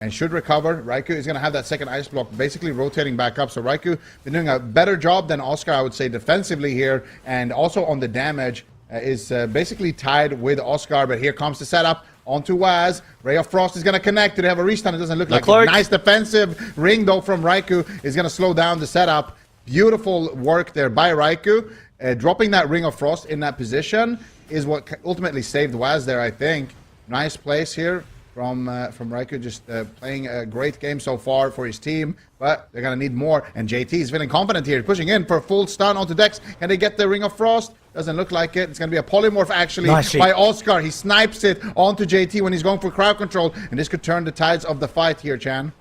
and should recover. Raikou is going to have that second ice block basically rotating back up. So Raikou been doing a better job than Oscar, I would say, defensively here. And also on the damage is basically tied with Oscar. But here comes the setup onto Waz. Ray of Frost is going to connect. Do they have a restun? It doesn't look like it. Nice defensive ring, though, from Raikou is going to slow down the setup. Beautiful work there by Raikou. Dropping that Ring of Frost in that position is what ultimately saved Waz there, I think. Nice place here from Raikou, just playing a great game so far for his team, but they're going to need more. And JT is feeling confident here, pushing in for a full stun onto Dex. Can they get the Ring of Frost? Doesn't look like it. It's going to be a polymorph, actually, by Oscar. He snipes it onto JT when he's going for crowd control, and this could turn the tides of the fight here, Chan.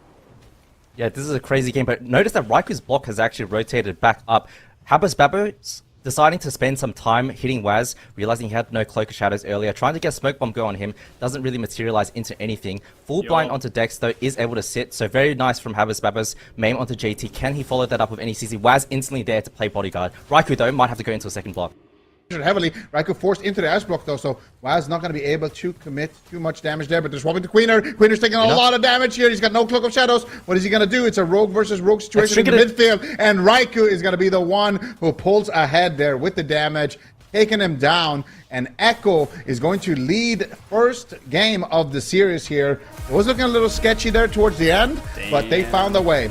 Yeah, this is a crazy game, but notice that Raikou's block has actually rotated back up. Habas Babos deciding to spend some time hitting Waz, realizing he had no Cloak of Shadows earlier, trying to get a Smoke Bomb go on him, doesn't really materialize into anything. Full blind onto Dex, though, is able to sit, so very nice from Habas Babos. Maim onto JT, can he follow that up with any CC? Waz instantly there to play bodyguard. Raikou, though, might have to go into a second block. Heavily. Raikou forced into the ice block, though, so Waz not going to be able to commit too much damage there, but they're swapping to Queener. Queener's taking a lot of damage here. He's got no Cloak of Shadows. What is he going to do? It's a rogue versus rogue situation in the midfield, and Raikou is going to be the one who pulls ahead there with the damage, taking him down, and Echo is going to lead first game of the series here. It was looking a little sketchy there towards the end, but they found a way.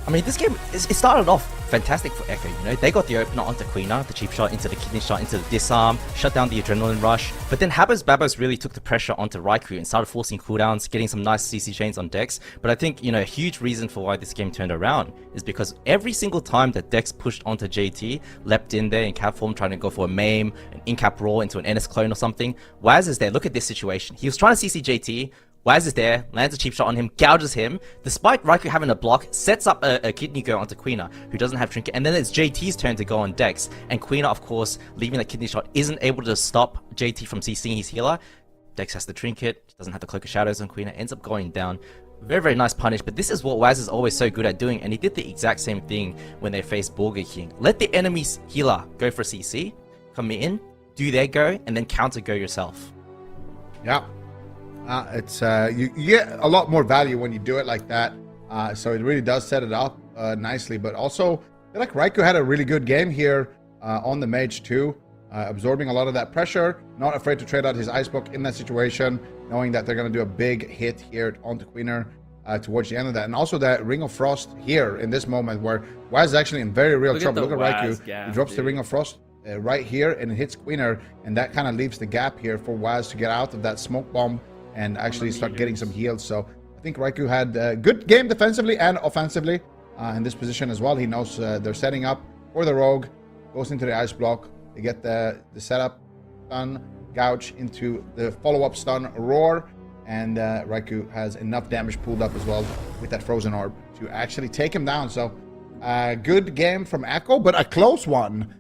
I mean, this game, it started off fantastic for Echo, you know. They got the opener onto Queener, the cheap shot into the kidney shot, into the disarm, shut down the adrenaline rush. But then Habas Babos really took the pressure onto Raikou and started forcing cooldowns, getting some nice CC chains on Dex. But I think, you know, a huge reason for why this game turned around is because every single time that Dex pushed onto JT, leapt in there in cap form, trying to go for a Maim, an in-cap roll into an NS clone or something, Waz is there. Look at this situation. He was trying to CC JT, Waz is there, lands a cheap shot on him, gouges him, despite Raikou having a block, sets up a kidney go onto Queener, who doesn't have Trinket, and then it's JT's turn to go on Dex, and Queener, of course, leaving that kidney shot, isn't able to stop JT from CCing his healer. Dex has the Trinket, doesn't have the Cloak of Shadows on Queener, ends up going down. Very, very nice punish, but this is what Waz is always so good at doing, and he did the exact same thing when they faced Burger King. Let the enemy's healer go for a CC, come in, do their go, and then counter go yourself. Yeah. You get a lot more value when you do it like that, so it really does set it up nicely. But also, I feel like Raikou had a really good game here on the Mage too, absorbing a lot of that pressure, not afraid to trade out his ice block in that situation, knowing that they're going to do a big hit here onto Queener towards the end of that. And also that Ring of Frost here in this moment where Waz is actually in very real trouble. Look at Raikou, he drops the Ring of Frost right here and it hits Queener, and that kind of leaves the gap here for Waz to get out of that smoke bomb and actually start getting some heals. So I think Raikou had a good game defensively and offensively in this position as well. He knows they're setting up for the rogue, goes into the ice block, they get the setup stun, gouge into the follow-up stun, roar, and Raikou has enough damage pulled up as well with that frozen orb to actually take him down. So good game from Echo, but a close one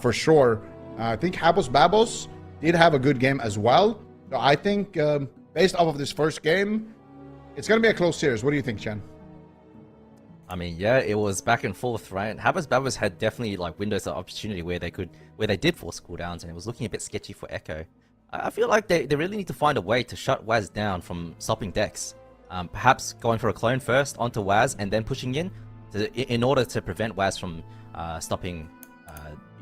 for sure. I think Habos Babos did have a good game as well. So I think based off of this first game, it's going to be a close series. What do you think, Chen? I mean, yeah, it was back and forth, right? Habas Babos had definitely like windows of opportunity where they did force cooldowns, and it was looking a bit sketchy for Echo. I feel like they really need to find a way to shut Waz down from stopping Dex. Perhaps going for a clone first onto Waz and then pushing in order to prevent Waz from stopping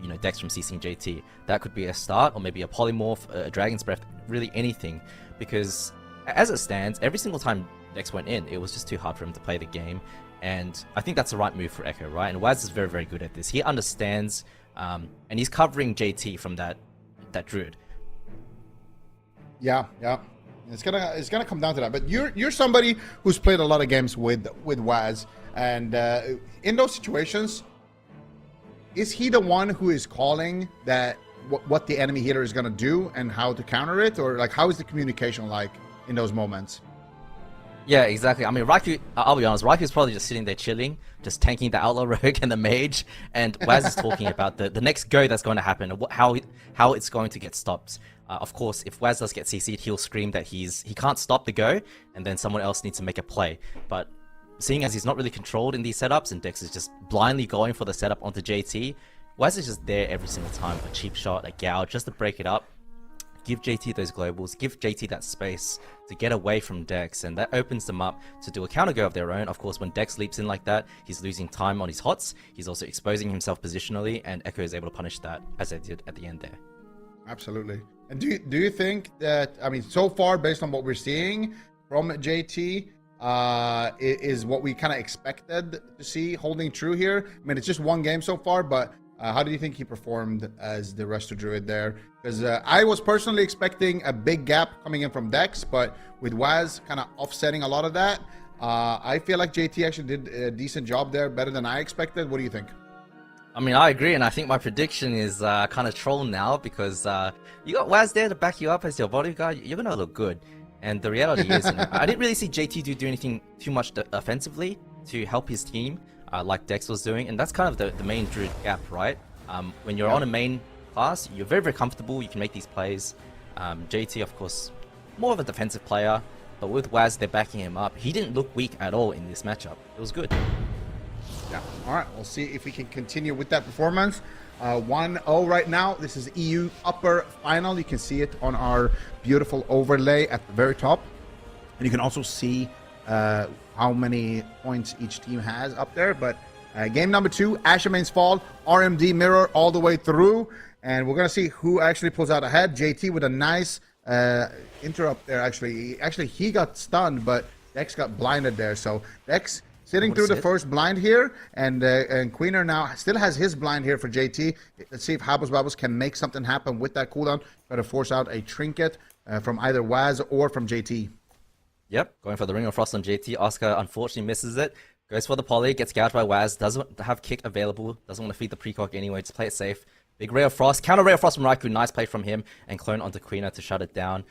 you know, Dex from CCing JT. That could be a start, or maybe a polymorph, a Dragon's Breath, really anything. Because as it stands, every single time Dex went in, it was just too hard for him to play the game. And I think that's the right move for Echo, right? And Waz is very, very good at this. He understands, and he's covering JT from that Druid. Yeah. It's gonna come down to that. But you're somebody who's played a lot of games with Waz, and in those situations, is he the one who is calling that what the enemy healer is going to do and how to counter it? Or like, how is the communication like in those moments? Yeah, exactly. I mean, Raikou, I'll be honest, Raiku's probably just sitting there chilling, just tanking the Outlaw Rogue and the Mage, and Waz is talking about the next go that's going to happen, how it's going to get stopped. Of course, if Waz does get CC'd, he'll scream that he can't stop the go, and then someone else needs to make a play. But seeing as he's not really controlled in these setups, and Dex is just blindly going for the setup onto JT, Waz is just there every single time. A cheap shot, a gouge, just to break it up. give JT those globals, give JT that space to get away from Dex, and that opens them up to do a counter go of their own. Of course, when Dex leaps in like that, he's losing time on his hots, he's also exposing himself positionally, and Echo is able to punish that, as they did at the end there. Absolutely. And do you think that, I mean, so far, based on what we're seeing from JT, is what we kind of expected to see holding true here? I mean, it's just one game so far, but how do you think he performed as the Resto Druid there? Because I was personally expecting a big gap coming in from Dex, but with Waz kind of offsetting a lot of that, I feel like JT actually did a decent job there, better than I expected. What do you think? I mean, I agree, and I think my prediction is kind of troll now, because you got Waz there to back you up as your bodyguard. You're going to look good. And the reality is, I didn't really see JT do anything too much offensively to help his team, like Dex was doing, and that's kind of the main Druid gap, right? When you're on a main class, you're very, very comfortable, you can make these plays. JT, of course, more of a defensive player, but with Waz, they're backing him up. He didn't look weak at all in this matchup. It was good. Yeah, all right, we'll see if we can continue with that performance. 1-0 right now. This is EU upper final. You can see it on our beautiful overlay at the very top. And you can also see how many points each team has up there. But game number 2, Ashamane's Fall, RMD mirror all the way through. And we're going to see who actually pulls out ahead. JT with a nice interrupt there, actually. Actually, he got stunned, but Dex got blinded there. So Dex sitting through the first blind here, and Queener now still has his blind here for JT. Let's see if Habos Babos can make something happen with that cooldown. Try to force out a trinket from either Waz or from JT. Yep, going for the Ring of Frost on JT. Oscar unfortunately misses it. Goes for the poly, gets gouged by Waz. Doesn't have kick available. Doesn't want to feed the precog anyway. Just play it safe. Big Ray of Frost. Counter Ray of Frost from Raikou. Nice play from him. And clone onto Queener to shut it down.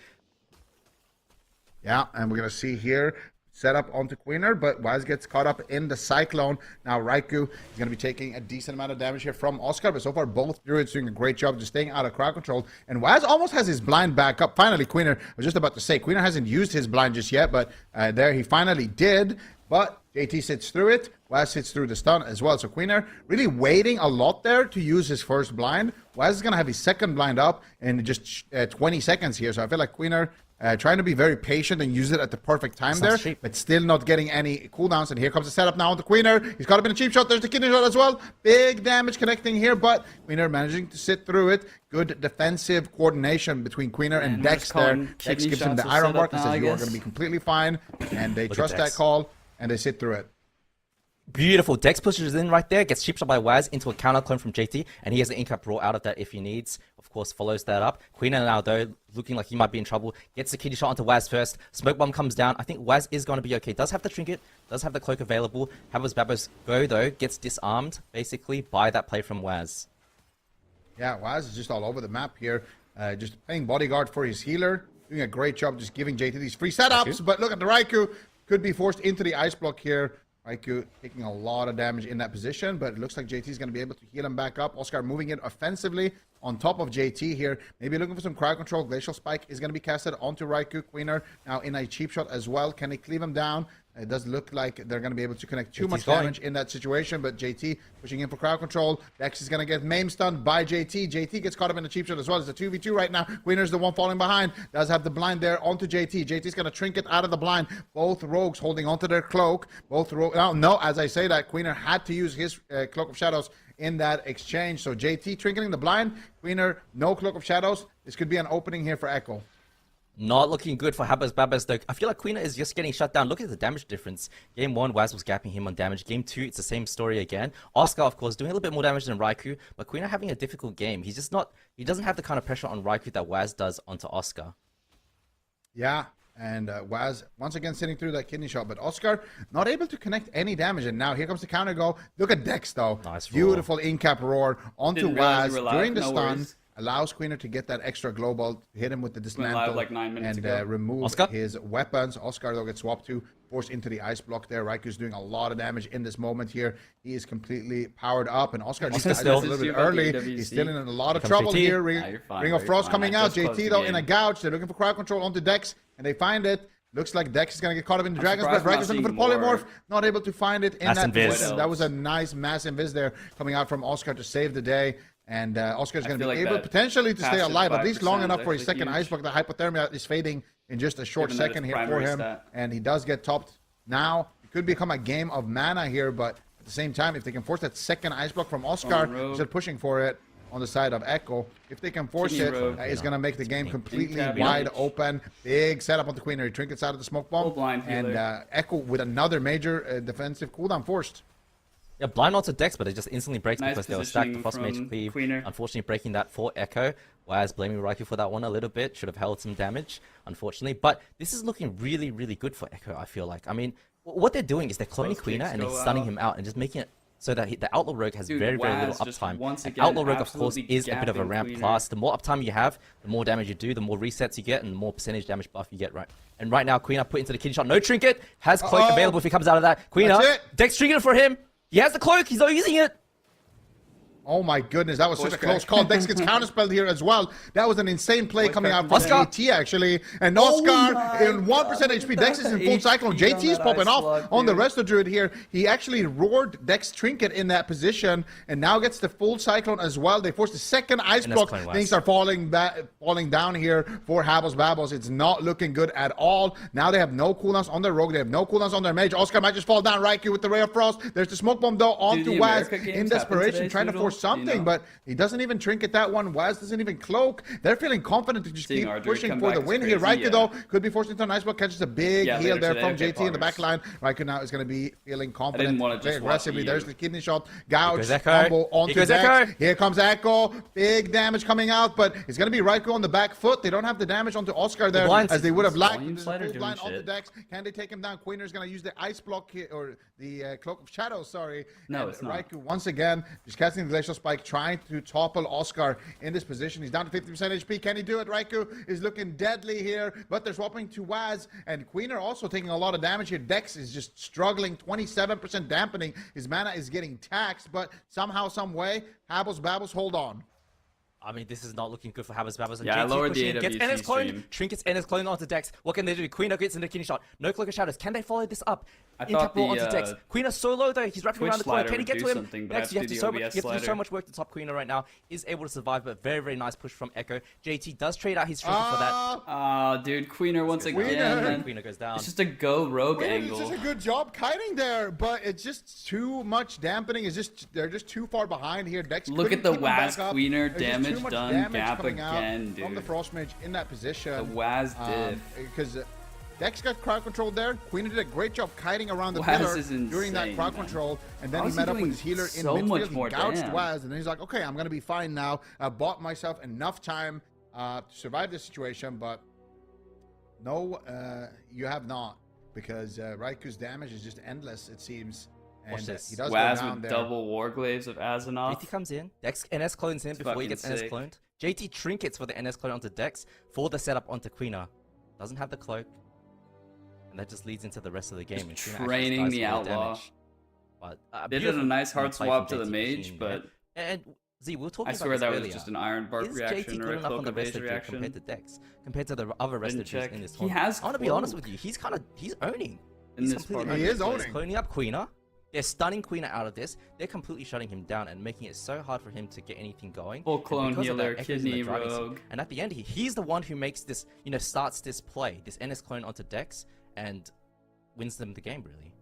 Yeah, and we're going to see here, set up onto Queener, but Waz gets caught up in the Cyclone. Now Raikou is going to be taking a decent amount of damage here from Oscar, but so far both Druids doing a great job just staying out of crowd control. And Waz almost has his blind back up. Finally, Queener, I was just about to say, Queener hasn't used his blind just yet, but there he finally did. But JT sits through it. Waz sits through the stun as well. So Queener really waiting a lot there to use his first blind. Waz is going to have his second blind up in just 20 seconds here. So I feel like Queener trying to be very patient and use it at the perfect time there, but still not getting any cooldowns. And here comes the setup now on the Queener. He's caught up in a cheap shot. There's the kidney shot as well. Big damage connecting here, but Queener managing to sit through it. Good defensive coordination between Queener and Dex there. Dex gives him the iron mark and says, you are going to be completely fine. And they trust that call, and they sit through it. Beautiful. Dex pushes in right there, gets cheap shot by Waz into a counter clone from JT, and he has the Incap Raw out of that if he needs. Of course, follows that up. Queener now, though, looking like he might be in trouble, gets the kidney shot onto Waz first. Smoke bomb comes down. I think Waz is going to be okay. Does have the trinket, does have the cloak available. Habos Babos go, though, gets disarmed, basically, by that play from Waz. Yeah, Waz is just all over the map here. Just playing bodyguard for his healer. Doing a great job just giving JT these free setups. But look at the Raikou. Could be forced into the ice block here. Raikou taking a lot of damage in that position, but it looks like JT is going to be able to heal him back up. Oscar moving in offensively on top of JT here. Maybe looking for some crowd control. Glacial Spike is going to be casted onto Raikou. Queener now in a cheap shot as well. Can they cleave him down? It does look like they're going to be able to connect too much damage in that situation, but JT pushing in for crowd control. Dex is going to get maim stunned by JT. JT gets caught up in a cheap shot as well. It's a 2v2 right now. Queener's the one falling behind. Does have the blind there onto JT. JT's going to trinket out of the blind. Both rogues holding onto their cloak. Both rogues. No, as I say that, Queener had to use his Cloak of Shadows in that exchange. So JT trinketing the blind. Queener, no Cloak of Shadows. This could be an opening here for Echo. Not looking good for Habos Babos, though. I feel like Queener is just getting shut down. Look at the damage difference. Game 1, Waz was gapping him on damage. Game 2, it's the same story again. Oscar, of course, doing a little bit more damage than Raikou, but Queener having a difficult game. He's just not... He doesn't have the kind of pressure on Raikou that Waz does onto Oscar. Yeah, and Waz once again sitting through that kidney shot, but Oscar not able to connect any damage. And now here comes the counter go. Look at Dex, though. Nice beautiful in-cap roar onto Waz during the stun. Allows Queener to get that extra global, hit him with the dismantle, like 9 minutes and remove his weapons. Oscar, though, gets swapped to, forced into the ice block there. Raiku's doing a lot of damage in this moment here. He is completely powered up, and Oscar just died a little bit early. He's still in a lot of trouble here. Ring of Frost coming out. JT, though, in a gouge. They're looking for crowd control onto Dex, and they find it. Looks like Dex is going to get caught up in the Dragon's Breath. Raiku's looking for the polymorph. Not able to find it in that position. That was a nice mass invis there coming out from Oscar to save the day. And Oscar's going to feel be like able that potentially to stay passive alive, at least 5% long is enough for his actually second ice huge. block. The hypothermia is fading in just a short Given that second it's here for primary him. stat. And he does get topped now. It could become a game of mana here, but at the same time, if they can force that second ice block from Oscar, instead of pushing for it on the side of Echo, if they can force Kidney it, Rogue. it's going to make the game completely Incap wide Mage. open. Big setup on the Queener. He trinkets out of the smoke bomb. Full blind And healer. Echo with another major defensive cooldown forced. Yeah, blind onto Dex, but it just instantly breaks Nice because they were stacked. The positioning Frost Mage from cleave, Queener. unfortunately breaking that for Echo. Waz blaming Raikou for that one a little bit. Should have held some damage, unfortunately. But this is looking really, really good for Echo, I feel like. I mean, what they're doing is they're cloning Both Queener kicks and then go stunning out. him out and just making it so that the Outlaw Rogue has Dude, very, very little Waz just uptime. once And again Outlaw Rogue, of course, absolutely is a bit of a gapping ramp Queener. class. The more uptime you have, the more damage you do, the more resets you get, and the more percentage damage buff you get, right? And right now, Queener put into the kidney shot. No trinket. Has cloak available if he comes out of that. Queener, That's it. Dex trinket for him. He has the cloak. He's not using it. Oh my goodness, that was such a Voice close crack. call. Dex gets counterspelled here as well. That was an insane play Voice coming crack out from from JT actually. And Oscar in 1% HP. Dex is in full HP cyclone. on JT is that popping ice off slug, on the dude. Resto Druid here. He actually roared Dex Trinket in that position and now gets the full cyclone as well. They force the second ice And that's block. clean west. Things are falling down here for Habbles Babbles. It's not looking good at all. Now they have no cooldowns on their Rogue. They have no cooldowns on their Mage. Oscar might just fall down. Raikou with the Ray of Frost. There's the smoke bomb though onto the Waz America in games happen desperation, today, trying to Snoodle? force something, You know? but he doesn't even trinket that one. Waz doesn't even cloak. They're feeling confident to just Seeing keep our Druid pushing come for back the is win here. crazy, Raikou yeah. though could be forced into an ice block, catches a big Yeah, heal later there today, from okay, JT in the back poggers. line. Raikou now is going to be feeling confident. wanna very just watch aggressively. you. There's the kidney shot. Gouge, goes Echo. combo onto Here goes Dex. Echo. Here comes Echo. Big damage coming out, but it's going to be Raikou on the back foot. They don't have the damage onto Oscar there blinds. as they would have liked. Volume There's a slider full doing blind onto shit. Dex. Can they take him down? Queener is going to use the ice block here, or the Cloak of Shadows, sorry. No, And it's not. Raikou once again just casting the Glacial Spike, trying to topple Oscar in this position. He's down to 50% HP. Can he do it? Raikou is looking deadly here, but they're swapping to Waz, and Queener also taking a lot of damage here. Dex is just struggling, 27% dampening. His mana is getting taxed, but somehow, some way, Habbles Babbles hold on. I mean, this is not looking good for Habas Babas. And Yeah, I JT lowered the pushing, gets AWC NS clone, stream. trinkets NS clone onto Dex. What can they do? Queen gets in the kidney shot. No cloak of shadows. Can they follow this up? I In thought tap roll the, onto Dex. Queen is so low though. He's wrapping Twitch around the corner. slider Can he would get do to him? something, but I Dex, have you to have to, do so the much, OBS you have to do so slider. much work to top Queener right now. Is able to survive, but very, very nice push from Echo. JT does trade out his trinket for that. Ah, dude, Queener once again. Queener. man. Queener goes down. It's just a go rogue It's angle. just a good job kiting there, but it's just too much dampening. It's just they're just too far behind here. Dex Look couldn't at the keep them Waz back up. Queener There's just too damage much done damage gap coming out again, from the dude. Frost Mage in that position. The Waz diff. Because Dex got crowd control there. Queener did a great job kiting around the Waz pillar is during that insane, crowd man. control, and then How he is he met up with doing his healer in so midfield. much He more gouged damage? Waz, and then he's like, "Okay, I'm gonna be fine now. I bought myself enough time to survive this situation, but no, you have not, because Raiku's damage is just endless. It seems." And Watch this. he does go Waz down with there. double Warglaives of Azenov. JT comes in. Dex NS clones him before he fucking gets NS sick. cloned. JT trinkets for the NS clone onto Dex for the setup onto Queener. Doesn't have the cloak. And that just leads into the rest of the game. Just and Queener actually training dies the for outlaw. damage. But, They did a beautiful nice hard play swap from to the JT mage, Machine, but And Z, we were talking I about swear this that earlier. was just an Iron Bark Is JT reaction or good a enough on Cloak the of rest Haze of Druid reaction. compared to Dex? Compared to the other rest Didn't of Druids check. in this He tournament? has I want to be honest cloak. with you. He's owning. In He's this completely part. He is He's owning. cloning up Queener. They're stunning Queener out of this. They're completely shutting him down and making it so hard for him to get anything going. Full And clone because of that, healer, Echo's in the kidney driving seat. rogue. And at the end, he's the one who makes this, starts this play, this NS clone onto Dex, and wins them the game, really.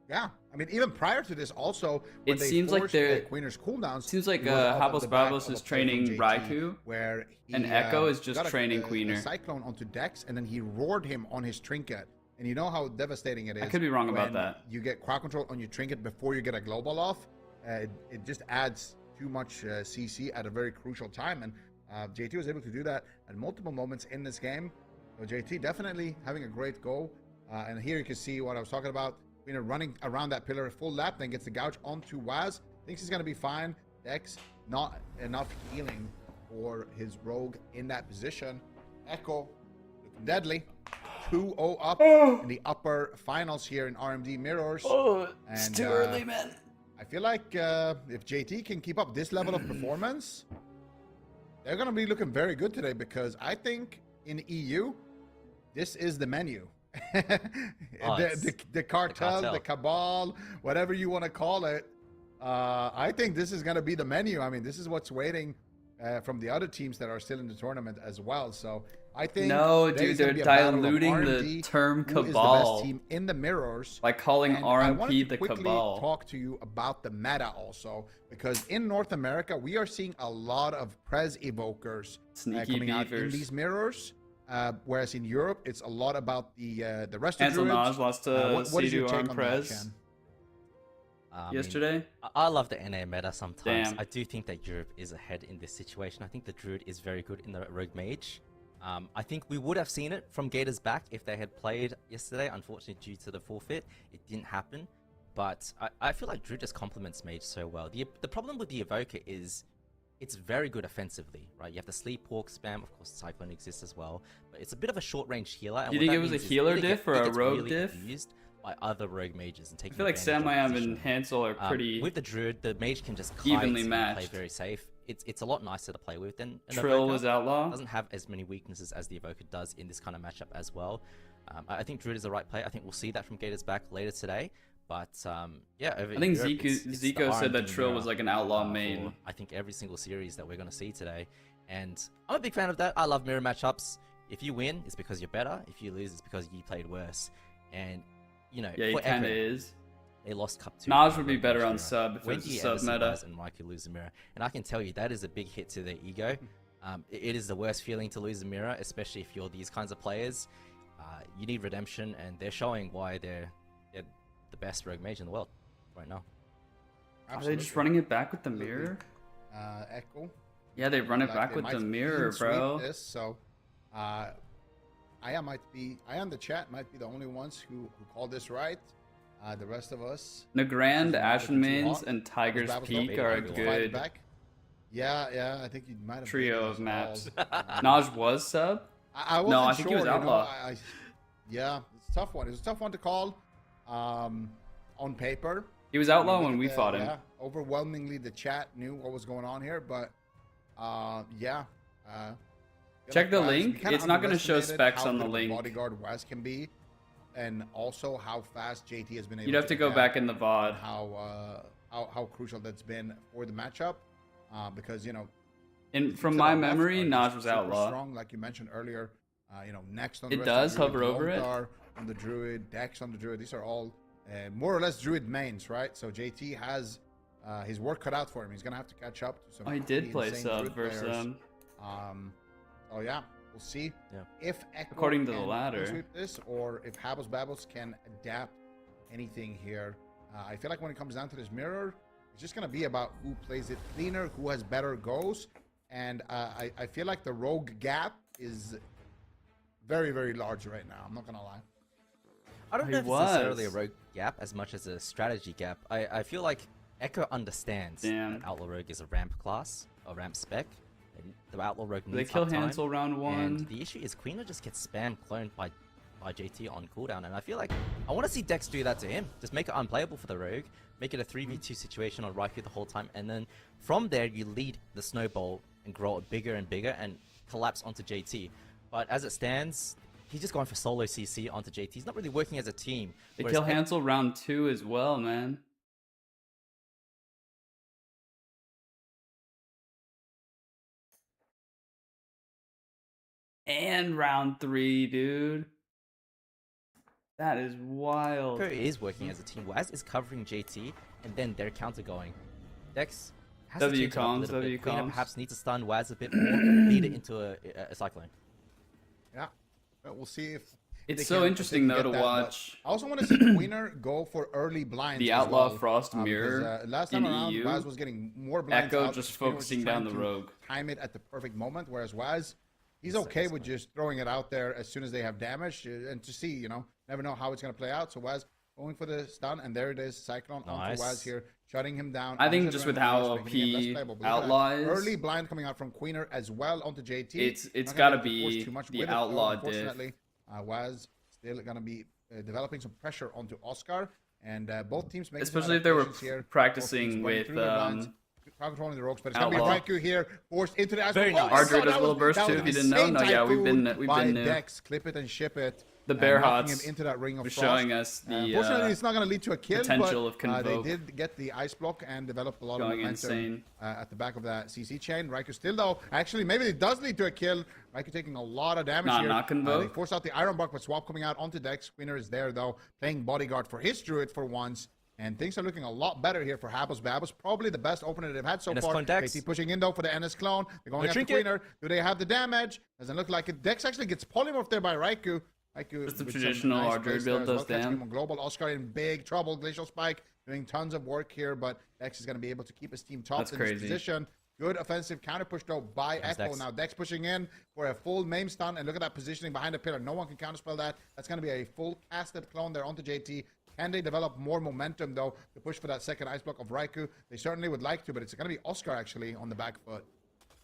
Yeah, I mean, even prior to this, also when It they seems like forced, they're- Queener's cooldowns. seems like, it was off Habos the back Babos of is a play from training JT, Raikou, where he, and Echo is just got a- training a Queener. Cyclone onto Dex, and then he roared him on his trinket. And you know how devastating it is. I could be wrong about when that. You get crowd control on your trinket before you get a global off. It just adds too much CC at a very crucial time, and JT was able to do that at multiple moments in this game. So JT definitely having a great go. And here you can see what I was talking about. Running around that pillar a full lap, then gets the gouge onto Waz. Thinks he's going to be fine. Dex, not enough healing for his rogue in that position. Echo, looking deadly. 2-0 up in the upper finals here in RMD Mirrors. Oh, it's And, too early, man. I feel like if JT can keep up this level of performance, they're going to be looking very good today, because I think in EU, this is the menu. Oh, the cartel, cartel. the cabal, whatever you want to call it. I think this is going to be the menu. I mean, this is what's waiting from the other teams that are still in the tournament as well. So I think No, there's dude, gonna they're be a battle of diluting the RMD, term who is the best cabal team in the mirrors. by calling And I wanted RMP to the quickly cabal. talk to you about the meta also, because in North America we are seeing a lot of Prez evokers Sneaky coming out in beavers. these mirrors, whereas in Europe it's a lot about the rest of Hansel druids. Naj lost to What is your C2 take on on that, Prez Chen? I mean, yesterday. I love the NA meta sometimes. Damn. I do think that Europe is ahead in this situation. I think the Druid is very good in the Rogue Mage. I think we would have seen it from Gators back if they had played yesterday. Unfortunately, due to the forfeit, it didn't happen. But I feel like Druid just complements Mage so well. The problem with the Evoker is it's very good offensively, right? You have the Sleepwalk spam, of course, Cyclone exists as well, but it's a bit of a short-range healer. And You what think that it was a means is healer it diff or it a gets rogue really diff? abused by other rogue mages and I taking feel like advantage of Samayam position. and Hansel are pretty. With the Druid, the Mage can just kite evenly and matched. play very safe. It's a lot nicer to play with than an Trill Evoker. was outlaw. Doesn't have as many weaknesses as the Evoker does in this kind of matchup as well. I think Druid is the right play. I think we'll see that from Gators back later today. But yeah, over I think in Europe, it's the Zico said that R&D Trill mirror, was like an outlaw for, main. I think every single series that we're going to see today. And I'm a big fan of that. I love mirror matchups. If you win, it's because you're better. If you lose, it's because you played worse. And, you know, Yeah, he for kind of Echo, is. they lost Cup 2. Naj would be better Mirror. on sub if it When was do a you sub ever see meta. Raz and Raikou lose a mirror? And I can tell you that is a big hit to their ego. It is the worst feeling to lose a mirror, especially if you're these kinds of players. You need redemption, and they're showing why they're the best rogue mage in the world right now. Are they just running it back with the Absolutely. mirror? Echo. Yeah, they run it Like, back they with might the clean mirror, sweep bro. This, so, I on the chat might be the only ones who call this right. The rest of us. Nagrand, Doesn't matter Ashen if it's Mains, hot. and Tiger's Babel's Peak not are a able to good- fight it good back. Yeah, I think you might have trio been of as maps. well. Naj was sub? I wasn't No, I think he sure, was you know, outlaw. yeah, it's a tough one. It was a tough one to call on paper. He was outlaw Look when at we the- fought him. Yeah, overwhelmingly, the chat knew what was going on here, but yeah. Check the Waz, we link. kinda It's not gonna show underestimated specs how on the good of a link. Bodyguard Waz can be, and also how fast JT has been able. You'd have to go adapt back in the and VOD. how crucial that's been for the matchup, because you know. And from teams my that are left memory, are Naj just was super outlaw. Strong, like you mentioned earlier. You know, next on It the rest does of the Druid, hover over it? Lothar on the Druid, Dex on the Druid. These are all more or less Druid mains, right? So JT has his work cut out for him. He's gonna have to catch up to some. Oh, he did pretty play insane sub Druid versus players. them. So yeah, we'll see Yeah. if Echo According to the can ladder. sweep this, or if Habbles Babbles can adapt anything here. I feel like when it comes down to this mirror, it's just gonna be about who plays it cleaner, who has better goals, and I feel like the rogue gap is very, very large right now. I'm not gonna lie. I don't He know if it's necessarily a was. rogue gap as much as a strategy gap. I feel like Echo understands Damn. that Outlaw Rogue is a ramp class, a ramp spec. And the Outlaw Rogue They needs kill uptime, Hansel round And one. the issue is Queener just gets spam cloned by JT on cooldown, and I feel like I want to see Dex do that to him. Just make it unplayable for the Rogue, make it a 3v2 situation on Raikou the whole time, and then from there you lead the snowball and grow it bigger and bigger and collapse onto JT. But as it stands, he's just going for solo CC onto JT. He's not really working as a team. They whereas kill Hansel round 2 as well, man. And round 3, dude. That is wild. Echo is working as a team. Waz is covering JT, and then they're counter going. Dex has to W change it up a comms, little W bit. Queener comms. perhaps needs to stun Waz a bit more, lead it into a cyclone. Yeah, but we'll see if. It's they so can- if they interesting, can though, get to that, but watch. I also want to see Queener go for early blinds. The as Outlaw well, Frost because, Mirror last time in around, EU. Waz was getting more blinds. Echo out, just Queener was focusing down trying the to rogue. Time it at the perfect moment, whereas Waz, he's okay with just throwing it out there as soon as they have damage, and to see, you know, never know how it's gonna play out. So Waz going for the stun, and there it is, Cyclone onto Nice. Waz here, shutting him down. I think onto just the with random how players, making him less OP playable. But look at that. Outlaw is, Early blind coming out from Queener as well onto JT. it's Not gotta gonna be able to force be too much the with it, though, Outlaw diff. unfortunately. Waz still gonna be developing some pressure onto Oscar, and both teams making some Especially if they were adaptations here. Both practicing teams going with through their lines, controlling the rogues, but it's Outlaw. gonna be Raikou here, forced into the Very nice. Ardra does a little burst too, if you didn't know. No, yeah, we've been by new. Dex, clip it and ship it. The Bear knocking Hots him into that ring of was frost. showing us the Unfortunately, it's not going to lead to a kill, potential but of Convoke they did get the ice block and developed a lot of going momentum insane. at the back of that CC chain. Raikou still, though, actually, maybe it does lead to a kill. Raikou taking a lot of damage here. Not Convoke. They force out the Iron Buck, but Swap coming out onto Dex. Queener is there, though, playing bodyguard for his Druid for once. And things are looking a lot better here for Habos. Babos, probably the best opener they've had so NS far. clone Dex. They keep pushing in, though, for the NS clone. They're going after trinket. Queener. Do they have the damage? Doesn't look like it. Dex actually gets polymorphed there by Raikou. Just the traditional Ardred build does damn. On global, Oscar in big trouble. Glacial Spike doing tons of work here, but Dex is going to be able to keep his team top That's in crazy. this position. Good offensive counter push though by There's Echo. Dex. Now Dex pushing in for a full maim stun, and look at that positioning behind the pillar. No one can counterspell that. That's going to be a full casted clone there onto JT. Can they develop more momentum though to push for that second ice block of Raikou? They certainly would like to, but it's going to be Oscar actually on the back foot.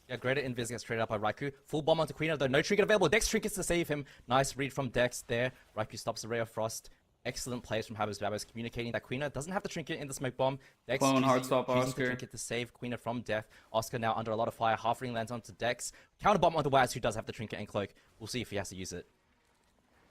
Yeah, greater invis gets traded up by Raikou. Full bomb onto Queener, though no trinket available. Dex trinkets to save him. Nice read from Dex there. Raikou stops the Ray of Frost. Excellent plays from Habos Babos, communicating that Queener doesn't have the trinket in the smoke bomb. Dex Clone choosing, hard swap choosing the Oscar. trinket to save Queener from death. Oscar now under a lot of fire. Half ring lands onto Dex. Counter bomb onto Waz, who does have the trinket and cloak. We'll see if he has to use it.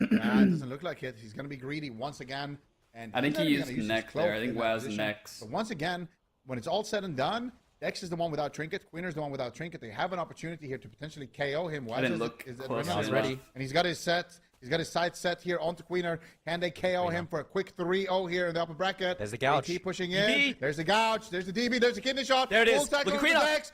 Nah, it doesn't look like it. He's going to be greedy once again. And I think he's he not even used gonna use his neck cloak there. I think in that Waz position. necks. But once again, when it's all said and done, Dex is the one without trinket. Queener's the one without trinket. They have an opportunity here to potentially KO him. Waz didn't is- look is close enough. enough. Ready. And he's got his set. He's got his side set here onto Queener. Can they KO him for a quick 3-0 here in the upper bracket? There's the gouge. They keep pushing in. DB. There's the gouge. There's the DB. There's the kidney shot. There it is. Full cycle Look at into Queener. Dex.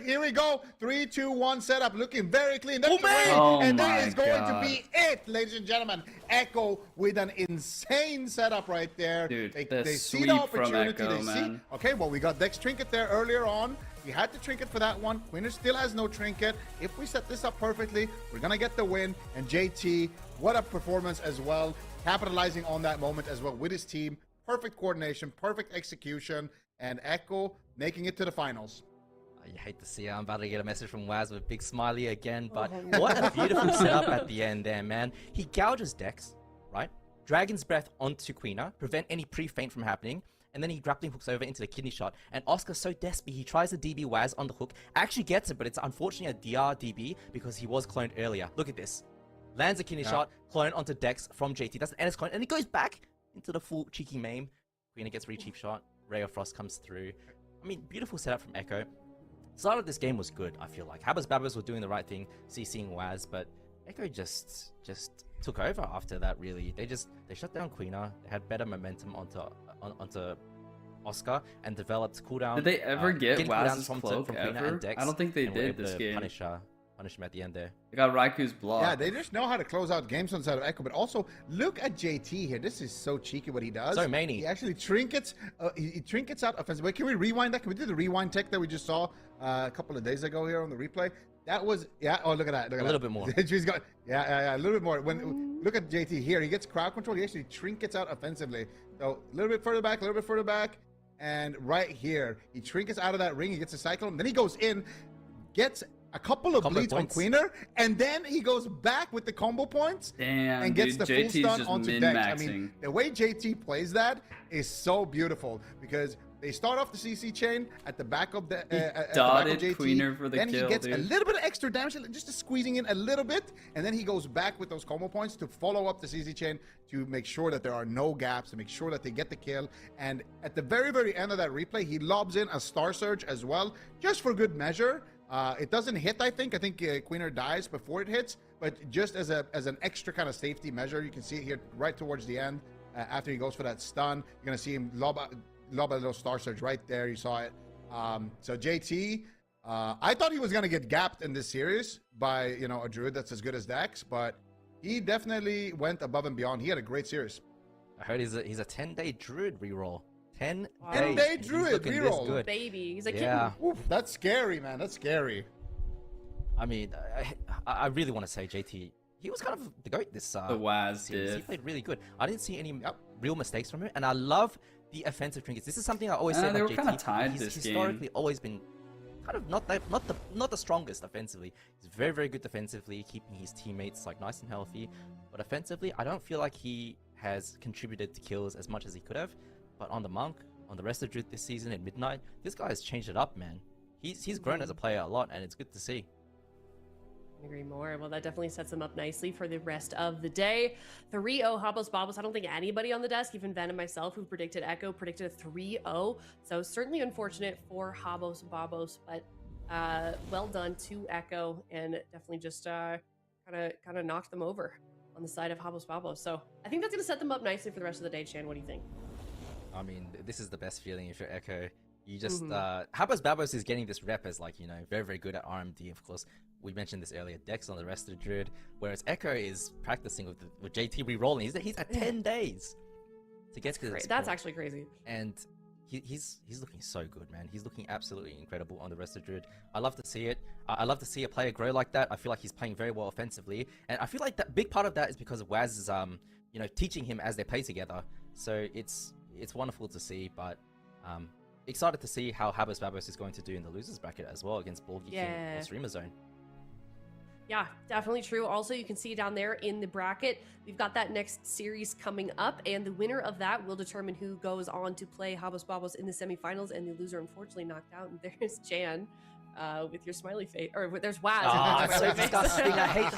Here we go. 3, 2, 1 setup. Looking very clean. That's the man. win. Oh And my that is going God. to be it, ladies and gentlemen. Echo with an insane setup right there. Dude, they the see the sweep from opportunity. Echo, They man. see. Okay, well, we got Dex trinket there earlier on. We had the trinket for that one. Queener still has no trinket. If we set this up perfectly, we're gonna get the win. And JT, what a performance as well, capitalizing on that moment as well with his team. Perfect coordination, perfect execution, and Echo making it to the finals. You hate to see it. I'm about to get a message from Waz with a big smiley again, but what a beautiful setup at the end there, man. He gouges Dex, right? Dragon's Breath onto Queener, prevent any pre-feint from happening, and then he grappling hooks over into the kidney shot. And Oscar's so desperate, he tries the DB Waz on the hook, actually gets it, but it's unfortunately a DR DB because he was cloned earlier. Look at this. Lands a kidney shot, clone onto Dex from JT. That's an NS clone, and he goes back into the full cheeky maim. Queener gets re-cheap shot. Ray of Frost comes through. I mean, beautiful setup from Echo. Start of this game was good, I feel like. Habos Babos were doing the right thing, CCing Waz, but Echo just took over after that, really. They shut down Queener, they had better momentum onto Oscar, and developed cooldown. Did they ever get getting Waz's cooldowns from cloak Queener ever? and Dex, I don't think they and were did able this to game. Punish him at the end there. They got Raiku's block. Yeah, they just know how to close out games on the side of Echo. But also, look at JT here. This is so cheeky what he does. So many. He actually trinkets. He trinkets out offensive. Wait, can we rewind that? Can we do the rewind tech that we just saw a couple of days ago here on the replay? That was Oh, look at that. Look at A little bit more. She's got a little bit more. When look at JT here, he gets crowd control. He actually trinkets out offensively. So a little bit further back, and right here he trinkets out of that ring. He gets a cyclone. Then he goes in, gets a couple of bleeds on points. Queener, and then he goes back with the combo points Damn, and gets dude, the full JT's stun just onto Dex. I min-maxing. mean, the way JT plays that is so beautiful because they start off the CC chain at the back of the dotted JT. Queener for the then kill, he gets a dude. little bit of extra damage, just squeezing in a little bit, and then he goes back with those combo points to follow up the CC chain to make sure that there are no gaps, to make sure that they get the kill. And at the very, very end of that replay, he lobs in a Star Surge as well, just for good measure. It doesn't hit, I think. Queener dies before it hits, but just as an extra kind of safety measure, you can see it here right towards the end. After he goes for that stun, you're going to see him lob a little Star Surge right there. You saw it. So JT, I thought he was going to get gapped in this series by, a Druid that's as good as Dex, but he definitely went above and beyond. He had a great series. I heard he's a 10-day Druid reroll. 10 Wow. days. 10-day and he's Druid looking this reroll. good. Baby, he's a Yeah. kitten. Oof, that's scary, man. That's scary. I mean, I really want to say JT. He was kind of the GOAT this The Waz series. He did. played really good. I didn't see any real mistakes from him, and I love the offensive trinkets. This is something I always say They about were JT. kind of tied He's this historically game. always been kind of not the strongest offensively. He's very, very good defensively, keeping his teammates like nice and healthy. But offensively, I don't feel like he has contributed to kills as much as he could have. But on the Monk, on the rest of Druid this season at Midnight, this guy has changed it up, man. He's grown as a player a lot, and it's good to see. Agree more. Well, that definitely sets them up nicely for the rest of the day. 3-0 Habos Babos. I don't think anybody on the desk, even Ven and myself, who predicted Echo, predicted a 3-0. So certainly unfortunate for Habos Babos, but well done to Echo, and definitely just kind of knocked them over on the side of Habos Babos. So I think that's going to set them up nicely for the rest of the day. Chan, what do you think? I mean, this is the best feeling if you're Echo. You just Habos Babos is getting this rep as, like, you know, very, very good at RMD. Of course, we mentioned this earlier, Dex on the rest of the Druid, whereas Echo is practicing with JT re-rolling. He's at 10 days to get to this That's point. actually crazy. And he's looking so good, man. He's looking absolutely incredible on the rest of Druid. I love to see it. I love to see a player grow like that. I feel like he's playing very well offensively, and I feel like that big part of that is because of Waz's you know, teaching him as they play together. So it's wonderful to see, but excited to see how Habos Babos is going to do in the losers bracket as well against Borgie King or Streamer Zone. Yeah, definitely true. Also, you can see down there in the bracket, we've got that next series coming up, and the winner of that will determine who goes on to play Habos Babos in the semifinals, and the loser unfortunately knocked out. And there's Jan with your smiley face, or there's Waz. Oh, with your so smiley face. disgusting. I hate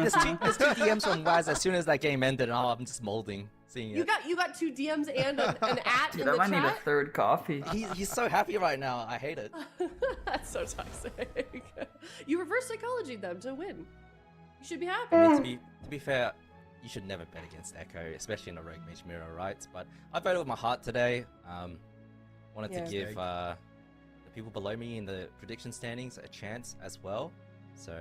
this. There's two DMs from Waz as soon as that game ended, and I'm just molding seeing it. You got 2 DMs and an at Dude, in I the might need a chat. third coffee. He's so happy right now. I hate it. That's so toxic. You reverse psychology them to win. You should be happy. I mean, to be fair, you should never bet against Echo, especially in a Rogue Mage mirror, right? But I voted with my heart today. Wanted to give the people below me in the prediction standings a chance as well. So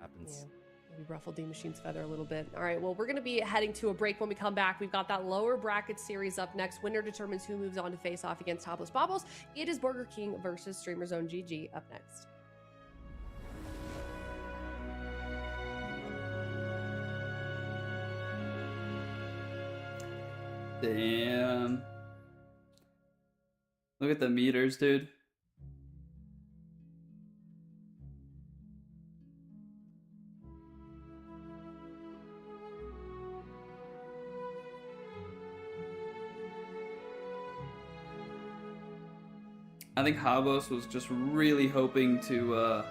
happens. Yeah. We ruffled the machine's feather a little bit. All right, well, we're going to be heading to a break. When we come back, we've got that lower bracket series up next. Winner determines who moves on to face off against Habos Babos. It is Burger King versus Streamer Zone GG up next. Damn. Look at the meters, dude. I think Habos was just really hoping to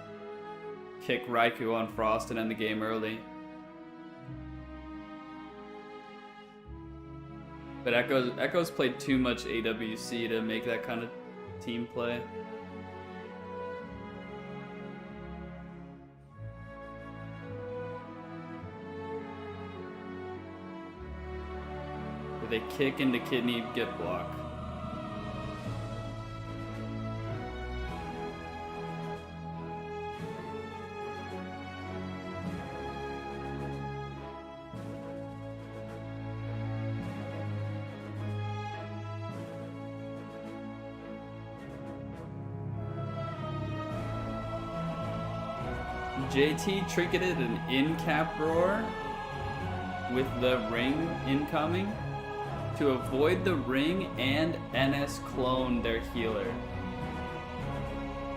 kick Raikou on Frost and end the game early. But Echo's played too much AWC to make that kind of team play. If they kick into Kidney, get blocked. JT tricketed an in-cap roar with the ring incoming to avoid the ring, and NS cloned their healer.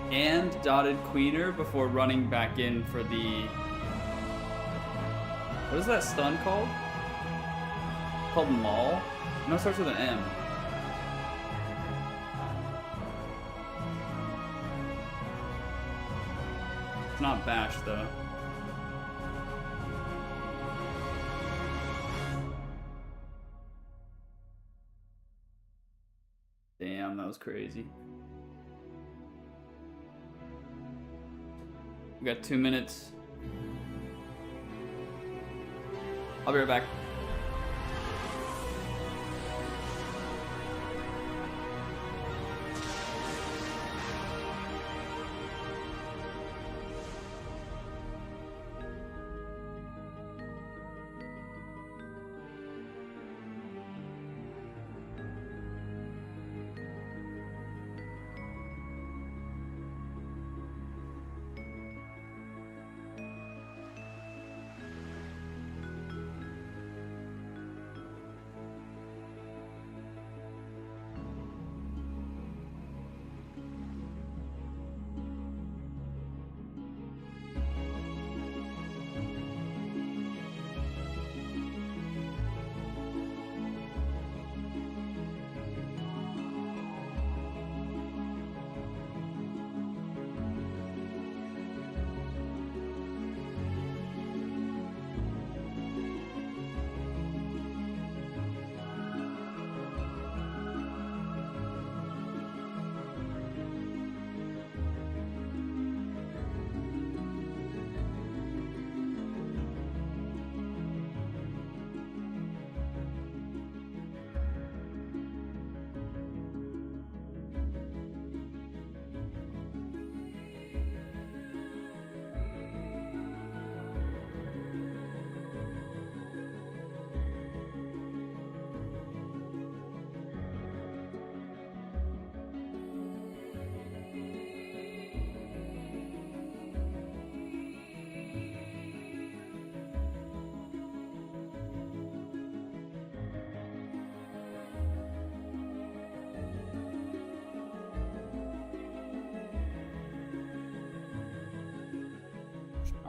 And dotted Queener before running back in for the... What is that stun called? Called Maul? No, it starts with an M. It's not Bash, though. Damn, that was crazy. We got 2 minutes. I'll be right back.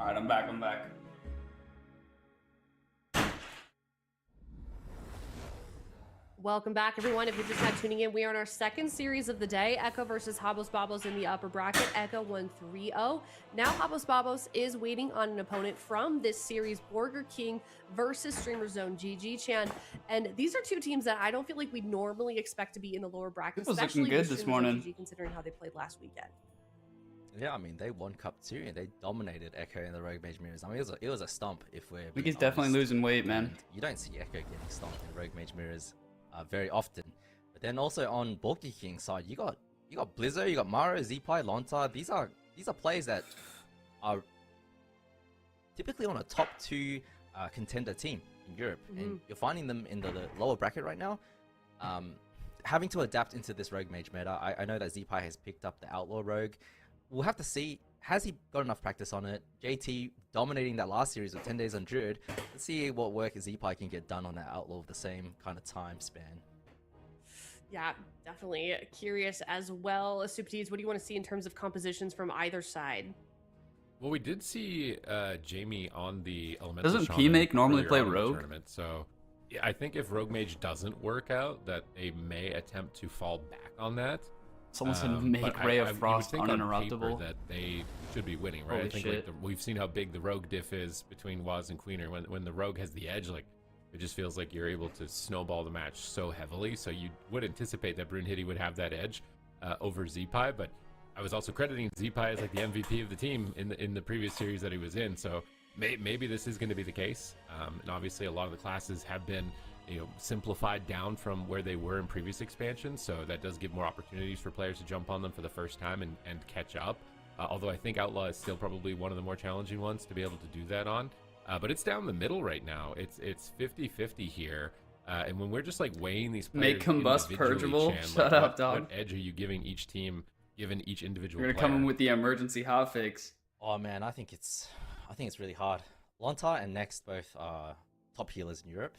Alright, I'm back, I'm back. Welcome back, everyone. If you're just not tuning in, we are on our second series of the day. Echo versus Habos Babos in the upper bracket. Echo won 3-0. Now Habos Babos is waiting on an opponent from this series, Burger King versus Streamer Zone GG Chan. And these are two teams that I don't feel like we normally expect to be in the lower bracket, It was especially looking good with this Streamer Zone morning. GG, considering how they played last weekend. Yeah, I mean, they won Cup 2 and they dominated Echo in the Rogue Mage Mirrors. I mean, it was a stomp if we're I think being he's definitely honest. losing weight, man. And you don't see Echo getting stomped in Rogue Mage Mirrors very often. But then also on Burger King side, you got Blizzo, you got Maro, Zeepai, Lontar. These are players that are typically on a top 2 contender team in Europe, and you're finding them in the lower bracket right now. Having to adapt into this Rogue Mage meta. I know that Zeepai has picked up the Outlaw Rogue. We'll have to see. Has he got enough practice on it? JT dominating that last series with 10 days on Druid. Let's see what work Zeepai can get done on that Outlaw of the same kind of time span. Yeah, definitely curious as well. Supties, what do you want to see in terms of compositions from either side? Well, we did see Jamie on the Elemental Doesn't Shaman PMake normally earlier play on in the Rogue? tournament, so yeah, I think if Rogue Mage doesn't work out, that they may attempt to fall back on that. Someone said But make Ray you of would Frost think on paper uninterruptible. that they should be winning, right? Holy I think shit. like we've seen how big the Rogue diff is between Waz and Queener. When the Rogue has the edge, like it just feels like you're able to snowball the match so heavily. So you would anticipate that Brunhilde would have that edge over Zeepai, but I was also crediting Zeepai as like the MVP of the team in the previous series that he was in. So maybe this is going to be the case. And obviously, a lot of the classes have been simplified down from where they were in previous expansions, so that does give more opportunities for players to jump on them for the first time and catch up. Although I think Outlaw is still probably one of the more challenging ones to be able to do that on. But it's down the middle right now. It's 50-50 here. And when we're just like weighing these players, Make Combust individually, purgeable. Chan, Shut like, up, dog. What edge are you giving each team, given each individual You're gonna player? come in with the emergency hotfix. Oh man, I think it's really hard. Lontar and Next both are top healers in Europe.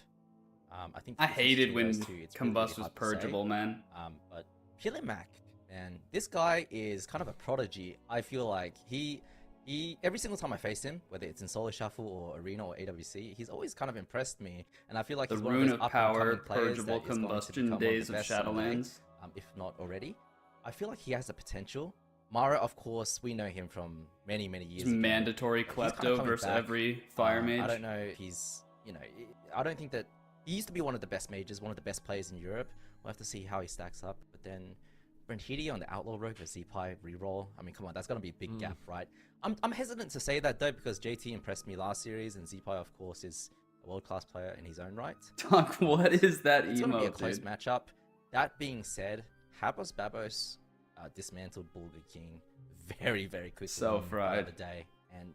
I hated when it's really Combust was hard to say. purgeable, man. But Pilimac, man, this guy is kind of a prodigy. I feel like he every single time I face him, whether it's in solo shuffle or arena or AWC, he's always kind of impressed me. And I feel like The he's one of Rune those of Power, up-and-coming players purgeable that is going to combustion become one days the of best someday, Shadowlands. if not already. I feel like he has the potential. Mara, of course, we know him from many years It's ago. mandatory He's kinda klepto coming versus back. every fire mage. I don't know if he's, I don't think that he used to be one of the best mages, one of the best players in Europe. We'll have to see how he stacks up. But then Brunhilde on the Outlaw Rogue for Zeepai reroll. I mean, come on, that's gonna be a big gap, right? I'm hesitant to say that though, because JT impressed me last series, and Zeepai, of course, is a world-class player in his own right. Doc, what is that It's gonna be a emote, close dude? matchup. That being said, Habos Babos dismantled Burger King very quickly So the fried. other day, and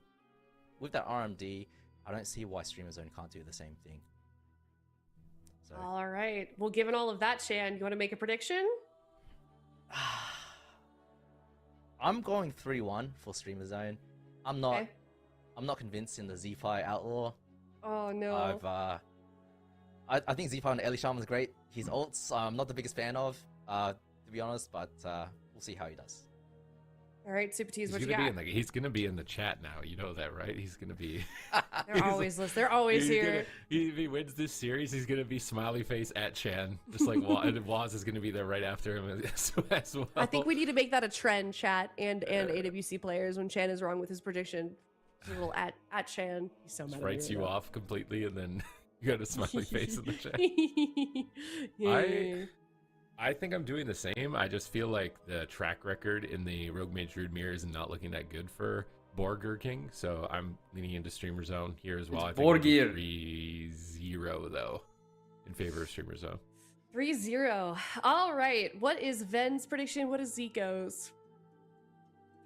with that RMD, I don't see why Streamer Zone can't do the same thing. So All right. Well, given all of that, Chan, you want to make a prediction? I'm going 3-1 for Streamer Zone. I'm not Okay. convinced in the Zeepai Outlaw. Oh no. I think Zeepai on Ellie Shaman's great. His ults I'm not the biggest fan of, to be honest, but we'll see how he does. All right, Supties, He's what you gonna be got? he's gonna be in the chat now. You know that, right? He's gonna be. They're always They're always He's here. if he wins this series, he's gonna be smiley face at Chan, just like and Waz is gonna be there right after him as well. I think we need to make that a trend, chat and AWC players. When Chan is wrong with his prediction, a little at Chan. He's so mad just at me writes right you now. off completely, and then you got a smiley face in the chat. Yeah. I think I'm doing the same. I just feel like the track record in the Rogue Mage Druid Mirror is not looking that good for Burger King, so I'm leaning into Streamer Zone here as well. It's I think Borgir. 3-0 though, in favor of Streamer Zone. 3-0. All right. What is Ven's prediction? What is Zico's?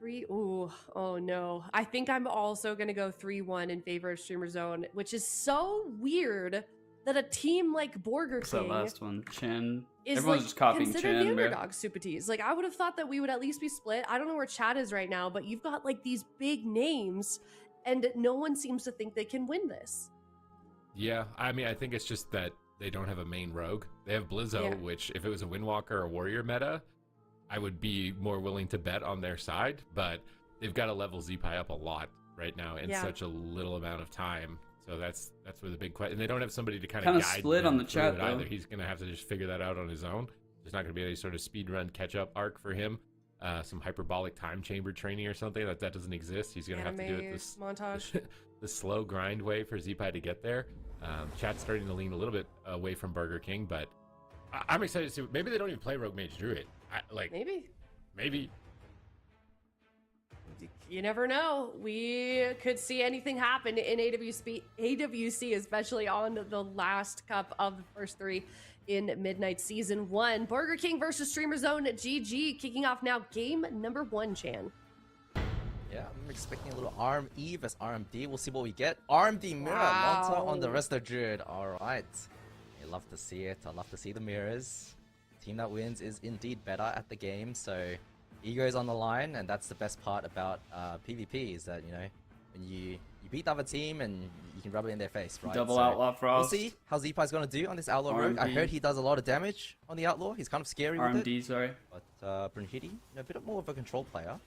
3. Ooh. Oh no. I think I'm also gonna go 3-1 in favor of Streamer Zone, which is so weird that a team like Burger What's that King last one? Chin. is Everyone's like just copying considered Chin, the bro. underdog Supatees. Like I would have thought that we would at least be split. I don't know where Chad is right now, but you've got like these big names, and no one seems to think they can win this. Yeah, I mean, I think it's just that they don't have a main rogue. They have Blizzo, Yeah. which if it was a Windwalker or Warrior meta, I would be more willing to bet on their side, but they've got to level Zeepai up a lot right now in Yeah. such a little amount of time. So that's where the big question. And they don't have somebody to kind Kinda of guide split them on the through chat, it though. either. He's gonna have to just figure that out on his own. There's not gonna be any sort of speed run catch up arc for him. Some hyperbolic time chamber training or something that doesn't exist. He's gonna have to do it this montage. the slow grind way for Zeepai to get there. Chat's starting to lean a little bit away from Burger King, but I'm excited to see. Maybe they don't even play Rogue Mage Druid. Maybe. You never know. We could see anything happen in AWC, especially on the last cup of the first 3 in Midnight Season 1. Burger King versus Streamer Zone GG kicking off now. Game number 1, Chan. Yeah, I'm expecting a little RME versus RMD. We'll see what we get. RMD mirror, Wow. Lonta on the rest of Druid. Alright. I love to see it. I love to see the mirrors. Team that wins is indeed better at the game, so ego's on the line, and that's the best part about PvP is that, you know, when you beat the other team and you can rub it in their face, right? Double So Outlaw Frost. We'll see how Zeepai's gonna do on this Outlaw Rogue. I RMD. heard he does a lot of damage on the Outlaw. He's kind of scary with it. RMD, sorry. But Brunhilde, you know, a bit more of a control player.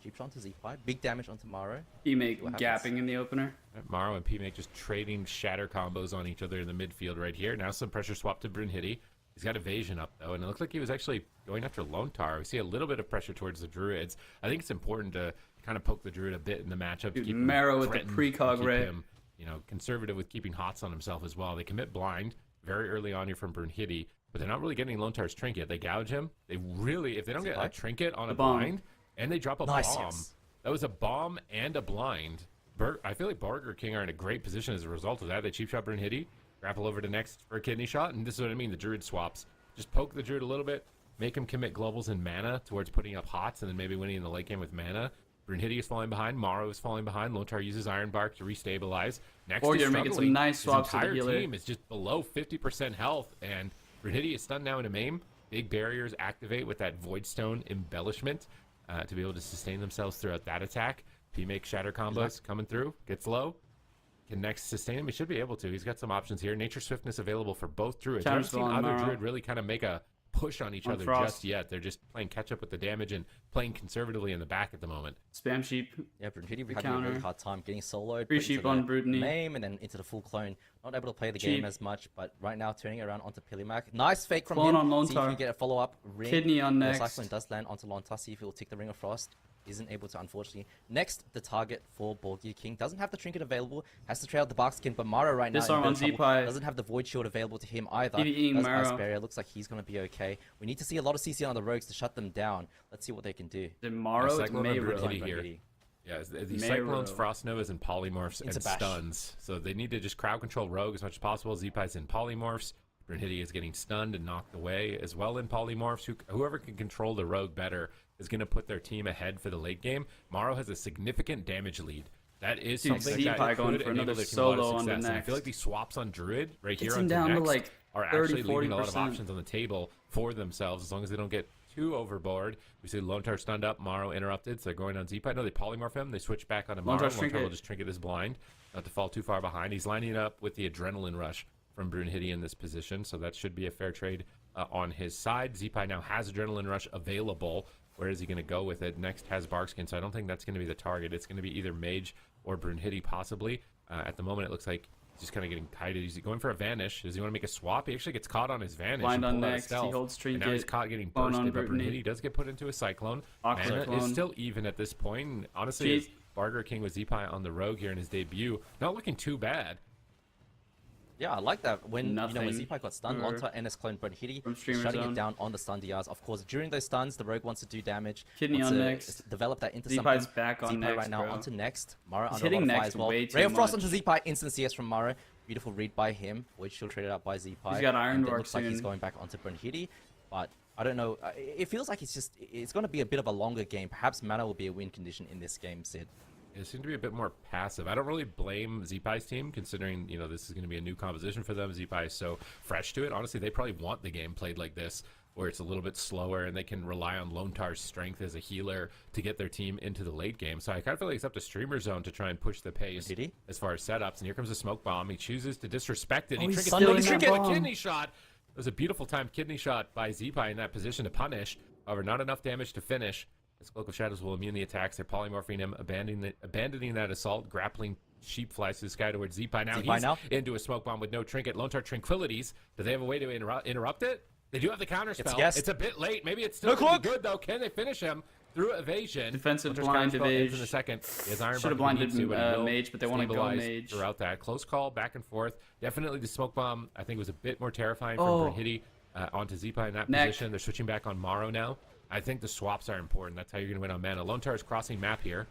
Cheap shot onto Zeepai, big damage onto Maro. He make What gapping in the opener. Maro and P-Make just trading shatter combos on each other in the midfield right here. Now some pressure swap to Brunhilde. He's got evasion up though, and it looked like he was actually going after Lontar. We see a little bit of pressure towards the Druids. I think it's important to kind of poke the Druid a bit in the matchup. Dude, to keep him Marrow with the threatened, precog to keep ray. him, you know, conservative with keeping hots on himself as well. They commit blind very early on here from Brunhilde, but they're not really getting Lontar's trinket. They gouge him. They really, if they don't get a trinket on a bomb. blind, and they drop a Nice, bomb, yes. that was a bomb and a blind. I feel like Burger King are in a great position as a result of that. They cheap shot Brunhilde, grapple over to next for a kidney shot, and this is what I mean, the Druid swaps. Just poke the Druid a little bit, make him commit globals and mana towards putting up hots, and then maybe winning in the late game with mana. Brunhilde is falling behind, Maro is falling behind, Lontar uses Iron Bark to restabilize. Next Or is you're making some struggling. nice swaps to His the entire healer. team is just below 50% health, and Brunhilde is stunned now in a MAME. Big barriers activate with that Voidstone embellishment to be able to sustain themselves throughout that attack. P-Make shatter combos coming through, gets low. Can next sustain him. He should be able to. He's got some options here. Nature Swiftness available for both Druids. I haven't seen Counterspell on other Maro. Druid really kind of make a push on each On other Frost. just yet. They're just playing catch up with the damage and playing conservatively in the back at the moment. Spam sheep. Yeah, Brunhilde having a counter. really hard time getting soloed. Free put into sheep the on Brutiny. Maim and then into the full clone. Not able to play the Cheap. game as much, but right now turning it around onto Pilimac. Nice fake from Clone him. on See if you Lontar. can get a follow-up ring. Kidney on The next. Cyclone does land onto Lontar. See if he will tick the Ring of Frost. Isn't able to, unfortunately. Next, the target for Borgia King. Doesn't have the trinket available. Has to trail the Bark Skin, but Maro right now Disarm in on a bit of Zeepai. trouble. Doesn't have the Void Shield available to him either. PvEing Does Ice Maro. Barrier. Looks like he's going to be okay. We need to see a lot of CC on the Rogues to shut them down. Let's see what they can do. The Maro, it's Cyclone on Mayro. Brunhilde here. Yeah, the Mayro. Cyclones, Frost Novas, and Polymorphs Into and bash. stuns. So they need to just crowd control Rogue as much as possible. Zeepai's in Polymorphs. Brunhilde is getting stunned and knocked away as well in Polymorphs. Whoever can control the Rogue better is going to put their team ahead for the late game. Maro has a significant damage lead. That is Dude, something Zeepai that going could for enable another their team a lot of solo on the success. And I feel next. like these swaps on Druid right Gets here him on down to, next like, are 30, actually leaving a lot of 40%. options on the table for themselves as long as they don't get too overboard. We see Lontar stunned up, Maro interrupted, so they're going on Zeepai. No, they polymorph him, they switch back onto Maro. Lontar's Lontar trinket. will just trinket his blind, not to fall too far behind. He's lining it up with the Adrenaline Rush from Brunhilde in this position, so that should be a fair trade on his side. Zeepai now has Adrenaline Rush available. Where is he going to go with it? Next has Barkskin, so I don't think that's going to be the target. It's going to be either Mage or Brunhilde possibly. At the moment, it looks like he's just kind of getting kited. He's going for a Vanish. Does he want to make a swap? He actually gets caught on his Vanish. Blind and on pulled out a next. He stealth. holds And now he's trinket. caught getting Clone on bursted, but Brunhilde. Brunhilde does get put into a Cyclone. Ox Mana Cyclone. is still even at this point. And honestly, Cheap. as Burger King with Zeepai on the Rogue here in his debut, not looking too bad. Yeah, I like that. When when Nothing Zeepai got stunned, for- Lontar, NS Clone, Brunhilde from Streamer shutting Zone. it down on the stun DRs. Of course, during those stuns, the Rogue wants to do damage. Kidney wants on to next. Develop that into Zeepai's something. back on Zeepai next, right now bro. onto next. Maro He's under a hitting lot of fire next as well. way too Ray of Frost much. onto Zeepai, instant CS from Maro. Beautiful read by him. Void Shield traded out by Zeepai. He's got Iron And it Bark looks like he's soon. going back onto Brunhilde, but I don't know. It feels like it's going to be a bit of a longer game. Perhaps mana will be a win condition in this game, Sid. It seemed to be a bit more passive. I don't really blame Zeepai's team, considering, you know, this is going to be a new composition for them. Zeepai is so fresh to it. Honestly, they probably want the game played like this, where it's a little bit slower and they can rely on Lontar's strength as a healer to get their team into the late game. So I kind of feel like it's up to Streamer Zone to try and push the pace Did he? as far as setups. And here comes a smoke bomb. He chooses to disrespect it. Oh, He he's triggers stealing the that trinket, a bomb. kidney shot. It was a beautiful timed kidney shot by Zeepai in that position to punish. However, not enough damage to finish. His Cloak of Shadows will immune the attacks. They're polymorphing him, abandoning that assault, grappling sheep flies to the sky towards Zeepai. Now he's into a smoke bomb with no trinket. Lone Star Tranquilities. Do they have a way to interrupt it? They do have the counter spell. It's a bit late. Maybe it's still good though. Can they finish him through evasion? Defensive blind evasion. In a second. Should have blinded Mage, but they want to go Mage. Throughout that close call, back and forth. Definitely the smoke bomb. I think was a bit more terrifying from Brunhilde onto Zeepai in that position. They're switching back on Morrow now. I think the swaps are important. That's how you're going to win on mana. Lone Star is crossing map here.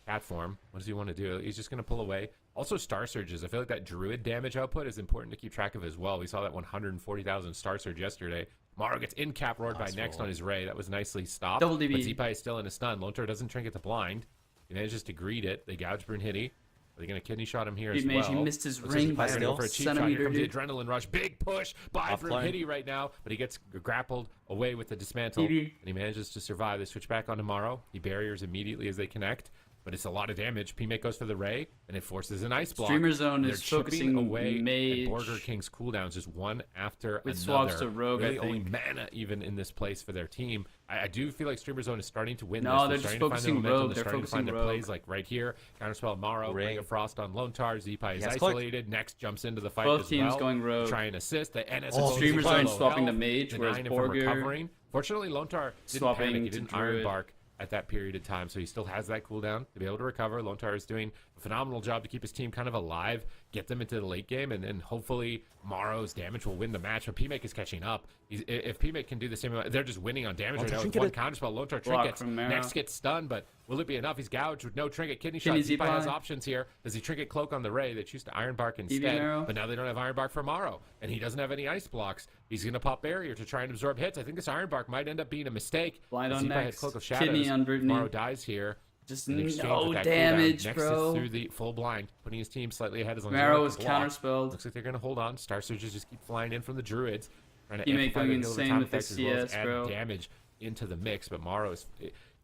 Cat form. What does he want to do? He's just going to pull away. Also, Star Surges. I feel like that Druid damage output is important to keep track of as well. We saw that 140,000 Star Surge yesterday. Morrow gets in-cap roared by next on his Ray. That was nicely stopped. Double DB. But Zeepai is still in a stun. Lone Star doesn't trinket the blind. He manages to greet it. They gouge Brunhilde. Are they going to kidney shot him here as well? He missed his ring by a centimeter. Here comes the adrenaline rush. Big push by Brunhilde right now, but he gets grappled away with the dismantle, and he manages to survive. They switch back onto Morrow. He barriers immediately as they connect, but it's a lot of damage. PMake goes for the Ray, and it forces an ice block. Streamer Zone is focusing away Mage. Burger King's cooldowns just one after with another. Swaps to Rogue, really I think. only mana even in this place for their team. I do feel like Streamer Zone is starting to win No, this. they're just focusing Rogue. They're starting to find focusing their Rogue. plays like right here. Counterspell Morrow, Ring of Frost on Lone Tar. Zeepai is Yes, isolated. Next jumps into the fight Both as teams well. going Rogue. Try and assist. The NS Streamer Zone swapping to Mage, whereas denying him from Borger recovering. Fortunately, Lone Tar didn't swapping panic. He to didn't Druid. Iron Bark at that period of time, so he still has that cooldown to be able to recover. Lone Tar is doing a phenomenal job to keep his team kind of alive, get them into the late game, and then hopefully Morrow's damage will win the match. But PMake is catching up. If PMake can do the same, they're just winning on damage right now with one counterspell. Lone Tar trinkets. Next gets stunned, but will it be enough? He's gouged with no trinket. Kidney shot. Zeepai has options here. Does he trinket cloak on the Ray? They choose to Iron Bark instead, but now they don't have Iron Bark for Morrow, and he doesn't have any ice blocks. He's going to pop barrier to try and absorb hits. I think this Iron Bark might end up being a mistake. Blind on Zeepai next. had Cloak of Shadows. Kidney on Brittany. Morrow dies here. Just in exchange no with that damage, cooldown. bro. Next is through the full blind, putting his team slightly ahead as long as Marrow they is can block. counterspelled. Looks like they're going to hold on. Star Surges just keep flying in from the Druids. Trying to PMake amplify going their heal over insane time with effects his as well as CS, add bro. damage into the mix, but Morrow is...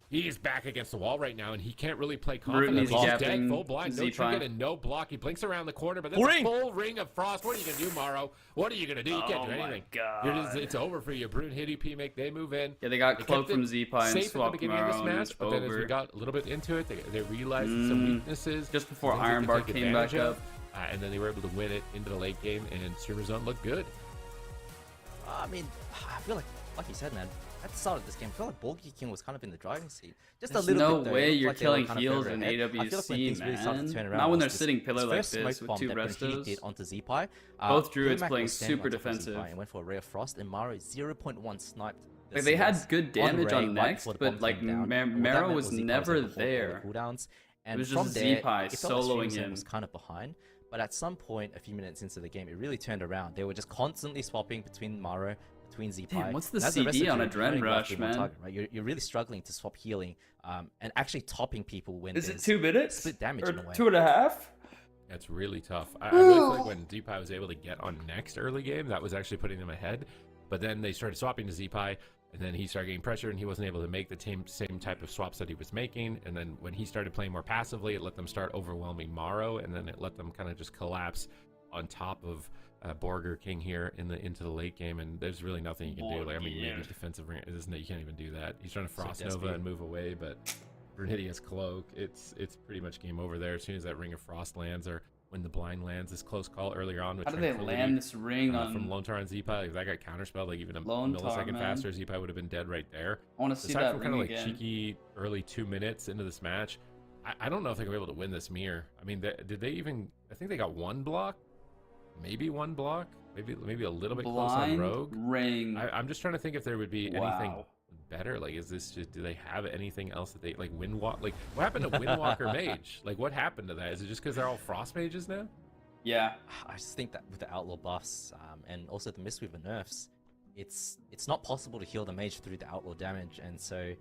He is back against the wall right now, and he can't really play Brittany's confidently. He's gapping dead, full blind, no Zeepai. trinket, and no block. He blinks around the corner, but that's a full ring of frost. What are you going to do, Morrow? What are you going to do? You can't do anything. You're just, it's over for you. Brunhilde, PMake, they move in. Yeah, they got cloak from Zeepai and safe swapped at the beginning of this Morrow match, but then as we got a little bit into it, they realized some weaknesses. Just before things they Iron could Bark take came back advantage up. of, and then they were able to win it into the late game, and Streamer Zone looked good. I mean, I feel like you said, man, at the start of this game, I feel like Borger King was kind of in the driving seat. Just There's a little no bit. Though. way It looked you're like they were killing kind of heals further in ahead. I feel like when AWC, things really started to man. turn around, Not when they're was sitting pillar this like first this smoke with bomb two that Brunhilde restos. did onto Zeepai. Both Druids PMake playing was standing super on top of defensive. Zeepai and went for a Ray of Frost, and Morrow 0.1 sniped. Like they had good damage Ray on right next, before the but bomb like came down. What that Marrow meant was Zeepai never able to hold all the there. cooldowns, and It was from just there, Zeepai it felt like soloing Streamer him. was kind of behind. But at some point, a few minutes into the game, it really turned around. They were just constantly swapping between Morrow, between Zeepai. Damn, what's the And as rest CD of on you, you're only Adrenaline left Rush, with one man? target, right? You're really struggling to swap healing and actually topping people when Is it there's 2 minutes? split damage Or in a way. 2.5? That's really tough. I really feel like when Zeepai was able to get on next early game, that was actually putting them ahead. But then they started swapping to Zeepai, and then he started getting pressure, and he wasn't able to make the same type of swaps that he was making. And then when he started playing more passively, it let them start overwhelming Morrow, and then it let them kind of just collapse on top of Borger King here into the late game. And there's really nothing you can do. Like, I mean, maybe defensive ring, you can't even do that. He's trying to Frost Nova and move away, but Brunhilde has Cloak. It's pretty much game over there as soon as that Ring of Frost lands, or when the blind lands. This close call earlier on with How did they land this ring on from Lone Tar and Zeepai? Like, if that got counterspelled, like even a Lone Tar, millisecond man. faster, Zeepai would have been dead right there. I want to see Aside that from ring kind of like again. cheeky early 2 minutes into this match, I don't know if they're gonna be able to win this mirror. I mean, did they even? I think they got one block, maybe one block, maybe a little bit close on Blind Rogue. ring. I'm just trying to think if there would be anything Wow. better. Like, is this just? Do they have anything else that they like? Windwalk? Like, what happened to Windwalker Mage? Like, what happened to that? Is it just because they're all Frost Mages now? Yeah. I just think that with the outlaw buffs and also the Mistweaver nerfs, it's not possible to heal the mage through the outlaw damage, and so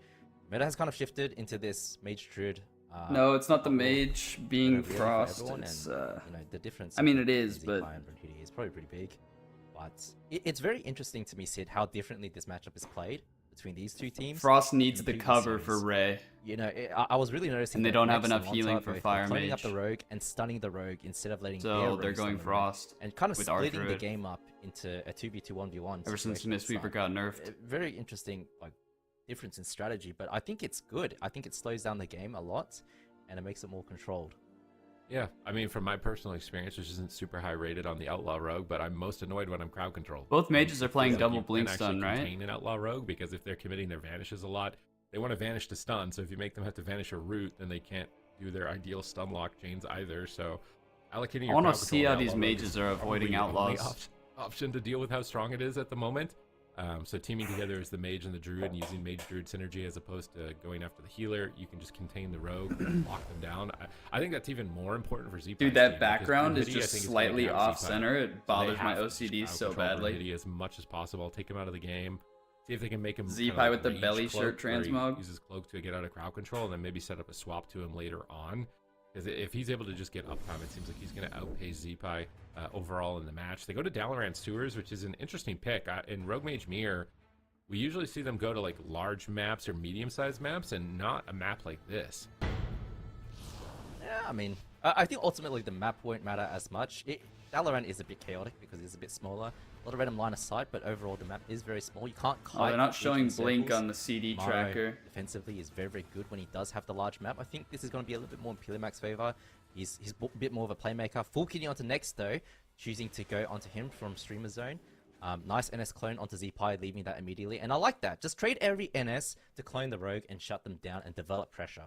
meta has kind of shifted into this mage druid. No, it's not the mage being for Frost. everyone, It's, and, you know, the difference. I mean, it is, between but- Zeepai and Brunhilde is probably pretty big. But it's very interesting to me, Sid, how differently this matchup is played between these two teams. Frost needs in the previous cover series. for Ray. You know, I was really noticing. And they that don't have Rex and enough healing Lontar for both Fire were cloning up Mage. the rogue and stunning the rogue instead of letting So their they're rogue going stun the rogue, Frost and kind of with splitting the Arthur. game up into a 2v2 1v1. Ever since situation at the Mistweaver start. got nerfed. Very interesting, like difference in strategy, but I think it's good. I think it slows down the game a lot, and it makes it more controlled. Yeah, I mean, from my personal experience, which isn't super high rated on the Outlaw Rogue, but I'm most annoyed when I'm crowd controlled. Both mages are playing Like, double you blink can stun, actually right? contain an Outlaw Rogue, because if they're committing their vanishes a lot, they want to vanish to stun, so if you make them have to vanish a root, then they can't do their ideal stun lock chains either, so allocating I your want to crowd see control how on these Outlaw Rogue mages is are probably avoiding the only outlaws. option to deal with how strong it is at the moment. So teaming together as the mage and the druid and using mage druid synergy as opposed to going after the healer, you can just contain the rogue and lock them down. I think that's even more important for Z-Pie's Dude, team, that because background is Brunhilde, I just think, is slightly gonna be out off Z-Pie. center. It So they bothers my have to OCD crowd so control badly. Brunhilde as much as possible. Take him out of the game. See if they can make him Z-Pie with the rage belly cloak, shirt where he transmog. uses cloak to get out of crowd control, and then maybe set up a swap to him later on. Because if he's able to just get uptime, it seems like he's going to outpace Z-Pie overall in the match. They go to Dalaran Sewers, which is an interesting pick. In Rogue Mage Mirror, we usually see them go to like large maps or medium-sized maps, and not a map like this. Yeah, I mean, I think ultimately the map won't matter as much. Dalaran is a bit chaotic because it's a bit smaller. A lot of random line of sight, but overall the map is very small. You can't kite. Oh, they're not in showing blink circles. on the CD Maro tracker. defensively is very, very good when he does have the large map. I think this is going to be a little bit more in Pilimac's favor. He's a bit more of a playmaker. Full kitty onto next though, choosing to go onto him from streamer zone. Nice NS clone onto Z-Pie, leaving that immediately. And I like that. Just trade every NS to clone the rogue and shut them down and develop pressure.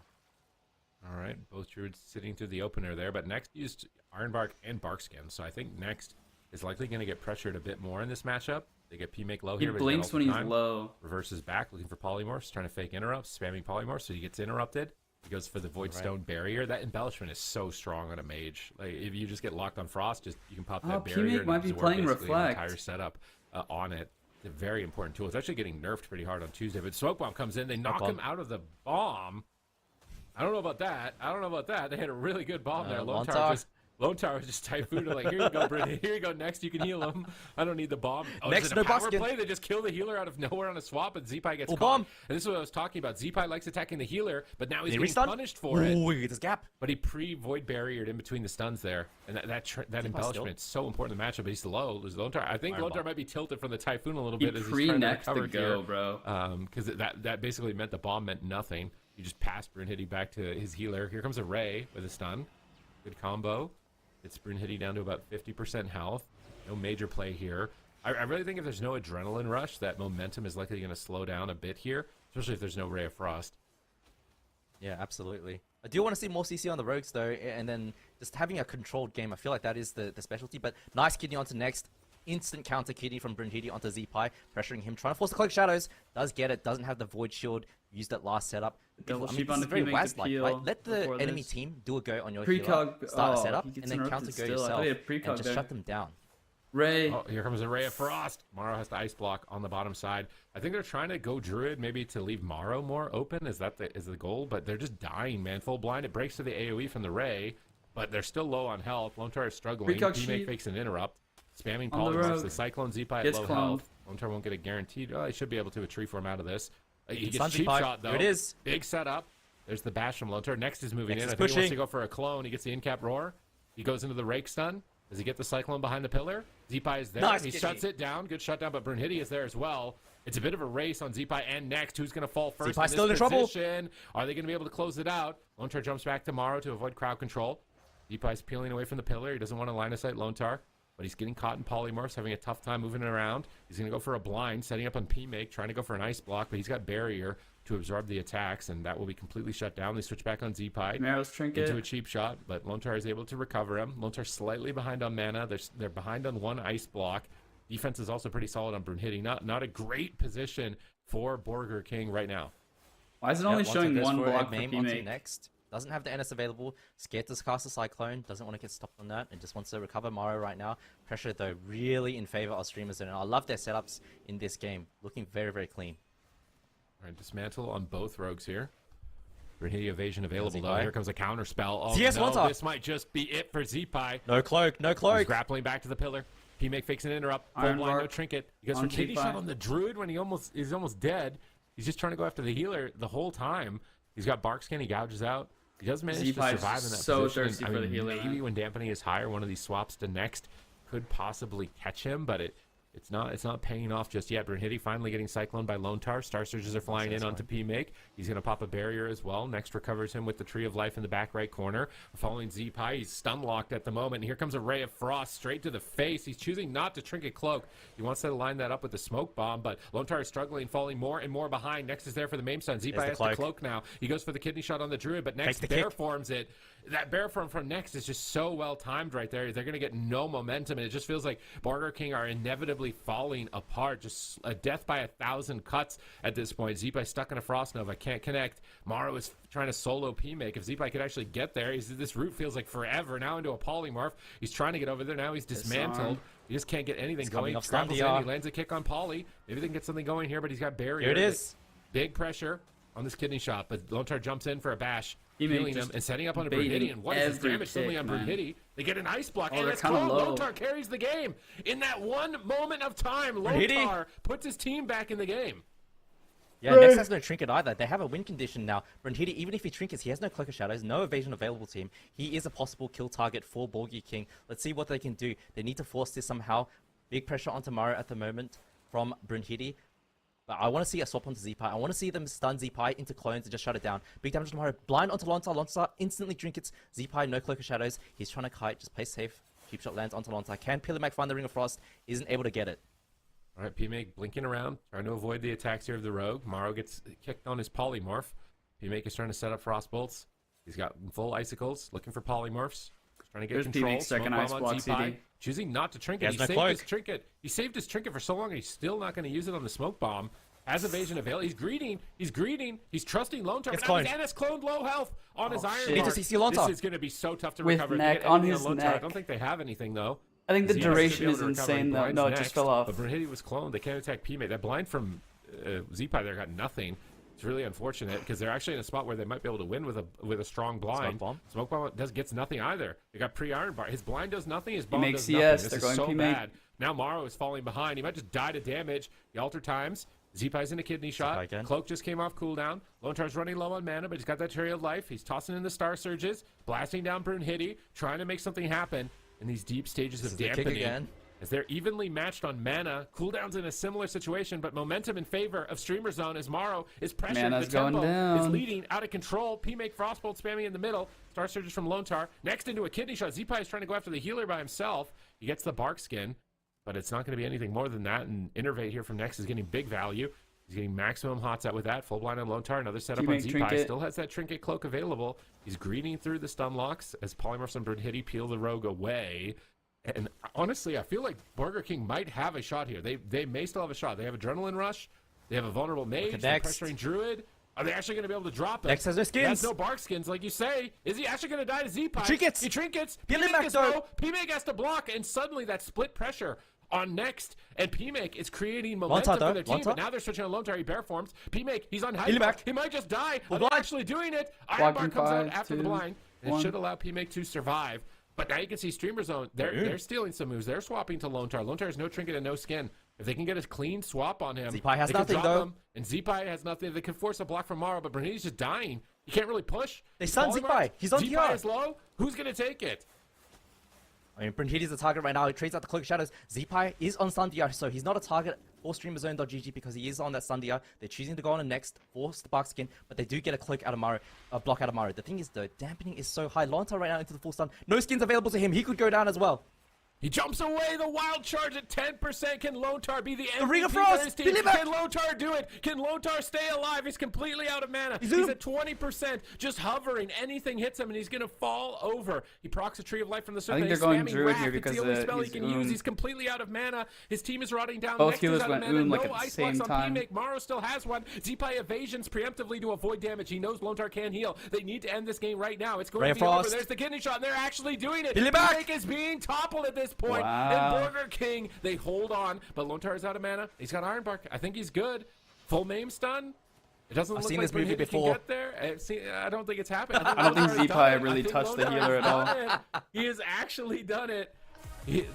All right, both druids sitting through the opener there, but Next used Ironbark and Barkskin, so I think Next is likely going to get pressured a bit more in this matchup. They get P-Make low He here, but blinks he's got when he's ult time. low. Reverses back, looking for polymorphs, trying to fake interrupts, spamming polymorphs, so he gets interrupted. He goes for the Void Stone barrier. That embellishment is so strong on a mage. Like if you just get locked on frost, you can pop that barrier. P-Make and might be absorb playing basically the Reflect. entire setup on it. It's a very important tool. It's actually getting nerfed pretty hard on Tuesday. But Smoke Bomb comes in, they knock him out of the bomb. I don't know about that. They had a really good bomb there. Lone Tower was just typhooned. Like, here you go, Brittany. Here you go. Next, you can heal him. I don't need the bomb. Oh, Next, is it no a power basket. play? They just kill the healer out of nowhere on a swap, and Z-Pie gets caught. bomb. And this is what I was talking about. Z-Pie likes attacking the healer, but now he's Did he getting restun? punished for it. Ooh, this gap. But he pre-void barriered in between the stuns there, and that embellishment is so important in the matchup. But he's low. There's Lone Tower. I think Lone Tower might be tilted from the typhoon a little He bit as he's trying to pre-next recover the go, bro. because that basically meant the bomb meant nothing. You just passed Brunhilde back to his healer. Here comes a Ray with a stun. Good combo. It's Brunhilde down to about 50% health. No major play here. I really think if there's no adrenaline rush, that momentum is likely going to slow down a bit here, especially if there's no Ray of Frost. Yeah, absolutely. I do want to see more CC on the rogues though, and then just having a controlled game. I feel like that is the specialty. But nice kidney onto next. Instant counter kidney from Brunhilde onto Z-Pie, pressuring him, trying to force the Cloak Shadows. Does get it, doesn't have the Void Shield. Used that last setup. Double I mean, sheep this on is the very P-Make to Waz-like, peel right? Let the before enemy this. team do a go on your healer, Precog. start a Oh, setup, he gets and then counter interrupted go still. I thought yourself, he had precog and just there. shut them down. Ray. Oh, here comes a Ray of Frost. Maro has the ice block on the bottom side. I think they're trying to go Druid maybe to leave Maro more open. Is the goal? But they're just dying, man. Full blind. It breaks to the AoE from the Ray, but they're still low on health. Lone Tower is struggling. Precog P-Make sheep. fakes an interrupt. Spamming On the polymorphs. rogue. The Cyclone Z-Pie at Gets low cloned. health. Lone Tower won't get a guaranteed. Oh, he should be able to a tree form out of this. He gets Sun cheap Z-Pie. shot though. There it is. Big setup. There's the bash from Lone Tower. Next is moving Next in. is I think he wants pushing. to go for a clone. He gets the in-cap roar. He goes into the rake stun. Does he get the Cyclone behind the pillar? Z-Pie is there. Nice He kitty. shuts it down. Good shutdown, but Brunhilde is there as well. It's a bit of a race on Z-Pie and Next. Who's going to fall first Z-Pie in still this in trouble. position? Are they going to be able to close it out? Lone Tower jumps back tomorrow to avoid crowd control. Z-Pie's peeling away from the pillar. He doesn't want to line of sight Lone Tower, but he's getting caught in polymorphs, having a tough time moving around. He's going to go for a blind, setting up on P-Make, trying to go for an ice block, but he's got barrier to absorb the attacks, and that will be completely shut down. They switch back on Z-Pie Maro's trinket. into a cheap shot, but Lone Tower is able to recover him. Lone Tower slightly behind on mana. They're behind on one ice block. Defense is also pretty solid on Brunhilde. Not a great position for Burger King right now. Why is it only Yeah, showing goes one for a block for maim onto P-Make? next. Doesn't have the NS available. Scared to cast a Cyclone. Doesn't want to get stopped on that. And just wants to recover Maro right now. Pressure, though, really in favor of Streamers. And I love their setups in this game. Looking very, very clean. All right, dismantle on both rogues here. Brunhilde evasion available, though. Z-Pie. Here comes a counter spell. Oh, CS no, one-top. this might just be it for Z-Pie. No cloak. No He's cloak. grappling back to the pillar. P-Make fakes an interrupt. Full Iron blind, no Bark trinket. He goes for on kitty Z-Pie. shot on the Druid when he's almost dead. He's just trying to go after the healer the whole time. He's got Barkskin. He gouges out. He does manage to Z-Pie's survive in that so position. thirsty for the healer, Maybe man. when dampening is higher, one of these swaps to next could possibly catch him, but it It's not paying off just yet. Brunhilde finally getting cycloned by Lontar. Star Surges are flying in onto P-Make. He's going to pop a barrier as well. Next recovers him with the Tree of Life in the back right corner. Following Z-Pie, he's stun locked at the moment. And here comes a Ray of Frost straight to the face. He's choosing not to Trinket Cloak. He wants to line that up with the Smoke Bomb, but Lontar is struggling, falling more and more behind. Next is there for the Mame Stun. Z-Pie has the cloak now. He goes for the kidney shot on the Druid, but Next bear forms it. That bear form from Next is just so well timed right there. They're going to get no momentum, and it just feels like Burger King are inevitably falling apart. Just a death by 1,000 cuts at this point. Z-Pie stuck in a Frost Nova, can't connect. Maro is trying to solo P-Make. If Z-Pie could actually get there, this route feels like forever. Now into a Polymorph. He's trying to get over there. Now he's dismantled. He just can't get anything going. Scrambles in, he lands a kick on Poly. Maybe they can get something going here, but he's got barrier. Here it is. Big pressure on this kidney shot, but Lontar jumps in for a bash. Healing him and setting up on a Brunhilde, and what is his damage suddenly on Brunhilde? They get an ice block, and it's Lontar carries the game. In that one moment of time, Lontar puts his team back in the game. Yeah, Next has no trinket either. They have a win condition now. Brunhilde, even if he trinkets, he has no Cloak of Shadows, no evasion available to him. He is a possible kill target for Borgia King. Let's see what they can do. They need to force this somehow. Big pressure onto Maro at the moment from Brunhilde. But I want to see a swap onto Z-Pie. I want to see them stun Z-Pie into clones and just shut it down. Big damage to Maro. Blind onto Lontar. Lontar instantly trinkets. Z-Pie, no Cloak of Shadows. He's trying to kite. Just play safe. Cheap shot lands onto Lontar. Can Pillimac find the Ring of Frost? Isn't able to get it. All right, P-Make blinking around, trying to avoid the attacks here of the Rogue. Maro gets kicked on his Polymorph. P-Make is trying to set up Frost Bolts. He's got full Icicles, looking for Polymorphs. He's trying to get control. Second ice block CD. Choosing not to trinket. He saved his trinket. He saved his trinket for so long, and he's still not going to use it on the Smoke Bomb. Has evasion available. He's greeting. He's trusting Lontar. But now he's cloned low health on his Iron Mark. This is going to be so tough to recover. With neck on his neck. I don't think they have anything, though. I think the duration is insane, though. No, it just fell off. But Brunhilde was cloned. They can't attack P-Mate. That blind from Z-Pie there got nothing. It's really unfortunate because they're actually in a spot where they might be able to win with a strong blind. Smoke Bomb gets nothing either. They got pre-Iron Bar. His blind does nothing. His bomb does nothing. This is so bad. Now Maro is falling behind. He might just die to damage. The alter times. Z-Pie's in a kidney shot. Cloak just came off cooldown. Lontar's running low on mana, but he's got that Tree of Life. He's tossing in the Star Surges, blasting down Brunhilde, trying to make something happen in these deep stages of dampening. As they're evenly matched on mana, cooldown's in a similar situation, but momentum in favor of Streamer Zone as Maro is pressured. The tempo is leading out of control. P-Make Frostbolt spamming in the middle. Star Surges from Lontar. Next into a kidney shot. Z-Pie is trying to go after the healer by himself. He gets the Bark Skin, but it's not going to be anything more than that, and Innervate here from Next is getting big value. He's getting maximum hots out with that. Full blind on Lontar. Another setup on Z-Pie. Still has that Trinket Cloak available. He's greeting through the stun locks as Polymorphs and Brunhilde peel the Rogue away. And honestly, I feel like Burger King might have a shot here. They may still have a shot. They have Adrenaline Rush. They have a vulnerable Mage. They're pressuring Druid. Are they actually going to be able to drop it? Next has no skins. He has no Bark Skins, like you say. Is he actually going to die to Z-Pie? Trinkets. He trinkets. P-Make is low. P-Make has to block, and suddenly that split pressure on Next, and P-Make is creating momentum for their team, but now they're switching on Lontar. He bear forms. P-Make, he's on high block. He might just die. Are they actually doing it? Iron Bar comes out after the blind. It should allow P-Make to survive. But now you can see Streamer Zone. They're stealing some moves. They're swapping to Lontar. Lontar has no trinket and no skin. If they can get a clean swap on him, Z-Pie has nothing, though. Him, and Z-Pie has nothing. They can force a block from Maro, but Brunhilde's just dying. You can't really push. They stun Z-Pie. He's on Z-Pie is low. Who's going to take it? I mean, Brunhilde's the target right now. He trades out the Cloak of Shadows. Z-Pie is on stun DR, so he's not a target for StreamerZone.gg because he is on that stun DR. They're choosing to go on a Next, force the Bark Skin, but they do get a Cloak out of Maro, a block out of Maro. The thing is, though, dampening is so high. Lontar right now into the full stun. No skins available to him. He could go down as well. He jumps away. The wild charge at 10%. Can Lontar be the MVP the Ring of Frost. For his team? Can Lontar do it? Can Lontar stay alive? He's completely out of mana. He's at 20%, just hovering. Anything hits him, and he's going to fall over. He procs a Tree of Life from the surface. I think they're going Druid here because it's the only spell he can use. He's completely out of mana. His team is rotting down. Both healers went like at the same time. P-Make. Maro still has one. Z-Pie evasions preemptively to avoid damage. He knows Lontar can heal. They need to end this game right now. It's going to be over. There's the kidney shot, and they're actually doing it. P-Make is being toppled at this point. Wow. Burger King, they hold on, but Lontar is out of mana. He's got Iron Bark. I think he's good. Full Mame Stun. It doesn't look like Brunhilde can get there. I don't think it's happened. I don't think Z-Pie really touched the healer at all. He has actually done it. He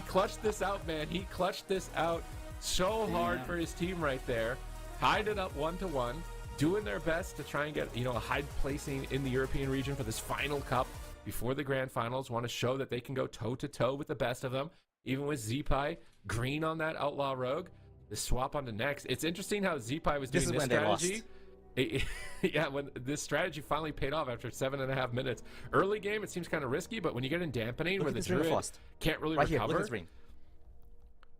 clutched this out, man. He clutched this out so hard for his team right there. Tied it up 1-1. Doing their best to try and get a high placing in the European region for this final cup before the grand finals. Want to show that they can go toe-to-toe with the best of them. even with Zeepai green on that Outlaw Rogue. The swap onto next. It's interesting how Zeepai was doing this strategy. Yeah, when this strategy finally paid off after 7.5 minutes. Early game, it seems kind of risky, but when you get in dampening, where the Druid can't really recover. Here, look at his ring.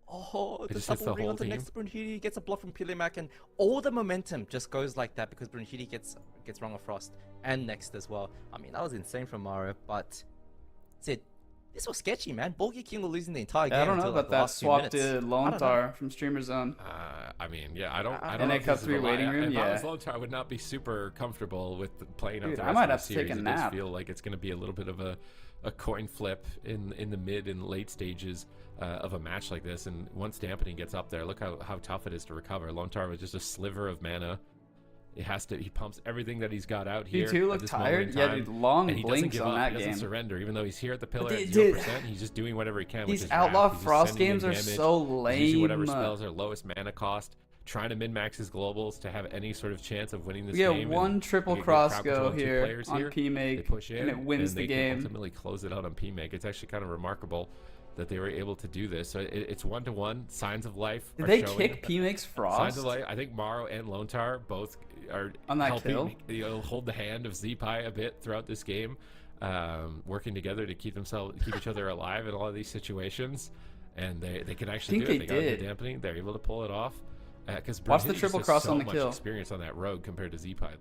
Oh, the double ring onto next Brunhilde gets a block from Pilimac, and all the momentum just goes like that because Brunhilde gets Rung of Frost and next as well. I mean, that was insane from Mario, but this was sketchy, man. Borgia King were losing the entire game. I don't know about that swap to Lontar from Streamer Zone. I mean, yeah, I don't in know. A Cup 3 waiting room, If I was Lontar, I would not be super comfortable with playing out the rest I might of have the to series. take a It nap. does feel like it's going to be a little bit of a coin flip in the mid and late stages of a match like this. And once dampening gets up there, look how tough it is to recover. Lontar was just a sliver of mana. He pumps everything that he's got out here. He too looked tired. Yeah, dude, long blinks on that game. He doesn't surrender, even though he's here at the pillar at Dude, 0%. He's just doing whatever he can. These with his Outlaw wrath. Frost games are so lame. He's using whatever spells are lowest mana cost, trying to min-max his globals to have any sort of chance of winning this game. We get one triple cross go here on They PMake, push in, and it wins and the they game. can ultimately close it out on PMake. It's actually kind of remarkable that they were able to do this. So it's 1-1. Signs of life. Did are they showing. kick PMake's Frost? Signs of life. I think Maro and Lontar both are on that helping hold the hand of Zeepai a bit throughout this game, working together to keep each other alive in all of these situations, and they can actually do it. They got the dampening. They're able to pull it off. Because watch the triple cross so on the much kill. Experience on that Rogue compared to Zeepai.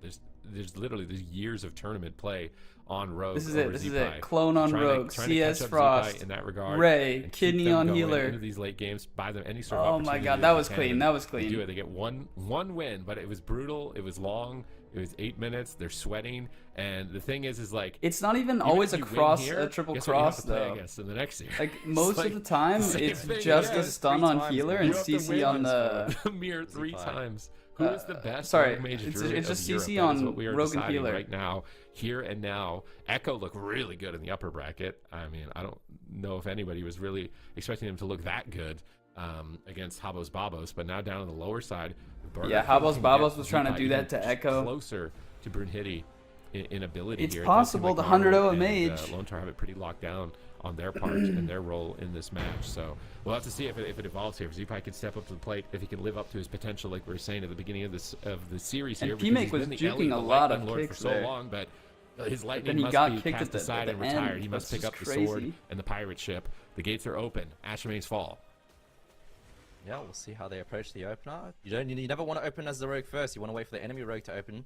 There's literally years of tournament play on Rogue. This is it. Clone on Rogue. CS Frost. In that regard. Ray. Kidney on healer. Into these late games, buy them any sort of Oh my god, that was clean. That was clean. Do it. They get one win, but it was brutal. It was long. It was 8 minutes. They're sweating, and the thing is like it's not even always a triple cross though. In the next year, like most of the time, it's just a stun on healer and CC on the mirror 3 times. Who is the best? Sorry, Mage it's just Europe? CC on what we are Rogue and healer right now, here and now. Echo looked really good in the upper bracket. I mean, I don't know if anybody was really expecting him to look that good against Habos Babos, but now down on the lower side. Yeah, Habos Babos was trying to do that to Echo. Closer to Brunhilde in ability it's here. It's possible the 100-0 Mage. Lontar have it pretty locked down on their part and their role in this match. So we'll have to see if it evolves here. If Zeepai can step up to the plate, if he can live up to his potential, like we were saying at the beginning of the series here. And PMake was juking a lot of Lord kicks for so there. long, but his lightning he must got be kicked cast at aside the and retired. end. He must That's pick up just the sword crazy. and the pirate ship. The gates are open. Ash remains fall. Yeah, we'll see how they approach the opener. You never want to open as the rogue first. You want to wait for the enemy rogue to open.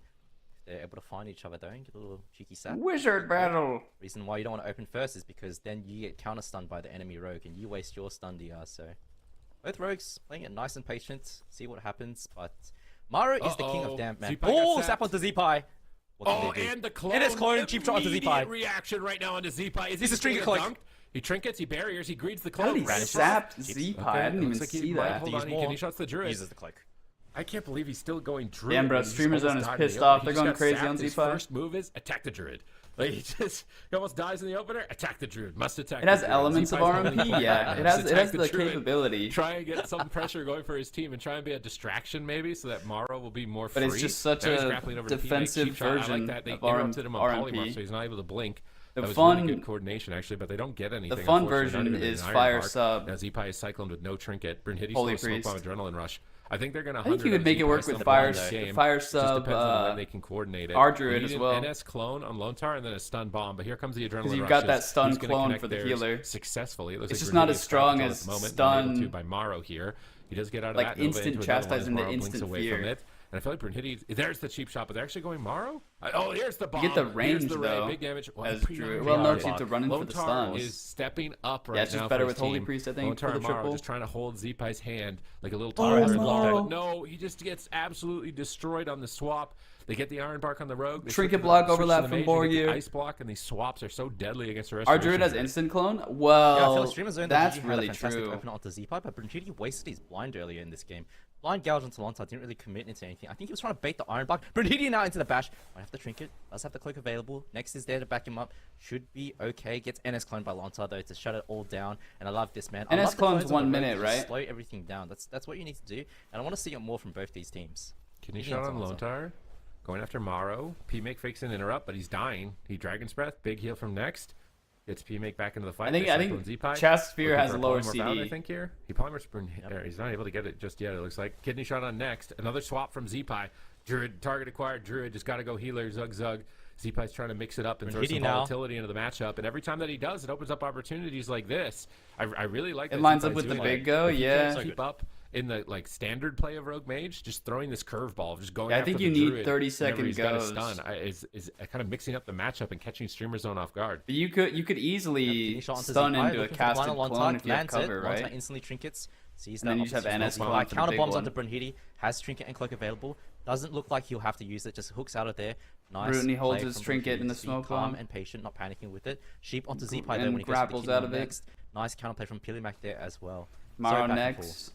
If they're able to find each other, don't get a little cheeky sap. Wizard battle. Reason why you don't want to open first is because then you get counter stunned by the enemy rogue and you waste your stun DR. So both rogues playing it nice and patient. See what happens. But Maro is the king of damp, man. Oh, zap onto Zeepai. And the clone. It is clone. Cheap shot onto Zeepai. Reaction right now onto Zeepai. Is this a stringer click? He trinkets, he barriers, he greets the How clone. did he zap Zeepai? I didn't even see that. Hold on, he shots the druid. Uses the cloak. I can't believe he's still going druid. Damn, bro, Streamer Zone is pissed off. They're going crazy on His Zeepai. first move is attack the druid. Like he almost dies in the opener. Attack the druid. Must attack. It has the druid. elements of RMP. Yeah, it has the capability. Try and get some pressure going for his team and try and be a distraction maybe, so that Maro will be more free. But it's just such a defensive version like that. of They interrupted him on RMP. polymorph, so he's not able to blink. The That was fun, really good coordination actually, but they don't get anything. the fun unfortunately, version not even is an Iron Fire Heart. Sub. Now Zeepai is cycloned with no trinket. Brunhilde's Holy still a smoke Priest. bomb adrenaline rush. I think they're gonna. I think you could make it work with Fire Sub, depends on when they can coordinate it. our Druid You as need well. an NS clone on Lontar and then a stun bomb. But here comes the adrenaline rush. you've got that He's stun gonna clone connect for the theirs healer. successfully. It looks It's like just not Brunhilde as is strong trapped at as this moment, stun- unable to by Maro here. He does get out of like that. Nova instant into another one chastise as into Maro blinks instant away fear. from it. And I feel like Brunhilde, there's the cheap shot, but they're actually going Maro. Oh, here's the bomb. You get the Here's range, the ray, though, big damage. as pretty Druid. much Well, no, dodge. you have to run in for the Lontar stuns. is stepping up right now. Yeah, it's just for better his with Holy team. Priest, I think, Lontar for the and Maro triple. just trying to hold Zeepai's hand like a little Oh, toddler. no. No, he just gets absolutely destroyed on the swap. They get the Iron Bark on the Rogue. They Trinket switch block to the overlap Mage, from they get the Borgir. Ice block, and these swaps are so deadly against the rest Our of Druid has Druid. instant clone? Yeah, I feel Well, like Streamer Zone that's had a really fantastic true. opener onto Zeepai, but Brunhilde wasted his blind earlier in this game. Blind gouge onto Lontar, didn't really commit into anything. I think he was trying to bait the Iron Bark. Brunhilde now into the bash. Might have the trinket, does have the cloak available. Next is there to back him up. Should be okay. Gets NS cloned by Lontar though to shut it all down. And I love this, man. I NS love the clone's clones on 1 the road minute, to just right? Slow everything down. That's what you need to do. And I want to see it more from both these teams. Can you shot on Lontar? Going after Maro. PMake fakes an interrupt, but he's dying. He Dragon's Breath. Big heal from next. Gets PMake back into the fight. I think Z-Pie. Chastsphere Looking has for a lower polymorph out, CD. I think here. He polymorphs he's not able to get it just yet, it looks like. Kidney shot on next. Another swap from Z-Pie. Druid, target acquired. Druid just got to go healer, Zug. Z-Pie's trying to mix it up and throw some volatility into the matchup. And every time that he does, it opens up opportunities like this. I really like that. It lines up Z-Pie's with the doing big that. go, If he yeah. can't keep up in the like standard play of Rogue Mage, just throwing this curveball, just going Yeah, I after think the you need Druid 30-second whenever he's got a goes. stun, is kind of mixing up the matchup and catching Streamer Zone off guard. But you could easily Shot onto stun Z-Pie, into a looking for the casted final clone Lontar, if you have lands cover, it. right? Lontar instantly trinkets. Sees And that then you just have obviously NS well. clone for the Counter big bombs one. onto Brunhilde. Has trinket and cloak available. Doesn't look like he'll have to use it. Just hooks out of there. Nice. Brutiny holds play his from trinket Brunhilde in the to be smoke calm bomb. and patient, not panicking with it. Sheep onto Z-Pie And there when he goes to grapples the out of it. next. Nice counterplay from Pilimac there as well. Maro back and forth. next.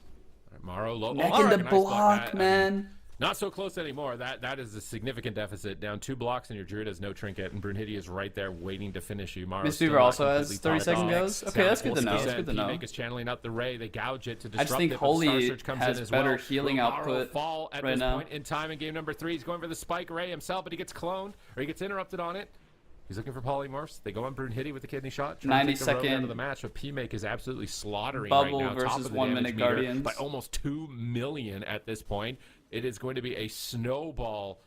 Maro low. Neck Maro in the can ice block block, that. I man. mean, not so close anymore. That is a significant deficit. Down 2 blocks and your Druid has no trinket, and Brunhilde is right there waiting to finish you. Maro Miss still Fever not also has completely 30-second topped off. goes? Okay, that's good to know. That's good to know. P-Make is channeling out the Ray. They gouge it to I disrupt just think it, but the Star Holy Surge comes has in as better well. healing Will Maro output fall at right this now. point in time in game number 3. He's going for the Spike Ray himself, but he gets cloned, or he gets interrupted on it. He's looking for polymorphs. They go on Brunhilde with the kidney shot. 90 to take the road out second of the match, but P-Make is absolutely slaughtering Bubble right now. Top versus of the 1 damage minute meter Guardians. by almost 2 million at this point. It is going to be a snowball.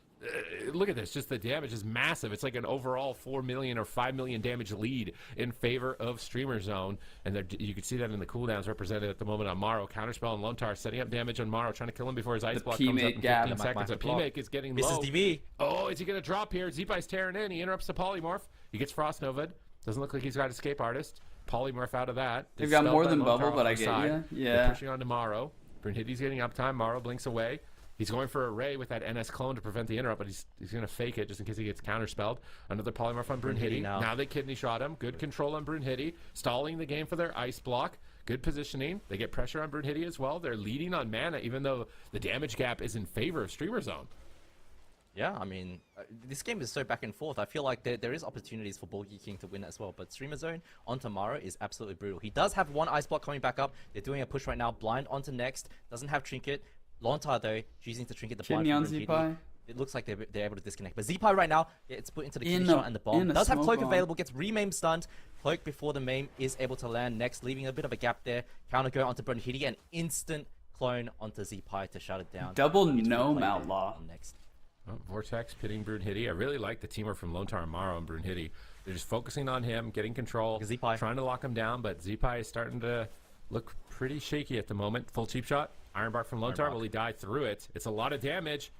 Look at this. Just the damage is massive. It's like an overall 4 million or 5 million damage lead in favor of Streamer Zone. And you can see that in the cooldowns represented at the moment on Maro. Counterspell on Lontar, setting up damage on Maro, trying to kill him before his ice block comes up in 15 gap. seconds. But P-Make is getting Misses low. DB. Oh, is he going to drop here? Z-Pie's tearing in. He interrupts the polymorph. He gets Frost Nova'd. Doesn't look like he's got Escape Artist. Polymorph out of that. They've got more than Lontar bubble, off but the I get side. you. They're Yeah. pushing on to Maro. Brunhilde's getting uptime. Maro blinks away. He's going for a Ray with that NS clone to prevent the interrupt, but he's going to fake it just in case he gets counterspelled. Another polymorph on Brunhilde. Now they kidney shot him. Good control on Brunhilde. Stalling the game for their ice block. Good positioning. They get pressure on Brunhilde as well. They're leading on mana, even though the damage gap is in favor of Streamer Zone. Yeah, I mean, this game is so back and forth. I feel like there is opportunities for Bulgy King to win as well. But Streamer Zone onto Maro is absolutely brutal. He does have one ice block coming back up. They're doing a push right now. Blind onto next. Doesn't have trinket. Lontar though, choosing to trinket the blind. Kidney on from Z-Pie. Brunhilde. It looks like they're able to disconnect. But Z-Pie right now, it's put into the kidney In a- shot and the bomb. in a Does have smoke cloak bomb. available. Gets remame stunned. Cloak before the mame is able to land next, leaving a bit of a gap there. Counter go onto Brunhilde and instant clone onto Z-Pie to shut it down. Double Beautiful gnome play there outlaw. on next. Vortex pitting Brunhilde. I really like the teamwork from Lontar and Maro and Brunhilde. They're just focusing on him, getting control, Z-Pie. trying to lock him down, but Z-Pie is starting to look pretty shaky at the moment. Full cheap shot. Iron Bark from Lontar. Will he die through it? It's a lot of damage.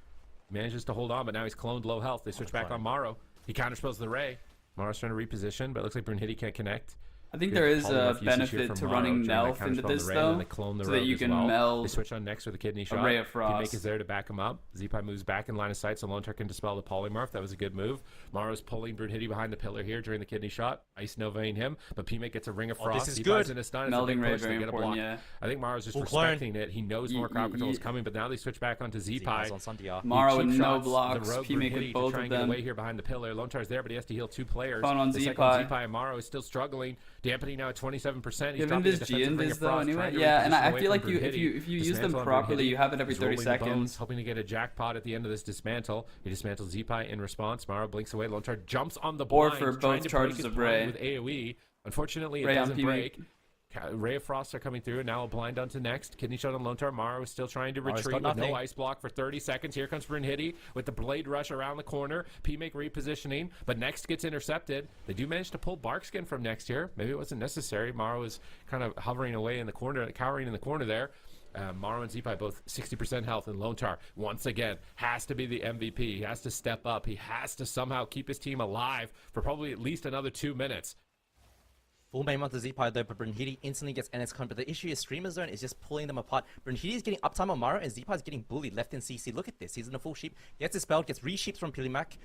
Manages to hold on, but now he's cloned low health. They switch back on Maro. He counterspells the Ray. Maro's trying to reposition, but it looks like Brunhilde can't connect. I think Good there is polymorph a usage here benefit from to Maro running during that Nelf into counterspell on this the Ray, and then though, they clone the so that Rogue you as can well. meld They switch on next with a kidney shot. Ray of Frost. P-Make is there to back him up. Z-Pie moves back in line of sight, so Lontar can dispel the polymorph. That was a good move. Maro's pulling Brunhilde behind the pillar here during the kidney shot. Ice Novaing him, but P-Make gets a ring of Frost. this is Z-Pie's good. in a stun. It's a Melding big Ray, push. They very get a important, block. yeah. I think Maro's just Full clone. respecting it. He knows more crowd control is coming, but now they switch back onto Z-Pie. Z-Pie's on Sundia. Maro with Cheap no shots, blocks. the Rogue P-Make Brunhilde with both to try of and get them. away here behind the pillar. Lontar's there, but he has to heal 2 players. Phone on The second Z-Pie. Z-Pie and Maro is still struggling. Dampening now at 27%. He's Given dropping a this defensive ring Giannis of though, Frost, anyway. trying to Yeah, and reposition I away feel like from you Brunhilde. if you use them Dismantle on properly, Brunhilde. you have it every He's 30 rolling the bones, seconds. hoping to get a jackpot at the end of this dismantle. He dismantles Z-Pie in response. Maro blinks away. Lontar jumps on the Or blind, for trying both to charges break his of blind Ray. with AoE. Unfortunately, it Ray on doesn't P-Make. break. Ray of Frost are coming through, and now a blind onto next. Kidney shot on Lontar. Maro is still trying to Maro's retreat got with no nothing. ice block for 30 seconds. Here comes Brunhilde with the blade rush around the corner. P-Make repositioning, but next gets intercepted. They do manage to pull Barkskin from next here. Maybe it wasn't necessary. Maro is kind of hovering away in the corner, cowering in the corner there. Maro and Z-Pie both 60% health, and Lontar, once again, has to be the MVP. He has to step up. He has to somehow keep his team alive for probably at least another 2 minutes. Full main onto Z-Pie though, but Brunhilde instantly gets NS con. But the issue is Streamer Zone is just pulling them apart. Brunhilde is getting uptime on Maro, and Z-Pie is getting bullied left in CC. Look at this. He's in a full sheep. Gets dispelled, gets re-sheeped from Pilimac.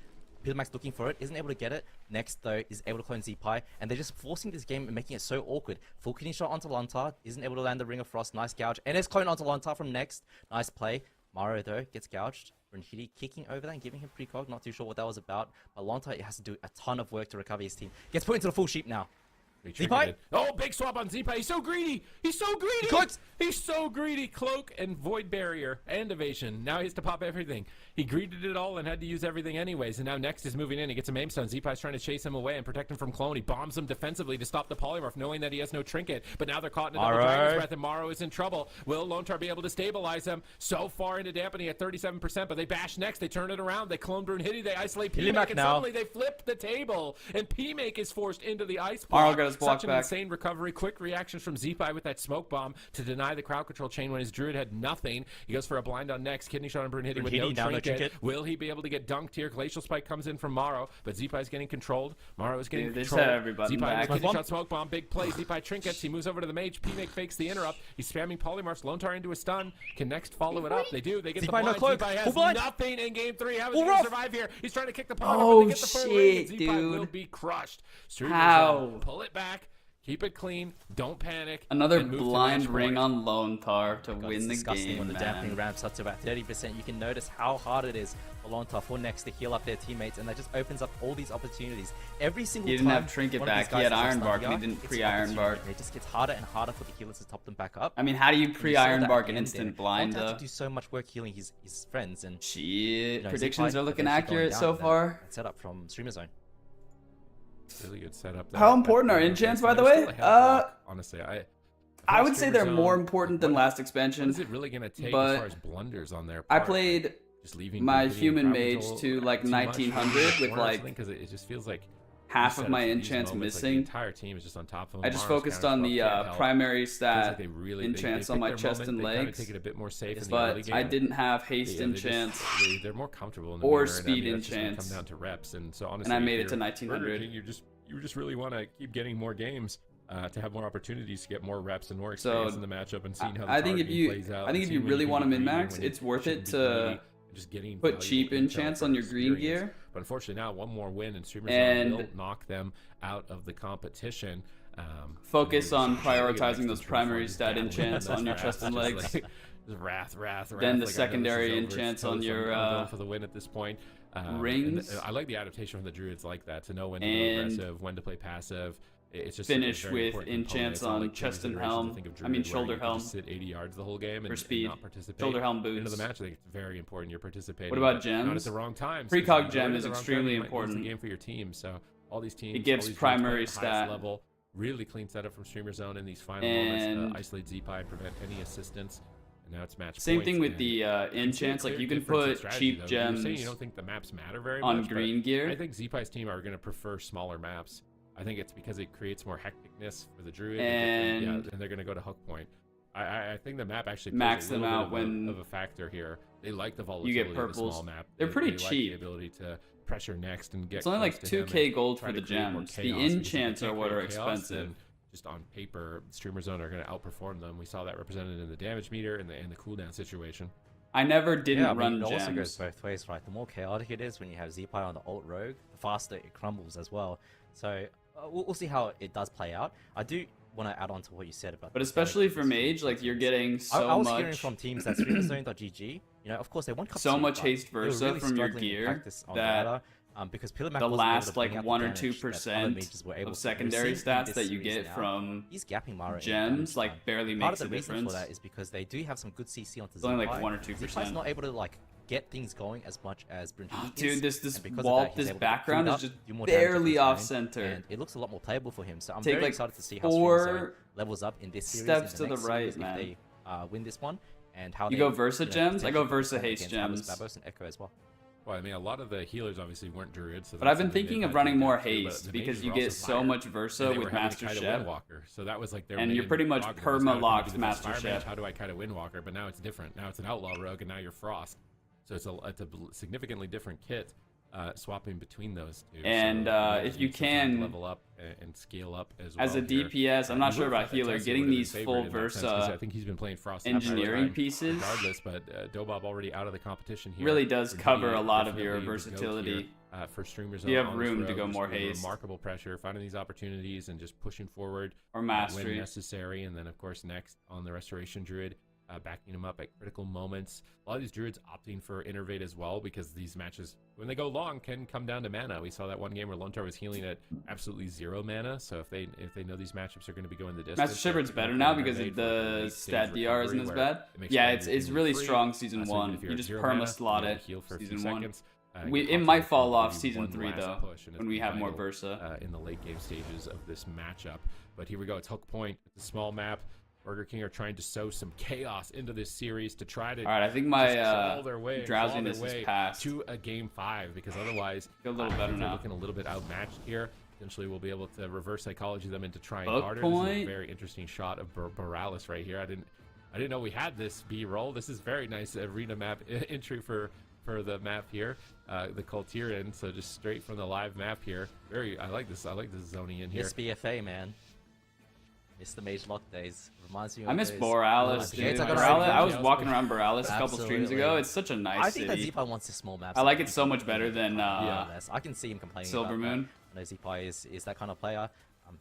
Pilimac's looking for it, isn't able to get it. Next though, is able to clone Z-Pie, and they're just forcing this game and making it so awkward. Full kidney shot onto Lontar, isn't able to land the Ring of Frost. Nice gouge. NS clone onto Lontar from next. Nice play. Maro though gets gouged. Brunhilde kicking over that and giving him precog. Not too sure what that was about. But Lontar has to do a ton of work to recover his team. Gets put into the full sheep now. They Zeepai? trinketed. Oh, big swap on Zeepai. He's so greedy. He's so greedy. Good. He's so greedy. Cloak and Void Barrier and Evasion. Now he has to pop everything. He greeted it all and had to use everything anyways. And now Next is moving in. He gets a Mame Stone. Zeepai's trying to chase him away and protect him from Clone. He bombs him defensively to stop the Polymorph, knowing that he has no trinket. But now they're caught in a double Dragon's Breath, and Morrow is in trouble. Will Lontar be able to stabilize him? So far into dampening at 37%, but they bash Next. They turn it around. They clone Brunhilde. They isolate PMake, and now. suddenly they flip the table. And PMake is forced into the ice Morrow block. got his block Such an back. insane recovery. Quick reactions from Zeepai with that smoke bomb to deny the crowd control chain when his Druid had nothing. He goes for a blind on Next. Kidney shot on Brunhilde with no Brunhilde, now no trinket. trinket. Will he be able to get dunked here? Glacial Spike comes in from Morrow, but Zeepai's getting controlled. Morrow is getting Dude, they just controlled. had everybody Zeepai back. kidney shot smoke bomb. Big play. Zeepai trinkets. He moves over to the Mage. PMake fakes the interrupt. He's spamming Polymorphs. Lontar into a stun. Can Next follow it up? They do. They get the Zeepai, no blind. cloak. Zeepai Full has blind. nothing in game 3. How is Full he going rough. to survive here? He's trying to kick the Polymorph. Oh, but they get the full ring, and shit, Zeepai will dude. be crushed. Streamers How? pull it back. Keep it clean. Don't panic. Another and move to blind match ring point. on Lone Tar to God, win it's the disgusting game, when the dampening man. ramps up to about 30%. You can notice how hard it is for Lontar for Next to heal up their teammates, and that just opens up all these opportunities. Every single He time. didn't have Trinket one of these back. He guys had is Iron just Bark, like, and he yeah, didn't it's pre-Iron opportunity. Bark. It just gets harder and harder for the healers to top them back up. I mean, how do you And you saw pre-Iron that Bark at an the end instant there. blind, Lontar had though? to do so much work healing his friends, and Shit. you know, Predictions Zeepai are looking eventually going accurate down so in that far. setup from Streamer Zone. Really good setup. How there. important But, are uh, enchants, they're by the still way? a head block, honestly, I think would say Streamer they're Zone, more important than what- last What expansion. is it really going to take but as far as blunders on their I part? played Just leaving my Brunhilde human and mage Crowd to, like, too much 1900 with, or like, something, 'cause it just feels like half set of up my for these enchants moments, like, missing. the entire team is just on top of them. I just Mars focused counter on swap the can't help. primary Feels stat like they really, enchants they on my pick their chest moment, and they kinda legs, take it a bit more safe in the but early game. I didn't have haste Yeah, enchants. they're more comfortable in the or mirror, and, speed that's just gonna enchants. come down to reps, and so honestly, And I made if it to you're 1900. Burger King, you just really want to keep getting more games. To have more opportunities to get more reps and more experience in the matchup and seeing how the I think if targeting you plays out. I think and if you seeing when really can want to be greedy, min-max, when you it's worth shouldn't it be greedy, to and just getting put valuable cheap intel enchants for on your green experience. gear. But unfortunately now one more win and Streamer And Zone will knock them out of the competition. Focus and on just really get prioritizing next those to primary True stat Form. enchants That's on your wrath, chest and just legs. like- just wrath. Then the Like, I know this is secondary over, it's enchants toast, on your, I'm going for the win at this point. rings. And I like the adaptation from the druids like that, to know when to And go aggressive, when to play passive. It's just finish a very with important component. enchants It's not on like chest and previous iterations, helm. think of I mean, Druid, where shoulder you can helm. just sit 80 yards the whole game and speed. not participate. Shoulder helm Into boots. the match, I think it's very important you're participating. What about but Not at gems? the wrong times. Precog because if you gem do it at is the wrong time, extremely you might lose important. the game for your team. So all these teams, It gives all these primary teams play at the highest stat. level. Really clean setup from Streamer Zone in these final And moments. Isolate Zeepai and prevent any assistance. And now it's match Same point, thing with and the you can see a enchants. Like clear you can difference in put strategy, cheap though. You're saying gems you don't think the maps matter very on much, but green gear. I think Zeepai's team are going to prefer smaller maps. I think it's because it creates more hecticness for the druid, And- and they're going to go to hook point. I think the map actually plays Max a them little out bit when of a factor here. They like the you volatility get of the purples. small map. They're pretty like cheap. the ability to pressure next and get. It's only close like to him 2k and gold try for to the create more gems. The chaos, because if they enchants can't are what are create chaos, expensive. then just on paper, Streamer Zone are going to outperform them. We saw that represented in the damage meter and the cooldown situation. I never didn't Yeah, I mean, run it also gems. goes both ways, right? The more chaotic it is when you have Zeepai on the alt rogue, the faster it crumbles as well. So we'll see how it does play out. I do want to add on to what you said about, But the especially damage for and Mage, speed like you're teams. getting I so was hearing much, from teams that StreamerZone.gg, you know, of course they want cup so two, much but haste they were versa really from your struggling in gear practice on that ladder, because Pillar Mac the wasn't able to last bring like out the 1 or damage 2% that other mages were able of to. secondary We're seeing in stats this that you series get now, from he's gapping Mara in gems damage like time. barely Part makes of a the reason difference. for that is because they do have some good CC onto It's only Zeepai. like 1 or Zeepai's 2%. not able to like get things going as much as Brunhilde Dude, is, this and because of wall, that, he's this able to background clean is up, just do more damage barely his off lane, center. and it looks a lot more playable for him. So I'm Take, very like, excited to see how 4 StreamerZone levels up in this series. steps in to the next right, series, man. If they win this one, and how You they, go Versa gems? I go potentially Versa perform haste against Atlas, gems. Babos, and Echo as well. Well, I mean, a lot of the healers obviously weren't druids. So But that's I've been something thinking they've of had to running more adapt to, but haste the because mages you were get also so fire, much and Versa they with were having to Master kite a Chef. Windwalker. So that was like their And you're main pretty much prerogative was, how do I perma-locked do the best Master fire mage? Chef. How do I kite a Windwalker? But now it's different. Now it's an Outlaw Rogue, and now you're Frost. So it's a significantly different kit, swapping between those two. And, so if you need some time to can, level up and scale up as well. As a here. DPS, I'm not You sure would about have thought healer. Tessie Getting would have these been full favored in that sense, 'cause I Versa think he's been playing Frost the entire engineering time pieces regardless, but Dobob already out of the competition here. really does Brunhilde cover a lot of your definitely the goat versatility. here, for streamers. You have on this room to road, go just more with haste. Remarkable pressure, finding these opportunities and just pushing forward or when mastery. necessary. And then of course next on the Restoration Druid, backing him up at critical moments. A lot of these druids opting for Innervate as well, because these matches, when they go long, can come down to mana. We saw that one game where Lone Star was healing at absolutely 0 mana, so if they know these matchups are going to be going the distance. Master Shepherd's better now because the stat DR isn't as bad. Yeah, it's really strong season 1. You just perma-slot it season 1. It might fall off season 3 though, when we have more Versa. In the late game stages of this matchup. But here we go, it's Hook Point, it's a small map. Burger King are trying to sow some chaos into this series to try to all right, I think my drowsiness is passed to a game 5, because otherwise feel a little better they're now. looking a little bit outmatched here. Potentially we'll be able to reverse psychology them into trying Hook harder. Point. This is a very interesting shot of Borealis right here. I didn't know we had this B-roll. This is very nice arena map entry for the map here, the Culturian. So just straight from the live map here. I like this zoning in here. Miss BFA, man. Miss the Mage Lock days. Reminds me of I miss those- Borealis, Oh, dude. it's like I was walking around Borealis a couple streams Absolutely. ago. It's such a nice I think city. that Zipai wants the small maps. I like it so much better than I can see him complaining Silver about Moon. that. I know Zipai is that kind of player.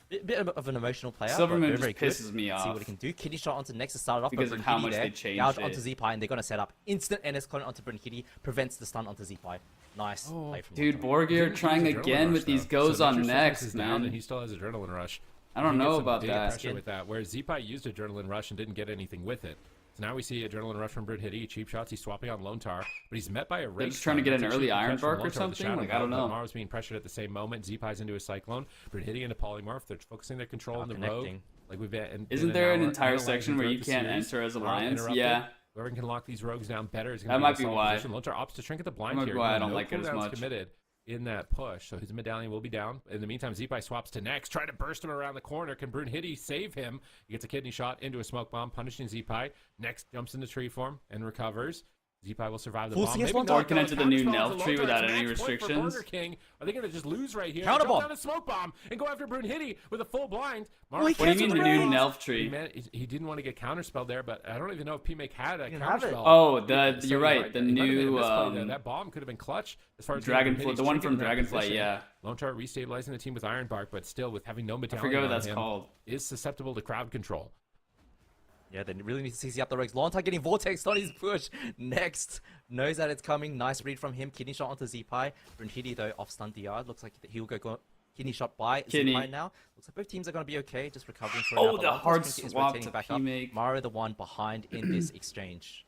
Bit of an emotional player. Silver but Moon very, just very pisses good. me See off. what he can do. Kidney shot onto next to start it off. Because but of how Brunhilde much there, they changed gouge it. onto Zipai, and they're gonna set up instant NS clone onto Brunhilde, prevents the stun onto Zipai. Nice play from Dude, Lontar. Borgir trying He's Adrenaline again Rush, with these though. goes So on Nature's next, Fitness is down, and man. he still has Adrenaline Rush. I don't He gets know some about data that. pressure with that, whereas Zipai used Adrenaline Rush and didn't get anything with it. So now we see Adrenaline Rush from Brunhilde. Cheap shots, he's swapping on Lontar, but he's met by a race. just trying to get an That's early actually Iron catch from Bark or Lontar with the something? Shadow Like, I don't Belt, know. but Maro's being pressured at the same moment. Zipai's into a Cyclone. Brunhilde into Polymorph. They're focusing their control on the rogue. Connecting. Like we've been. Isn't there an entire section where you can't enter as Alliance? Yeah. Whoever can lock these rogues down better is going That to might be be in a why. solid position. Lontar opts to trinket the blind That might here. be why I don't No like it as cooldowns much. committed in that push, so his medallion will be down. In the meantime, Zipai swaps to next, try to burst him around the corner. Can Brunhilde save him? He gets a kidney shot into a smoke bomb, punishing Zipai. Next jumps into tree form and recovers. Zipai will survive the Full bomb. CS Maybe Lontar. not, Or can though. enter the new Counterspell Nelf to tree Lontar. without It's any match point for restrictions. Burger King. Are they going to just lose right here? Counter Jump bomb. down a smoke bomb and go after Brunhilde with a full blind. Oh, he What do you mean the new Nelf He, tree? he didn't want to get counterspelled there, but I don't even know if PMake had a didn't have it. counterspell. Oh, So you're right. The he might have made a new misplay there. That bomb could have been clutch as far as Dragonfly, the one from Dragonfly. Dragonfly, yeah. Lontar restabilizing the team with Iron Bark, but still with having no I medallion forget what on that's him, called. is susceptible to crowd control. Yeah, they really need to CC up the rogues. Lontar getting Vortex on his push. Next. Knows that it's coming. Nice read from him. Kidney shot onto Zipai. Brunhilde, though, off stun DR. Looks like he'll go kidney shot by Kidney. Zipai now. Looks like both teams are going to be okay. Just recovering for Oh, now. the Lontar's hard trinket is swap rotating to back up. P-make. Maro the one behind in this exchange.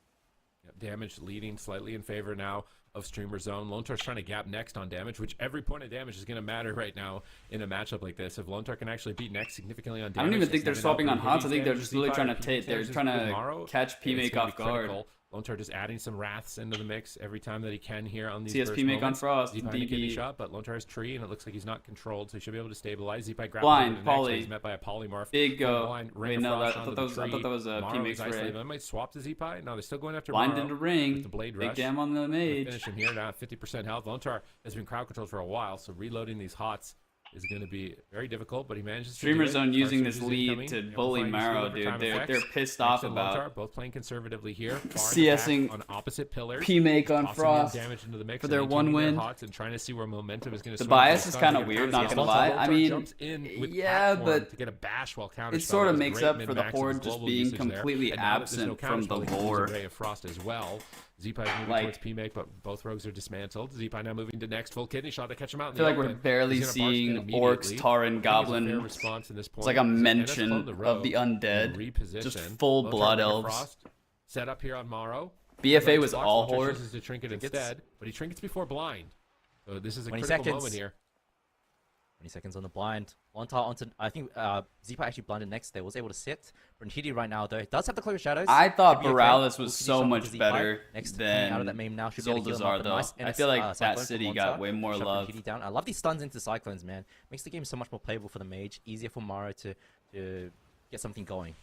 Yep, damage leading slightly in favor now of Streamer Zone. Lontar's trying to gap next on damage, which every point of damage is going to matter right now in a matchup like this. If Lontar can actually beat next significantly on damage, I don't even think they're extending out swapping on Brunhilde's Hots. I think they're damage, just really Zipai, trying to PMake's they're damage trying with to Maro, catch it's P-make gonna be off guard. critical. Lontar just adding some Wraths into the mix every time that he can here on these CS burst P-make on moments. Frost, Zipai in a kidney DB. shot, but Lontar has tree, and it looks like he's not controlled, so he should be able to stabilize. Zipai grapples Blind, into the next, Poly. but he's met by a polymorph. Big From go. blind, Wait, Ring of no, Frost I onto thought the that was tree. a Maro P-make's is isolated. ray. I might swap to Zipai. No, they're still going after Blind Maro into ring. with the Blade Big Rush. jam on the mage. Finish him here now at 50% health. Lontar has been crowd controlled for a while, so reloading these hots is going to be very difficult, but he manages to Streamer do it. Zone Far using this surges lead incoming. to Amplifying bully his Maro, overtime dude. They're effects. pissed Next off to about Lontar, both playing conservatively here. CSing on opposite pillars. P-make on Tossing in Frost damage into the mix for and their one maintaining their win. hots and trying to see where momentum is going to The swing. bias Both is sides kinda get weird, counter not gonna spells. lie. Lontar I mean, jumps in with yeah, platform but to get a bash while counter it sort of spelling. makes Great up for the min-maxes, Horde just global being usage there. completely And now that there's no absent from the counterspell, he can use a lore. Ray of Frost as well. Zipa is moving Like- towards P-make, but both rogues are dismantled. Zipa now moving to next full kidney shot to catch him out. I feel like we're barely seeing Orcs, Tauren, Goblin. Response in this point. It's like a As mention NS clone the of rogue the undead. reposition. Just full Lontar blood Ring of elves. Frost set up here on Maro. BFA was Blocks, all Lontar Horde. chooses to trinket Trinkets. instead, but he trinkets before blind. So this is a 20 critical seconds. moment here. 20 seconds on the blind. Lontar onto, I think Zipa actually blinded next there. Was able to sit. Brunhilde right now though does have the close shadows. I thought Should be okay. Borealis Full was kidney so shot much onto Zipa. better Next coming out of that than meme now. Should be able to heal him up, Zoldazar, but though. nice I NS, feel like Cyclone that from city Lontar. got way more Shut love. Brunhilde down. I love these stuns into Cyclones, man. Makes the game so much more playable for the mage. Easier for Maro to get something going.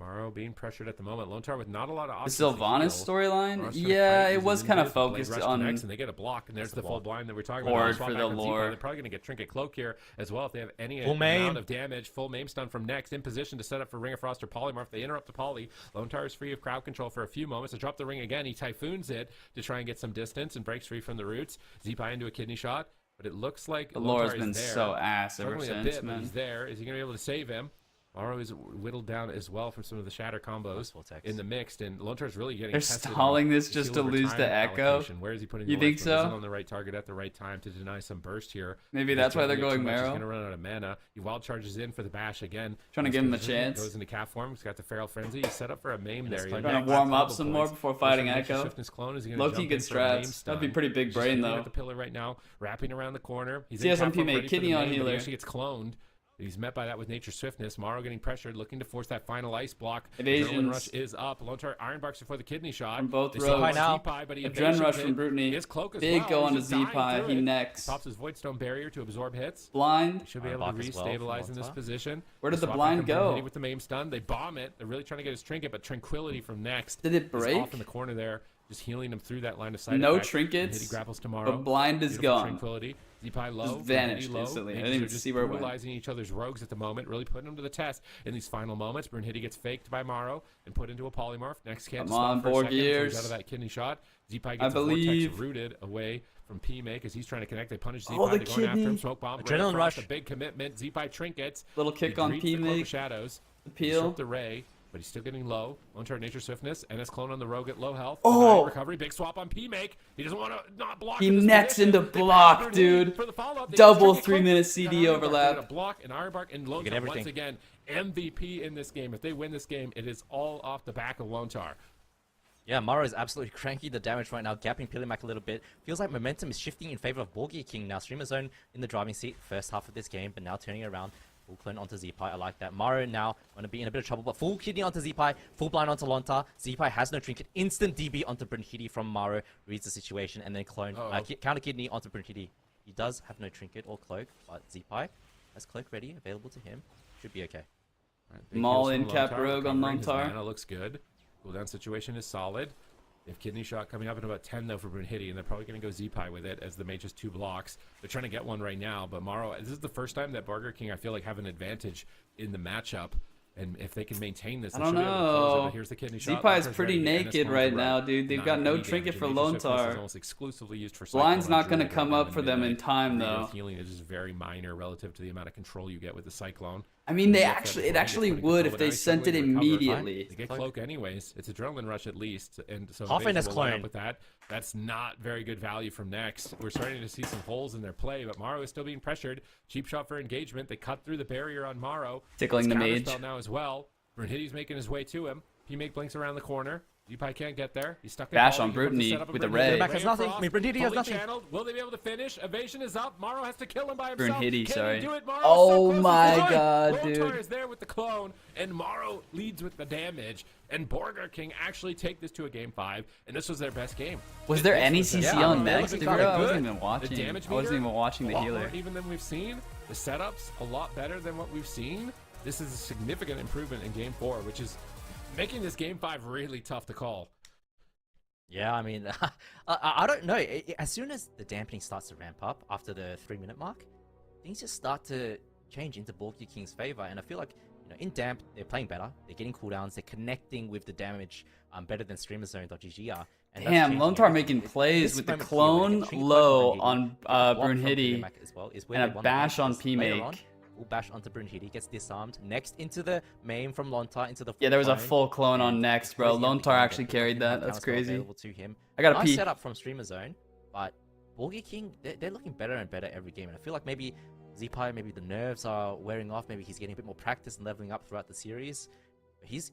Maro being pressured at the moment. Lontar with not a lot of The options. to Sylvanas heal. storyline? Maro's trying to Yeah, fight, it uses was his kind of invis, Blade focused Rush on connects, and they get a block, and there's the full blind that we're talking Horde about. Swap for back the on Zipa. lore. They're probably going to get Trinket Cloak here as well if they have any Full maim. amount of damage. Full maim stun from next in position to set up for Ring of Frost or Polymorph. They interrupt the Poly. Lontar is free of crowd control for a few moments. To drop the ring again, he typhoons it to try and get some distance and breaks free from the roots. Zipa into a kidney shot, but it looks like The Lontar lore's is been there. so ass ever Struggling a since, bit, but man. he's there. Is he going to be able to save him? Maro is whittled down as well from some of the shatter combos in the mixed, and Lontar's really getting They're tested stalling on this the just to heal over lose time the Echo. allocation. Where is he putting You the think life, but isn't so? on the right target at the right time to deny some burst here. Maybe He's that's why they're juggling it going too much. He's Marrow. gonna run out of mana. He wild charges in for the bash again. Trying to give him a chance. Goes into cat form. He's got the feral frenzy. He's set up for a maim there. Trying to warm up some more before fighting Echo. Low-key good strats. That'd be pretty big brain though. At the pillar right now, wrapping around the corner. He's See, in some cat form, teammate, ready for the kidney on maim, but healer. He actually gets cloned. He's met by that with Nature's Swiftness. Maro getting pressured, looking to force that final ice block. Evasions. Adrenaline Rush is up. Lontar Iron Barks before the kidney shot. From both They rows. still want now. Z-Pie, but he Adrenaline Rush from hit. Brutney. His cloak as Big well. go onto He's just dying Z-Pie. through He it. next. Pops his Voidstone barrier to absorb hits. Blind. He should be able to Bark as well from re-stabilize in this Lontar. position. Where did the Swap blind back from go? Brunhilde with the maim stun. They bomb it. They're really trying to get his trinket, but Tranquility from next. Did it is break? off in the corner there, just healing him through that line of sight. No effect. trinkets, Brunhilde grapples tomorrow. but blind is Beautiful gone. Tranquility. Z-Pie low. Just vanished Brunhilde low. instantly. I Mages didn't even are just see where it went. brutalizing each other's rogues at the moment, really putting them to the test in these final moments. Brunhilde gets faked by Maro and put into a polymorph. Next can't Come stop on, for a Borg second until he's years. out of that kidney shot. Z-Pie I gets a vortex believe. rooted away from P-Make as he's trying to connect. They punish Z-Pie. Oh, the They're going after him. kidney. Smoke bomb. Adrenaline rush. A big commitment. Z-Pie trinkets. Little kick He on greets the Cloak of P-Make. Shadows. Appeal. Disrupt the Ray, but he's still getting low. Lontar Nature Swiftness, and his clone on the Rogue at low health. Oh! Denied recovery, big swap on P-Make. He doesn't want to not block. He in this necks position. into They block, back dude. for the follow-up. They Double just trinket 3-minute close. CD Got Iron Bark, they overlap. got a block and Iron Bark, and Get Lontar everything. once again MVP in this game. If they win this game, it is all off the back of Lontar. Yeah, Maro is absolutely cranky the damage right now, gapping Pilimac a little bit. Feels like momentum is shifting in favor of Borgia King now. Streamer Zone in the driving seat first half of this game, but now turning around. Full clone onto Z-Pie. I like that. Maro now going to be in a bit of trouble, but full kidney onto Z-Pie, full blind onto Lontar. Z-Pie has no trinket. Instant DB onto Brunhilde from Maro. Reads the situation and then clone. Counter kidney onto Brunhilde. He does have no trinket or cloak, but Z-Pie has cloak ready, available to him. Should be okay. Big Maul heals in from cap Lontar, rogue on recovering. His Lontar. mana looks good. Cooldown situation is solid. They have kidney shot coming up in about 10 though for Brunhilde, and they're probably going to go Z-Pie with it as the mage has 2 blocks. They're trying to get one right now, but Maro, this is the first time that Burger King I feel like have an advantage in the matchup. And if they can maintain this, I they don't should be able to close it. know. But here's the kidney shot. Z-Pie is Lontar's pretty ready, and naked it's right Lontar now, dude. They've got no 9 trinket damage, for and Nature's Swiftness Lontar. is almost exclusively used for Blind's Cyclone not gonna Druid come right up now for them in midnight. time, And the though. healing is just very minor relative to the amount of control you get with the Cyclone. I mean, When they you get that actually, before it he actually gets put in would control, if but they now he's sent it struggling to recover. immediately. They get cloak anyways. It's adrenaline rush at least, and so Half in Evasion his will line clone. up with that. That's not very good value from next. We're starting to see some holes in their play, but Maro is still being pressured. Cheap shot for engagement. They cut through the barrier on Maro. Tickling It's the mage. counterspell now as well. Brunhilde's making his way to him. P-Make blinks around the corner. Z-Pie can't get there. He's stuck in Bash ball. on He wants to Brutney set up a with a Brunhilde. ray. Back has nothing. across, I mean, Brunhilde has fully nothing. channeled. Will they be able to finish? Evasion is up. Maro has to kill him by himself. Brunhilde, Can sorry. he do it? Maro Oh so close. my He's God, Lontar dude. is there with the clone, and Maro leads with the damage. And Burger King actually take this to a game 5, and this was their best game. Was there any This was CC their- on Yeah, next? it Dude, was I good. wasn't even The watching. damage I wasn't meter, even watching a the lot healer. more even than we've seen. The setup's a lot better than what we've seen. This is a significant improvement in game 4, which is making this game 5 really tough to call. Yeah, I mean, I don't know. As soon as the dampening starts to ramp up after the 3-minute mark, things just start to change into Borgia King's favor. And I feel like, you know, in damp, they're playing better. They're getting cooldowns. They're connecting with the damage better than StreamerZone.gg are. And that's Damn, changing Lontar everything. making plays This with the moment here, where they clone get trinket low from on block from Brunhilde Pilimac as well, is where and they a won the bash game, on because later P-Make. on, full bash onto Brunhilde, gets disarmed. Next into the main from Lontar into the Yeah, there was a clone. full clone on And next, bro. because he had the Lontar game, actually he carried didn't have that. That's counterspell crazy. available to him. I got a Nice pee. setup from Streamer Zone, but Borgia King, they're looking better and better every game. And I feel like maybe Z-Pie, maybe the nerves are wearing off. Maybe he's getting a bit more practice and leveling up throughout the series. But he's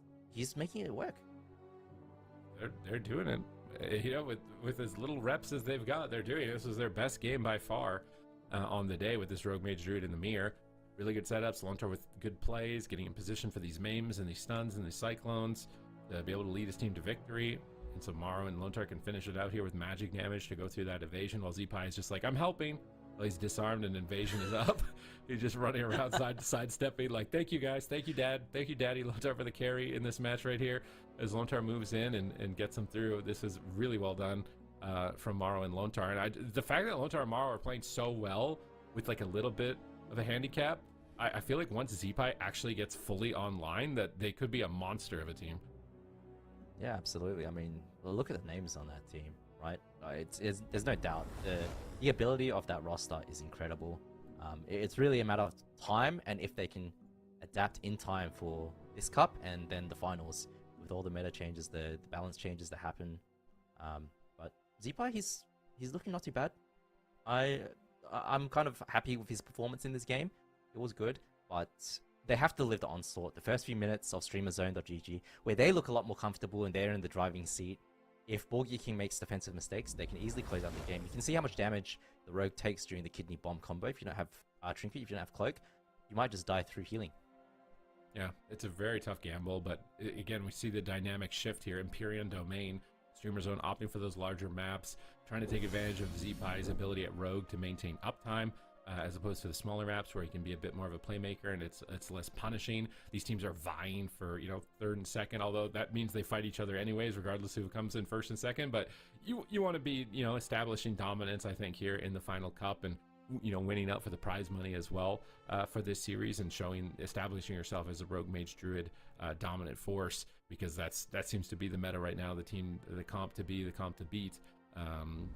making it work. They're doing it. You know, with as little reps as they've got, they're doing it. This was their best game by far on the day with this Rogue Mage Druid in the mirror. Really good setups. Lontar with good plays, getting in position for these maims and these stuns and these cyclones to be able to lead his team to victory. And so Maro and Lontar can finish it out here with magic damage to go through that evasion, while Z-Pie is just like, I'm helping. Well, he's disarmed and invasion is up. He's just running around sidestepping like, thank you guys, thank you dad, thank you daddy Lontar for the carry in this match right here. As Lontar moves in and gets him through, this is really well done from Maro and Lontar. And the fact that Lontar and Maro are playing so well with like a little bit of a handicap, I feel like once Z-Pie actually gets fully online, that they could be a monster of a team. Yeah, absolutely. I mean, look at the names on that team, right? There's no doubt. The ability of that roster is incredible. It's really a matter of time and if they can adapt in time for this cup and then the finals with all the meta changes, the balance changes that happen. But Zipai, he's looking not too bad. I'm kind of happy with his performance in this game. It was good, but they have to live the onslaught. The first few minutes of streamerzone.gg, where they look a lot more comfortable and they're in the driving seat. If Borgia King makes defensive mistakes, they can easily close out the game. You can see how much damage the Rogue takes during the kidney bomb combo. If you don't have Trinket, if you don't have Cloak, you might just die through healing. Yeah, it's a very tough gamble, but again, we see the dynamic shift here. Empyrean Domain, Streamer Zone opting for those larger maps, trying to take advantage of Zipai's ability at Rogue to maintain uptime, as opposed to the smaller maps where he can be a bit more of a playmaker and it's less punishing. These teams are vying for, you know, third and second, although that means they fight each other anyways, regardless of who comes in first and second. But you want to be, you know, establishing dominance, I think, here in the final cup, and, you know, winning out for the prize money as well for this series, and establishing yourself as a Rogue Mage Druid dominant force, because that seems to be the meta right now, the comp to beat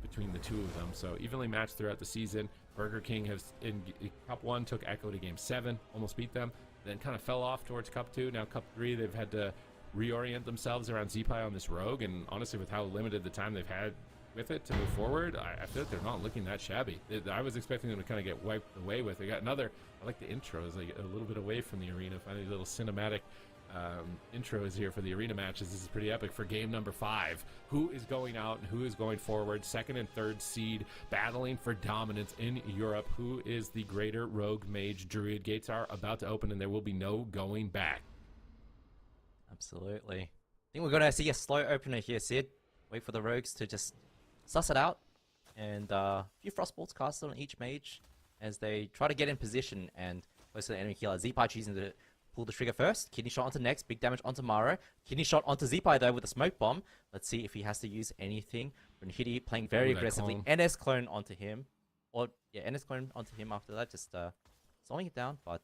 between the two of them. So evenly matched throughout the season. Burger King has in Cup 1 took Echo to Game 7, almost beat them, then kind of fell off towards Cup 2. Now Cup 3, they've had to reorient themselves around Zipai on this Rogue, and honestly, with how limited the time they've had with it to move forward, I feel like they're not looking that shabby. I was expecting them to kind of get wiped away with. They got another, I like the intros, like a little bit away from the arena, finding little cinematic intros here for the arena matches. This is pretty epic for game number 5. Who is going out and who is going forward? Second and third seed battling for dominance in Europe. Who is the greater Rogue Mage Druid? Gates are about to open and there will be no going back. Absolutely. I think we're going to see a slow opener here, Sid. Wait for the Rogues to just suss it out, and a few Frostbolts casted on each mage as they try to get in position and close to the enemy healer. Zipai choosing to pull the trigger first. Kidney shot onto next. Big damage onto Maro. Kidney shot onto Zipai though with a smoke bomb. Let's see if he has to use anything. Brunhilde playing very aggressively. NS clone onto him. Or, yeah, NS clone onto him after that. Just slowing it down, but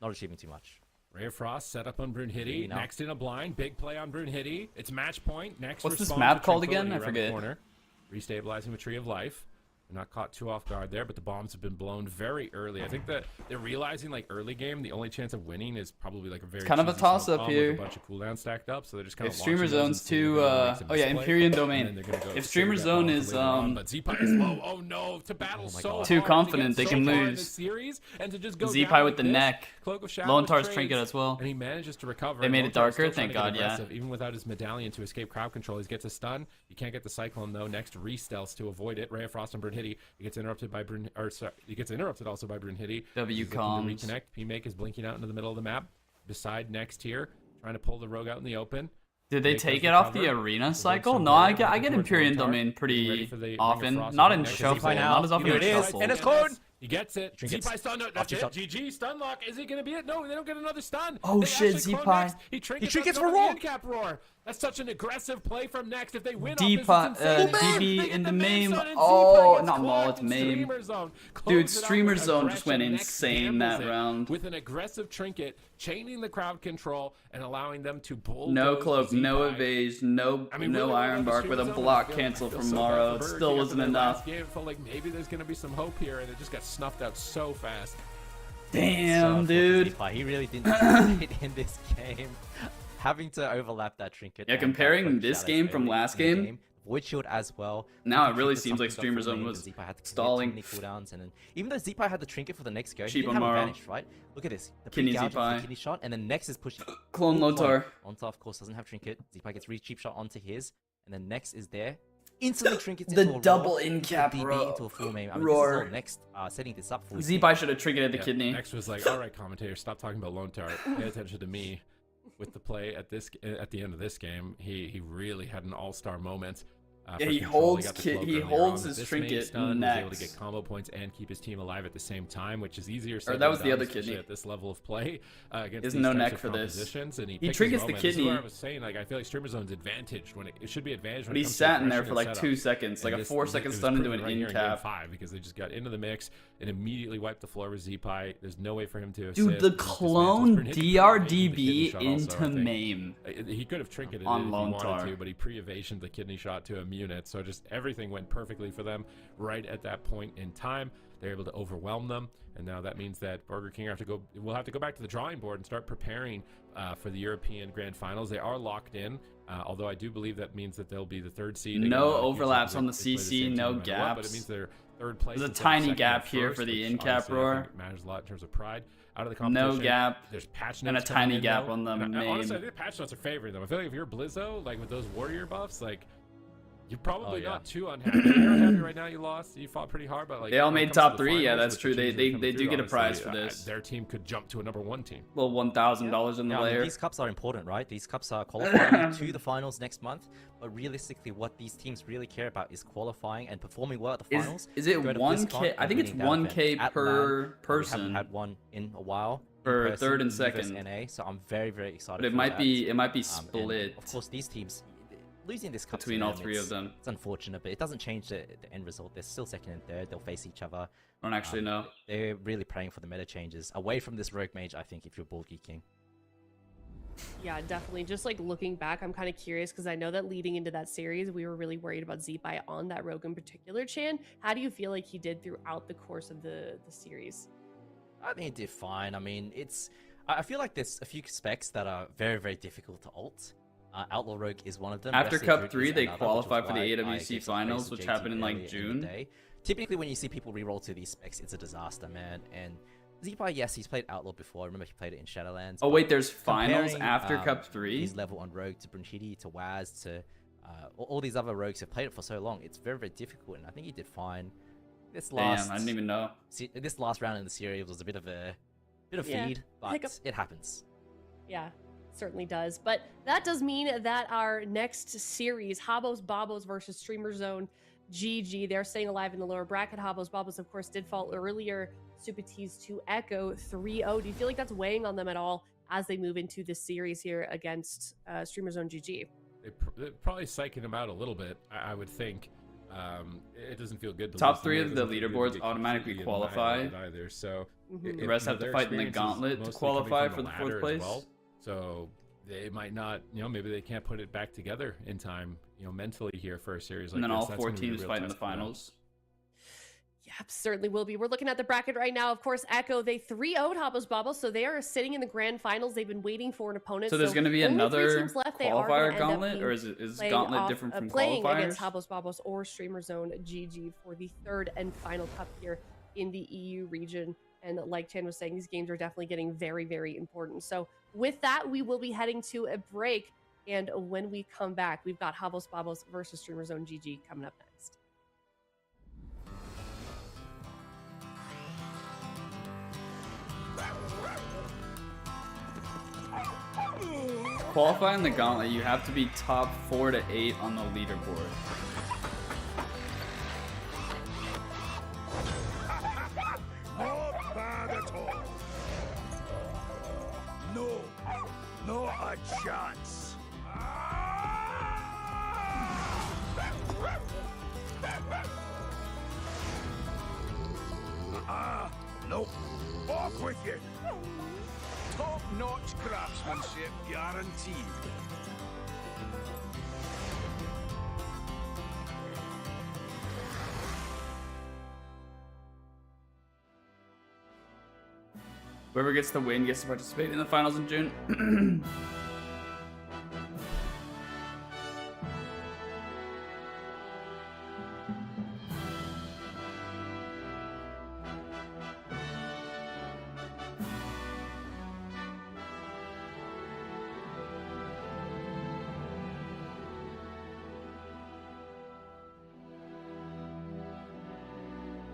not achieving too much. Ray of Frost set up on Brunhilde. Next in a blind. Big play on Brunhilde. It's match point. Next, what's this map called again? I forget. Restabilizing with Tree of Life. They're not caught too off guard there, but the bombs have been blown very early. I think that they're realizing, like, early game, the only chance of winning is probably like a very kind of a toss up here. With a bunch of cooldowns stacked up, so they're just kind of Streamer Zone's too. Oh yeah, Empyrean Domain. If Streamer Zone is but Zipai is low. Oh no, to battle so too confident, they can lose. Zipai with the neck. Lontar's trinket as well. And he manages to recover. They made it darker, thank God. Yeah. Even without his medallion to escape crowd control, he gets a stun. He can't get the Cyclone though. Next re-stealths to avoid it. Ray of Frost and Brunhilde. He gets interrupted by he gets interrupted also by Brunhilde. W comms. Reconnect. P-Make is blinking out into the middle of the map. Beside next here, trying to pull the Rogue out in the open. Did they take it off the arena cycle? No, I get Empyrean Domain pretty often. Not in Shuffle. Not as often in Shuffle. And it's clone. He gets it. Zipai stun. No, that's it. GG. Stun lock. Is he going to be it? No, they don't get another stun. Oh shit, Zipai. He trinkets for roar. That's such an aggressive play from next. If they win DB in the MAME. Oh, not Maul, it's MAME. Dude, Streamer Zone just went insane that round. With an aggressive trinket, chaining the crowd control and allowing them to bulldoze. No cloak, no evade, no Iron Bark with a block cancel from Morrow. It still wasn't enough. It felt like maybe there's going to be some hope here, and it just got snuffed out so fast. Damn, dude. He really didn't hit in this game. Having to overlap that trinket. Yeah, comparing this game from last game, Void Shield as well. Now it really seems like Streamer Zone was stalling. Cooldowns, and then even though Zipai had the trinket for the next go, Cheap he didn't have advantage, right? Look at this. The Kidney Zipai, Zipai. the kidney shot, and then next is pushing. Clone Lontar. Lontar, of course, doesn't have trinket. Zipai gets cheap shot onto his, and then next is there. Instantly trinkets the into a double roar, in cap DB into a full MAME. I mean, roar. This is all next setting this up for Zipai should have triggered the kidney. Next was like, all right, commentator, stop talking about Lontar. Pay attention to me. With the play at the end of this game, he really had an all-star moment. Yeah, he holds his trinket next. He was able to get combo points and keep his team alive at the same time, which is easier said that was than the done, other kidney at this level of play. Against There's these no types neck of for this. And he triggers the kidney. This is what I was saying, like, I feel like Streamer Zone's advantaged when it should be advantaged. But he sat in there for like 2 seconds, like a 4-second stun into an in cap. 5 because they just got into the mix and immediately wiped the floor with Zipai. There's no way for him to assist. Dude, the clone DRDB into MAME. He could have trinketed on it if he Lontar. wanted to, but he pre-evasioned the kidney shot to immediately unit. So just everything went perfectly for them right at that point in time. They're able to overwhelm them, and now that means that Burger King will have to go back to the drawing board and start preparing for the European Grand Finals. They are locked in, although I do believe that means that they'll be the third seed. No overlaps on the CC, no gaps. But it means they're third place. There's a tiny gap here for the in-cap roar. Matters a lot in terms of pride. Out of the competition, no gap. There's patch and a notes tiny in, gap though. on the main. Honestly, I think patch notes are favoring them. I feel like if you're Blizzo, like with those warrior buffs, like you're probably not too unhappy. You're unhappy right now. You lost. You fought pretty hard, but like they all made top 3. Yeah, that's with true. the They changes coming do through, get a prize honestly, for this. Their team could jump to a #1 team. Well, $1,000 in the I mean, layer. these cups are important, right? These cups are qualifying to the finals next month. But realistically, what these teams really care about is qualifying and performing well at the finals. Is it Go to 1K? BlizzCon I think it's and winning that 1K event. At per LAN, person. We haven't had one in a while. For in person, third and versus second. NA, so I'm very, very excited. But it for might that. be And, split. of course, these teams losing this cup to between all them, 3 of them. It's unfortunate, but it doesn't change the end result. They're still second and third. They'll face each other. I don't actually know. They're really praying for the meta changes away from this rogue mage. I think if you're Ball Geeking. Yeah, definitely. Just like looking back, I'm kind of curious because I know that leading into that series, we were really worried about Zeepai on that rogue in particular. Chan, how do you feel like he did throughout the course of the series? I think he did fine. I mean, I feel like there's a few specs that are very, very difficult to ult. Outlaw Rogue is one of them. After Wrestling Cup Rogue 3, is they another, qualify which for the is why I AWC gave some praise finals, to which JT happened in like early in the June. day. Typically, when you see people reroll to these specs, it's a disaster, man. And Zeepai, yes, he's played Outlaw before. I remember he played it in Shadowlands. Oh wait, there's finals Comparing, after Cup 3? His level on Rogue to Brunhilde to Waz to all these other rogues have played it for so long. It's very, very difficult, and I think he did fine. Damn, I didn't even know. This last round in the series was a bit of feed, but it happens. Yeah, certainly does. But that does mean that our next series, Habos Babos versus Streamer Zone GG, they're staying alive in the lower bracket. Habos Babos, of course, did fall earlier. Super Tees to Echo 3-0. Do you feel like that's weighing on them at all as they move into this series here against Streamer Zone GG? They're probably psyching them out a little bit, I would think. It doesn't feel good. Top 3 of the leaderboards automatically qualify. Either, so the rest have to fight in the gauntlet to qualify for the 4th place. Well, so they might not, maybe they can't put it back together in time, mentally here for a series like this. And then all That's 4 gonna be a teams real fight in the test for them. finals. Yep, certainly will be. We're looking at the bracket right now. Of course, Echo, they 3-0'd Habos Babos, so they are sitting in the grand finals. They've been waiting for an opponent. So there's going to be only 3 another teams left. They are gonna qualifier end up gauntlet, being or is playing gauntlet off- different from playing qualifiers? against Habos Babos or Streamer Zone GG for the 3rd and final cup here in the EU region. And like Chan was saying, these games are definitely getting very, very important. So with that, we will be heading to a break. And when we come back, we've got Habos Babos versus Streamer Zone GG coming up next. Qualifying the gauntlet, you have to be top 4 to 8 on the leaderboard. Not bad at all. No, not a chance. Nope. Off with you. Top-notch craftsmanship guaranteed. Whoever gets the win gets to participate in the finals in June.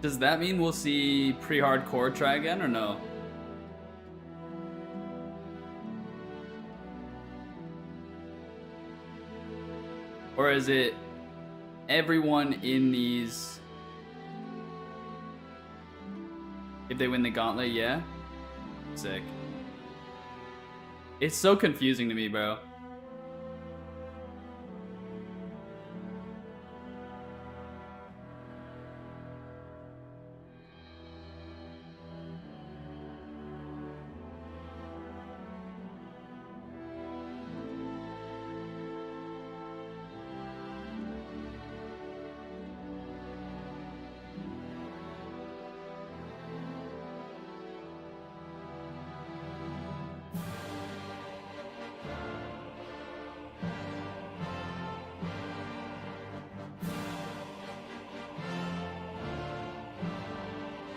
Does that mean we'll see pre-hardcore try again or no? Or is it everyone in these? If they win the gauntlet, yeah? Sick. It's so confusing to me, bro.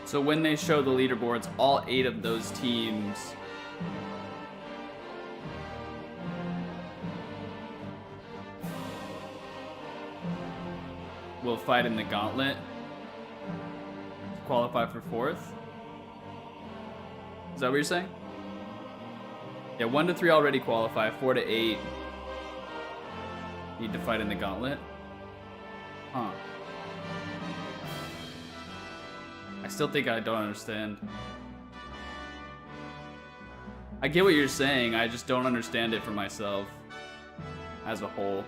So when they show the leaderboards, all 8 of those teams will fight in the gauntlet to qualify for 4th. Is that what you're saying? Yeah, 1 to 3 already qualify. 4 to 8 need to fight in the gauntlet. Huh. I still think I don't understand. I get what you're saying, I just don't understand it for myself as a whole.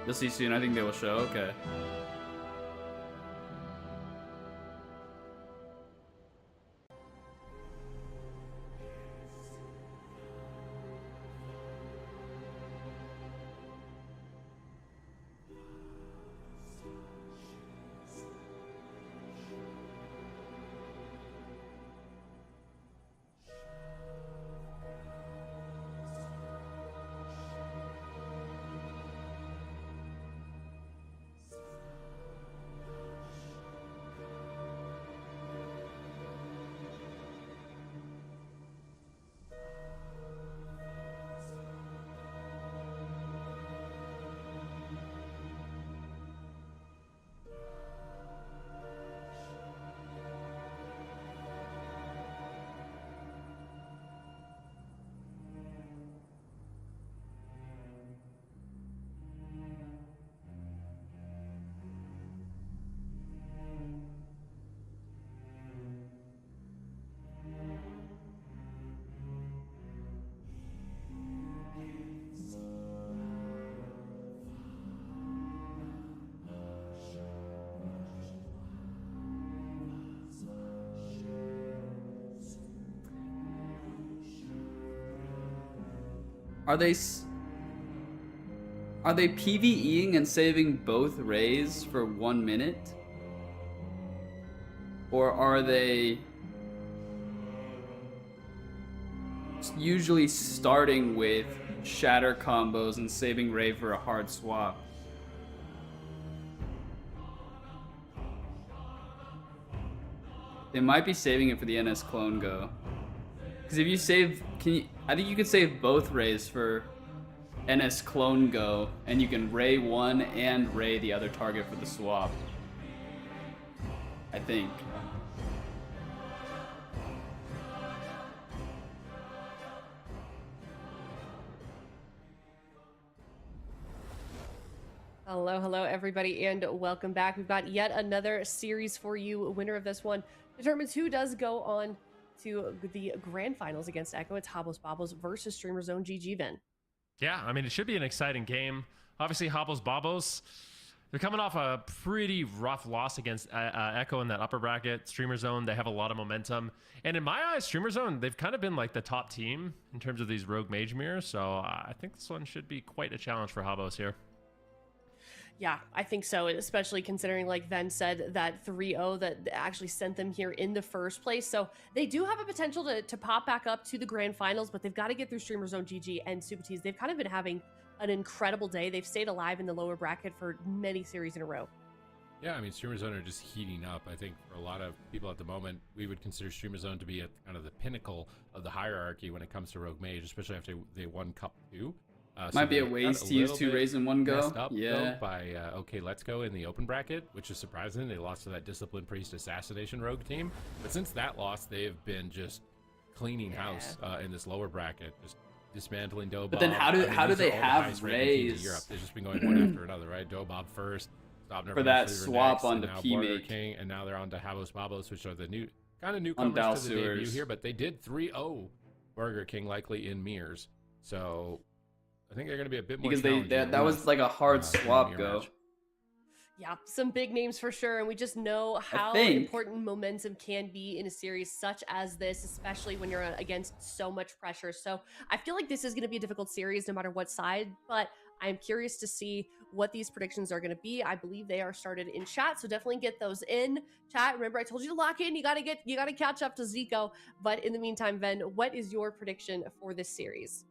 You'll see soon, I think they will show, okay. Are they PvEing and saving both rays for 1 minute? Or are they usually starting with shatter combos and saving Ray for a hard swap? They might be saving it for the NS clone go. Because if you save, I think you could save both Rays for NS clone go, and you can Ray one and Ray the other target for the swap. I think. Hello, everybody, and welcome back. We've got yet another series for you. Winner of this one determines who does go on to the grand finals against Echo. It's Hobbles Bobbles versus Streamer Zone. GG, Vin. Yeah, I mean, it should be an exciting game. Obviously, Hobbles Bobbles, they're coming off a pretty rough loss against Echo in that upper bracket. Streamer Zone, they have a lot of momentum. And in my eyes, Streamer Zone, they've kind of been like the top team in terms of these Rogue Mage mirrors. So I think this one should be quite a challenge for Hobos here. Yeah, I think so, especially considering, like Ven said, that 3-0 that actually sent them here in the first place. So they do have a potential to pop back up to the grand finals, but they've got to get through Streamer Zone. GG and Super Tees. They've kind of been having an incredible day. They've stayed alive in the lower bracket for many series in a row. Yeah, I mean, Streamer Zone are just heating up. I think for a lot of people at the moment, we would consider Streamer Zone to be at kind of the pinnacle of the hierarchy when it comes to Rogue Mage, especially after they won Cup 2. Might be a waste to use 2 Rays in one go. Up, yeah. By OK, Let's Go in the open bracket, which is surprising. They lost to that Discipline Priest Assassination Rogue team. But since that loss, they have been just cleaning house in this lower bracket, just dismantling Dobab. But then how do they have Rays? Europe. They've just been going one after another, right? Dobab first, for that swap onto P-Make King, and now they're on to Habos Babos, which are the new kind of newcomers to the debut here. But they did 3-0 Burger King likely in mirrors, so I think they're going to be a bit more because that was like a hard swap go. Match. Yeah, some big names for sure, and we just know how important momentum can be in a series such as this, especially when you're against so much pressure. So I feel like this is going to be a difficult series no matter what side, but I'm curious to see what these predictions are going to be. I believe they are started in chat, so definitely get those in chat. Remember, I told you to lock in. You got to catch up to Zico. But in the meantime, Ven, what is your prediction for this series?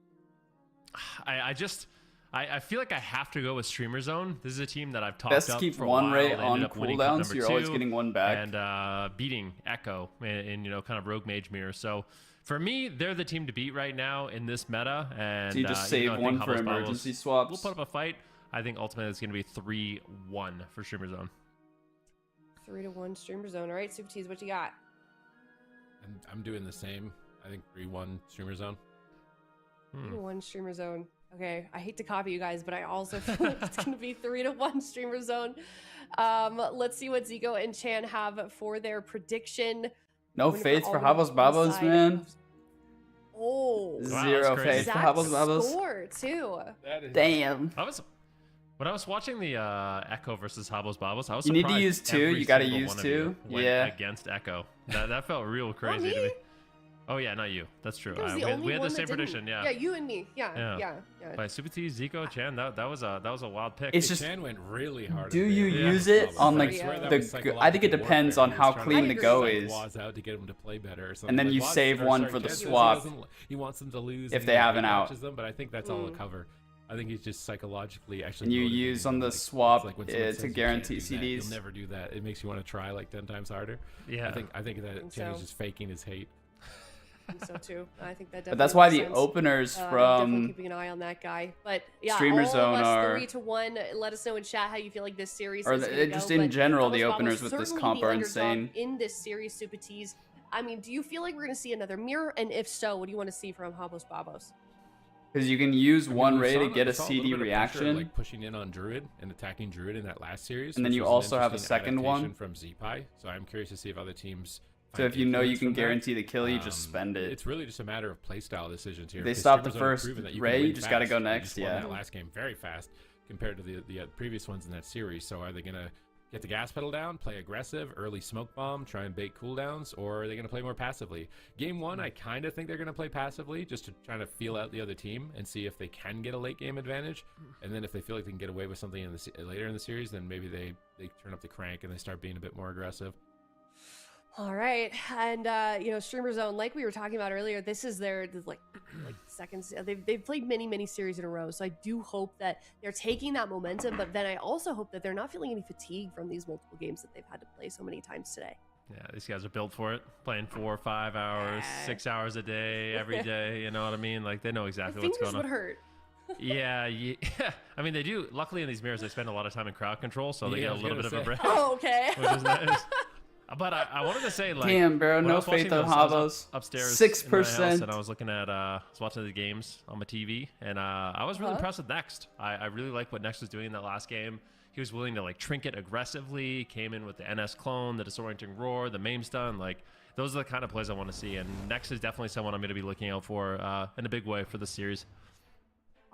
I feel like I have to go with Streamer Zone. This is a team that I've talked Best up keep for a one while. rate They ended on up winning cup cooldowns, so you're 2 always getting one back. and beating Echo in kind of Rogue Mage Mirror. So for me, they're the team to beat right now in this meta. And So you just save one for emergency swaps. We'll put up a fight. I think ultimately it's going to be 3-1 for Streamer Zone. 3-1 Streamer Zone. All right, Super Tees, what you got? And I'm doing the same. I think 3-1 Streamer Zone. 3-1 Streamer Zone. Okay, I hate to copy you guys, but I also feel like it's going to be 3-1 Streamer Zone. Let's see what Zico and Chan have for their prediction. No faith for Habos Babos, man. Oh, Wow, Zero that's crazy. faith for exact Habos Babos. score too. Damn. When I was watching the Echo versus Habos Babos, I was You need surprised to use two. every You gotta single use one of two. you went Yeah. against Echo. That felt real Not crazy to me. me. Oh yeah, not you. That's true. That was the We only had one the same that didn't. prediction. Yeah. Yeah, you and me. Yeah. Yeah. By Super T, Zico, Chan, that was a wild pick. It's just, Chan went really hard. do at you it. use it on like Yeah. That the? was I think it psychological depends warfare. on He how was trying clean to the agree. go psych is. Waz out to get him to play better or something. And then Like, you Waz save or one sorry, for the Chan says swap. he wants them to lose If and they then have he an out. matches them, but I think that's all a cover. I think he's just psychologically actually. And you motivating use on them. the Like, it's swap, like when someone to says you can't guarantee do that, CDs. You'll never do that. It makes you want to try like 10 times harder. Yeah. I think that think Chan is so. just faking his hate. I think so too. I think that definitely But that's why makes the sense. openers I'm definitely from keeping an eye on that guy. But yeah, Streamer all Zone of us are- 3-1. Let us know in chat how you feel like this series Or is the- gonna just go. in But general, the Habos openers Babos with this certainly comp the are underdog insane. in this series, Super Tees. I mean, do you feel like we're gonna see another mirror? And if so, what do you want to see from Habos Babos? because you can use one we ray saw- to get we a saw CD little bit of pressure, reaction. like pushing in on Druid and attacking Druid in that last series. And then which you was an also have a interesting second one. adaptation from Zpi. So I'm curious to see if other teams. So find if you know you influence can from that. guarantee the kill, you just spend it. It's really just a matter of playstyle decisions here. They because stop the Streamers have first proven that you can ray, win you just gotta fast. go They next, just won yeah. that last game very fast compared to the previous ones in that series. So are they gonna get the gas pedal down, play aggressive, early smoke bomb, try and bait cooldowns, or are they gonna play more passively? Game one, I kind of think they're gonna play passively, just to try to feel out the other team and see if they can get a late game advantage. And then if they feel like they can get away with something later in the series, then maybe they turn up the crank and they start being a bit more aggressive. All right, and Streamer Zone, like we were talking about earlier, this is their like second. They've played many series in a row, so I do hope that they're taking that momentum. But then I also hope that they're not feeling any fatigue from these multiple games that they've had to play so many times today. Yeah, these guys are built for it. Playing 4 or 5 hours, Yeah. 6 hours a day, every day. You know what I mean? Like they know My exactly what's fingers going would on. hurt. Yeah. I mean, they do. Luckily, in these mirrors, they spend a lot of time in crowd control, so they Yeah, get I a was little bit gonna of a say. break, Oh, okay. which is nice. But I wanted to say, like, Damn, bro, when I no was watching faith on those- I was Habos. upstairs 6%. in my house, and I was looking at I was watching the games on my TV, and I was really Uh-huh. impressed with Next. I really like what Next was doing in that last game. He was willing to like trinket aggressively, came in with the NS clone, the disorienting roar, the maim stun. Like those are the kind of plays I want to see, and Next is definitely someone I'm going to be looking out for in a big way for this series.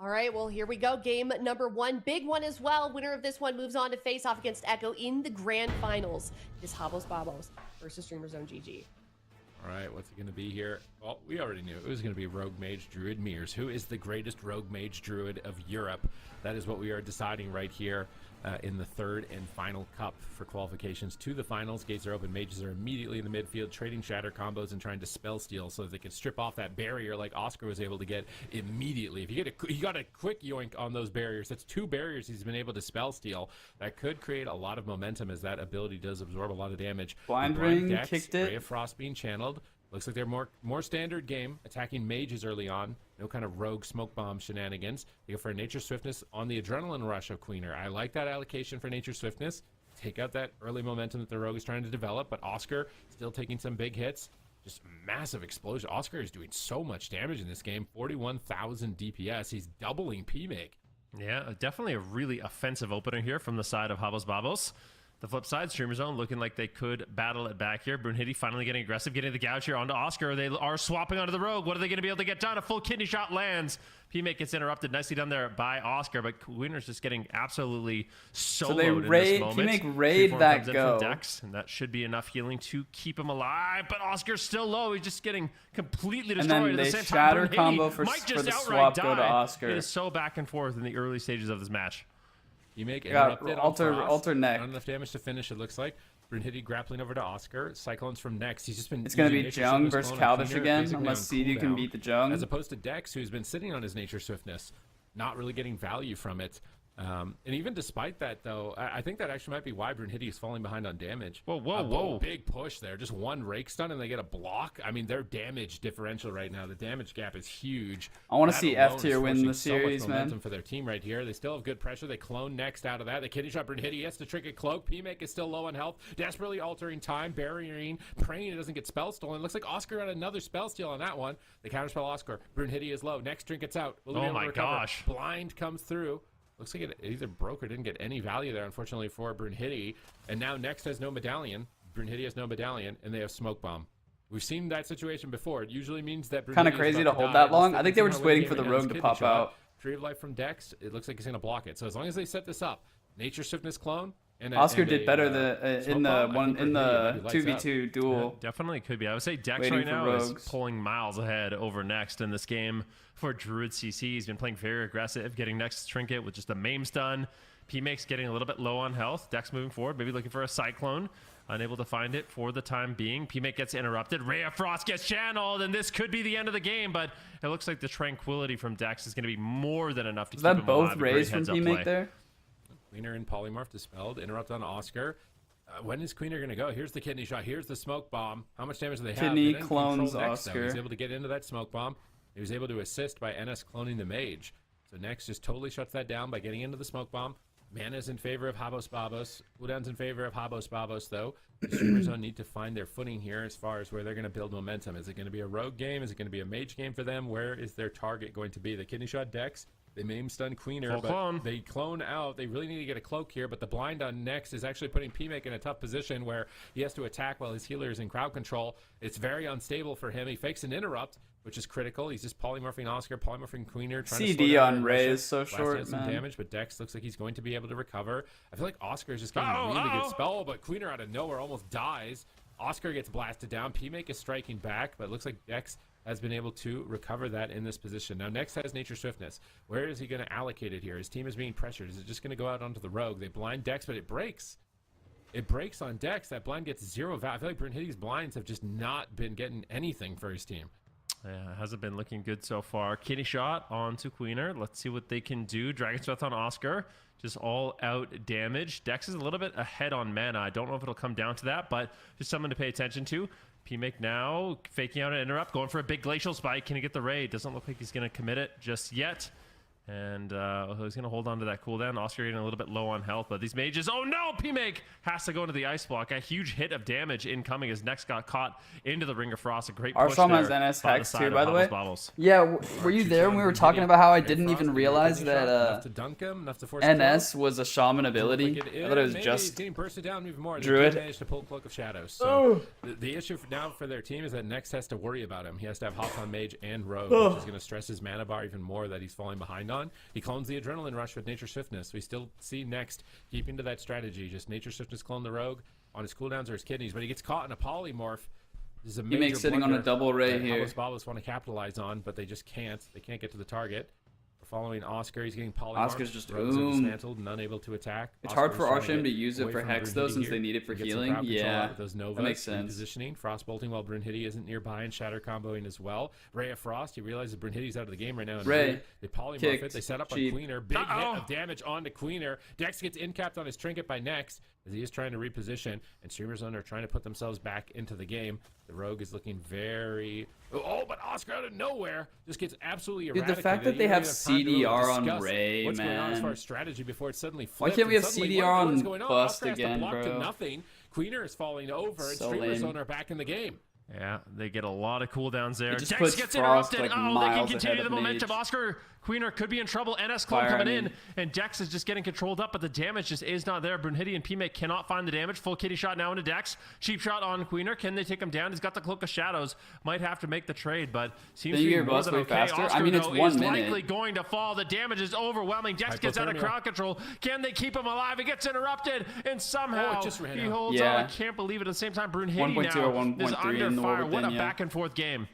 All right, well, here we go. Game number 1. Big one as well. Winner of this one moves on to face off against Echo in the grand finals. It is Habos Babos versus Streamer Zone GG. All right, what's it going to be here? Well, we already knew it was going to be Rogue Mage Druid Mears. Who is the greatest Rogue Mage Druid of Europe? That is what we are deciding right here in the third and final cup for qualifications to the finals. Gates are open. Mages are immediately in the midfield, trading shatter combos and trying to spell steal so that they can strip off that barrier like Oscar was able to get immediately. If he got a quick yoink on those barriers, that's 2 barriers he's been able to spell steal. That could create a lot of momentum as that ability does absorb a lot of damage. Blind The Ring Dex, kicked it. Ray of Frost being channeled. Looks like they're more standard game, attacking mages early on. No kind of rogue smoke bomb shenanigans. They go for a nature swiftness on the adrenaline rush of Queener. I like that allocation for nature swiftness. Take out that early momentum that the rogue is trying to develop, but Oscar still taking some big hits. Just massive explosion. Oscar is doing so much damage in this game. 41,000 DPS. He's doubling PMake. Yeah, definitely a really offensive opener here from the side of Habos Babos. The flip side, Streamer Zone looking like they could battle it back here. Brunhilde finally getting aggressive, getting the gouge here onto Oscar. They are swapping onto the Rogue. What are they going to be able to get done? A full kidney shot lands. P-Mate gets interrupted. Nicely done there by Oscar, but Queener's just getting absolutely soloed they in raid, this moment. P-Make raid Freeform that comes in go. from Dex, and that should be enough healing to keep him alive, but Oscar's still low. He's just getting completely And destroyed. then at the they same shatter time, combo Brunhilde might for just the outright swap go to die. Oscar. It is so back and forth in the early stages of this match. You make Got interrupted alter neck. Not enough damage to finish, it looks like. Brunhilde grappling over to Oscar. Cyclones from next. He's just been. It's going to using be Nature Jung Swiftness versus clone on Calvish Cleaner, again, basically unless on CD can cooldown, beat the Jung. As opposed to Dex, who's been sitting on his Nature Swiftness, not really getting value from it. And even despite that, though, I think that actually might be why Brunhilde is falling behind on damage. Whoa. Big push there. Just one rake stun and they get a block. I mean, their damage differential right now, the damage gap is huge. I want to That see alone F is tier win forcing the so much series, momentum man. for their team right here. They still have good pressure. They clone next out of that. The kidney shot Brunhilde. He has to trinket cloak. P-Make is still low on health. Desperately altering time. Barriering. Praying it doesn't get spell stolen. Looks like Oscar got another spell steal on that one. The counterspell Oscar. Brunhilde is low. Next trinket's out. Will he be able to recover? Gosh. Blind comes through. Looks like it either broke or didn't get any value there, unfortunately, for Brunhilde. And now Next has no medallion. Brunhilde has no medallion, and they have Smoke Bomb. We've seen that situation before. It usually means that Brunhilde Kind of is crazy about to hold die. that long. I think they were Somehow just waiting winning for the game right now, Rogue this to kidney pop shot. out. Tree of Life from Dex, it looks like he's going to block it. So as long as they set this up, Nature Swiftness clone, and Oscar and did better in the Smoke Bomb, I one think in Brunhilde the might be lights 2v2 duel. Definitely could be. I would say Dex Waiting right for now is rogues. pulling miles ahead over Next in this game for Druid CC. He's been playing very aggressive, getting Next trinket with just a maim stun. P-Make's getting a little bit low on health. Dex moving forward, maybe looking for a Cyclone. Unable to find it for the time being. P-Make gets interrupted. Ray of Frost gets channeled, and this could be the end of the game, but it looks like the tranquility from Dex is going to be more than enough to Is keep him that both alive. A great raised from heads-up P-Make play. there? Queener and Polymorph dispelled. Interrupt on Oscar. When is Queener going to go? Here's the kidney shot. Here's the smoke bomb. How much damage do they have? Kidney They didn't clones control Nex, though. Oscar. He was able to get into that smoke bomb. He was able to assist by NS cloning the mage. So Nex just totally shuts that down by getting into the smoke bomb. Mana's in favor of Habos Babos. Cooldown's in favor of Habos Babos, though. The Streamer Zone need to find their footing here as far as where they're going to build momentum. Is it going to be a rogue game? Is it going to be a mage game for them? Where is their target going to be? The kidney shot Dex. They maim stun Queener, Full but clone. they clone out. They really need to get a cloak here, but the blind on Next is actually putting P-Make in a tough position where he has to attack while his healer is in crowd control. It's very unstable for him. He fakes an interrupt, which is critical. He's just polymorphing Oscar, polymorphing Queener, trying to CD slow down on and Ray rush is so it. Last short, has some man. damage, but Dex looks like he's going to be able to recover. I feel like Oscar is just getting a really good spell, but Queener out of nowhere almost dies. Oscar gets blasted down. P-Make is striking back, but it looks like Dex has been able to recover that in this position. Now, Next has Nature Swiftness. Where is he going to allocate it here? His team is being pressured. Is it just going to go out onto the Rogue? They blind Dex, but it breaks. It breaks on Dex. That blind gets 0 value. I feel like Brunhilde's blinds have just not been getting anything for his team. Yeah, hasn't been looking good so far. Kidney shot onto Queener. Let's see what they can do. Dragon's Breath on Oscar. Just all out damage. Dex is a little bit ahead on mana. I don't know if it'll come down to that, but just something to pay attention to. P-Make now faking out an interrupt, going for a big glacial spike. Can he get the raid? Doesn't look like he's going to commit it just yet. And he's going to hold on to that cooldown. Oscar getting a little bit low on health, but these mages... Oh no! P-Make has to go into the ice block. A huge hit of damage incoming as Next got caught into the Ring of Frost. A great push Arshalm there has NS by the Hex side too, of by the way. Bobbles. Yeah, were you there when we were talking about how I didn't even realize that Enough to dunk him, enough to force NS was a shaman ability? I thought it was maybe just he's getting bursted down even more. Druid. They managed to pull Cloak of Shadows. So the issue now for their team is that Next has to worry about him. He has to have Hop on Mage and Rogue, which is going to stress his mana bar even more that he's falling behind on. He clones the Adrenaline Rush with Nature Swiftness. We still see Next keeping to that strategy. Just Nature Swiftness clone the Rogue on his cooldowns or his kidneys, but he gets caught in a polymorph. This is a major makes sitting on a blunder double ray that here. Habos Babos want to capitalize on, but they just can't. They can't get to the target. Following Oscar, he's getting polymorphed. Oscar's just Rogues are dismantled and unable to attack. It's hard Oscar's for trying to Arshalm get to use it away for from Hex, though, Brunhilde since here. they need it for He gets some healing. crowd control Yeah, with those Novas, that makes sense. Repositioning, frost bolting while Brunhilde isn't nearby, and shatter comboing as well. Ray of Frost, he realizes Brunhilde's out of the game right now. And Ray they polymorph kicked. it. They set up Cheap. on Queener. Big hit of damage onto Queener. Dex gets incapped on his trinket by Next as he is trying to reposition, and Streamer Zone are trying to put themselves back into the game. The Rogue is looking very... Oh, but Oscar out of nowhere just gets absolutely Dude, eradicated. the fact that You they don't have even time to really CDR on discuss Ray, what's going on as man. far as strategy before it suddenly Why flips. can't we and have suddenly, CDR what is on going on? Bust Oscar has to again, block to bro? nothing. Queener is falling over, and So Streamer lame. Zone are back in the game. Yeah, they get a lot of cooldowns there. It just Dex puts gets Frost, interrupted. like, Oh, they can miles continue ahead the of momentum. Mage. Oscar Queener could be in trouble. NS Clone Fire, coming I mean. in, and Dex is just getting controlled up, but the damage just is not there. Brunhilde and P-Make cannot find the damage. Full kitty shot now into Dex. Cheap shot on Queener. Can they take him down? He's got the Cloak of Shadows. Might have to make the trade, but seems Then to you be get more bust than way okay. faster. Oscar, I mean, it's though, 1 is minute. likely going to fall. The damage is overwhelming. Dex gets out of Hypothermia. crowd control. Can they keep him alive? It gets interrupted, and somehow it just ran he out. holds Yeah. on. I can't believe it. At the same time, Brunhilde 1.2 now or 1.3 is under in the fire. war What a within, yeah. back and forth game.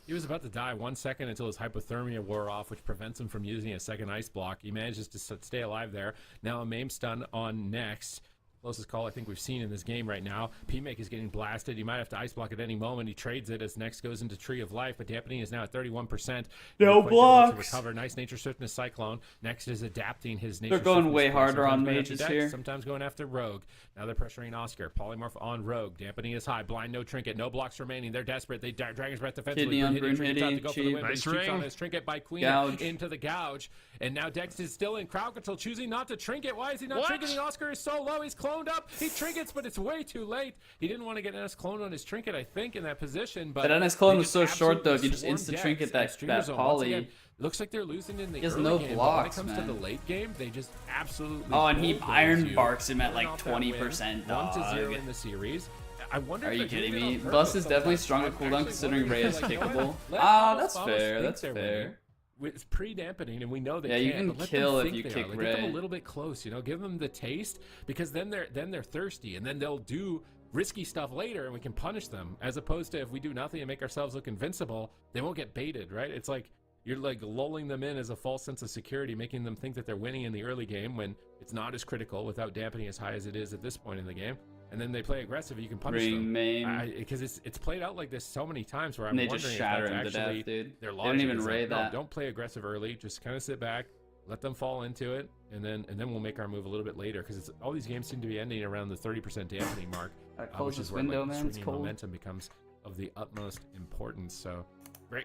He was about to die 1 second until his hypothermia wore off, which prevents him from using a second ice block. He manages to stay alive there. Now a MAME stun on next. Closest call I think we've seen in this game right now. P-Make is getting blasted. He might have to ice block at any moment. He trades it as next goes into Tree of Life, but dampening is now at 31%. No Quite difficult blocks. to recover. Nice Nature Swiftness Cyclone. Next is adapting his Nature They're going Swiftness way play. harder on Sometimes going after mages Dex, here. Sometimes going after Rogue. Now they're pressuring Oscar. Polymorph on Rogue. Dampening is high. Blind, no trinket. No blocks remaining. They're desperate. They Dragon's Breath defensively. Kidney on Brunhilde trinkets out to Brunhilde, go for the cheap. win, but Nice he cheats on ring. his trinket by Queen Gouge. into the gouge. And now Dex is still in crowd control, choosing not to trinket. Why is he not What? trinketing? Oscar is so low. He's cloned up. He trinkets, but it's way too late. He didn't want to get NS clone on his trinket, I think, in that position. But That NS clone they was so just short, though. absolutely You just swarmed instant Dex trinket and that Streamer Zone. Once poly. again, looks like they're losing in the He has early no game, blocks, but when it comes man. to the late game, they just absolutely. Oh, and he bulldoze iron you. barks him at Pulling like off that win, 20%, 1-0 dog. in the series. I wonder Are if you they're kidding doing it me? on purpose Bust is definitely sometimes. strong I'm at cooldown actually considering wondering Ray if is they're like, you know kickable. what? Let Ah, Bobos that's fair. think That's they're fair. winning. It's pre-dampening, and we know they Yeah, you can't. can but let kill them if think you they kick are. Like, get them Ray. a little bit close, you know. Give them the taste, because then they're thirsty, and then they'll do risky stuff later, and we can punish them. As opposed to if we do nothing and make ourselves look invincible, they won't get baited, right? It's like you're like lulling them in as a false sense of security, making them think that they're winning in the early game when it's not as critical without dampening as high as it is at this point in the game. And then they play aggressive, you can punish Ring them. main. Because it's played out like this so many times where I'm And they wondering just if shatter that's him to actually death, dude. their They logic. don't even is raid no, that. don't play aggressive early. Just kind of sit back, let them fall into it, and then we'll make our move a little bit later. Because all these games seem to be ending around the 30% dampening mark, Close which this is where window, like, man. It's swinging cold. momentum becomes of the utmost importance. So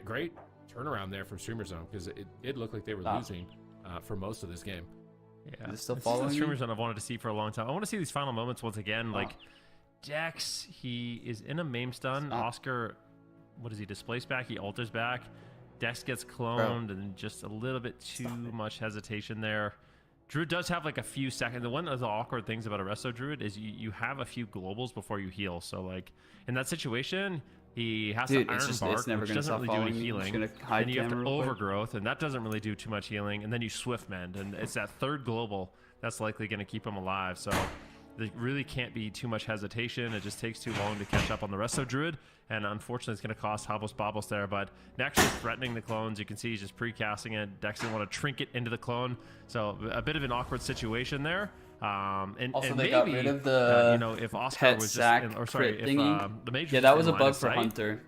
great turnaround there from Streamer Zone, because it did look like they were Stop. losing for most of this game. Yeah, Is it still this following is the you? streamers that I've wanted to see for a long time. I want to see these final moments once again. Like Dex, he is in a MAME stun. Stop. Oscar, what is he? Displace back. He alters back. Dex gets cloned, and just a little bit too much hesitation there. Druid does have like a few seconds. One of the awkward things about a Resto Druid is you have a few globals before you heal. So like in that situation, he has Dude, to it's Iron just- Bark, it's never which gonna doesn't stop really do any following you. I'm just healing. gonna hide Then you have to camera real quick. Overgrowth, and that doesn't really do too much healing. And then you Swift Mend, and it's that third global that's likely going to keep him alive. So there really can't be too much hesitation. It just takes too long to catch up on the Resto Druid, and unfortunately it's going to cost Habos Babos there. But Nex is threatening the clones. You can see he's just pre-casting it. Dex didn't want to trinket into the clone, so a bit of an awkward situation there. And Also, and they maybe, got rid of the you know, if Oscar pet was just sack in, or sorry, crit if thingy. the Mage Yeah, was that just was in a line bug of for sight, Hunter.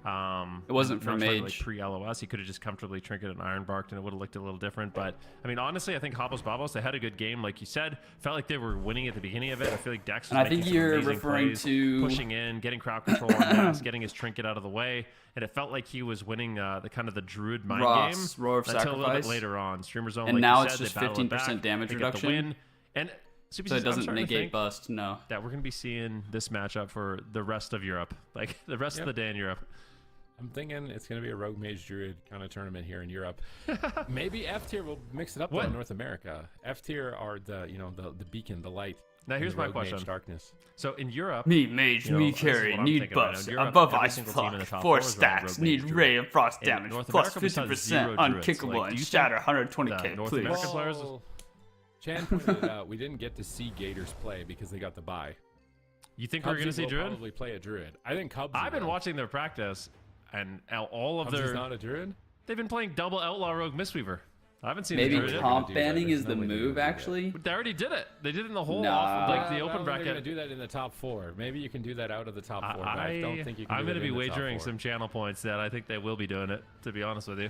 It wasn't for not trying to, Mage. Like, pre-LOS, he could have just comfortably trinketed and Iron Barked, and it would have looked a little different. But I mean, honestly, I think Habos Babos, they had a good game, like you said. Felt like they were winning at the beginning of it. I feel like Dex was And I think making some you're amazing referring plays, to- pushing in, getting crowd control on Mass, getting his trinket out of the way, and it felt like he was winning the kind of the Druid mind Ross, game Roar of until a little bit Sacrifice. later on. Streamer Zone, And like now you it's said, just they battle it 15% back, damage they get the reduction. win. And Super So it Season, I'm doesn't starting to negate think bust, no. that we're going to be seeing this matchup for the rest of Europe, like the rest of the day in Europe. I'm thinking it's going to be a Rogue Mage Druid kind of tournament here in Europe. Maybe F tier will mix it up though What? in North America. F tier are the the beacon, the light. Now and here's the my Rogue question. Mage darkness. So in Europe, Me mage, you know, me this is what carry, I'm need thinking right now. buffs, In Europe, above every ice single team in the block, top 4 four is running stacks, Rogue need Mage ray Druid. of frost In damage, North plus America, we saw 50% zero on Druids. kickable, Like, do and you shatter think 120k, the North please. American players- Well, Chan pointed it out. We didn't get to see Gators play because they got the bye. you think we're going to Cubsy see will Druid? probably play a Druid. I think Cubsy I've been will. watching their practice, and all of Cubsy's their not a Druid? they've been playing double Outlaw Rogue Mistweaver. I haven't seen Maybe the Druid yet. comp do that. banning There's is no the way they're gonna move, do that. actually. But they already did it. They did it in the whole Nah. off of like the I don't open think they're going bracket. to do that in the top 4. Maybe you can do that out of the top 4, but I don't think you can I'm do going to that be in the top wagering 4. some channel points that I think they will be doing it, to be honest with you.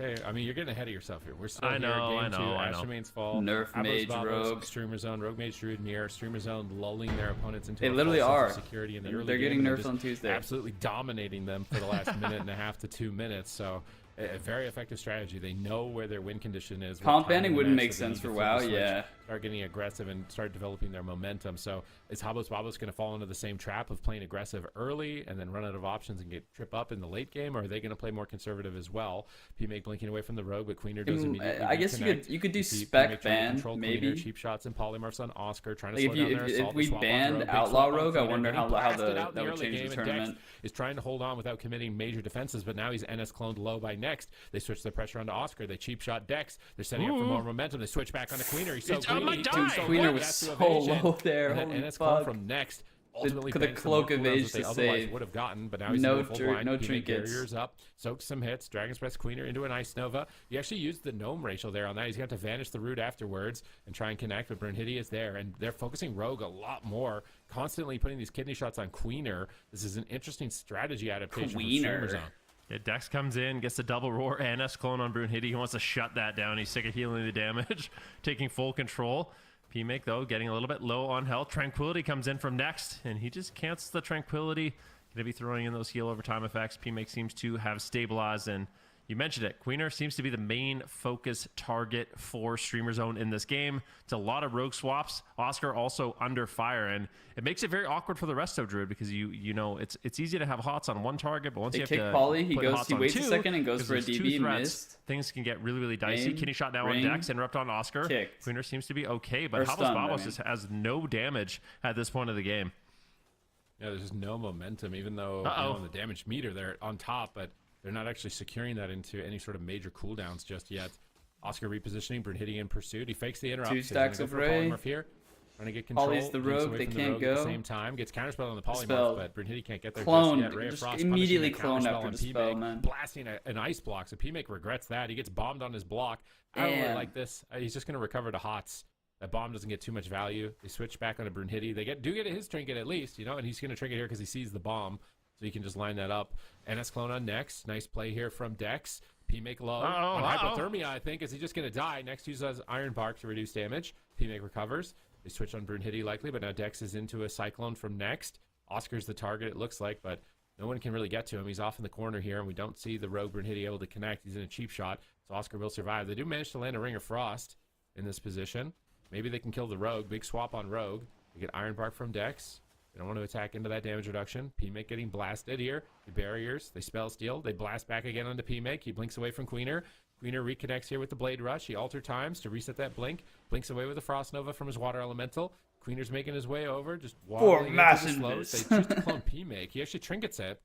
Okay, I mean, you're getting ahead of yourself here. We're still I here. know, Game I know, 2, I know. Astromane's Fall. Nerf Abos, Mage, Babos, Rogue. Streamer Zone, Rogue Mage Druid, Mirror, Streamer Zone lulling their opponents into They a literally false are. sense of security in the early They're game, getting and nerfed just on Tuesday. Absolutely dominating them for the last minute and a half to 2 minutes. So a very effective strategy. They know where their win condition is. Comp banning wouldn't make sense for WoW, yeah. Start getting aggressive and start developing their momentum. So is Habos Babos going to fall into the same trap of playing aggressive early and then run out of options and get trip up in the late game, or are they going to play more conservative as well? PMake blinking away from the rogue, but Queener does immediately I guess you could do spec ban, maybe. Cheap shots and polymorphs on Oscar, trying to Like slow down their assault. If we banned Outlaw Rogue, I wonder how that would change the tournament. Is trying to hold on without committing major defenses, but now he's NS cloned low by next. They switch the pressure onto Oscar. They cheap shot Dex. They're setting up for more momentum. They switch back onto Queener. He's so greedy. Queener was so low there. And NS clone from next. Ultimately the cloak of age to save. Would have gotten, but now he's no in full blind. No trinkets. Barriers up, soaks some hits. Dragon's Breath Queener into an Ice Nova. He actually used the gnome racial there on that. He's going to have to vanish the root afterwards and try and connect, but Brunhilde is there, and they're focusing Rogue a lot more, constantly putting these kidney shots on Queener. This is an interesting strategy adaptation from Streamer Zone. Yeah, Dex comes in, gets the double roar, NS clone on Brunhilde. He wants to shut that down. He's sick of healing the damage, taking full control. PMake, though, getting a little bit low on health. Tranquility comes in from next, and he just cancels the Tranquility. Going to be throwing in those heal over time effects. PMake seems to have stabilized, and you mentioned it. Queener seems to be the main focus target for Streamer Zone in this game. It's a lot of rogue swaps. Oscar also under fire, and it makes it very awkward for the rest of Druid because you know it's easy to have HOTS on one target, but once you have to Polly, he waits a second and goes for a DB missed. Things can get really dicey. Kidney shot now on Dex, interrupt on Oscar. Queener seems to be okay, but Habos Babos just has no damage at this point of the game. Yeah, there's just no momentum, even though on the damage meter they're on top, but they're not actually securing that into any sort of major cooldowns just yet. Oscar repositioning, Brunhilde in pursuit. He fakes the interrupt. 2 stacks of Ray. Here. Trying to get control. Polly's the rogue, they can't go. At the same time. Gets counterspell on the polymorph, but Brunhilde can't get there cloned. just yet. Ray of Frost immediately cloned after the spell, man. Blasting an ice block, so PMake regrets that. He gets bombed on his block. I don't really like this. He's just going to recover to HOTS. That bomb doesn't get too much value. They switch back onto Brunhilde. They do get his trinket at least, you know, and he's going to trinket here because he sees the bomb. So you can just line that up. NS clone on next. Nice play here from Dex. PMake low on hypothermia, I think. Is he just going to die? Next uses Iron Bark to reduce damage. PMake recovers. They switch on Brunhilde likely, but now Dex is into a Cyclone from next. Oscar's the target, it looks like, but no one can really get to him. He's off in the corner here, and we don't see the rogue Brunhilde able to connect. He's in a cheap shot, so Oscar will survive. They do manage to land a Ring of Frost in this position. Maybe they can kill the rogue. Big swap on rogue. They get Iron Bark from Dex. They don't want to attack into that damage reduction. PMake getting blasted here. The barriers. They spell steal. They blast back again onto PMake. He blinks away from Queener. Queener reconnects here with the Blade Rush. He alter times to reset that blink. Blinks away with the Frost Nova from his Water Elemental. Queener's making his way over. Just waddling into the slopes. They choose to clone PMake. He actually trinkets it,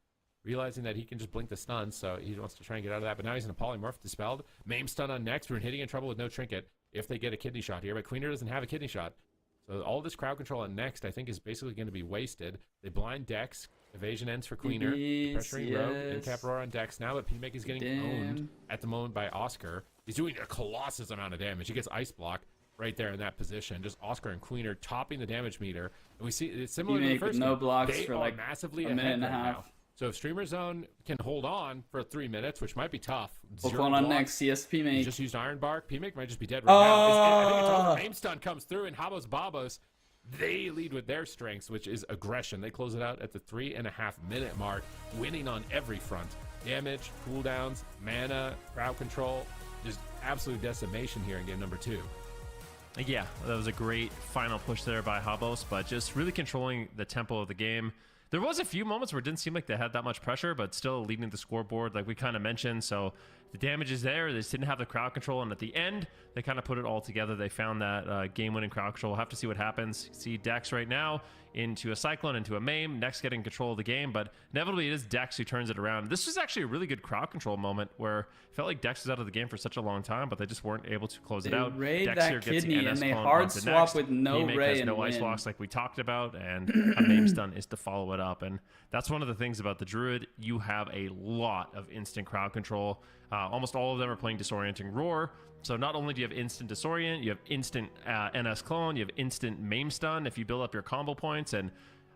realizing that he can just blink the stun, so he wants to try and get out of that. But now he's in a polymorph dispelled. Maim stun on next. Brunhilde in trouble with no trinket if they get a kidney shot here. But Queener doesn't have a kidney shot. So all this crowd control on next, I think, is basically going to be wasted. They blind Dex. Evasion ends for Queener. Pressuring Rogue. And Caproar on Dex now, but PMake is getting owned at the moment by Oscar. He's doing a colossus amount of damage. He gets Ice Block right there in that position. Just Oscar and Queener topping the damage meter. And we see it's similar to the first no game. blocks They for are like massively a minute and a half. now. So if Streamer Zone can hold on for 3 minutes, which might be tough. What's going on next? CSP He mate. just used Iron Bark. PMake might just be dead right now. I think it's over. Maim stun comes through, and Habos Babos, they lead with their strengths, which is aggression. They close it out at the 3.5 minute mark, winning on every front. Damage, cooldowns, mana, crowd control, just absolute decimation here in game number 2. Yeah, that was a great final push there by Habos, but just really controlling the tempo of the game. There was a few moments where it didn't seem like they had that much pressure, but still leading the scoreboard like we kind of mentioned. So the damage is there. They just didn't have the crowd control, and at the end, they kind of put it all together. They found that game-winning crowd control. We'll have to see what happens. See Dex right now into a Cyclone, into a Maim. Next getting control of the game, but inevitably it is Dex who turns it around. This was actually a really good crowd control moment where it felt like Dex was out of the game for such a long time, but they just weren't able to close it out. Raid Dex that here gets kidney, the NS and they clone hard onto swap next. with no PMake Ray has and no ice win. blocks like we talked about, and a Maim stun is to follow it up. And that's one of the things about the Druid. You have a lot of instant crowd control. Almost all of them are playing Disorienting Roar. So not only do you have instant Disorient, you have instant NS Clone, you have instant Maim Stun if you build up your combo points, and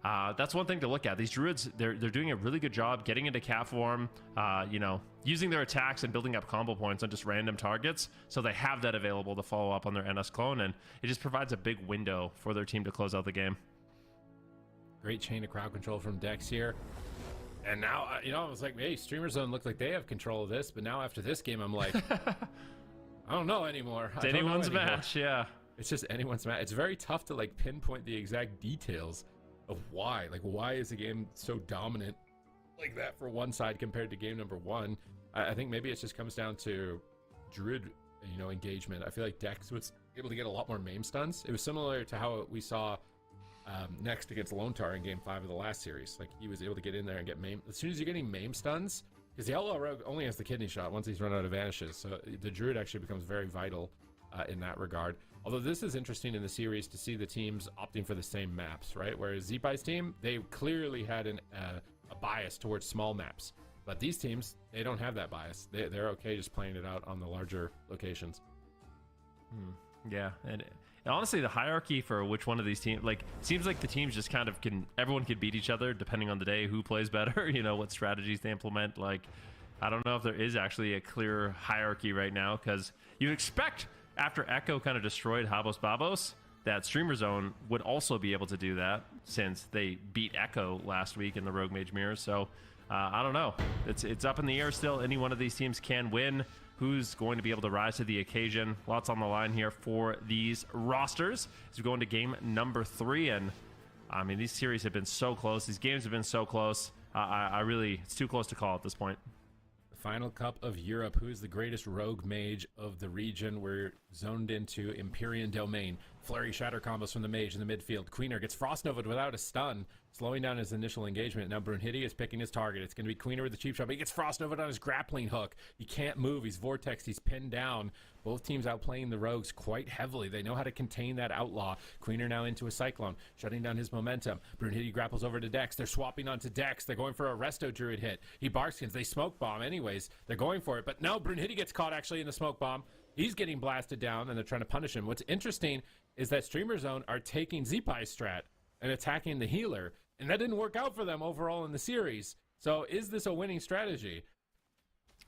that's one thing to look at. These Druids, they're doing a really good job getting into cat form, you know, using their attacks and building up combo points on just random targets, so they have that available to follow up on their NS Clone, and it just provides a big window for their team to close out the game. Great chain of crowd control from Dex here. And now, I was like, hey, Streamer Zone looked like they have control of this, but now after this game, I'm like, I don't know anymore. It's anyone's match, yeah. It's just anyone's match. It's very tough to like pinpoint the exact details of why. Like, why is the game so dominant like that for one side compared to game number one? I think maybe it just comes down to Druid, engagement. I feel like Dex was able to get a lot more MAME stuns. It was similar to how we saw next against Lone Tar in game 5 of the last series. Like, he was able to get in there and get MAME. As soon as you're getting MAME stuns, because the Outlaw Rogue only has the kidney shot once he's run out of vanishes, so the Druid actually becomes very vital in that regard. Although this is interesting in the series to see the teams opting for the same maps, right? Whereas Zeepai's team, they clearly had a bias towards small maps. But these teams, they don't have that bias. They're okay just playing it out on the larger locations. Yeah, and honestly, the hierarchy for which one of these teams, like, seems like the teams just kind of everyone can beat each other depending on the day, who plays better, what strategies they implement. Like, I don't know if there is actually a clear hierarchy right now, because you expect after Echo kind of destroyed Habos Babos, that Streamer Zone would also be able to do that since they beat Echo last week in the Rogue Mage Mirror. So I don't know. It's up in the air still. Any one of these teams can win. Who's going to be able to rise to the occasion? Lots on the line here for these rosters as we go into game number 3. And I mean, these series have been so close. These games have been so close. I really, it's too close to call at this point. Final Cup of Europe. Who's the greatest rogue mage of the region? We're zoned into Empyrean Domain. Flurry shatter combos from the mage in the midfield. Queener gets Frost Nova'd without a stun, slowing down his initial engagement. Now Brunhilde is picking his target. It's going to be Queener with the cheap shot, but he gets Frost Nova'd on his grappling hook. He can't move. He's vortexed. He's pinned down. Both teams outplaying the rogues quite heavily. They know how to contain that outlaw. Queener now into a cyclone, shutting down his momentum. Brunhilde grapples over to Dex. They're swapping onto Dex. They're going for a Resto Druid hit. He barkskins. They smoke bomb anyways. They're going for it, but no, Brunhilde gets caught actually in the smoke bomb. He's getting blasted down, and they're trying to punish him. What's interesting is that Streamer Zone are taking Zeepai's strat and attacking the healer, and that didn't work out for them overall in the series. So is this a winning strategy?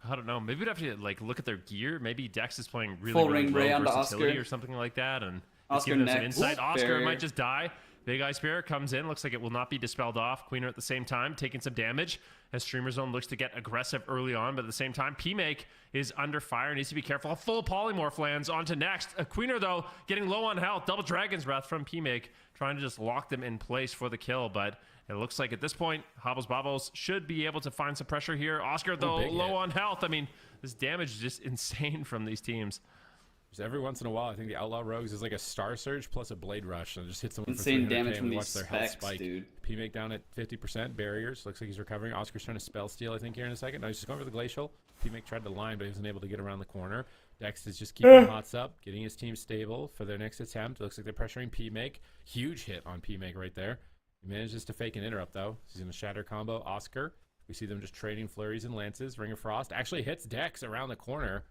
I don't know. Maybe we'd have to look at their gear. Maybe Dex is playing really, Full really ring low ray onto versatility Oscar. or something like that, and Oscar giving them some next. insight. Ooh, Oscar barrier. might just die. Big Eye Spirit comes in. Looks like it will not be dispelled off. Queener at the same time, taking some damage as Streamer Zone looks to get aggressive early on, but at the same time, P-Make is under fire. Needs to be careful. A full polymorph lands onto next. Queener, though, getting low on health. Double Dragon's Breath from P-Make, trying to just lock them in place for the kill, but it looks like at this point, Habos Babos should be able to find some pressure here. Oscar, though, low on health. I mean, this damage is just insane from these teams. Just every once in a while, I think the Outlaw Rogues is like a Star Surge plus a Blade Rush, and it just hits them Insane for 300K damage from and these watch their health specs, spike. dude. P-Make down at 50%. Barriers. Looks like he's recovering. Oscar's trying to spell steal, I think, here in a second. No, he's just going for the Glacial. P-Make tried to line, but he wasn't able to get around the corner. Dex is just keeping Hots up, getting his team stable for their next attempt. It looks like they're pressuring P-Make. Huge hit on P-Make right there. He manages to fake an interrupt, though. He's in a shatter combo. Oscar. We see them just trading flurries and lances. Ring of Frost actually hits Dex around the corner.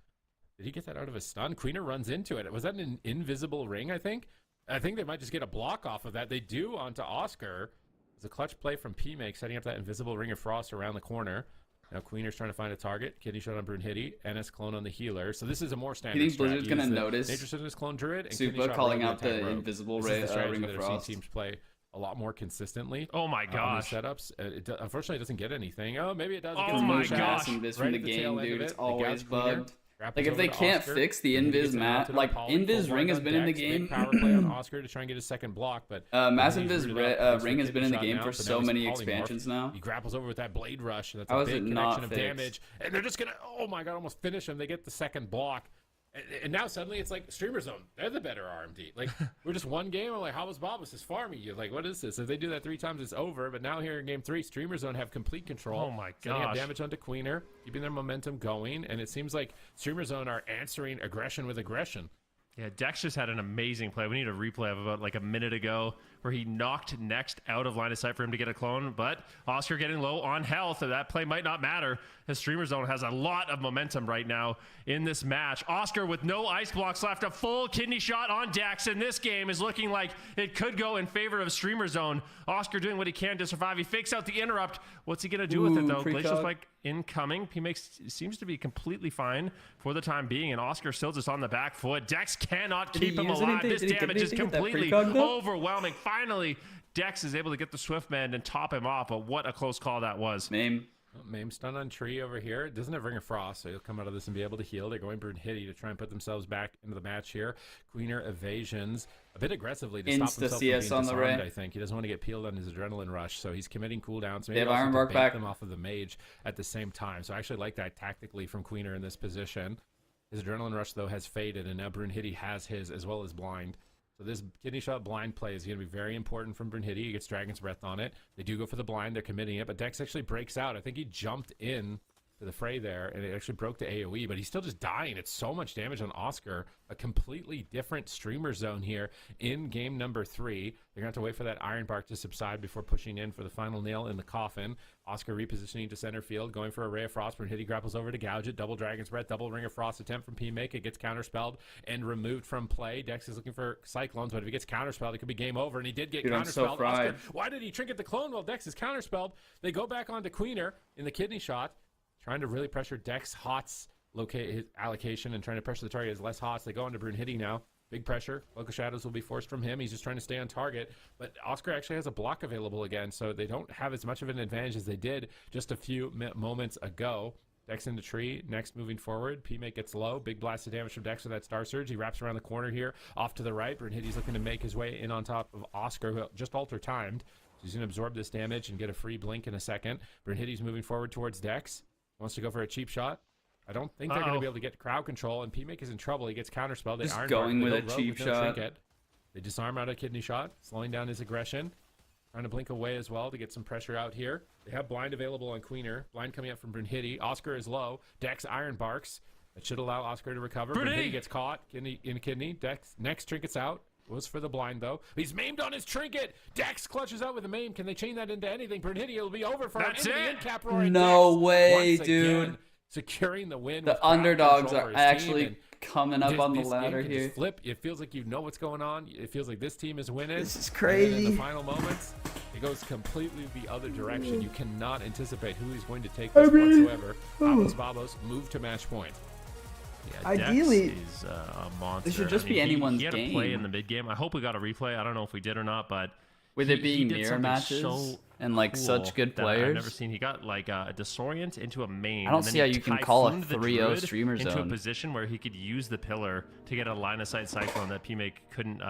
Did he get that out of a stun? Queener runs into it. Was that an invisible ring, I think? I think they might just get a block off of that. They do onto Oscar. It's a clutch play from P-Make, setting up that invisible Ring of Frost around the corner. Now Queener's trying to find a target. Kidney shot on Brunhilde. NS clone on the healer. So this is a more standard You think Blizzard's strat. going to Use the notice Nature Citizen's clone Druid and Supa Kidney shot calling rogue out the attack rogue. invisible This is the strategy Ring of that I've seen Frost? teams play a lot more consistently. Oh my On gosh. these setups. Unfortunately, it doesn't get anything. Oh, maybe it does. It Oh gets my motion. gosh. Invis from Right the at the tail game, end dude. of It's it, they always gouge Queener. bugged. Grapples Like, if over they to can't Oscar. fix the He gets Invis it map, onto the like, poly, Invis full ring blind has on been in the Dex, game. big power play on Oscar to try and get his second block, but Massive he's Invis rooted up, goes for ring has kidney been in the shot game now, for but now so he's many polymorphed. expansions now. He grapples over with that Blade Rush. That's How a is big it connection not of fixed? damage, and they're just gonna, oh my god, almost finish him. They get the second block. And now suddenly it's like Streamer Zone. They're the better RMD. Like, we're just one game. I'm like, how was Babos is farming you? Like, what is this? If they do that 3 times, it's over. But now here in game 3, Streamer Zone have complete control. Oh my Setting up gosh. damage onto Queener, keeping their momentum going. And it seems like Streamer Zone are answering aggression with aggression. Yeah, Dex just had an amazing play. We need a replay of about a minute ago where he knocked Next out of line of sight for him to get a clone, but Oscar getting low on health, and that play might not matter. His Streamer Zone has a lot of momentum right now in this match. Oscar with no ice blocks left, a full kidney shot on Dex, and this game is looking like it could go in favor of Streamer Zone. Oscar doing what he can to survive. He fakes out the interrupt. What's he going to do with it, though? Glacial Spike incoming. P-Makes seems to be completely fine for the time being, and Oscar still just on the back foot. Dex cannot keep him alive. This damage is completely overwhelming. Finally, Dex is able to get the Swiftman and top him off, but what a close call that was. Mame. Mame stun on Tree over here. Doesn't have Ring of Frost, so he'll come out of this and be able to heal. They're going Brunhilde to try and put themselves back into the match here. Queener evasions a bit aggressively to stop himself from being CS on the disarmed, Ray. I think. He doesn't want to get peeled on his adrenaline rush, so he's committing cooldowns. They Maybe have also Iron to Bark bait back. them off of the Mage at the same time. So I actually like that tactically from Queener in this position. His adrenaline rush, though, has faded, and now Brunhilde has his as well as blind. So this kidney shot blind play is going to be very important from Brunhilde. He gets Dragon's Breath on it. They do go for the blind. They're committing it, but Dex actually breaks out. I think he jumped in to the fray there, and it actually broke the AoE, but he's still just dying. It's so much damage on Oscar. A completely different streamer zone here in game number 3. They're going to have to wait for that Iron Bark to subside before pushing in for the final nail in the coffin. Oscar repositioning to center field, going for a Ray of Frost. Brunhilde grapples over to gouge it. Double Dragon's Breath, double Ring of Frost attempt from P-Make. It gets counterspelled and removed from play. Dex is looking for Cyclones, but if he gets counterspelled, it could be game over, and he did get Dude, I'm so counterspelled. fried. Oscar, why did he trinket the clone while Dex is counterspelled? They go back onto Queener in the kidney shot, trying to really pressure Dex Hots locate his allocation and trying to pressure the target as less Hots. They go into Brunhilde now. Big pressure. Local Shadows will be forced from him. He's just trying to stay on target. But Oscar actually has a block available again, so they don't have as much of an advantage as they did just a few moments ago. Dex into tree. Next, moving forward. P-Make gets low. Big blast of damage from Dex with that Star Surge. He wraps around the corner here. Off to the right. Brunhilde's looking to make his way in on top of Oscar, who just alter-timed. So he's going to absorb this damage and get a free blink in a second. Brunhilde's moving forward towards Dex. Wants to go for a cheap shot. I don't think they're going to be able to get crowd control, and P-Make is in trouble. He gets counterspelled. They Just Iron going Bark, with they a go rogue cheap with no shot. trinket. They disarm out a kidney shot, slowing down his aggression. Trying to blink away as well to get some pressure out here. They have blind available on Queener. Blind coming up from Brunhilde. Oscar is low. Dex Iron Barks. That should allow Oscar to recover. Brunhilde gets caught in a kidney. Dex next trinket's out. Was for the blind, though. He's maimed on his trinket. Dex clutches out with a maim. Can they chain that into anything? Brunhilde will be over for him. That's Into the it. end cap roaring No Dex way, once dude. again, securing the win. The with crowd underdogs control are for his team, actually and coming up on the this game ladder can here. just flip. It feels like you know what's going on. It feels like this team is winning. This is And then crazy. in the final moments, it goes completely the other direction. You cannot anticipate who is going to take this whatsoever. Babos move to match point. Yeah, Ideally- Dex is a monster. This should just be he- anyone's He had a play game. in the mid game. I hope we got a replay. I don't know if we did or not, but With he- it being he did mirror something matches so and like cool such good that I've players. never seen. He got like a disorient into a main. I don't and then see how he you can call a typhooned the 3-0 Druid streamer into a zone. position where he could use the pillar to get a line of sight cyclone that P-Make couldn't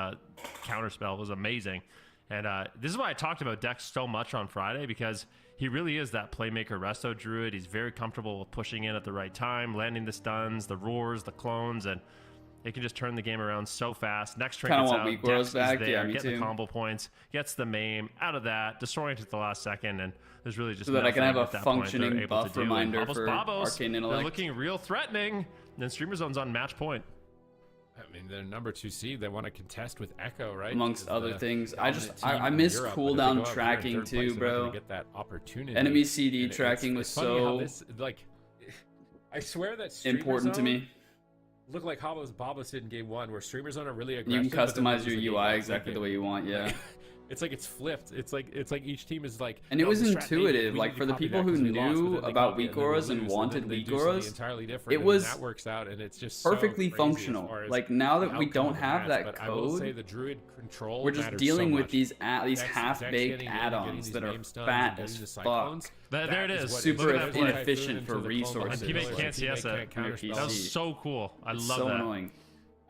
counterspell. It was amazing. And this is why I talked about Dex so much on Friday, because he really is that playmaker resto druid. He's very comfortable with pushing in at the right time, landing the stuns, the roars, the clones, and it can just turn the game around so fast. Next Kinda trinket's want out, weak Dex worlds is back. there, Yeah, me getting the too. combo points, gets the maim out of that, disorient at the last second, and there's really just So that I can nothing have a at that point they're functioning able to buff do. And reminder Babos, for Arcane they're Intellect. looking real threatening. And then Streamer Zone's on match point. I mean, they're number 2 seed. They want to contest with Echo, right? Amongst Because other the things. dominant team I in miss Europe, but if they cooldown go out here in tracking third place, too, they're not gonna bro. get that opportunity. Enemy CD And tracking it's was funny how so this, like, I swear that Streamer important to Zone me. looked like Babos did in game 1, where Streamer Zone are really You aggressive. can but then customize there's a your game UI like exactly the second. way you want, yeah. It's like it's flipped. It's like each team is like. And it "No, was the strat maybe, intuitive, we like, need for to the copy people that who 'cause we lost," knew but then they about copy it weak and then auras they and lose, wanted then they weak do something auras, entirely different. it and was that works out, and it's just so perfectly crazy as functional. far as Like, now the that we outcome don't of the have match, that but I will say code, the Druid control we're just matters dealing so with much. these Dex half-baked getting in and add-ons getting that these are name stuns fat and getting as the fuck. cyclones. There That it is. what Super Look at that play. inefficient for into the clone resources. behind P-Make the can't pillar, CS so it. P-Make can't PC. That counterspell. was so cool. I It's love so that. annoying.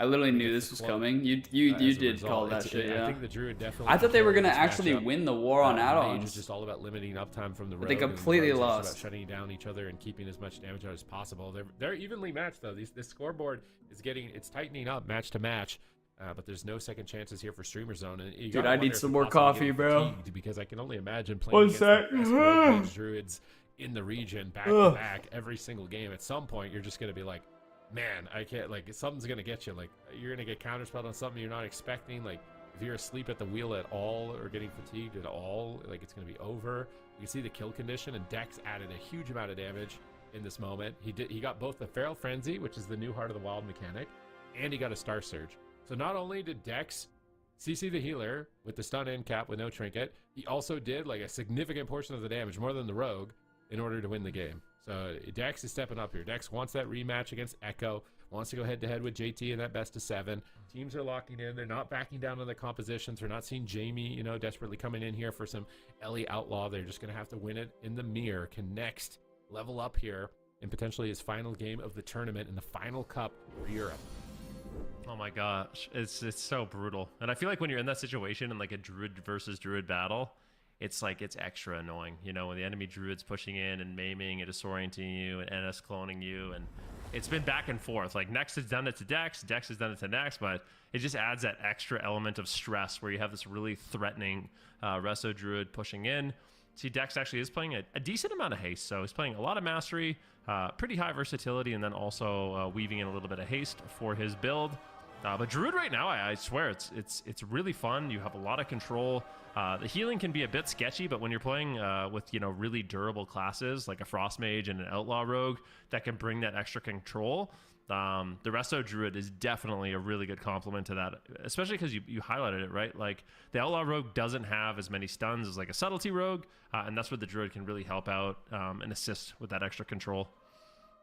I literally knew gets this was the club coming. You as a did result. call that It's- shit, I yeah. think the Druid definitely. I thought they were carried gonna this actually matchup. win the war on Mage is add-ons. just all about limiting uptime from the road. But they and completely Rogue's just lost. About shutting down each other and keeping as much damage out as possible. They're evenly matched though. This scoreboard is it's tightening up match to match. But there's no second chances here for Streamer Zone. And you Dude, gotta I wonder need if some they're more possibly coffee, getting bro. fatigued, because I can only imagine playing One against sec. the best rogue mage druids in the region back to back every single game. At some point, you're just gonna be like, man, I can't. Like, something's gonna get you. Like, you're gonna get counterspelled on something you're not expecting. Like, if you're asleep at the wheel at all or getting fatigued at all, like, it's gonna be over. You can see the kill condition, and Dex added a huge amount of damage in this moment. He got both the Feral Frenzy, which is the new Heart of the Wild mechanic, and he got a Star Surge. So not only did Dex CC the healer with the stun end cap with no trinket, he also did like a significant portion of the damage, more than the rogue, in order to win the game. So Dex is stepping up here. Dex wants that rematch against Echo, wants to go head-to-head with JT in that best of 7. Teams are locking in. They're not backing down on the compositions. We're not seeing Jamie, you know, desperately coming in here for some Ellie Outlaw. They're just going to have to win it in the mirror. Can Next level up here in potentially his final game of the tournament in the final cup for Europe? Oh my gosh, it's so brutal. And I feel like when you're in that situation in like a Druid versus Druid battle, it's like it's extra annoying, you know, when the enemy Druid's pushing in and maiming and disorienting you and NS cloning you, and it's been back and forth. Like Next has done it to Dex, Dex has done it to Next, but it just adds that extra element of stress where you have this really threatening Resto Druid pushing in. See, Dex actually is playing a decent amount of haste, so he's playing a lot of mastery, pretty high versatility, and then also weaving in a little bit of haste for his build. But Druid right now, I swear, it's really fun. You have a lot of control. The healing can be a bit sketchy, but when you're playing with, you know, really durable classes like a Frost Mage and an Outlaw Rogue that can bring that extra control, the Resto Druid is definitely a really good complement to that, especially because you highlighted it, right? Like the Outlaw Rogue doesn't have as many stuns as like a Subtlety Rogue, and that's where the Druid can really help out and assist with that extra control.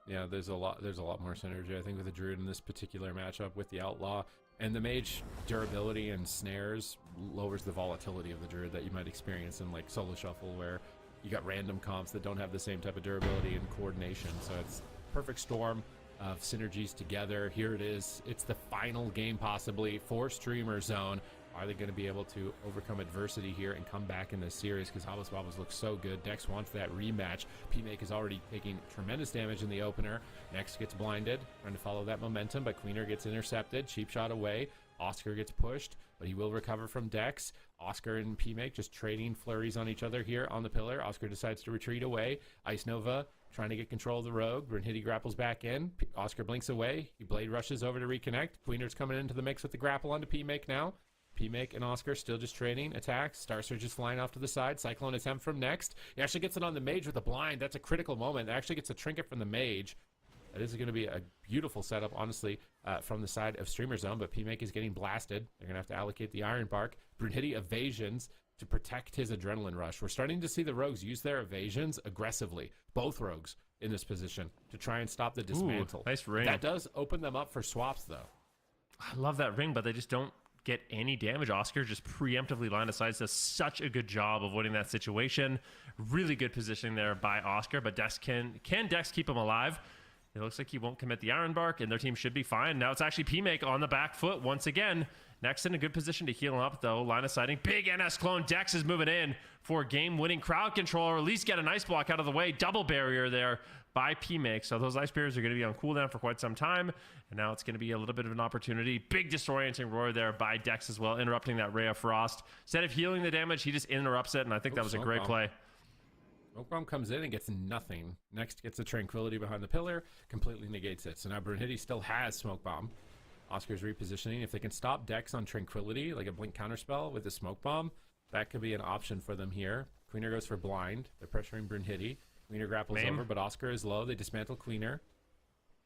Yeah, there's a lot more synergy, I think, with the Druid in this particular matchup with the Outlaw. And the Mage durability and snares lowers the volatility of the Druid that you might experience in like Solo Shuffle, where you got random comps that don't have the same type of durability and coordination. So it's perfect storm of synergies together. Here it is. It's the final game possibly for Streamer Zone. Are they going to be able to overcome adversity here and come back in this series? Because Habos Babos looks so good. Dex wants that rematch. P-Make is already taking tremendous damage in the opener. Next gets blinded, trying to follow that momentum, but Queener gets intercepted. Cheap shot away. Oscar gets pushed, but he will recover from Dex. Oscar and P-Make just trading flurries on each other here on the pillar. Oscar decides to retreat away. Ice Nova trying to get control of the Rogue. Brunhilde grapples back in. Oscar blinks away. He blade rushes over to reconnect. Queener's coming into the mix with the grapple onto P-Make now. P-Make and Oscar still just trading attacks. Star Surge is flying off to the side. Cyclone attempt from Next. He actually gets it on the Mage with a blind. That's a critical moment. Actually gets a trinket from the Mage. That is going to be a beautiful setup, honestly, from the side of Streamer Zone, but P-Make is getting blasted. They're going to have to allocate the Iron Bark. Brunhilde evasions to protect his Adrenaline Rush. We're starting to see the Rogues use their evasions aggressively. Both Rogues in this position to try and stop the dismantle. Ooh, nice ring. That does open them up for swaps, though. I love that ring, but they just don't get any damage. Oscar just preemptively line of sight, does such a good job avoiding that situation. Really good positioning there by Oscar, but Dex can Dex keep him alive? It looks like he won't commit the Iron Bark, and their team should be fine. Now it's actually P-Make on the back foot once again. Next in a good position to heal up, though. Line of sighting. Big NS clone. Dex is moving in for game-winning crowd control, or at least get an ice block out of the way. Double barrier there by P-Make. So those ice barriers are going to be on cooldown for quite some time. And now it's going to be a little bit of an opportunity. Big disorienting roar there by Dex as well, interrupting that Ray of Frost. Instead of healing the damage, he just interrupts it, and I think that was a great play. Smoke Bomb comes in and gets nothing. Next gets the Tranquility behind the pillar, completely negates it. So now Brunhilde still has Smoke Bomb. Oscar's repositioning. If they can stop Dex on Tranquility, like a blink counterspell with a Smoke Bomb, that could be an option for them here. Queener goes for blind. They're pressuring Brunhilde. Queener grapples over, but Oscar is low. They dismantle Queener.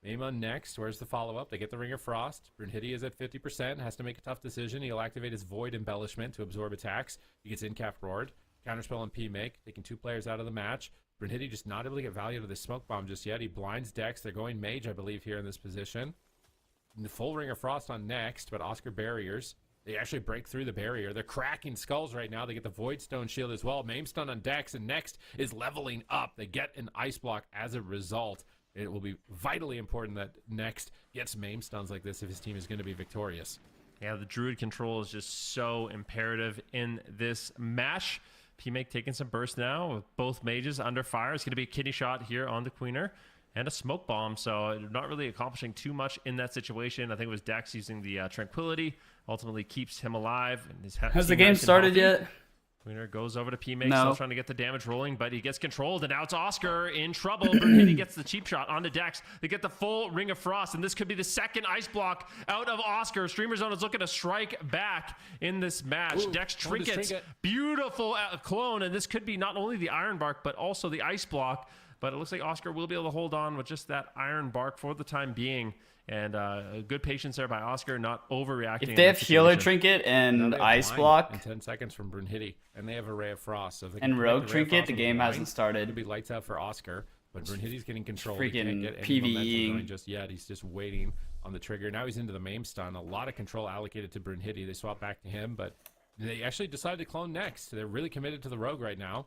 Maim on Next. Where's the follow-up? They get the Ring of Frost. Brunhilde is at 50%. Has to make a tough decision. He'll activate his Void Embellishment to absorb attacks. He gets in-cap roared. Counterspell on P-Make, taking 2 players out of the match. Brunhilde just not able to get value to the Smoke Bomb just yet. He blinds Dex. They're going Mage, I believe, here in this position. And the full Ring of Frost on Next, but Oscar barriers. They actually break through the barrier. They're cracking skulls right now. They get the Void Stone Shield as well. Maim stun on Dex, and Next is leveling up. They get an Ice Block as a result. It will be vitally important that Next gets Maim stuns like this if his team is going to be victorious. Yeah, the Druid control is just so imperative in this match. P-Make taking some burst now with both mages under fire. It's going to be a kidney shot here on the Queener and a Smoke Bomb, so not really accomplishing too much in that situation. I think it was Dex using the Tranquility, ultimately keeps him alive. And has the game started yet? Queener goes over to P-Make, No. still trying to get the damage rolling, but he gets controlled, and now it's Oscar in trouble. Brunhilde gets the cheap shot onto Dex. They get the full Ring of Frost, and this could be the second ice block out of Oscar. Streamer Zone is looking to strike back in this match. Ooh, Dex trinkets, beautiful clone, and this could be not only the Iron Bark, but also the ice block. But it looks like Oscar will be able to hold on with just that Iron Bark for the time being. And good patience there by Oscar, not overreacting. If they have Healer Trinket and Ice Block, in 10 seconds from Brunhilde, and they have a Ray of Frost. So and Rogue Trinket, the game hasn't started. It'll be lights out for Oscar. but Brunhilde's getting control. Freaking He can't get any momentum PvEing. going just yet. He's just waiting on the trigger. Now he's into the MAME stun. A lot of control allocated to Brunhilde. They swap back to him, but they actually decided to clone Next. They're really committed to the Rogue right now.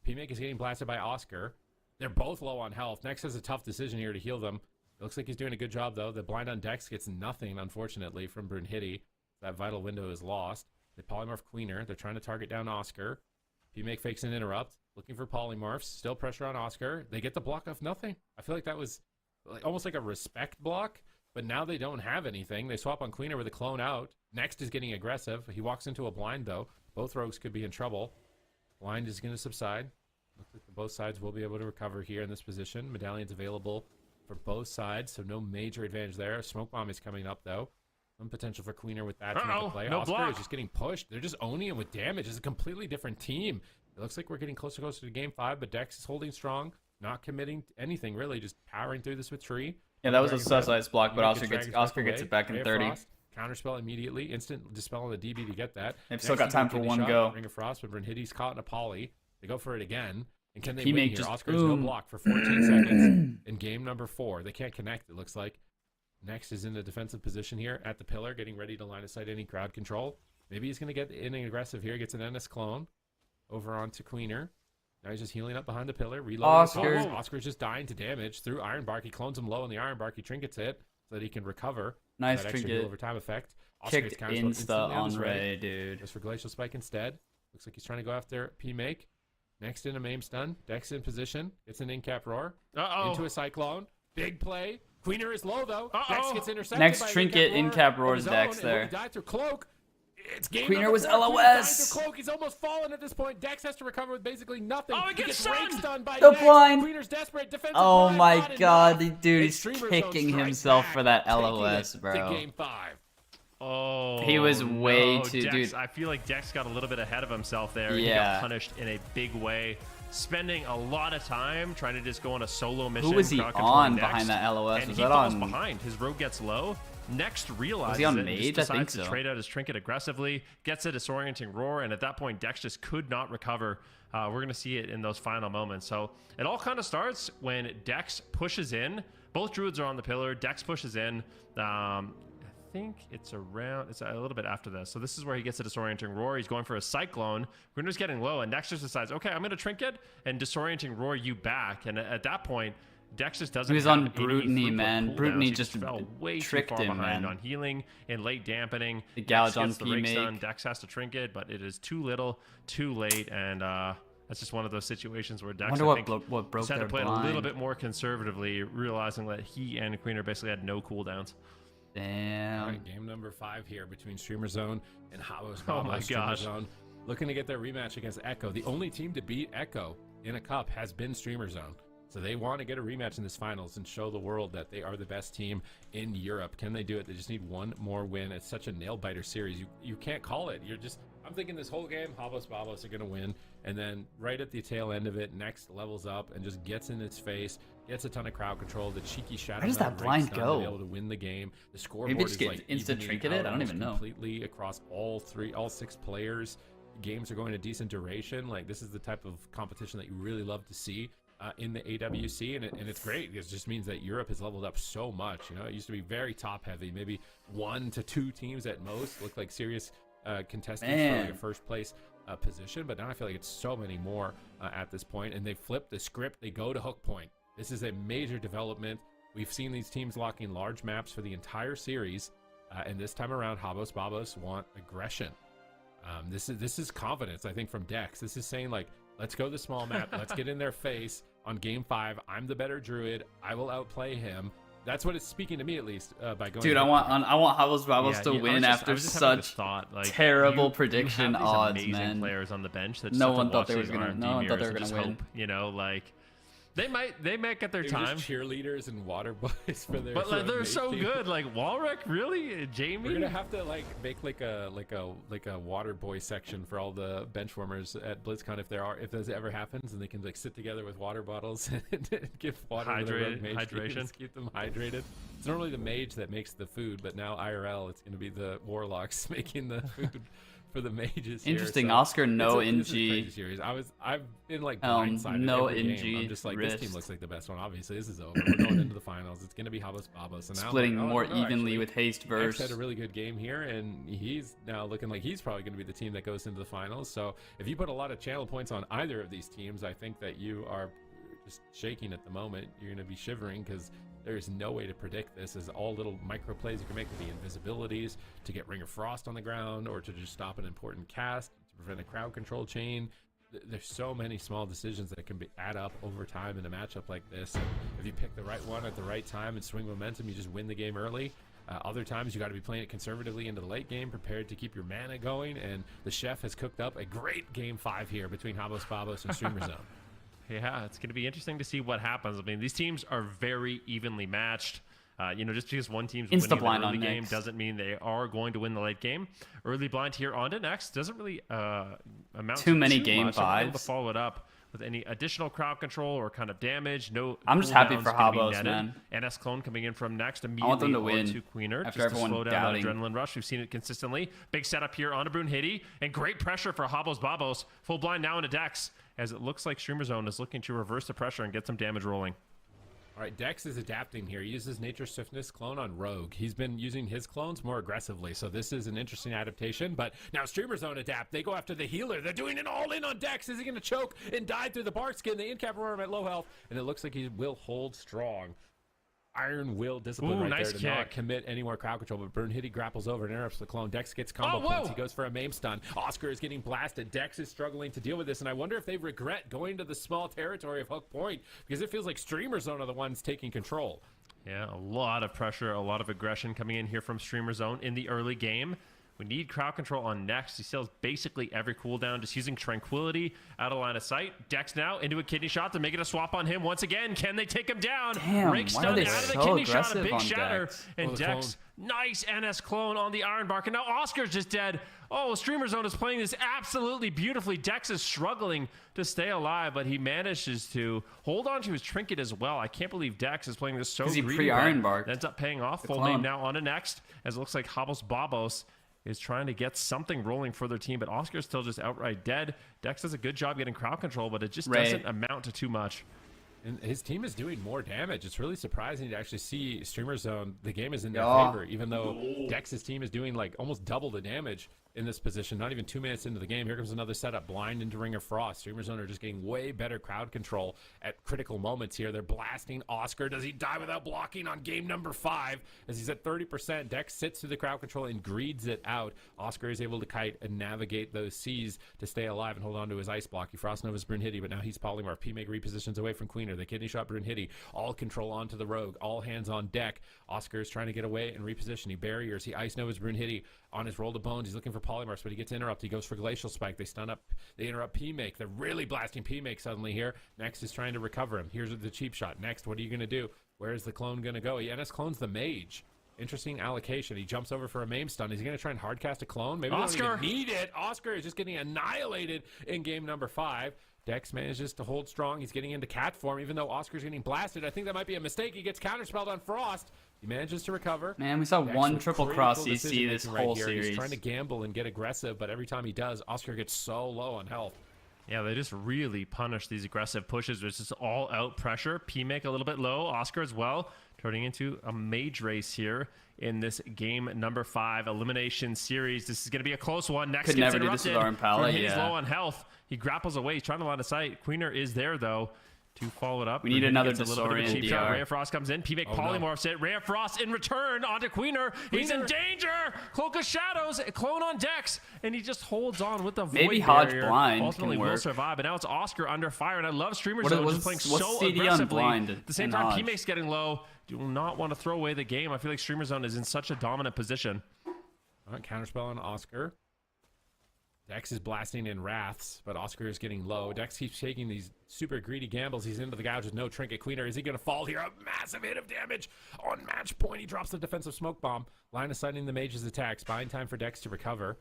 PMake is getting blasted by Oscar. They're both low on health. Next has a tough decision here to heal them. It looks like he's doing a good job, though. The blind on Dex gets nothing, unfortunately, from Brunhilde. That vital window is lost. They polymorph Queener. They're trying to target down Oscar. PMake fakes an interrupt, looking for polymorphs. Still pressure on Oscar. They get the block off nothing. I feel like that was almost like a respect block, but now they don't have anything. They swap on Queener with a clone out. Next is getting aggressive. He walks into a blind, though. Both rogues could be in trouble. Blind is going to subside. Looks like both sides will be able to recover here in this position. Medallion's available for both sides, so no major advantage there. Smoke bomb is coming up, though. Some potential for Queener with that to make a play. No Oscar block. is just getting pushed. They're just owning him with damage. It's a completely different team. It looks like we're getting closer and closer to game 5, but Dex is holding strong, not committing to anything, really, just powering through this with Tree. Yeah, that was a Dragon's sus block, but Dragon's Oscar away. gets it back Ray in of 30. Frost, counterspell immediately. Instant dispel on the DB to get that. They've still Next got is time for getting one shot. go. Ring of Frost, but Brunhilde's caught in a poly. They go for it again. And can they PMake win here? just Oscar has no boom. block for 14 seconds in game number 4. They can't connect, it looks like. Next is in the defensive position here at the pillar, getting ready to line of sight any crowd control. Maybe he's going to get in aggressive here. Gets an NS clone over onto Queener. Now he's just healing up behind the pillar. Reloading. Oscar's just dying to damage through Iron Bark. He clones him low on the Iron Bark. He trinkets it so that he can recover. Nice that extra trinket. heal over time effect. Oscar Kicked gets counterspelled instantly on his Ray, ray. dude. Goes for Glacial Spike instead. Looks like he's trying to go after P-Make. Next in a MAME stun. Dex in position. Gets an in-cap roar. Into a Cyclone. Big play. Queener is low, though. Dex gets intercepted Next by an trinket in-cap roars on his Dex own, there. And when he died through Cloak. It's game Queener number was 4. Queener's LOS. dying through Cloak. He's almost fallen at this point. Dex has to recover with basically nothing. Oh, he gets rake stunned. stunned by The Nex. blind. Queener's desperate. Defensive Oh blind, my not god, enough. dude, And he's Streamer Zone kicking strikes himself back, for that taking LOS, it bro. To game 5. Oh, He was way too- Dex, dude. I feel like Dex got a little bit ahead of himself there. And he Yeah. got punished in a big way, spending a lot of time trying to just go on a solo mission. Who was he crowd controlling on Dex, behind that LOS? And Was he that falls on- behind. His rogue gets low. Next realizes he on it and just Mage? I decides think to so. trade out his trinket aggressively, gets a disorienting roar, and at that point, Dex just could not recover. We're going to see it in those final moments. So it all kind of starts when Dex pushes in. Both druids are on the pillar. Dex pushes in. I think it's a little bit after this. So this is where he gets a disorienting roar. He's going for a cyclone. Winter's getting low, and Dex just decides, okay, I'm going to trinket and disorienting roar you back. And at that point, Dex just doesn't. He was have on any Brutiny, throughput man. cooldowns. Brutiny He just fell way tricked too far him, behind man. on healing and late dampening. The gouge Dex on gets the rake P-Make. stun. Dex has to trinket, but it is too little, too late, and that's just one of those situations where Dex, Wonder I what think, broke just had to their play it a little blind. bit more conservatively, realizing that he and Queener basically had no cooldowns. Damn. All right, game number 5 here between Streamer Zone and Habos. Oh my Streamer gosh. Zone looking to get their rematch against Echo. The only team to beat Echo in a cup has been Streamer Zone. So they want to get a rematch in this finals and show the world that they are the best team in Europe. Can they do it? They just need one more win. It's such a nail-biter series. You can't call it. I'm thinking this whole game, Habos Babos are going to win. And then right at the tail end of it, Next levels up and just gets in its face, gets a ton of crowd control. The cheeky shadow. Where does that blind go? To be able to win the game. The scoreboard Maybe just is get like instant evening trinketed? out I don't even know. completely across all 6 players. Games are going a decent duration. Like, this is the type of competition that you really love to see in the AWC, and it's great because it just means that Europe has leveled up so much. You know, it used to be very top heavy, maybe 1 to 2 teams at most look like serious contestants for like a first place position, but now I feel like it's so many more at this point, and they flip the script. They go to hook point. This is a major development. We've seen these teams locking large maps for the entire series, and this time around, Habos Babos want aggression. This is confidence, I think, from Dex. This is saying, like, let's go the small map. Let's get in their face on game 5. I'm the better druid. I will outplay him. That's what it's speaking to me, at least, by going. Dude, I want Habos Babos to win after such terrible prediction odds, man. Players on the bench that no one thought they were gonna win. Hope, you know, like they might get their time. Just cheerleaders and water boys for their. But like, they're so good. Like Walrick, really, Jamie. We're gonna have to like make like a water boy section for all the benchwarmers at BlizzCon if this ever happens, and they can like sit together with water bottles and give water to the rogue mage hydration, teams, keep them hydrated. It's normally the mage that makes the food, but now IRL it's gonna be the warlocks making the food for the mages. Interesting. Here, so Oscar, no this is a NG. crazy series. I've been like blindsided. No every NG game. I'm just like, this team wrist. looks like the best one. Obviously, this is over. We're going into the finals. It's gonna be Habos Babos. And now I'm Splitting like, oh, more no, evenly actually, with haste X verse. had a really good game here, and he's now looking like he's probably going to be the team that goes into the finals. So if you put a lot of channel points on either of these teams, I think that you are just shaking at the moment. You're going to be shivering because there's no way to predict this. As all little micro plays you can make with the invisibilities to get Ring of Frost on the ground, or to just stop an important cast, to prevent a crowd control chain. There's so many small decisions that can add up over time in a matchup like this. And if you pick the right one at the right time and swing momentum, you just win the game early. Other times you got to be playing it conservatively into the late game, prepared to keep your mana going. And the chef has cooked up a great game 5 here between Habos Babos and Streamer Zone. Yeah, it's going to be interesting to see what happens. I mean, these teams are very evenly matched. You know, just because one team's winning the early game doesn't mean they are going to win the late game. Early blind here on to next doesn't really amount too many much. game I'm able vibes. to follow it up with any additional crowd control or kind of damage. No, I'm just happy cooldowns for gonna be Habos, netted. man. NS Clone coming in from next I want immediately them to win onto Queener after just to everyone slow down doubting. that adrenaline rush. We've seen it consistently. Big setup here onto Brunhilde, and great pressure for Habos Babos. Full blind now into Dex, as it looks like Streamer Zone is looking to reverse the pressure and get some damage rolling. All right, Dex is adapting here. He uses Nature Swiftness clone on Rogue. He's been using his clones more aggressively, so this is an interesting adaptation. But now Streamer Zone adapt. They go after the healer. They're doing an all-in on Dex. Is he going to choke and die through the bark skin? The in-cap Aurora at low health, and it looks like he will hold strong. Iron will discipline right nice there to kick. not commit any more crowd control, but Brunhilde grapples over and interrupts the clone. Dex gets combo points. He goes for a MAME stun. Oscar is getting blasted. Dex is struggling to deal with this, and I wonder if they regret going to the small territory of Hook Point, because it feels like Streamer Zone are the ones taking control. Yeah, a lot of pressure, a lot of aggression coming in here from Streamer Zone in the early game. We need crowd control on next. He steals basically every cooldown, just using Tranquility out of line of sight. Dex now into a kidney shot. They're making a swap on him once again. Can they take him down? Damn, Rake why are stun they out of the so kidney shot. A aggressive big on shatter. Dex? And Dex, nice NS clone on the Iron Bark. And now Oscar's just dead. Oh, Streamer Zone is playing this absolutely beautifully. Dex is struggling to stay alive, but he manages to hold on to his trinket as well. I can't believe Dex is playing this so he greedy. pre-Iron Barked Ends up paying off. the Full clone. name now on to next, as it looks like Habos Babos is trying to get something rolling for their team, but Oscar's still just outright dead. Dex does a good job getting crowd control, but it just doesn't amount to too much. And his team is doing more damage. It's really surprising to actually see Streamer Zone. The game is in their favor, even though Dex's team is doing like almost double the damage in this position. Not even 2 minutes into the game. Here comes another setup. Blind into Ring of Frost. Streamer Zone are just getting way better crowd control at critical moments here. They're blasting Oscar. Does he die without blocking on game number 5? As he's at 30%. Dex sits through the crowd control and greeds it out. Oscar is able to kite and navigate those seas to stay alive and hold on to his ice block. He Frost Nova's Brunhilde, but now he's Polymorph. P-Make repositions away from Queener. The kidney shot Brunhilde. All control onto the Rogue. All hands on deck. Oscar is trying to get away and reposition. He barriers. He Ice Nova's Brunhilde on his roll to bones. He's looking for Polymorphs, but he gets interrupted. He goes for Glacial Spike. They stun up. They interrupt P-Make. They're really blasting P-Make suddenly here. Next is trying to recover him. Here's the cheap shot. Next, what are you going to do? Where is the clone going to go? He NS clones the Mage. Interesting allocation. He jumps over for a MAME stun. Is he going to try and hardcast a clone? Maybe Oscar. they don't even need it. Oscar is just getting annihilated in game number 5. Dex manages to hold strong. He's getting into cat form, even though Oscar's getting blasted. I think that might be a mistake. He gets counterspelled on Frost. He manages to recover. Man, we saw Dex one with triple critical cross CC decision-making this right whole here. series. He's trying to gamble and get aggressive, but every time he does, Oscar gets so low on health. Yeah, they just really punish these aggressive pushes. There's just all-out pressure. P-Make a little bit low. Oscar as well, turning into a mage race here in this game number 5 elimination series. This is going to be a close one. Next Could gets never do this interrupted. with Armpala, He's yeah. low on health. He grapples away. He's trying to line of sight. Queener is there, though, to follow it up. We need another gets a little bit of a cheap disorient shot. DR. Ray of Frost comes in. P-Make polymorphs it. Ray of Frost in return onto Queener. He's in danger. Cloak of Shadows. Clone on Dex. And he just holds on with the Maybe Void Hodge Barrier. Blind Ultimately can will work. survive. But now it's Oscar under fire. And I love Streamer What- Zone what's- just playing what's so CD on aggressively. Blind At the same and time, Hodge? P-Make's getting low. Do not want to throw away the game. I feel like Streamer Zone is in such a dominant position. All right, counterspell on Oscar. Dex is blasting in Wraths, but Oscar is getting low. Dex keeps taking these super greedy gambles. He's into the gouge with no trinket. Queener, is he going to fall here? A massive hit of damage on match point. He drops the defensive smoke bomb. Line of sighting the mage's attacks. Buying time for Dex to recover.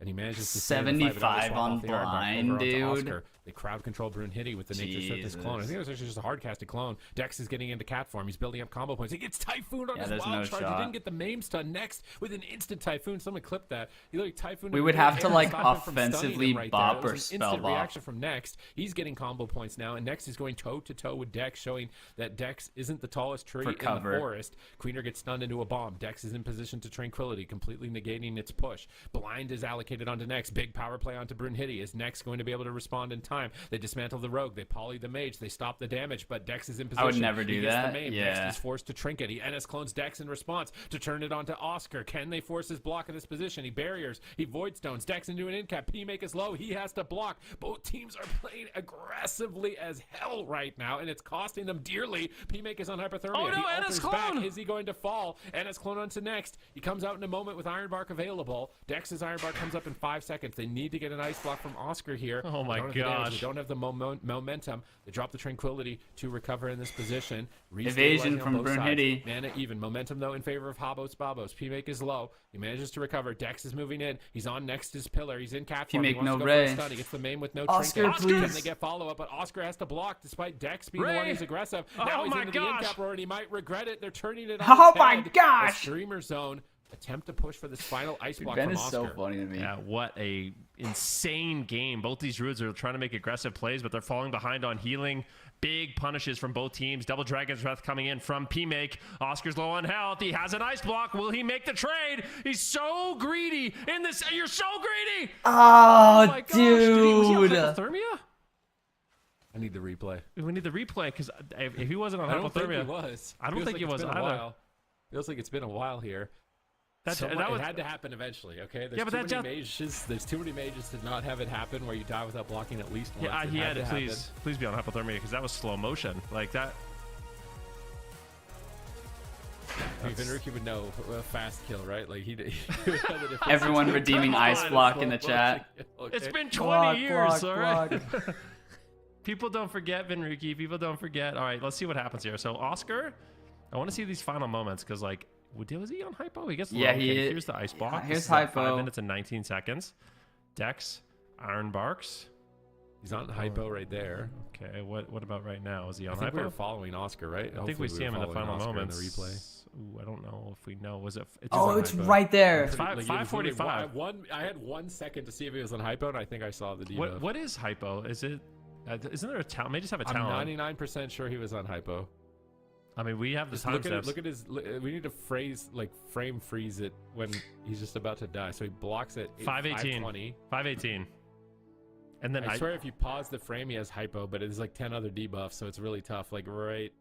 and he manages to 75 on blind, dude. They crowd control Brunhilde with the nature set this clone. I think it was actually just a hard casted clone. Dex is getting into cat form. He's building up combo points. He gets Typhoon on his wild charge. He didn't get the Mame stun next with an instant Typhoon. Someone clip that. He like Typhoon. We would have to like offensively bop or spell bop. Reaction from Next. He's getting combo points now, and Next is going toe to toe with Dex, showing that Dex isn't the tallest tree in the forest. Queener gets stunned into a bomb. Dex is in position to Tranquility, completely negating its push. Blind is allocated onto Next. Big power play onto Brunhilde. Is Next going to be able to respond in time? They dismantle the rogue. They poly the mage. They stop the damage, but Dex is in position. I would never do that. Next is forced to trinket. He NS clones Dex in response to turn it onto Oscar. Can they force his block in this position? He barriers. He void stones. Dex into an incap. P-Make is low. He has to block. Both teams are playing aggressively as hell right now, and it's costing them dearly. P-Make is on hypothermia. Oh no, NS clone! Back. Is he going to fall? NS clone onto Next. He comes out in a moment with Iron Bark available. Dex's Iron Bark comes up in 5 seconds. They need to get an ice block from Oscar here. Oh my gosh. They don't have the momentum. They drop the Tranquility to recover in this position. Evasion from Brunhilde. Mana even. Momentum, though, in favor of Habos Babos. P-Make is low. He manages to recover. Dex is moving in. He's on Next's pillar. He's in cat form. P-Make no Ray. He gets the main with no Oscar, trinket. please. Can they get follow-up? But Oscar has to block despite Dex being the one who's aggressive. Now he's into the in-cap roar, and he might regret it. They're turning it on Oh its my head. gosh! The Streamer Zone attempt to push for this final ice block Ben from is Oscar. so funny to me. Yeah, what a insane game. Both these Druids are trying to make aggressive plays, but they're falling behind on healing. Big punishes from both teams. Double Dragon's Breath coming in from P-Make. Oscar's low on health. He has an ice block. Will he make the trade? He's so greedy in this. You're so greedy. Oh, my gosh. dude. Was he on hypothermia? I need the replay. We need the replay because if he wasn't on I don't think hypothermia, he was. I don't think he was either. Feels like it's been a while here. It had to happen eventually, okay? There's there's too many mages to not have it happen where you die without blocking at least once. Yeah, he had to please be on hypothermia because that was slow motion. Like that. Vinruki would know a fast kill, right? Like he Everyone redeeming ice block in the chat. It's been 20 years, all right? People don't forget, Vinruki. People don't forget. All right, let's see what happens here. So Oscar, I want to see these final moments because like. Was he on hypo? He gets low. Here's the ice block. Here's hypo. 5 minutes and 19 seconds. Dex, Iron Barks. He's on hypo right there. Okay, what about right now? Is he on I think hypo? we're following Oscar, right? I think we see him in the final moments. In the replay. Ooh, I don't know if we know. Was it? It's right there. 5:45. I had 1 second to see if he was on hypo, and I think I saw the debuff. What is hypo? Is it? Isn't there a talent? May just have a talent. I'm 99% sure he was on hypo. I mean, we have the timestamps. Look at his. We need to frame freeze it when he's just about to die. So he blocks it. 5:18. 5:18. And then I swear, if you pause the frame, he has hypo, but it's like 10 other debuffs, so it's really tough. Like right.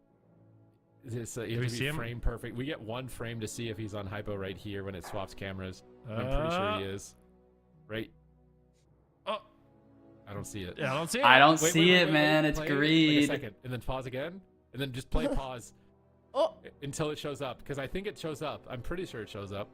It's frame perfect. We get 1 frame to see if he's on hypo right here when it swaps cameras. I'm pretty sure he is. Right. Oh. I don't see it. Yeah, I don't see it. I don't see it, man. It's greed. Wait a second, and then pause again, and then just play pause. Until it shows up, because I think it shows up. I'm pretty sure it shows up,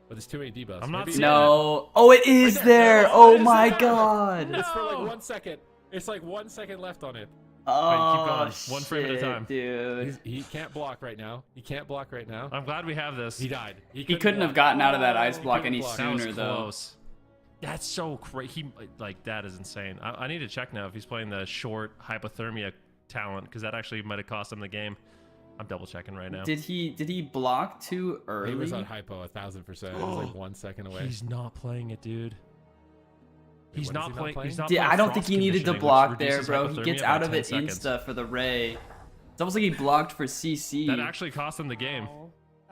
but there's too many debuffs. I'm not seeing No. Oh, it is there. Oh my god. It's for like 1 second. It's like 1 second left on it. Oh, keep going. One frame at a time, dude. He can't block right now. He can't block right now. I'm glad we have this. He died. He couldn't have gotten out of that ice block any sooner, though. Close. That's so crazy. That is insane. I need to check now if he's playing the short hypothermia talent because that actually might have cost him the game. I'm double checking right now. Did he block too early? He was on hypo 1000%. It was like 1 second away. He's not playing it, dude. He's not playing. I don't think he needed to block there, bro. He gets out of it insta for the Ray. It's almost like he blocked for CC. That actually cost him the game.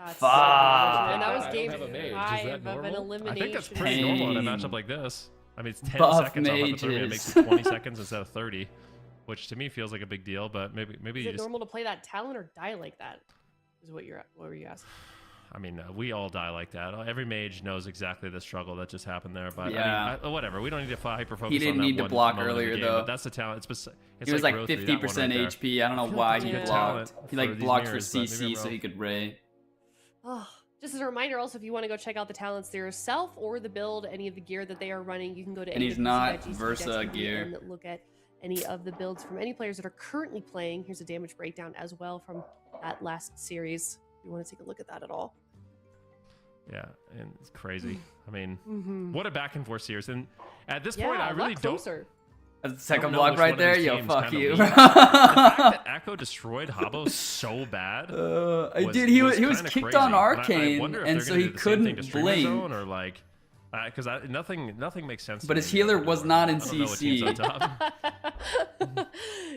Fuck. And that was game 5 of an elimination. I think that's pretty normal in a matchup like this. I mean, it's 10 Buff seconds off hypothermia. It makes it 20 seconds instead of 30. Which to me feels like a big deal, but maybe is it normal to play that talent or die like that? Is what were you asking? I mean, we all die like that. Every mage knows exactly the struggle that just happened there. But yeah. I mean, whatever. We don't need to hyper focus. He didn't on that need to block earlier game, though. But that's the talent. He was like 50% HP. I don't know why he blocked. He like blocked for CC so he could Ray. Oh. Just as a reminder, also, if you want to go check out the talents there yourself or the build, any of the gear that they are running, you can go to and he's not Versa gear. And look at any of the builds from any players that are currently playing. Here's a damage breakdown as well from that last series. If you want to take a look at that at all. Yeah, and it's crazy. I mean, what a back and forth series. And at this point, I a really lot don't. closer. That's the second don't know block which right one of there. these Yo, teams fuck kinda you. leads. The fact that Echo destroyed Habbo so bad. Dude, he was kinda kicked crazy. on And I Arcane, wonder if and they're so gonna he do the same thing couldn't to Streamer Zone, blink. or like, because nothing makes sense. But to his me healer anymore. was not in I don't know what team's on CC. top.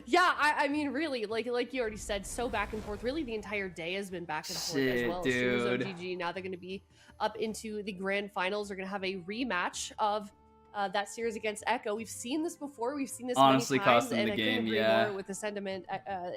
Yeah, I mean, really, like you already said, so back and forth. Really, the entire day has been back and forth as Shit, well. dude. GG. Now they're going to be up into the grand finals. They're going to have a rematch of that series against Echo. We've seen this before. We've seen this Honestly many times, cost them and the I game, couldn't agree yeah. more with the sentiment,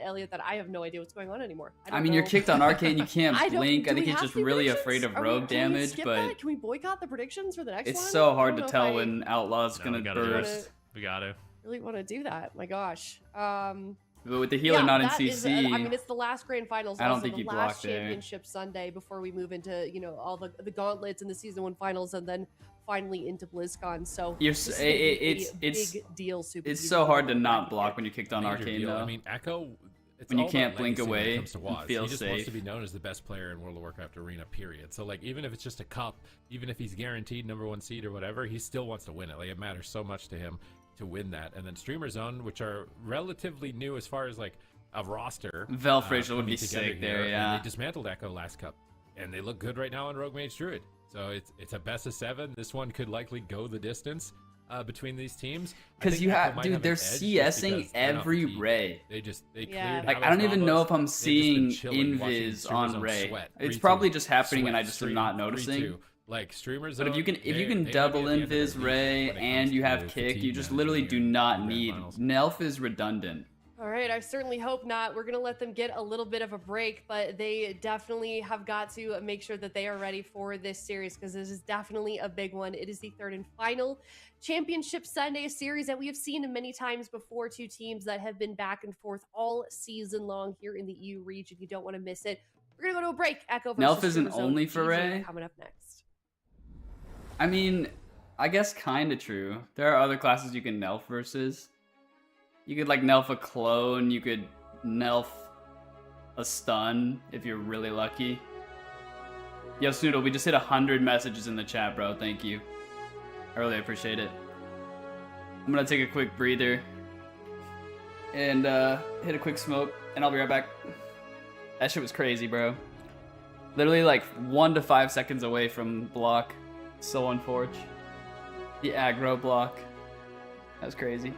Elliot, that I have no idea what's going on anymore. I mean, you're know. kicked on Arcane, you can't I don't- blink. do I we think he's have just to do really predictions? afraid of Are we- rogue can we damage, skip but that? Can we boycott the predictions for the next it's one? so I hard don't to know if tell I when Outlaw's No, gonna we gotta do burst. it. We got to. really want to do that. My gosh. But with the healer Yeah, not in that is, CC, I mean, it's the last grand finals. I don't also think the he last blocked there. championship Sunday before we move into all the gauntlets and the season 1 finals, and then finally into BlizzCon. So this is gonna be a big deal. Super. it's Duper so hard to duper not big block here. when you're kicked on Major Arcane, deal. though. I mean, Echo. It's When you all can't about blink legacy when it away, comes to you Waz. feel He just wants safe. to be known as the best player in World of Warcraft Arena. Period. So like, even if it's just a cup, even if he's guaranteed #1 seed or whatever, he still wants to win it. Like, it matters so much to him to win that. And then Streamer Zone, which are relatively new as far as like a roster. Velfracial would be coming together sick there, here, yeah. And they dismantled Echo last cup, and they look good right now on Rogue Mage Druid. So it's a best of 7. This one could likely go the distance between these teams. Because you have, dude, they're CSing every Ray. They Yeah. cleared Like, I Habbo's don't even know combos. if I'm They've just seeing been chilling, watching invis Streamer on Zone Ray. sweat. It's 3-2. probably just happening and I Sweat, just am stream, not noticing. 3-2. Like Streamer But if Zone, you can they double might be at the end of invis their Ray leash when it and comes you to have kick, fatigue you just management literally in do the not grand need. finals. Nelf is redundant. All right, I certainly hope not. We're going to let them get a little bit of a break, but they definitely have got to make sure that they are ready for this series because this is definitely a big one. It is the third and final Championship Sunday series that we have seen many times before. Two teams that have been back and forth all season long here in the EU region. You don't want to miss it. We're going to go to a break. Echo versus Nelf isn't Streamer Zone. only for GG Ray? coming up next. I mean, I guess kind of true. There are other classes you can Nelf versus. You could like Nelf a clone, you could Nelf a stun if you're really lucky. Yo, Snoodle, we just hit 100 messages in the chat, bro. Thank you. I really appreciate it. I'm gonna take a quick breather and hit a quick smoke, and I'll be right back. That shit was crazy, bro. Literally like 1 to 5 seconds away from block. So unfortunate. The aggro block. That was crazy.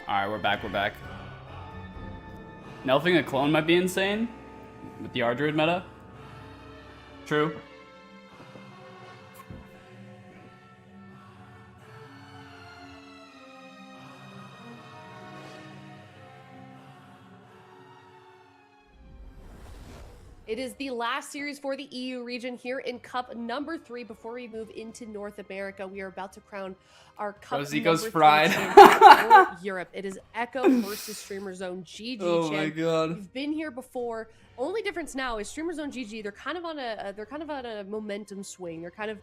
Alright, we're back, we're back. Nelfing a clone might be insane with the R-Druid meta. True. It is the last series for the EU region here in Cup number 3. Before we move into North America, we are about to crown our Cup Zico's number fried. 3 champion for Europe. It is Echo versus Streamer Zone GG. Oh my god. We've been here before. Only difference now is Streamer Zone GG. They're kind of on a momentum swing. They're kind of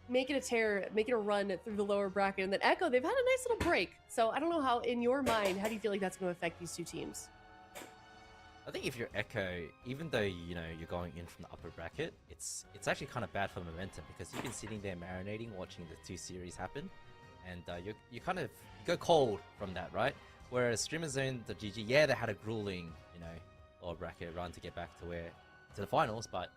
making a run through the lower bracket, and then Echo, they've had a nice little break. So I don't know how, in your mind, how do you feel like that's going to affect these two teams? I think if you're Echo, even though you're going in from the upper bracket, it's actually kind of bad for momentum because you've been sitting there marinating, watching the two series happen, and you go cold from that, right? Whereas Streamer Zone, the GG, yeah, they had a grueling lower bracket run to get back to the finals, but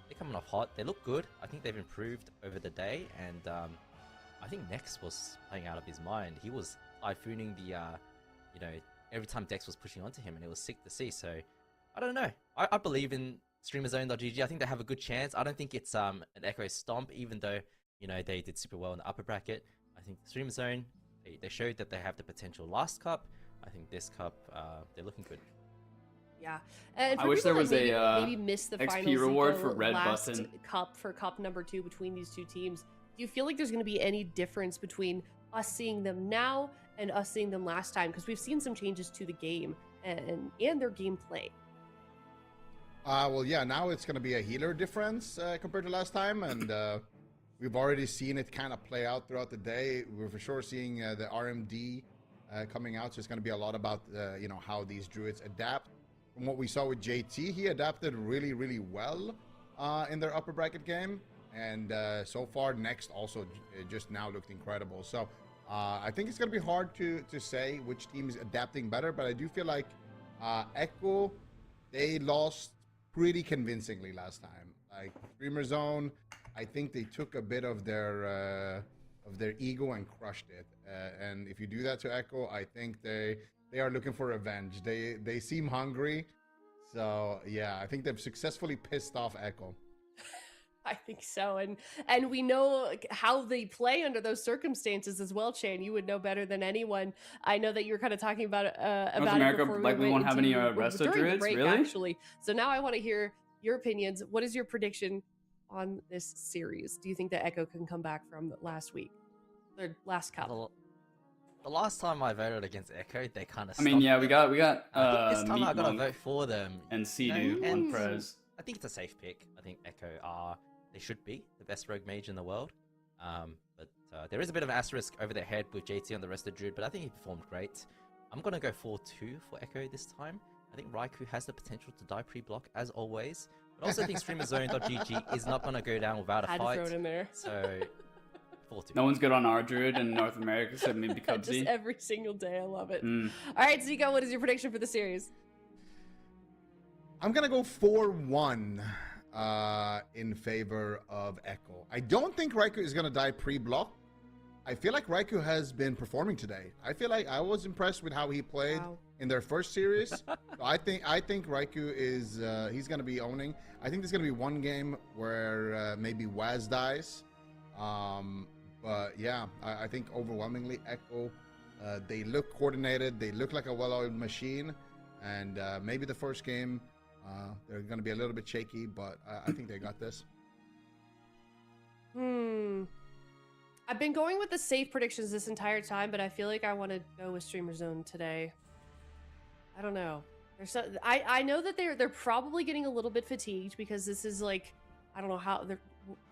they're coming off hot. They look good. I think they've improved over the day, and I think Nex was playing out of his mind. He was typhooning the every time Dex was pushing onto him, and it was sick to see. So I don't know. I believe in StreamerZone.gg. I think they have a good chance. I don't think it's an Echo stomp, even though they did super well in the upper bracket. I think StreamerZone, they showed that they have the potential last cup. I think this cup, they're looking good. Yeah, and I wish there was maybe missed the XP finals reward for red last button cup for cup number 2 between these two teams. Do you feel like there's going to be any difference between us seeing them now and us seeing them last time? Because we've seen some changes to the game and their gameplay. Well, yeah, now it's going to be a healer difference compared to last time, and we've already seen it kind of play out throughout the day. We're for sure seeing the RMD coming out, so it's going to be a lot about how these druids adapt. From what we saw with JT, he adapted really, really well in their upper bracket game, and so far Next also just now looked incredible. So I think it's going to be hard to say which team is adapting better, but I do feel like Echo, they lost pretty convincingly last time. Like Streamer Zone, I think they took a bit of their ego and crushed it. And if you do that to Echo, I think they are looking for revenge. They seem hungry. So yeah, I think they've successfully pissed off Echo. I think so, and we know how they play under those circumstances as well. Shane, you would know better than anyone. I know that you were kind of talking about North America, it before like we won't have any resto druids, break, really? Actually, so now I want to hear your opinions. What is your prediction on this series? Do you think that Echo can come back from last week, their last cup? The last time I voted against Echo, they kind of. I mean, yeah, we got. I think this time I got to vote for them. And Sea-Doo on Prez. I think it's a safe pick. I think Echo they should be the best rogue mage in the world. But there is a bit of an asterisk over their head with JT on the rest of Druid, but I think he performed great. I'm going to go 4-2 for Echo this time. I think Raikou has the potential to die pre-block, as always. But I also think StreamerZone.gg is not going to go down without a fight. Had to throw it in there. So, 4-2. No one's good on our Druid in North America except maybe Cubsy. Just every single day. I love it. All right, Zico, what is your prediction for the series? I'm going to go 4-1. In favor of Echo. I don't think Raikou is going to die pre-block. I feel like Raikou has been performing today. I feel like I was impressed with how he played in their first series. So I think Raikou is he's going to be owning. I think there's going to be one game where maybe Waz dies. But yeah, I think overwhelmingly Echo, they look coordinated. They look like a well-oiled machine. And maybe the first game, they're going to be a little bit shaky, but I think they got this. I've been going with the safe predictions this entire time, but I feel like I want to go with Streamer Zone today. I don't know. I know that they're probably getting a little bit fatigued because this is like, I don't know how they're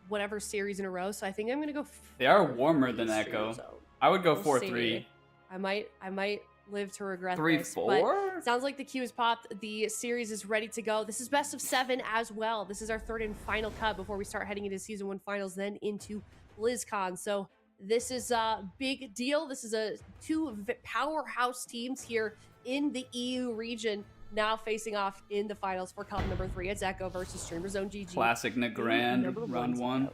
whatever series in a row. So I think I'm going to go. They are warmer than Echo. I would go 4-3. I might live to regret 3-4. But sounds like the queue is popped. The series is ready to go. This is best of 7 as well. This is our third and final cut before we start heading into season 1 finals, then into BlizzCon. So this is a big deal. This is two powerhouse teams here in the EU region now facing off in the finals for cup number 3. It's Echo versus Streamer Zone GG. Classic Nagrand round 1.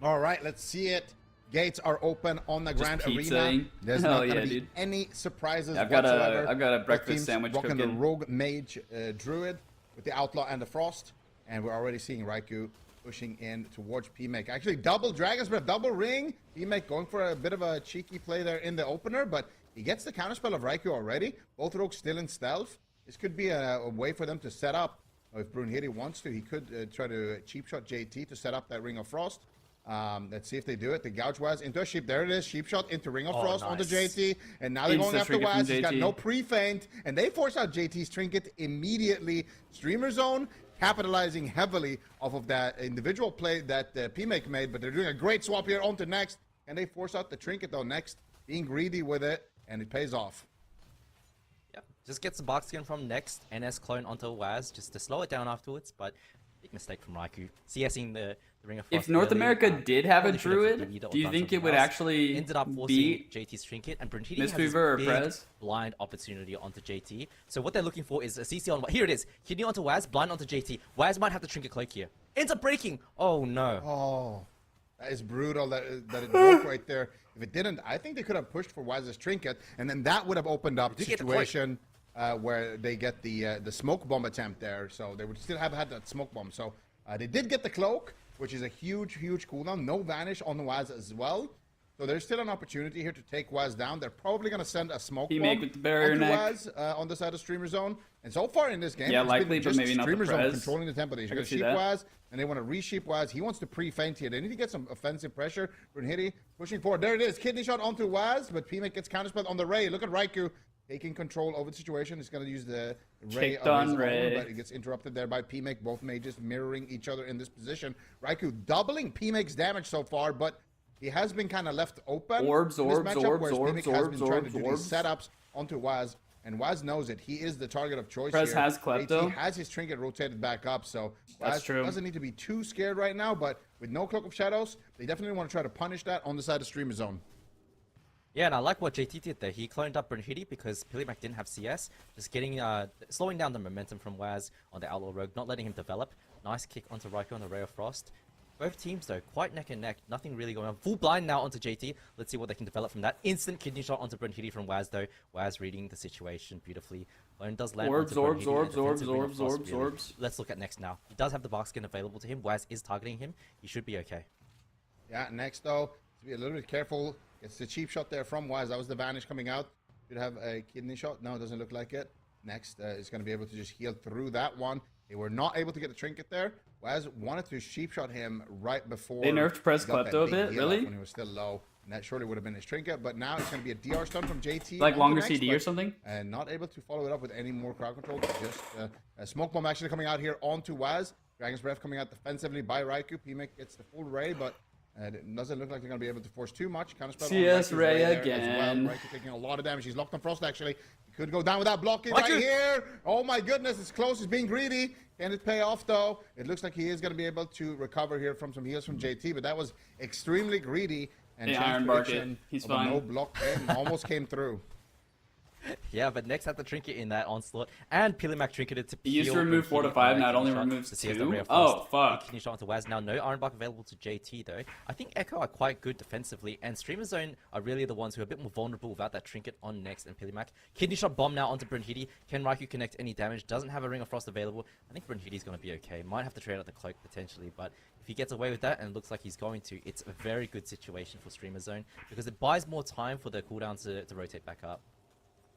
All right, let's see it. gates are open on the Grand Arena. pizzaing. There's Hell not going yeah, to be dude. any surprises I've whatsoever. got a Both breakfast teams sandwich rocking the cooking. Rogue, Mage, Druid with the Outlaw and the Frost. And we're already seeing Raikou pushing in towards PMake. Actually, double Dragon's Breath, double Ring. PMake going for a bit of a cheeky play there in the opener, but he gets the counterspell of Raikou already. Both Rogues still in stealth. This could be a way for them to set up. If Brunhilde wants to, he could try to cheap shot JT to set up that Ring of Frost. Let's see if they do it. The gouge Waz into a sheep. There it is. Sheep shot into Ring of Frost onto JT. And now they're going after Waz. He's got no pre-feint. And they force out JT's trinket immediately. Streamer zone capitalizing heavily off of that individual play that PMake made. But they're doing a great swap here onto next. And they force out the trinket though next. Being greedy with it. And it pays off. Yep. Just gets the box skin from next. NS clone onto Waz just to slow it down afterwards. But big mistake from Raikou. CSing the Ring of Frost. If North early, America did have a probably should have Druid, deleted or do you done think it something would else. actually Ended up forcing beat JT's trinket, and Brunhilde has Mistweaver this or big Prez? blind opportunity onto JT. So what they're looking for is a CC on. Here it is. Kidney onto Waz, blind onto JT. Waz might have the trinket cloak here. Ends up breaking. Oh no. Oh, that is brutal that it broke right there. If it didn't, I think they could have pushed for Waz's trinket, and then that would have opened up the situation where they get the smoke bomb attempt there. So they would still have had that smoke bomb. So they did get the cloak, which is a huge cooldown. No vanish on the Waz as well. So there's still an opportunity here to take Waz down. They're probably going to send a smoke bomb with the barrier onto neck. Waz on the side of Streamer Zone. And so far in this game, Yeah, it's likely, been but just maybe not the Streamer Zone Prez. controlling the tempo. They're I going can to see sheep that. Waz, and they want to re-sheep Waz. He wants to pre-feint here. They need to get some offensive pressure. Brunhilde pushing forward. There it is. Kidney shot onto Waz, but PMake gets counterspelled on the Ray. Look at Raikou taking control over the situation. He's going to use the Ray Kicked of on his Ray. own, but it gets interrupted there by PMake. Both mages mirroring each other in this position. Raikou doubling PMake's damage so far, but he has been kind of left open. Orbs, in this orbs, matchup, orbs, whereas orbs, PMake has been trying to do orbs. these setups onto Waz. And Waz knows it. He is the target of choice Prez here. has Klepto. He has his trinket rotated back up, so That's Waz true. doesn't need to be too scared right now, but with no Cloak of Shadows, they definitely want to try to punish that on the side of Streamer Zone. Yeah, and I like what JT did there. He cloned up Brunhilde because Pilimac didn't have CS, just getting slowing down the momentum from Waz on the Outlaw Rogue, not letting him develop. Nice kick onto Raikou on the Ray of Frost. Both teams though, quite neck and neck, nothing really going on. Full blind now onto JT. Let's see what they can develop from that. Instant kidney shot onto Brunhilde from Waz though. Waz reading the situation beautifully. Lone does land Orbs, onto orbs, Brunhilde, orbs, and orbs, defensive Ring of orbs, Frost, orbs, really. orbs. Let's look at next now. He does have the box skin available to him. Waz is targeting him. He should be okay. Yeah, next though, to be a little bit careful. It's the cheap shot there from Waz. That was the vanish coming out. Should have a kidney shot. No, it doesn't look like it. Next is going to be able to just heal through that one. They were not able to get the trinket there. Waz wanted to sheep shot him right before. They nerfed Prez he got that Klepto a big bit, heal really? up when he was still low. And that surely would have been his trinket. But now it's going to be a DR stun from JT. Like onto longer next, CD but, or something? And not able to follow it up with any more crowd control. Just a smoke bomb actually coming out here onto Waz. Dragon's Breath coming out defensively by Raikou. PMake gets the full Ray, but it doesn't look like they're going to be able to force too much. Counterspell CS on Ray there again. As well. Raikou taking a lot of damage. He's locked on Frost actually. He could go down without blocking right here. Oh my goodness, it's close. He's being greedy. Can it pay off though? It looks like he is going to be able to recover here from some heals from JT, but that was extremely greedy. And Hey, chance Iron prediction Barket. He's of a fine. no block in almost came through. Yeah, but next had the trinket in that onslaught, and Pilimac trinketed to He used to peel remove 4 to Brunhilde 5, now it only kidney shot removes to see if 2? the Ray of Oh, Frost. fuck. Kidney shot onto Waz. Now no Ironbark available to JT though. I think Echo are quite good defensively, and Streamer Zone are really the ones who are a bit more vulnerable without that trinket on next and Pilimac. Kidney shot bomb now onto Brunhilde. Can Raikou connect any damage? Doesn't have a Ring of Frost available. I think Brunhilde's going to be okay. Might have to trade out the cloak potentially, but if he gets away with that, and it looks like he's going to, it's a very good situation for Streamer Zone because it buys more time for the cooldown to rotate back up.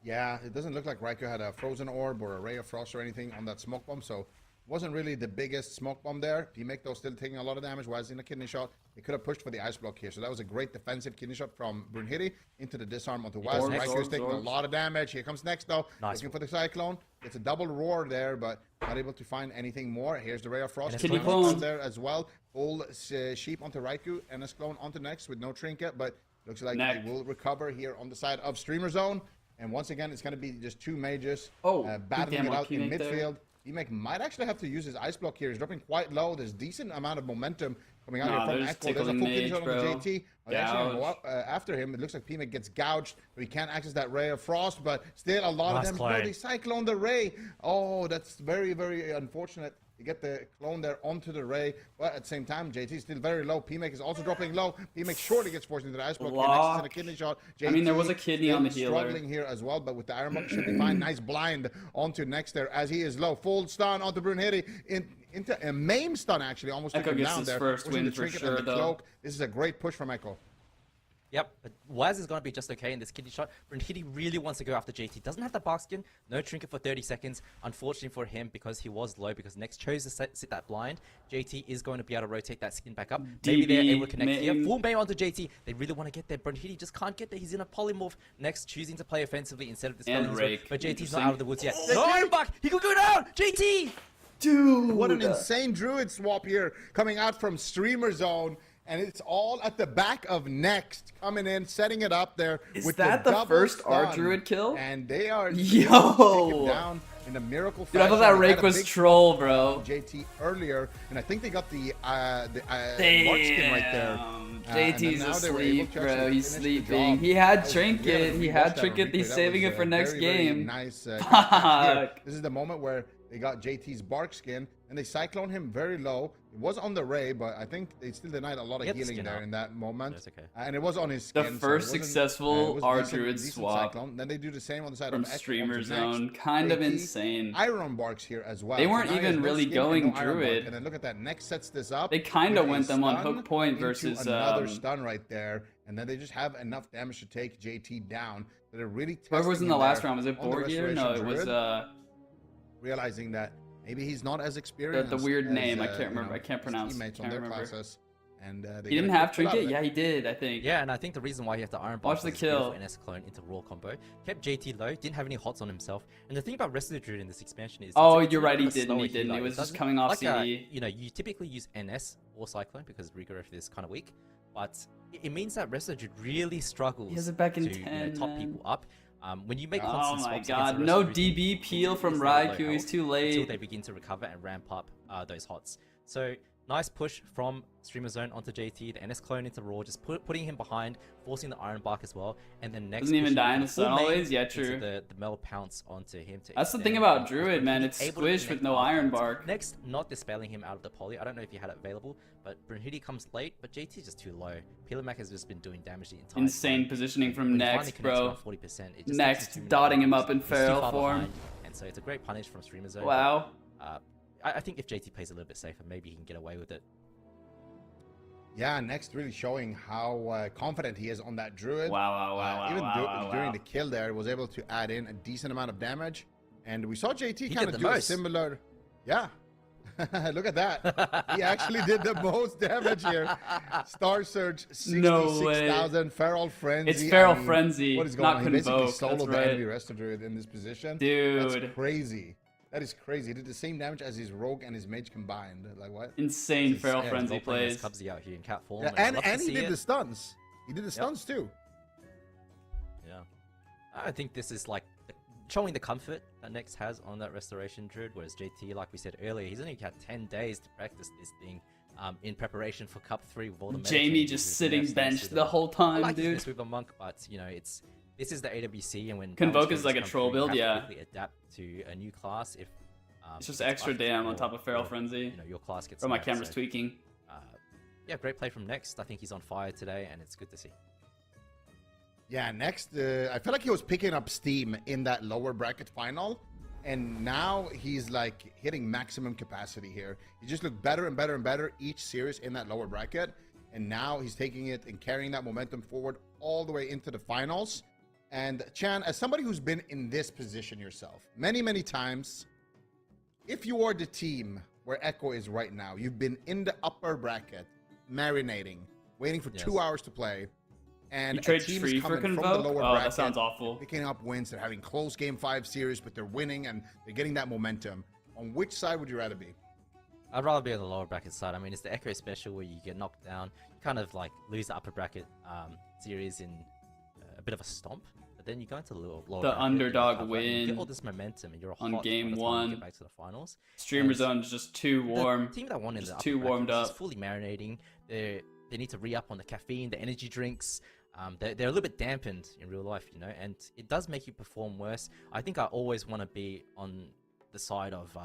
Yeah, it doesn't look like Raikou had a frozen orb or a ray of frost or anything on that smoke bomb, so it wasn't really the biggest smoke bomb there. PMake though still taking a lot of damage. Waz in a kidney shot. He could have pushed for the ice block here, so that was a great defensive kidney shot from Brunhilde into the disarm onto Waz. Raiku's taking a lot of damage. Here comes next though. Nice. Looking for the cyclone. It's a double roar there, but not able to find anything more. Here's the ray of frost. Kidney clone there as well. Full sheep onto Raikou and a clone onto next with no trinket, but looks like Neck. they will recover here on the side of Streamer Zone. And once again, it's going to be just two mages battling damn it out in P-Make there. midfield. PMake might actually have to use his ice block here. He's dropping quite low. There's decent amount of momentum coming out here from there's Echo. There's a full tickling kidney shot on the mage, JT. bro. They actually gonna go Gouge. up after him. It looks like PMake gets gouged, but he can't access that ray of frost. But still, a lot of Nice them. play. No, they cyclone the ray. Oh, that's very, very unfortunate. You get the clone there onto the Ray, but at the same time, JT is still very low. PMake is also dropping low. PMake surely gets forced into the ice block. Next is a kidney shot. JT I mean, there was a kidney on the healer. Struggling here as well, but with the Iron Bucket should be fine. Nice blind onto next there as he is low. Full stun onto Brunhilde into a maim stun actually, almost took Echo him gets down his there. first Pushing win the for trinket sure, and the though. cloak. This is a great push from Echo. Yep, but Waz is going to be just okay in this kidney shot. Brunhilde really wants to go after JT. Doesn't have the bark skin, no trinket for 30 seconds. Unfortunately for him, because he was low, because Next chose to sit that blind, JT is going to be able to rotate that skin back up. Maybe they're able to connect here. Full main onto JT. They really want to get there. Brunhilde just can't get there. He's in a polymorph. Next, choosing to play offensively instead of dispelling his rake. but JT's not out of the woods yet. No Iron Buck! He could go down! JT! Dude, What an insane druid swap here coming out from streamer zone. And it's all at the back of Next coming in, setting it up there. Is with that the double first stun. R druid kill? And they are Yo! down in a miracle Dude, I fashion. thought that They rake had a was big troll, bro. JT earlier, and I think they got the mark skin right there. JT's now they were able asleep, to bro. actually He's finish the sleeping. job. He had That was- trinket. He had trinket. He's saving it for next game. Nice. Fuck. This is the moment where they got JT's bark skin, and they cyclone him very low. It was on the Ray, but I think they still denied a lot of Get the healing skin there out. in that moment. That's okay. And it was on his The skin. first so it wasn't- successful it was R decent- druid decent swap cyclone. Then they do the same on the side From of Echo streamer onto zone. Next. Kind of JT, insane. Iron barks here as well. They So weren't now he has even no really skin and going no Iron bark. druid. And then look at that. Next sets this up. They kinda with a went them on stun hook point into versus, another stun right there, and then they just have enough damage to take JT down. So they're really Whoever was in the testing him last there round, was it on the Borgir? No, it was Restoration realizing that maybe he's not as experienced. the weird as, name. I can't you remember. know, I can't his pronounce. teammates on Can't their remember. classes. And He didn't have trinket? Yeah, he did, I think. Yeah, and I think the reason why he had the Iron Watch Buck the was his beautiful kill. NS clone into raw combo. Kept JT low, didn't have any hots on himself. And the thing about Rest of the Druid in this expansion is... Oh, it's you're right, he a didn't. slower He didn't. healer. It was just doesn't- coming off like CD. you know, you typically use NS or Cyclone because Rigoreth is kind of weak. But it means that Rest of the Druid really struggles He has it back in to 10, top man. people up. When you make Oh constant my swaps against god, the no Rest of the Druid team, DB peel it's from still low Raikou. He's health too until late. they begin to recover and ramp up those hots. So nice push from Streamer Zone onto JT, the NS clone into Raw, just putting him behind, forcing the Iron Bark as well, and then next Doesn't even pushing die in the the sun full main always? Yeah, into true. The Metal Pounce onto him to That's the extend thing about and Druid, man. It's able to squish connect with no Iron afterwards. Bark. Next, not dispelling him out of the poly. I don't know if you had it available, but Brunhilde comes late, but JT is just too low. Pilamac has just been doing damage the entire Insane time. positioning from When he finally Next, connects bro. around 40%, it just takes him Next, too many dotting him rounds. up in He's too feral far form. behind, and so it's a great punish from Streamer Zone. Wow. I think if JT plays a little bit safer, maybe he can get away with it. Yeah, Next really showing how confident he is on that Druid. Wow. Even during the kill there, was able to add in a decent amount of damage. And we saw JT kind did of the do a most. similar... Yeah. Look at that. He actually did the most damage here. Star Surge, 66,000. Feral Frenzy. It's Feral I mean, Frenzy, What is going not on? He basically Convoke, soloed that's the right. enemy Resto Druid in this position. Dude. That's crazy. That is crazy. He did the same damage as his Rogue and his Mage combined. Like, what? Insane Feral Yeah, Frenzy he's role-playing as plays. Cubsy out here in cat form. Yeah, I'd love to and he see did it. the stuns. He did the stuns too. Yeah. I think this is like showing the comfort that Next has on that Restoration Druid, whereas JT, like we said earlier, he's only had 10 days to practice this thing in preparation for Cup 3 with all the meta Jamie changes just with sitting nerfs, benched with the whole time, I like dude. this with a monk, but you know, this is the AWC, and when Convoke balance is like a changes troll come through, build, you have yeah. to quickly adapt to a new class if It's just if extra buffed damn on or- top of Feral or, Frenzy. You know, your class gets Bro, my nerfed, camera's so, tweaking. yeah, great play from Next. I think he's on fire today, and it's good to see. Yeah, Next, I feel like he was picking up steam in that lower bracket final, and now he's like hitting maximum capacity here. He just looked better and better and better each series in that lower bracket, and now he's taking it and carrying that momentum forward all the way into the finals. And Chan, as somebody who's been in this position yourself many, many times, if you are the team where Echo is right now, you've been in the upper bracket, marinating, waiting for 2 hours to play, and You a trade team free is for coming from the Convoke? lower Oh, bracket, that sounds awful. picking up wins. They're having close Game 5 series, but they're winning and they're getting that momentum. On which side would you rather be? I'd rather be on the lower bracket side. I mean, it's the Echo special where you get knocked down. You kind of like lose the upper bracket series in a bit of a stomp. But then you go into the lower The bracket, you underdog recover, and you get win all this momentum, and you're on hot game by the time you one. get back to the finals. Streamer And zone's just too warm. The team that won in Just the upper too bracket warmed is just up. fully marinating. They need to re-up on the caffeine, the energy drinks. They're a little bit dampened in real life, you know, and it does make you perform worse. I think I always want to be on the side of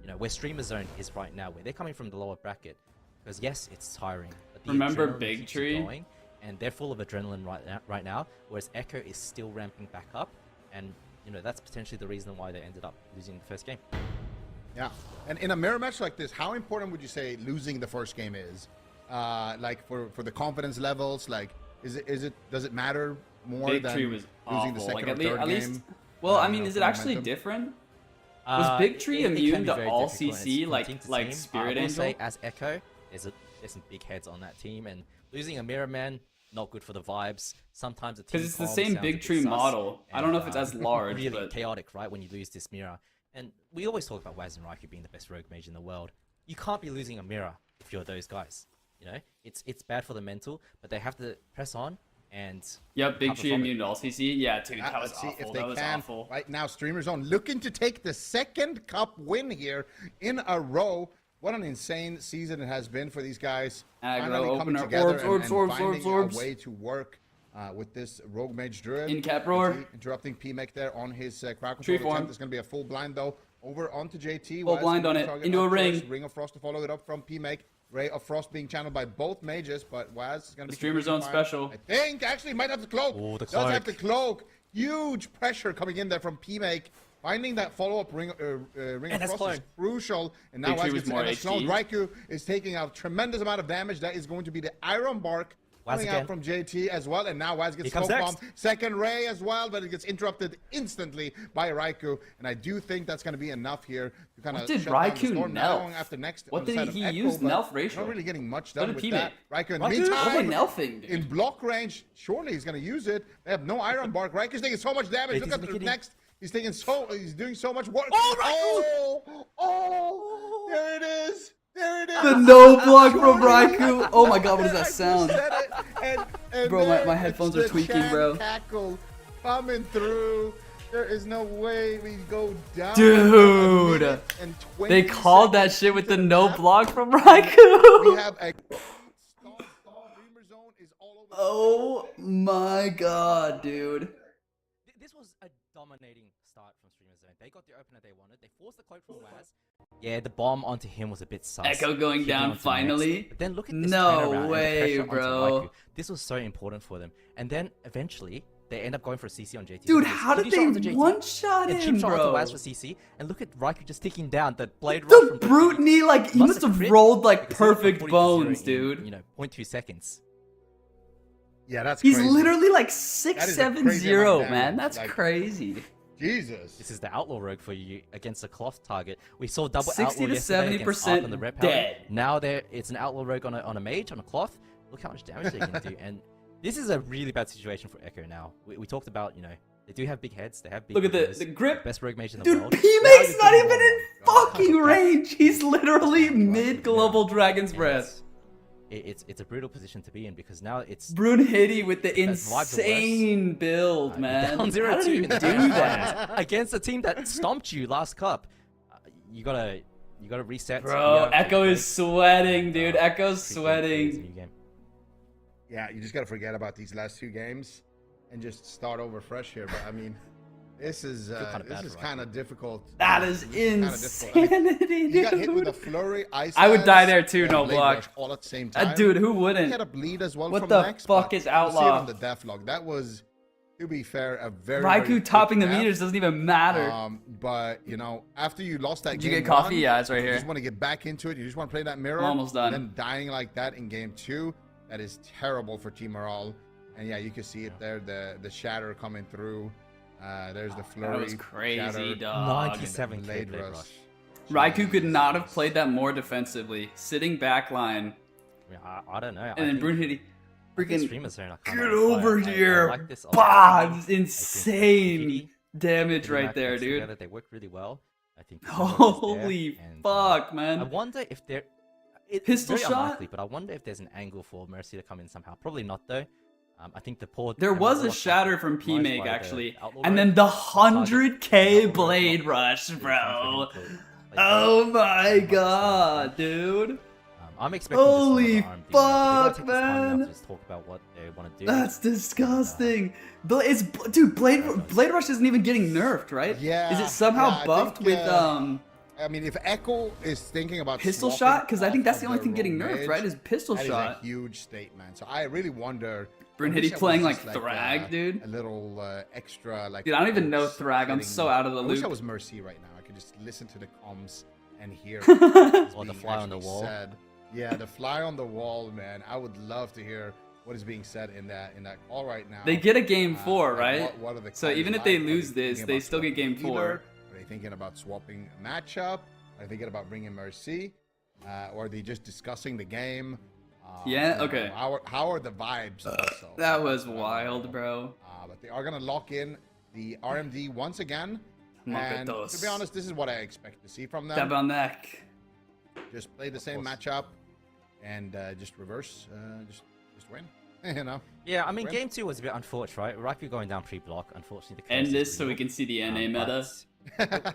you know, where Streamer Zone is right now, where they're coming from the lower bracket. Because yes, it's tiring. But the Remember adrenaline Big keeps Tree? going, and they're full of adrenaline right now, whereas Echo is still ramping back up, and you know that's potentially the reason why they ended up losing the first game. Yeah, and in a mirror match like this, how important would you say losing the first game is? Like for the confidence levels, like does it matter more Big than Tree was losing the awful. second Like or third at least, game? well, I you mean, know, is for it actually momentum? different? Was Big Tree it can immune be to very all difficult, and CC it's from team to like team. Spirit I will Angel? say, as Echo, there's some big heads on that team, and losing a Mirror Man, not good for the vibes. Sometimes Because it's the same Big Tree model. I don't know if it's as large, really but chaotic, right? When you lose this mirror, and we always talk about Waz and Raikou being the best rogue mage in the world. You can't be losing a mirror if you're those guys. You know, it's bad for the mental, but they have to press on and. Yep, Big recover Tree from it. immune to all CC. Yeah, dude, that was Let's see awful. if they That was can. awful. Right now, Streamer Zone looking to take the second cup win here in a row. What an insane season it has been for these guys. Aggro, Finally coming opener, together orbs, and finding orbs. a way to work with this Rogue Mage Druid. In cap roar. Interrupting PMEC there on his crowd Tree control form. attempt. There's going to be a full blind though. Over onto JT. Full Waz blind gonna on it. target Into a up ring. first. Ring of Frost to follow it up from PMEC. Ray of Frost being channeled by both mages, but Waz is going to be Streamer Zone fine. special. I think actually might have the cloak. Oh, the Does have cloak. the cloak. Huge pressure coming in there from PMEC. Finding that follow-up ring of NS Frost clone. is crucial. And now Big Tree Waz was gets more NS clone. HD. Raikou is taking a tremendous amount of damage. That is going to be the Iron Bark Waz coming again. out from JT as well. And now Waz gets Here comes smoke next. bomb. Second Ray as well, but it gets interrupted instantly by Raikou. And I do think that's going to be enough here to kind of What did shut down the Raikou storm. Now nerf? going after next What on the did side of he Echo, use but nerf ratio? Not really getting much What done did with he that. make? Raikou in the What are they meantime, nerfing, dude? in block range, surely he's going to use it. They have no Iron Bark. Raikou's taking so much damage. Look JT's at the McKinney. next. He's doing so much work. Oh, Oh, there it is. There it is. The no block from Surely. Raikou. Oh my god, what does that I sound? said it, and Bro, my there headphones it's are the tweaking, Chan bro. Cackle coming through. There is no way we go down. Dude. A minute and 20 They called that seconds shit with the into no map. block from We Raikou. have a Dreamer Zone is all over. Oh my god, dude. This was a dominating start from Streamer Zone. They got the opener they wanted. They forced the cloak from Waz. Yeah, the bomb onto him was a bit sus. Echo going Keeping down on to finally? next. But then look at this No turnaround and the way, pressure onto bro. Raikou. This was so important for them. And then eventually they end up going for a CC on JT. Dude, Look at how this. did Cheap shot onto they JT, one-shot and him, cheap shot onto bro? Waz for CC. And look at Raikou just ticking down the blade rush The from brute knee, like, he must have crit, rolled like because he went from perfect 40 to 0 bones, in, dude. You know, 0.2 seconds. Yeah, that's He's crazy. literally like That is a 6'7", crazy amount of 0, man. damage, That's like- crazy. Jesus. This is the outlaw rogue for you against a cloth target. We saw double 60 outlaw to yesterday against Arp 70% on the rep power. dead. Now it's an outlaw rogue on a mage on a cloth. Look how much damage they can do. And this is a really bad situation for Echo now. We talked about, you know, they do have big heads. They have big. Look at windows, the grip. Best rogue mage in the Dude, world. P-Make's you're not doing even in well. fucking range. He's literally mid-global Dragon's And Breath. It's a brutal position to be in because now it's Brunhitty with the That vibes are worse. insane build, man. down 0-2 How did he in the do first that? round against a team that stomped you last cup. You gotta reset. Bro, Echo is sweating, dude. Uh, Echo's It's sweating. a new game. Yeah, you just gotta forget about these last two games and just start over fresh here. But I mean, this is kinda bad for kind of difficult. That is This kinda difficult. I mean, insanity, you got hit with a dude. flurry, ice. I would Lance, die there too, and no Blade block. Rush all at the same time. Dude, who He wouldn't? had a bleed as well What from the Max, fuck but is you see it Outlaw? on the def log. That was, to be fair, a very Raikou very topping the quick def. meters doesn't even matter. But you know, after you lost that Did you game get coffee? one, Yeah, it's right you here. just want to get back into it. You just want to play that mirror. I'm almost done. And then dying like that in game two, that is terrible for team morale. And yeah, you can see it there, the shatter coming through. There's the flurry. That was crazy, shatter, dog. 97 blade Blade rush. Rush. Raikou could not have played that more defensively. Sitting back line, I mean, I don't know. I and then think- Brunhitty freaking Streamer Zone are get kinda over on fire. I here. like this a lot. Bah! I think It's insane damage right there, dude. Together, they work really well. I think. Holy fuck, I man. wonder if there. It's Pistol very shot? unlikely, but I wonder if there's an angle for Mercy to come in somehow. Probably not though. I think the poor. There was a lost shatter something from most P-Make by the actually, Outlaw and Rogue. then the Target. 100k Outlaw blade Rogue rush, really bro. fun for him to, like, Oh do. my god, dude. I'm expecting Holy this from the RMD. fuck, They're gonna take this time now man. to just talk about what they want to do. That's disgusting. Dude, Blade Rush isn't even getting nerfed, right? Yeah, Is it somehow yeah, I buffed think, with I mean, if Echo is thinking about Pistol swapping shot, because I think off that's of the only thing Rogue getting nerfed, Mage, right? Is pistol that shot. is a huge statement. So I really wonder. Bryn I wish Hitty it was playing just like Thrag, dude. A little extra like. Dude, I don't even know force Thrag. I'm hitting- so out of the I wish I loop. was Mercy right now. I could just listen to the comms and hear. Or the fly on the wall. Said. Yeah, the fly on the wall, man. I would love to hear what is being said in that call right now. They get a game 4, like, right? what are the So comms even if like? they Are lose thinking this, they about still get swapping game healer? 4. Are they thinking about swapping matchup? Are they thinking about bringing Mercy? Or are they just discussing the game? Yeah, you know, okay. How are the vibes also? That was wild, bro. But they are going to lock in the RMD once again. And Malditos. to be honest, this is what I expect to see from them. Dab on neck. Just play the same matchup and just reverse, just win. You know. Yeah, I mean, Win. game 2 was a bit unfortunate, right? Raikou going down pre-block. Unfortunately, the End curse this is so we real. can see the NA meta.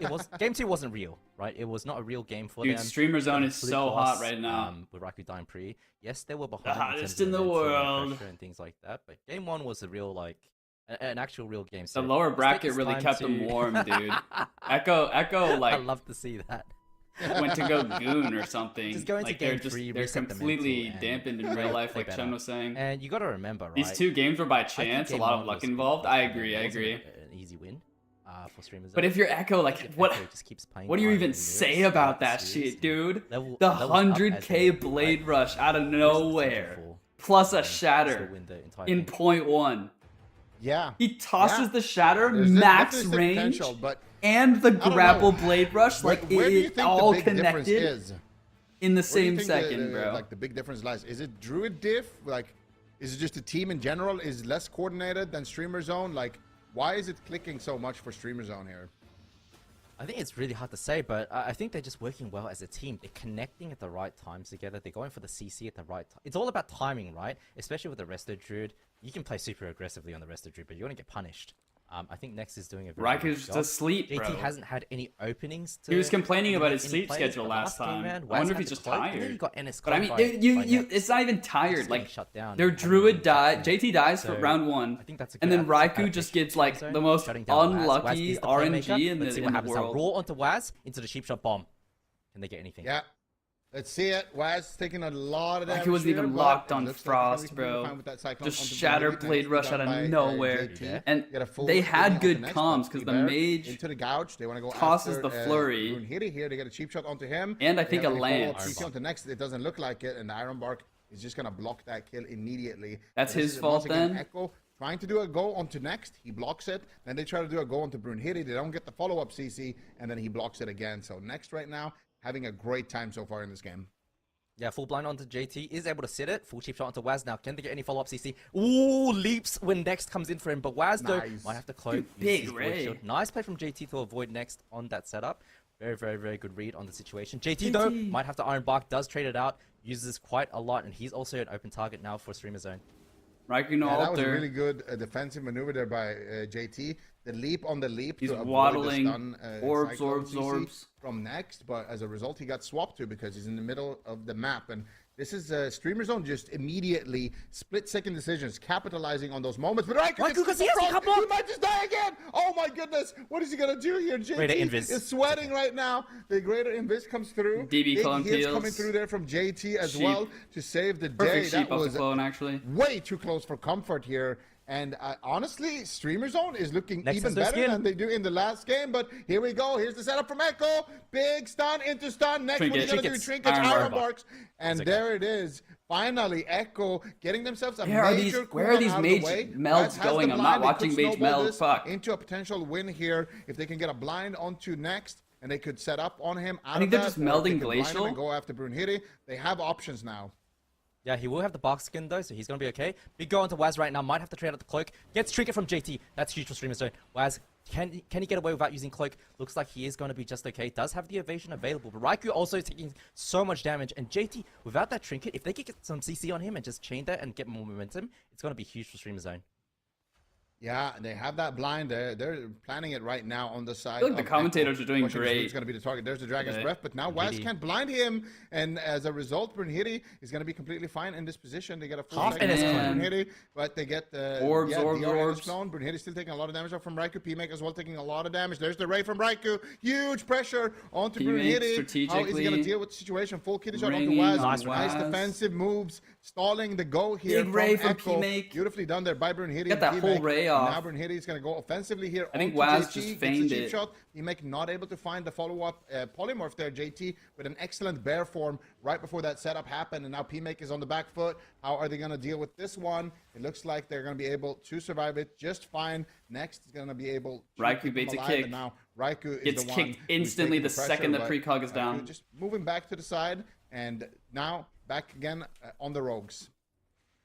It was game 2 wasn't real, right? It was not a real game for Dude, them. Streamer Zone is Fully so hot lost, right now. with Raikou dying pre. Yes, they were behind. The in hottest terms in of the momentum and world. pressure and things like that. But game 1 was a real an actual real game. The So lower let's take bracket this really time kept to- them warm, dude. Echo, I like love to see that. went to go goon or something. Just go into like game they're 3, they're reset the completely mental, and dampened in play- real life, play like better. Chen was saying. And you got to remember, right? These 2 games were by I think chance, a game lot of 1 luck was- involved. I agree, I wasn't agree. An easy win for Streamers. But if you're Echo, like If what? Echo just keeps playing What do you fine even and say lyrics about throughout that the series, shit, dude? level- The levels up as 100k they- blade like, rush out of here's the nowhere, potential plus a and still shatter win the entire in thing. point 1. Yeah. He tosses Yeah. the shatter, There's max definitely range, potential, but and the don't know. grapple blade rush. where Like do you it think all the big difference connected is? in the Where do you same think second, the, bro. Like the big difference lies. Is it Druid diff? Like, is it just the team in general is less coordinated than Streamer Zone? Like, why is it clicking so much for Streamer Zone here? I think it's really hard to say, but I think they're just working well as a team. They're connecting at the right times together. They're going for the CC at the right time. It's all about timing, right? Especially with the Resto Druid. You can play super aggressively on the Resto Druid, but you're going to get punished. I think Next is doing a very good Raiku's just job. asleep, JT bro. hasn't had any openings. He was complaining about make his any sleep plays, schedule but last game, time. man, I Waz wonder if had he's the just cloak, and then tired. he got NS But I mean, by Next. it's not even Just tired. getting Like shut down their and having Druid been died. shut down. JT dies for So, round 1, I think that's a and good then adaptation Raikou just gets to like Zone, the most shutting down Waz. Waz unlucky is the RNG playmaker. in Let's see the what happens now. world. Roll onto Waz into the cheap shot bomb. Can they get anything? Yeah. Let's see it. Waz taking a lot of damage. Like he wasn't here, even but locked it on looks like Frost, he's gonna be bro. fine with that Cyclone Just onto shatter Blade. blade Nice rush done out of by, nowhere. JT. And Get a full they spin had on the good next, comms but because the Bear mage into the gouge. They want to go tosses after, the flurry. Brune Hitty here. They get a cheap shot onto him. And I They think have a any follow-up lance. CC onto next. It doesn't look like it, and the Iron Bark is just gonna block that kill immediately. That's So this his is, fault once again, then? Echo trying to do a go onto next. He blocks it. Then they try to do a go onto Brune Hitty. They don't get the follow-up CC, and then he blocks it again. So next right now, having a great time so far in this game. Yeah, full blind onto JT, is able to sit it. Full cheap shot onto Waz. Now, can they get any follow-up CC? Ooh, leaps when Next comes in for him. But Waz, though, Nice. might have to cloak. Dude, use big his void Ray. shield. Nice play from JT to avoid Next on that setup. Very, very, very good read on the situation. JT, though, might have to Iron Bark. Does trade it out. Uses quite a lot. And he's also an open target now for Streamer Zone. Raikou no Yeah, that was a alter. really good defensive maneuver there by JT. The leap on the leap He's to avoid waddling. the stun, Orbs, Cyclone orbs, CC orbs. from next, but as a result, he got swapped to because he's in the middle of the map. And this is Streamer Zone just immediately split-second decisions, capitalizing on those moments. But Raikou Raikou, gets 'cause he has a crossed. couple. He might just die again. Oh my goodness, what is he gonna do here? Greater JT Invis. is sweating right now. The greater Invis comes through. DB Big clone hits peels. coming through there from JT as Sheep. well to save the day. Perfect That sheep off was the clone, actually. way too close for comfort here. And honestly, Streamer Zone is looking Next even is their better skin. than they do in the last game. But here we go. Here's the setup from Echo. Big stun into stun. Next, what are you Trinket. going to do? Trinkets. Trinkets, Iron Iron Bark. Barks. And there it is. Finally, Echo getting themselves a Where are major these- where are cooldown these out of the mage way. melds Waz has going? the I'm blind. not They watching could mage snowball meld. this Fuck. into a potential win here if they can get a blind onto next. And they could set up on him. I think they're just melding Glacial. And go after Brune Hitty. They have options now. Yeah, he will have the bark skin though, so he's gonna be okay. Big go onto Waz right now, might have to trade out the cloak. Gets Trinket from JT. That's huge for Streamer Zone. Waz, can he get away without using cloak? Looks like he is gonna be just okay. Does have the evasion available, but Raikou also taking so much damage. And JT, without that Trinket, if they could get some CC on him and just chain that and get more momentum, it's gonna be huge for Streamer Zone. Yeah, they have that blind there. They're planning it right now on the side. I feel like the of commentators Echo. are doing Pushing his great. root's going to be the target. There's the Dragon's Okay. Breath, but now Waz can't blind him, and as a result, Brunhilde is going to be completely fine in this position. They get a full Half second NS from clone. Brunhilde, but they get the Orbs, DR NS orbs. clone. Brunhilde still taking a lot of damage off from Raikou. P-Make as well taking a lot of damage. There's the Ray from Raikou. Huge pressure onto P-Make Brunhilde. How is he going strategically to deal with the situation? Full kidney shot onto ringing Waz. on Nice Waz. defensive moves, stalling the go here. Big Ray from Echo. P-Make. Beautifully done there by Brunhilde. Get that and whole P-Make. Ray And off. now Brunhilde is going to go offensively here. I think onto Waz JT, just gets the feigned cheap it. shot. P-Make not able to find the follow-up polymorph there. JT with an excellent bear form right before that setup happened, and now P-Make is on the back foot. How are they going to deal with this one? It looks like they're going to be able to survive it just fine. Next is going to be able to Raikou keep them baits a alive, kick. and now Raikou is Gets the one kicked who's instantly taking the pressure, second that but precog is Raikou down. just moving back to the side, and now back again on the Rogues.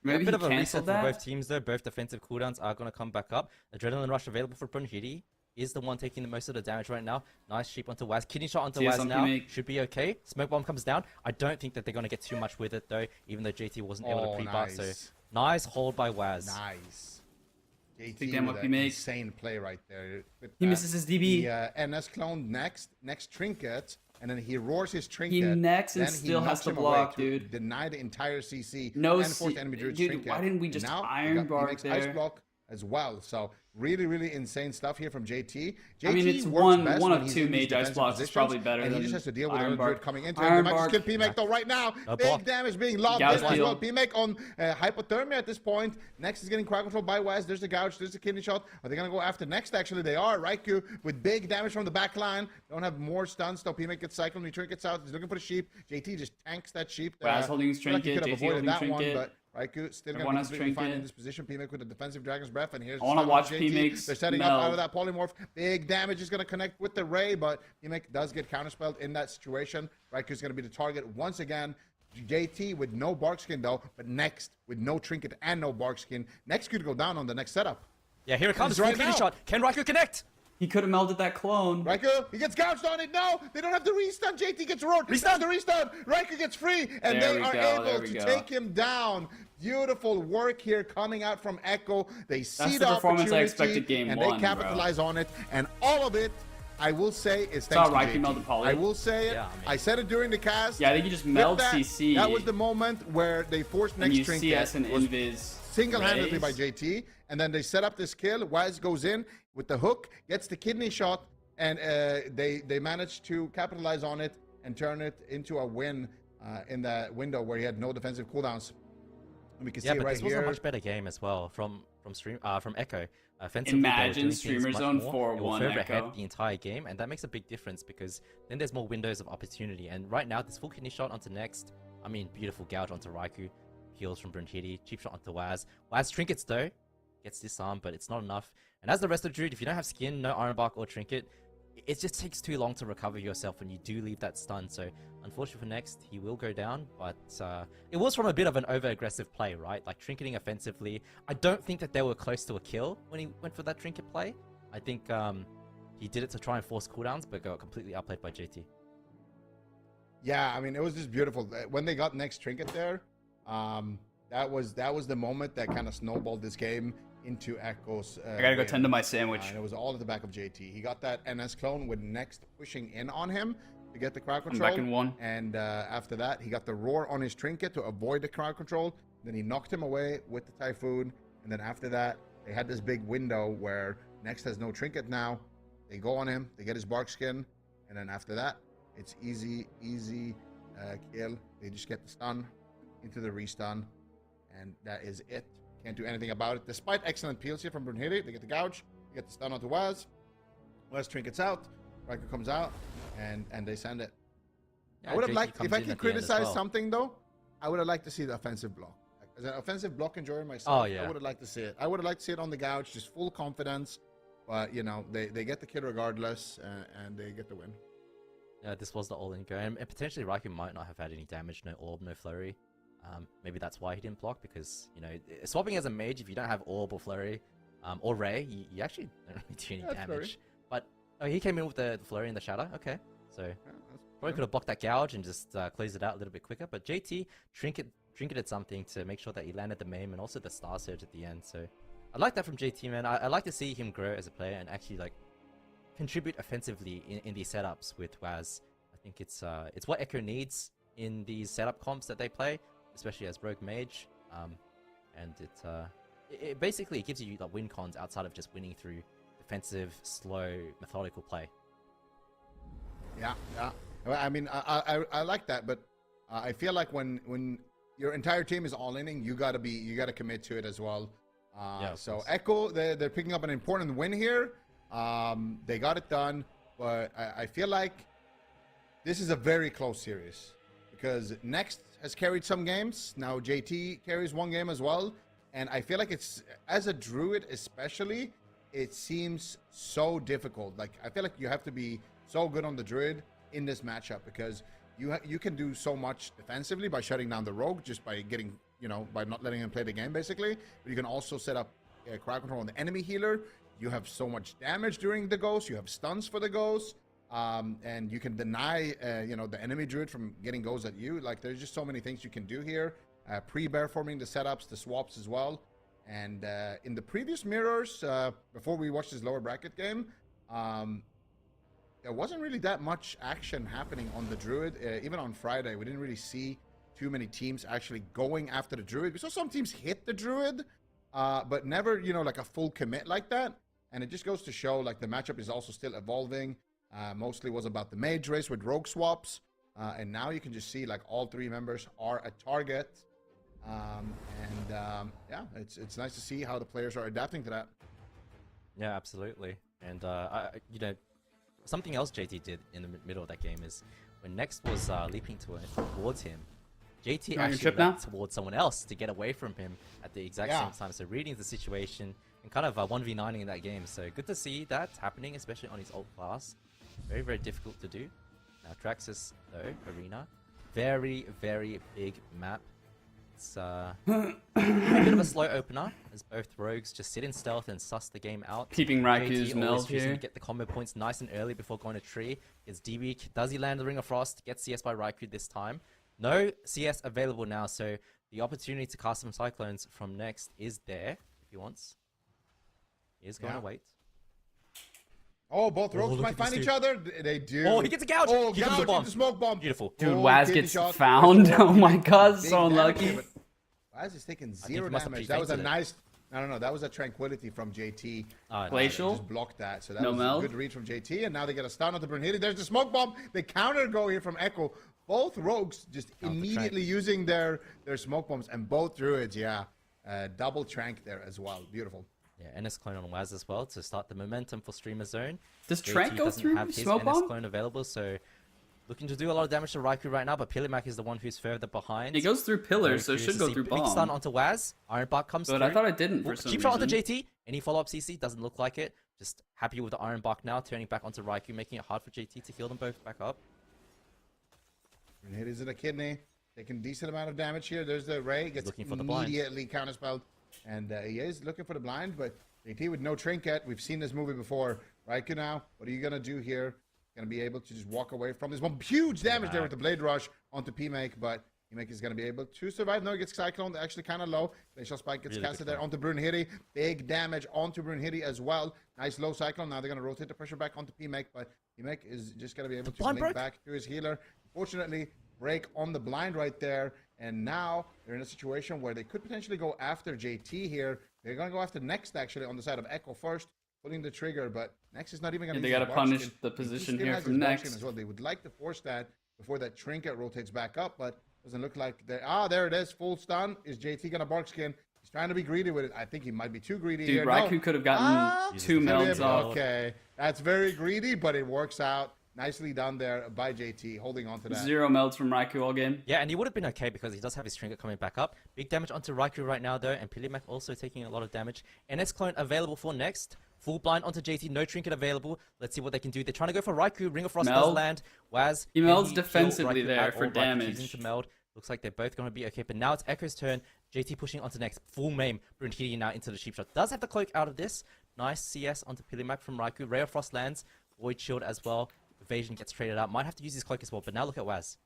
A Maybe bit he of a reset canceled for that. both teams though. Both defensive cooldowns are going to come back up. Adrenaline Rush available for Brunhilde. Is the one taking the most of the damage right now. Nice sheep onto Waz. Kidney shot onto CS Waz on now. P-Make. Should be okay. Smoke bomb comes down. I don't think that they're going to get too much with it though, even though JT wasn't able to pre-bar. So nice. nice hold by Waz. Nice. Big JT damage with he an makes. insane play right there. With, He misses his DB. The NS clone next trinket, and then he roars his trinket. necks and then he still has knocks to him away block, to dude. deny the entire CC. No and force C- enemy druid's dude, trinket. why didn't we just now, iron he bark makes ice there? block as well. So really insane stuff here from JT. JT I mean, it's works one best of when he's two in these mage ice defensive blocks is positions, probably better and he than just has to deal with Iron another druid Bark. coming into Iron him. They might just Bark. kill P-Make though right now. No Big block. damage being lobbed Gouge in as deal. well. P-Make on hypothermia at this point. Next is getting crowd control by Waz. There's the gouge. There's the kidney shot. Are they going to go after next? Actually, they are. Raikou with big damage from the back line. Don't have more stuns though. P-Make gets cycled. He trinkets out. He's looking for the sheep. JT just tanks that sheep. Waz holding his I feel like he trinket, could have JT avoided holding that one, trinket. but Raikou still going Everyone to has be completely fine in trinket. this position. P-Make with the defensive Dragon's Breath, and here's I wanna the watch JT. P-Make's They're setting up out meld. of that polymorph. Big damage is going to connect with the Ray, but P-Make does get counterspelled in that situation. Raikou's going to be the target once again. JT with no bark skin though, but next with no trinket and no bark skin. Next could go down on the next setup. Yeah, here it comes. It's right Full kidney now. shot. Can Raikou connect? He could have melded that clone. Raikou, he gets gouged on it. No, they don't have the restun. JT gets roared. Restun. The restun. Raikou gets free, and There they we are go, there able we to go. take him down. Beautiful work here coming out from Echo. They see the performance I opportunity, expected game and one, they capitalize on it. And all of it, I will say, is thanks to Raikou JT. meld the poly. I will say it. Yeah, I mean- I said it during the cast. Yeah, I think he just With meld that, CC. That was the moment where they forced and next you trinket. CS and was invis. single-handedly by raise. JT, and then they set up this kill. Waz goes in with the hook, gets the kidney shot, and they managed to capitalize on it and turn it into a win in that window where he had no defensive cooldowns. And we can see Yeah, it but right this was here. a much better game as well from Echo. Offensively, they were Imagine doing things Streamer much Zone more. They were 4-1 further Echo. ahead the entire game, and that makes a big difference because then there's more windows of opportunity. And right now, this full kidney shot onto next. I mean, beautiful gouge onto Raikou. Heals from Brunhilde. Cheap shot onto Waz. Waz trinkets though. Gets disarmed, but it's not enough. And as the rest of Druid, if you don't have skin, no Iron Bark or Trinket, it just takes too long to recover yourself when you do leave that stun. So unfortunately for next, he will go down, but it was from a bit of an over-aggressive play, right? Like trinketing offensively. I don't think that they were close to a kill when he went for that trinket play. I think he did it to try and force cooldowns, but got completely outplayed by JT. Yeah, I mean, it was just beautiful. When they got next trinket there, that was the moment that kind of snowballed this game into Echo's I gotta go win. tend to my sandwich. And it was all at the back of JT. He got that NS clone with next pushing in on him to get the crowd I'm control. back in one. And after that, he got the roar on his trinket to avoid the crowd control. Then he knocked him away with the typhoon. And then after that, they had this big window where next has no trinket now. They go on him, they get his bark skin, and then after that, it's easy kill. They just get the stun into the restun, and that is it. Can't do anything about it. Despite excellent peels here from Brunhilde, they get the gouge, they get the stun onto Waz. Waz trinkets out, Raikou comes out, and they send it. Yeah, I would have JT liked, comes if I in could at the end as criticize well. something though, I would have liked to see the offensive block. Like, as an offensive block enjoyer myself, Oh, yeah. I would have liked to see it. I would have liked to see it on the gouge, just full confidence. But, you know, they get the kill regardless, and they get the win. Yeah, this was the all-in go, and potentially Raikou might not have had any damage, no orb, no flurry. Maybe that's why he didn't block, because, you know, swapping as a mage, if you don't have orb or flurry, or ray, you actually don't really do any Yeah, flurry. damage. But he came in with the flurry and the shadow, okay. So Yeah, that's probably could have blocked that gouge and just closed it out a little bit quicker. But JT trinketed something to make sure that he landed the maim and also the star surge at the end. So I like that from JT, man. I like to see him grow as a player and actually like contribute offensively in these setups with Waz. I think it's what Echo needs in these setup comps that they play, especially as Rogue Mage. And it basically gives you like win cons outside of just winning through defensive, slow, methodical play. Yeah. I mean, I like that, but I feel like when your entire team is all inning, you gotta commit to it as well. So Echo, they're picking up an important win here. They got it done, but I feel like this is a very close series because Next has carried some games. Now JT carries one game as well, and I feel like it's, as a Druid especially, it seems so difficult. Like I feel like you have to be so good on the Druid in this matchup because you can do so much defensively by shutting down the Rogue just by getting, by not letting him play the game basically. But you can also set up crowd control on the enemy healer. You have so much damage during the Ghost. You have stuns for the Ghost. And you can deny, the enemy Druid from getting Ghosts at you. Like there's just so many things you can do here. Pre-bear forming the setups, the swaps as well. And in the previous mirrors, before we watched this lower bracket game, there wasn't really that much action happening on the Druid. Even on Friday, we didn't really see too many teams actually going after the Druid. We saw some teams hit the Druid, but never, like a full commit like that. And it just goes to show, like, the matchup is also still evolving. Mostly was about the Mage race with Rogue swaps. And now you can just see, like, all three members are a target. Yeah, it's nice to see how the players are adapting to that. Yeah, absolutely. And, something else JT did in the middle of that game is when Next was leaping towards him, JT actually leapt towards someone else to get away from him at the exact same time. So reading the situation and kind of 1v9ing in that game. So good to see that happening, especially on his ult class. Very, very difficult to do. Now Traxxas, though, Arena. Very, very big map. It's a bit of a slow opener, as both rogues just sit in stealth and suss the game out. Keeping Raiku's meld here. To get the combo points nice and early before going to tree. Is DB, does he land the Ring of Frost? Gets CS by Raikou this time. No CS available now, so the opportunity to cast some Cyclones from Next is there, if he wants. He is going to wait. Oh, both rogues might find each other. They do. Oh, he gets a gouge. Oh, he gouge into smoke bomb. Beautiful. Dude, Waz gets found. Oh my god, so unlucky. Waz is taking 0 damage. That was a nice... No. That was a tranquility from JT. Glacial? Just blocked that. So that was a good read from JT. And now they get a stun on the Brunhilde. There's the smoke bomb. They counter go here from Echo. Both rogues just immediately using their smoke bombs. And both druids, double trank there as well. Beautiful. Yeah, NS clone on Waz as well to start the momentum for Streamer Zone. Does Trank go through smoke bomb? NS clone available, so looking to do a lot of damage to Raikou right now, but Pilimac is the one who's further behind. He goes through pillars, so it should go through bomb. Big stun onto Waz. Iron Bark comes through. But I thought it didn't for some reason. Cheap shot onto JT. Any follow-up CC? Doesn't look like it. Just happy with the Iron Bark now, turning back onto Raikou, making it hard for JT to heal them both back up. And hit is in a kidney. Taking decent amount of damage here. There's the Ray. Gets looking for the blind. Immediately counterspelled. And he is looking for the blind, but JT with no trinket. We've seen this movie before. Raikou now, what are you going to do here? Going to be able to just walk away from this one. Huge damage there with the Blade Rush onto PMake, but PMake is going to be able to survive. No, he gets Cyclone, actually kind of low. Glacial Spike gets casted there onto Brunhilde. Big damage onto Brunhilde as well. Nice low Cyclone. Now they're going to rotate the pressure back onto PMake, but PMake is just going to be able to link back to his healer. Fortunately, break on the blind right there. And now they're in a situation where they could potentially go after JT here. They're going to go after Next, actually, on the side of Echo first, pulling the trigger, but Next is not even going to They got to punish the position here from Next. As well. They would like to force that before that trinket rotates back up, but doesn't look like they... there it is. Full stun. Is JT going to bark skin? He's trying to be greedy with it. I think he might be too greedy here. Dude, Raikou could have gotten 2 melds off. Okay, that's very greedy, but it works out. Nicely done there by JT, holding on to that. 0 melds from Raikou all game. Yeah, and he would have been okay because he does have his trinket coming back up. Big damage onto Raikou right now, though, and Pilimac also taking a lot of damage. NS clone available for Next. Full blind onto JT, no trinket available. Let's see what they can do. They're trying to go for Raikou. Ring of Frost does land. Waz, he melds defensively there for damage. To meld. Looks like they're both going to be okay, but now it's Echo's turn. JT pushing onto Next. Full maim. Brunhilde now into the cheap shot. Does have the cloak out of this. Nice CS onto Pilimac from Raikou. Ray of Frost lands. Void Shield as well. Evasion gets traded out. Might have to use his cloak as well, but now look at Waz.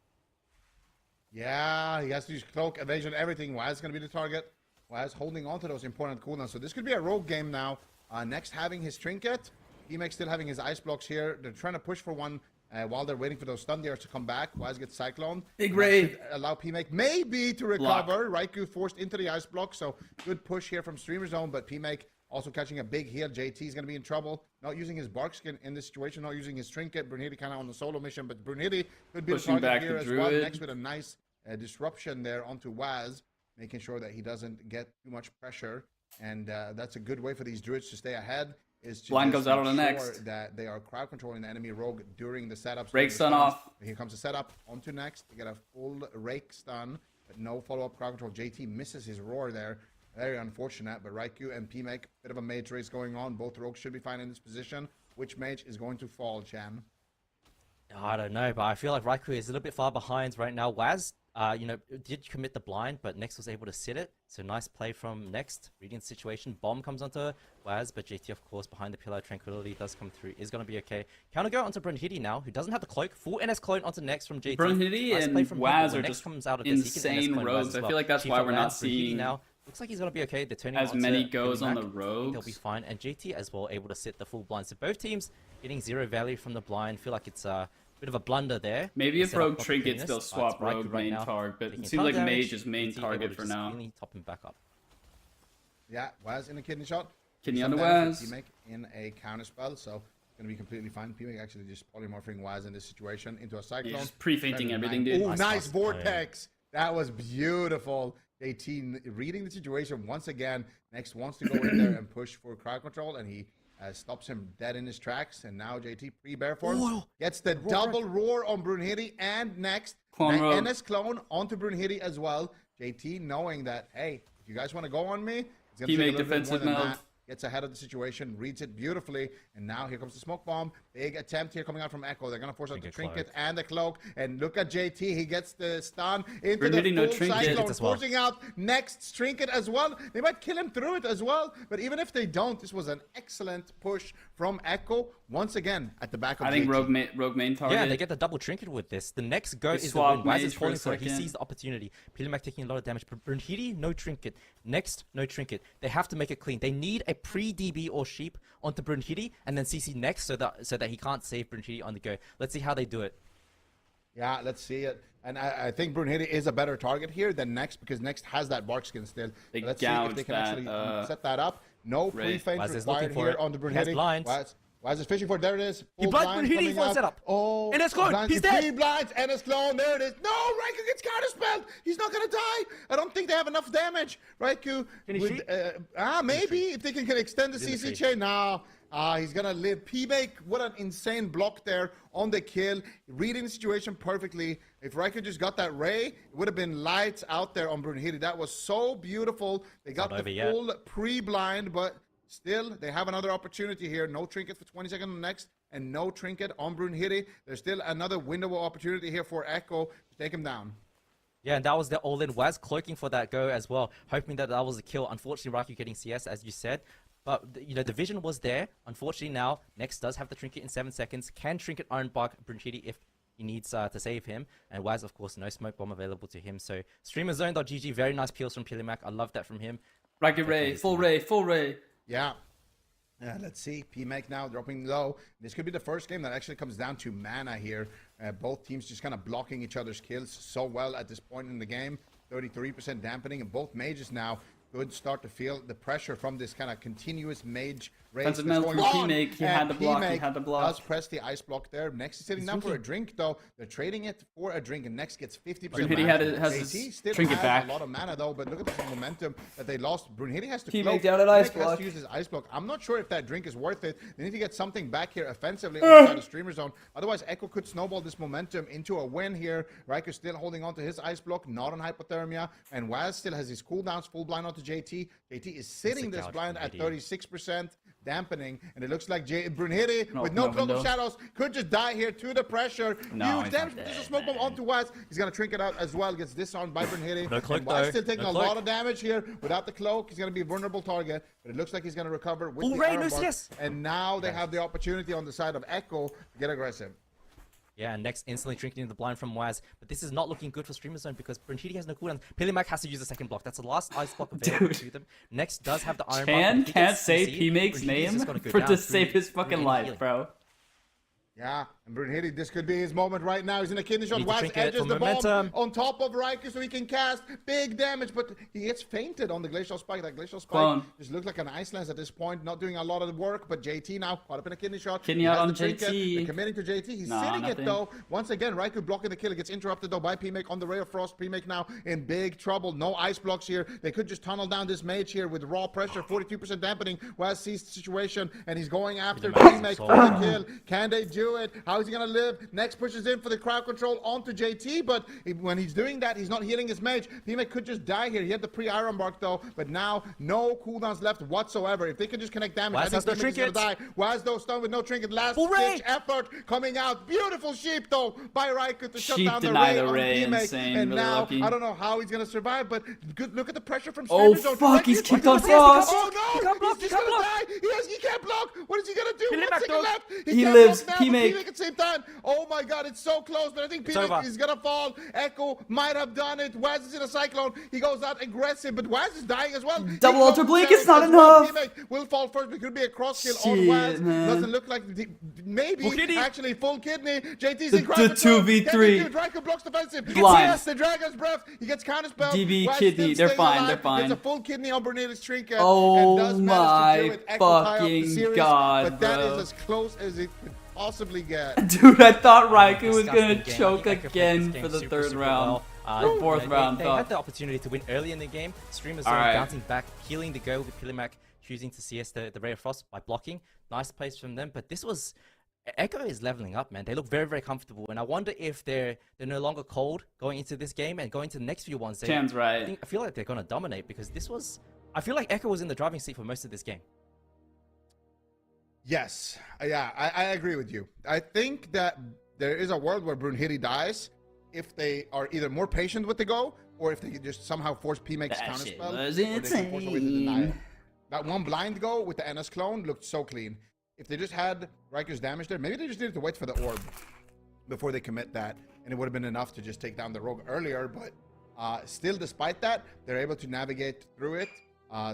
Yeah, he has to use cloak, evasion, everything. Waz is going to be the target. Waz holding on to those important cooldowns. So this could be a rogue game now. Next having his trinket. P-Make still having his ice blocks here. They're trying to push for one while they're waiting for those stun dares to come back. Waz gets Cyclone. Big Ray. Allow P-Make maybe to recover. Raikou forced into the ice block. So good push here from Streamer Zone. But P-Make also catching a big heal. JT is going to be in trouble. Not using his Bark Skin in this situation. Not using his trinket. Brunhilde kind of on the solo mission. But Brunhilde could be Pushing the target back here the as Druid. well. Next with a nice disruption there onto Waz. Making sure that he doesn't get too much pressure. And that's a good way for these Druids to stay ahead. Is to Blind just goes out make on the sure next. that they are crowd controlling the enemy rogue during the setups. Rake stun off. Here comes the setup onto next. They get a full rake stun, but no follow-up crowd control. JT misses his roar there. Very unfortunate, but Raikou and P-Make, bit of a mage race going on. Both rogues should be fine in this position. Which mage is going to fall, Chan? I don't know, but I feel like Raikou is a little bit far behind right now. Waz, did commit the blind, but Next was able to sit it. So nice play from Next. Reading the situation. Bomb comes onto Waz, but JT, of course, behind the pillar. Tranquility does come through. Is going to be okay. Counter go onto Brunhilde now, who doesn't have the cloak. Full NS clone onto Next from JT. Brunhilde nice and Waz are Next just comes out of this, insane rogues. I feel like that's why we're not seeing now. Looks like he's going to be okay. They're turning as onto many goes on the They'll be rogues. fine. And JT as well, able to sit the full blind. So both teams getting 0 value from the blind. Feel like it's bit of a blunder there. Maybe if Set up Rogue proper Trinkets, cleanness, they'll but swap Raikou Rogue right main now, target, but taking it seems ton like damage. Mage is main JT able target to for just now. cleanly top him back up. Yeah, Waz in a kidney shot. Kidney Some on the damage for Waz. P-Make in a counter spell, so it's going to be completely fine. P-Make actually just polymorphing Waz in this situation into a Cyclone. He's just pre-fainting Very everything, nice. dude. Ooh, Nice nice toss. vortex. That was beautiful. JT reading the situation once again. Next wants to go in there and push for crowd control, and he stops him dead in his tracks. And now JT pre-bear form gets the double roar on Brunhilde, and next Clone rogue. NS clone onto Brunhilde as well. JT knowing that, hey, if you guys want to go on me, it's going to take a Teammate little bit more defensive than meld. that. Gets ahead of the situation, reads it beautifully, and now here comes the smoke bomb. Big attempt here coming out from Echo. They're going to force out the trinket and the cloak. And look at JT. He gets the stun into Brunhilde, the no full trinket. cyclone, As well. forcing out Next's trinket as well. They might kill him through it as well. But even if they don't, this was an excellent push from Echo. Once again, at the back of I think JT. Rogue main target. Yeah, they get the double trinket with this. The next go They is the swap win. Waz Mage is for falling a for it. He second. sees the opportunity. Pilimac taking a lot of damage. Brunhilde, no trinket. Next, no trinket. They have to make it clean. They need a pre-DB or sheep onto Brunhilde and then CC next so that he can't save Brunhilde on the go. Let's see how they do it. Yeah, let's see it. And I think Brunhilde is a better target here than Next, because Next has that bark skin still. They So let's see if gouged they can that, actually set that up. No Right. pre-feint Waz is required looking for here it. on the He has Brunhilde. blinds. Waz is fishing for it. There it is. He Full blind blinds Brunhilde coming for a out. setup. Oh, And it's gone. blinds. He's It's dead. 3 blinds and it's clone. There it is. No, Raikou gets counterspelled. He's not going to die. I don't think they have enough damage. Raikou. Can he cheat? Maybe if they can extend the He's in the CC trade. chain now. He's going to live. P-Make, what an insane block there on the kill. Reading the situation perfectly. If Raikou just got that ray, it would have been lights out there on Brunhilde. That was so beautiful. They got not the over yet. full pre-blind, but still, they have another opportunity here. No trinket for 20 seconds on next, and no trinket on Brunhilde. There's still another window of opportunity here for Echo to take him down. Yeah, and that was the all-in. Waz cloaking for that go as well, hoping that was a kill. Unfortunately, Raikou getting CS, as you said. But, the vision was there. Unfortunately, now, Next does have the trinket in 7 seconds. Can trinket Iron Bark Brunhilde if he needs to save him. And Waz, of course, no smoke bomb available to him. So, streamerzone.gg, very nice peels from Pilimac. I love that from him. Rocket Ray, full Ray, full Ray. Yeah. Let's see. P-Make now dropping low. This could be the first game that actually comes down to mana here. Both teams just kind of blocking each other's kills so well at this point in the game. 33% dampening, and both mages now could start to feel the pressure from this kind of continuous mage race Defensive that's meld going from on. P-Make. He And had the block, he P-Make had the block. does press the ice block there. Next is sitting down for a drink, though. They're trading it for a drink, and Next gets 50% Brunhilde mana. has JT his still trinket has back. a lot of mana, though, but look at the momentum that they lost. Brunhilde has to P-Make cloak. down at ice P-Make has block. to use his ice block. I'm not sure if that drink is worth it. They need to get something back here offensively on the side of Streamer Zone. Otherwise, Echo could snowball this momentum into a win here. Raikou still holding on to his ice block, not on hypothermia. And Waz still has his cooldowns, full blind onto JT. JT is sitting this gouge blind from at JT. 36%, dampening. And it looks like Brunhilde, No, with no no cloak of window. shadows, could just die here to the pressure. No, Huge he's damage. not Just a dead, smoke bomb man. onto Waz. He's going to trinket out as well. Gets disarmed by Brunhilde. No cloak, And Waz though. still taking No a cloak. lot of damage here without the cloak. He's going to be a vulnerable target, but it looks like he's going to recover with Ooh, the Ray, Iron no Bark. CS. And now they have the opportunity on the side of Echo to get aggressive. Yeah, and next instantly drinking the blind from Waz. But this is not looking good for Streamer Zone because Brunhilde has no cooldowns. Pilimac has to use the second block. That's the last ice block available to them. Next does have the Iron Chan Mark, can't say CC. P-Make's Brunhilde's name just gotta go for down to through save his fucking any life, healing. bro. Yeah, and Brunhilde, this could be his moment right now. He's in a kidney shot. Need to Waz drink it edges for the bomb momentum. on top of Riker so he can cast big damage, but he gets fainted on the Glacial Spike. That Glacial Spike Clone. just looks like an ice lance at this point, not doing a lot of the work, but JT now caught up in a kidney shot. Kidney He out has on the trinket. JT. They're committing to JT. He's Nah, sitting nothing. it though. Once again, Riker blocking the kill. It gets interrupted though by P-Make on the Ray of Frost. P-Make now in big trouble. No ice blocks here. They could just tunnel down this mage here with raw pressure. 42% dampening. Waz sees the situation and he's going after P-Make for the kill. Can they do it? How is he gonna live? Next pushes in for the crowd control onto JT, but when he's doing that, he's not healing his mage. P-Make could just die here. He had the pre-iron mark though, but now no cooldowns left whatsoever. If they can just connect damage, Waz I has no think P-Make is gonna die. Waz though stunned with no trinket. Last Full Ray! ditch effort coming out. Beautiful sheep though by Riker to shut Sheep down the deny Ray the on Ray, P-Make. insane, And really now lucky. I don't know how he's gonna survive, but good look at the pressure from Oh, Streamer Zone. fuck, he's Riker- kicked on Riker- Frost. Oh He no! can't block, He's he just can't gonna die. He can't block. What is he gonna do? P-Make 1 second though. left. He can't lives. block now, but P-Make. P-Make at the same time. Oh my god, it's so close, but I think P-Make over. is gonna fall. Echo might have done it. Waz is in a cyclone. He goes out aggressive, but Waz is dying as well. Double He Ultra goes Blink down is not as well. enough. P-Make will fall first, but it could be a cross kill on Shit, Waz. man. Doesn't look like maybe Full kidney. actually full kidney. JT's The- in crowd the control. 2v3. Can they do it? Riker blocks defensive. Blind. Yes, the Dragon's Breath. He gets counterspell. DB Waz kidney. still They're stays fine, alive. they're fine. Gets a full kidney on Brunhilde's trinket. Oh and does manage to do my it. Echo tie up the fucking series, God, but that bro. is as close as it could possibly get. Dude, I thought Riker was Disgusting gonna game. I choke think Echo played again this game for the super, third super round. well. Or fourth They round, had thought. the opportunity to win early in the game. Streamer Zone Alright. bouncing back, healing the go with Pilimac, choosing to CS the Ray of Frost by blocking. Nice plays from them, but this was... Echo is leveling up, man. They look very, very comfortable, and I wonder if they're no longer cold going into this game and going to the next few ones. Chan's right. I feel like they're gonna dominate because this was... I feel like Echo was in the driving seat for most of this game. Yes, yeah, I agree with you. I think that there is a world where Brunhilde dies if they are either more patient with the go or if they can just somehow force P-Make's That shit counterspell. was or they can force a way to deny it. insane. That one blind go with the NS clone looked so clean. If they just had Riker's damage there, maybe they just needed to wait for the orb before they commit that, and it would have been enough to just take down the rogue earlier. But still, despite that, they're able to navigate through it.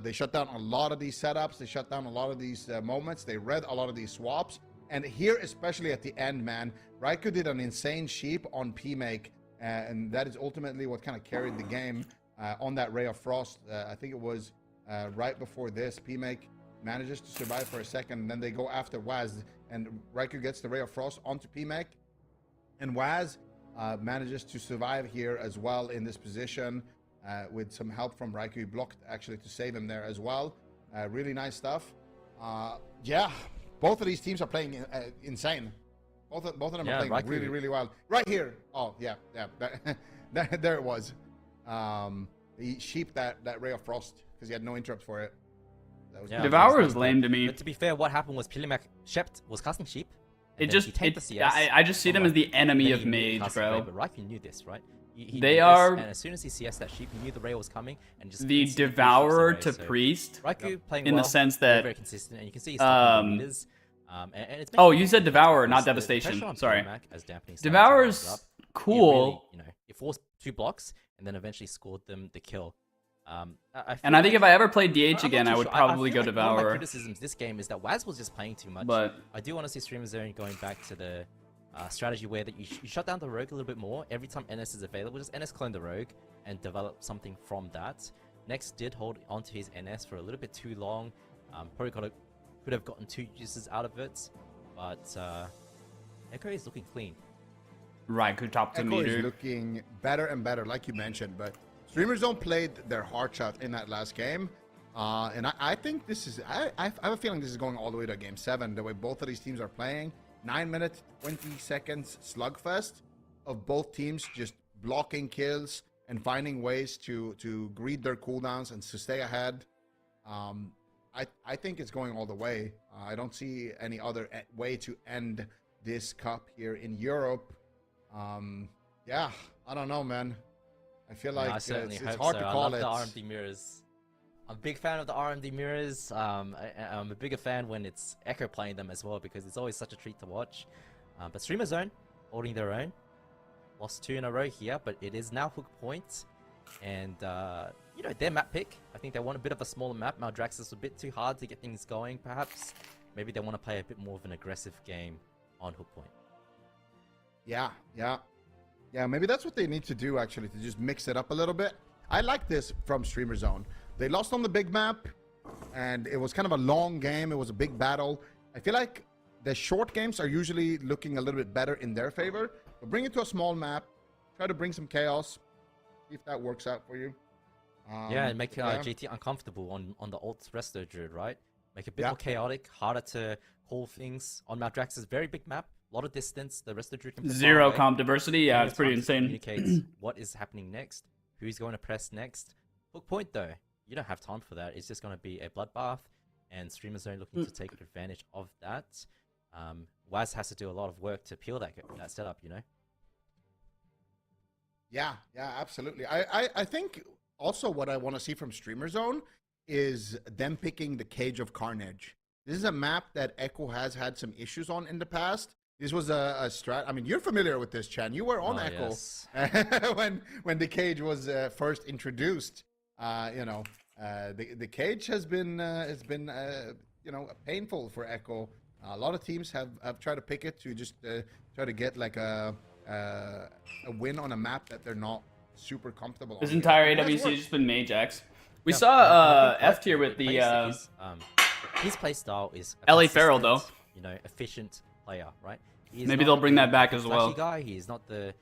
They shut down a lot of these setups. They shut down a lot of these moments. They read a lot of these swaps. And here, especially at the end, man, Riker did an insane sheep on P-Make, and that is ultimately what kind of carried the game on that Ray of Frost. I think it was right before this. P-Make manages to survive for a second, and then they go after Waz, and Riker gets the Ray of Frost onto P-Make, and Waz manages to survive here as well in this position with some help from Riker. He blocked actually to save him there as well. Really nice stuff. Yeah, both of these teams are playing insane. Both of them are playing Riker. really, really well. Right here. Oh, yeah. There it was. He sheeped that Ray of Frost because he had no interrupt for it. That was Devour is lame to me. But to be fair, what happened was Pilimac Shept was casting sheep. and It then just, he tanked the CS I just see them as the enemy then of he knew Mage, casting Ray, bro. but Riker knew this, right? He They knew this, are- and as soon as he CS that sheep, he knew the Ray was coming, and just The instantly Devourer pushed the to Ray, so Priest, Riker playing in the well, sense very, that, very consistent, and you can see he's stopping the leaders. And it's Oh, making you it said easy Devourer, because not the Devastation. pressure on Sorry. Pilimac as dampening started to rise Devourer's up. cool. He really, he forced 2 blocks and then eventually scored them the kill. And I think if I ever played DH again, I would probably go One of my Devourer. criticisms this game is that Waz was just playing too much. But I do want to see Streamer Zone going back to the strategy where that you shut down the rogue a little bit more every time NS is available. Just NS clone the rogue and develop something from that. Next did hold onto his NS for a little bit too long. Probably could have gotten 2 uses out of it, but Echo is looking clean. Riker top to Echo is meter. looking better and better, like you mentioned. But Streamer Zone played their hearts out in that last game. And I think this is... I have a feeling this is going all the way to Game 7, the way both of these teams are playing. 9 minutes, 20 seconds slugfest of both teams just blocking kills and finding ways to greed their cooldowns and to stay ahead. I think it's going all the way. I don't see any other way to end this cup here in Europe. Yeah, I don't know, man. I feel like I certainly it's hope hard so. to I call love it. the RMD mirrors. I'm a big fan of the RMD mirrors. I'm a bigger fan when it's Echo playing them as well because it's always such a treat to watch. But Streamer Zone, holding their own. Lost 2 in a row here, but it is now hook point. And, you know, their map pick. I think they want a bit of a smaller map. Maldraxxus is a bit too hard to get things going, perhaps. Maybe they want to play a bit more of an aggressive game on hook point. Yeah, maybe that's what they need to do, actually, to just mix it up a little bit. I like this from Streamer Zone. They lost on the big map, and it was kind of a long game. It was a big battle. I feel like the short games are usually looking a little bit better in their favor. But bring it to a small map. Try to bring some chaos. See if that works out for you. Yeah, and make JT uncomfortable on the ult resto druid, right? Make it a bit more chaotic, harder to call things. On Maldraxxus, very big map, a lot of distance. The resto druid can Zero comp diversity. Yeah, it's pretty insane. Communicates what is happening next, who's going to press next. Hook point though, you don't have time for that. It's just going to be a bloodbath, and Streamer Zone looking to take advantage of that. Waz has to do a lot of work to peel that setup, you know. Yeah, absolutely. I think also what I want to see from Streamer Zone is them picking the Cage of Carnage. This is a map that Echo has had some issues on in the past. This was a strat. I mean, you're familiar with this, Chan. You were on Echo when the Cage was first introduced. You know, the Cage has been you know, painful for Echo. A lot of teams have tried to pick it to just try to get like a win on a map that they're not super comfortable on. This entire AWC has just been Mage X. We saw F tier with the his playstyle is LA Farrell though. You know, efficient player, right? Maybe they'll bring that back as well. Guy. He is not the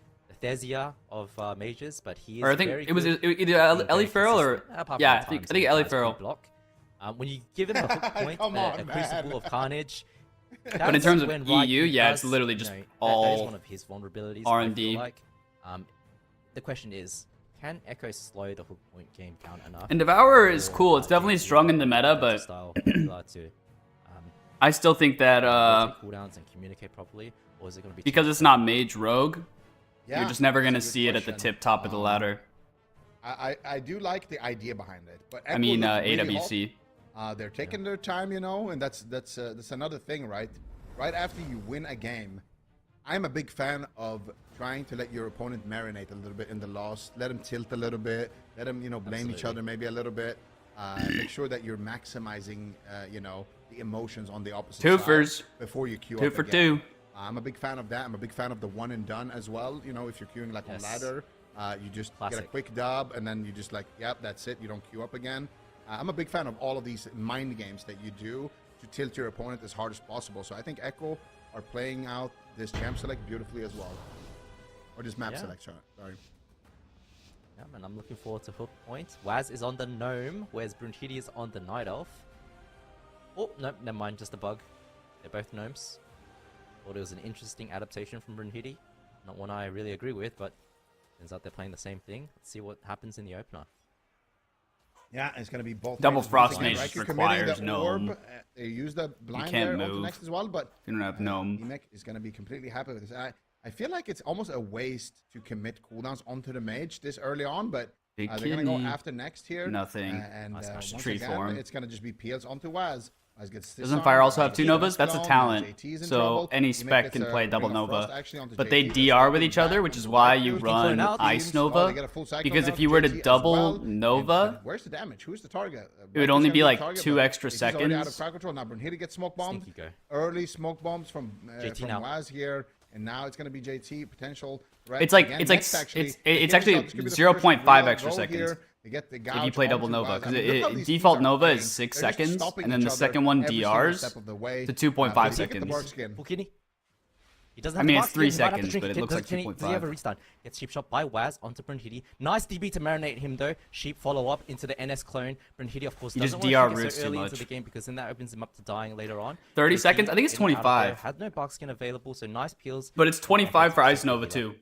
Thesia of mages, but he is. Or I think it was either LA Farrell or I think LA Farrell. Block. When you give him a hook point, a Crucible of Carnage. But in terms of EU, yeah, it's literally just all that is one of his vulnerabilities. R&D. Like. The question is, can Echo slow the hook point game down enough? And Devour is cool. It's definitely strong in the meta, but I still think that cooldowns and communicate properly, or is it going to be because it's not Mage Rogue? You're just never going to see it at the top of the ladder. I do like the idea behind it, but Echo I mean really AWC. They're taking their time, you know, and that's another thing, right? Right after you win a game, I'm a big fan of trying to let your opponent marinate a little bit in the loss, let them tilt a little bit, let them, you know, blame each other maybe a little bit. Make sure that you're maximizing, you know, the emotions on the opposite side before you queue up. 2 for 2. I'm a big fan of that. I'm a big fan of the one and done as well. You know, if you're queuing like on ladder, you just get a quick dub and then you just like, yep, that's it. You don't queue up again. I'm a big fan of all of these mind games that you do to tilt your opponent as hard as possible. So I think Echo are playing out this champ select beautifully as well. Or this map selection, sorry. Yeah, man, I'm looking forward to hook point. Waz is on the gnome, whereas Brunhilde is on the night elf. Oh, no, never mind, just a bug. They're both gnomes. Thought it was an interesting adaptation from Brunhilde. Not one I really agree with, but turns out they're playing the same thing. Let's see what happens in the opener. Yeah, it's going to be both. Double Frost Mage just requires Gnome. They use the blind you can't there move next as well, but you don't have Gnome. Emek is going to be completely happy with this. I feel like it's almost a waste to commit cooldowns onto the Mage this early on, but they're going to go after next here. Nothing. And once tree again, form. it's going to just be peels onto Waz. Doesn't Fire also have 2 Novas? That's a talent. So any spec can play double Nova. But they DR with each other, which is why you run Ice Nova. Because if you were to double Nova, where's the damage? Who's the target? It would only be like 2 extra seconds. Out of crowd control. Now Brunhilde gets smoke bombed. Early smoke bombs from Waz here. And now it's going to be JT potential. Right? It's actually 0.5 extra seconds. If you play double Nova, because default Nova is 6 seconds, and then the second one DRs to 2.5 seconds. He doesn't I mean, it's 3 seconds, but it looks like 2.5. Does he have a restart? Gets sheep shot by Waz onto Brunhilde. Nice DB to marinate him though. Sheep follow up into the NS clone. Brunhilde, of course, doesn't want to get so early into the game because then that opens him up to dying later on. 30 seconds? I think it's 25. Had no bark skin available, so nice peels. But it's 25 for Ice Nova too.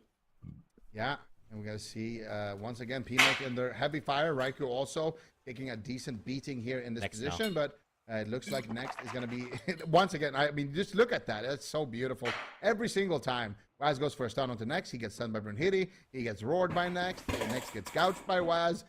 Yeah. And we're going to see, once again, PMEC in their heavy fire. Raikou also taking a decent beating here in this position. But it looks like next is going to be, once again, I mean, just look at that. It's so beautiful. Every single time Waz goes for a stun onto Next, he gets stunned by Brunhilde. He gets roared by Next. Next gets gouged by Waz.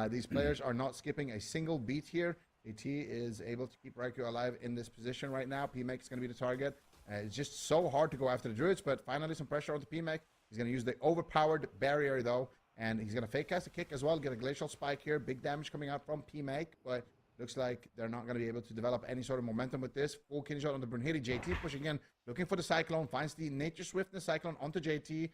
These players are not skipping a single beat here. AT is able to keep Raikou alive in this position right now. PMEC is going to be the target. It's just so hard to go after the Druids, but finally some pressure onto PMEC. He's going to use the overpowered barrier, though, and he's going to fake cast a kick as well, get a glacial spike here. Big damage coming out from PMEC, but looks like they're not going to be able to develop any sort of momentum with this. Full kidney shot on the Brunhilde. JT pushing in, looking for the Cyclone, finds the Nature Swiftness Cyclone onto JT,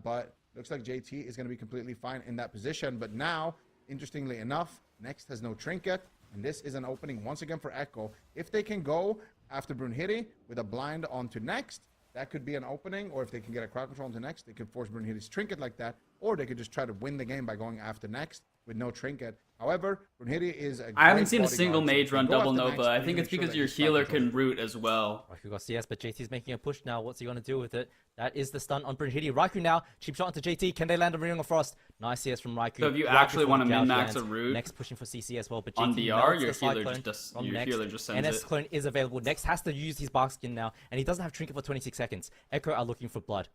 but looks like JT is going to be completely fine in that position. But now, interestingly enough, Next has no Trinket, and this is an opening once again for Echo. If they can go after Brunhilde with a blind onto Next, that could be an opening, or if they can get a crowd control onto Next, they could force Brunhilde's Trinket like that, or they could just try to win the game by going after Next with no Trinket. However, Brunhilde is a I haven't seen a single mage run double Nova. I think it's because your healer can root as well. Raikou got CS, but JT's making a push now. What's he going to do with it? That is the stun on Brunhilde. Raikou now, cheap shot into JT. Can they land a Ring of Frost? Nice CS from Raikou. So if you Raikou actually want to from min-max Gauge a root Next pushing for CC as well, but JT on DR, melts your the healer Cyclone just from your Next. healer just sends NS it. clone is available. Next has to use his bark skin now, and he doesn't have Trinket for 26 seconds. Echo are looking for blood.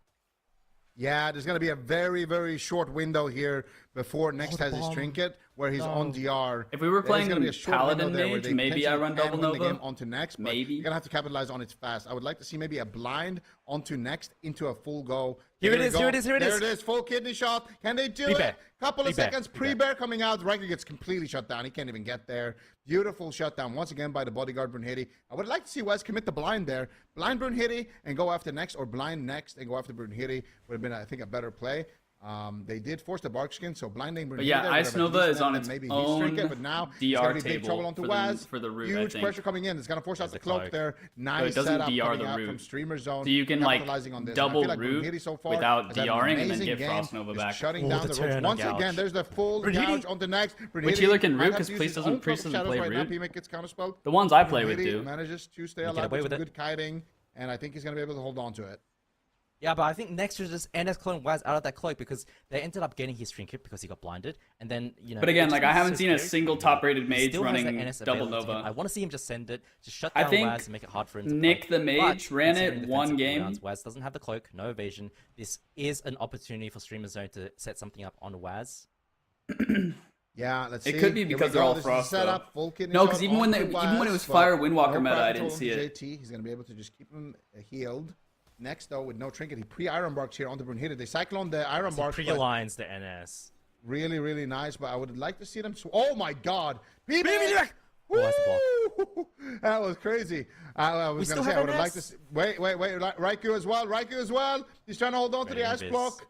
Yeah, there's going to be a very, very short window here before Next has his Trinket, where he's on DR. If we were playing gonna be a short Paladin window there where Mage, they maybe I run potentially double can win the Nova. game onto Next, but Maybe. you're going to have to capitalize on it fast. I would like to see maybe a blind onto Next into a full go. Here it we is, go. here it is, here it there is. There it is, full kidney shot. Can they do Pre-bear. it? Couple of Pre-bear. seconds, Pre-bear. pre-bear coming out. Raikou gets completely shut down. He can't even get there. Beautiful shutdown once again by the bodyguard Brunhilde. I would like to see Wes commit the blind there. Blind Brunhilde and go after Next, or blind Next and go after Brunhilde would have been, I think, a better play. They did force the bark skin, so blinding Brunhilde. But yeah, Ice Nova is on its own Trinket, but now it's DR gonna be big table trouble onto for Waz. the root, Huge I think. pressure coming in. It's gonna force out the the cloak cloak. there. So Nice it doesn't setup DR coming the out root. from Streamer Zone. So you can like capitalizing on this. double I feel like root Brunhilde so far without has had an DRing and then amazing give game. Frost Nova Is back. shutting Oh, down the the ropes. turn on Once Gouge. again, there's the full Brunhilde. gouge on the Next. Which healer can might root, have 'cause to use Priest his doesn't- own Priest Cloak of doesn't play Shadows right root. now. PMEC gets counterspelled. The ones I play with Brunhilde do. manages to stay get alive away with with some it. good kiting, and I think he's gonna be able to hold on to it. Yeah, but I think Next should just NS clone Waz out of that cloak because they ended up getting his Trinket because he got blinded, and then But again, it like just I makes haven't it seen a scary. single top-rated He mage still has that running NS double available to him. Nova. I want to see him just send it, just shut I down think Waz and make it hard for him to Nick play. the Mage But ran considering it one defensive game. cooldowns, Waz doesn't have the cloak, no evasion. This is an opportunity for Streamer Zone to set something up on Waz. Yeah, let's see. It could be Here we because go. they're all This is Frost, set though. up, full kidney No, shot because even when onto even when it was Waz, Fire but Windwalker no meta, I crowd didn't control see from it. JT. He's going to be able to just keep him healed. Next, though, with no Trinket, he pre-Iron Barks here onto Brunhilde. They cyclone the Iron Barks, but Pre-aligns the NS. really, really nice, but I would like to see them... Oh, my God! PB! Oh, that's a block. That was crazy. I was going still to say, have I would have NS? liked to see... Wait. Raikou as well. Raikou as well. He's trying to hold on to the Greater Ice Invis. Block.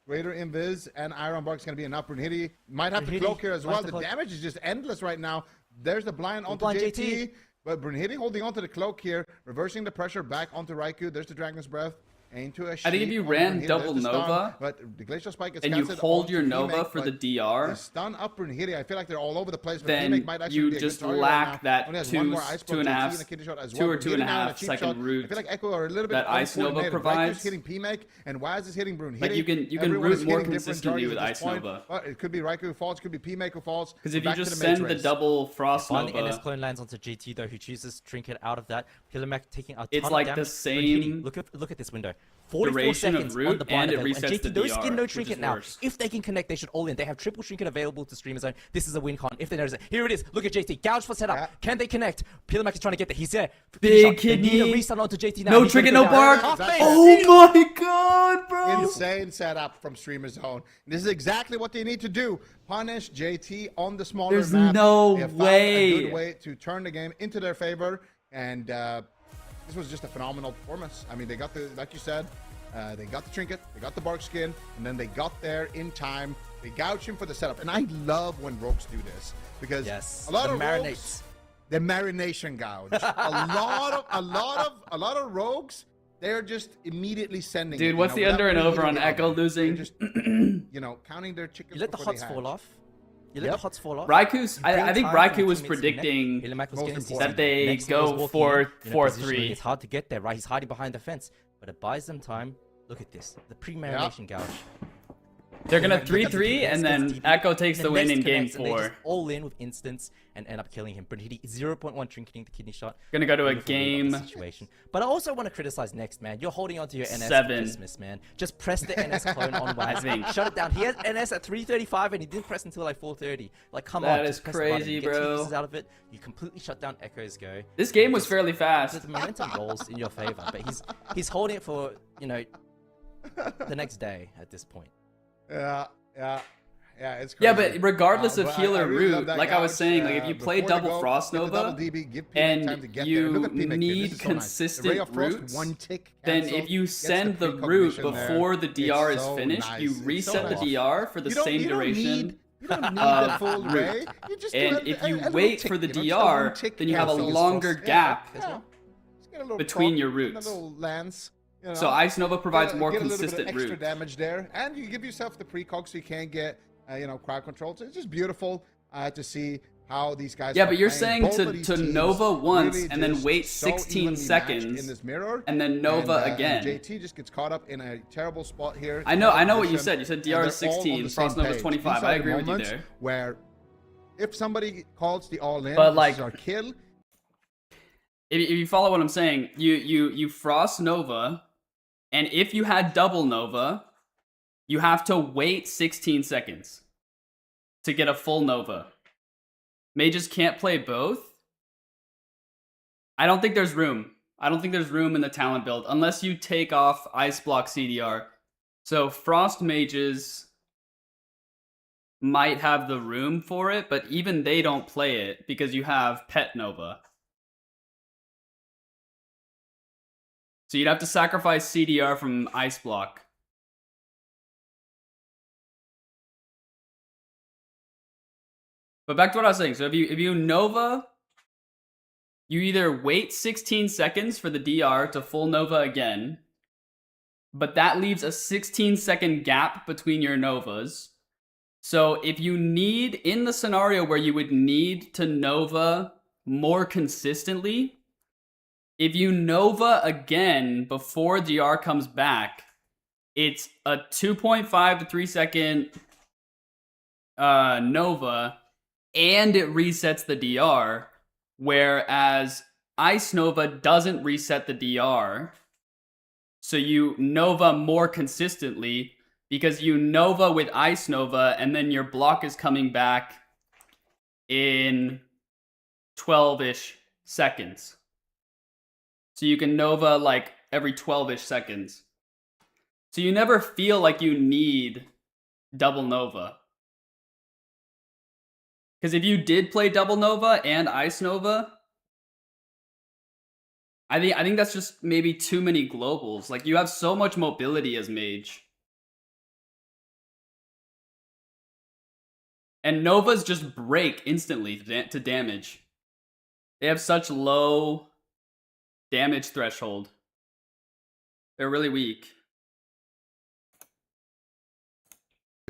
Greater Invis and Iron Bark's going to be enough. Brunhilde might have the Brunhilde cloak here as might well. have The the cloak. damage is just endless right now. There's the blind onto blind JT. JT. But Brunhilde holding onto the cloak here, reversing the pressure back onto Raikou. There's the Dragon's Breath. Into a I think if sheep you onto ran Brunhilde. double There's the stun, Nova, but the Glacial Spike gets and you casted hold onto your Nova PMEC, for the but DR, the stun up Brunhilde, I feel like they're all over the place. But then PMEC might actually you be a good just target lack right now. that Only has two- one more Ice Block, 2.5 JT and a kidney shot as two well. or two and a Brunhilde now half a cheap second shot. root I feel like Echo are a little bit that Ice Nova uncoordinated. provides. Raiku's hitting PMEC and Waz is hitting Brunhilde. Like, you can Everyone root is more hitting different consistently targets with at this Ice point. Nova. But it could be Raikou who falls, it could be PMEC who falls. because if you Back to just the mage send the race. double Frost Finally, NS Nova, clone lands onto GT though, who chooses Trinket out of that. Pillarmac taking a ton It's of like damage. the same Look at this window. 44 duration of seconds root, on the blind and it available. resets JT, the no DR, skin, no which is Trinket now. worse. If they can connect, they should all in. They have triple Trinket available to Streamer Zone. This is a win con. If they notice it, here it is. Look at JT. Gouge for setup. Yeah. Can they connect? Pillarmac is trying to get there. He's there. Big They need kidney. a restart onto JT now. no He's gonna Trinket, go no down. bark. Half Exactly. face. Oh my god, bro! Insane setup from Streamer Zone. This is exactly what they need to do. Punish JT on the smaller There's map. no They have found way. a good way to turn the game into their favor, and this was just a phenomenal performance. I mean, they got the, like you said, they got the Trinket, they got the bark skin, and then they got there in time. They gouge him for the setup, and I love when rogues do this because Yes, a lot the of marinades. rogues, the marination gouge. a lot of rogues. They're just immediately sending. Dude, it, what's the without under and really over on hitting Echo it. losing? They're just, counting their chickens. You let the before hots they fall hatch. off. You let the hots fall off. Raiku's. I think Bring time for Raikou was the teammates to connect. predicting Pillarmac was most getting CC. important. that they Next go was walking in a 4-3. position where it's hard to get there, right? He's hiding behind the fence, but it buys them time. Look at this. The pre-marination gouge. They're gonna 3-3, and then Echo takes the win in game 4. They just all in with instance and end up killing him. Brunhilde 0.1 trinketing the kidney shot. Gonna go to a Beautiful game situation. But I also want to criticize Next, man. You're holding on to your NS 7. for Christmas, man. Just press the NS clone on Waz. Shut it down. He had NS at 3:35 and he didn't press until like 4:30. Like, come on. That is crazy, bro. Get out of it. You completely shut down Echo's go. This game was fairly fast. The momentum rolls in your favor, but he's holding it for, you know, the next day at this point. Yeah, it's crazy. Yeah, but regardless of but heal or really love root, that like I was gouch. saying, like if you play Before double Frost get the double Nova DB, give P-Mac time to and get there. you Look at P-Mac here. This need is so nice. The Ray consistent of Frost, roots, one tick then cancel, if you gets send the precognition root there. before the DR It's is so finished, nice. you It's so reset the nice. DR for the same duration. You don't need the of full root. Ray. You just do And if you a little wait tick, for the you know, just a one DR, tick then you have a cancel. longer Yeah, gap yeah. Just get a little between proc, your a roots. little lance. You know, So Ice Nova provides more get a little bit of consistent extra root. damage there, and you give yourself the precog so you can't get crowd control. So it's just beautiful to see how these guys. Yeah, are but you're playing. saying Both of these to teams Nova once really and then just wait so 16 evenly seconds matched in this mirror, and then Nova again. JT just gets caught up in a terrible spot here. I know what you Position, said. You said and DR is they're all on 16, the Frost same Nova is page. 25. These I are the agree with you moments there. Where if somebody calls the all in, But, this like, is our kill. If you follow what I'm saying, you Frost Nova, and if you had double Nova, you have to wait 16 seconds to get a full Nova. Mages can't play both. I don't think there's room. I don't think there's room in the talent build unless you take off Ice Block CDR. So Frost Mages might have the room for it, but even they don't play it because you have Pet Nova. So you'd have to sacrifice CDR from Ice Block. But back to what I was saying. So if you Nova, you either wait 16 seconds for the DR to full Nova again, but that leaves a 16-second gap between your Novas. So if you need, in the scenario where you would need to Nova more consistently, if you Nova again before DR comes back, it's a 2.5 to 3 second Nova, and it resets the DR, whereas Ice Nova doesn't reset the DR. So you Nova more consistently because you Nova with Ice Nova, and then your block is coming back in 12-ish seconds. So you can Nova like every 12-ish seconds. So you never feel like you need double Nova. Because if you did play double Nova and Ice Nova, I think that's just maybe too many globals. Like, you have so much mobility as Mage. And Novas just break instantly to damage. They have such low damage threshold. They're really weak.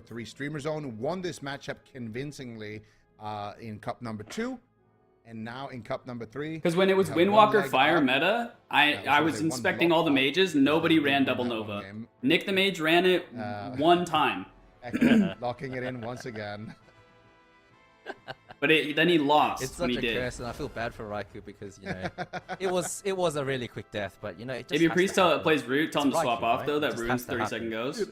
3 Streamer Zone won this matchup convincingly in Cup number 2, and now in Cup number 3. Because when it was Windwalker Fire meta, I was inspecting all the mages. Nobody ran double Nova. Nick the Mage ran it one time. Echo locking it in once again. But then he lost It's when such he a did. curse, and I feel bad for Raikou because, you know, it was a really quick death, but, you know, it just If your has priest to happen. plays Root, tell him to It's swap Raikou, off right? though. It That just runes has to 30-second happen. goes.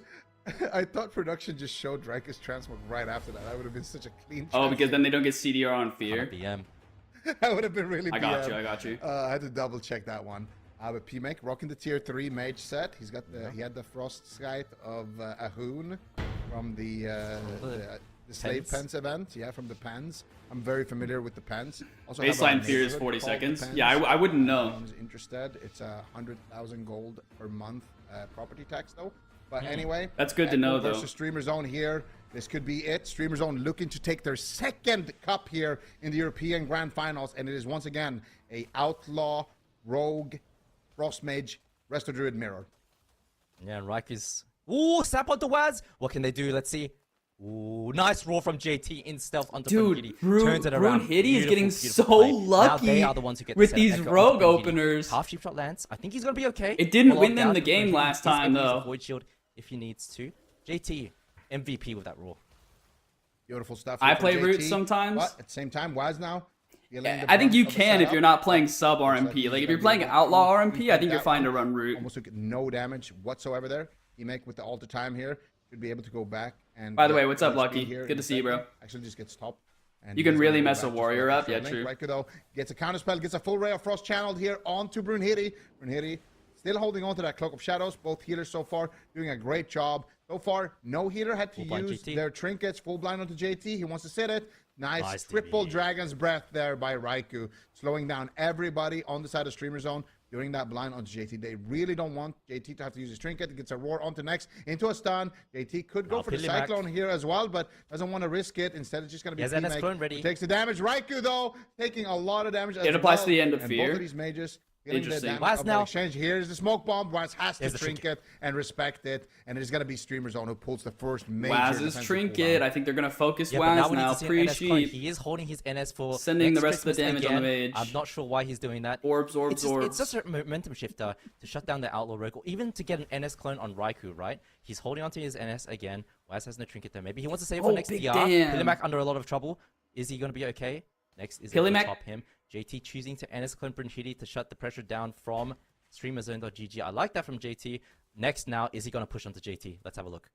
I thought production just showed Drakus transmog right after that. That would have been such a clean Oh, transmog. because then they don't get CDR on On a Fear. BM. That would have been really I got BM. you, I got you. I had to double check that one. But P-Make rocking the tier 3 mage set. He's got the he had the frost scythe of Ahoon from the slave pens event. Yeah, from the pens. I'm very familiar with the pens. Also have Baseline a Fear is neighborhood 40 called the seconds. Pens. Yeah, I wouldn't know. Anyone's interested? It's 100,000 gold per month property tax though. But anyway, That's good to know, though. Versus Streamer Zone here. This could be it. Streamer Zone looking to take their second cup here in the European Grand Finals, and it is once again a Outlaw, Rogue, Frost Mage, Resto Druid mirror. Yeah, and Raikou's... Ooh, snap onto Waz! What can they do? Let's see. Ooh, nice roll from JT in stealth onto Dude, Brunhilde. Turns it around. Brunhilde is getting Beautiful so play. lucky now they are the ones who get with the set these echo onto rogue Brunhilde. openers. Half cheap shot lands. I think he's gonna be okay. It didn't Well win locked them out. the game Brunhilde last is time, able to use though. a Void Shield if he needs to. JT, MVP with that rule. Beautiful stuff. I here from play JT, roots sometimes. But at the same time, Waz now. I think you can if you're not playing sub RMP. Like if you're playing outlaw RMP, I think you're fine to run root. Almost took no damage whatsoever there. He make with the alter time here should be able to go back and. By the way, what's up, Lucky? Good to see you, bro. Actually, just gets stopped. And You can he's really gonna go mess a back to warrior start up. the Yeah, link. true. Raikou though gets a counter spell, gets a full ray of frost channeled here onto Brunhilde. Brunhilde still holding on to that cloak of shadows. Both healers so far doing a great job. So far, no healer had to use their trinkets. Full blind onto JT. He wants to sit it. Nice triple dragon's breath there by Raikou, slowing down everybody on the side of streamer zone during that blind onto JT. They really don't want JT to have to use his trinket. He gets a roar onto next into a stun. JT could go for the cyclone here as well, but doesn't want to risk it. Instead, it's just going to be NS clone ready. Takes the damage. Raikou though taking a lot of damage. It applies to the end of and fear. Both of these mages. Interesting. Waz now. Exchange. Here's the smoke bomb. Waz has to trinket and respect it, and it's gonna be streamer zone who pulls the first major. Waz's trinket. I think they're gonna focus Waz now. Pre-sheep. He is holding his NS for sending the rest of the damage again. on the mage. I'm not sure why he's doing that. Orbs. It's just a momentum shifter to shut down the outlaw rogue, or even to get an NS clone on Raikou. Right? He's holding onto his NS again. Waz has no trinket there. Maybe he wants to save for next DR. Pillimac under a lot of trouble. Is he gonna be okay? Next is going to top him. JT choosing to NS clone Brunhilde to shut the pressure down from streamerzone.gg. I like that from JT. Next now, is he going to push onto JT? Let's have a look.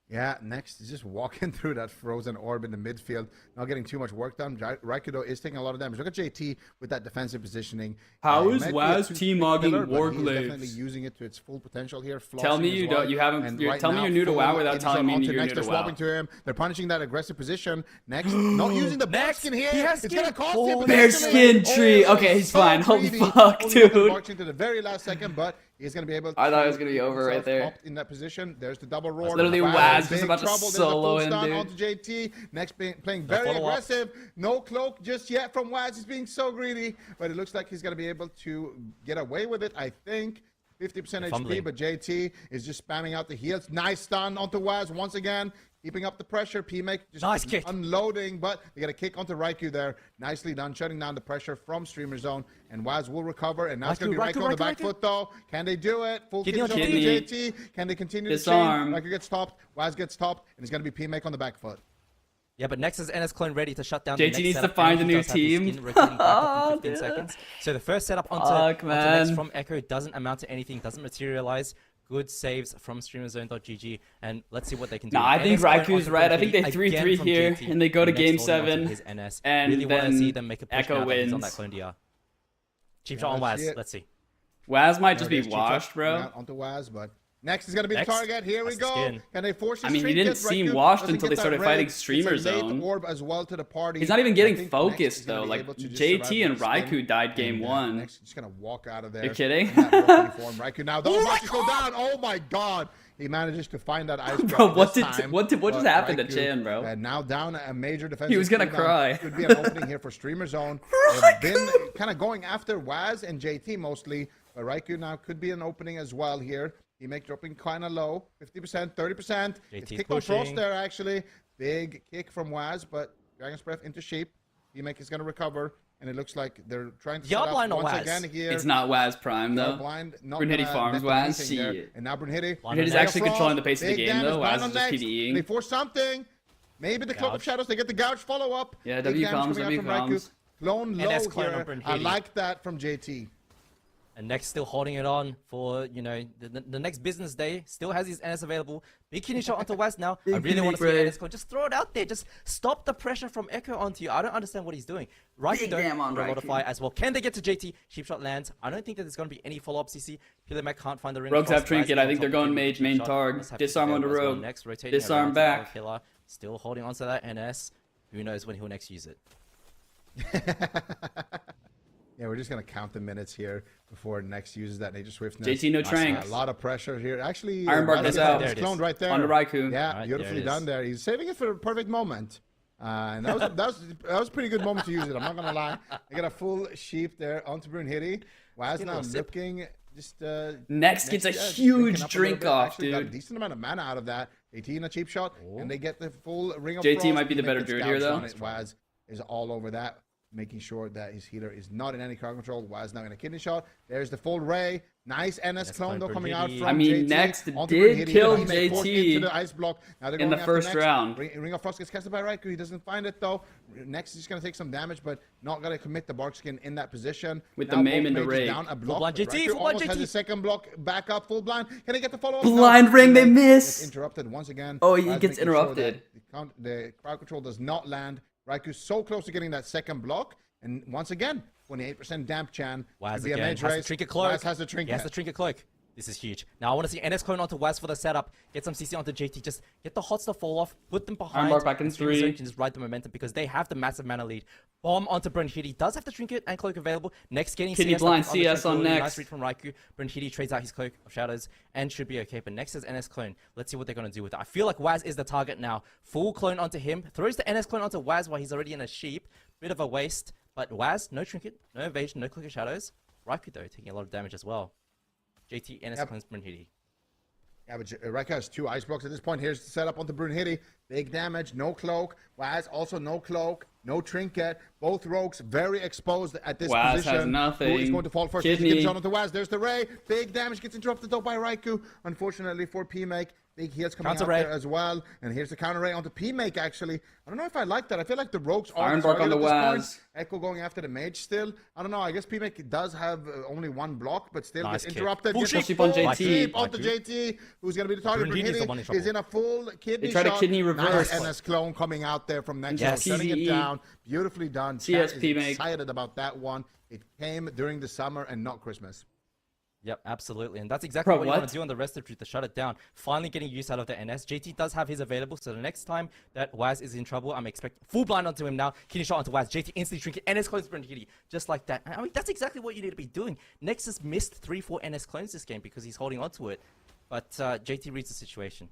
Yeah, next is just walking through that frozen orb in the midfield, not getting too much work done. Raikou is taking a lot of damage. Look at JT with that defensive positioning. How is Waz T-mogging Warglaives? He's Warglaives? definitely using it to its full potential here. Tell me you don't. You haven't. Tell me you're new to WoW without telling me you're new to They're WoW. swapping to him. They're punishing that aggressive position. Next, not using the bear skin here. It's gonna cost him. Bear skin tree. Okay, he's fine. Holy fuck, dude. Marching to the very last second, but he's gonna be able to. I thought it was gonna be over right there. In that position, there's the double roar. Literally, Waz was about to solo him, dude. Onto JT. Next, playing very aggressive. No cloak just yet from Waz. He's being so greedy, but it looks like he's gonna be able to get away with it. I think 50% HP, but JT is just spamming out the heals. Nice stun onto Waz once again. Keeping up the pressure. P-Make just unloading, but they got a kick onto Raikou there. Nicely done, shutting down the pressure from streamer zone. And Waz will recover, and now it's going to be Raikou on the back foot, though. Can they do it? Full kill onto JT. Can they continue to chain? Raikou gets stopped. Waz gets stopped, and it's going to be P-Make on the back foot. Yeah, but next is NS clone ready to shut down JT the next needs setup, to find a new team. Oh, 15 seconds. So the first setup onto next from Echo doesn't amount to anything, doesn't materialize. Good saves from streamerzone.gg, and let's see what they can do. Nah, I think Raiku's right. I think they 3-3 here, and they go to game 7, and really want to see them make a push Echo wins. on that clone DR. Cheap shot on Waz. Let's see. Waz might just be washed, bro. Onto Waz, but next is going to be the target. Here we go. Can they force his he didn't seem washed until they started fighting streamer zone. Orb as well to the party. He's not even getting focused, though. Like, JT and Raikou died game 1. Next, just going to walk out of there. You're kidding? Raikou now, those watches go down. Oh, my God. He manages to find that ice bro, what just happened to Chan, bro? Now down a major defensive. He was gonna cry. Could be an opening here for streamer zone. They've been kind of going after Waz and JT mostly, but Raikou now could be an opening as well here. He make dropping kind of low, 50%, 30%. It's kick on Frost there actually. Big kick from Waz, but Dragon's Breath into Sheep. He make is gonna recover. And it looks like they're trying to set up once again here. It's not Waz Prime, though. Brunhilde farms Waz. And now Brunhilde is actually controlling the pace of the game, though. Waz is just PDEing. They force something. Maybe the Cloak of Shadows. They get the Gouge follow-up. Yeah, W comes. Clone low here. I like that from JT. And next still holding it on for, you know, the next business day. Still has his NS available. Big kidney shot onto Waz now. I really want to see NS call. Just throw it out there. Just stop the pressure from Echo onto you. I don't understand what he's doing. Right, don't under a lot of fire as well. Can they get to JT? Cheap shot lands. I don't think that there's going to be any follow-up CC. Pillimac can't find the ring. Rogues have trinket. I think they're going mage main target. Disarm on the rogue. Next, rotating disarm back. Killer. Still holding onto that NS. Who knows when he'll next use it. Yeah, we're just going to count the minutes here before next uses that Nature Swiftness. JT no trank. A lot of pressure here. Actually, Ironbark is out. It's cloned right there. On the Raikou. Yeah, right, beautifully done there. He's saving it for a perfect moment. And that was a pretty good moment to use it. I'm not going to lie. I got a full sheep there onto Brunhilde. Waz now looking just... next gets a huge drink off, dude. Got a decent amount of mana out of that. JT in a cheap shot. And they get the full ring of JT Frost. might be the better druid here, though. Waz is all over that. making sure that his healer is not in any crowd control. Waz now in a kidney shot. There's the full Ray. Nice NS clone though coming out from I mean, JT. Next Onto did Brunhilde. kill He forced into the JT ice block. Now they're in going the after first Next. round. Ring of Frost gets casted by Raikou. He doesn't find it though. Next is just going to take some damage, but not going to commit the Bark Skin in that position. With now the Mame and the Rake Rake. down a block. blind JT, Raikou full blind almost has JT. a second block back up, full blind. Can he get the follow-up? Blind No. ring, they Gets miss. interrupted once again. Oh, he Waz gets making sure interrupted. that the crowd control does not land. Raiku's so close to getting that second block, and once again, 28% damp Chan. Waz Could be a again mage has the race. trinket cloak. Waz has the trinket. He has the trinket cloak. This is huge. Now I want to see NS clone onto Waz for the setup. Get some CC onto JT. Just get the hot stuff fall off. Put them behind. Armbar back in and Streamer 3. Zone can just ride the momentum because they have the massive mana lead. Bomb onto Brunhilde. He does have the trinket and cloak available. Next getting Kidney CS blind on the CS on tranquility. Next. Nice read from Raikou. Brunhilde trades out his cloak of shadows and should be okay. But next is NS clone. Let's see what they're going to do with it. I feel like Waz is the target now. Full clone onto him. Throws the NS clone onto Waz while he's already in a sheep. Bit of a waste. But Waz, no trinket, no evasion, no cloak of shadows. Raikou though, taking a lot of damage as well. JT, NS clones Brunhilde. Yeah, but Raikou has 2 ice blocks at this point. Here's the setup onto Brunhilde. Big damage, no cloak. Waz also no cloak, no trinket. Both rogues very exposed at this Waz position. has nothing. Who is going to fall first? Kidney. Gives on to Waz. There's the Ray. Big damage gets interrupted though by Raikou. Unfortunately for PMake. Big heals coming Counter out Ray. there as well. And here's the counter Ray onto PMake actually. I don't know if I like that. I feel like the rogues are Ironbark on the Waz. Echo going after the mage still. I don't know. I guess PMake does have only 1 block, but still Nice gets kick. interrupted. Full Gets a sheep on full JT. sheep onto JT, who's going to be the target. Brunhilde's the one in Brunhilde is trouble. in a full kidney They try to shot. kidney reverse. Nice NS clone coming out there from next. Yes. Shutting it PvE. down. Beautifully done. CS Chat is PMake. excited about that one. It came during the summer and not Christmas. Yep, absolutely. And that's exactly Bro, what you want what? to do on the rest of Truth to shut it down. Finally getting use out of the NS. JT does have his available, so the next time that Waz is in trouble, I'm expecting full blind onto him now. Kidney shot onto Waz. JT instantly trinket. NS clones Brunhilde. Just like that. I mean, that's exactly what you need to be doing. Nexus missed 3-4 NS clones this game because he's holding on to it. But JT reads the situation.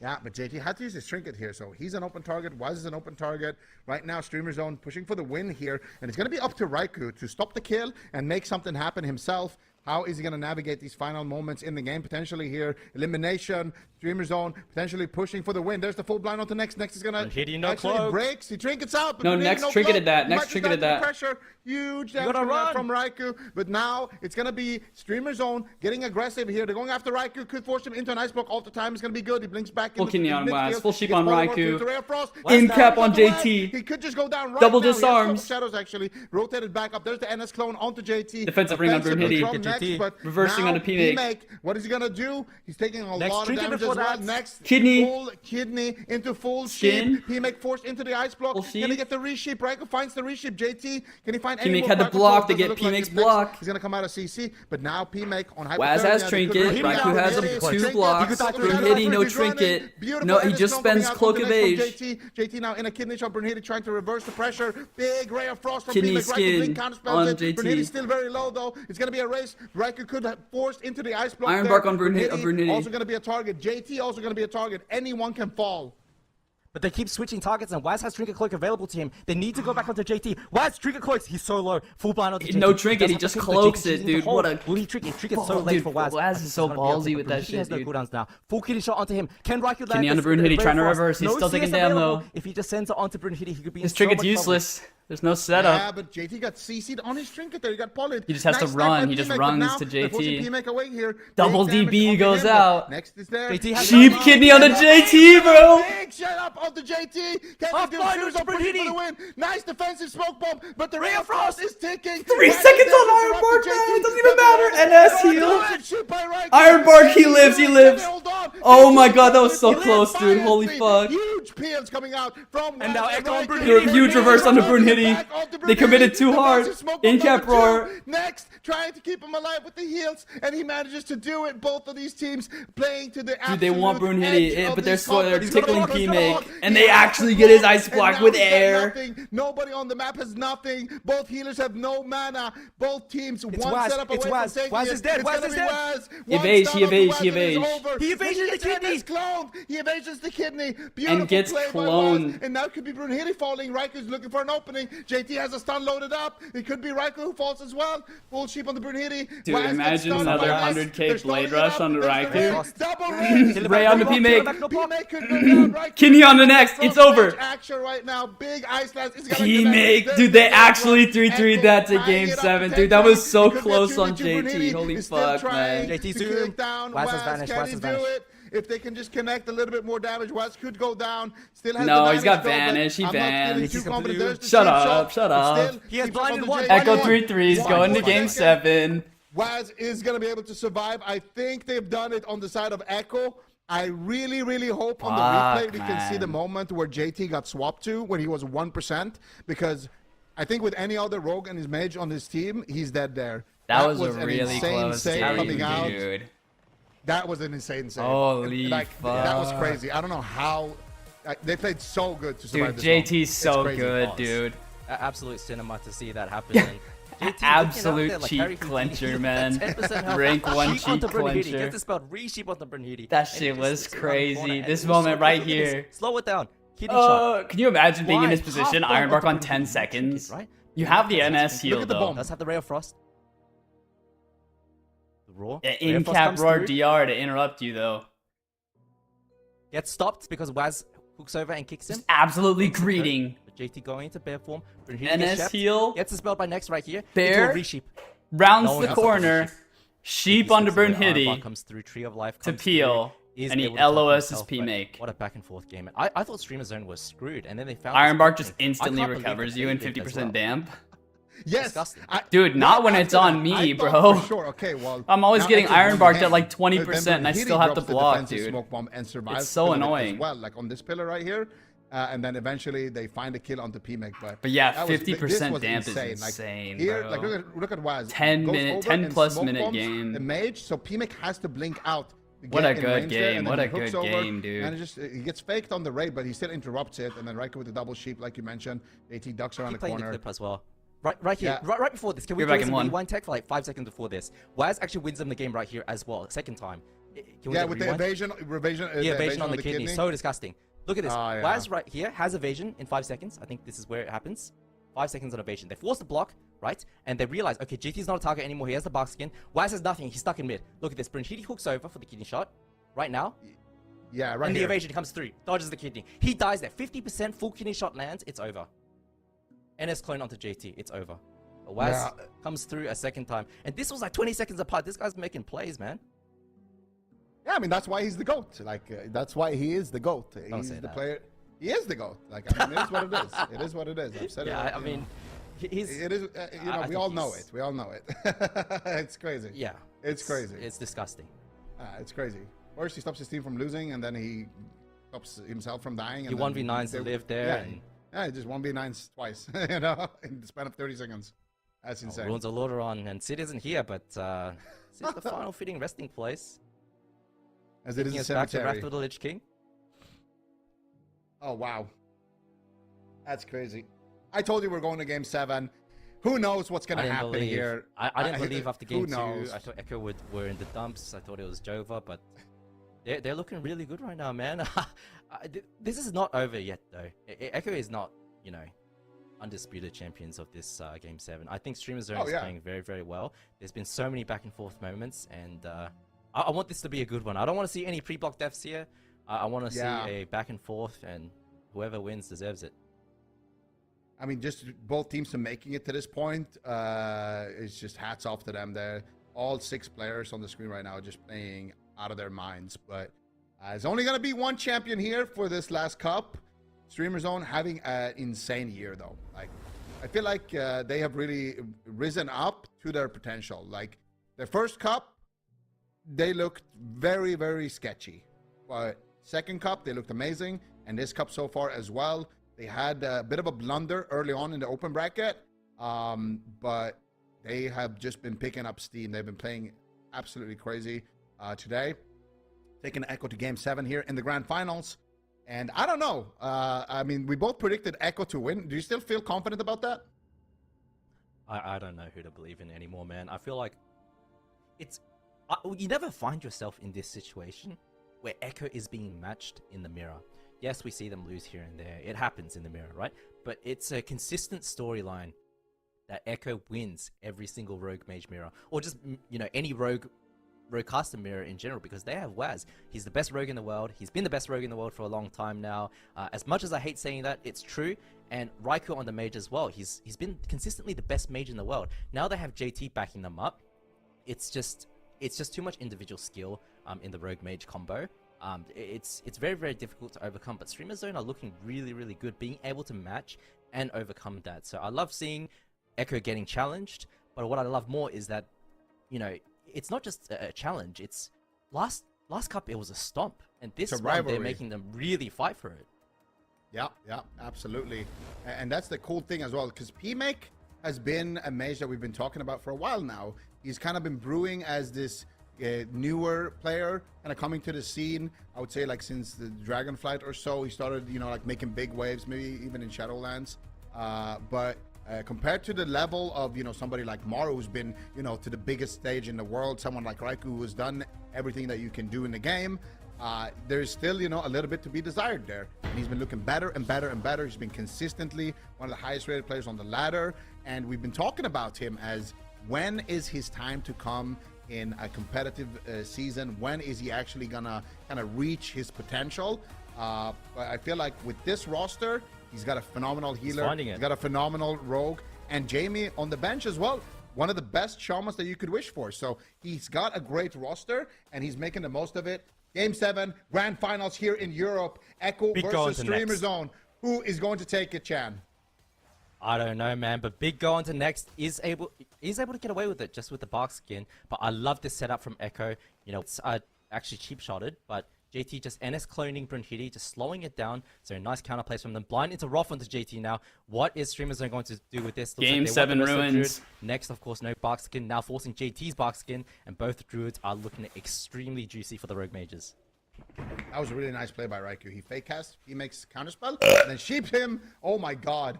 Yeah, but JT had to use his trinket here, so he's an open target. Waz is an open target. Right now, Streamer Zone pushing for the win here, and it's going to be up to Raikou to stop the kill and make something happen himself. How is he going to navigate these final moments in the game potentially here? Elimination, Streamer Zone, potentially pushing for the win. There's the full blind on to Next. Next is going to actually cloak. breaks. He trinkets out. But No, Brunhilde, Next no triggered cloak. that. He Next might just triggered die to the that. Pressure. Huge damage gotta run. from Raikou. But now it's going to be Streamer Zone getting aggressive here. They're going after Raikou. Could force him into an ice block all the time. It's going to be good. He blinks back Full in kidney the on midfield. Waz. Full sheep Gets on follow-up Raikou. to Ray of Frost. In Waz cap down on to Waz. JT. He could just go down right Double now. He has disarms. Shadows actually rotated back up. There's the NS clone onto JT. Defensive ring on Brunhilde. from Get Next, JT. but Reversing now onto PMake. PMake, what is he gonna do? He's taking a Next lot of trinket damage before as well. that. Next Kidney. full kidney into full Shin. sheep. PMake forced into the ice block. Full Can he sheep. get the resheep? Raikou finds the resheep. JT, can he find any PMake more had the crowd block control? to Doesn't get look like PMake's he's next. block. He's gonna come out of CC, but now PMake on hypothermia. Waz has They trinket. could- Raikou has a Trinket. 2 Trinket. blocks. He could- Brunhilde, no He's running. trinket. Beautiful No, he NS just clone coming spends out Cloak onto of Next from Age. JT now in a kidney shot. Brunhilde trying to reverse the pressure. Big ray of frost from Kidney PMake. Raikou skin blink counterspells on it. JT. Brunhilde still very low though. It's gonna be a race. Raikou could have forced into the ice block. Ironbark there. on Brunhilde. Also gonna be a target. JT also gonna be a target. Anyone can fall. But they keep switching targets, and Waz has Trinket Cloak available to him. They need to go back onto JT. Waz Trinket Cloaks. He's so low. Full blind onto JT. No trinket, does he have just to put the cloaks JT it, into dude. hold. What a- Will he trick it? Tricket's so Oh, late dude, for Waz. Waz is so He's gonna be able to, ballsy but with that he shit, has no dude. cooldowns now. Full kidney shot onto him. Can Raikou land Kidney onto this? Brunhilde, Very trying to fast. reverse. He's No still taking CS down, available. though. If he just sends it onto Brunhilde, he could be in His so trinket's much trouble. useless. There's no setup. Yeah, but JT got CC'd on his trinket there. He got polled. He just has to Nice run. snipe by He just PMake, but runs now to they're forcing JT. PMake away here. Double Big damage DB onto goes him, but out. Next is there. JT has Sheep no kidney on the JT, bro. Big shut up onto JT. Can Off he do line shoes to up pushing for Brunhilde. the win? Nice defensive smoke bomb, but the Ray of Frost is ticking. 3 Right seconds there, on interrupted Ironbark, JT. man. It doesn't even matter. NS heal. Good shoot by Raikou. Ironbark, he lives, he lives. Hold on. Oh my god, that was so He lives. close, dude. Holy Finally. fuck. Huge peels coming out from And now Waz Echo on Raikou. Brunhilde. Huge reverse onto Brunhilde. Back onto They Brunhilde. committed too Defensive hard. smoke bomb In cap number 2. roar. Next, trying to keep him alive with the heals, and he manages to do it. Both of these teams playing to the Dude, they want absolute Brunhilde, edge of but they're this slow. They're competition. tickling He's got PMake, control. and He they has actually get his control, ice and block now with he's got air. nothing. Nobody on the map has nothing. Both healers have no mana. Both teams one Waz. setup It's away Waz. from taking Waz it. is dead. It's Waz gonna is be dead. Waz. He One evades, stun he onto evades, Waz he and it's evades. over. He evades He the gets kidney. NS cloned. He evasions the kidney. Beautiful gets gets play by cloned. Waz, and now it could be Brunhilde falling. Raikou is looking for an opening. JT has a stun loaded up. It could be Raikou who falls as well. Full sheep on the Brunhilde. Dude, Waz gets imagine stunned another by Waz. 100k They're blade slowing rush it up. on the There's the Raikou. Ray. Double Ray. Ray on the P-Make. P-Make could go down. Raikou. Kenny on the next. It's over. Action right now. Big ice lance. It's gonna P-Make. connect. Dude, they There's the actually rush. 3-3'd Echo that to tying game it up 7. to Dude, that was 10-3. so It could be a close on 2v2 JT. Brunhilde. Holy He's still fuck, trying man. JT to zoom. kick down. Waz has Waz, vanished, can Waz he has do vanished. it? If they can just connect a little bit more damage, Waz could go down. Still has No, the he's got vanish, though, but vanish. He I'm not banned. feeling He's too confident. blue. There's the Shut cheap up, shot, shut but up. still, He has keeps up blinded on the one. JT. Echo One. 3-3s going to One game second. 7. Waz is going to be able to survive. I think they've done it on the side of Echo. I really, really hope on the replay Fuck, we can see the man. moment where JT got swapped to when he was 1%, because I think with any other rogue and his mage on his team, he's dead there. That was a an really insane close save game, coming out. dude. That was an insane save. Holy That was fuck. crazy. I don't know how they played so good to survive Dude, this moment. JT's so It's crazy. good, dude. Absolute cinema to see that happen. And JT Absolute looking out there, cheek Harry Houdini, clencher, man. 10% health. Rank 1 Sheep onto cheek Brunhilde. clencher. Get the spell, re-sheep onto Brunhilde. That And shit he just was sits around the corner crazy. and This he's moment so- right look at this. here. Slow it down. Kidney shot. Can you imagine being in Why? this position? Half Ironbark bomb on onto 10 Brunhilde. seconds. Right? You have the Look NS heal, at the though. bomb. Does have the Ray of Frost. The Roar. Yeah, Ray of Frost in-cap comes roar through. DR to interrupt you, though. Gets stopped because Waz hooks over and kicks him. Just absolutely greeting. JT going into bear form. Brunhilde gets NS shept. heal. Gets dispelled by next right here. Bear. Into a re-sheep. Rounds No one the else has corner. a Sheep onto Ironbark Brunhilde comes through. Tree of Life to comes peel. through, is And he able to top LOS his himself, but P-make. What a back and forth game. I thought Streamer Zone was screwed, and then they found Ironbark this just opening. I instantly can't believe recovers they you in did as 50% well. damp. Yes. Disgusting. Dude, not when after it's on that, me, I thought bro. for Sure. Okay, well, I'm always now getting Echo's one Ironbarked hand. at like Then 20% and I Brunhilde still have to drops the block, defensive dude. Smoke bomb and survives It's so because of it annoying. As well, like on this pillar right here, and then eventually they find a kill onto P-Meg. But yeah, that was- 50% this was damp is insane. insane, Like, here, bro. like look at Waz. 10 Goes minute- over 10 and plus smoke minute bombs game. The mage, so P-Meg has to blink out. to What get a in good range there, game, and what then a he hooks good over, game, dude. And it just he gets faked on the raid, but he still interrupts it, and then Raikou with the double sheep, like you mentioned. AT ducks around Keep the playing the corner. clip as well. Right here, Yeah. right before this. Can we We're back do in some one. rewind tech for like 5 seconds before this? Waz actually wins them the game right here as well, second time. Can we Yeah, get with rewind? the evasion, The evasion on the kidney. So disgusting. Look at this. Oh, yeah. Waz right here has evasion in 5 seconds. I think this is where it happens. 5 seconds on evasion. They force the block, right? And they realize, okay, GT's not a target anymore. He has the bark skin. Waz has nothing. He's stuck in mid. Look at this. Brunhilde hooks over for the kidney shot right now. Yeah, right And the here. evasion comes through. Dodges the kidney. He dies there. 50% full kidney shot lands. It's over. NS clone onto JT. It's over. But Waz Yeah. comes through a second time. And this was like 20 seconds apart. This guy's making plays, man. Yeah, I mean that's why he's the goat. Like that's why he is the goat. Don't He's say the that. player. He is the goat. Like I mean, it is what it is. It is what it is. I've said Yeah, it. I mean, he's... it is. You know, I we think all know he's- it. We all know it. It's crazy. Yeah. It's crazy. It's disgusting. It's crazy. First he stops his team from losing, and then he stops himself from dying. He And then 1v9s to they- live there. Yeah, And yeah, he just 1v9s twice. You know, in the span of 30 seconds. That's insane. ruins a lot on. And Sid isn't here, but Sid's the final fitting resting place. As it is Taking a us back to cemetery. Wrath of the Lich King. Oh wow, that's crazy. I told you we're going to game 7. Who knows what's I gonna didn't happen believe. here? I didn't believe after who game 2. knows? I thought Echo were in the dumps. I thought it was Jova, but they're looking really good right now, man. This is not over yet, though. Echo is not, you know, undisputed champions of this game 7. I think Streamer Zone is yeah. playing very, very well. There's been so many back and forth moments, and I want this to be a good one. I don't want to see any pre-block deaths here. I want to Yeah. see a back and forth, and whoever wins deserves it. I mean, just both teams to making it to this point is just hats off to them. There, all 6 players on the screen right now are just playing out of their minds. But there's only gonna be one champion here for this last cup. Streamer Zone having an insane year though. Like, I feel like they have really risen up to their potential. Like their first cup, they looked very, very sketchy. But second cup, they looked amazing, and this cup so far as well. They had a bit of a blunder early on in the open bracket, but they have just been picking up steam. They've been playing absolutely crazy today. Taking Echo to game 7 here in the grand finals. And I don't know. I mean, we both predicted Echo to win. Do you still feel confident about that? I don't know who to believe in anymore, man. I feel like it's... you never find yourself in this situation where Echo is being matched in the mirror. yes, we see them lose here and there. It happens in the mirror, right? But it's a consistent storyline that Echo wins every single Rogue Mage mirror, or just, you know, any Rogue custom mirror in general, because they have Waz. He's the best rogue in the world. He's been the best rogue in the world for a long time now. As much as I hate saying that, it's true. And Raikou on the mage as well. He's been consistently the best mage in the world. Now they have JT backing them up. It's just too much individual skill in the rogue mage combo. It's very, very difficult to overcome. But Streamer Zone are looking really, really good, being able to match and overcome that. So I love seeing Echo getting challenged. But what I love more is that, you know, it's not just a challenge. It's last cup, it was a stomp, and this one they're making them really fight for it. Yeah, absolutely. And that's the cool thing as well, because PMake has been a mage that we've been talking about for a while now. He's kind of been brewing as this newer player, kind of coming to the scene. I would say like since the Dragonflight or so, he started, you know, like making big waves, maybe even in Shadowlands. But compared to the level of, you know, somebody like Maru, who's been, you know, to the biggest stage in the world, someone like Raikou who's done everything that you can do in the game, there's still, you know, a little bit to be desired there. And he's been looking better and better and better. He's been consistently one of the highest rated players on the ladder. And we've been talking about him as, when is his time to come in a competitive season? When is he actually gonna kind of reach his potential? But I feel like with this roster, he's got a phenomenal healer. He's got a phenomenal rogue. And Jamie on the bench as well. One of the best shamans that you could wish for. So he's got a great roster, and he's making the most of it. Game 7, grand finals here in Europe. Echo versus Streamer Zone. Who is going to take it, Chan? I don't know, man, but Big Go on to next is able to get away with it just with the bark skin. But I love this setup from Echo. You know, it's actually cheap shotted, but JT just NS cloning Brunhilde, just slowing it down. So nice counter plays from them. Blind into Roth onto JT now. What is Streamer Zone going to do with this? Looks Game like 7 ruins. Next, of course, no bark skin. Now forcing JT's bark skin, and both druids are looking extremely juicy for the rogue mages. That was a really nice play by Raikou. He fake casts, he makes counterspell, and then sheeped him. Oh my god.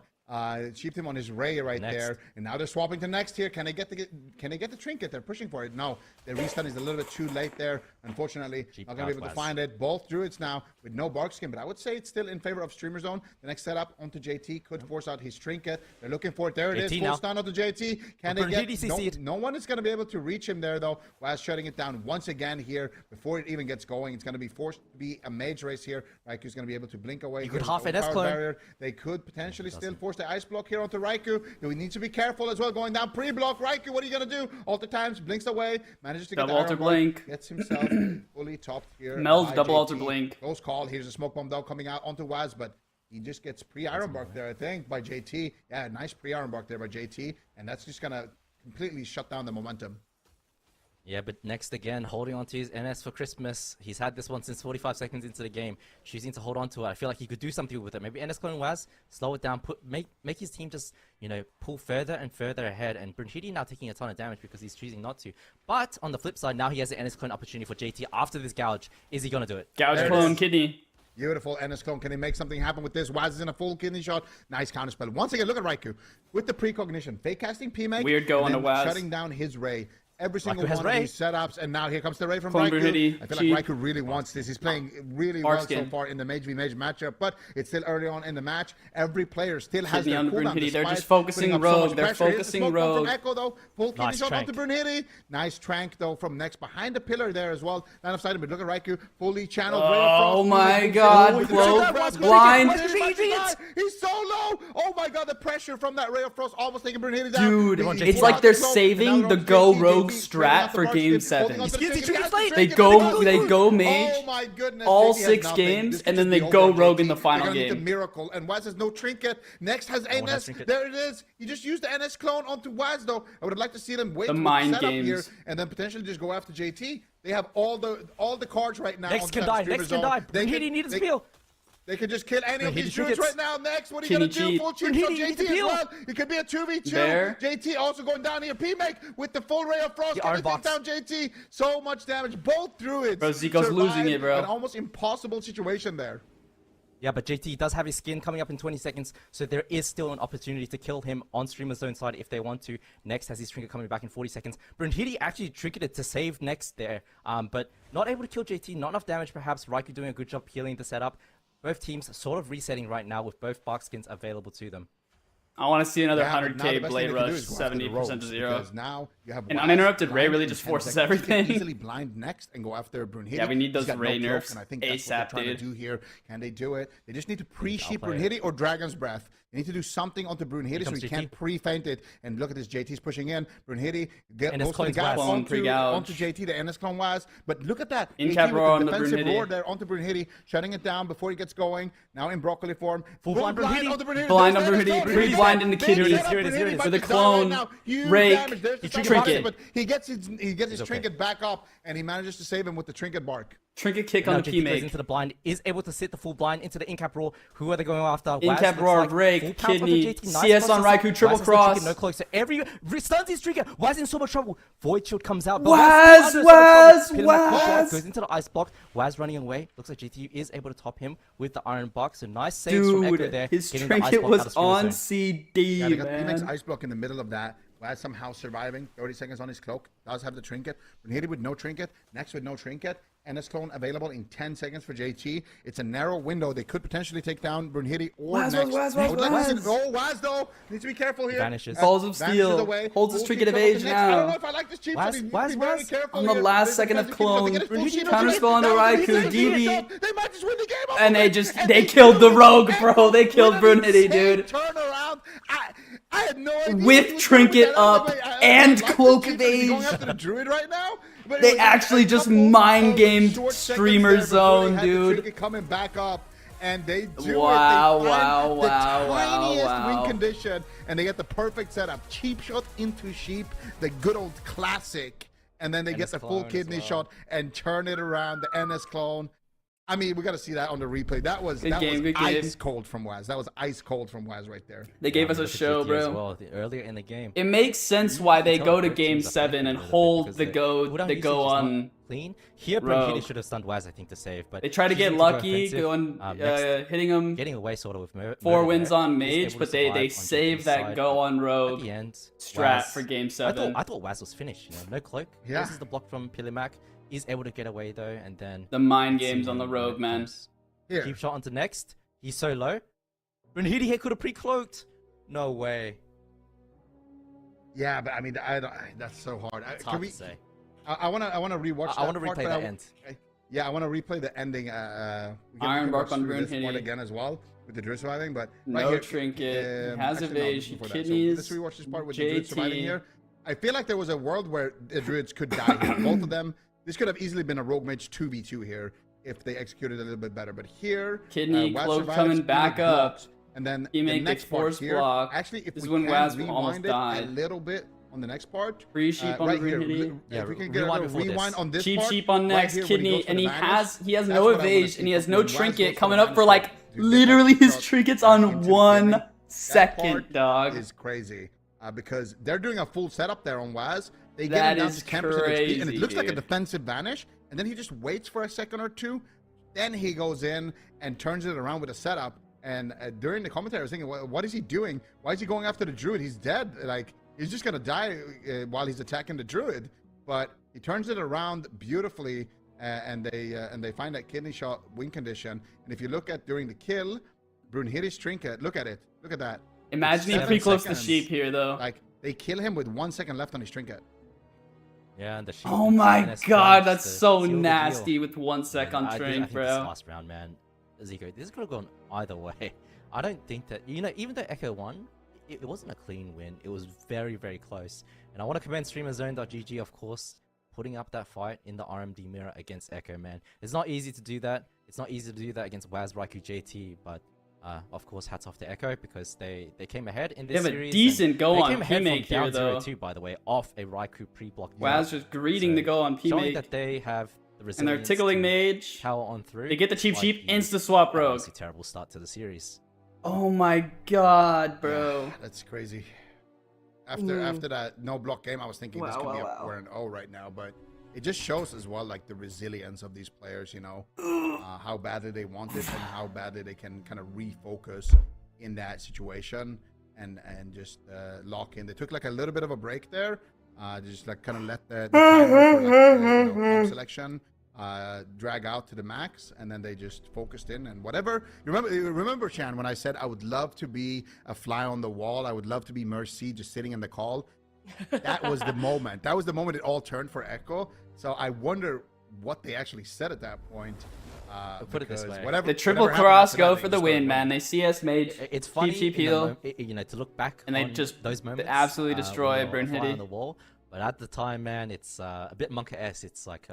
Sheeped him on his Ray right there, and now they're swapping to next here. Can they get the trinket? They're pushing for it. No, the restun is a little bit too late there. Unfortunately, not gonna be able to find it. Both druids now with no bark skin, but I would say it's still in favor of Streamer Zone. The next setup onto JT could force out his trinket. They're looking for it. There it is. Full stun onto JT. Can they get? No one is gonna be able to reach him there though. Waz shutting it down once again here before it even gets going. It's gonna be forced to be a mage race here. Raiku's gonna be able to blink away. You could half NS clone. They could potentially still force the ice block here onto Raikou. We need to be careful as well going down pre-block. Raikou, what are you gonna do? Alter times, blinks away, manages to get double alter blink, gets himself fully topped here. Mel's double alter blink. Close call. Here's a smoke bomb though coming out onto Waz, but he just gets pre-iron bark there, I think, by JT. Yeah, nice pre-iron bark there by JT, and that's just gonna completely shut down the momentum. Yeah, but next again, holding on to his NS for Christmas. He's had this one since 45 seconds into the game, choosing to hold on to it. I feel like he could do something with it. Maybe NS clone Waz, slow it down, make his team just, you know, pull further and further ahead. And Brunhilde now taking a ton of damage because he's choosing not to. But on the flip side, now he has an NS clone opportunity for JT after this gouge. Is he gonna do it? Gouge clone kidney. Beautiful NS clone. Can he make something happen with this? Waz is in a full kidney shot. Nice counterspell. Once again, look at Raikou with the precognition. Fake casting PMake. Weird go on to Waz. Shutting down his Ray. Every single one of these setups, and now here comes the Ray from Raikou. I feel like Raikou really wants this. He's playing really well so far in the Mage v Mage matchup, but it's still early on in the match. Every player still has their cooldown. They're just focusing rogue. They're focusing rogue. From Echo though, full kidney shot onto Brunhilde. Nice trank though from next behind the pillar there as well. Line of sight, but look at Raikou, fully channeled. Oh my god, close, blind. He's so low. Oh my god, the pressure from that Ray of Frost almost taking Brunhilde down. Dude, it's like they're saving the go rogue strat for game 7. They go mage all 6 games, and then they go rogue in the final game. Miracle, and Waz has no trinket. Next has NS. There it is. You just used the NS clone onto Waz though. I would have liked to see them wait the for mind the setup games here, and then potentially just go after JT. They have all the cards right now. Next can die. Next can die. Brunhilde needs to heal. They could just kill any of these druids right now. Next, what are you going to do? Full cheat from JT as well. It could be a 2v2. There. JT also going down here. PMake with the full Ray of Frost. Can take down JT. So much damage. Both druids. Bro, Zico's losing it, bro. An almost impossible situation there. Yeah, but JT does have his skin coming up in 20 seconds, so there is still an opportunity to kill him on Streamer Zone side if they want to. Next has his trinket coming back in 40 seconds. Brunhilde actually trinketed to save Next there, but not able to kill JT. Not enough damage, perhaps. Raikou doing a good job healing the setup. both teams sort of resetting right now with both bark skins available to them. I want to see another Yeah, but now the 100k best Blade thing they can do Rush, is go after the 70% to rogues, 0. because now you have And Waz uninterrupted Ray blind really in just 10 forces seconds. He can everything. easily blind next and go after Brunhilde. Yeah, we need He's those got Ray no cloak, nerfs and I think that's what ASAP, they're trying dude. to do here. Can they do it? They just need to pre-sheep play it. Brunhilde or Dragon's Breath. They need to do something onto Brunhilde so comes he JT. can't pre-feint it. And look at this, JT's pushing in. Brunhilde get And his most of the clone's guys Waz. Clone onto pre-gouge. JT. The NS clone Waz. But look at that. In JT cap with roar the on the defensive Brunhilde. roar there onto Brunhilde, shutting it down before he gets going. Now in broccoli form. Full Full blind Brunhilde. onto Brunhilde. Blind There's on the NS Brunhilde. clone. Pre-blind in the They kidneys. set up Here it is, here it Brunhilde is. about For the to die right clone, now. Huge rake, damage. There's the trinket. But he gets his okay. trinket back up, and he manages to save him with the trinket bark. Trinket kick Now on the JT goes P-make. into the blind, is able to sit the full blind into the in-cap roar. Who are they going after? In-cap Waz looks roar, like rake, full pounce onto kidney, JT. Nice CS on crosses. Raikou, triple Waz has no cross. trinket, no cloak, so every stuns his trigger. Waz in so much trouble. Void shield comes out. but Waz, still under so much Waz, trouble. Pillar Mac Waz. goes into the ice block. Waz running away. Looks like GTU is able to top him with the iron box. So nice saves from Echo Dude, there. his getting the ice trinket block out of was Streamer on Zone. CD, Yeah, they got Phoenix man. ice block in the middle of that. Waz somehow surviving. 30 seconds on his cloak. Does have the trinket. Brunhilde with no trinket. Next with no trinket. NS clone available in 10 seconds for JT. It's a narrow window. They could potentially take down Brunhilde or Waz, next. Waz, Oh, Waz. Waz though. Needs to be careful here. Vanishes. Balls of Vanishes steel. away. Holds his Full trinket keep of up age with the next. I don't know now. if I like this cheap Waz, shot. He needs Waz, to be very Waz. careful On the here. last There's second of defensive keep up. They clone. get it full Brunhilde sheep counter up. spell onto Now Raikou, Brunhilde DB. They might just win the game. And they off just- of it. they And killed the rogue, Echo bro. They killed with an Brunhilde, insane dude. Turnaround. I had no idea. With what he was trinket doing with that. I was up like, I and like this cloak cheap of shot. Is he going age. after the druid right now? But it They was actually a just couple of mind-gamed short seconds Streamer there before Zone, they had the dude. trinket coming back up. And they do Wow, it. They wow, find wow, the wow, tiniest wow. win condition, and they get the perfect setup. Cheap shot into sheep, the good old classic. And then they get NS the full clone as kidney well. shot and turn it around. The NS clone. I mean, we got to see that on the replay. That was Good game, good game. ice cold from Waz. That was ice cold from Waz right there. They gave us a Look at show, GT as bro. well, earlier in the game. It makes sense why they Tell go to both game teams are 7 playing and a little bit hold because the go cooldown the usage go is not on. clean. Here, Rogue. Brunhilde should have stunned Waz, I think, to save. But They try to get choosing go lucky, offensive, going next, hitting him. getting away sort of with Four Murder wins there. on Is Mage, able to but survive they on save GT's that side, go but on at Rogue the end, strat Waz- for game 7. I thought Waz was finished. You know, no cloak. Yeah. This is the block from Pilimac. He's able to get away though, and then The mind let's see games on the when Rogue, it man. comes. Here. Keep shot onto next. He's so low. Brunhilde here could have pre-cloaked. No way. Yeah, but I mean, that's so hard. It's hard to say. I want to rewatch. I want to that part, replay but that end. Yeah, I want to replay the ending. We Iron Bark watch on through this Brunhilde. part again as well with the druid surviving, but No trinket, he has evasion, before that. kidneys, let's rewatch this part with the druid surviving JT. here. I feel like there was a world where the druids could die here. Both of them. This could have easily been a rogue mage 2v2 here if they executed a little bit better. But here, Kidney, Waz cloak survives, coming back Kidney up. blocks, and then He the make next it part force here. block. Actually, if This is we when can Waz rewind almost it died. a little bit on the next part, Free sheep on right the here. Brunhilde. Yeah, If we can get rewind a before this. rewind on this Cheap part, sheep on right next, here when he kidney, goes for and the he vanish, has that's no what I wanna evasion, see. and he has When no Waz trinket goes for coming the up for vanish like part, to get literally that his shot trinket's into on the 1 beginning. That second, part dog. is crazy because they're doing a full setup there on Waz. They get That him down is to 10% HP, and it crazy, looks like a dude. defensive vanish, and then he just waits for a second or two. Then he goes in and turns it around with a setup. And during the commentary, I was thinking, what is he doing? Why is he going after the druid? He's dead. Like, he's just going to die while he's attacking the druid. But he turns it around beautifully, and they find that kidney shot win condition. And if you look at during the kill, Brunhilde's trinket, look at it. Look at that. Imagine he 7 pre-close the seconds. sheep here, though. Like, they kill him with 1 second left on his trinket. Yeah, and the sheep Oh and my NS god, clone that's just to so seal the deal. nasty with 1 sec Yeah, on I Trink, think this bro. last round, man, Zico, this could have gone either way. I don't think that, you know, even though Echo won, it wasn't a clean win. It was very, very close. And I want to commend StreamerZone.gg, of course, putting up that fight in the RMD mirror against Echo, man. It's not easy to do that. It's not easy to do that against Waz, Raikou, JT, but of course, hats off to Echo because they came ahead in this They have a series. decent and go they on came ahead P-make from down here, though. 0-2, by the way, off a Raikou pre-block. Waz just greeting the go on Showing P-make. that they have the And resilience they're tickling to Mage. power on through. They get the cheap despite sheep, the insta-swap Rogue. honestly terrible start to the series. Oh my god, bro. That's crazy. After that no block game, I was thinking this could be we're an O right now, but it just shows as well like the resilience of these players. You know, how badly they want it and how badly they can kind of refocus in that situation and just lock in. They took like a little bit of a break there, just like kind of let the timer for like, comp selection drag out to the max, and then they just focused in and whatever. Remember, Shan, when I said I would love to be a fly on the wall, I would love to be Mercy just sitting in the call. That was the moment. That was the moment it all turned for Echo. So I wonder what they actually said at that point. Put it this way: the triple cross go for the win, man. They see us MAGE. It's funny, cheap heal, you know, to look back and they on just those moments. They absolutely destroy Bryn on Hitty the wall. But at the time, man, it's a bit Monka-esque. It's like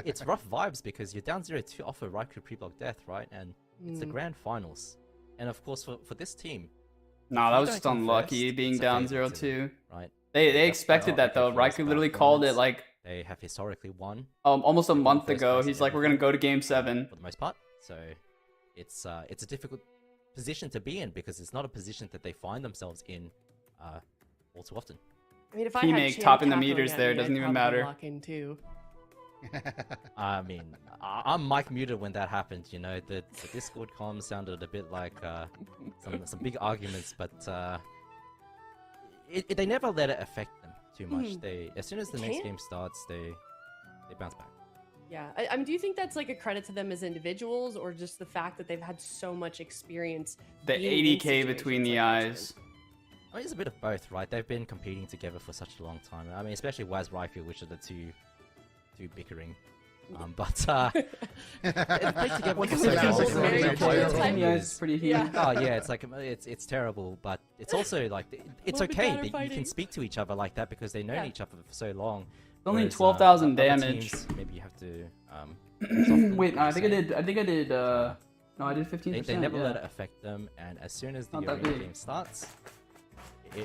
it's rough vibes because you're down 0-2 off a Raikou pre-block death, right? And it's the grand finals. And of course, for this team, no, that was just unlucky being down 0-2. Right? They expected that though. Raikou literally called it like they have historically won. Almost a month ago. He's like, we're gonna go to Game 7 for the most part. So it's a difficult position to be in because it's not a position that they find themselves in all too often. I mean, if I He had make Chan topping the Capo meters again, there, I'd doesn't even probably matter. lock in too. I mean, I'm mic muted when that happened. You know, the Discord comms sounded a bit like some big arguments, but they never let it affect them too much. They, as soon as the next game starts, they bounce back. Yeah, I mean, do you think that's like a credit to them as individuals, or just the fact that they've had so much experience? The being in 80K between the situations like eyes. I mean, it's a bit of both, right? They've been competing together for such a long time. I mean, especially Waz Raikou, which are the two bickering. But they played together for so long. It's pretty heated. Yeah. Oh yeah, it's like it's terrible, but it's also like it's Love the okay data that you fighting. can speak to each other like that because they've known each other for so long. Only Whereas, 12,000 other damage. teams, maybe you have to. Soften Wait, no, what I you think I say. did. I think I did. No, I did 15%. They never yeah. let it affect them, and as soon as the Not that arena big. game starts,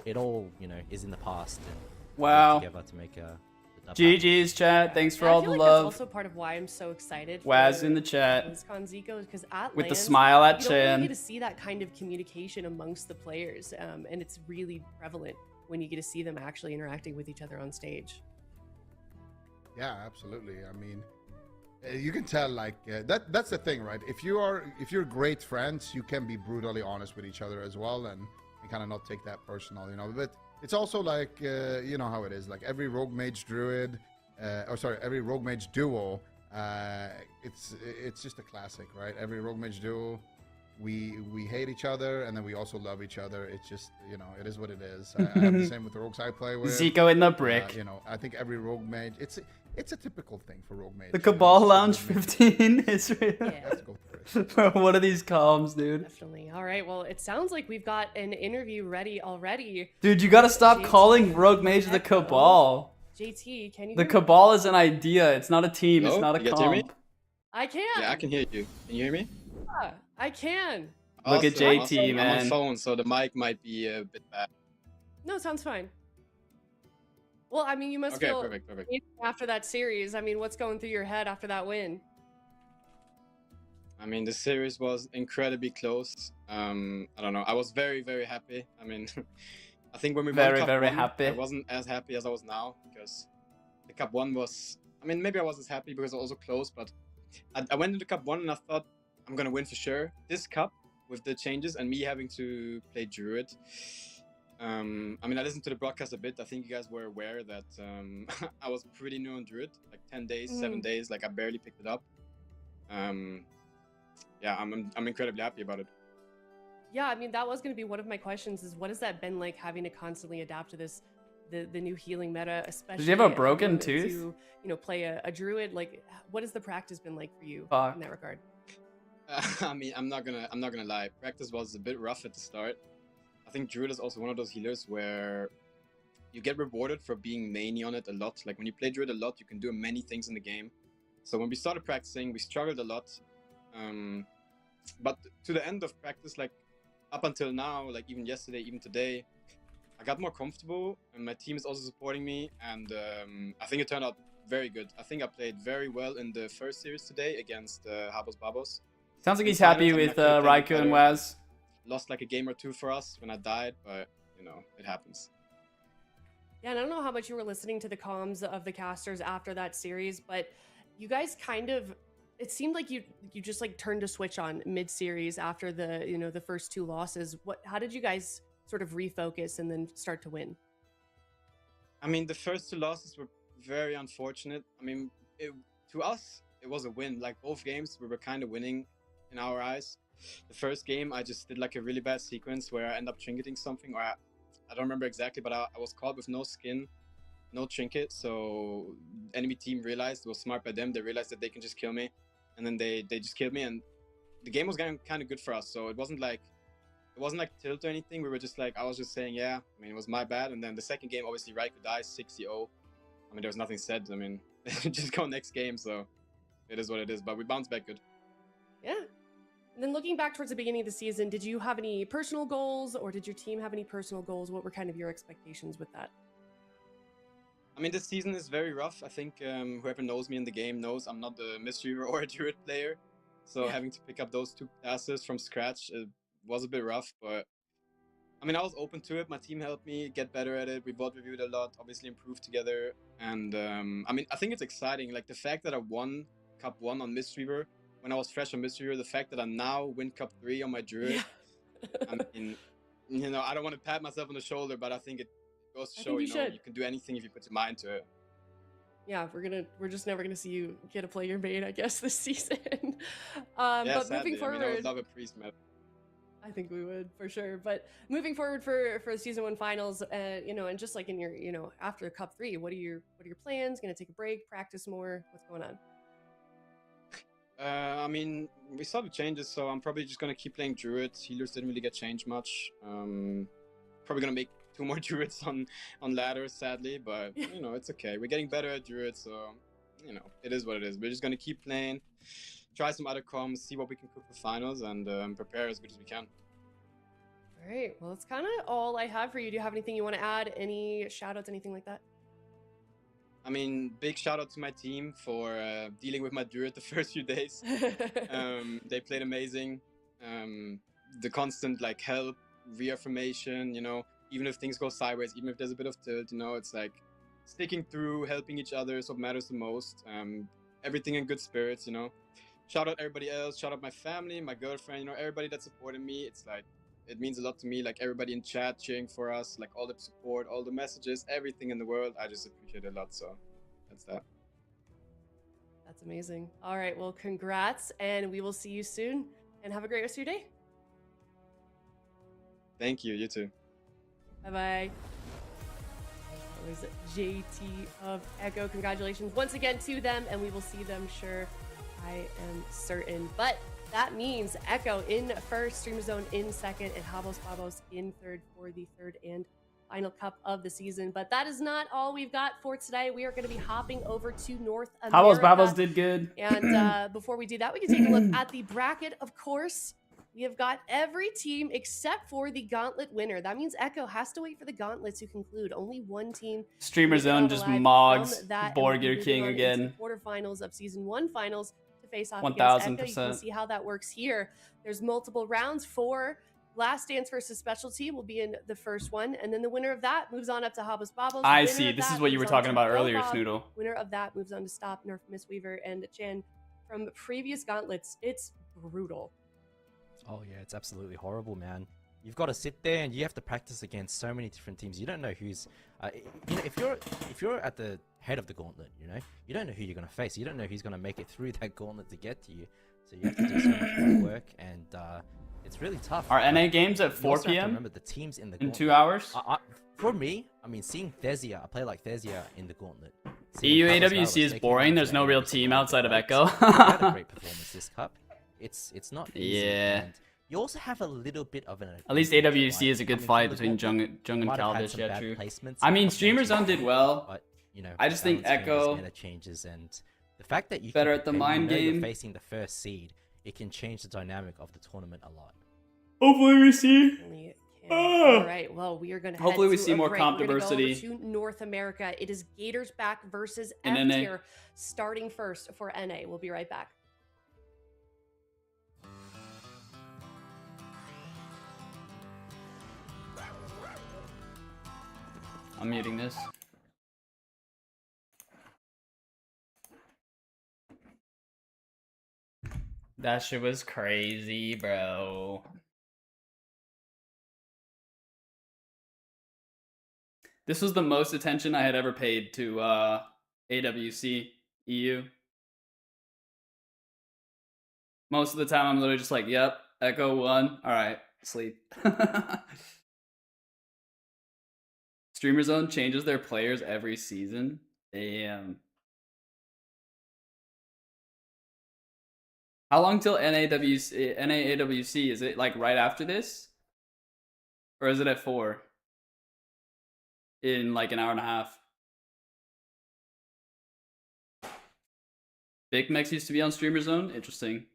it all is in the past. And Wow. work together to make the dub happen. GG's chat. Thanks for Yeah, I all feel the like that's love. also part of why I'm so excited. Waz for in the chat. BlizzCon Zico, because at With the LANs, smile at you don't really Chan. get to see that kind of communication amongst the players, and it's really prevalent when you get to see them actually interacting with each other on stage. Yeah, absolutely. I mean, you can tell like that's the thing, right? If you're great friends, you can be brutally honest with each other as well, and kind of not take that personal, But it's also like you know how it is. Like every rogue mage druid, every rogue mage duo. It's just a classic, right? Every rogue mage duo, we hate each other and then we also love each other. It's just it is what it is. I have the same with the rogues I play with. Zico in the brick. I think every rogue mage, it's a typical thing for rogue mage. The Cabal Lounge Rogue mage. 15 is real. Yeah. Let's go for it. Bro, what are these comms, dude? Definitely. All right. Well, it sounds like we've got an interview ready already. Dude, you gotta stop JT, calling Rogue Mage the Echo. Cabal. JT, can you? The hear me? Cabal is an idea. It's not a team. It's Hello? not a You guys hear me? comp. I can. Yeah, I can hear you. Can you hear me? Yeah, I can. Look at JT, awesome. I'm man. on phone, so the mic might be a bit bad. No, sounds fine. Well, I mean, you must Okay, feel perfect. amazing after that series. I mean, what's going through your head after that win? I mean, the series was incredibly close. I don't know. I was very, very happy. I mean, I think when we won Very, Cup very 1, happy. I wasn't as happy as I was now because the Cup 1 was. I mean, maybe I was as happy because it was also close, but I went into Cup 1 and I thought I'm gonna win for sure. This Cup with the changes and me having to play Druid. I mean, I listened to the broadcast a bit. I think you guys were aware that I was pretty new on Druid, like 10 days, 7 days. Like I barely picked it up. Yeah, I'm incredibly happy about it. Yeah, I mean, that was going to be one of my questions: is what has that been like having to constantly adapt to this, the new healing meta, especially? Did you have a broken to, tooth? play a druid. Like, what has the practice been like for you Fuck. in that regard? I mean, I'm not gonna lie. Practice was a bit rough at the start. I think Druid is also one of those healers where you get rewarded for being mainly on it a lot. Like when you play Druid a lot, you can do many things in the game. So when we started practicing, we struggled a lot. But to the end of practice, like up until now, like even yesterday, even today, I got more comfortable and my team is also supporting me. And I think it turned out very good. I think I played very well in the first series today against Habos Babos. Sounds like he's In happy finals, I with mean, I could've played Raikou and better. Waz. Lost like a game or two for us when I died, but it happens. Yeah, and I don't know how much you were listening to the comms of the casters after that series, but you guys kind of, it seemed like you just like turned a switch on mid-series after the the first two losses. How did you guys sort of refocus and then start to win? I mean, the first two losses were very unfortunate. I mean, to us, it was a win. Like both games, we were kind of winning in our eyes. The first game, I just did like a really bad sequence where I ended up trinketing something, or I don't remember exactly, but I was caught with no skin, no trinket. So enemy team realized, it was smart by them. They realized that they can just kill me, and then they just killed me. And the game was kind of good for us. So it wasn't like tilt or anything. We were just like, I was just saying, yeah. I mean, it was my bad. And then the second game, obviously, Raikou dies 6-0. I mean, there was nothing said. I mean, just go next game. So it is what it is. But we bounced back good. Yeah. And then looking back towards the beginning of the season, did you have any personal goals, or did your team have any personal goals? What were kind of your expectations with that? I mean, this season is very rough. I think whoever knows me in the game knows I'm not a Mistweaver or a Druid player. So having to pick up those two classes from scratch, it was a bit rough. But I mean, I was open to it. My team helped me get better at it. We both reviewed a lot, obviously improved together. And I mean, I think it's exciting. Like the fact that I won Cup 1 on Mistweaver, when I was fresh on Mistweaver, the fact that I now win Cup 3 on my Druid. I mean, you know, I don't want to pat myself on the shoulder, but I think it goes to show, you know, you can do anything if you put your mind to it. Yeah, we're just never gonna see you get to play your main, I guess, this season. Yeah, but sadly. moving forward, I mean, I would love a priest map. I think we would for sure. But moving forward for the season 1 finals, you know, and just like in your, you know, after Cup 3, what are your plans? Gonna take a break, practice more? What's going on? I mean, we saw the changes, so I'm probably just gonna keep playing Druids. Healers didn't really get changed much. Probably gonna make 2 more Druids on ladders, sadly, but you know, it's okay. We're getting better at Druids, so you know, it is what it is. We're just gonna keep playing, try some other comms, see what we can cook for finals, and prepare as good as we can. All right. Well, that's kind of all I have for you. Do you have anything you want to add? Any shout outs, anything like that? I mean, big shout out to my team for dealing with my Druid the first few days. They played amazing. The constant like help, reaffirmation, you know, even if things go sideways, even if there's a bit of tilt, you know, it's like sticking through, helping each other is what matters the most. Everything in good spirits, you know. Shout out everybody else, shout out my family, my girlfriend, you know, everybody that supported me. It's like, it means a lot to me, like everybody in chat cheering for us, like all the support, all the messages, everything in the world. I just appreciate it a lot, so that's that. That's amazing. All right, well, congrats, and we will see you soon, and have a great rest of your day. Thank you, you too. Bye-bye. That was JT of Echo. Congratulations once again to them, and we will see them, sure, I am certain. But that means Echo in first, Streamer Zone in second, and Habos Babos in third for the third and final cup of the season. But that is not all we've got for today. We are going to be hopping over to North America. Habos Babos did good. And before we do that, we can take a look at the bracket, of course. We have got every team except for the Gauntlet winner. That means Echo has to wait for the Gauntlet to conclude. Only one team. Streamer Zone just mogs Borgir King again. Quarterfinals of Season 1 finals to face off 1000%. against Echo. You can see how that works here. There's multiple rounds. 4 Last Dance versus Specialty will be in the first one. And then the winner of that moves on up to Habos Babos. I see. This is what you were talking about earlier, Snoodle. Winner of that moves on to Stop, Nerf, Mistweaver, and Chan. From previous Gauntlets, it's brutal. Oh yeah, it's absolutely horrible, man. You've got to sit there and you have to practice against so many different teams. You don't know who's, you know, if you're at the head of the gauntlet, you know, you don't know who you're gonna face. You don't know who's gonna make it through that gauntlet to get to you. So you have to do so much more work, and it's really tough. Are NA games at 4 p.m. Remember the teams in the in gauntlet. 2 hours? For me, I mean, seeing Thesia, a player like Thesia in the gauntlet. EU AWC is boring. There's no real team outside of Echo. Had a great performance this cup. It's not easy. Yeah. And you also have a little bit of an. At least AWC is a good fight between Jung and Caldish. Yeah, true. I mean, Streamer Zone did well. But, you know, I just think Echo changes, and the fact that you better at the mind game. You're facing the first seed, it can change the dynamic of the tournament a lot. Hopefully we see. All right. Well, we are going to. Hopefully we head see to more a break. comp We're gonna diversity. go over to North America. It is Gators back versus In F NA. tier, starting first for NA. We'll be right back. I'm muting this. That shit was crazy, bro. This was the most attention I had ever paid to AWC EU. Most of the time, I'm literally just like, yep, Echo won. All right, sleep. Streamer Zone changes their players every season. Damn. How long till NAWC? Is it like right after this? Or is it at 4? In like an hour and a half. Big Mex used to be on Streamer Zone? Interesting.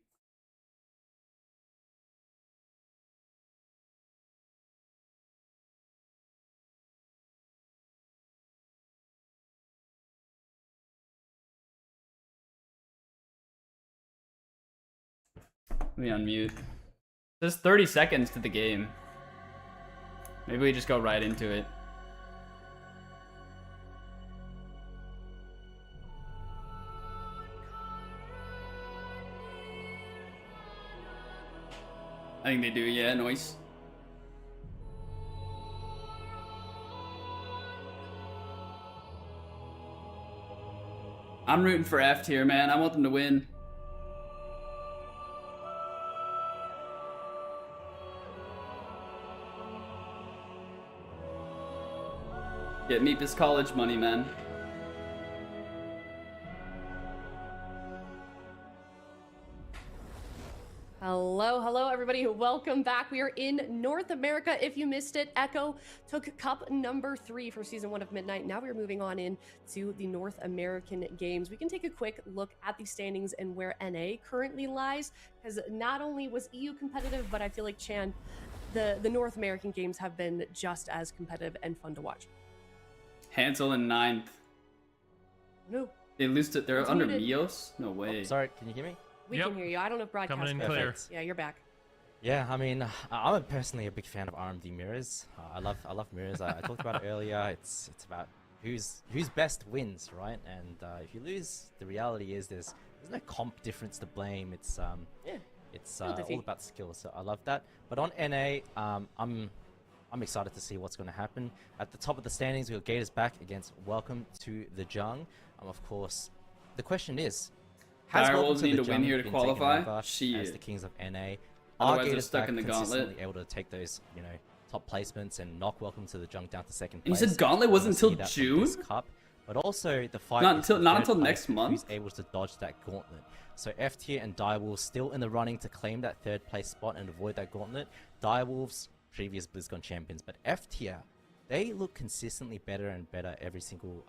Let me unmute. There's 30 seconds to the game. Maybe we just go right into it. I think they do, yeah, noise. I'm rooting for F tier, man. I want them to win. Get me this college money, man. Hello, everybody. Welcome back. We are in North America. If you missed it, Echo took cup number 3 for season 1 of Midnight. Now we're moving on into the North American games. We can take a quick look at the standings and where NA currently lies, because not only was EU competitive, but I feel like Chan, the North American games have been just as competitive and fun to watch. Hansel in 9th. No. They lose to, they're under Mios? No way. Oh, sorry, can you hear me? We can hear you. I don't know if broadcast. Coming in works. clear. Yeah, you're back. Yeah, I mean, I'm personally a big fan of RMD mirrors. I love mirrors. I talked about it earlier. It's about who's best wins, right? And if you lose, the reality is there's no comp difference to blame. It's all about skill. So I love that. But on NA, I'm excited to see what's going to happen. At the top of the standings, we got Gators back against Welcome to the Jung. Of course, the question is, has Direwolves need to Jung win here to been qualify? taken over Shit. As the kings of NA? Otherwise Are they're Gators stuck back in the consistently gauntlet. able to take those, top placements and knock Welcome to the Jung down to second And place? you said gauntlet wasn't Wanna until see that from this June? Cup, but also the fight Not is for until- not third until place, next month? Who's able to dodge that gauntlet? So F tier and Direwolves still in the running to claim that third place spot and avoid that gauntlet. Direwolves, previous BlizzCon champions, but F tier, they look consistently better and better every single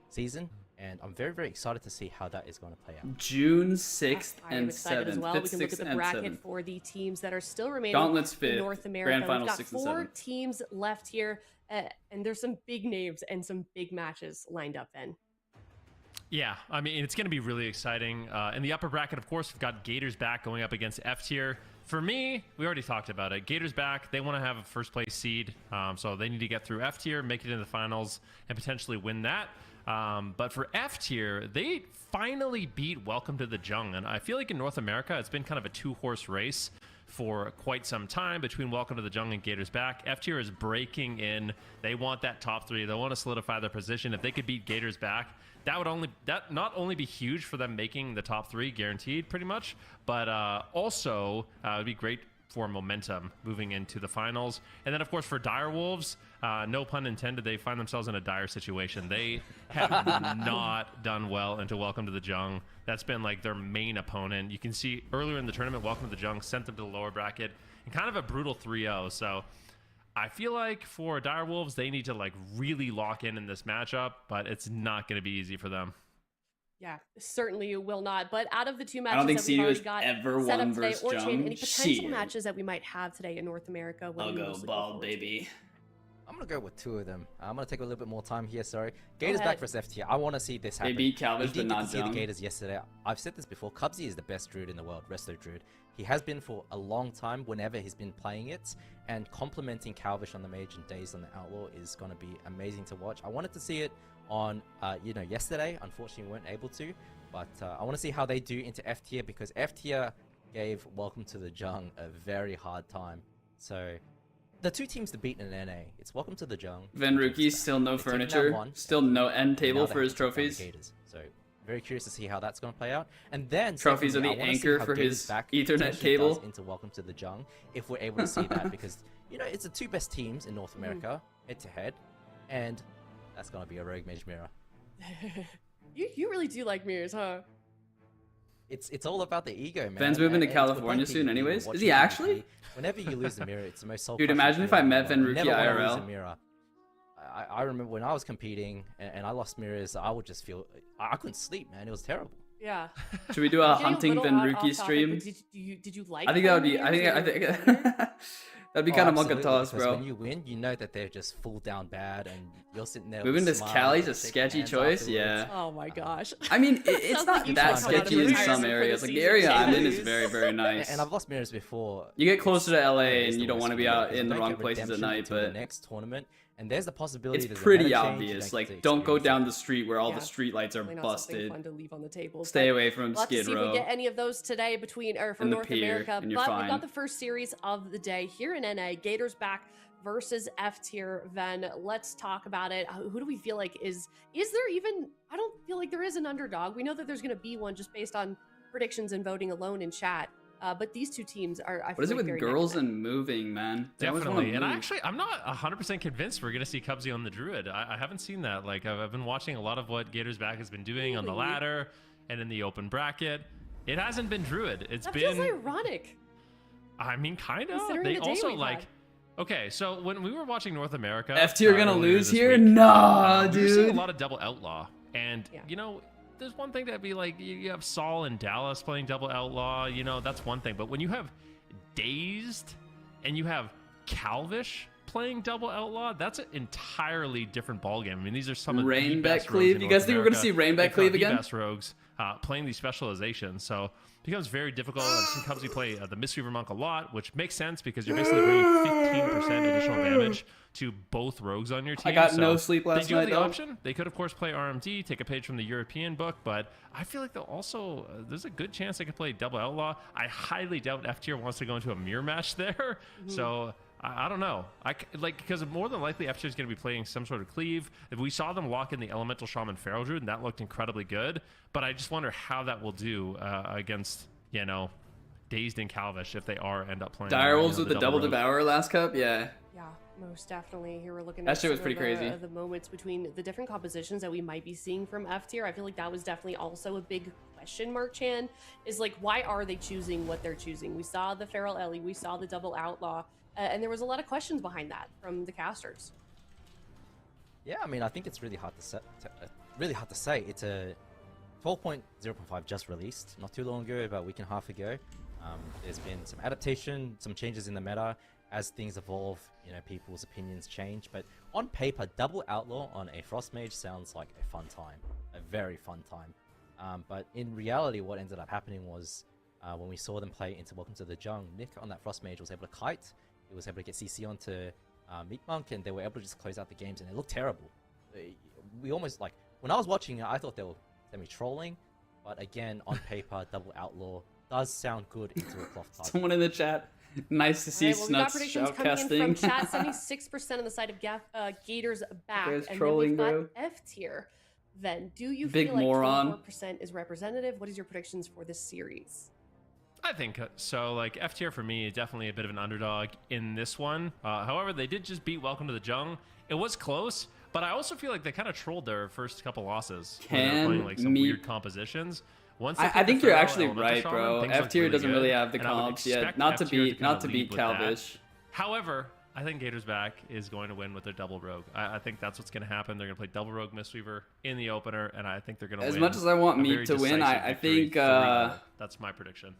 season, and I'm very, very excited to see how that is going to play out. June 6th I am and excited 7th. as well. 5th, We can look 6th, at the and bracket 7th. for the teams that are still remaining Gauntlet's in 5th. North America. Grand Finals We've got 6th and 4 7th. teams left here, and there's some big names and some big matches lined up then. Yeah, I mean, it's going to be really exciting. In the upper bracket, of course, we've got Gators back going up against F tier. For me, we already talked about it. Gators back. They want to have a first place seed, so they need to get through F tier, make it into the finals, and potentially win that. But for F tier, they finally beat Welcome to the Jung, and I feel like in North America, it's been kind of a 2-horse race for quite some time between Welcome to the Jung and Gators back. F tier is breaking in. They want that top 3. They want to solidify their position. If they could beat Gators back, that not only be huge for them making the top 3 guaranteed pretty much, but also it would be great for momentum moving into the finals. And then of course for Direwolves, no pun intended, they find themselves in a dire situation. They have not done well into Welcome to the Jung. That's been like their main opponent. You can see earlier in the tournament, Welcome to the Jung sent them to the lower bracket and kind of a brutal 3-0. So I feel like for Direwolves, they need to like really lock in this matchup, but it's not going to be easy for them. Yeah, certainly you will not. But out of the 2 matches I don't think that we've already CNU's got ever set won up today, versus or Chain, Jung. any potential Shit. matches that we might have today in North America? What I'll are you go most looking bald, forward to? baby. I'm going to go with 2 of them. I'm going to take a little bit more time here, sorry. Gators ahead. back versus F tier. I want to see this They happen. beat Calvish, We but did get not to see the Jung. Gators yesterday. I've said this before. Cubsy is the best druid in the world, Resto druid. He has been for a long time whenever he's been playing it, and complementing Calvish on the Mage and Daze on the Outlaw is going to be amazing to watch. I wanted to see it on, yesterday. Unfortunately, we weren't able to, but I want to see how they do into F tier, because F tier gave Welcome to the Jung a very hard time. So the 2 teams to beat in NA, it's Welcome to the Jung. Venruki, still no They've taken furniture, that one, still no end and now table they for have his to take down the trophies. Gators. So Very curious to see how that's going to play out. And then Trophies are secondly, the I wanna see anchor how for Gators his back Ethernet potentially cable. does into Welcome to the Jung, if we're able to see that, because you know it's the two best teams in North America head to head, and that's going to be a Rogue Mage mirror. You really do like mirrors, huh? It's all about the ego, man. Ben's moving to and California with soon people anyways. Is watching he PvP, actually? Whenever you lose the mirror, it's the most soul. Dude, imagine if I met Venruki IRL. A mirror. I remember when I was competing and I lost mirrors, I would just feel I couldn't sleep, man. It was terrible. Yeah. Should we do a Getting hunting little Venruki off topic, stream? but did you like? I think that would playing be. I think. mirrors, I or think. were you better? That'd be Oh, kind of absolutely, Monkatos, because bro. when you win, you know that they're just full down bad, and you're sitting there. Moving with to a smile, Cali's a shaking sketchy hands choice. afterwards. Yeah. Oh my gosh. I mean, it's Sounds not like you that should come out of sketchy in retirement some for the areas. Like the season. area I'm in is Jeez. very, very nice. And I've lost mirrors before. You get closer to LA It's and the you don't worst want to be feeling, out because in you the don't wrong get places at redemption night, until the but next tournament, and there's the possibility it's there's a pretty meta change, you obvious. don't get to Like, don't go experience down it. the street where all Yeah. the street lights are Definitely not something busted. fun to leave on the table. Stay but away from we'll have to Skid see if we Row. get any of those today between or for And the North pier, America. and you're But we've fine. got the first series of the day here in NA. Gators back versus F tier. Ven, let's talk about it. Who do we feel like is there even? I don't feel like there is an underdog. We know that there's going to be one just based on predictions and voting alone in chat. But these two teams are. I feel What is it like with very girls neck and and moving, man? They always wanna Definitely, and move. actually, I'm not 100% convinced we're gonna see Cubsy on the Druid. I haven't seen that. Like, I've been watching a lot of what Gators Back has been doing on the Really? ladder and in the open bracket. It hasn't been Druid. It's That been. feels ironic. I mean, kind of. Considering They the day also we've like. had. Okay, so when we were watching North America, F tier gonna earlier lose this here? week, Nah, we were seeing a dude. lot of double outlaw, and Yeah. you know, there's one thing that'd be like you have Saul and Dallas playing double outlaw. You know, that's one thing. But when you have Dazed and you have Calvish playing double outlaw, that's an entirely different ballgame. I mean, these are some of the Rainback best rogues Cleave. in You North guys think we're gonna America, see Rainback if not Cleave the again? best rogues playing these specializations. So it becomes very difficult. I've seen Cubsy play the Mistweaver Monk a lot, which makes sense because you're basically bringing 15% additional damage to both rogues on your team. I got So no sleep last they do have night, the though. option. They could, of course, play RMD, take a page from the European book, but I feel like they'll also, there's a good chance they could play double outlaw. I highly doubt F tier wants to go into a mirror match there. So I don't know. Because more than likely F tier is going to be playing some sort of cleave. If we saw them lock in the Elemental Shaman Feral Druid, and that looked incredibly good. But I just wonder how that will do against, you know, Dazed and Calvish if they end up playing. Direwolves with the double rogue. Devourer last cup? Yeah. Yeah, most definitely. Here we're looking That at shit was some pretty of crazy. the moments between the different compositions that we might be seeing from F tier. I feel like that was definitely also a big question mark, Chan, is like, why are they choosing what they're choosing? We saw the Feral Ellie, we saw the double outlaw, and there was a lot of questions behind that from the casters. Yeah, I mean, I think it's really hard to say. It's a 12.0.5 just released, not too long ago, about a week and a half ago. There's been some adaptation, some changes in the meta. As things evolve, you know, people's opinions change. But on paper, double outlaw on a Frost Mage sounds like a fun time, a very fun time. But in reality, what ended up happening was when we saw them play into Welcome to the Jung, Nick on that Frost Mage was able to kite. He was able to get CC onto Meat Monk, and they were able to just close out the games, and it looked terrible. We almost, like, when I was watching it, I thought they were semi-trolling. But again, on paper, double outlaw does sound good into a cloth type. Someone in the chat. Nice to see All right, well, we got Snuts predictions coming in from shoutcasting. chat. 76% on the side of Gators back, Guys and trolling, then bro. we've got F tier. Then, do you Big feel like moron. 24% is representative? What is your predictions for this series? I think so. Like, F tier for me is definitely a bit of an underdog in this one. However, they did just beat Welcome to the Jung. It was close, but I also feel like they kind of trolled their first couple losses. When they were playing like some weird compositions. Once they I picked think the you're Feral actually Elemental right, Shaman, bro. things F looked tier really doesn't good, really have the and I would comps yet. expect Not to F tier beat kinda lead with that. Calvish. However, I think Gators Back is going to win with their double rogue. I think that's what's going to happen. They're going to play double rogue Mistweaver in the opener, and I think they're going to win. As much as I want a Meat very to win, decisive I victory, think 3-0. That's my prediction.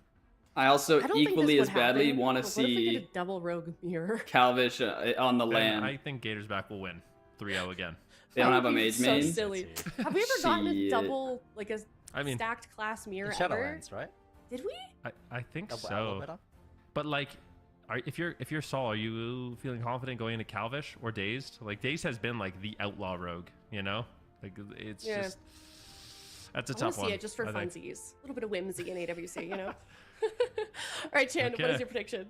I also I don't think equally this as would badly happen, want to but what if we get see a double rogue mirror? Calvish on the Then land. I think Gators Back will win 3-0 again. They don't That have a would be mage so main. silly. Have we ever gotten a Shit. double, like a I mean, stacked class mirror In ever? Shadowlands, right? Did we? I think Double outlaw so. meta? But like, if you're Saul, are you feeling confident going into Calvish or Dazed? Like, Dazed has been like the outlaw rogue, you know? Like, it's Yeah. just that's a I want tough to one. see it just for I think. funsies. A little bit of whimsy in AWC, you know? All right, Chan, what is Okay. your prediction?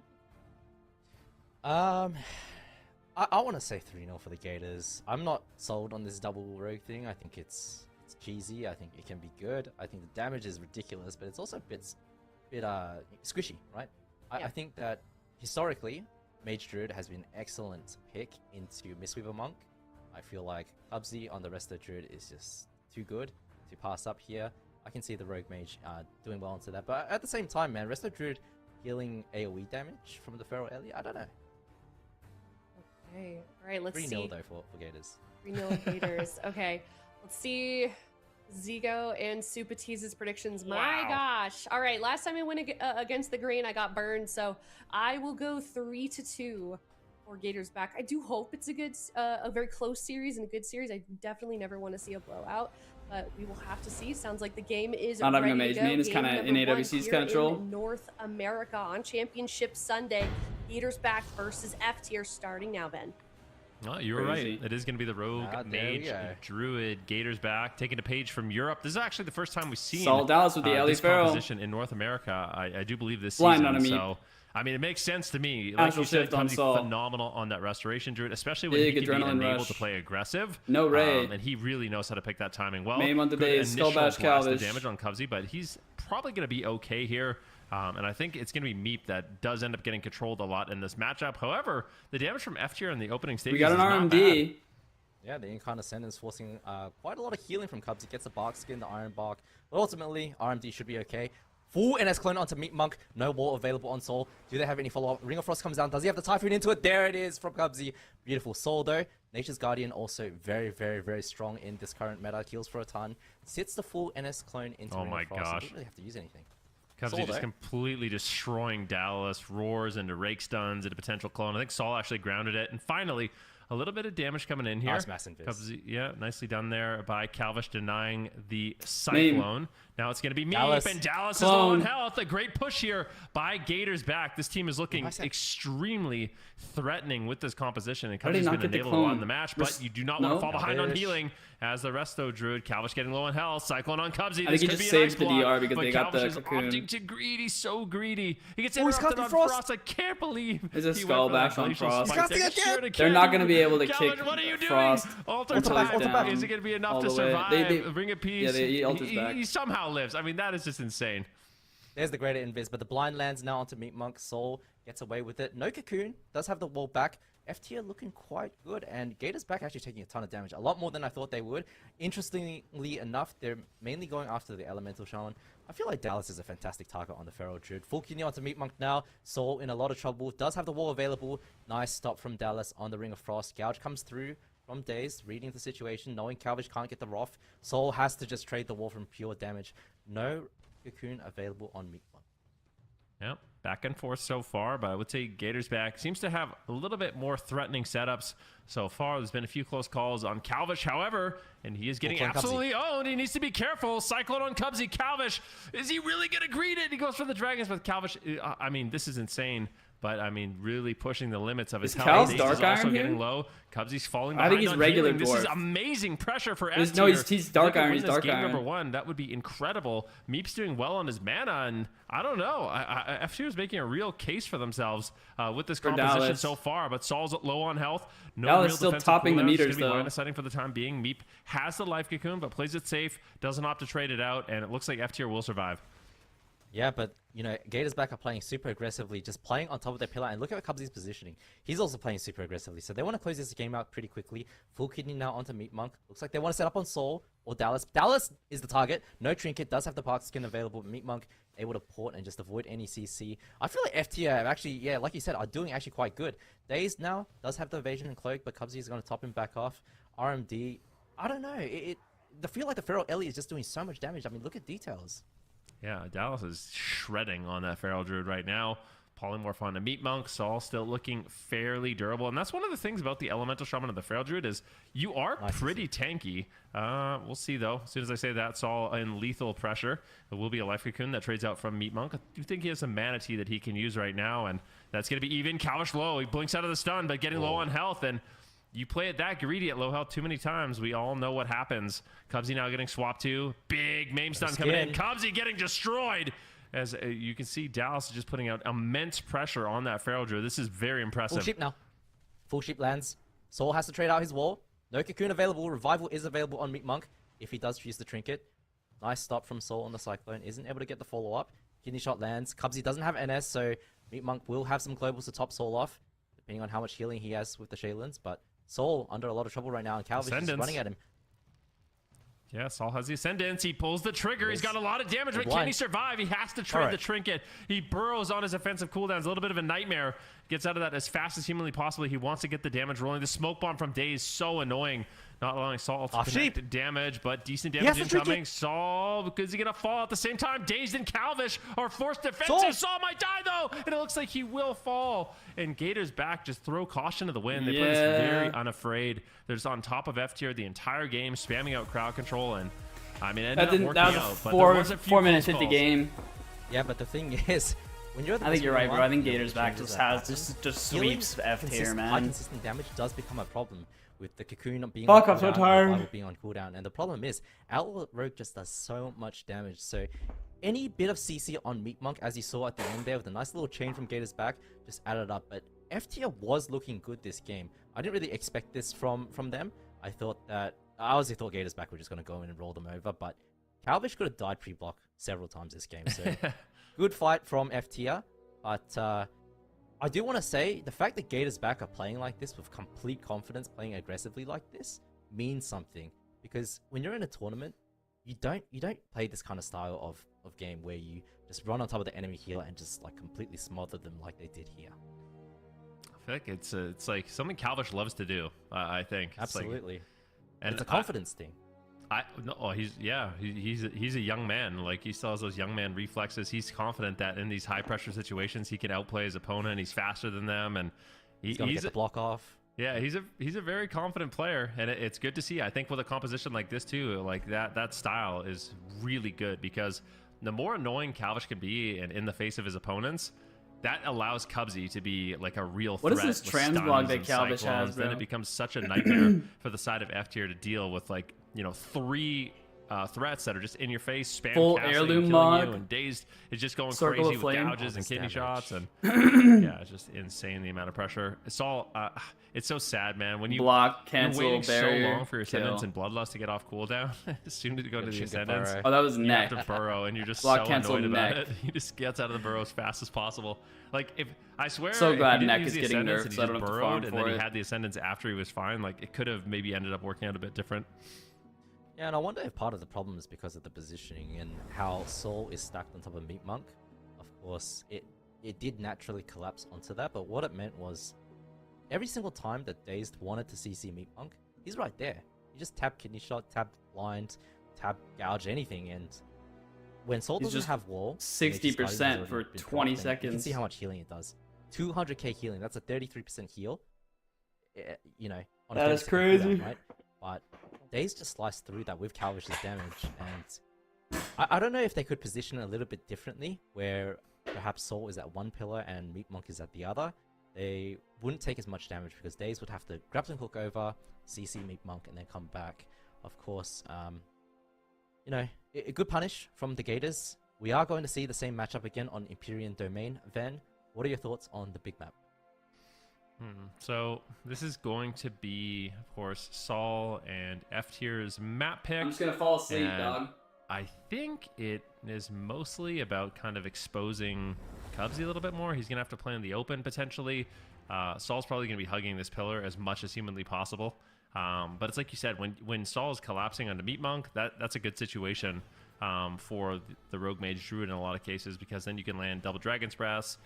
I want to say 3-0 for the Gators. I'm not sold on this double rogue thing. I think it's it's cheesy. I think it can be good. I think the damage is ridiculous, but it's also a bit squishy, right? I think that historically, Mage Druid has been an excellent pick into Mistweaver Monk. I feel like Cubsy on the rest of the Druid is just too good to pass up here. I can see the Rogue Mage doing well into that, but at the same time, man, rest of Druid healing AoE damage from the Feral Ellie, I don't know. Okay, all right, let's see. 3-0 though for Gators. 3-0 Gators. Okay, let's see Zigo and Supatiz's predictions. My gosh. All right, last time I went against the grain, I got burned, so I will go 3-2 for Gators back. I do hope it's a very close series and a good series. I definitely never want to see a blowout, but we will have to see. Sounds like the game is Not having a ready Mage to go. main is kind of in AWC's control. North America on Championship Sunday. Gators back versus F tier starting now, Ben. Oh, you were right. It is going to be the Rogue, Mage, Druid, Gators back, taking a page from Europe. This is actually the first time we've seen Saul Dallas with the Ellie this Feral composition in North America. I do believe this Blind season. on a So, I mean, it makes sense to me. Like you said, Cubsy phenomenal on that Restoration Druid, especially when he can be enabled to play aggressive. No raid. And he really knows how to pick that timing well. Main on today is Skullbash Calvish. Damage on Cubsy, but he's probably going to be okay here. And I think it's going to be Meep that does end up getting controlled a lot in this matchup. However, the damage from F tier in the opening stages we got an RMD. Yeah, the Incandescent is forcing quite a lot of healing from Cubs. He gets the Bark Skin, the Iron Bark. But ultimately, RMD should be okay. Full NS clone onto Meat Monk. No wall available on Soul. Do they have any follow-up? Ring of Frost comes down. Does he have the Typhoon into it? There it is from Cubsy. Beautiful Soul, though. Nature's Guardian also very, very, very strong in this current meta. Heals for a ton. Sits the full NS clone into Ring of Frost. Gosh. Doesn't really have to use anything. Cubsy just completely destroying Dallas, roars into rake stuns, into potential clone. I think Saul actually grounded it. And finally, a little bit of damage coming in here. Nice mass invis. Cubsy, yeah, nicely done there by Calvish denying the Cyclone. Now it's going to be Meep, and Dallas is low on health. A great push here by Gators back. This team is looking extremely threatening with this composition, and Cubsy's been enabled a lot in the match, but you do not want to fall behind on healing as the Resto Druid. Calvish getting low on health. Cyclone on Cubsy. I think he just saved the DR because they got the cocoon. Opting to greedy, so greedy. He gets interrupted on Frost. I can't believe there's a skull bash on Frost. They're not going to be able to kick what are you doing? Frost. Alter back. Is it going to be enough to survive? Ring of Peace. Yeah, he somehow lives. I mean, that is just insane. There's the greater invis, but the blind lands now onto Meat Monk. Soul gets away with it. No cocoon, does have the wall back. F tier looking quite good, and Gators back actually taking a ton of damage, a lot more than I thought they would. Interestingly enough, they're mainly going after the Elemental Shaman. I feel like Dallas is a fantastic target on the Feral Druid. Full kidney onto Meat Monk now. Soul in a lot of trouble, does have the wall available. Nice stop from Dallas on the Ring of Frost. Gouge comes through from Daze, reading the situation, knowing Calvish can't get the Wrath. Soul has to just trade the wall from pure damage. No cocoon available on Meat Monk. Yep, back and forth so far, but I would say Gators back seems to have a little bit more threatening setups so far. There's been a few close calls on Calvish, however, and he is getting absolutely owned. He needs to be careful. Cyclone on Cubsy. Calvish, is he really going to greet it? He goes for the Dragons, but Calvish, I mean, this is insane. But I mean, really pushing the limits of his health. He's also getting low. Cubsy's falling behind. I think he's regular dwarf. This is amazing pressure for F tier. No, he's Dark Iron. He's Dark Iron. Number one, that would be incredible. Meep's doing well on his mana, and I don't know. F tier is making a real case for themselves with this composition so far. But Saul's low on health. No Dallas real still defensive topping the cooldowns. meters It's gonna be though. minus setting for the time being. Meep has the life cocoon, but plays it safe. Doesn't opt to trade it out, and it looks like F tier will survive. Yeah, but, you know, Gators back are playing super aggressively, just playing on top of their pillar. And look at Cubsy's positioning. He's also playing super aggressively. So they want to close this game out pretty quickly. Full kidney now onto Meat Monk. Looks like they want to set up on Soul or Dallas. Dallas is the target. No Trinket. Does have the Park Skin available. Meat Monk able to port and just avoid any CC. I feel like F tier actually, yeah, like you said, are doing actually quite good. Daze now does have the evasion and cloak, but Cubsy is going to top him back off. RMD, I don't know. I feel like the Feral Ellie is just doing so much damage. I mean, look at details. Yeah, Dallas is shredding on that Feral Druid right now. Polymorph on the Meat Monk, Saul still looking fairly durable. And that's one of the things about the Elemental Shaman of the Feral Druid is you are pretty tanky. We'll see, though. As soon as I say that, Saul in lethal pressure. It will be a Life Cocoon that trades out from Meat Monk. I do think he has some Mana Tea that he can use right now, and that's going to be even. Calvish low. He blinks out of the stun, but getting low on health, and you play it that greedy at low health too many times, we all know what happens. Cubsy now getting swapped to. Big Maim stun coming in. Cubsy getting destroyed. As you can see, Dallas is just putting out immense pressure on that Feral Druid. This is very impressive. Full sheep now. Full sheep lands. Saul has to trade out his wall. No cocoon available. Revival is available on Meat Monk. if he does use the trinket. Nice stop from Soul on the Cyclone. Isn't able to get the follow-up. Kidney shot lands. Cubsy doesn't have NS, so Meat Monk will have some globals to top Soul off, depending on how much healing he has with the Shaylins. But Soul under a lot of trouble right now, and Calvish is running at him. Yeah, Saul has the Ascendance. He pulls the trigger. He's got a lot of damage, but blind. can he survive? He has to trade the trinket. He burrows on his offensive cooldowns. A little bit of a nightmare. Gets out of that as fast as humanly possible. He wants to get the damage rolling. The smoke bomb from Daze, so annoying. Not allowing Saul to connect damage, but decent damage incoming. Saul, because he's going to fall at the same time. Dazed and Calvish are forced defensive. Saul might die, though, and it looks like he will fall. And Gator's back. Just throw caution to the wind. They play this very unafraid. They're just on top of F tier the entire game, spamming out crowd control, and I mean, it ended up working out. That was a 4 minute 50 game. Yeah, but the thing is, when you're the I think you're right, bro. I think Gator's back just sweeps F tier, man. High consistent damage does become a problem with the Cocoon being Fuck, on I'm so cooldown, tired. and the Bible being on cooldown. And the problem is, Outlaw Rogue just does so much damage. So any bit of CC on Meat Monk, as you saw at the end there, with a nice little chain from Gator's back, just added up. But F tier was looking good this game. I didn't really expect this from them. I honestly thought Gator's back were just going to go in and roll them over, but Calvish could have died pre-block several times this game. So good fight from F tier, but I do want to say the fact that Gator's back are playing like this with complete confidence, playing aggressively like this, means something. Because when you're in a tournament, you don't play this kind of style of game where you just run on top of the enemy healer and just like completely smother them like they did here. I feel like it's like something Calvish loves to do. I think Absolutely, and it's a confidence thing. He's a young man. Like, he still has those young man reflexes. He's confident that in these high pressure situations he can outplay his opponent. He's faster than them, and he's gonna get the block off. Yeah, he's a very confident player, and it's good to see. I think with a composition like this too, like that style is really good, because the more annoying Calvish can be in the face of his opponents, that allows Cubsy to be like a real threat. What is this transblog that Calvish has, bro? Then it becomes such a nightmare for the side of F tier to deal with, like, 3 threats that are just in your face, spam full casting, heirloom killing mug. you, and Dazed is just going Circle crazy of with flame. gouges and kidney shots, and yeah, it's just insane the amount of pressure. It's all it's so sad, man. When you block, cancel, you're waiting barrier, so long for your Ascendants kill. and Bloodlust to get off cooldown, as soon as you go to the Ascendants, Oh, that was you neck. have to burrow, and you're just Block, so cancel, annoyed about neck. it. He just gets out of the burrow as fast as possible. Like, if I swear, So if glad he didn't neck use is the getting Ascendants nerfed, and he so I just don't have to burrowed, farm and for then he it. had the Ascendants after he was fine, like, it could have maybe ended up working out a bit different. Yeah, and I wonder if part of the problem is because of the positioning and how Soul is stacked on top of Meat Monk. Of course, it did naturally collapse onto that, but what it meant was every single time that Dazed wanted to CC Meat Monk, he's right there. You just tap Kidney Shot, tap Blind, tap Gouge, anything, and when Soul He's doesn't just have wall, 60% for 20 you can seconds. see how much healing it does. 200k healing, that's a 33% heal. On a That is 30-second crazy. cooldown, right? But Daze just sliced through that with Calvish's damage, and I don't know if they could position it a little bit differently, where perhaps Soul is at one pillar and Meat Monk is at the other. They wouldn't take as much damage because Daze would have to grappling hook over, CC Meat Monk, and then come back. Of course, a good punish from the Gators. We are going to see the same matchup again on Empyrean Domain. Ven, what are your thoughts on the big map? So this is going to be, of course, Saul and F tier's map pick. I'm just gonna fall asleep, and dog. I think it is mostly about kind of exposing Cubsy a little bit more. He's gonna have to play in the open potentially. Saul's probably gonna be hugging this pillar as much as humanly possible. But it's like you said, when Saul is collapsing onto Meat Monk, that's a good situation for the Rogue Mage Druid in a lot of cases, because then you can land double Dragon's Breaths.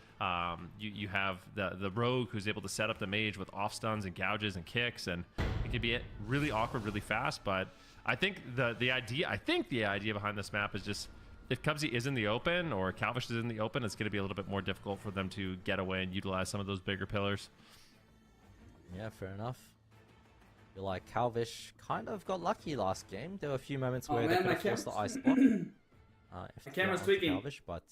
You have the Rogue who's able to set up the Mage with off stuns and gouges and kicks, and it can be really awkward really fast. But I think the idea behind this map is just, if Cubsy is in the open or Calvish is in the open, it's going to be a little bit more difficult for them to get away and utilize some of those bigger pillars. Yeah, fair enough. Feel like Calvish kind of got lucky last game. There were a few moments where they could have forced the ice block. My camera's tweaking. Calvish, but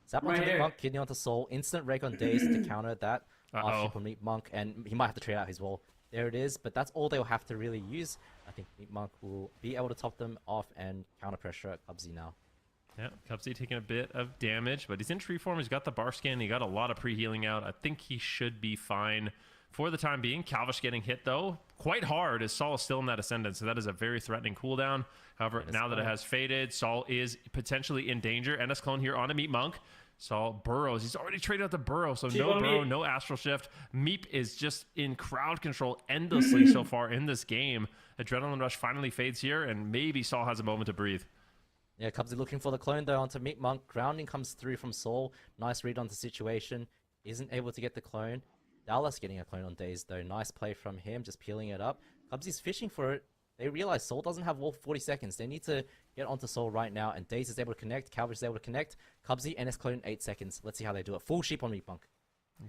Zap Right onto here. Meat Monk, Kidney onto Soul, instant rake on Daze to counter that. Ship on Meat Monk, and he might have to trade out his wall. There it is, but that's all they'll have to really use. I think Meat Monk will be able to top them off and counter pressure at Cubsy now. Yeah, Cubsy taking a bit of damage, but he's in tree form. He's got the bar skin. He got a lot of pre-healing out. I think he should be fine for the time being. Calvish getting hit, though, quite hard as Saul is still in that Ascendant, so that is a very threatening cooldown. However, now that it has faded, Saul is potentially in danger. NS Clone here on a Meat Monk. Saul burrows. He's already traded out the burrow, so no burrow, no Astral Shift. Meep is just in crowd control endlessly so far in this game. Adrenaline Rush finally fades here, and maybe Saul has a moment to breathe. Yeah, Cubsy looking for the clone though onto Meat Monk. Grounding comes through from Saul. Nice read on the situation. Isn't able to get the clone. Dallas getting a clone on Daze though. Nice play from him, just peeling it up. Cubsy's fishing for it. They realize Saul doesn't have all 40 seconds. They need to get onto Saul right now, and Daze is able to connect. Calvish is able to connect. Cubsy, NS clone 8 seconds. Let's see how they do it. Full sheep on Meat Monk.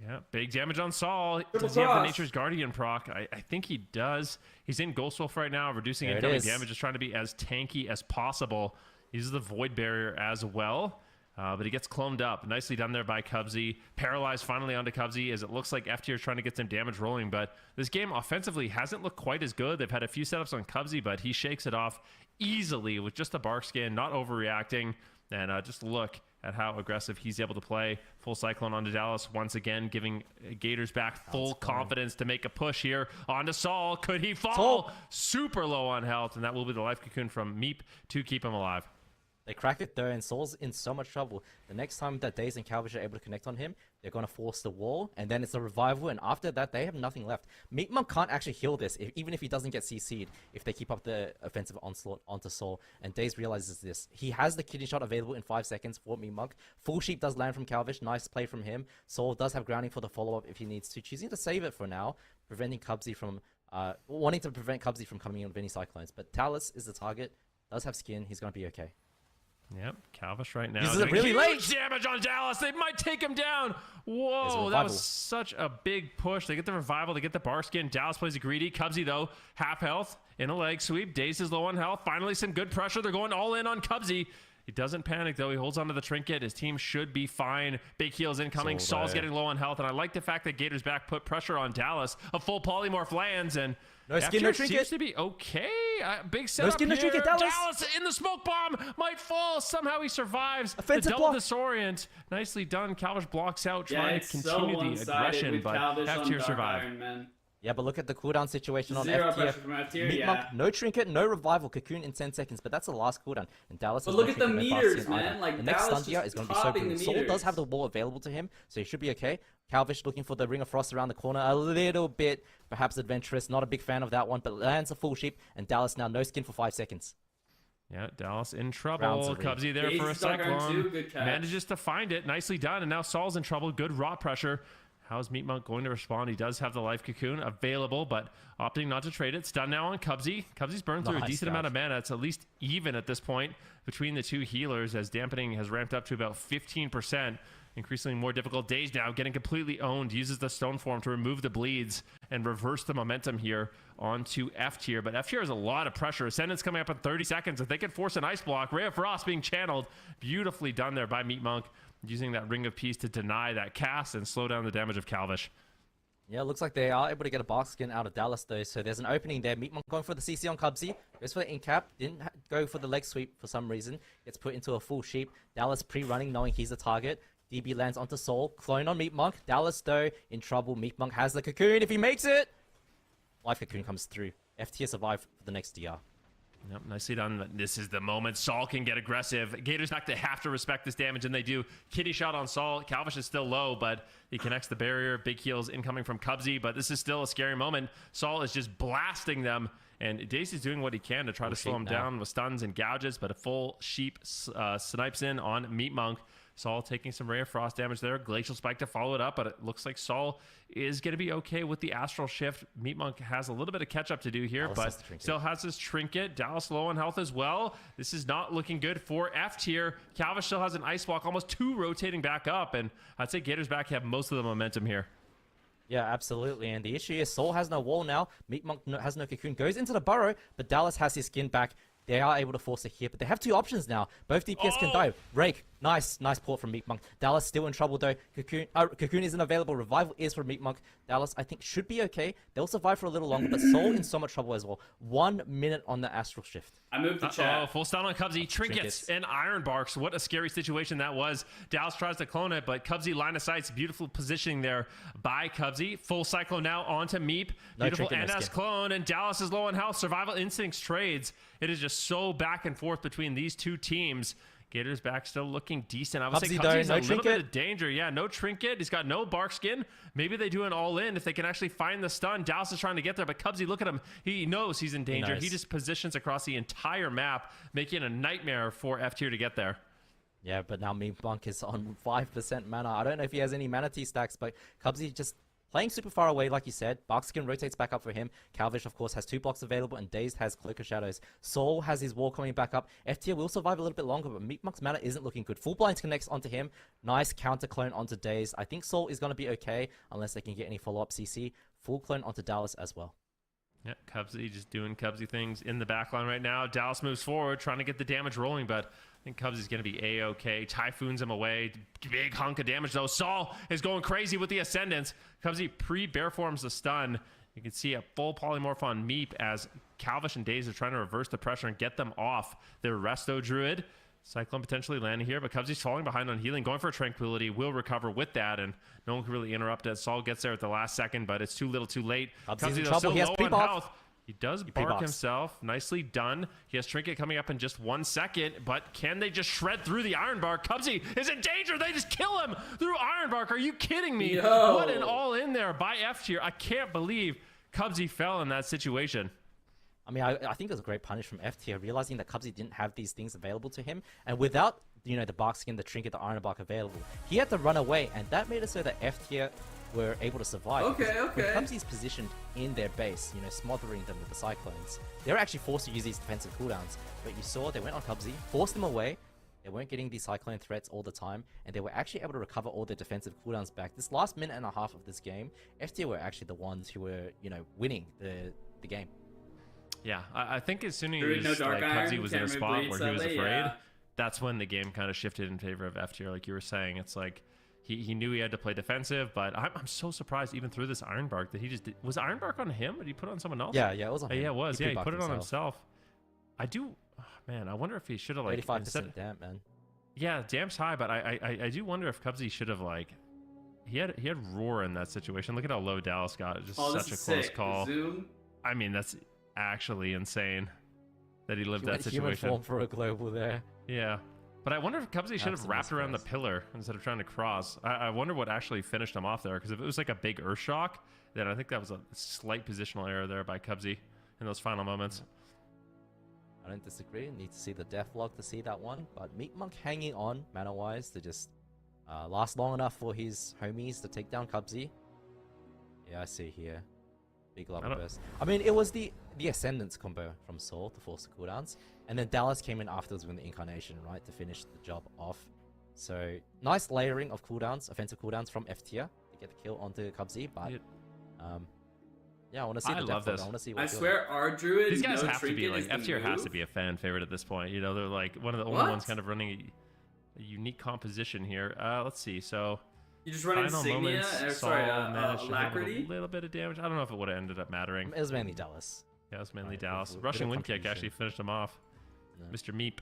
Yeah, big damage on Saul. Does he have the Nature's Guardian proc? I think he does. He's in Ghost Wolf right now, reducing incoming damage, just trying to be as tanky as possible. He uses the Void Barrier as well. But he gets cloned up. Nicely done there by Cubsy. Paralyzed finally onto Cubsy as it looks like F tier is trying to get some damage rolling. But this game offensively hasn't looked quite as good. They've had a few setups on Cubsy, but he shakes it off easily with just a bark skin, not overreacting. And just look at how aggressive he's able to play. Full Cyclone onto Dallas once again, giving Gators back full confidence to make a push here onto Saul. Could he fall? Saul. Super low on health, and that will be the life cocoon from Meep to keep him alive. They crack it though, and Saul's in so much trouble. The next time that Daze and Calvish are able to connect on him, they're going to force the wall, and then it's a revival, and after that, they have nothing left. Meat Monk can't actually heal this, even if he doesn't get CC'd, if they keep up the offensive onslaught onto Saul, and Daze realizes this. He has the kidney shot available in 5 seconds for Meat Monk. Full Sheep does land from Calvish, nice play from him. Saul does have grounding for the follow-up if he needs to, choosing to save it for now, preventing Cubsy from, wanting to prevent Cubsy from coming in with any Cyclones. But Talus is the target, does have skin, he's going to be okay. Yep, Calvish right now. This is really late. Damage on Dallas. They might take him down. Whoa, that was such a big push. They get the revival. They get the bar skin. Dallas plays a greedy. Cubsy, though, half health in a leg sweep. Daze is low on health. Finally, some good pressure. They're going all in on Cubsy. He doesn't panic, though. He holds onto the trinket. His team should be fine. Big heals incoming. Saul's getting low on health. And I like the fact that Gators back put pressure on Dallas. A full polymorph lands, and no skin, no trinket. Seems to be okay. Big setup no skin, no trinket, Dallas in the smoke bomb might fall. Somehow he survives. Offensive the double block. Disorient. Nicely done. Calvish blocks out, trying to continue the aggression, but F-tier survive. Yeah, but look at the cooldown situation on Zero F tier. pressure from F tier, Meat yeah. Monk, no trinket, no revival, cocoon in 10 seconds, but that's the last cooldown. And Dallas But has look no at the trinket, no meters, fast man. either. Like, the next Dallas stun tier just is going to be so popping brutal. the Saul does meters. have the wall available to him, so he should be okay. Calvish looking for the Ring of Frost around the corner, a little bit perhaps adventurous. Not a big fan of that one, but lands a full sheep, and Dallas now no skin for 5 seconds. Yeah, Dallas in trouble. Cubsy there Daze for a stuck on Cyclone. two, good catch. Manages to find it. Nicely done. And now Saul's in trouble. Good raw pressure. How's Meat Monk going to respond? He does have the life cocoon available, but opting not to trade it. Stun now on Cubsy. Cubsy's burned through a decent amount of mana. It's at least even at this point between the two healers, as dampening has ramped up to about 15%. Increasingly more difficult. Daze now getting completely owned. Uses the stone form to remove the bleeds and reverse the momentum here onto F tier. But F tier has a lot of pressure. Ascendant's coming up in 30 seconds. If they can force an ice block, Ray of Frost being channeled. Beautifully done there by Meat Monk, using that Ring of Peace to deny that cast and slow down the damage of Calvish. Yeah, looks like they are able to get a bark skin out of Dallas though, so there's an opening there. Meat Monk going for the CC on Cubsy. Goes for the incap. Didn't go for the leg sweep for some reason. Gets put into a full sheep. Dallas pre-running, knowing he's the target. DB lands onto Saul. Clone on Meat Monk. Dallas, though, in trouble. Meat Monk has the cocoon. If he makes it, life cocoon comes through. F tier survive for the next DR. Yep, nicely done. This is the moment Saul can get aggressive. Gators back to have to respect this damage, and they do. Kitty shot on Saul. Calvish is still low, but he connects the barrier. Big heals incoming from Cubsy, but this is still a scary moment. Saul is just blasting them, and Daze is doing what he can to try to slow him down with stuns and gouges, but a full sheep snipes in on Meat Monk. Saul taking some Ray of Frost damage there. Glacial Spike to follow it up, but it looks like Saul is going to be okay with the Astral Shift. Meat Monk has a little bit of catch-up to do here, but still has his trinket. Dallas low on health as well. This is not looking good for F tier. Calvish still has an Ice Walk, almost 2 rotating back up, and I'd say Gators back have most of the momentum here. Yeah, absolutely. And the issue is Saul has no wall now. Meat Monk has no cocoon. Goes into the burrow, but Dallas has his skin back. they are able to force it here, but they have 2 options now. Both DPS can die. Rake, nice port from Meat Monk. Dallas still in trouble though. Cocoon isn't available. Revival is for Meat Monk. Dallas, I think, should be okay. They'll survive for a little longer, but Soul in so much trouble as well. 1 minute on the Astral Shift. I moved the chat. Oh, full stun on Cubsy. Trinkets and Iron Barks. What a scary situation that was. Dallas tries to clone it, but Cubsy line of sight's beautiful positioning there by Cubsy. Full Cyclone now onto Meep. Beautiful NS clone, and Dallas is low on health. Survival Instincts trades. It is just so back and forth between these 2 teams. Gator's back still looking decent. I would say Cubsy's a little bit of danger. Yeah, no trinket. He's got no bark skin. Maybe they do an all-in if they can actually find the stun. Dallas is trying to get there, but Cubsy, look at him. He knows he's in danger. He just positions across the entire map, making it a nightmare for F tier to get there. Yeah, but now Meat Monk is on 5% mana. I don't know if he has any mana T stacks, but Cubsy just playing super far away, like you said. Barkskin rotates back up for him. Calvish, of course, has 2 blocks available, and Dazed has Cloak of Shadows. Soul has his wall coming back up. F tier will survive a little bit longer, but Meat Monk's mana isn't looking good. Full Blinds connects onto him. Nice counter clone onto Dazed. I think Soul is going to be okay, unless they can get any follow-up CC. Full clone onto Dallas as well. Yeah, Cubsy just doing Cubsy things in the backline right now. Dallas moves forward, trying to get the damage rolling, but I think Cubsy's going to be A-okay. Typhoons him away. Big hunk of damage, though. Saul is going crazy with the Ascendance. Cubsy pre-bear forms the stun. You can see a full polymorph on Meep as Calvish and Daze are trying to reverse the pressure and get them off their Resto Druid. Cyclone potentially landing here, but Cubsy's falling behind on healing, going for Tranquility, will recover with that, and no one can really interrupt it. Saul gets there at the last second, but it's too little too late. Cubsy's in trouble. He has low on pre-buff. health. He does bark himself. Nicely done. He has Trinket coming up in just 1 second, but can they just shred through the Iron Bark? Cubsy is in danger. They just kill him through Iron Bark. Are you kidding me? Yo. What an all-in there by F tier. I can't believe Cubsy fell in that situation. I mean, I think it was a great punish from F tier, realizing that Cubsy didn't have these things available to him, and without, you know, the bark skin, the trinket, the iron bark available, he had to run away, and that made it so that F tier were able to survive. Okay. When Cubsy's positioned in their base, you know, smothering them with the cyclones, they were actually forced to use these defensive cooldowns. But you saw they went on Cubsy, forced them away. They weren't getting these cyclone threats all the time, and they were actually able to recover all their defensive cooldowns back. This last minute and a half of this game, F tier were actually the ones who were, you know, winning the game. Yeah, I think as soon as Cubsy was in a spot where he was afraid, that's when the game kind of shifted in favor of F tier. Like you were saying, it's like he knew he had to play defensive, but I'm so surprised even through this Iron Bark that he just did. Was Iron Bark on him, or did he put it on someone else? Yeah, it was on him. Yeah, it was. He put it on himself. I wonder if he should have like 85% damp, man. Yeah, damp's high, but I do wonder if Cubsy should have like he had Roar in that situation. Look at how low Dallas got. Just such a close call. Zoom. I mean, that's actually insane that he lived that Human situation. form for a global there. Yeah, but I wonder if Cubsy should have wrapped around the pillar instead of trying to cross. I wonder what actually finished him off there, because if it was like a big Earth Shock, then I think that was a slight positional error there by Cubsy in those final moments. I don't disagree. Need to see the death log to see that one, but Meat Monk hanging on mana-wise to just last long enough for his homies to take down Cubsy. Yeah, I see here. Big lava burst. I mean, it was the Ascendance combo from Soul to force the cooldowns, and then Dallas came in afterwards with the Incarnation, right, to finish the job off. So nice layering of cooldowns, offensive cooldowns from F tier to get the kill onto Cubsy, but yeah, I want to see the depth of it. I want to see what I swear, our Druid. These guys have to be like F tier has to be a fan favorite at this point. You know, they're like one of the only ones kind of running a unique composition here. Let's see. So you just run Insignia, Alacrity? A little bit of damage. I don't know if it would have ended up mattering. It was mainly Dallas. Yeah, it was mainly Dallas. Rushing Wind Kick actually finished him off. Yeah. Mr. Meep.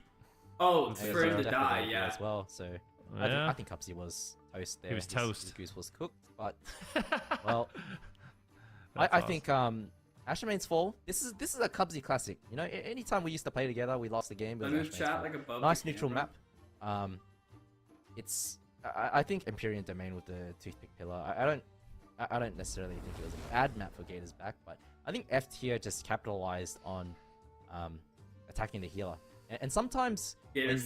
Oh, it's for him to die, yeah. As well, so yeah. I think Cubsy was toast there. He was toast. His goose was cooked, but well, I think Ashermane's Fall. This is a Cubsy classic. You know, anytime we used to play together, we lost the game. Nice neutral map. It's I think Empyrean Domain with the Toothpick Pillar. I don't necessarily think it was a bad map for Gators back, but I think F tier just capitalized on attacking the healer. And sometimes when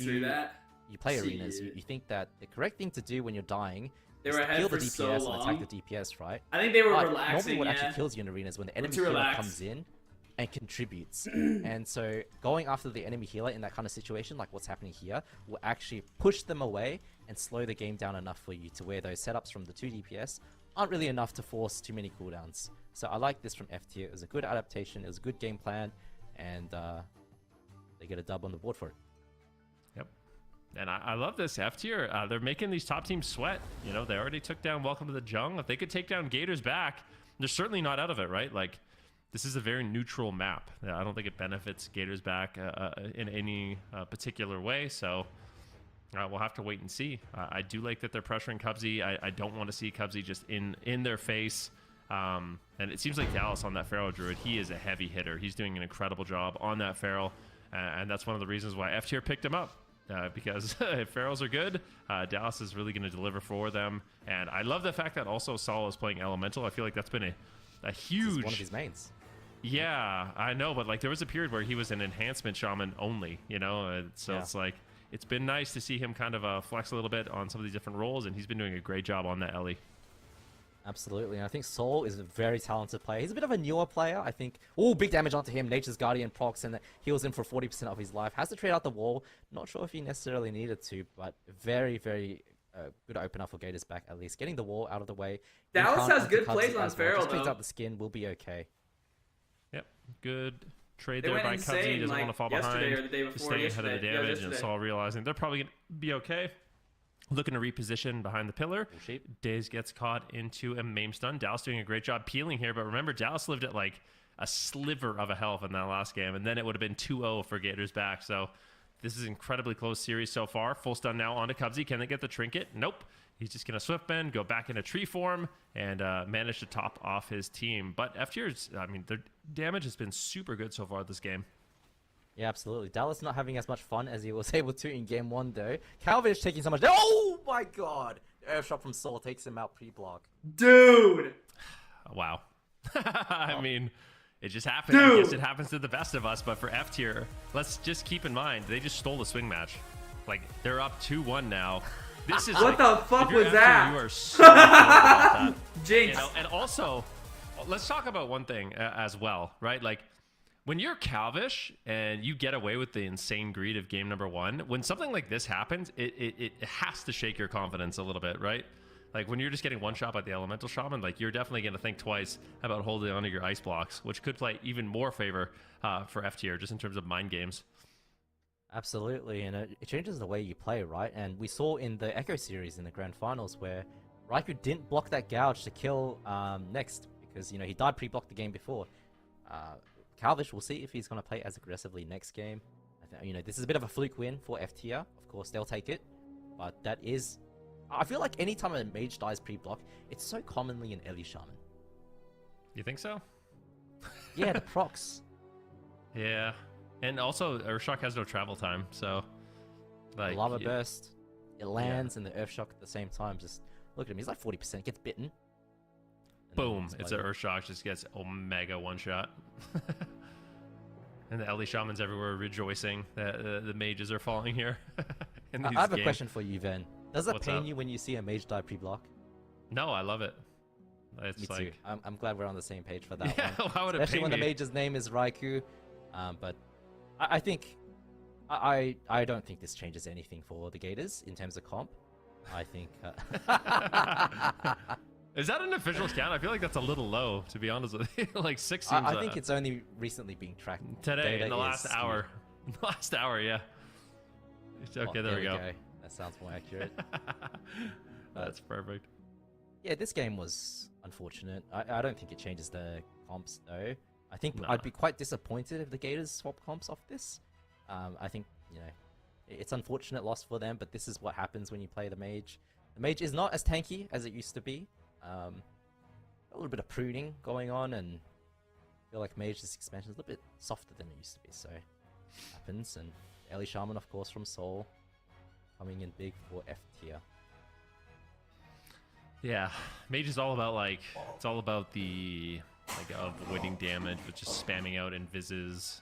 you play arenas, you think that the correct thing to do when you're dying is to kill the DPS and attack the DPS, right? I think they were relaxing. Normally, what actually kills you in arenas is when the enemy healer comes in and contributes. And so going after the enemy healer in that kind of situation, like what's happening here, will actually push them away and slow the game down enough for you to where those setups from the 2 DPS aren't really enough to force too many cooldowns. So I like this from F tier. It was a good adaptation. It was a good game plan. And they get a dub on the board for it. Yep. And I love this F tier. They're making these top teams sweat. You know, they already took down Welcome to the Jungle. If they could take down Gators back, they're certainly not out of it, right? Like, this is a very neutral map. I don't think it benefits Gators back in any particular way. So we'll have to wait and see. I do like that they're pressuring Cubsy. I don't want to see Cubsy just in their face. And it seems like Dallas on that Feral Druid, he is a heavy hitter. He's doing an incredible job on that Feral. And that's one of the reasons why F tier picked him up. Because if Ferals are good, Dallas is really going to deliver for them. And I love the fact that also Saul is playing Elemental. I feel like that's been a huge... This is one of his mains. Yeah, I know. But like there was a period where he was an enhancement shaman only, you know? So it's like, it's been nice to see him kind of flex a little bit on some of these different roles. And he's been doing a great job on that Ellie. Absolutely, and I think Saul is a very talented player. He's a bit of a newer player, I think. Oh, big damage onto him. Nature's Guardian procs, and that heals him for 40% of his life. Has to trade out the wall. Not sure if he necessarily needed to, but very, very good opener for Gators back, at least. Getting the wall out of the way. Dallas has good plays on Feral, Just trades though. out the skin. Will be okay. Yep, good trade They there went by insane, Cubsy. Doesn't like, want to fall yesterday behind. or the day He's before, staying ahead of the yesterday. Yeah, damage, and yesterday. Saul realizing they're probably going to be okay. Looking to reposition behind the pillar. Daze gets caught into a maim stun. Dallas doing a great job peeling here, but remember, Dallas lived at like a sliver of a health in that last game, and then it would have been 2-0 for Gators back. So this is incredibly close series so far. Full stun now onto Cubsy. Can they get the trinket? Nope. He's just going to swift bend, go back into tree form, and manage to top off his team. But F tiers, I mean, their damage has been super good so far this game. Yeah, absolutely. Dallas not having as much fun as he was able to in game 1, though. Calvage taking so much... Oh, my God! The Earth shot from Saul takes him out pre-block. Dude! Wow. I mean, it just happened. I guess it happens to the best of us, but for F tier, let's just keep in mind, they just stole the swing match. Like, they're up 2-1 now. This is What like, the fuck if you're was F tier, that? You are so about that. Jinx. You know, and also, let's talk about one thing as well, right? Like, when you're Calvish and you get away with the insane greed of game number 1, when something like this happens, it has to shake your confidence a little bit, right? Like when you're just getting one shot by the Elemental Shaman, like you're definitely going to think twice about holding onto your ice blocks, which could play even more favor for F tier, just in terms of mind games. Absolutely, and it changes the way you play, right? And we saw in the Echo series in the grand finals where Raikou didn't block that gouge to kill next because, you know, he died pre-blocked the game before. Calvish, we'll see if he's going to play as aggressively next game. You know, this is a bit of a fluke win for F tier. Of course, they'll take it. But that is... I feel like anytime a mage dies pre-block, it's so commonly an Ellie Shaman. You think so? Yeah, the procs. Yeah. And also, Earthshock has no travel time, so... like Lava Burst, it lands, and the Earthshock at the same time. Just look at him, he's like 40%, gets bitten. Boom, it's an Earthshock, just gets Omega one-shot. And the Ellie Shamans everywhere rejoicing that the mages are falling here. I have a question for you, Ven. Does it What's pain up? you when you see a mage die pre-block? No, I love it. It's Me like... too. I'm glad we're on the same page for that Yeah, one. why would it Especially pain when the me? mage's name is Raikou. But I think... I don't think this changes anything for the Gators in terms of comp. I think... Is that an official count? I feel like that's a little low, to be honest with you. Like 6 seems... I think it's only recently being tracked. Today, Data in the last is hour. Last hour, yeah. It's okay, there we go. That sounds more accurate. That's perfect. Yeah, this game was unfortunate. I don't think it changes the comps, though. I think Nah. I'd be quite disappointed if the Gators swap comps off this. I think, you know, it's unfortunate loss for them, but this is what happens when you play the Mage. The Mage is not as tanky as it used to be. A little bit of pruning going on, and I feel like Mage's expansion is a little bit softer than it used to be, so happens. And Ellie Shaman, of course, from Seoul, coming in big for F tier. Yeah, Mage is all about, like, it's all about the, like, avoiding damage, but just spamming out invises.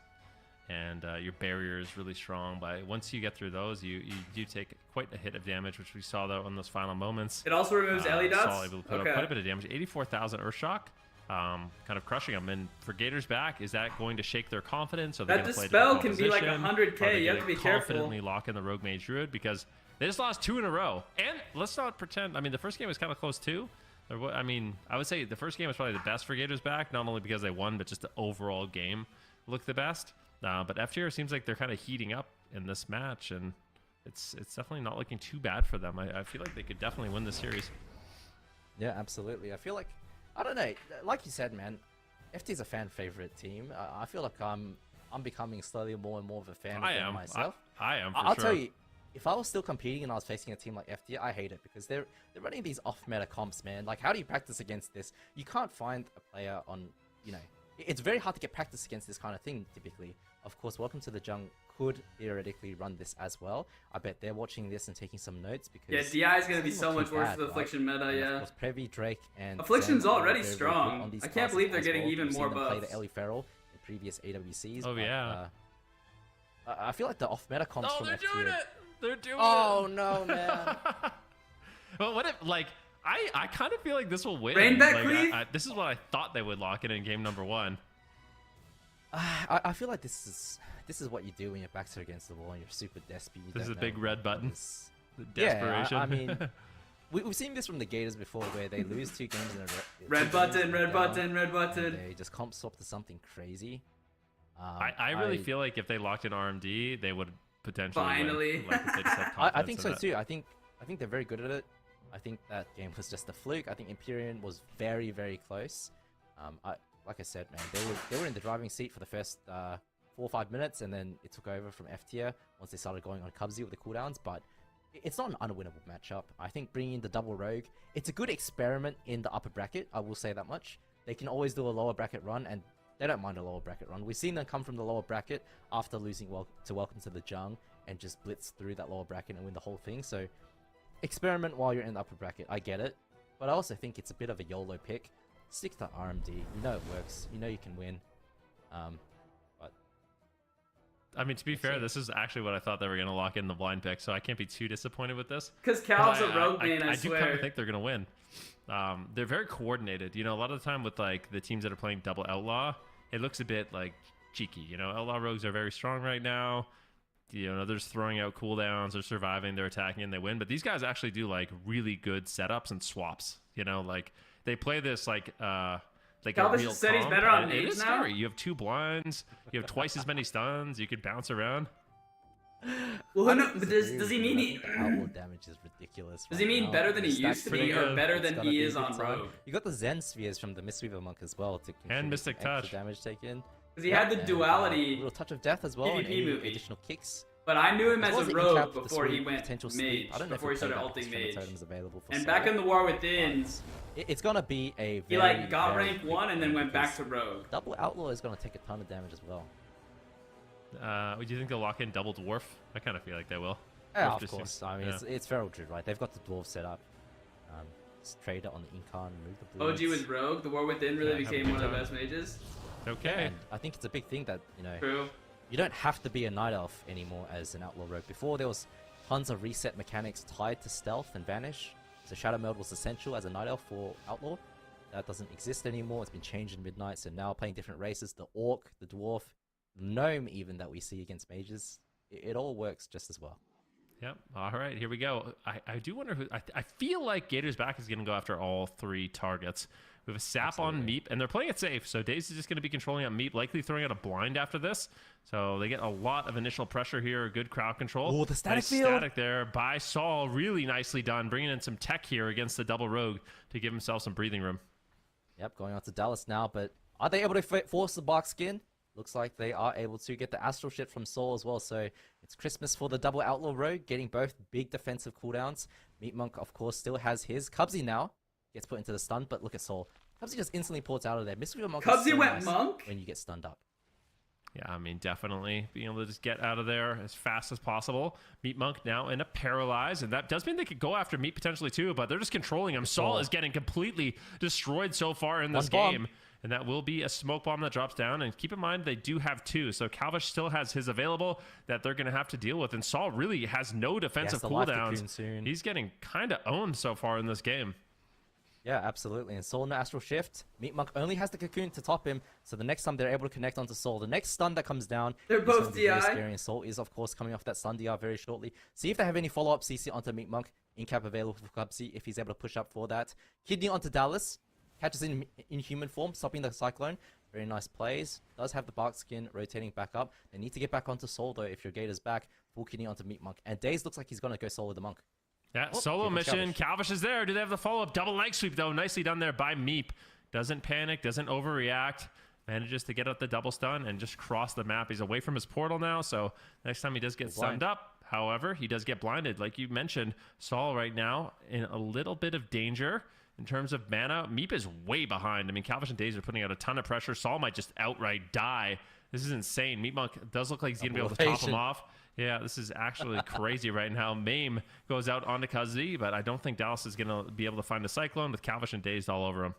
And your barrier is really strong. But once you get through those, you do take quite a hit of damage, which we saw though in those final moments. It also removes Ellie dots? Saul able to put up quite a bit of damage. 84,000 Earthshock, kind of crushing them. And for Gators back, is that going to shake their confidence? Are they That going to play dispel different can be like composition? 100k, Are they you have gonna to be careful. confidently lock in the Rogue Mage Druid? Because they just lost 2 in a row. And let's not pretend, I mean, the first game was kind of close too. I mean, I would say the first game was probably the best for Gators back, not only because they won, but just the overall game looked the best. But F tier seems like they're kind of heating up in this match, and it's definitely not looking too bad for them. I feel like they could definitely win this series. Yeah, absolutely. I feel like, I don't know, like you said, man, FT is a fan favorite team. I feel like I'm becoming slowly more and more of a fan of them myself. I am. I'll tell you, if I was still competing and I was facing a team like FT, I hate it because they're running these off-meta comps, man. Like, how do you practice against this? You can't find a player on, you know, it's very hard to get practice against this kind of thing, typically. Of course, Welcome to the Jungle could theoretically run this as well. I bet they're watching this and taking some notes because... Yeah, DI is going to be so much worse for the Affliction meta, and yeah. Of course, Previ, Drake, and... Affliction's Zen already very strong. on these I can't classes believe they're as getting well. even We've more seen them play buffs. the Ellie in previous AWCs. Oh, but, yeah. I feel like the off-meta comps from they're FT... doing it! They're doing it! Oh, no, man. Well, what if, like... I kind of feel like this will win. Rain back, like, please? this is what I thought they would lock in game number 1. I feel like this is what you do when your backs are against the wall and you're super desperate. This is a big red button. The Yeah, desperation. I mean, we've seen this from the Gators before, where they lose 2 games in a row. Red button, red button, red button. They just comp swap to something crazy. I really feel like if they locked in RMD, they would potentially Finally. win. Like, if they just had I confidence think in so that. too. I think they're very good at it. I think that game was just a fluke. I think Empyrean was very, very close. Like I said, man, they were in the driving seat for the first 4 or 5 minutes, and then it took over from F tier once they started going on Cubsy with the cooldowns. But it's not an unwinnable matchup. I think bringing in the double rogue, it's a good experiment in the upper bracket. I will say that much. They can always do a lower bracket run, and they don't mind a lower bracket run. We've seen them come from the lower bracket after losing Welcome to the Jung and just blitz through that lower bracket and win the whole thing. So experiment while you're in the upper bracket. I get it, but I also think it's a bit of a YOLO pick. Stick to RMD. You know it works. You know you can win. But I mean, to be fair, this is actually what I thought they were going to lock in the blind pick, so I can't be too disappointed with this. Because Cal's a But rogue main, I do swear. kind of think they're going to win. They're very coordinated. You know, a lot of the time with like the teams that are playing double outlaw, it looks a bit like cheeky. You know, outlaw rogues are very strong right now. You know, they're just throwing out cooldowns, they're surviving, they're attacking, and they win. But these guys actually do like really good setups and swaps. You know, like they play this like Calvus a real said he's comp, better on and it Mage is now? scary. You have 2 blinds, you have twice as many stuns, you could bounce around. Well, no, but does he mean he... outlaw damage is ridiculous. Does he right mean now. better than he The used to stats be, pretty or good. better It's than gotta he be a is good on time. Rogue? You got the Zen Spheres from the Mistweaver Monk as well to contribute Mystic some extra Touch. damage taken. Because he had the And, a duality, little touch of death as well, and PvP any movie. additional kicks. but I knew him As as well a the rogue in-cap, the before he sweep, went potential Mage, sleep. I don't know if before he we started played that ulting because Tremor Mage. Totem's available for And sale. back in the War Within, It's gonna be a he very, like got very rank big 1 and then game went back because to Rogue. Double Outlaw is gonna take a ton of damage as well. Do you think they'll lock in double dwarf? I kind of feel like they will. Yeah, Dwarf of just course. seems- I mean, yeah. it's Feral Druid, right? They've got the dwarf set up. Just trade it on the Incarn, remove the blue. OG was Rogue. The War Within really Yeah, have a became good one of the time. best mages. Okay. And I think it's a big thing that, you know, True. you don't have to be a Night Elf anymore as an Outlaw Rogue. Before, there was tons of reset mechanics tied to stealth and vanish. So Shadow Meld was essential as a Night Elf for Outlaw. That doesn't exist anymore. It's been changed in Midnight. So now playing different races, the Orc, the Dwarf, Gnome even that we see against mages, it all works just as well. Yep. All right, here we go. I do wonder who... I feel like Gator's Back is going to go after all 3 targets. We have a Sap on Meep, and they're playing it safe. So Daze is just going to be controlling on Meep, likely throwing out a blind after this. So they get a lot of initial pressure here, good crowd control. Oh, the static nice field. static there by Saul. Really nicely done, bringing in some tech here against the double rogue to give himself some breathing room. Yep, going on to Dallas now, but are they able to force the Bark Skin? Looks like they are able to get the Astral Shift from Saul as well, so it's Christmas for the double Outlaw Rogue, getting both big defensive cooldowns. Meat Monk, of course, still has his. Cubsy now gets put into the stun, but look at Saul. Cubsy just instantly ports out of there. Mistweaver Monk is Cubsy so went nice Monk? when you get stunned up. Yeah, I mean, definitely being able to just get out of there as fast as possible. Meat Monk now in a paralyze, and that does mean they could go after Meat potentially too, but they're just controlling him. Saul is getting completely destroyed so far in this One bomb. game, and that will be a smoke bomb that drops down. And keep in mind, they do have 2, so Calvish still has his available that they're going to have to deal with, and Saul really has no defensive the life cooldowns. cocoon soon. He's getting kind of owned so far in this game. Yeah, absolutely. And Saul in the Astral Shift. Meat Monk only has the cocoon to top him, so the next time they're able to connect onto Saul, the next stun that comes down, They're is both gonna be very DI. scary. And Saul is, of course, coming off that stun DR very shortly. See if they have any follow-up CC onto Meat Monk. In-cap available for Cubsy if he's able to push up for that. Kidney onto Dallas. Catches in human form, stopping the Cyclone. Very nice plays. Does have the bark skin rotating back up. They need to get back onto Soul though if your Gator's back. Full kidney onto Meat Monk. And Daze looks like he's going to go solo the Monk. Yeah, Oh, solo here comes mission. Calvish is there. Do they have the follow-up? Double leg sweep, though. Nicely done there by Meep. Doesn't panic, doesn't overreact. Manages to get out the double stun and just cross the map. He's away from his portal now, so next time he does get stunned up, however, he does get blinded. Like you mentioned, Saul right now in a little bit of danger in terms of mana. Meep is way behind. I mean, Calvish and Daze are putting out a ton of pressure. Saul might just outright die. This is insane. Meat Monk does look like he's going to be able to top him off. Yeah, this is actually crazy right now. Mame goes out onto Kazi, but I don't think Dallas is going to be able to find a Cyclone with Calvish and Dazed all over him.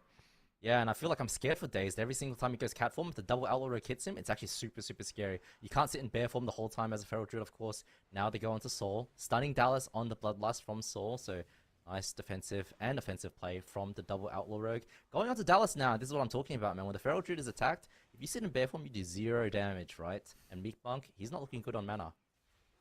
Yeah, and I feel like I'm scared for Dazed. Every single time he goes cat form, if the double outlaw rogue hits him, it's actually super, super scary. You can't sit in bear form the whole time as a Feral Druid, of course. Now they go onto Soul, stunning Dallas on the Bloodlust from Soul, so nice defensive and offensive play from the double outlaw rogue. Going on to Dallas now, this is what I'm talking about, man. When the Feral Druid is attacked, if you sit in bear form, you do 0 damage, right? And Meat Monk, he's not looking good on mana.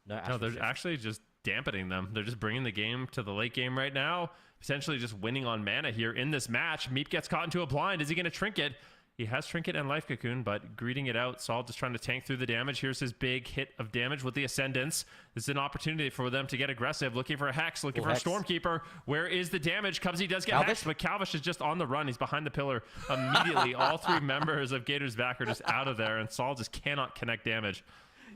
No, they're actually just dampening them. They're just bringing the game to the late game right now, potentially just winning on mana here in this match. Meep gets caught into a blind. Is he going to Trinket? He has Trinket and Life Cocoon, but greeting it out. Saul just trying to tank through the damage. Here's his big hit of damage with the Ascendance. This is an opportunity for them to get aggressive, looking for a Hex, looking for a Stormkeeper. Where is the damage? Cubsy does get Hexed, but Calvish is just on the run. He's behind the pillar immediately. All 3 members of Gator's back are just out of there, and Saul just cannot connect damage.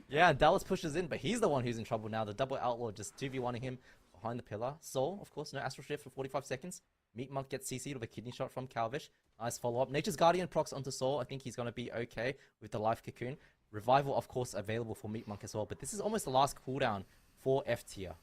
Yeah, Dallas pushes in, but he's the one who's in trouble now. The double outlaw just 2v1ing him behind the pillar. Soul, of course, no Astral Shift for 45 seconds. Meat Monk gets CC'd with a kidney shot from Calvish. Nice follow-up. Nature's Guardian procs onto Soul. I think he's going to be okay with the Life Cocoon. Revival, of course, available for Meat Monk as well, but this is almost the last cooldown for F tier.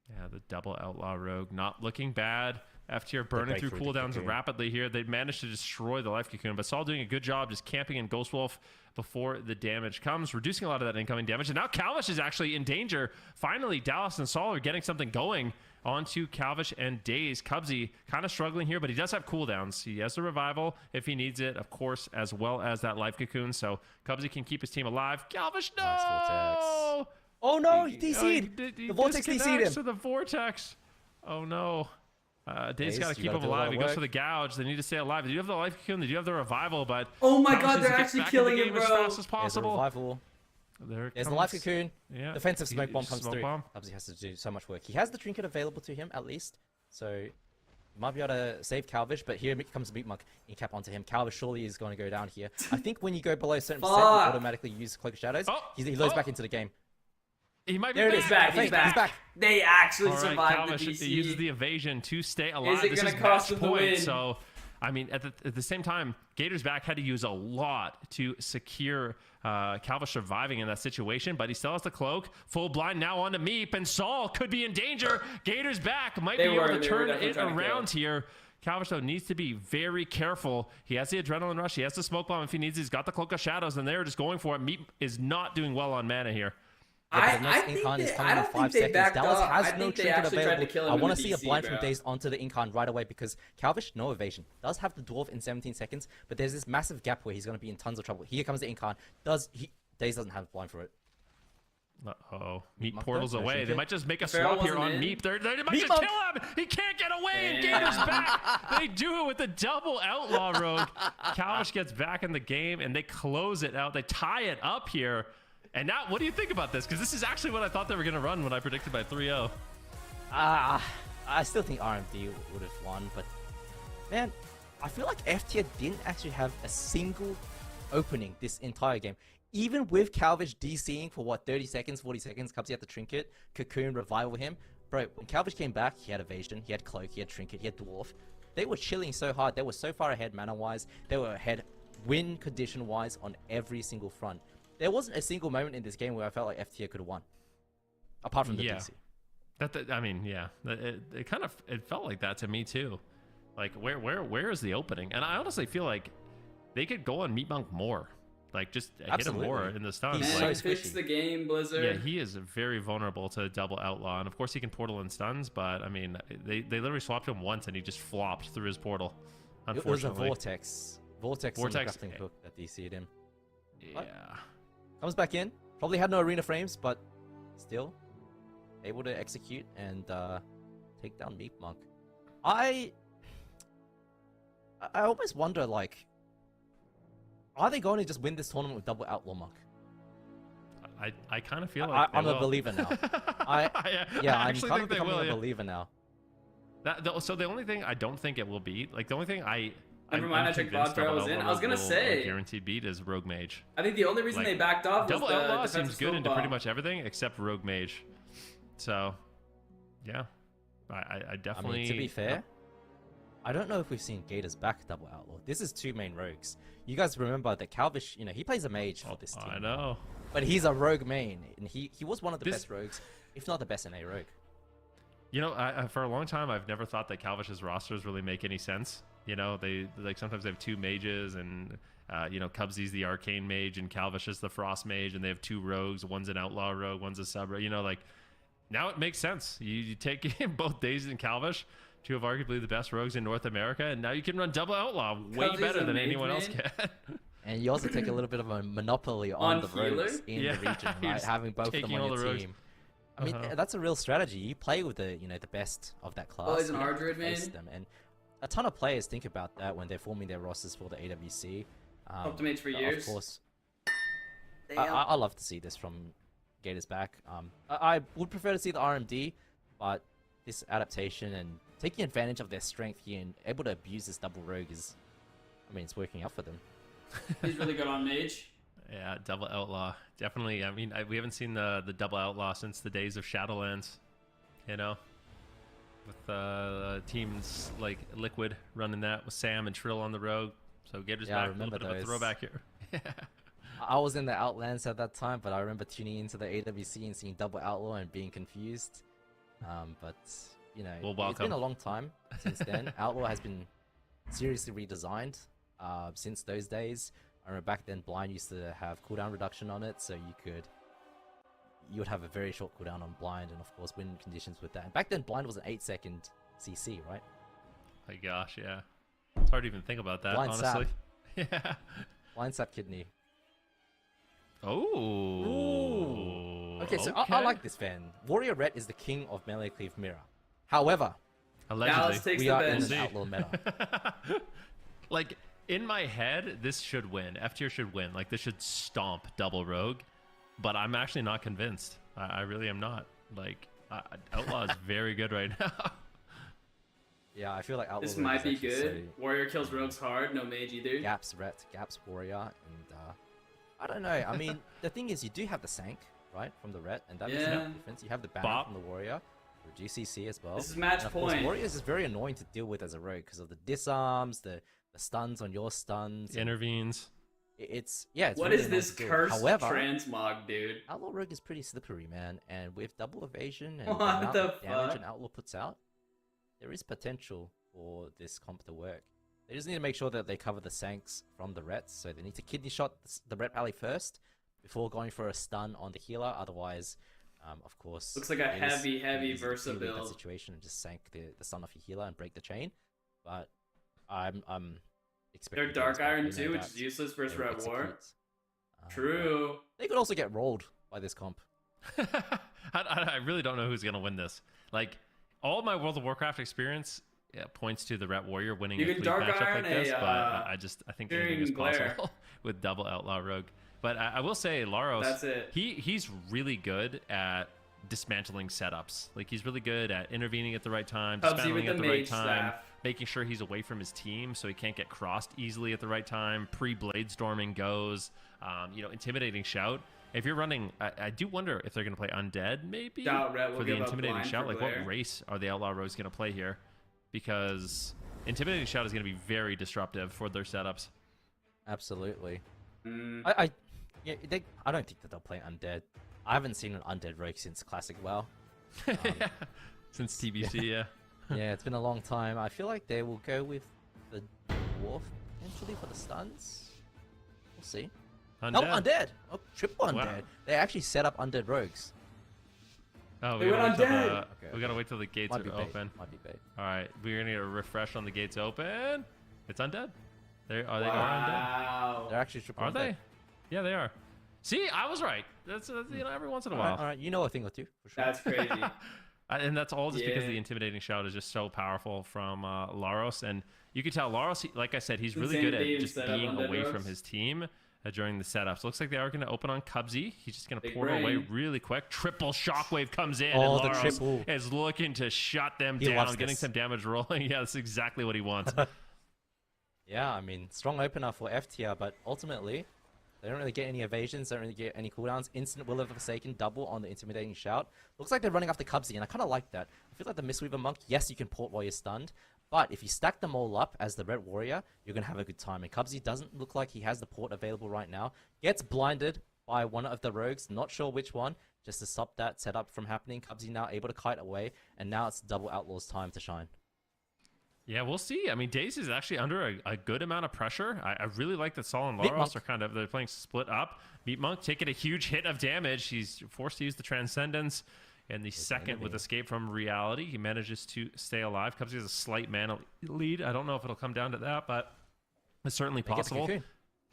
Yeah, the double outlaw rogue not looking bad. F tier burning through cooldowns rapidly here. They managed to destroy the Life Cocoon, but Saul doing a good job just camping in Ghost Wolf before the damage comes, reducing a lot of that incoming damage. And now Calvish is actually in danger. Finally, Dallas and Saul are getting something going onto Calvish and Daze. Cubsy kind of struggling here, but he does have cooldowns. He has the revival if he needs it, of course, as well as that Life Cocoon. So Cubsy can keep his team alive. Calvish, no! Nice Vortex. Oh no, he DC'd! The Vortex DC'd him! To the Vortex. Oh no. Dave's got to keep him alive. He goes for the gouge. They need to stay alive. They do have the Life Cocoon. They do have the revival, but oh my god, they're actually killing him, bro. As fast as possible. There's the Life Cocoon. Yeah. Defensive Smoke Bomb comes through. Bomb. Cubsy has to do so much work. He has the Trinket available to him, at least. So, he might be able to save Calvish, but here comes Meat Monk. Incap onto him. Calvish surely is going to go down here. I think when you go below a certain percent, you automatically use Cloak of Shadows. He loads back into the game. He might be He's back. He's back. They actually survived the DC. He uses the evasion to stay alive. Is it going to cost him the win? So, I mean, at the same time, Gator's back had to use a lot to secure Calvish surviving in that situation, but he still has the cloak. Full blind now onto Meep, and Saul could be in danger. Gator's back might be able to turn it around here. Calvish, though, needs to be very careful. He has the Adrenaline Rush. He has the Smoke Bomb if he needs it. He's got the Cloak of Shadows, and they're just going for it. Meep is not doing well on mana here. I don't think they backed Dallas up. has I no think they trinket actually tried to available. kill him I want in to the see a DC, blind bro. from Daze onto the Incarn right away because Calvish, no evasion. Does have the Dwarf in 17 seconds, but there's this massive gap where he's going to be in tons of trouble. Here comes the Incarn. Daze doesn't have blind for it. Uh-oh. Meep portals away. They might just make a swap here on Meep. They might just kill him. He can't get away, and Gator's back. They do it with the double outlaw rogue. Calvish gets back in the game, and they close it out. They tie it up here. And now, what do you think about this? Because this is actually what I thought they were going to run when I predicted by 3-0. I still think RMD would have won, but man, I feel like F tier didn't actually have a single opening this entire game. Even with Calvish DCing for what, 30 seconds, 40 seconds, Cubsy had the Trinket, Cocoon, Revival him. Bro, when Calvish came back, he had Evasion, he had Cloak, he had Trinket, he had Dwarf. They were chilling so hard. They were so far ahead mana-wise. They were ahead win condition-wise on every single front. There wasn't a single moment in this game where I felt like F tier could have won, apart from the DC. I mean, yeah, it felt like that to me too. Like, where is the opening? And I honestly feel like they could go on Meat Monk more, like just hit him more in the stuns. He's like, so fix the game, Blizzard. Yeah, he is very vulnerable to double outlaw, and of course he can portal in stuns. But I mean, they literally swapped him once, and he just flopped through his portal. Unfortunately, it was a vortex on the grappling hook that DC'd him. Yeah. But comes back in. Probably had no arena frames, but still able to execute and take down Meat Monk. I almost wonder, like, Are they going to just win this tournament with double outlaw Muck? I kind of feel like I'm they a will. believer now. I'm actually kind think of they becoming will, a yeah. believer now. So the only thing I don't think it will beat, like the only thing Never mind, I checked convinced Bod Pharaoh was double in. outlaw I was gonna will, say. guaranteed beat is Rogue Mage. I think the only reason Like, they backed off was Double the outlaw defensive seems good smoke into bomb. pretty much everything except Rogue Mage. So, yeah, I definitely. I mean, to be fair, I don't know if we've seen Gators back double outlaw. This is 2 main rogues. You guys remember that Calvish, you know, he plays a mage for this team. I know. But he's a rogue main, and he was one of the best rogues, if not the best in a rogue. You know, for a long time, I've never thought that Calvish's rosters really make any sense. You know, they like sometimes they have 2 mages, and you know, Cubsy's the arcane mage, and Calvish is the frost mage, and they have 2 rogues. One's an outlaw rogue, one's a sub rogue. You know, like now it makes sense. You take both Daisy and Calvish, 2 of arguably the best rogues in North America, and now you can run double outlaw way Cubsy's better a than mage anyone else main? can. And you also take a little bit of a monopoly on the healer? rogues in the region, You're right? just Having both of them taking on all your the rogues. team. I mean, that's a real strategy. You play with the, you know, the best of that class. Oh, he's an you don't Ardruid face main? them. And a ton of players think about that when they're forming their rosters for the AWC. Optimates for years. Of course. Damn. I love to see this from Gators back. I would prefer to see the RMD, but this adaptation and taking advantage of their strength here and able to abuse this double rogue is, I mean, it's working out for them. He's really good on mage. Yeah, double outlaw, definitely. I mean, we haven't seen the double outlaw since the days of Shadowlands, you know, with teams like Liquid running that with Sam and Trill on the rogue. So Gators Yeah, I back, a little remember bit of a those. throwback here. I was in the Outlands at that time, but I remember tuning into the AWC and seeing double outlaw and being confused. But you know, Well, it's been welcome. a long time since then. Outlaw has been seriously redesigned since those days. I remember back then Blind used to have cooldown reduction on it, so you would have a very short cooldown on Blind, and of course win conditions with that. And back then Blind was an 8-second CC, right? My gosh, yeah. It's hard to even think about that, Blind honestly. Yeah. Blind sap kidney. Oh. Okay, so I like this fan. Warrior Red is the king of melee cleave mirror. However, Allegedly. Dallas takes we the are in bench. an outlaw meta. Like, in my head, this should win. F tier should win. Like, this should stomp double rogue. But I'm actually not convinced. I really am not. Like, Outlaw is very good right now. Yeah, I feel like outlaw This Rogue might is be actually good. Warrior kills rogues hard, no mage either. So gaps Ret, gaps Warrior, and I don't know. I mean, the thing is, you do have the Sank, right, from the Ret, and that makes Yeah. a difference. You have the banner Bop. from the Warrior, or GCC as well. This is match and of course, point. Warriors is very annoying to deal with as a rogue because of the disarms, the stuns on your stuns. and Intervenes. It's What really is annoying this to deal with. cursed However, transmog, dude? Outlaw Rogue is pretty slippery, man, and with double evasion and What the amount the of damage fuck? an Outlaw puts out, there is potential for this comp to work. They just need to make sure that they cover the Sanks from the Rets, so they need to kidney shot the Ret Pally first before going for a stun on the healer. Otherwise, of course, Looks like a it is heavy easy to Versa deal with build. that situation and just sank the stun off your healer and break the chain. But I'm expecting They're Dark Gators back. Iron We know too, which that is useless versus they will Red War. execute. True. They could also get rolled by this comp. I really don't know who's going to win this. Like, all my World of Warcraft experience points to the Ret Warrior winning You a can fleet Dark matchup Iron like this, a, but I think anything is Searing Glare. possible with double Outlaw Rogue. But I will say, Laros, That's it. he's really good at dismantling setups. Like, he's really good at intervening at the right time, Helps you dismantling with at the the right mage time, staff. making sure he's away from his team so he can't get crossed easily at the right time. Pre-blade storming goes, intimidating shout. If you're running, I do wonder if they're going to play Undead, maybe, Doubt Ret will for the give up intimidating blind shout. for Like, what Glare. race are the Outlaw Rogues going to play here? Because intimidating shout is going to be very disruptive for their setups. Absolutely. Mm. I don't think that they'll play Undead. I haven't seen an Undead rogue since Classic WoW. Since TBC, yeah. Yeah, it's been a long time. I feel like they will go with the Dwarf potentially for the stuns. We'll see. Undead. No, Undead! Oh, triple Undead. Wow. They actually set up Undead rogues. Oh, They we gotta, went wait till Undead! the, Okay, we gotta wait till the gates Might be are bait. open. Might be bait. Alright, we're gonna get a refresh on the gates open. It's Undead. They are Undead. Wow. They're actually triple Are Undead. they? Yeah, they are. See, I was right. That's every once in a while. Alright, you know a thing or two, for sure. That's crazy. And that's all just because the intimidating shout is just so powerful from Laros. And you can tell Laros, like I said, he's really good at just being away from his team during the setups. Looks like they are going to open on Cubsy. He's just going to portal away really quick. Triple shockwave comes in, and Laros is looking to shut them down, getting some damage rolling. Yeah, that's exactly what he wants. Yeah, I mean, strong opener for F tier, but ultimately, they don't really get any evasions, don't really get any cooldowns. Instant Will of the Forsaken, double on the intimidating shout. Looks like they're running after Cubsy, and I kind of like that. I feel like the Mistweaver Monk, yes, you can port while you're stunned, but if you stack them all up as the Red Warrior, you're going to have a good time. And Cubsy doesn't look like he has the port available right now. Gets blinded by one of the rogues, not sure which one, just to stop that setup from happening. Cubsy now able to kite away, and now it's double Outlaw's time to shine. Yeah, we'll see. I mean, Daze is actually under a good amount of pressure. I really like that Sol and Laros are they're playing split up. Meat Monk taking a huge hit of damage. He's forced to use the Transcendence. And the second with Escape from Reality, he manages to stay alive. Cubsy has a slight mana lead. I don't know if it'll come down to that, but it's certainly possible.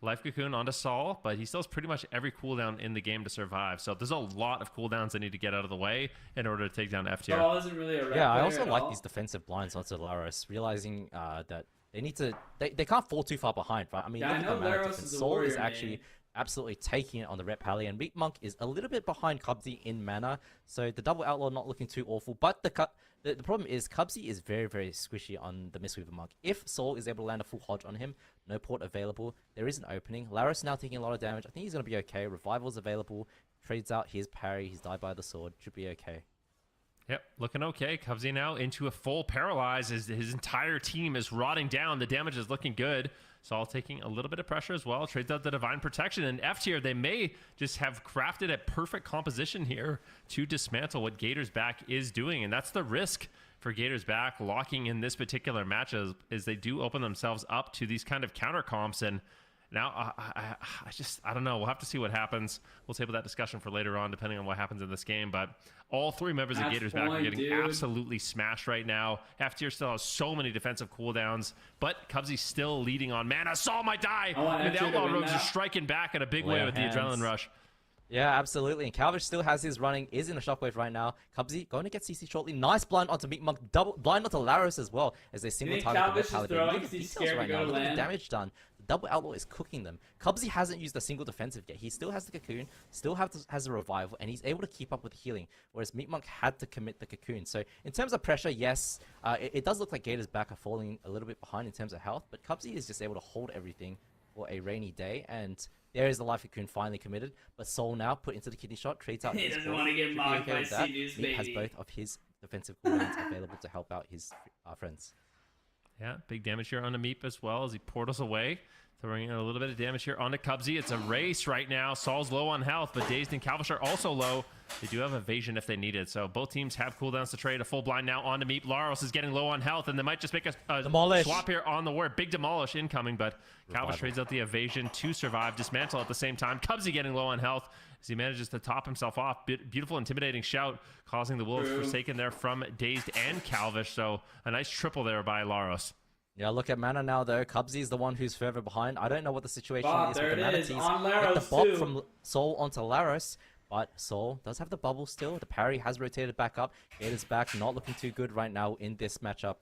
Life Cocoon onto Sol, but he still has pretty much every cooldown in the game to survive. So there's a lot of cooldowns that need to get out of the way in order to take down F tier. Sol isn't really a I also like these defensive blinds onto Laros, realizing that they need to... They can't fall too far behind, right? I mean, look at the mana difference. Sol is actually absolutely taking it on the Rep Pally, and Meat Monk is a little bit behind Cubsy in mana, so the double Outlaw not looking too awful, but the problem is Cubsy is very, very squishy on the Mistweaver Monk. If Sol is able to land a full Hodge on him, no port available, there is an opening. Laros now taking a lot of damage. I think he's going to be okay. Revival's available. Trades out his parry. He's died by the sword. Should be okay. Yep, looking okay. Cubsy now into a full paralyze as his entire team is rotting down. The damage is looking good. Sol taking a little bit of pressure as well. Trades out the Divine Protection. And F tier, they may just have crafted a perfect composition here to dismantle what Gator's Back is doing. And that's the risk for Gator's Back locking in this particular match is they do open themselves up to these kind of counter comps. And now, I don't know. We'll have to see what happens. We'll table that discussion for later on, depending on what happens in this game. But all three members of Gator's Back are getting absolutely smashed right now. F tier still has so many defensive cooldowns, but Cubsy's still leading on mana. Sol might die. And the Outlaw Rogues are striking back in a big way with the Adrenaline Rush. Yeah, absolutely. And Calvish still has his running, is in a shockwave right now. Cubsy going to get CC shortly. Nice blind onto Meat Monk, double blind onto Laros as well, as they single target the Paladin. Look at the details right now. Look at the damage done. The double Outlaw is cooking them. Cubsy hasn't used a single defensive yet. He still has the Cocoon, still has a Revival, and he's able to keep up with healing, whereas Meat Monk had to commit the Cocoon. So in terms of pressure, yes, it does look like Gator's Back are falling a little bit behind in terms of health, but Cubsy is just able to hold everything for a rainy day, and there is the Life Cocoon finally committed, but Sol now put into the kidney shot, trades out. He doesn't want to get mocked by Seduce, baby. He has both of his defensive cooldowns available to help out his friends. Yeah, big damage here on the Meep as well as he portals away. Throwing in a little bit of damage here onto Cubsy. It's a race right now. Sol's low on health, but Dazed and Calvish are also low. They do have evasion if they need it. So both teams have cooldowns to trade. A full blind now onto Meep. Laros is getting low on health, and they might just make a swap here on the ward. Big demolish incoming, but Calvish trades out the evasion to survive. Dismantle at the same time. Cubsy getting low on health as he manages to top himself off. Beautiful intimidating shout, causing the Will of Forsaken there from Dazed and Calvish. So a nice triple there by Laros. Yeah, look at mana now, though. Cubsy is the one who's further behind. I don't know what the situation is with the mana teas. On Laros, the bob from Sol onto Laros, but Sol does have the bubble still. The parry has rotated back up. Gator's Back not looking too good right now in this matchup.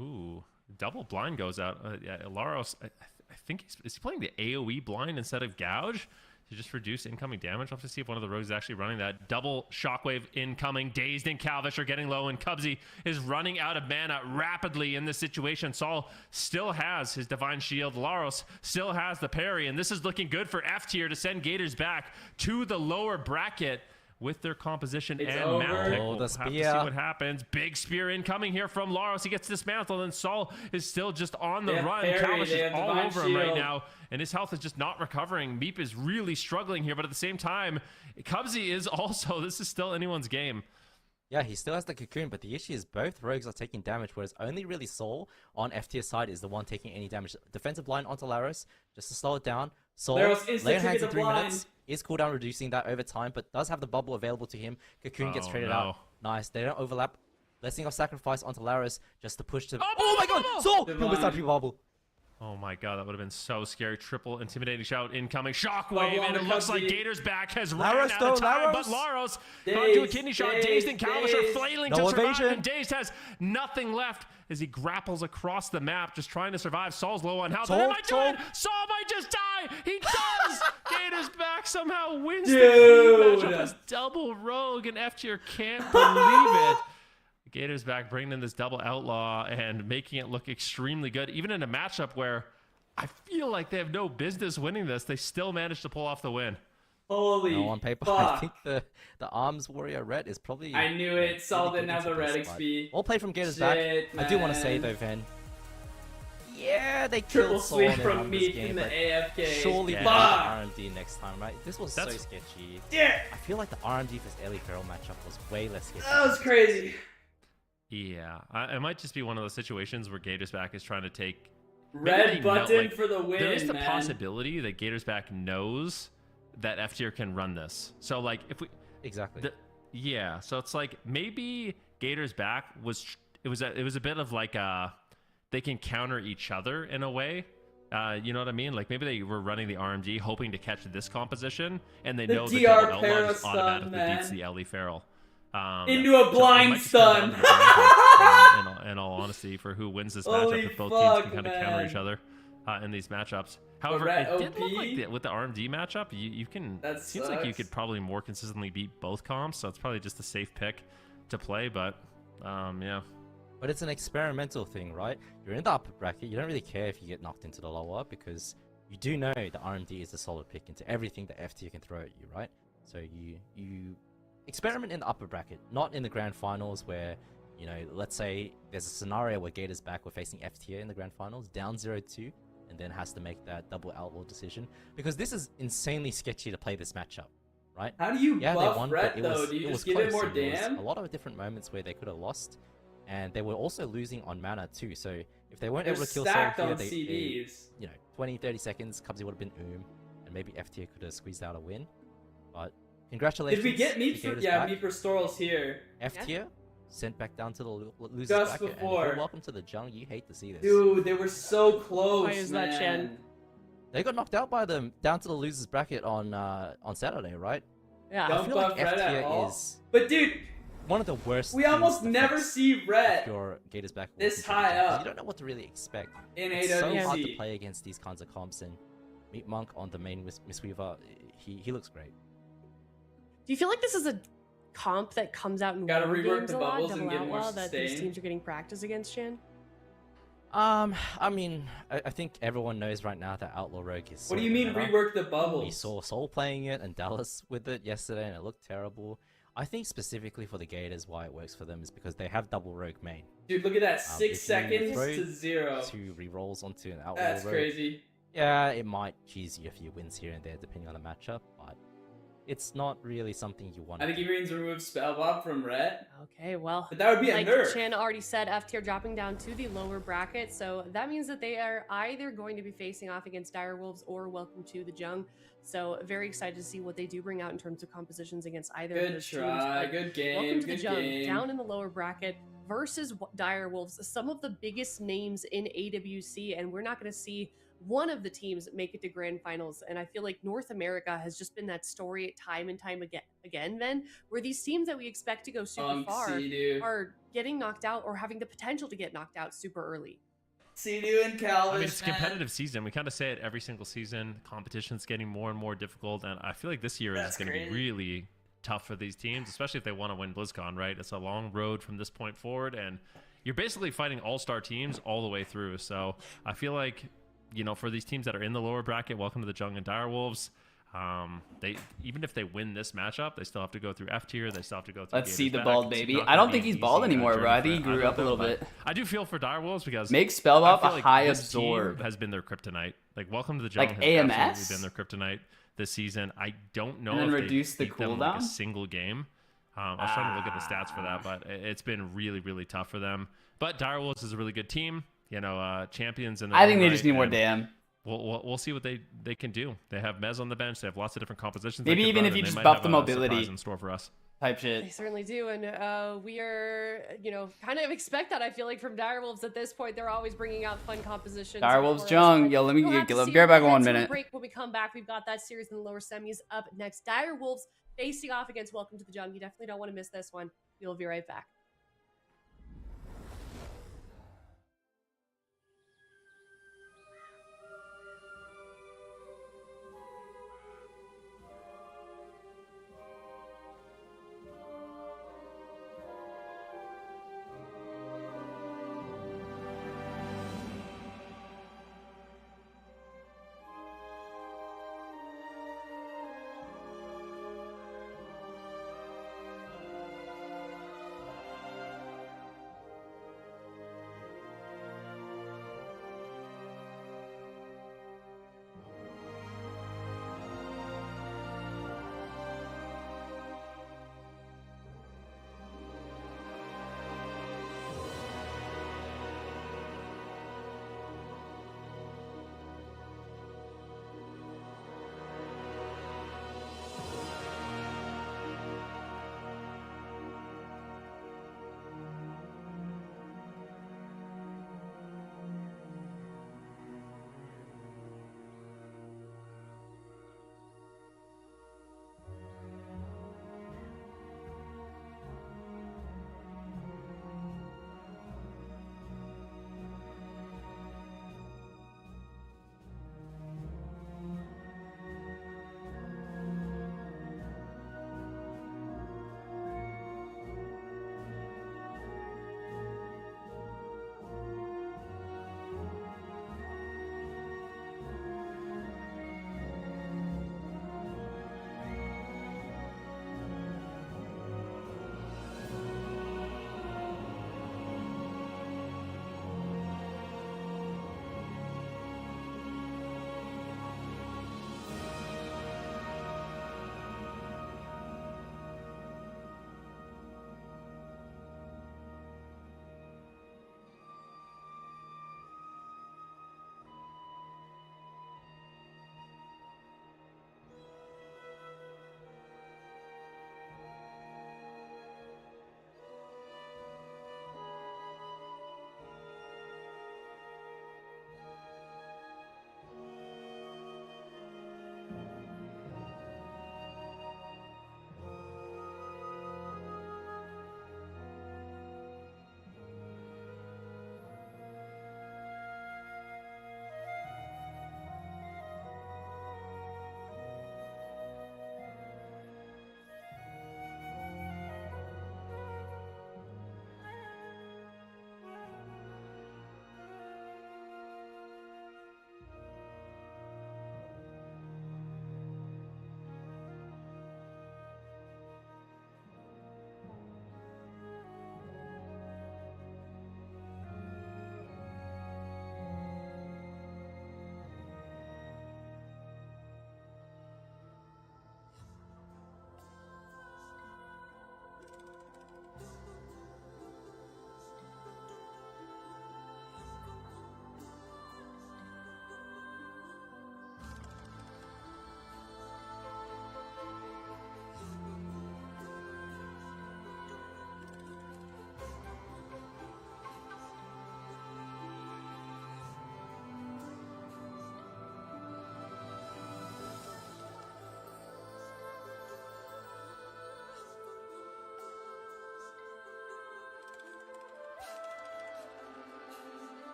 Ooh, double blind goes out. Yeah, Laros, I think is he playing the AoE blind instead of Gouge to just reduce incoming damage? I'll have to see if one of the rogues is actually running that. Double shockwave incoming. Dazed and Calvish are getting low, and Cubsy is running out of mana rapidly in this situation. Sol still has his Divine Shield. Laros still has the parry, and this is looking good for F tier to send Gators back to the lower bracket with their composition and map pick. We'll have to see what happens. Big spear incoming here from Laros. He gets dismantled, and Sol is still just on the run. Calvish is all over him right now, and his health is just not recovering. Meep is really struggling here, but at the same time, Cubsy is also, this is still anyone's game. Yeah, he still has the Cocoon, but the issue is both rogues are taking damage, whereas only really Sol on F tier side is the one taking any damage. Defensive blind onto Laros, just to slow it down. Sol, lay on hands in 3 minutes, is cooldown reducing that over time, but does have the bubble available to him. Cocoon gets traded out. Nice, they don't overlap. Blessing of Sacrifice onto Laros, just to push to... Oh my god! Sol! He missed out bubble. Oh my god, that would have been so scary. Triple intimidating shout incoming. Shockwave, Bubble and it looks like undercut Gator's back has Laros, ran out though, of time, but Laros. Laros got into a Dazed, kidney shot. dazed, Dazed and Kalish are dazed. flailing No to survive, evasion. and Dazed has nothing left as he grapples across the map, just trying to survive. Saul's low on health. Saul, What am I doing? Saul. Saul might just die. He does. Gator's back somehow wins the Dude. clean matchup as double rogue, and F tier can't believe it. Gator's back, bringing in this double outlaw and making it look extremely good, even in a matchup where I feel like they have no business winning this. They still managed to pull off the win. Holy No, on paper, I fuck. think the Arms Warrior red is probably. I knew it. Saul really didn't good have the into red this, but XP. Well played from Gator's Shit, back. I do want to say man. though, Ven. Yeah, they Triple killed Saul sweep in from this Meek game, in the but AFK. surely Yeah. we'll Fuck. get RMD next time, right? This was That's- so sketchy. Yeah, I feel like the RMD vs Ellie Feral matchup was way less sketchy. that was crazy. Yeah, it might just be one of those situations where Gator's back is trying to take. Red Maybe they know, button like, for the win, There is the man. possibility that Gator's back knows that F tier can run this. So like if we, Exactly. yeah, so it's like maybe Gator's back was it was a bit of like they can counter each other in a way. You know what I mean? Like maybe they were running the RMG hoping to catch this composition, and they The know the DR double outlaw just para stun, automatically beats man. the Ellie Feral. Into a so it blind might just come down stun. to the blind stun, in all honesty, for who wins this matchup, Holy if both fuck, teams can kind of counter each man. other in these matchups. However, Red it did look OP? like with the RMD matchup, you can. That It seems like you sucks. could probably more consistently beat both comps, so it's probably just a safe pick to play. But yeah. But it's an experimental thing, right? You're in the upper bracket. You don't really care if you get knocked into the lower because you do know the RMD is a solid pick into everything that F tier can throw at you, right? So you experiment in the upper bracket, not in the grand finals where, you know, let's say there's a scenario where Gator's back, we're facing F tier in the grand finals, down 0-2, and then has to make that double outlaw decision. Because this is insanely sketchy to play this matchup, right? How do you Yeah, they buff won, Red but it though? was, Do you it just was give it close. more There was damn? a lot of different moments where they could have lost, and they were also losing on mana too. So if they weren't They're able to kill stacked Soul here, on they, CDs. you know, 20-30 seconds, Cubsy would have been and maybe F tier could have squeezed out a win. But congratulations. Did we get to meat for Gator's yeah back. meat for Storls here? F tier sent back down to the losers Just bracket. And if before. you're welcome to the jung. You hate to see this. Dude, they were so close, Why is that, man. Chen? They got knocked out by them down to the losers bracket on Saturday, right? Yeah. I Don't feel like buff F Red at tier all. is But dude, one of the worst. we teams almost to never face see if Red your Gators back this walking high through the game, 'cause up. You don't know what to really expect. in It's so AWC. hard to play against these kinds of comps, and Meat Monk on the main Mistweaver, he looks great. Do you feel like this is a comp that comes out in Gotta war rework games the a lot, bubbles and double get more outlaw, that these sustain? teams are getting practice against, Shan? I mean, I think everyone knows right now that Outlaw Rogue is. What do so you mean meta. rework the We bubbles? saw Soul playing it and Dallas with it yesterday, and it looked terrible. I think specifically for the Gators, why it works for them is because they have double Rogue main. Dude, look at that. If 6 you seconds throw to 0. 2 rerolls onto an Outlaw That's Rogue. crazy. Yeah, it might cheese you a few wins here and there depending on the matchup, but it's not really something you want. I think he means remove spell bot from Red. Okay, well, But that would be a like nerf. Chan already said, F tier dropping down to the lower bracket, so that means that they are either going to be facing off against Direwolves or Welcome to the Jung. So very excited to see what they do bring out in terms of compositions against either of Good those try. teams. Good game. Welcome to the Good Jung, game. down in the lower bracket versus Direwolves, some of the biggest names in AWC, and we're not going to see one of the teams make it to grand finals. And I feel like North America has just been that story time and time again, then, where these teams that we expect to go super far Sea-Doo. are getting knocked out or having the potential to get knocked out super early. Sea-Doo and Calvin. I mean, it's a competitive season. We kind of say it every single season. Competition's getting more and more difficult, and I feel like this year That's is going to be crazy. really tough for these teams, especially if they want to win BlizzCon, right? It's a long road from this point forward, and you're basically fighting all-star teams all the way through. So I feel like, you know, for these teams that are in the lower bracket, welcome to the Jung and Direwolves. They even if they win this matchup, they still have to go through F tier. They still have to go through. Let's Gators see the back. bald It's baby. not I don't gonna think be he's an bald easy, anymore, journey bro. I for think he grew either up a of little them, bit. but I do feel for Direwolves because Make spell I up feel a like high this team absorb. has been their kryptonite. Like Welcome to the Jung Like has AMS? absolutely been their kryptonite this season. I don't know And then if reduce they the beat them like a cooldown? single game. I was trying to look at the stats for that, but it's been really, really tough for them. But Direwolves is a really good team. You know, champions in their I think own they right, just need more and damn. We'll see what they can do. They have Mez on the bench. They have lots of different compositions. Maybe they can even run, if you and they just might buff have the a mobility. surprise in store for us. type shit. They certainly do, and we are, kind of expect that. I feel like from Direwolves at this point, they're always bringing out fun compositions. Direwolves for us, Jung, but yo, let me we'll have to be see. right back We'll one head to a minute. break. When we come back, we've got that series in the lower semis up next. Direwolves facing off against Welcome to the Jung. You definitely don't want to miss this one. We'll be right back.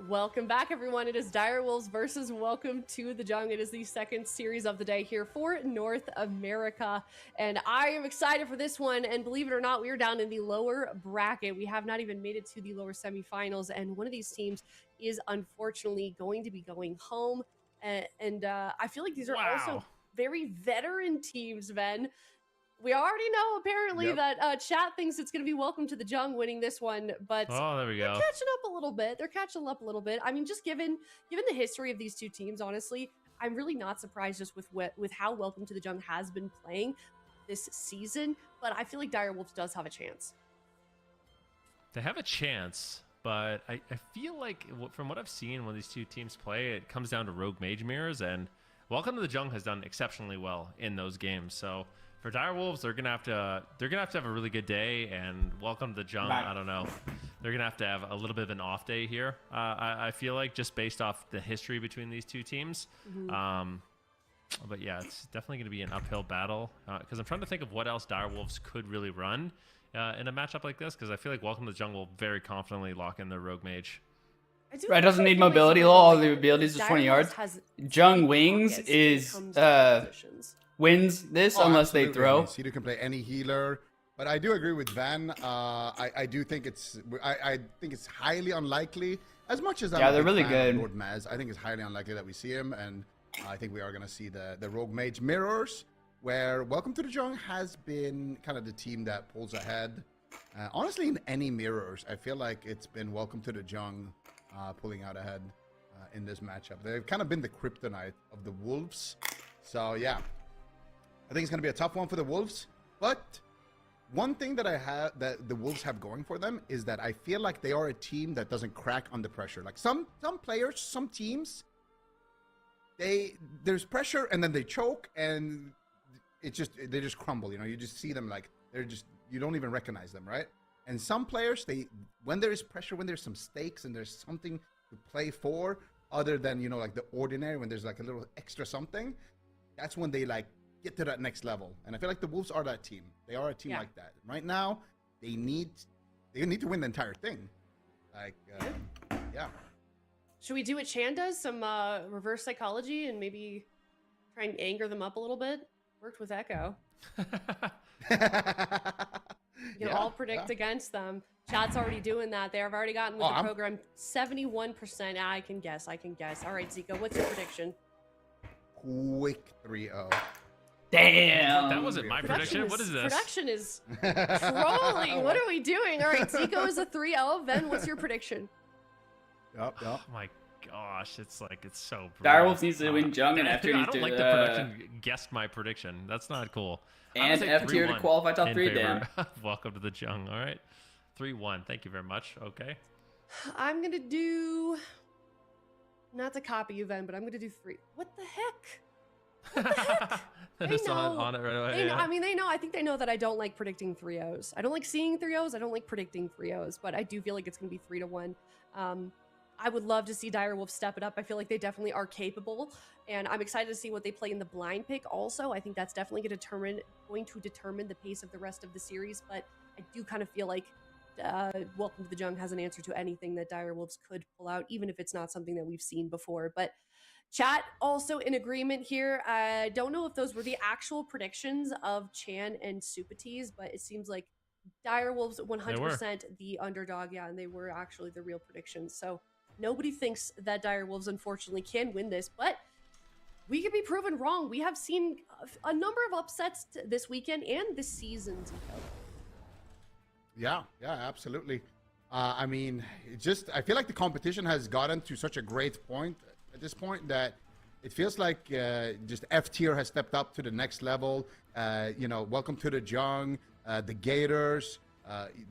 Welcome back, everyone. It is Direwolves versus Welcome to the Jung. It is the second series of the day here for North America, and I am excited for this one. And believe it or not, we are down in the lower bracket. We have not even made it to the lower semifinals, and one of these teams is unfortunately going to be going home. And I feel like these are also very veteran teams, Ben. We already know apparently Yep. that chat thinks it's going to be Welcome to the Jung winning this one, but Oh, there we they're go. catching up a little bit. They're catching up a little bit. I mean, just given the history of these two teams, honestly, I'm really not surprised just with how Welcome to the Jung has been playing this season. But I feel like Direwolves does have a chance. They have a chance, but I feel like from what I've seen when these two teams play, it comes down to Rogue Mage mirrors, and Welcome to the Jung has done exceptionally well in those games. So for Direwolves, they're gonna have to have a really good day, and Welcome to the Jung, I don't know, they're gonna have to have a little bit of an off day here. I feel like, just based off the history between these two teams. But yeah, it's definitely going to be an uphill battle, because I'm trying to think of what else Direwolves could really run in a matchup like this, because I feel like Welcome to the Jungle will very confidently lock in their Rogue Mage. Right, doesn't need mobility. All the abilities is 20 yards. Jung Wings is wins this unless they throw. Seedu can play any healer, but I do agree with Van. I do think I think it's highly unlikely. As much as they're really good. Lord Maz, I think it's highly unlikely that we see him, and I think we are going to see the Rogue Mage mirrors, where Welcome to the Jung has been kind of the team that pulls ahead. Honestly, in any mirrors, I feel like it's been Welcome to the Jung pulling out ahead in this matchup. They've kind of been the kryptonite of the Wolves. So yeah, I think it's going to be a tough one for the Wolves. But one thing that that the Wolves have going for them is that I feel like they are a team that doesn't crack under pressure. Like some players, some teams, there's pressure and then they choke and they just crumble. You know, you just see them like you don't even recognize them, right? And some players, when there is pressure, when there's some stakes and there's something to play for other than, you know, like the ordinary, when there's like a little extra something, that's when they like get to that next level. And I feel like the Wolves are that team. They are a team like that. Right now, they need to win the entire thing. Like, yeah. Should we do what Chan does? Some reverse psychology and maybe try and anger them up a little bit? Worked with Echo. You can all predict against them. Chat's already doing that. They've already gotten with the program 71%. I can guess. All right, Zico, what's your prediction? Quick 3-0. Damn. That wasn't my prediction. What is this? Production is trolling. What are we doing? All right, Zico is a 3-0. Ben, what's your prediction? Yep. Oh my gosh, it's so brutal. Direwolves needs to win Jung and F tier I needs don't to like the production guessed my prediction. That's not cool. And F tier to qualify top 3, damn. Welcome to the Jung. All right. 3-1. Thank you very much. Okay. I'm gonna do, not to copy you, Ven, but I'm gonna do 3. What the heck? They know. On it right away. They know. I mean, they know. I think they know that I don't like predicting 3-0s. I don't like seeing 3-0s. I don't like predicting 3-0s, but I do feel like it's going to be 3-1. I would love to see Direwolves step it up. I feel like they definitely are capable, and I'm excited to see what they play in the blind pick also. I think that's definitely going to determine the pace of the rest of the series, but I do kind of feel like Welcome to the Jung has an answer to anything that Direwolves could pull out, even if it's not something that we've seen before. But chat also in agreement here. I don't know if those were the actual predictions of Chan and Supatees, but it seems like Direwolves 100% the underdog. Yeah, and they were actually the real predictions. So nobody thinks that Direwolves unfortunately can win this, but we could be proven wrong. We have seen a number of upsets this weekend and this season, Zico. Yeah, absolutely. I mean, I feel like the competition has gotten to such a great point at this point that it feels like just F tier has stepped up to the next level. You know, Welcome to the Jung, the Gators.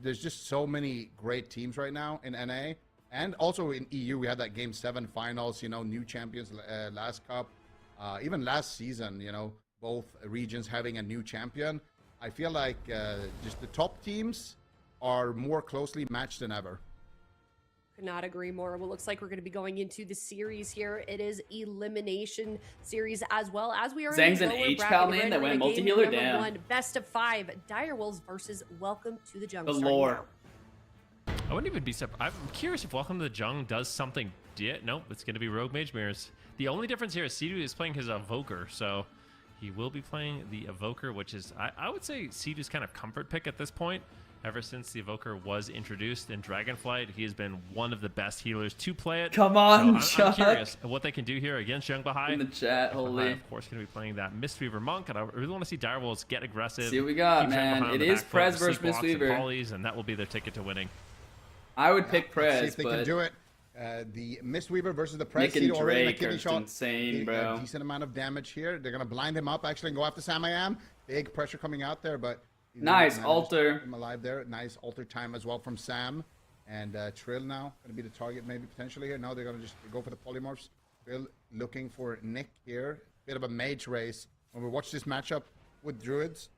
There's just so many great teams right now in NA. And also in EU, we had that Game 7 finals, you know, new champions last cup. Even last season, you know, both regions having a new champion. I feel like just the top teams are more closely matched than ever. Could not agree more. Well, looks like we're going to be going into the series here. It is elimination series as well as we are Zhang's in an the lower H-Pal bracket. main that went Game multi-healer number down. 1, best of 5, Direwolves versus Welcome to the Jung. The starting lore. now. I wouldn't even be surprised. I'm curious if Welcome to the Jung does something. Nope, it's going to be Rogue Mage Mirrors. The only difference here is Seedu is playing his Evoker, so he will be playing the Evoker, which is, I would say, Seedu's kind of comfort pick at this point. Ever since the Evoker was introduced in Dragonflight, he has been one of the best healers to play it. Come on, so I'm Chuck. curious what they can do here against Young Bahai. In the chat, holy. Of course, going to be playing that Mistweaver Monk, and I really want to see Direwolves get aggressive. See what we got, keep man. Shanghai on It the is back foot Prez with versus sleepwalks and Mistweaver. polys, and that will be their ticket to winning. I would pick Let's see Prez, if they but can do it. The Mistweaver versus the Prez. Nick and already in a Drake kidney are shot. insane, A bro. decent amount of damage here. They're gonna blind him up actually and go after Sam I Am. Big pressure coming out there, but Nice managed to alter. keep him alive there. Nice alter time as well from Sam. And Trill now gonna be the target maybe potentially here. No, they're gonna just go for the polymorphs. Trill looking for Nick here. Bit of a mage race. When we watched this matchup with druids,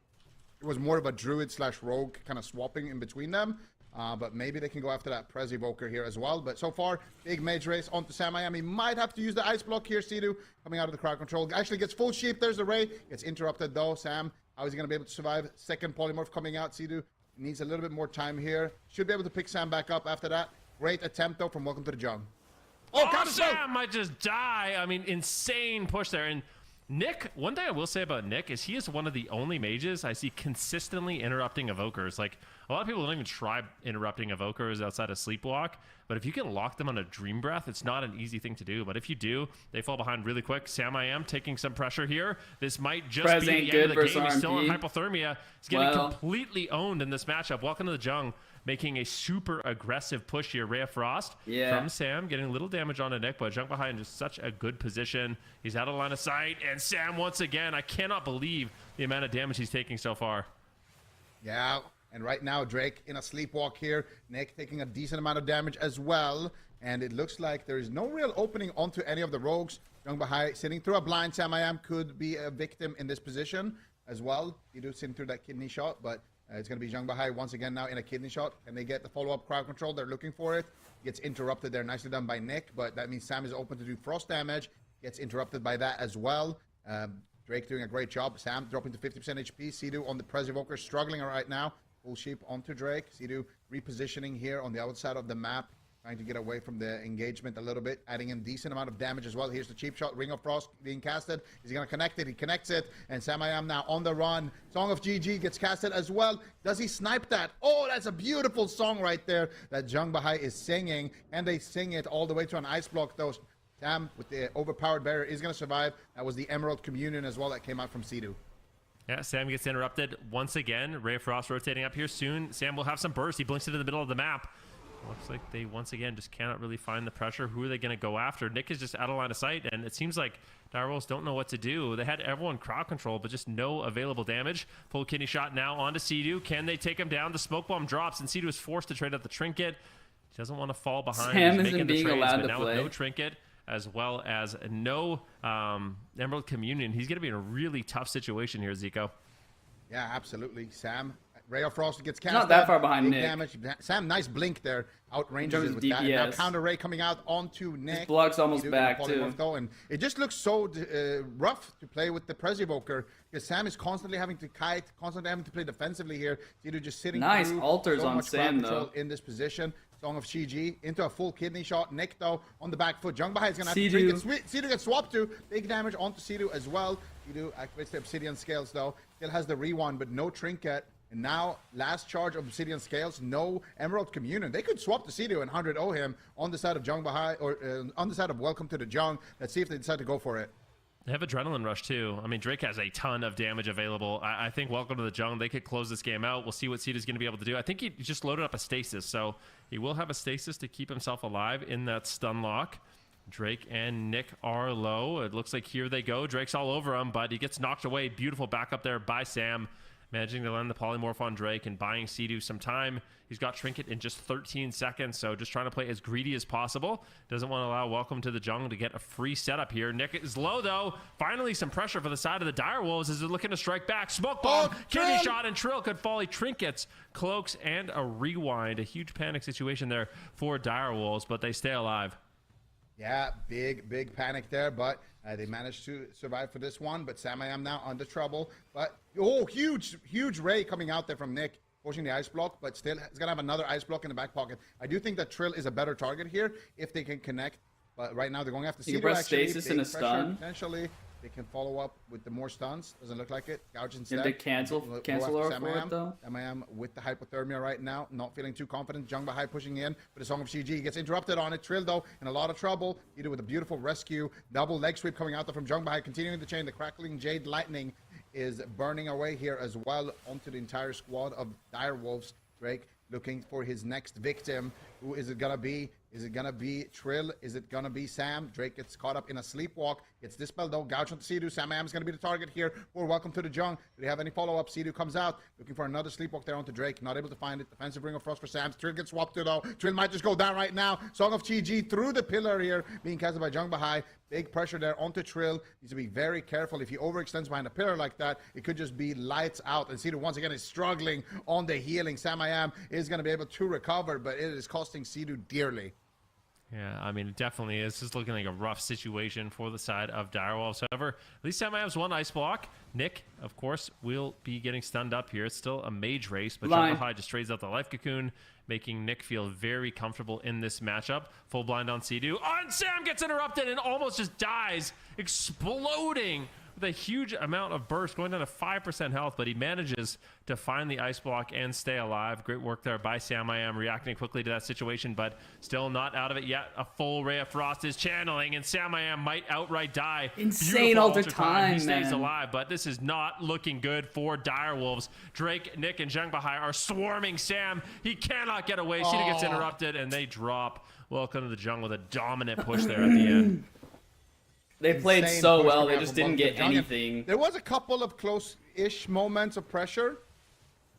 it was more of a druid / rogue kind of swapping in between them. But maybe they can go after that Prez Evoker here as well. But so far, big mage race onto Sam Miami. Might have to use the ice block here. Sidu coming out of the crowd control. Actually gets full sheep. There's the Ray. Gets interrupted though. Sam, how is he going to be able to survive? Second polymorph coming out. Sidu needs a little bit more time here. Should be able to pick Sam back up after that. Great attempt though from Welcome to the Jung. Oh, Sam might just die. I mean, insane push there. And Nick, one thing I will say about Nick is he is one of the only mages I see consistently interrupting Evokers. Like, a lot of people don't even try interrupting Evokers outside of Sleepwalk, but if you can lock them on a Dream Breath, it's not an easy thing to do. But if you do, they fall behind really quick. Sam I Am taking some pressure here. This might just Prez be ain't the end good of the game. versus He's still on RMP. hypothermia. He's getting completely owned in this matchup. Welcome to the Jung, making a super aggressive push here. Ray of Frost from Sam, getting a little damage on a Nick, but Junk behind just such a good position. He's out of line of sight, and Sam once again, I cannot believe the amount of damage he's taking so far. Yeah, and right now Drake in a sleepwalk here. Nick taking a decent amount of damage as well. And it looks like there is no real opening onto any of the rogues. Young Bahai sitting through a blind. Sam I Am could be a victim in this position as well. He do sitting through that kidney shot, but it's going to be Young Bahai once again now in a kidney shot. Can they get the follow-up crowd control? They're looking for it. Gets interrupted there. Nicely done by Nick, but that means Sam is open to do frost damage. Gets interrupted by that as well. Drake doing a great job. Sam dropping to 50% HP. Sidu on the Prez Evoker struggling right now. Full sheep onto Drake. Sidu repositioning here on the outside of the map. Trying to get away from the engagement a little bit, adding in decent amount of damage as well. Here's the cheap shot, Ring of Frost being casted. Is he going to connect it? He connects it, and Sam I Am now on the run. Song of GG gets casted as well. Does he snipe that? Oh, that's a beautiful song right there that Jung Bahai is singing, and they sing it all the way to an ice block, though. Sam, with the overpowered barrier, is going to survive. That was the Emerald Communion as well that came out from Sidu. Yeah, Sam gets interrupted once again. Ray of Frost rotating up here soon. Sam will have some burst. He blinks into the middle of the map. Looks like they once again just cannot really find the pressure. Who are they going to go after? Nick is just out of line of sight, and it seems like Direwolves don't know what to do. They had everyone crowd control, but just no available damage. Full kidney shot now onto Sidu. Can they take him down? The smoke bomb drops, and Sidu is forced to trade out the trinket. He doesn't want to fall behind. Sam He's isn't making the being trades, allowed but to now play. with no trinket, as well as no Emerald Communion, he's going to be in a really tough situation here, Zico. Yeah, absolutely. Sam, Ray of Frost gets cast. Not that far behind Big Nick. Damage. Sam, nice blink there. Outranges terms it of with that. Now DPS. counter Ray coming out onto Nick. His block's almost He do back, get a polymorph too. though, and it just looks so rough to play with the Prez Evoker because Sam is constantly having to kite, constantly having to play defensively here. Sidu just sitting Nice through alters so on much crowd Sam, control though. in this position. Song of Shiji into a full kidney shot. Nick though on the back foot. Jung Bahai is gonna have to drink it. Sidu gets swapped to. Big damage onto Sidu as well. Sidu activates the Obsidian Scales though. Still has the rewind, but no trinket. And now, last charge of Obsidian Scales, no Emerald Communion. They could swap to Sidu and 100-0 him on the side of Jung Bahai, or on the side of Welcome to the Jung. Let's see if they decide to go for it. They have Adrenaline Rush, too. I mean, Drake has a ton of damage available. I think Welcome to the Jung, they could close this game out. We'll see what Sidu's going to be able to do. I think he just loaded up a Stasis, so he will have a Stasis to keep himself alive in that stun lock. Drake and Nick are low. It looks like here they go. Drake's all over him, but he gets knocked away. Beautiful backup there by Sam. Managing to land the polymorph on Drake and buying Sidu some time. He's got Trinket in just 13 seconds, so just trying to play as greedy as possible. Doesn't want to allow Welcome to the Jungle to get a free setup here. Nick is low, though. Finally, some pressure for the side of the Direwolves as they're looking to strike back. Smoke bomb, kidney shot, and Trill could volley Trinkets, Cloaks, and a rewind. A huge panic situation there for Direwolves, but they stay alive. Yeah, big panic there, but they managed to survive for this one. But Sam I Am now under trouble. But, oh, huge Ray coming out there from Nick, pushing the ice block, but still he's going to have another ice block in the back pocket. I do think that Trill is a better target here if they can connect. But right now they're going after You can Sidu, press actually. Stasis Big in a pressure, stun. potentially. they can follow up with the more stuns. Doesn't look like it. Gouge instead. Did they cancel our for it though? MIM with the hypothermia right now. Not feeling too confident. Jung Bahai pushing in, but a Song of CG gets interrupted on it. Trill though in a lot of trouble. Either with a beautiful rescue, double leg sweep coming out there from Jung Bahai, continuing the chain. The crackling Jade Lightning is burning away here as well onto the entire squad of Dire Wolves. Drake looking for his next victim. Who is it gonna be? Is it gonna be Trill? Is it gonna be Sam? Drake gets caught up in a sleepwalk. Gets dispelled though. Gouge onto Sea-Doo. Sam is gonna be the target here for Welcome to the Jung. Do they have any follow-up? Sea-Doo comes out looking for another sleepwalk there onto Drake. Not able to find it. Defensive Ring of Frost for Sam. Trill gets swapped to though. Trill might just go down right now. Song of GG through the pillar here, being casted by Jung Bahai. Big pressure there onto Trill. Needs to be very careful. If he overextends behind a pillar like that, it could just be lights out. And Sea-Doo once again is struggling on the healing. Sam is going to be able to recover, but it is costing Sea-Doo dearly. Yeah, I mean, it definitely is. This is looking like a rough situation for the side of Direwolves. However, at least Sam has one ice block. Nick, of course, will be getting stunned up here. It's still a mage race, but Jung Bahai just trades out the life cocoon, making Nick feel very comfortable in this matchup. Full blind on Sea-Doo. And Sam gets interrupted and almost just dies, exploding with a huge amount of burst, going down to 5% health, but he manages to find the ice block and stay alive. Great work there by Sam. I am reacting quickly to that situation, but still not out of it yet. A full Ray of Frost is channeling, and Sam I am might outright die. Insane alter time, He stays man. alive, but this is not looking good for Direwolves. Drake, Nick, and Jung Bahai are swarming Sam. He cannot get away. Sea-Doo gets interrupted, and they drop. Welcome to the Jung with a dominant push there at the end. They played so well, they just didn't get anything. There was a couple of close-ish moments of pressure,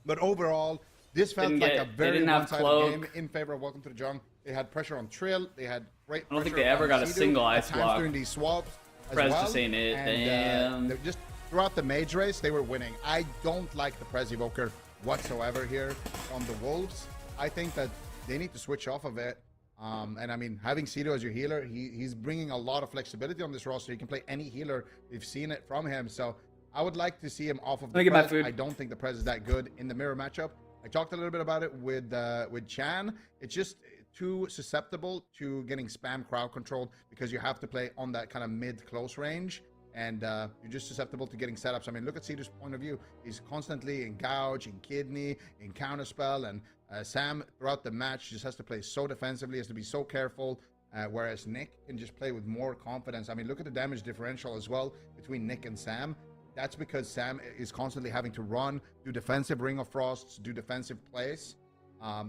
but overall, this felt like a very one-sided game in favor of Welcome to the Jung. They had pressure on Trill. They had great pressure. I don't think they ever got a single ice block during these swaps as Prez well. just ain't it. Damn. Just throughout the mage race, they were winning. I don't like the Prez Evoker whatsoever here on the Wolves. I think that they need to switch off of it. And I mean, having Sea-Doo as your healer, he's bringing a lot of flexibility on this roster. He can play any healer. We've seen it from him. So I would like to see him off of the Prez. I don't think the Prez is that good in the mirror matchup. I talked a little bit about it with Chan. It's just too susceptible to getting spam crowd controlled because you have to play on that kind of mid-close range. And you're just susceptible to getting setups. I mean, look at Sea-Doo's point of view. He's constantly in Gouge, in Kidney, in Counterspell, and Sam, throughout the match, just has to play so defensively, has to be so careful, whereas Nick can just play with more confidence. I mean, look at the damage differential as well between Nick and Sam. That's because Sam is constantly having to run, do defensive Ring of Frosts, do defensive plays,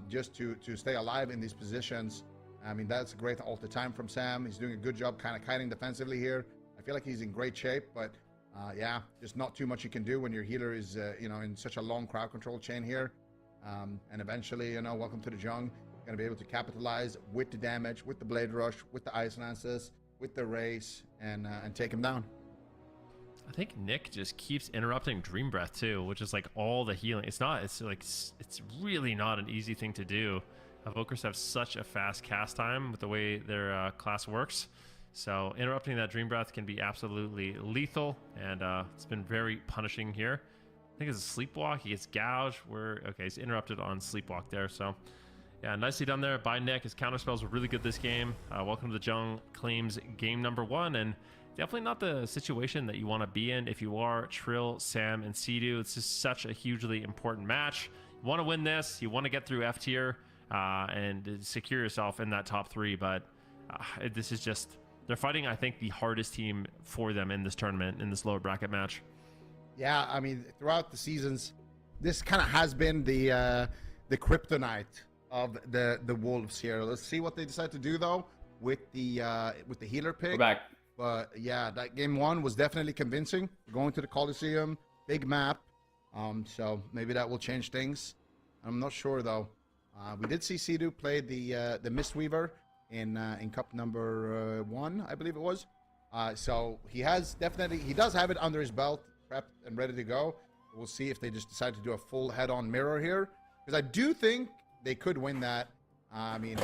just to stay alive in these positions. I mean, that's great all the time from Sam. He's doing a good job kind of kiting defensively here. I feel like he's in great shape, but yeah, just not too much you can do when your healer is, in such a long crowd control chain here. And eventually, Welcome to the Jung, going to be able to capitalize with the damage, with the Blade Rush, with the Ice Lances, with the race, and take him down. I think Nick just keeps interrupting Dream Breath too, which is like all the healing. It's really not an easy thing to do. Evokers have such a fast cast time with the way their class works. So interrupting that Dream Breath can be absolutely lethal, and it's been very punishing here. I think it's a Sleepwalk. He gets gouged. He's interrupted on Sleepwalk there. So yeah, nicely done there by Nick. His counterspells were really good this game. Welcome to the Jung claims game number 1, and definitely not the situation that you want to be in if you are Trill, Sam, and Sea-Doo. It's just such a hugely important match. You want to win this. You want to get through F tier and secure yourself in that top 3. But this is just, they're fighting, I think, the hardest team for them in this tournament, in this lower bracket match. Yeah, I mean, throughout the seasons, this kind of has been the kryptonite of the Wolves here. Let's see what they decide to do though with the healer pick. We're back. But yeah, that game 1 was definitely convincing. Going to the Coliseum, big map. So maybe that will change things. I'm not sure though. We did see Sea-Doo play the Mistweaver in cup number 1, I believe it was. So he does have it under his belt, prepped and ready to go. We'll see if they just decide to do a full head-on mirror here, because I do think they could win that. I mean,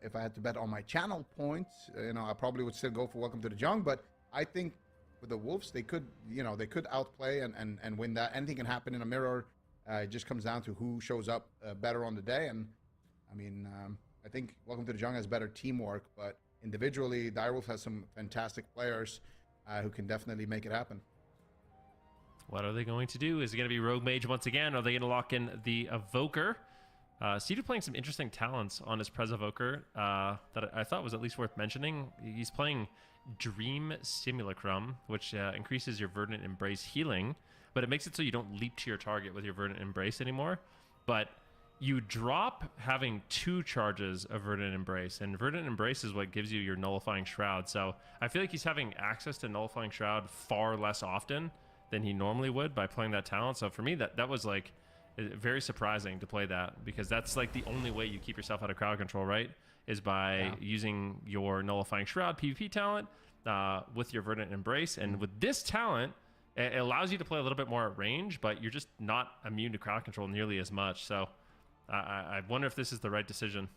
if I had to bet on my channel points, I probably would still go for Welcome to the Jung, but I think for the Wolves, they could outplay and win that. Anything can happen in a mirror. It just comes down to who shows up better on the day. And I mean, I think Welcome to the Jung has better teamwork, but individually, Direwolf has some fantastic players. who can definitely make it happen. What are they going to do? Is it going to be Rogue Mage once again? Are they going to lock in the Evoker? Sidu playing some interesting talents on his Prez Evoker that I thought was at least worth mentioning. He's playing Dream Simulacrum, which increases your Verdant Embrace healing, but it makes it so you don't leap to your target with your Verdant Embrace anymore. But you drop having 2 charges of Verdant Embrace, and Verdant Embrace is what gives you your Nullifying Shroud. So I feel like he's having access to Nullifying Shroud far less often than he normally would by playing that talent. So for me, that was like very surprising to play that, because that's like the only way you keep yourself out of crowd control, right? Is by using your Nullifying Shroud PvP talent with your Verdant Embrace. And with this talent, it allows you to play a little bit more at range, but you're just not immune to crowd control nearly as much. So I wonder if this is the right decision.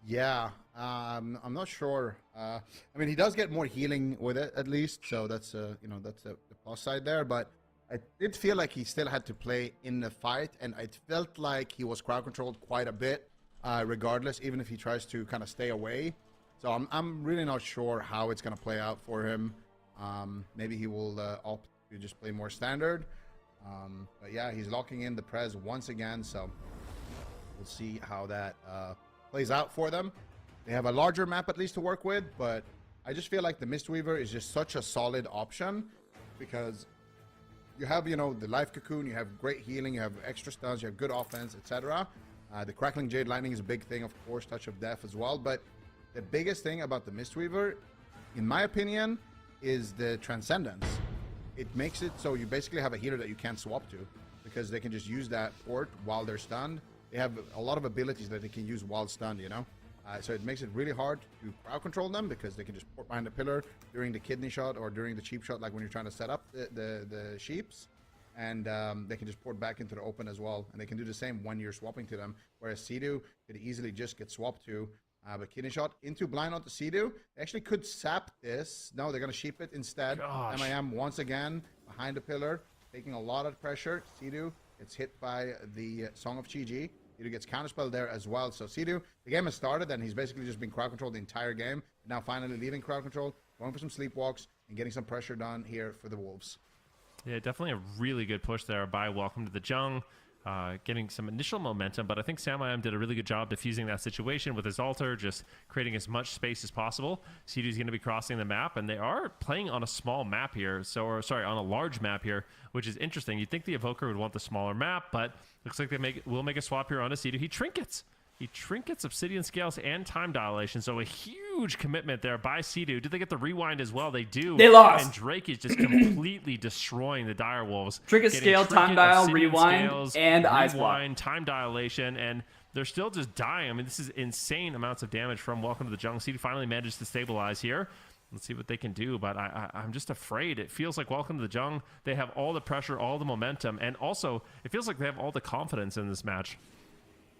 Yeah, I'm not sure. I mean, he does get more healing with it, at least, so that's that's the plus side there. But I did feel like he still had to play in the fight, and it felt like he was crowd controlled quite a bit, regardless, even if he tries to kind of stay away. So I'm really not sure how it's gonna play out for him. Maybe he will opt to just play more standard. But yeah, he's locking in the Prez once again, so we'll see how that plays out for them. They have a larger map at least to work with, but I just feel like the Mistweaver is just such a solid option, because you have, the Life Cocoon, you have great healing, you have extra stuns, you have good offense, etc. The Crackling Jade Lightning is a big thing, of course, Touch of Death as well, but the biggest thing about the Mistweaver, in my opinion, is the Transcendence. It makes it so you basically have a healer that you can't swap to, because they can just use that port while they're stunned. They have a lot of abilities that they can use while stunned, so it makes it really hard to crowd control them, because they can just port behind the pillar during the kidney shot or during the cheap shot, like when you're trying to set up the sheeps, and they can just port back into the open as well, and they can do the same when you're swapping to them, whereas Sidu could easily just get swapped to. But kidney shot into blind onto Sidu. They actually could sap this. No, they're going to sheep it instead. Gosh. MIM once again behind the pillar, taking a lot of pressure. Sidu gets hit by the Song of Chi-Ji. Sidu gets counterspelled there as well. So Sidu, the game has started, and he's basically just been crowd controlled the entire game. Now finally leaving crowd control, going for some sleepwalks, and getting some pressure done here for the Wolves. Yeah, definitely a really good push there by Welcome to the Jung. Getting some initial momentum, but I think Samayam did a really good job diffusing that situation with his altar, just creating as much space as possible. Sidu's going to be crossing the map, and they are playing on a small map here, on a large map here, which is interesting. You'd think the Evoker would want the smaller map, but looks like they will make a swap here onto Sidu. He trinkets Obsidian Scales and Time Dilation, so a huge commitment there by Sidu. Did they get the rewind as well? They do. They lost. And Drake is just completely destroying the Dire Wolves. Trinket Scale, Time Dial, Rewind, and Ice Block. Rewind, Time Dilation, and they're still just dying. I mean, this is insane amounts of damage from Welcome to the Jungle. Sidu finally managed to stabilize here. Let's see what they can do, but I'm just afraid. It feels like Welcome to the Jung, they have all the pressure, all the momentum, and also it feels like they have all the confidence in this match.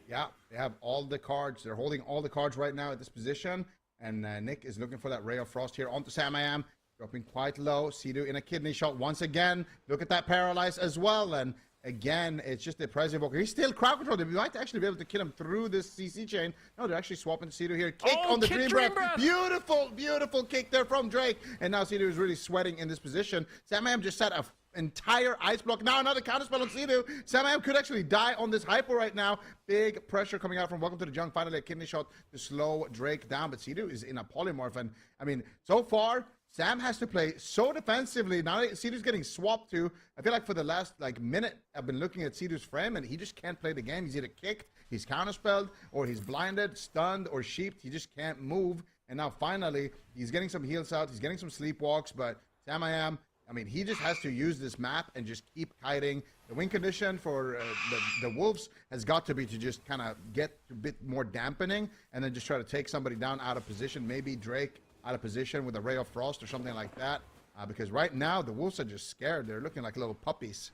Yeah, they have all the cards. They're holding all the cards right now at this position, and Nick is looking for that Ray of Frost here onto Samayam, dropping quite low. Sidu in a kidney shot once again. Look at that paralyze as well, and again, it's just the Prez Evoker. He's still crowd controlled. They might actually be able to kill him through this CC chain. No, they're actually swapping to Sidu here. Kick on the Dream Breath. Beautiful, beautiful kick there from Drake. And now Sidu is really sweating in this position. Samayam just set a entire ice block. Now another counterspell on Sidu. Samayam could actually die on this hyper right now. Big pressure coming out from Welcome to the Jung. Finally a kidney shot to slow Drake down. But Sidu is in a polymorph. And I mean, so far, Sam has to play so defensively. Now Sidu's getting swapped to. I feel like for the last minute, I've been looking at Sidu's frame, and he just can't play the game. He's either kicked, he's counterspelled, or he's blinded, stunned, or sheeped. He just can't move. And now finally, he's getting some heals out. He's getting some sleepwalks. But Samayam, I mean, he just has to use this map and just keep kiting. The win condition for the Wolves has got to be to just kind of get a bit more dampening and then just try to take somebody down out of position. Maybe Drake out of position with a Ray of Frost or something like that. Because right now, the Wolves are just scared. They're looking like little puppies.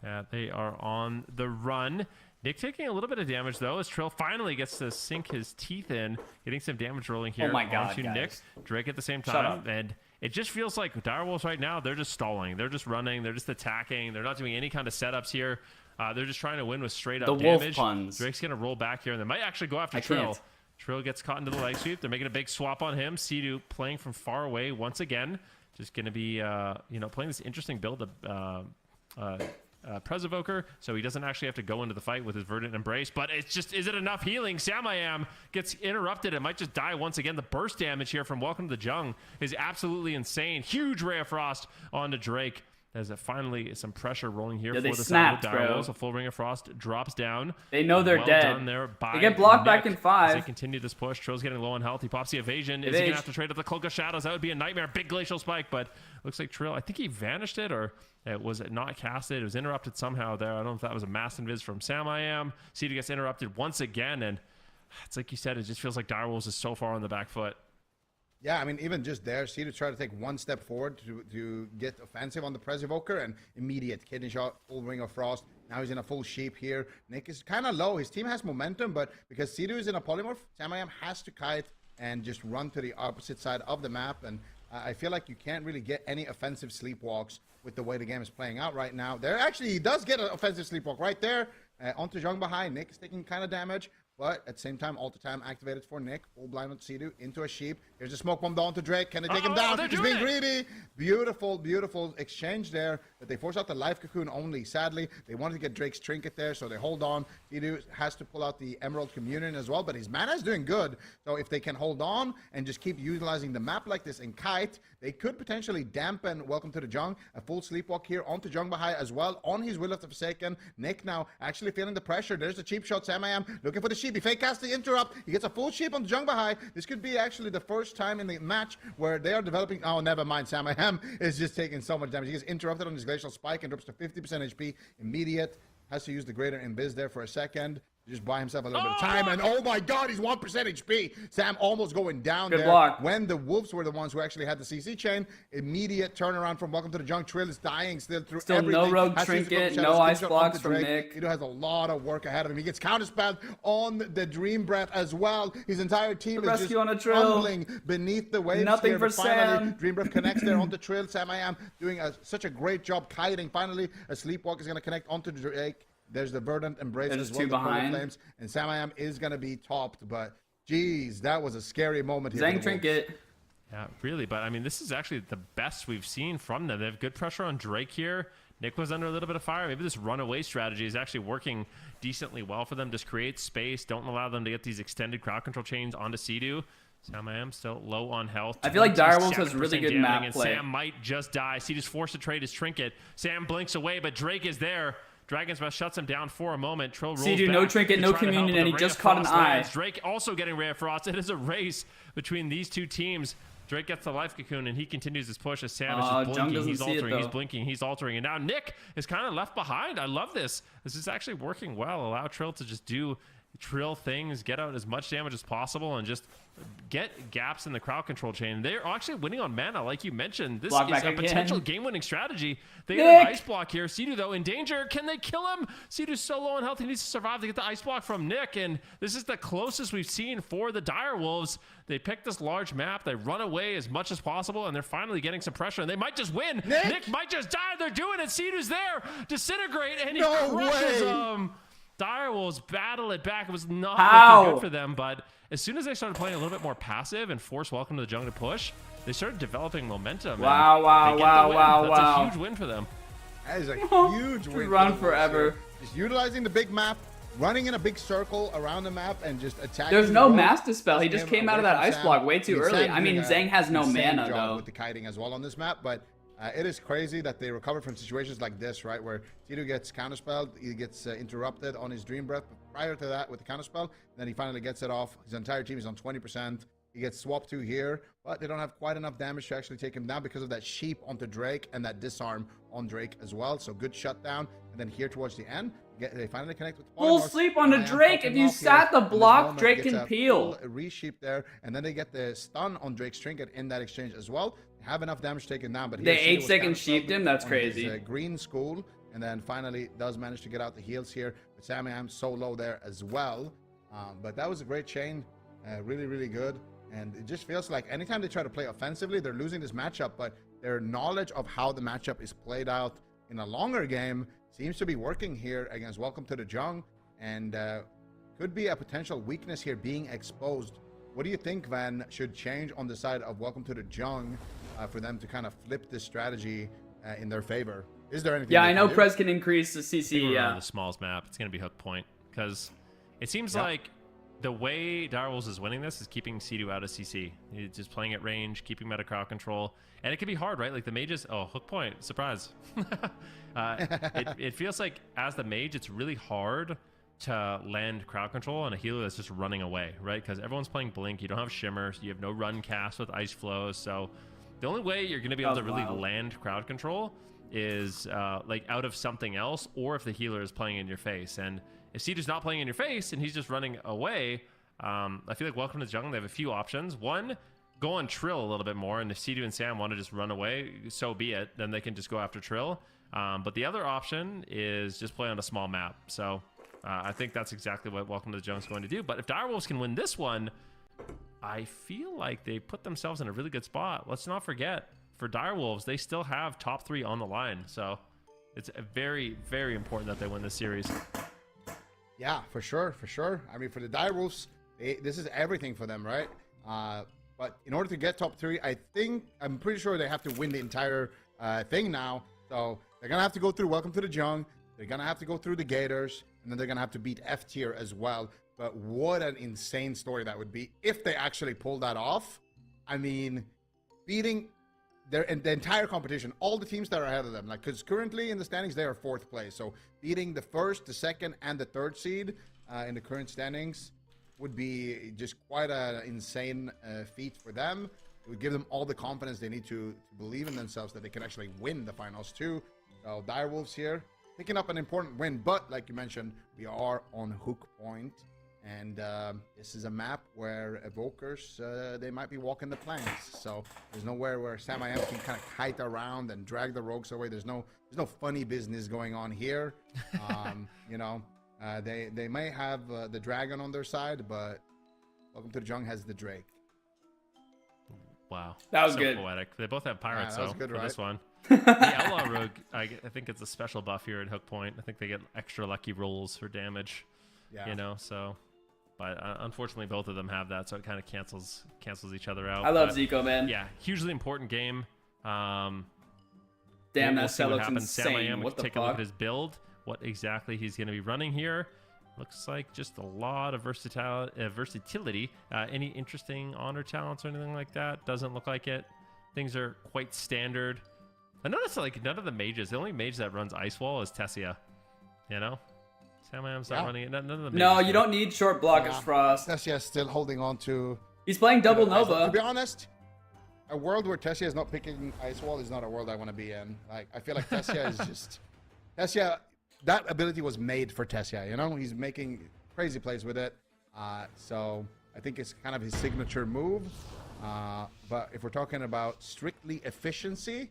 Yeah, they are on the run. Nick taking a little bit of damage, though, as Trill finally gets to sink his teeth in, getting some damage rolling here onto Nick. Drake at the same time, and it just feels like Direwolves right now, they're just stalling. They're just running. They're just attacking. They're not doing any kind of setups here. They're just trying to win with straight-up damage. Drake's going to roll back here, and they might actually go after Trill. Trill gets caught into the leg sweep. They're making a big swap on him. Sidu playing from far away once again. just going to be, you know, playing this interesting build of Presovoker, so he doesn't actually have to go into the fight with his Verdant Embrace, but it's just, is it enough healing? Samayam gets interrupted and might just die once again. The burst damage here from Welcome to the Jung is absolutely insane. Huge Ray of Frost onto Drake. There's finally some pressure rolling here for the snapped, side of the Direwolves. A full Ring of Frost drops down. They know they're dead. Done there by they get blocked Nick back in 5. As they continue this push. Trill's getting low on health. He pops the evasion. Is he going to have to trade up the Cloak of Shadows? That would be a nightmare. Big Glacial Spike, but looks like Trill, I think he vanished it, or it was not casted. It was interrupted somehow there. I don't know if that was a mass invis from Samayam. Cedar gets interrupted once again, and it's like you said, it just feels like Direwolves is so far on the back foot. Yeah, I mean, even just there, Cedar tried to take one step forward to get offensive on the Presovoker, and immediate kidney shot, full Ring of Frost. Now he's in a full sheep here. Nick is kind of low. His team has momentum, but because Cedar is in a polymorph, Samayam has to kite and just run to the opposite side of the map. And I feel like you can't really get any offensive sleepwalks with the way the game is playing out right now. There actually, he does get an offensive sleepwalk right there. Onto Zhang behind. Nick is taking kind of damage. But at the same time, Alter Time activated for Nick. Full blind on Sidu into a sheep. Here's a smoke bomb down to Drake. Can they take him down? He's being greedy. Beautiful, beautiful exchange there. But they force out the life cocoon only. Sadly, they wanted to get Drake's trinket there, so they hold on. Sidu has to pull out the Emerald Communion as well, but his mana is doing good. So if they can hold on and just keep utilizing the map like this and kite, they could potentially dampen Welcome to the Jung. A full sleepwalk here onto Jung Bahai as well. On his Will of the Forsaken. Nick now actually feeling the pressure. There's the cheap shot. Samayam looking for the sheep. He fake casts the interrupt. He gets a full sheep on Jung Bahai. This could be actually the first time in the match where they are developing. Oh, never mind. Samayam is just taking so much damage. He gets interrupted on his Glacial Spike and drops to 50% HP. Immediate. Has to use the Greater Invis there for a second. Just buy himself a little bit of time, and oh my god, he's 1% HP. Sam almost going down there. Block. When the Wolves were the ones who actually had the CC chain. Immediate turnaround from Welcome to the Junk. Trill is dying still through everything. No Rogue Trinket, no Ice Blocks from Nick. He has a lot of work ahead of him. He gets counterspelled on the Dream Breath as well. His entire team is just tumbling beneath the waves. Nothing here, for but finally, Sam. Dream Breath connects there onto Trill. Samayam doing such a great job kiting. Finally, a Sleepwalk is going to connect onto Drake. There's the Verdant Embrace as well. Two behind. Flames, and Samayam is going to be topped, but geez, that was a scary moment here. Zang Trinket. Yeah, really, but I mean, this is actually the best we've seen from them. They have good pressure on Drake here. Nick was under a little bit of fire. Maybe this runaway strategy is actually working decently well for them. Just create space. Don't allow them to get these extended crowd control chains onto Sidu. Samayam still low on health. I feel like Direwolves has really good map and play. Sam might just die. Sidu's forced to trade his trinket. Sam blinks away, but Drake is there. Dragon's Breath shuts him down for a moment. Trill rolls Sidu, back no trinket, no communion, and he just caught an eye. Drake also getting Ray of Frost. It is a race between these two teams. Drake gets the life cocoon, and he continues his push as Sam is just blinking. He's altering, he's blinking, he's altering. And now Nick is kind of left behind. I love this. This is actually working well. Allow Trill to just do Trill things, get out as much damage as possible, and just get gaps in the crowd control chain. They're actually winning on mana, like you mentioned. This is a potential game-winning strategy. They get an ice block here. Sidu, though, in danger. Can they kill him? Sidu's so low on health. He needs to survive to get the ice block from Nick, and this is the closest we've seen for the Direwolves. They pick this large map. They run away as much as possible, and they're finally getting some pressure, and they might just win. Nick might just die. They're doing it. Sidu's there. Disintegrate, and he crushes them. Direwolves battle it back. It was not looking good for them, but as soon as they started playing a little bit more passive and force Welcome to the Jungle to push, they started developing momentum. Wow. That's a huge win for them. That is a huge win. Run forever. Just utilizing the big map, running in a big circle around the map, and just attacking. There's no Mass Dispel. He just came out of that ice block way too early. I mean, Zhang has no mana, though. With the kiting as well on this map, but it is crazy that they recovered from situations like this, right? Where Sidu gets counterspelled, he gets interrupted on his Dream Breath. But prior to that, with the counterspell, then he finally gets it off. His entire team is on 20%. He gets swapped to here, but they don't have quite enough damage to actually take him down because of that sheep onto Drake and that disarm on Drake as well. So good shutdown. And then here towards the end, they finally connect with full sleep on the Drake. If you sat the block, Drake can peel. Resheep there, and then they get the stun on Drake's trinket in that exchange as well. Have enough damage taken down, but they 8-second sheeped him. That's crazy. Green school, and then finally does manage to get out the heals here. But Samayam so low there as well. But that was a great chain, really, really good. And it just feels like anytime they try to play offensively, they're losing this matchup. But their knowledge of how the matchup is played out in a longer game seems to be working here against Welcome to the Jung, and could be a potential weakness here being exposed. What do you think, Van, should change on the side of Welcome to the Jung for them to kind of flip this strategy in their favor. Is there anything? Yeah, I know Prez can increase the CC. Yeah, the smallest map. It's going to be hook point because it seems like the way Direwolves is winning this is keeping Sea-Doo out of CC. He's just playing at range, keeping him out of crowd control. And it can be hard, right? Like the mages, hook point, surprise. It feels like as the mage, it's really hard to land crowd control on a healer that's just running away, right? Because everyone's playing Blink, you don't have Shimmer, so you have no run cast with Ice Flows. So the only way you're going to be able to really land crowd control is like out of something else, or if the healer is playing in your face. And if Sea-Doo's not playing in your face and he's just running away, I feel like Welcome to the Jungle, they have a few options. One, go on Trill a little bit more, and if Sea-Doo and Sam want to just run away, so be it. Then they can just go after Trill. But the other option is just play on a small map. So I think that's exactly what Welcome to the Jungle is going to do. But if Direwolves can win this one, I feel like they put themselves in a really good spot. Let's not forget, for Direwolves, they still have top 3 on the line. So it's very, very important that they win this series. Yeah, for sure, for sure. I mean, for the Direwolves, this is everything for them, right? But in order to get top 3, I'm pretty sure they have to win the entire thing now. So they're going to have to go through Welcome to the Jungle. They're going to have to go through the Gators. And then they're going to have to beat F tier as well. But what an insane story that would be if they actually pull that off. I mean, beating the entire competition, all the teams that are ahead of them. Like, because currently in the standings, they are 4th place. So beating the 1st, the 2nd, and the 3rd seed in the current standings would be just quite an insane feat for them. It would give them all the confidence they need to believe in themselves that they can actually win the finals too. So Direwolves here, picking up an important win. But like you mentioned, we are on hook point. And this is a map where Evokers, they might be walking the planks. So there's nowhere where Sam I Am can kind of kite around and drag the rogues away. There's no funny business going on here. You know, they may have the dragon on their side, but Welcome to the Jungle has the Drake. Wow, that was so good. Poetic. They both have pirates, that was good, for right? this one. The Outlaw Rogue, I think it's a special buff here at hook point. I think they get extra lucky rolls for damage. Yeah. You know, so. But unfortunately, both of them have that, so it kind of cancels each other out. I love Zico, man. Yeah, hugely important game. Damn, we'll that see set what looks happens. insane. Sam I Am, What the take a look fuck? at his build, what exactly he's going to be running here. Looks like just a lot of versatility. Any interesting honor talents or anything like that? Doesn't look like it. Things are quite standard. I noticed like none of the mages. The only mage that runs Ice Wall is Tessia. You know. Sam I Am's not running it. None of the No, mages you do. don't need short blockers, Frost. Tessia is still holding on to... He's playing double To Nova. be honest, a world where Tessia is not picking Ice Wall is not a world I want to be in. Like, I feel like Tessia is just... Tessia, that ability was made for Tessia, you know? He's making crazy plays with it. So I think it's kind of his signature move. But if we're talking about strictly efficiency,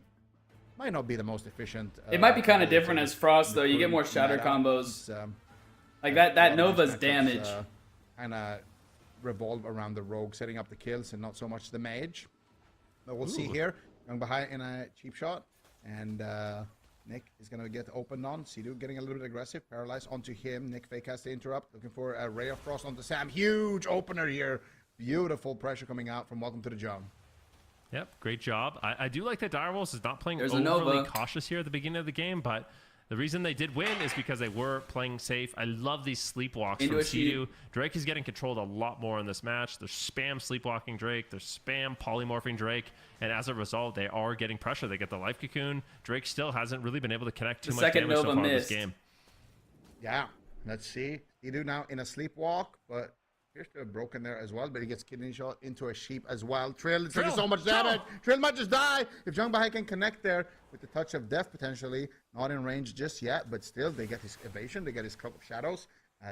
might not be the most efficient. It might be kind of ability different as Frost, though. You get more shatter meta. combos. It's, Like that a lot of Nova's these matchups, damage. Kind of revolve around the rogue setting up the kills and not so much the mage. But we'll see here. Going behind in a cheap shot. And Nick is going to get opened on. Sea-Doo getting a little bit aggressive. Paralyzed onto him. Nick fake has to interrupt. Looking for a Ray of Frost onto Sam. Huge opener here. Beautiful pressure coming out from Welcome to the Jungle. Yep, great job. I do like that Direwolves is not playing There's a overly Nova. cautious here at the beginning of the game, but the reason they did win is because they were playing safe. I love these sleepwalks Into from a sheep. Sea-Doo. Drake is getting controlled a lot more in this match. They're spam sleepwalking Drake. They're spam polymorphing Drake. And as a result, they are getting pressure. They get the life cocoon. Drake still hasn't really been able to connect too The much second damage so Nova far in missed. this game. Yeah, let's see. Sea-Doo now in a sleepwalk, but appears to have broken there as well, but he gets kidney shot into a sheep as well. Trill is taking so much damage. Trill might just die. If Jung Bahai can connect there with the touch of death potentially, not in range just yet, but still they get his evasion, they get his cloak of shadows.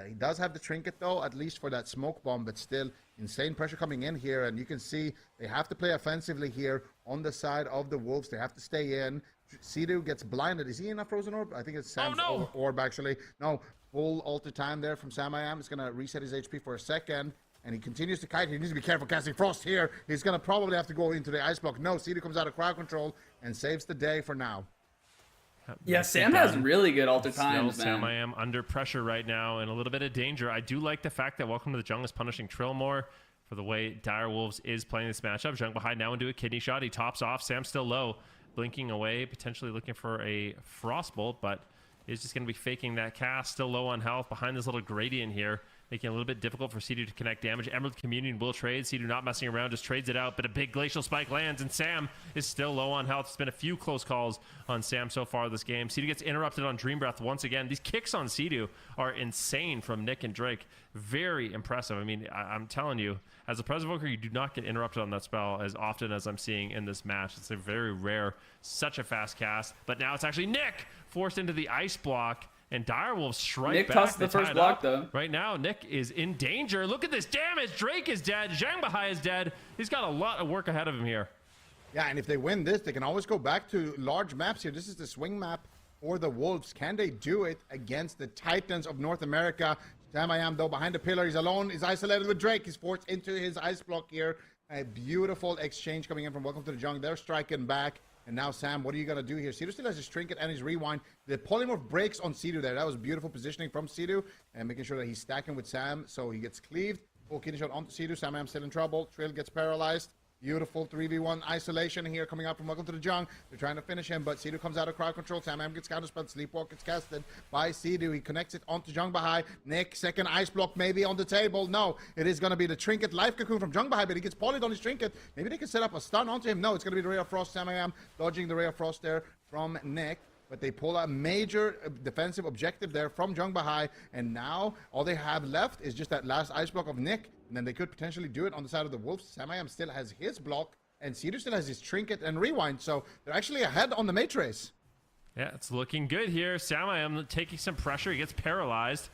He does have the trinket though, at least for that smoke bomb, but still insane pressure coming in here, and you can see they have to play offensively here on the side of the Wolves. They have to stay in. Sea-Doo gets blinded. Is he in a frozen orb? I think it's Sam's orb actually. No. Full alter time there from Sam I Am. It's going to reset his HP for a second. And he continues to kite. He needs to be careful casting Frost here. He's going to probably have to go into the ice block. No, Sea-Doo comes out of crowd control and saves the day for now. Yeah, Sam has really good alter Still, times, Sam I man. Am under pressure right now and a little bit of danger. I do like the fact that Welcome to the Jungle is punishing Trill more. for the way Direwolves is playing this matchup. Zheng behind now into a kidney shot. He tops off. Sam still low, blinking away, potentially looking for a Frostbolt, but is just going to be faking that cast. Still low on health behind this little gradient here, making it a little bit difficult for Sea-Doo to connect damage. Emerald Communion will trade. Sea-Doo not messing around, just trades it out, but a big Glacial Spike lands, and Sam is still low on health. It's been a few close calls on Sam so far this game. Sea-Doo gets interrupted on Dream Breath once again. These kicks on Sea-Doo are insane from Nick and Drake. Very impressive. I mean, I'm telling you, as a Preservoker, you do not get interrupted on that spell as often as I'm seeing in this match. It's a very rare, such a fast cast, but now it's actually Nick forced into the ice block. And Direwolves strike Nick back. tossed the first block, though. Right now, Nick is in danger. Look at this damage. Drake is dead. Zhang Bahai is dead. He's got a lot of work ahead of him here. Yeah, and if they win this, they can always go back to large maps here. This is the swing map for the Wolves. Can they do it against the Titans of North America? Sam I am, though, behind the pillar. He's alone. He's isolated with Drake. He's forced into his ice block here. A beautiful exchange coming in from Welcome to the Jungle. They're striking back. And now, Sam, what are you going to do here? Sea-Doo still has his trinket and his rewind. The polymorph breaks on Sea-Doo there. That was beautiful positioning from Sea-Doo and making sure that he's stacking with Sam so he gets cleaved. Full kidney shot onto Sea-Doo. Sam I am still in trouble. Trill gets paralyzed. Beautiful 3v1 isolation here coming out from Welcome to the Jung. They're trying to finish him, but Sea-Doo comes out of crowd control. Sam Am gets counterspelled. Sleepwalk gets casted by Sea-Doo. He connects it onto Jung Bahai. Nick, second ice block maybe on the table. No, it is going to be the trinket life cocoon from Jung Bahai, but he gets polyed on his trinket. Maybe they can set up a stun onto him. No, it's going to be the Ray of Frost. Sam Am dodging the Ray of Frost there from Nick. But they pull a major defensive objective there from Jung Bahai, and now all they have left is just that last ice block of Nick, and then they could potentially do it on the side of the Wolves. Sam I Am still has his block, and Sea-Doo still has his trinket and rewind, so they're actually ahead on the mate race. Yeah, it's looking good here. Sam I Am taking some pressure. He gets paralyzed.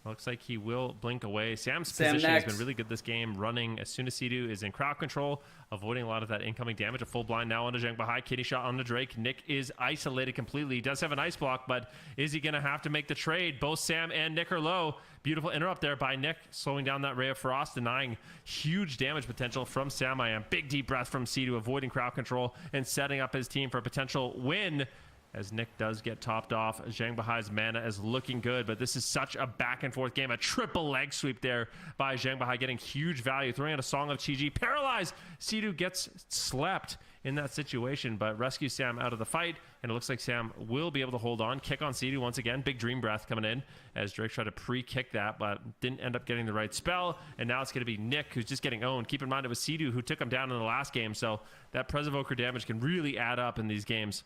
Looks like he will blink away. Sam's position has been really good this game, running as soon as Sea-Doo is in crowd control, avoiding a lot of that incoming damage. A full blind now onto Zheng Bahai. Kitty shot onto Drake. Nick is isolated completely. He does have an ice block, but is he going to have to make the trade? Both Sam and Nick are low. Beautiful interrupt there by Nick, slowing down that Ray of Frost, denying huge damage potential from Sam I Am. Big deep breath from Sea-Doo, avoiding crowd control and setting up his team for a potential win. As Nick does get topped off, Zhang Bahai's mana is looking good, but this is such a back and forth game. A triple leg sweep there by Zhang Bahai, getting huge value, throwing out a Song of Chi-Ji. Paralyzed! Sea-Doo gets slept in that situation, but rescues Sam out of the fight, and it looks like Sam will be able to hold on. Kick on Sea-Doo once again. Big Dream Breath coming in as Drake tried to pre-kick that, but didn't end up getting the right spell, and now it's going to be Nick who's just getting owned. Keep in mind it was Sea-Doo who took him down in the last game, so that Preservoker damage can really add up in these games.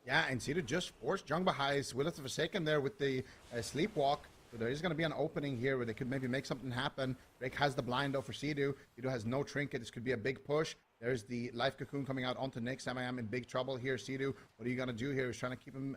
Yeah, and Sea-Doo just forced Jung Bahai's Will of the Forsaken there with the Sleepwalk. So there is going to be an opening here where they could maybe make something happen. Drake has the blind though for Sea-Doo. Sea-Doo has no trinket. This could be a big push. There's the Life Cocoon coming out onto Nick. Sam I Am in big trouble here. Sea-Doo, what are you going to do here? He's trying to keep him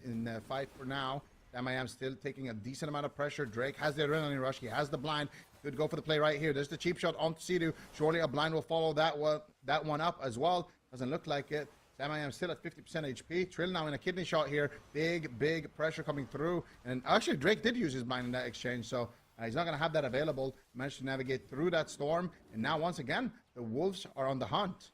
in the fight for now. Sam I Am still taking a decent amount of pressure. Drake has the Adrenaline Rush. He has the blind. Could go for the play right here. There's the cheap shot onto Sea-Doo. Surely a blind will follow that one up as well. Doesn't look like it. Sam I Am still at 50% HP. Trill now in a kidney shot here. Big pressure coming through. And actually, Drake did use his blind in that exchange, so he's not going to have that available. Managed to navigate through that storm. And now, once again, the Wolves are on the hunt.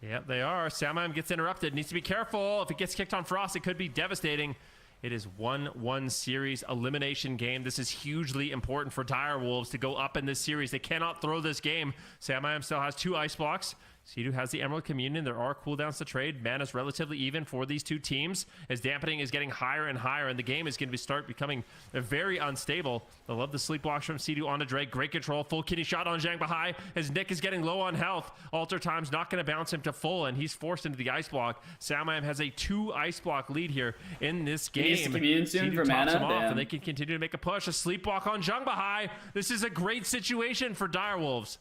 Yep, they are. Sam I Am gets interrupted. Needs to be careful. If it gets kicked on Frost, it could be devastating. It is 1-1 series elimination game. This is hugely important for Direwolves to go up in this series. They cannot throw this game. Sam I Am still has 2 ice blocks. Sea-Doo has the Emerald Communion. There are cooldowns to trade. Mana's relatively even for these two teams as dampening is getting higher and higher, and the game is going to start becoming very unstable. I love the sleepwalks from Sea-Doo onto Drake. Great control. Full kidney shot on Zhang Bahai as Nick is getting low on health. Alter Time's not going to bounce him to full, and he's forced into the ice block. Sam I Am has a 2 ice block lead here in this game. He needs to commune soon for mana. Him off, and they can continue to make a push. A sleepwalk on Zhang Bahai. This is a great situation for Direwolves.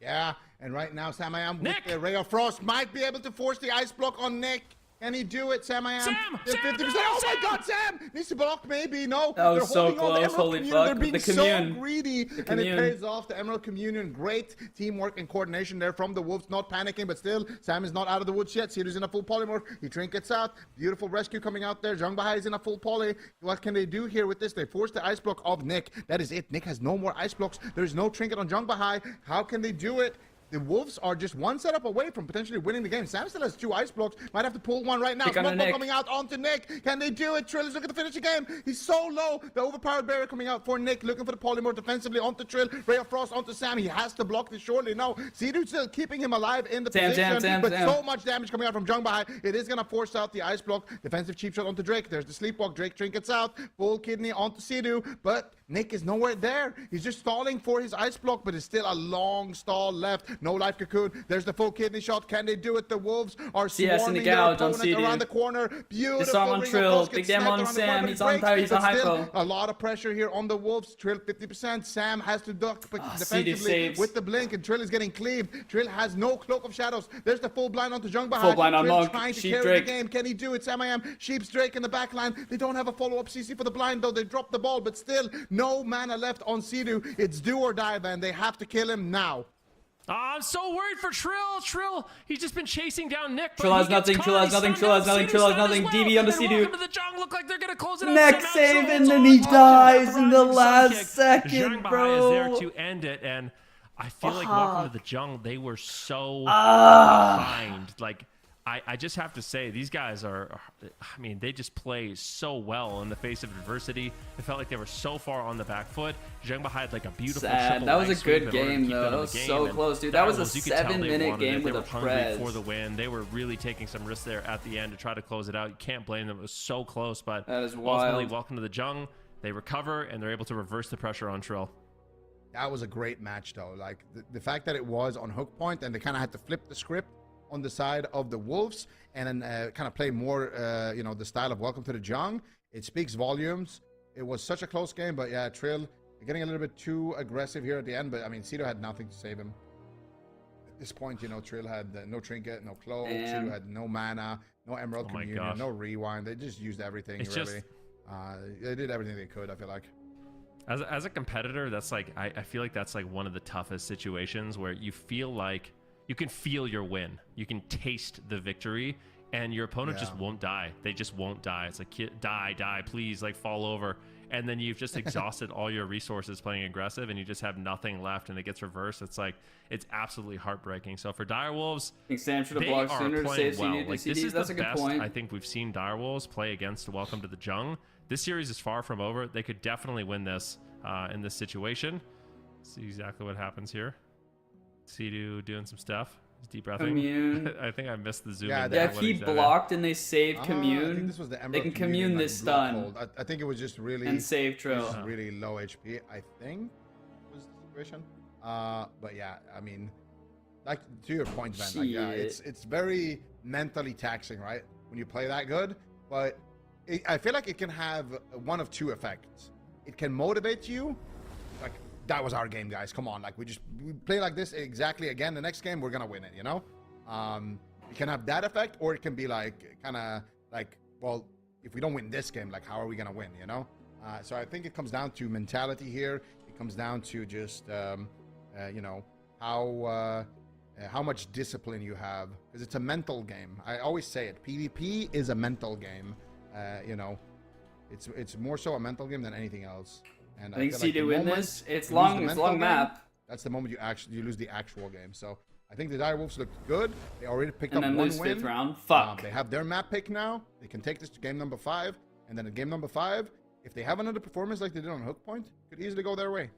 Yeah, and right now, Sam I Am with the Ray of Frost might be able to force the ice block on Nick. Can he do it, Sam I Am? Sam! 50%. No, oh Sam! my God, Sam! Needs to block, maybe. No. That was so close. Holy fuck. They're being The so commune. greedy, and it pays off. The Emerald Communion. Great teamwork and coordination there from the Wolves. Not panicking, but still, Sam is not out of the woods yet. Sea-Doo's in a full polymorph. He trinkets out. Beautiful rescue coming out there. Zhang Bahai is in a full poly. What can they do here with this? They force the ice block of Nick. That is it. Nick has no more ice blocks. There's no trinket on Zhang Bahai. How can they do it? the Wolves are just one setup away from potentially winning the game. Sam still has 2 ice blocks. Might have to pull one right now. Pick on Smoke Nick. coming out onto Nick. Can they do it? Trill is looking to finish the game. He's so low. The overpowered barrier coming out for Nick, looking for the polymorph defensively onto Trill. Ray of Frost onto Sam. He has to block this shortly. No, Sea-Doo still keeping him alive in the position. But so much damage coming out from Jung Bahai. It is going to force out the ice block. Defensive cheap shot onto Drake. There's the sleepwalk. Drake trinkets out. Full kidney onto Sea-Doo. But Nick is nowhere there. He's just stalling for his ice block, but it's still a long stall left. No life cocoon. There's the full kidney shot. Can they do it? The Wolves are swarming their opponent around the corner. Beautiful. Disarm on Trill. Big damage on Sam. He's on power. He's on hypo. A lot of pressure here on the Wolves. Trill 50%. Sam has to duck defensively with the blink, and Trill is getting cleaved. Trill has no cloak of shadows. There's the full blind onto Jung Bahai. Full blind on Monk. Trying to Sheep carry Drake. the game. Can he do it? Sam I am. Sheep's Drake in the back line. They don't have a follow-up CC for the blind, though. They dropped the ball, but still no mana left on Sea-Doo. It's do or die, man. They have to kill him now. I'm so worried for Trill. Trill, he's just been chasing down Nick. Trill has nothing. Trill has nothing. Trill has nothing. Trill has nothing. DB on the Sea-Doo. Next save, and then he dies in the last second, bro. Is there to end it, and I feel like Welcome to the Jungle, they were so behind. Like, I just have to say, these guys are, I mean, they just play so well in the face of adversity. It felt like they were so far on the back foot. Zheng had like a beautiful Sad. That was a good game, though. That was so close, dude. That was a 7-minute game with a prez. For the win. They were really taking some risks there at the end to try to close it out. You can't blame them. It was so close, but that is ultimately, wild. Welcome to the Jung. They recover, and they're able to reverse the pressure on Trill. That was a great match, though. Like, the fact that it was on hook point, and they kind of had to flip the script on the side of the Wolves and then kind of play more, you know, the style of Welcome to the Jung. It speaks volumes. It was such a close game, but yeah, Trill getting a little bit too aggressive here at the end, but I mean, Sea-Doo had nothing to save him. At this point, you know, Trill had no trinket, no cloak, Sea-Doo had no mana, no Emerald Communion, no rewind. They just used everything, it's really. They did everything they could, I feel like. As a competitor, that's like, I feel like that's like one of the toughest situations where you feel like you can feel your win. You can taste the victory, and your opponent just won't die. They just won't die. It's like, die, please, like fall over. And then you've just exhausted all your resources playing aggressive, and you just have nothing left, and it gets reversed. It's like, it's absolutely heartbreaking. So for Direwolves, I think Sam should have they blocked are sooner to playing save well. CD. Like, this is That's the a good best point. I think we've seen Direwolves play against Welcome to the Jung. This series is far from over. They could definitely win this in this situation. See exactly what happens here. Sea-Doo doing some stuff. Deep breathing. Commune. I think I missed the zoom. Yeah, Yeah, if he blocked and they saved Commune, I think this was the they can Commune this stun. I think it was just really and save Trill. Just really low HP, I think, was the situation. But yeah, I mean, like to your point, Ben, like, yeah, it's very mentally taxing, right? When you play that good, but I feel like it can have one of two effects. It can motivate you, like, that was our game, guys. Come on, like we play like this exactly again. The next game we're gonna win it, you know. It can have that effect, or it can be like kind of like, well, if we don't win this game, like how are we gonna win, you know? So I think it comes down to mentality here. It comes down to just you know, how much discipline you have, because it's a mental game. I always say it. PvP is a mental game. You know, it's more so a mental game than anything else. And I think feel Sea-Doo like win this. It's long map. That's the moment you lose the actual game. So I think the Direwolves looked good. They already picked And up then one lose win. 5th round. Fuck. They have their map pick now. They can take this to game number 5, and then at game number 5, if they have another performance like they did on Hook Point, could easily go their way.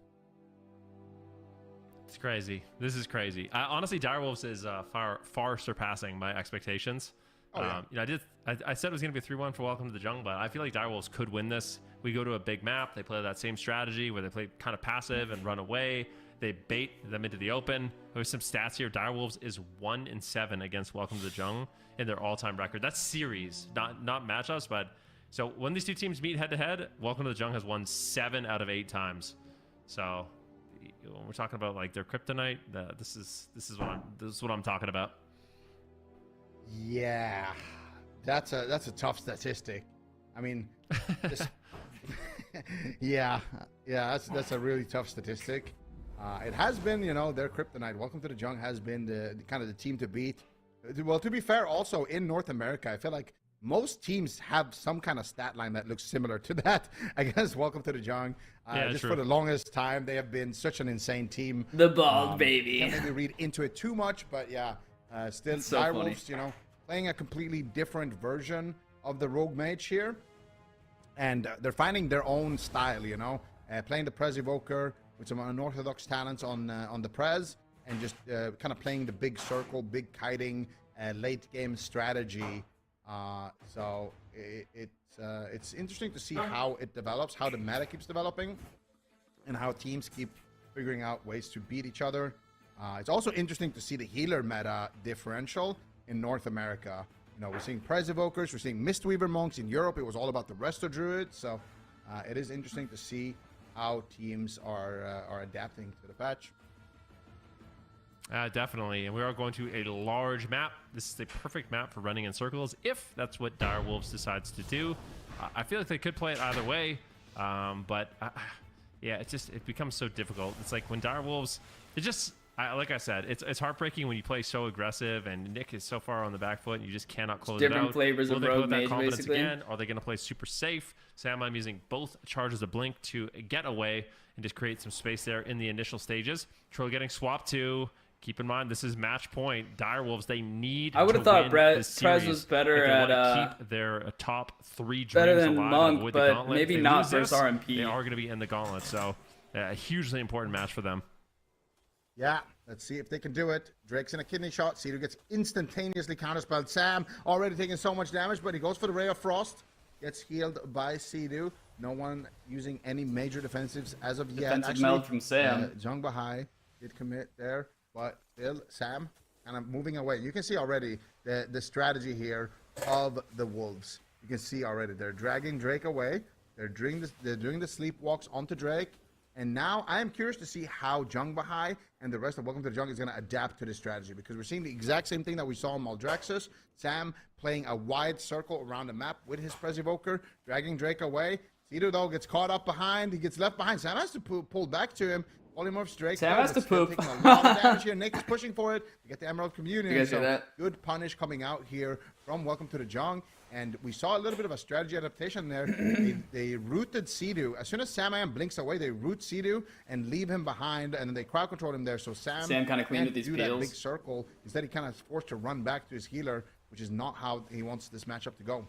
It's crazy. This is crazy. Honestly, Direwolves is far surpassing my expectations. Oh, yeah. You know, I said it was going to be a 3-1 for Welcome to the Jungle, but I feel like Direwolves could win this. We go to a big map. They play that same strategy where they play kind of passive and run away. They bait them into the open. There's some stats here. Direwolves is 1-7 against Welcome to the Jungle in their all-time record. That's series, not matchups. But so when these two teams meet head-to-head, Welcome to the Jungle has won 7 out of 8 times. So when we're talking about like their kryptonite, this is what I'm talking about. Yeah, that's a tough statistic. I mean, yeah, that's a really tough statistic. It has been, you know, their kryptonite. Welcome to the Jung has been the kind of the team to beat. Well, to be fair, also in North America, I feel like most teams have some kind of stat line that looks similar to that. I guess welcome to the Jung. Just true. for the longest time, they have been such an insane team. The bald baby. Can't maybe read into it too much, but yeah, still so Direwolves, you know, playing a completely different version of the Rogue Mage here. And they're finding their own style, you know, playing the Prez Evoker with some unorthodox talents on the Prez, and just kind of playing the big circle, big kiting, late game strategy. So it's interesting to see how it develops, how the meta keeps developing, and how teams keep figuring out ways to beat each other. It's also interesting to see the healer meta differential in North America. You know, we're seeing Prez Evokers, we're seeing Mistweaver Monks. In Europe, it was all about the Resto Druids. So it is interesting to see how teams are adapting to the patch. Definitely, and we are going to a large map. This is the perfect map for running in circles if that's what Direwolves decides to do. I feel like they could play it either way, but yeah, it becomes so difficult. It's like when Direwolves, like I said, it's heartbreaking when you play so aggressive and Nick is so far on the back foot and you just cannot close it out. Different flavors of Rogue Mage, basically. Again? Are they going to play super safe? Sam, I'm using both charges of Blink to get away and just create some space there in the initial stages. Trill getting swapped to. Keep in mind, this is match point. Direwolves, they need. I would have thought Prez was better at keep their top 3 dreams better than alive Monk, but maybe not versus RMP. They are going to be in the gauntlet, so a hugely important match for them. Yeah, let's see if they can do it. Drake's in a kidney shot. Cedar gets instantaneously counterspelled. Sam already taking so much damage, but he goes for the Ray of Frost. Gets healed by Sidu. No one using any major defensives as of yet. Defensive meld from Sam. Jung Bahai did commit there, but still Sam kind of moving away. You can see already the strategy here of the Wolves. You can see already they're dragging Drake away. They're doing the sleepwalks onto Drake. And now I am curious to see how Jung Bahai and the rest of Welcome to the Jung is going to adapt to this strategy, because we're seeing the exact same thing that we saw in Maldraxxus. Sam playing a wide circle around the map with his Prez Evoker, dragging Drake away. Cedar, though, gets caught up behind. He gets left behind. Sam has to pull back to him. Polymorphs Drake. Sam has to poop. Taking a lot of damage here. Nick is pushing for it. You get the Emerald Communion. You guys hear that? Good punish coming out here from Welcome to the Jung. And we saw a little bit of a strategy adaptation there. They rooted Sidu. As soon as Sam Am blinks away, they root Sidu and leave him behind, and then they crowd control him there. So Sam kind of cleaned with these do peels. that big circle. Instead, he kind of forced to run back to his healer, which is not how he wants this matchup to go.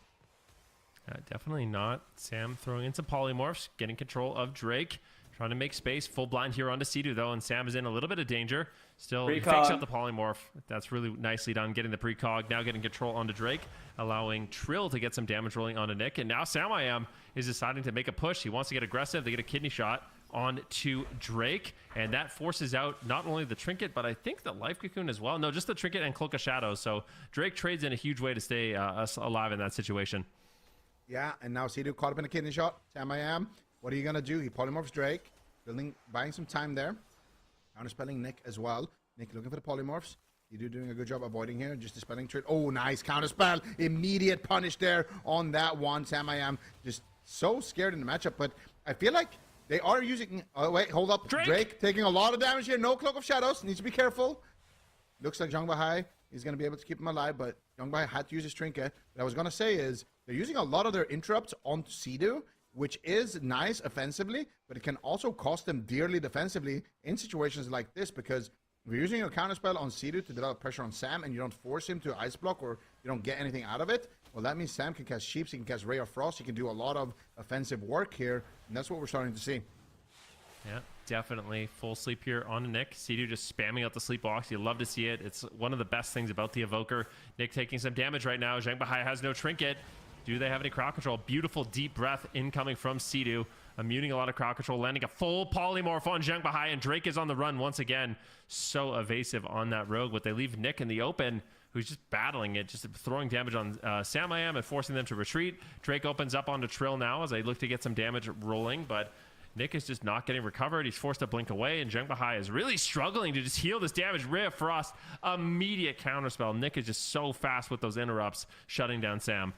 Definitely not. Sam throwing in some polymorphs, getting control of Drake. Trying to make space. Full blind here onto Sidu, though, and Sam is in a little bit of danger. Still fakes out the polymorph. That's really nicely done. Getting the precog. Now getting control onto Drake, allowing Trill to get some damage rolling onto Nick. And now Sam is deciding to make a push. He wants to get aggressive. They get a kidney shot onto Drake, and that forces out not only the trinket, but I think the life cocoon as well. No, just the trinket and Cloak of Shadows. So Drake trades in a huge way to stay alive in that situation. Yeah, and now Sidu caught up in a kidney shot. Sam what are you going to do? He polymorphs Drake, buying some time there. Counterspelling Nick as well. Nick looking for the polymorphs. Sidu doing a good job avoiding here. Just dispelling trade. Oh, nice counterspell. Immediate punish there on that one. Sam just so scared in the matchup, but I feel like they are using... Oh, wait, hold up. Drake taking a lot of damage here. No Cloak of Shadows. Needs to be careful. Looks like Jung Bahai is going to be able to keep him alive, but Jung Bahai had to use his trinket. What I was going to say is they're using a lot of their interrupts onto Sidu, which is nice offensively, but it can also cost them dearly defensively in situations like this, because if you're using your counterspell on Sidu to develop pressure on Sam and you don't force him to ice block or you don't get anything out of it, well, that means Sam can cast Sheeps, he can cast Ray of Frost, he can do a lot of offensive work here, and that's what we're starting to see. Yeah, definitely. Full sleep here on Nick. Sidu just spamming out the sleepwalks. You love to see it. It's one of the best things about the Evoker. Nick taking some damage right now. Zhang Bahai has no trinket. Do they have any crowd control? Beautiful deep breath incoming from Sidu. Immuning a lot of crowd control, landing a full polymorph on Zhang Bahai, and Drake is on the run once again. So evasive on that rogue, but they leave Nick in the open, who's just battling it, just throwing damage on Sam and forcing them to retreat. Drake opens up onto Trill now as they look to get some damage rolling, but Nick is just not getting recovered. He's forced to blink away, and Zhang Bahai is really struggling to just heal this damage. Ray of Frost, immediate counterspell. Nick is just so fast with those interrupts, shutting down Sam.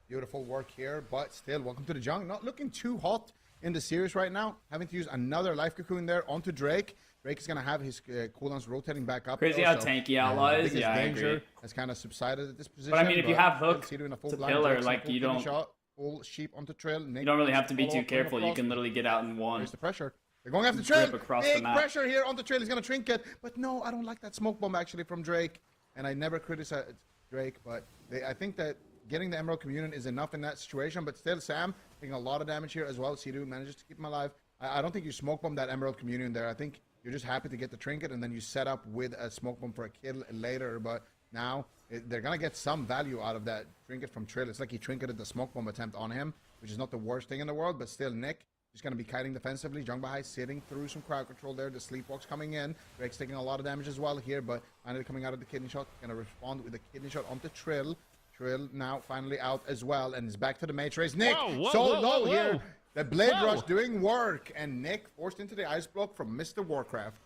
Beautiful work here, but still, welcome to the Jung. Not looking too hot in the series right now. Having to use another life cocoon there onto Drake. Drake is going to have his cooldowns rotating back up. Crazy though, how so, tanky Outlaw I is. think his Yeah, I danger agree. has kind of subsided at this position. But I mean, if you have hook in a full to blind, pillar, Drake's like full you kidney don't, shot, full sheep onto trail. you don't really have to be too follow-up, careful. You across. can literally get out in one. There's the pressure. They're going after trail. Grip across the Big map. pressure here on the trail. He's going to trinket. But no, I don't like that smoke bomb actually from Drake. And I never criticize Drake, but I think that getting the Emerald Communion is enough in that situation. But still, Sam taking a lot of damage here as well. Sidu manages to keep him alive. I don't think you smoke bomb that Emerald Communion there. I think you're just happy to get the trinket, and then you set up with a smoke bomb for a kill later. But now they're going to get some value out of that trinket from Trill. It's like he trinketed the smoke bomb attempt on him, which is not the worst thing in the world. But still, Nick is going to be kiting defensively. Jungbahai sitting through some crowd control there. The sleepwalk's coming in. Drake's taking a lot of damage as well here, but finally coming out of the kidney shot. Going to respond with a kidney shot onto Trill. Trill now finally out as well, and is back to the mage race. Nick, low here. The Blade Rush doing work, and Nick forced into the ice block from Mr. Warcraft.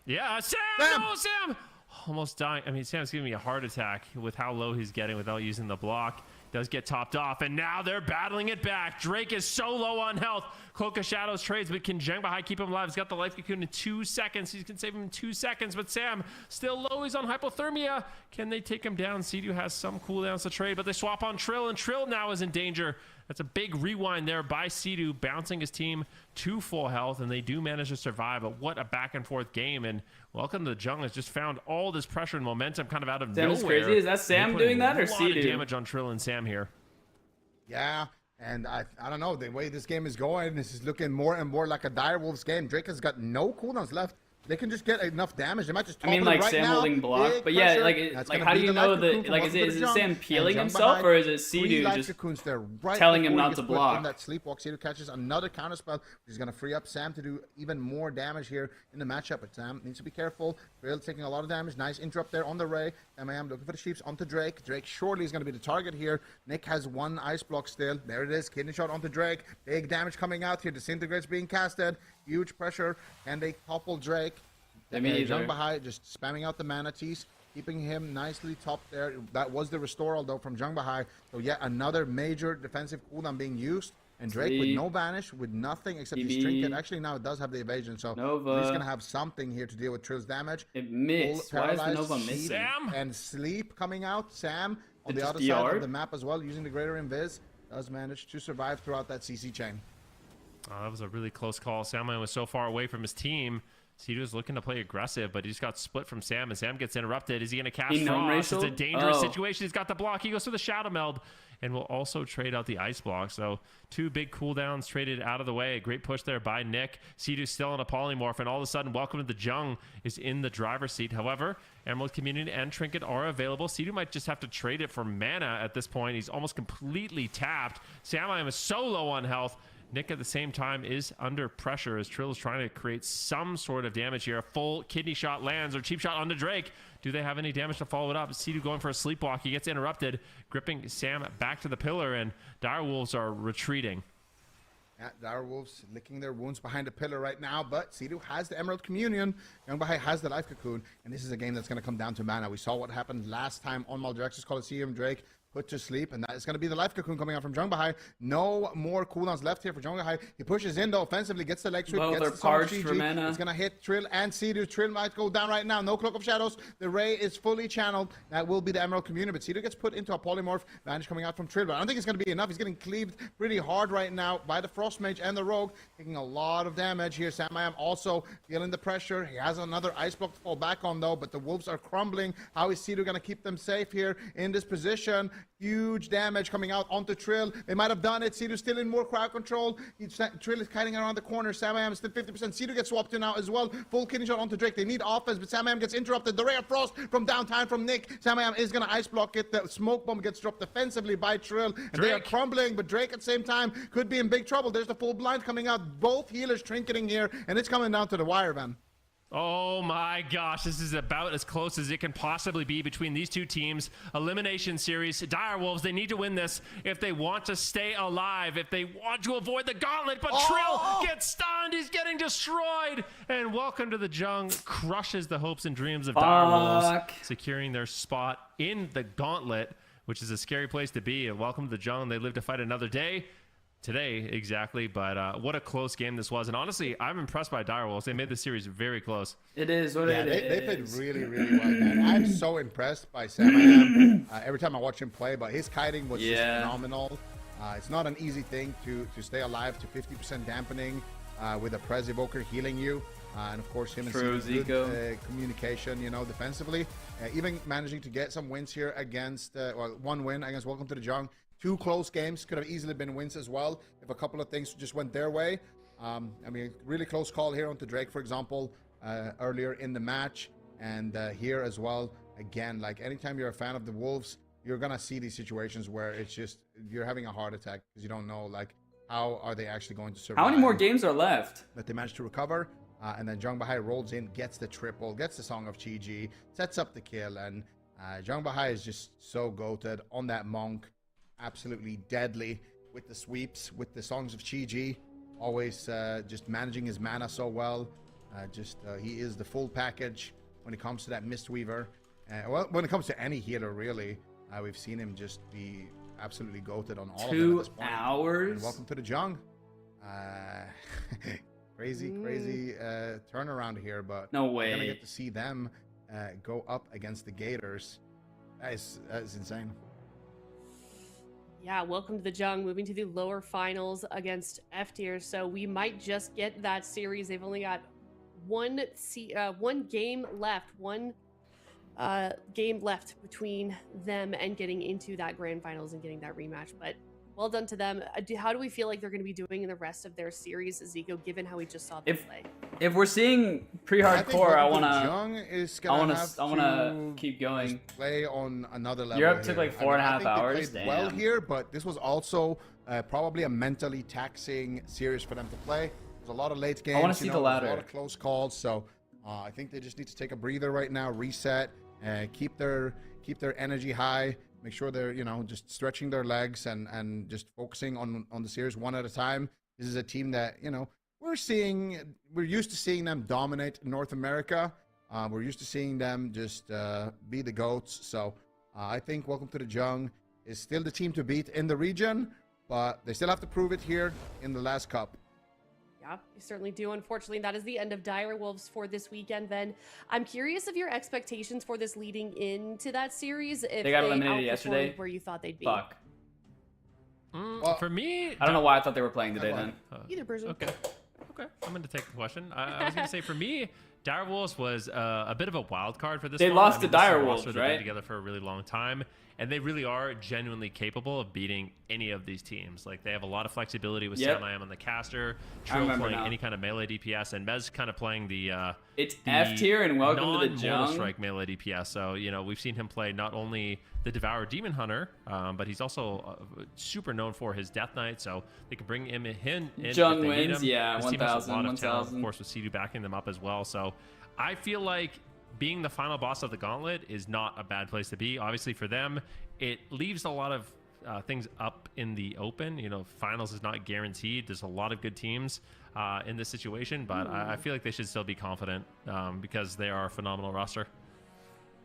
Yeah, Sam! No, Sam! Almost dying. I mean, Sam's giving me a heart attack with how low he's getting without using the block. Does get topped off, and now they're battling it back. Drake is so low on health. Cloak of Shadows trades, but can Zhengbahai keep him alive? He's got the life cocoon in 2 seconds. He can save him in 2 seconds, but Sam still low. He's on hypothermia. Can they take him down? Sidu has some cooldowns to trade, but they swap on Trill, and Trill now is in danger. That's a big rewind there by Sidu, bouncing his team to full health, and they do manage to survive. But what a back and forth game! And Welcome to the Jungle has just found all this pressure and momentum kind of out of Sam nowhere. is crazy. Is that Sam doing that or Sidu? A lot of Sidu? damage on Trill and Sam here. Yeah, and I don't know. The way this game is going, this is looking more and more like a Direwolves game. Drake has got no cooldowns left. They can just get enough damage. They might just. I mean, like right Sam now. holding block, Big but yeah, pressure. like how do you know that? Like, is it Sam peeling himself or is it Sidu just telling him not to block? That sleepwalk, Sidu catches another counter spell, which is going to free up Sam to do even more damage here in the matchup. But Sam needs to be careful. Trill taking a lot of damage. Nice interrupt there on the Ray. MAM looking for the sheeps onto Drake. Drake surely is going to be the target here. Nick has one ice block still. There it is. Kidney shot onto Drake. Big damage coming out here. Disintegrates being casted. Huge pressure. Can they topple Drake? Jungbahai just spamming out the manatees, keeping him nicely top there. That was the restore, although, from Jungbahai. So yet another major defensive cooldown being used. And Drake with no banish, with nothing except his trinket. Actually, now it does have the evasion, so he's going to have something here to deal with Trill's damage. It missed. Why is the Nova missing? Sam! And Sleep coming out. Sam on the other side of the map as well, using the greater invis, does manage to survive throughout that CC chain. Oh, that was a really close call. Samman was so far away from his team. Sidu was looking to play aggressive, but he just got split from Sam, and Sam gets interrupted. Is he going to cast Frost? It's a dangerous situation. He's got the block. He goes for the Shadow Meld, and will also trade out the Ice Block. So 2 big cooldowns traded out of the way. A great push there by Nick. Sidu still on a polymorph, and all of a sudden, Welcome to the Jung is in the driver's seat. However, Emerald Community and Trinket are available. Sidu might just have to trade it for mana at this point. He's almost completely tapped. Sam is so low on health. Nick at the same time is under pressure as Trill is trying to create some sort of damage here. A full kidney shot lands, or cheap shot onto Drake. Do they have any damage to follow it up? Sidu going for a sleepwalk. He gets interrupted, gripping Sam back to the pillar, and Direwolves are retreating. Yeah, Direwolves licking their wounds behind the pillar right now, but Sidu has the Emerald Communion. Jungbahai has the Life Cocoon, and this is a game that's going to come down to mana. We saw what happened last time on Maldraxxus Coliseum. Drake put to sleep, and that is going to be the Life Cocoon coming out from Jungbahai. No more cooldowns left here for Jungbahai. He pushes in, though, offensively, gets the leg sweep, Both gets are the summon parched for GG. mana. It's going to hit Trill and Sidu. Trill might go down right now. No Cloak of Shadows. The Ray is fully channeled. That will be the Emerald Communion, but Sidu gets put into a polymorph. Vanish coming out from Trill, but I don't think it's going to be enough. He's getting cleaved pretty hard right now by the Frost Mage and the Rogue, taking a lot of damage here. Samayam also feeling the pressure. He has another Ice Block to fall back on, though, but the Wolves are crumbling. How is Sidu going to keep them safe here in this position? Huge damage coming out onto Trill. They might have done it. Sidu still in more crowd control. Trill is kiting around the corner. Samayam is still 50%. Sidu gets swapped in now as well. Full kidney shot onto Drake. They need offense, but Samayam gets interrupted. The Ray of Frost from downtown from Nick. Samayam is going to ice block it. The smoke bomb gets dropped defensively by Trill. And Drake. They are crumbling, but Drake at the same time could be in big trouble. There's the full blind coming out. Both healers trinketing here, and it's coming down to the wire, Van. Oh my gosh, this is about as close as it can possibly be between these two teams. Elimination series. Direwolves, they need to win this if they want to stay alive, if they want to avoid the gauntlet. But Trill gets stunned. He's getting destroyed. And Welcome to the Jung crushes the hopes and dreams of Direwolves, securing their spot in the gauntlet, which is a scary place to be. And Welcome to the Jung. They live to fight another day. today exactly, but what a close game this was. And honestly, I'm impressed by Direwolves. They made the series very close. It is what it is. They played really, really well, man. I'm so impressed by Sam. Every time I watch him play, but his kiting was just phenomenal. It's not an easy thing to stay alive to 50% dampening with a Prez Evoker healing you. And of course, him and Zico, good communication, you know, defensively. Even managing to get some wins here against, well, one win against Welcome to the Jung. 2 close games, could have easily been wins as well if a couple of things just went their way. I mean, really close call here onto Drake, for example, earlier in the match. And here as well, again, like anytime you're a fan of the Wolves, you're going to see these situations where it's just, you're having a heart attack because you don't know, like, how are they actually going to survive. How many more games are left? But they managed to recover. And then Jung Bahai rolls in, gets the triple, gets the Song of Chi-Ji, sets up the kill. And Jung Bahai is just so goated on that Monk. Absolutely deadly with the sweeps, with the Songs of Chi-Ji. Always just managing his mana so well. He is the full package when it comes to that Mistweaver. Well, when it comes to any healer, really. We've seen him just be absolutely goated on all of them at this point. 2 hours? And welcome to the Jung. Crazy turnaround here, but no way. We're gonna get to see them go up against the Gators. That is insane. Yeah, welcome to the Jung, moving to the lower finals against F tier. So we might just get that series. They've only got one game left, game left between them and getting into that grand finals and getting that rematch. But well done to them. How do we feel like they're going to be doing in the rest of their series, Zico, given how we just saw them play? If we're seeing pre-hardcore, I wanna keep going. Play on another level. Europe took like 4.5 hours. They played well here, but this was also probably a mentally taxing series for them to play. There's a lot of late games. I want to see the ladder. A lot of close calls. So I think they just need to take a breather right now, reset, keep their energy high. Make sure they're, you know, just stretching their legs and just focusing on the series one at a time. This is a team that, you know, we're used to seeing them dominate North America. We're used to seeing them just be the GOATs. So I think Welcome to the Jung is still the team to beat in the region, but they still have to prove it here in the last cup. Yeah, you certainly do. Unfortunately, that is the end of Direwolves for this weekend. Then I'm curious of your expectations for this leading into that series. If they got eliminated yesterday, where you thought they'd be. Fuck. Well, for me, I don't know why I thought they were playing today then. Either person. Okay, I'm going to take the question. I was going to say, for me, Direwolves was a bit of a wild card for this. They lost to Direwolves, right? They've been together for a really long time, and they really are genuinely capable of beating any of these teams. Like, they have a lot of flexibility with Sam I am on the caster, Trill playing any kind of melee DPS, and Mez kind of playing the it's F tier and welcome to the Jung. Strike melee DPS. So, you know, we've seen him play not only the Devourer Demon Hunter, but he's also super known for his Death Knight. So they can bring him in. Jung wins, yeah, this team has a lot of 1,000. talent, of course, with C2 backing them up as well. So I feel like being the final boss of the Gauntlet is not a bad place to be. Obviously, for them, it leaves a lot of things up in the open. You know, finals is not guaranteed. There's a lot of good teams in this situation, but I feel like they should still be confident because they are a phenomenal roster.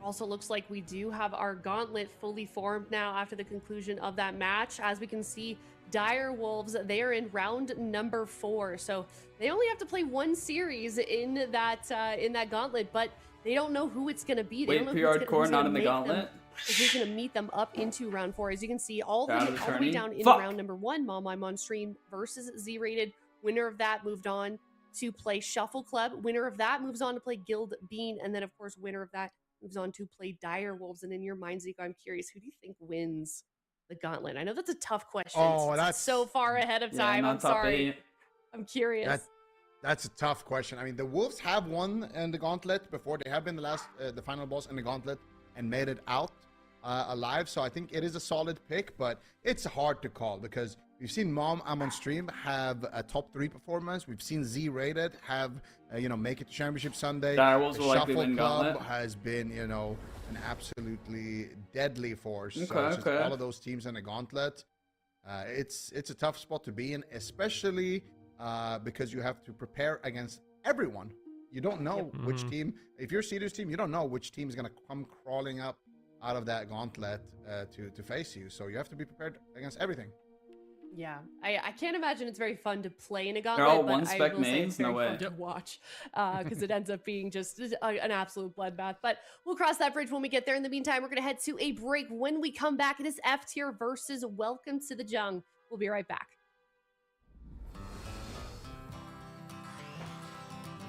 Also looks like we do have our Gauntlet fully formed now after the conclusion of that match. As we can see, Direwolves, they are in round number 4, so they only have to play one series in that Gauntlet, but they don't know who it's going to be. They don't know pre-hardcore not in the Gauntlet. Who's going to meet them up into round 4? As you can see, all the way down in round number 1, Mom on stream versus Z-Rated. Winner of that moved on to play Shuffle Club. Winner of that moves on to play Guild Bean, and then of course winner of that moves on to play Direwolves. And in your mind, Zico, I'm curious, who do you think wins the Gauntlet? I know that's a tough question. Oh, that's so far ahead of time. I'm sorry. I'm curious. That's a tough question. I mean, the Wolves have won in the Gauntlet before. They have been the final boss in the Gauntlet and made it out alive. So I think it is a solid pick, but it's hard to call because we've seen Mom on stream have a top 3 performance. We've seen Z-Rated have, make it to Championship Sunday. Direwolves will likely Shuffle win Club Gauntlet. has been, an absolutely deadly force. Okay, so it's just all of those teams in the Gauntlet. It's a tough spot to be in, especially because you have to prepare against everyone. You don't know which team. If you're Cedar's team, you don't know which team is going to come crawling up out of that Gauntlet to face you. So you have to be prepared against everything. Yeah, I can't imagine it's very fun to play in a They're all gauntlet, but one I spec will say mains? it's very No way. fun to watch because it ends up being just an absolute bloodbath. But we'll cross that bridge when we get there. In the meantime, we're going to head to a break. When we come back, it is F tier versus Welcome to the Jung. We'll be right back.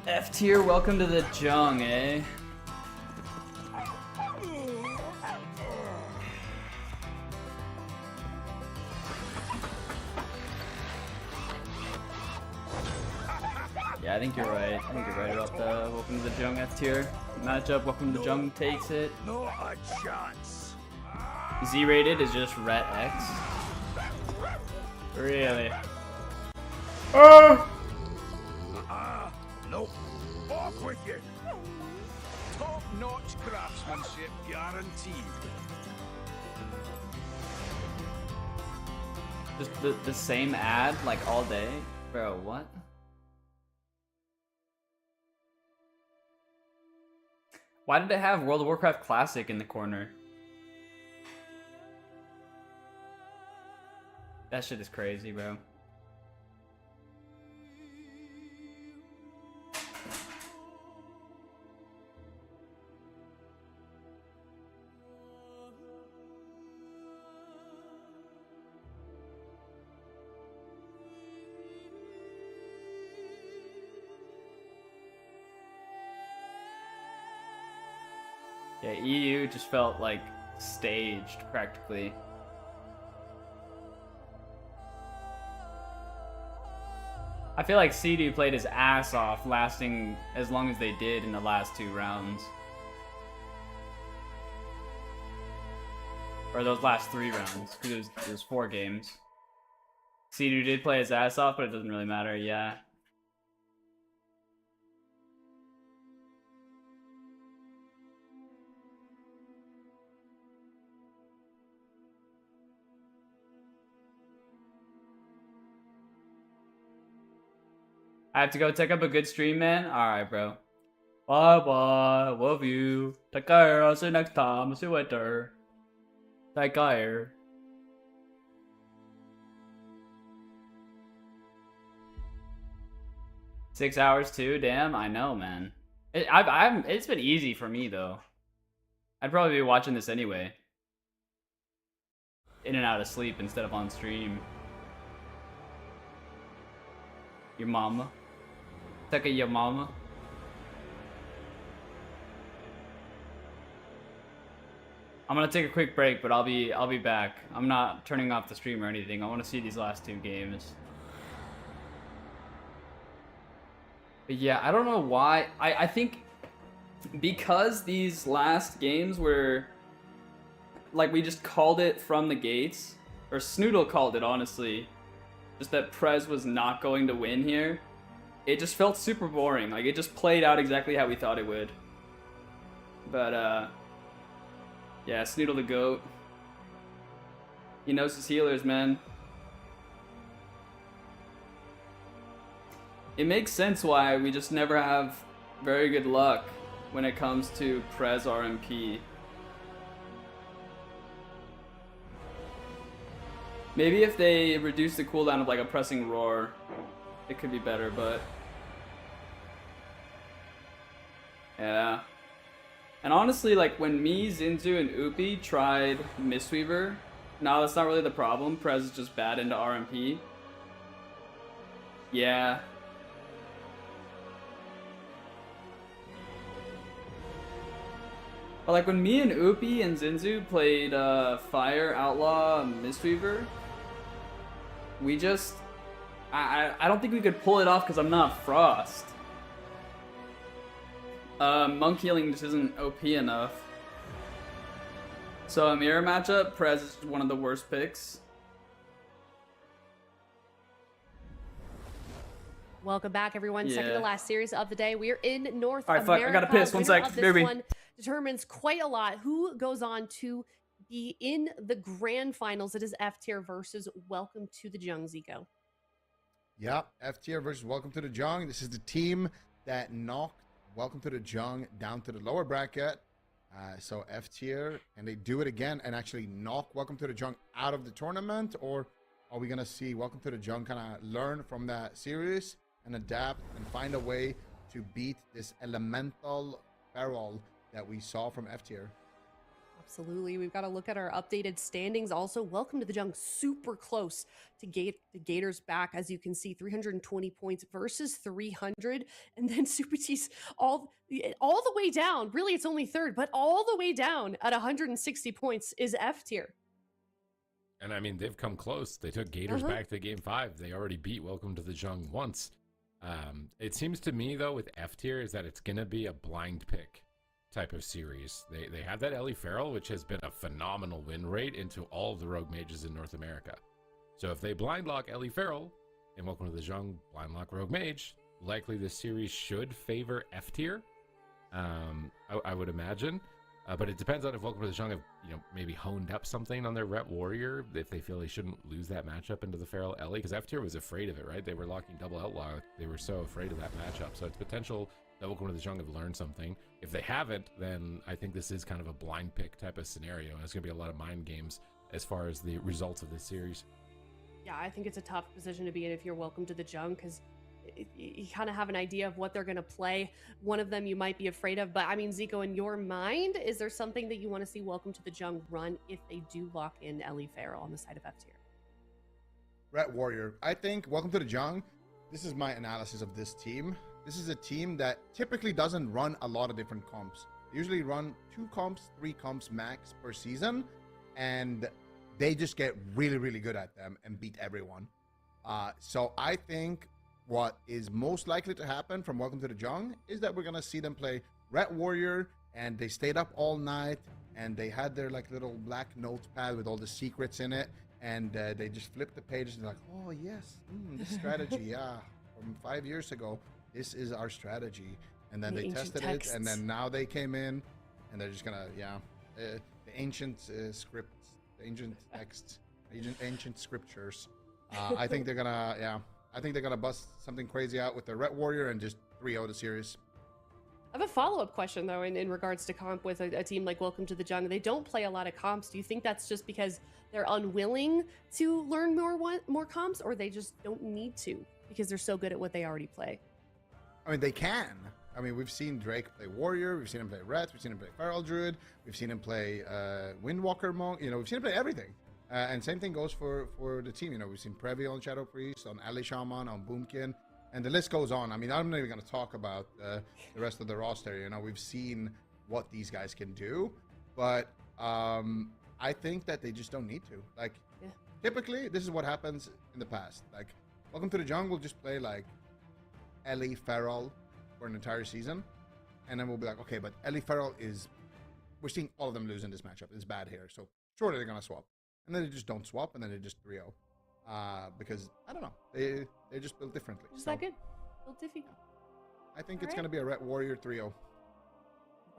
F tier, welcome to the Jung, eh? Yeah, I think you're right. I think you're right about the welcome to the Jung F tier matchup. Welcome to the Jung takes it. Not a chance. Z rated is just Ret X. Really? Nope. Off with you. Top-notch craftsmanship guaranteed. Just the same ad like all day? Bro, what? Why did it have World of Warcraft Classic in the corner? That shit is crazy, bro. Yeah, EU just felt like staged practically. I feel like CD played his ass off, lasting as long as they did in the last 2 rounds. Or those last 3 rounds, because it was 4 games. CD did play his ass off, but it doesn't really matter, yeah. I have to go take up a good stream, man? Alright, bro. Bye bye. Love you. Take care. I'll see you next time. I'll see you later. Take care. Six hours too? Damn, I know, man. It's been easy for me, though. I'd probably be watching this anyway. In and out of sleep instead of on stream. Your mama. Take a your mama. I'm gonna take a quick break, but I'll be back. I'm not turning off the stream or anything. I want to see these last 2 games. But yeah, I don't know why. I think because these last games were like we just called it from the gates, or Snoodle called it honestly. Just that Prez was not going to win here. It just felt super boring. Like, it just played out exactly how we thought it would. But, yeah, Snoodle the GOAT. He knows his healers, man. It makes sense why we just never have very good luck when it comes to Prez RMP. Maybe if they reduce the cooldown of like a pressing roar, it could be better, but yeah. And honestly, like when me, Zinzu, and Upi tried Mistweaver, no, that's not really the problem. Prez is just bad into RMP. Yeah. But like when me and Upi and Zinzu played Fire, Outlaw, Mistweaver, we just, I don't think we could pull it off because I'm not Frost. Monk healing just isn't OP enough. So a mirror matchup, Prez is one of the worst picks. Welcome back, everyone. Yeah. Second to last series of the day. We're in North All right, fuck, America. I gotta piss. One Winner sec, of this baby. one determines quite a lot who goes on to be in the grand finals. It is F tier versus Welcome to the Jung, Zico. Yeah, F tier versus Welcome to the Jung. This is the team that knocked Welcome to the Jung down to the lower bracket. So F tier, and they do it again and actually knock Welcome to the Jung out of the tournament, or are we gonna see Welcome to the Jungle kind of learn from that series and adapt and find a way to beat this elemental feral that we saw from F tier? Absolutely. We've got to look at our updated standings. Also, Welcome to the Jungle, super close to the Gators back. As you can see, 320 points versus 300. And then Super T's all the way down. Really, it's only third, but all the way down at 160 points is F tier. And I mean, they've come close. They took Gators back to game 5. They already beat Welcome to the Jungle once. It seems to me, though, with F tier is that it's going to be a blind pick type of series. They have that Ellie Farrell, which has been a phenomenal win rate into all of the rogue mages in North America. So if they blind lock Ellie Farrell and Welcome to the Jungle blind lock rogue mage, likely this series should favor F tier. I would imagine. But it depends on if Welcome to the Jungle have, maybe honed up something on their Ret Warrior, if they feel they shouldn't lose that matchup into the Feral Ellie, because F tier was afraid of it, right? They were locking double outlaw. They were so afraid of that matchup. So it's potential that Welcome to the Jungle have learned something. If they haven't, then I think this is kind of a blind pick type of scenario. And it's going to be a lot of mind games as far as the results of this series. Yeah, I think it's a tough position to be in if you're Welcome to the Jungle, because you kind of have an idea of what they're going to play. One of them you might be afraid of, but I mean, Zico, in your mind, is there something that you want to see Welcome to the Jungle run if they do lock in Ellie Farrell on the side of F tier? Ret Warrior. I think Welcome to the Jungle, this is my analysis of this team. This is a team that typically doesn't run a lot of different comps. They usually run 2 comps, 3 comps max per season, and they just get really, really good at them and beat everyone. So I think what is most likely to happen from Welcome to the Jungle is that we're going to see them play Ret Warrior, and they stayed up all night, and they had their like little black notepad with all the secrets in it, and they just flipped the pages and they're like, oh yes, this strategy, yeah, from 5 years ago, this is our strategy. And then they tested it, and then now they came in, and they're just gonna, the ancient scripts, the ancient texts, ancient scriptures. I think they're gonna, I think they're gonna bust something crazy out with the Ret Warrior and just 3-0 the series. I have a follow-up question though in regards to comp with a team like Welcome to the Jungle. They don't play a lot of comps. Do you think that's just because they're unwilling to learn more comps, or they just don't need to because they're so good at what they already play? I mean, they can. I mean, we've seen Drake play Warrior, we've seen him play Ret, we've seen him play Feral Druid, we've seen him play Windwalker Monk, we've seen him play everything. And same thing goes for the team. We've seen Previ on Shadow Priest, on Ali Shaman, on Boomkin, and the list goes on. I mean, I'm not even going to talk about the rest of the roster. We've seen what these guys can do, but I think that they just don't need to. Like, typically, this is what happens in the past. Like, Welcome to the Jungle will just play like Ellie Feral for an entire season, and then we'll be like, okay, but Ellie Feral we're seeing all of them lose in this matchup. It's bad here, so surely they're gonna swap, and then they just don't swap, and then they just 3-0 because I don't know, they're just built differently. Just that good, built diffy. I think it's gonna be a Ret Warrior 3-0.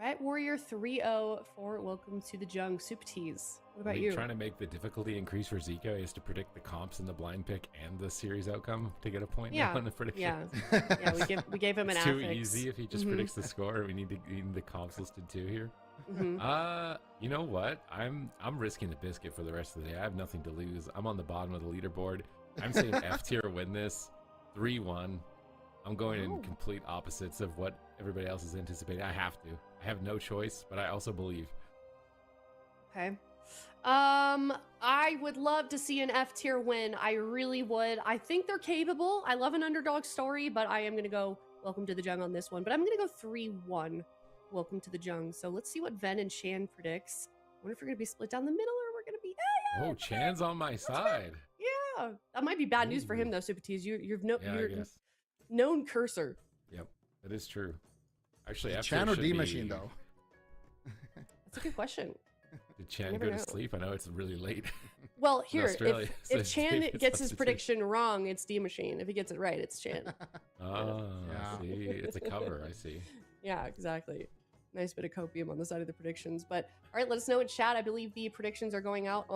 Ret Warrior 3-0 for Welcome to the Jungle. Super Tease, what about you? Trying to make the difficulty increase for Zika is to predict the comps in the blind pick and the series outcome to get a point now on the prediction. Yeah, we gave him an it's affix. too easy if he just predicts the score. We need the comps listed too here. You know what? I'm risking the biscuit for the rest of the day. I have nothing to lose. I'm on the bottom of the leaderboard. I'm saying F tier win this 3-1. I'm going in complete opposites of what everybody else is anticipating. I have to. I have no choice, but I also believe. Okay. I would love to see an F tier win. I really would. I think they're capable. I love an underdog story, but I am going to go Welcome to the Jungle on this one. But I'm going to go 3-1 Welcome to the Jungle. So let's see what Ven and Chan predicts. I wonder if we're going to be split down the middle or we're going to be... Oh, Chan's on my side. Yeah. That might be bad news for him, though, Super Tease. You're known cursor. Yep, that is true. Actually, Chan or D Machine, though? That's a good question. Did Chan go to sleep? I know it's really late. Well, here, if Chan gets his prediction wrong, it's D Machine. If he gets it right, it's Chan. Oh, see, it's a cover. I see. Yeah, exactly. Nice bit of copium on the side of the predictions. But all right, let us know in chat. I believe the predictions are going out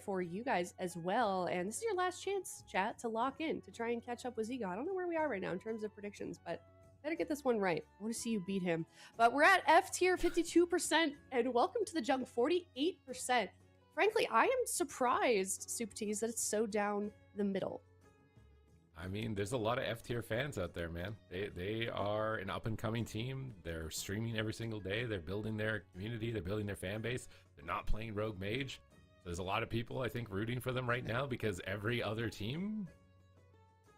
for you guys as well. And this is your last chance, chat, to lock in to try and catch up with Zigo. I don't know where we are right now in terms of predictions, but better get this one right. I want to see you beat him. But we're at F tier 52%, and Welcome to the Jungle 48%. frankly, I am surprised, Super Tees, that it's so down the middle. I mean, there's a lot of F tier fans out there, man. They are an up and coming team. They're streaming every single day. They're building their community. They're building their fan base. They're not playing Rogue Mage. There's a lot of people, I think, rooting for them right now because every other team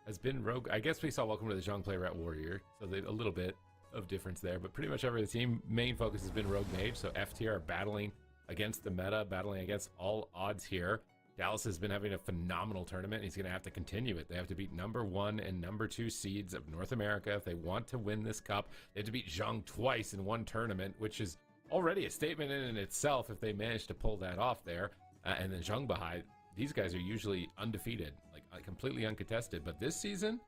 has been Rogue. I guess we saw Welcome to the Jungle play Ret Warrior, so a little bit of difference there. But pretty much every team main focus has been Rogue Mage. So F tier are battling against the meta, battling against all odds here. Dallas has been having a phenomenal tournament. He's going to have to continue it. They have to beat number 1 and number 2 seeds of North America if they want to win this cup. They have to beat Zhang twice in one tournament, which is already a statement in itself if they manage to pull that off there. And then Zhang Bahai, these guys are usually undefeated, like completely uncontested. But this season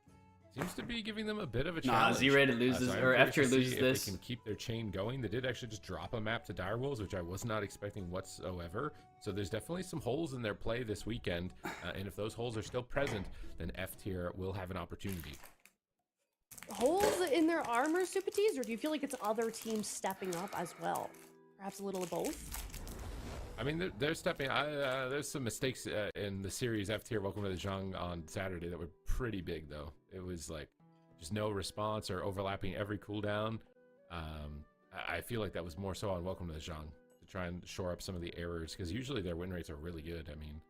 seems to be giving them a bit of a challenge. Z-Rated loses, or F tier loses this. If they can keep their chain going. They did actually just drop a map to Direwolves, which I was not expecting whatsoever. So there's definitely some holes in their play this weekend. And if those holes are still present, then F tier will have an opportunity. Holes in their armor, Super Tees, or do you feel like it's other teams stepping up as well? Perhaps a little of both? I mean, they're stepping. There's some mistakes in the series F tier Welcome to the Zhang on Saturday that were pretty big, though. It was like just no response or overlapping every cooldown. I feel like that was more so on Welcome to the Zhang to try and shore up some of the errors because usually their win rates are really good. I mean,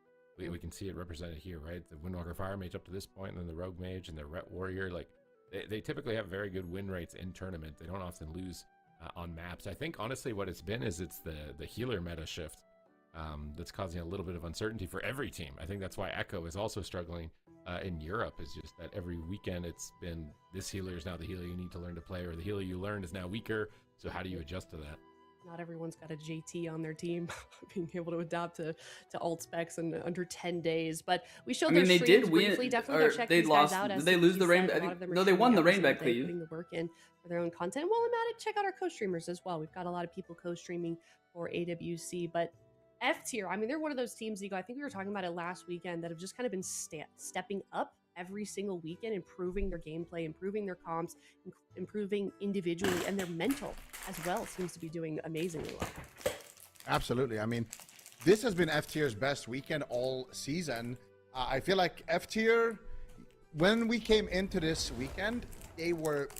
we can see it represented here, right? The Windwalker Fire Mage up to this point, and then the Rogue Mage and the Ret Warrior. Like they typically have very good win rates in tournament. They don't often lose on maps. I think honestly, what it's been is it's the healer meta shift. That's causing a little bit of uncertainty for every team. I think that's why Echo is also struggling in Europe. Is just that every weekend it's been this healer is now the healer you need to learn to play, or the healer you learned is now weaker. So how do you adjust to that? Not everyone's got a JT on their team being able to adapt to alt specs in under 10 days. But we showed their they streams did briefly. win, Definitely or go check they these lost. guys out. Did As they lose the said, rain? a I lot of them think are no, they won the streaming rainback every single day, cleave. putting the work in for their own content. While I'm at it, check out our co-streamers as well. We've got a lot of people co-streaming for AWC, but F tier, I mean, they're one of those teams, Ego, I think we were talking about it last weekend, that have just kind of been stepping up every single weekend, improving their gameplay, improving their comps, improving individually, and their mental as well seems to be doing amazingly well. Absolutely. I mean, this has been F tier's best weekend all season. I feel like F tier, when we came into this weekend, they were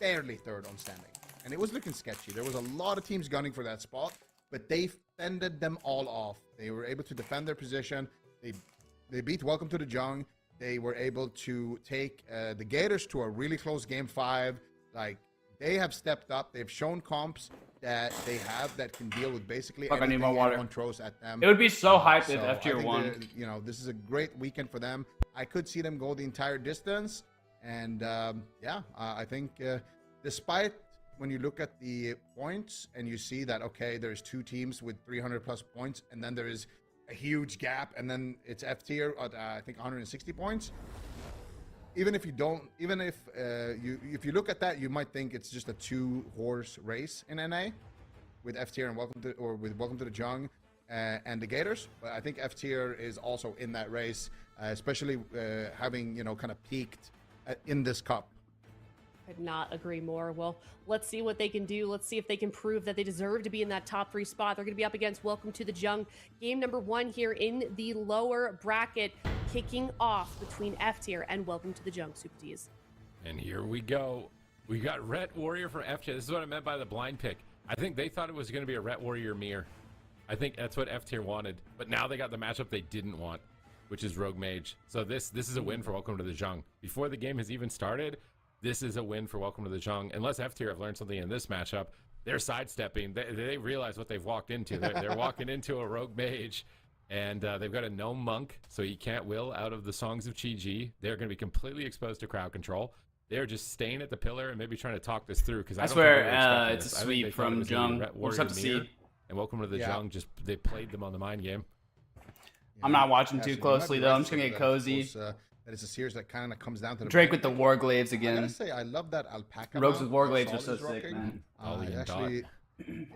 barely third on standing, and it was looking sketchy. There was a lot of teams gunning for that spot, but they fended them all off. They were able to defend their position. They beat Welcome to the Jung. They were able to take the Gators to a really close game 5. Like, they have stepped up. They've shown comps that they have that can deal with basically Fuck, I need anything more water. anyone throws at them. It would be so hyped if So F tier I think won. that, you know, this is a great weekend for them. I could see them go the entire distance. And I think despite when you look at the points and you see that, okay, there's 2 teams with 300 plus points, and then there is a huge gap, and then it's F tier at I think 160 points. Even if you look at that, you might think it's just a 2-horse race in NA with F tier and Welcome to the Jung and the Gators. But I think F tier is also in that race, especially having kind of peaked in this cup. Could not agree more. Well, let's see what they can do. Let's see if they can prove that they deserve to be in that top 3 spot. They're going to be up against Welcome to the Jung. Game number 1 here in the lower bracket, kicking off between F tier and Welcome to the Jung, Super Tees. And here we go. We got Ret Warrior from F tier. This is what I meant by the blind pick. I think they thought it was going to be a Ret Warrior mirror. I think that's what F tier wanted. But now they got the matchup they didn't want, which is Rogue Mage. So this is a win for Welcome to the Jung. Before the game has even started, this is a win for Welcome to the Jung. Unless F tier have learned something in this matchup, they're sidestepping. They realize what they've walked into. They're walking into a Rogue Mage, and they've got a Gnome Monk, so you can't will out of the Songs of Chi-Ji. They're going to be completely exposed to crowd control. They're just staying at the pillar and maybe trying to talk this through, because I swear it's a sweep from Jung. We'll just have to see. And Welcome to the Jung, they played them on the mind game. I'm not watching too closely though. I'm just gonna get cozy. That it's a series that kind of comes down to the Drake with the Warglaives I again. gotta say, I love that alpaca. Rogues mount with Warglaives that are so Sol is sick, rocking.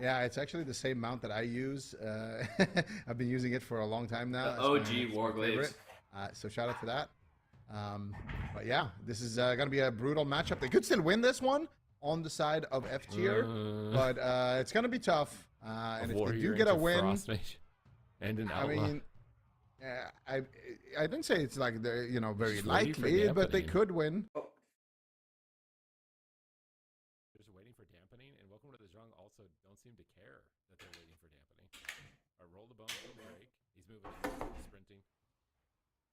man. It's actually the same mount that I use. I've been using it for a long time now. The OG Warglaives. So shout out to that. But yeah, this is gonna be a brutal matchup. They could still win this one on the side of F tier, but it's gonna be tough. And if they do get a win, and an I outlaw. mean, I didn't say it's like they're very Just waiting for likely, but they dampening. could win. Just waiting for dampening, and Welcome to the Jungle also don't seem to care that they're waiting for dampening. Roll the bones from Drake. He's moving in, sprinting.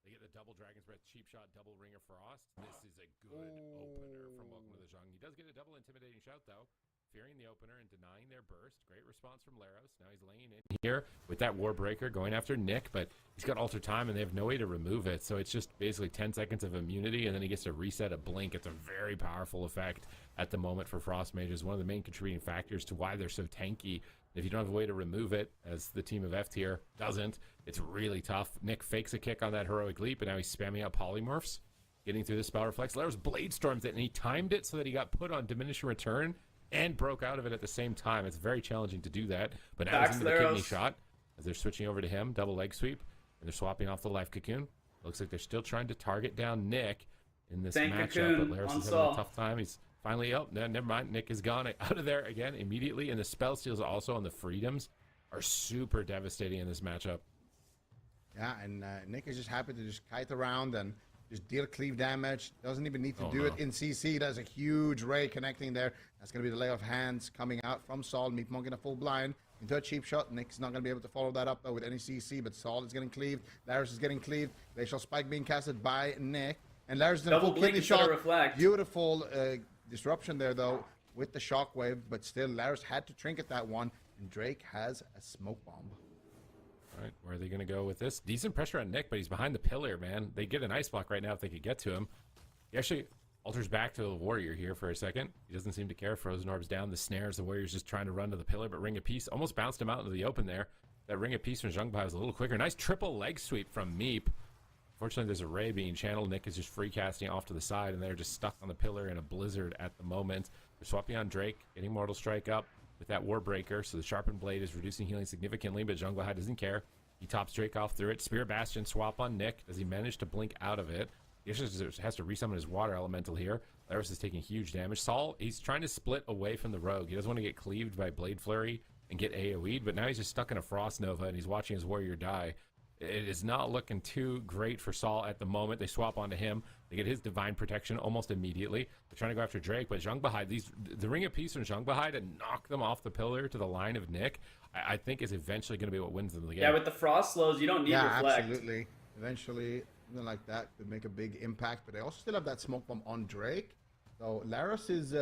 They get the double Dragon's Breath, cheap shot, double Ring of Frost. This is a good opener from Welcome to the Jungle. He does get a double intimidating shout, though. Fearing the opener and denying their burst. Great response from Laros. Now he's laying in here with that Warbreaker going after Nick, but he's got Alter Time and they have no way to remove it. So it's just basically 10 seconds of immunity, and then he gets to reset a blink. It's a very powerful effect at the moment for Frost Mages. One of the main contributing factors to why they're so tanky. If you don't have a way to remove it, as the team of F tier doesn't, it's really tough. Nick fakes a kick on that heroic leap, and now he's spamming out polymorphs, getting through the spell reflex. Laros blade storms it, and he timed it so that he got put on diminishing return and broke out of it at the same time. It's very challenging to do that. But now he's into the kidney shot as they're switching over to him. Double leg sweep, and they're swapping off the life cocoon. Looks like they're still trying to target down Nick in this matchup, but Laros is having a tough time. He's finally, no, never mind. Nick is gone out of there again immediately, and the spell steals also on the freedoms are super devastating in this matchup. Yeah, and Nick is just happy to just kite around and just deal cleave damage. Doesn't even need to do it in CC. There's a huge ray connecting there. That's going to be the lay of hands coming out from Saul. Meat Monk in a full blind into a cheap shot. Nick's not going to be able to follow that up though with any CC, but Saul is getting cleaved. Laros is getting cleaved. Glacial Spike being casted by Nick. And Laros is in a full kidney shot. Beautiful disruption there though with the shockwave, but still Laros had to trinket that one, and Drake has a smoke bomb. All right, where are they going to go with this? Decent pressure on Nick, but he's behind the pillar, man. They get an ice block right now if they could get to him. He actually alters back to the warrior here for a second. He doesn't seem to care. Frozen Orb's down. The snares. The warrior's just trying to run to the pillar, but Ring of Peace almost bounced him out into the open there. That Ring of Peace from Zhongbai was a little quicker. Nice triple leg sweep from Meep. Fortunately, there's a ray being channeled. Nick is just free casting off to the side, and they're just stuck on the pillar in a blizzard at the moment. They're swapping on Drake, getting Mortal Strike up with that Warbreaker, so the sharpened blade is reducing healing significantly, but Zhongbai doesn't care. He tops Drake off through it. Spear Bastion swap on Nick. Does he manage to blink out of it? He actually has to resummon his water elemental here. Laros is taking huge damage. Saul, he's trying to split away from the rogue. He doesn't want to get cleaved by Blade Flurry and get AoE'd, but now he's just stuck in a Frost Nova, and he's watching his warrior die. It is not looking too great for Saul at the moment. They swap onto him. They get his divine protection almost immediately. They're trying to go after Drake, but Zhongbahai, the Ring of Peace from Zhongbahai to knock them off the pillar to the line of Nick, I think is eventually going to be what wins them the game. Yeah, with the frost slows, you don't need reflect. Absolutely. Eventually, something like that could make a big impact, but they also still have that smoke bomb on Drake. So Laros is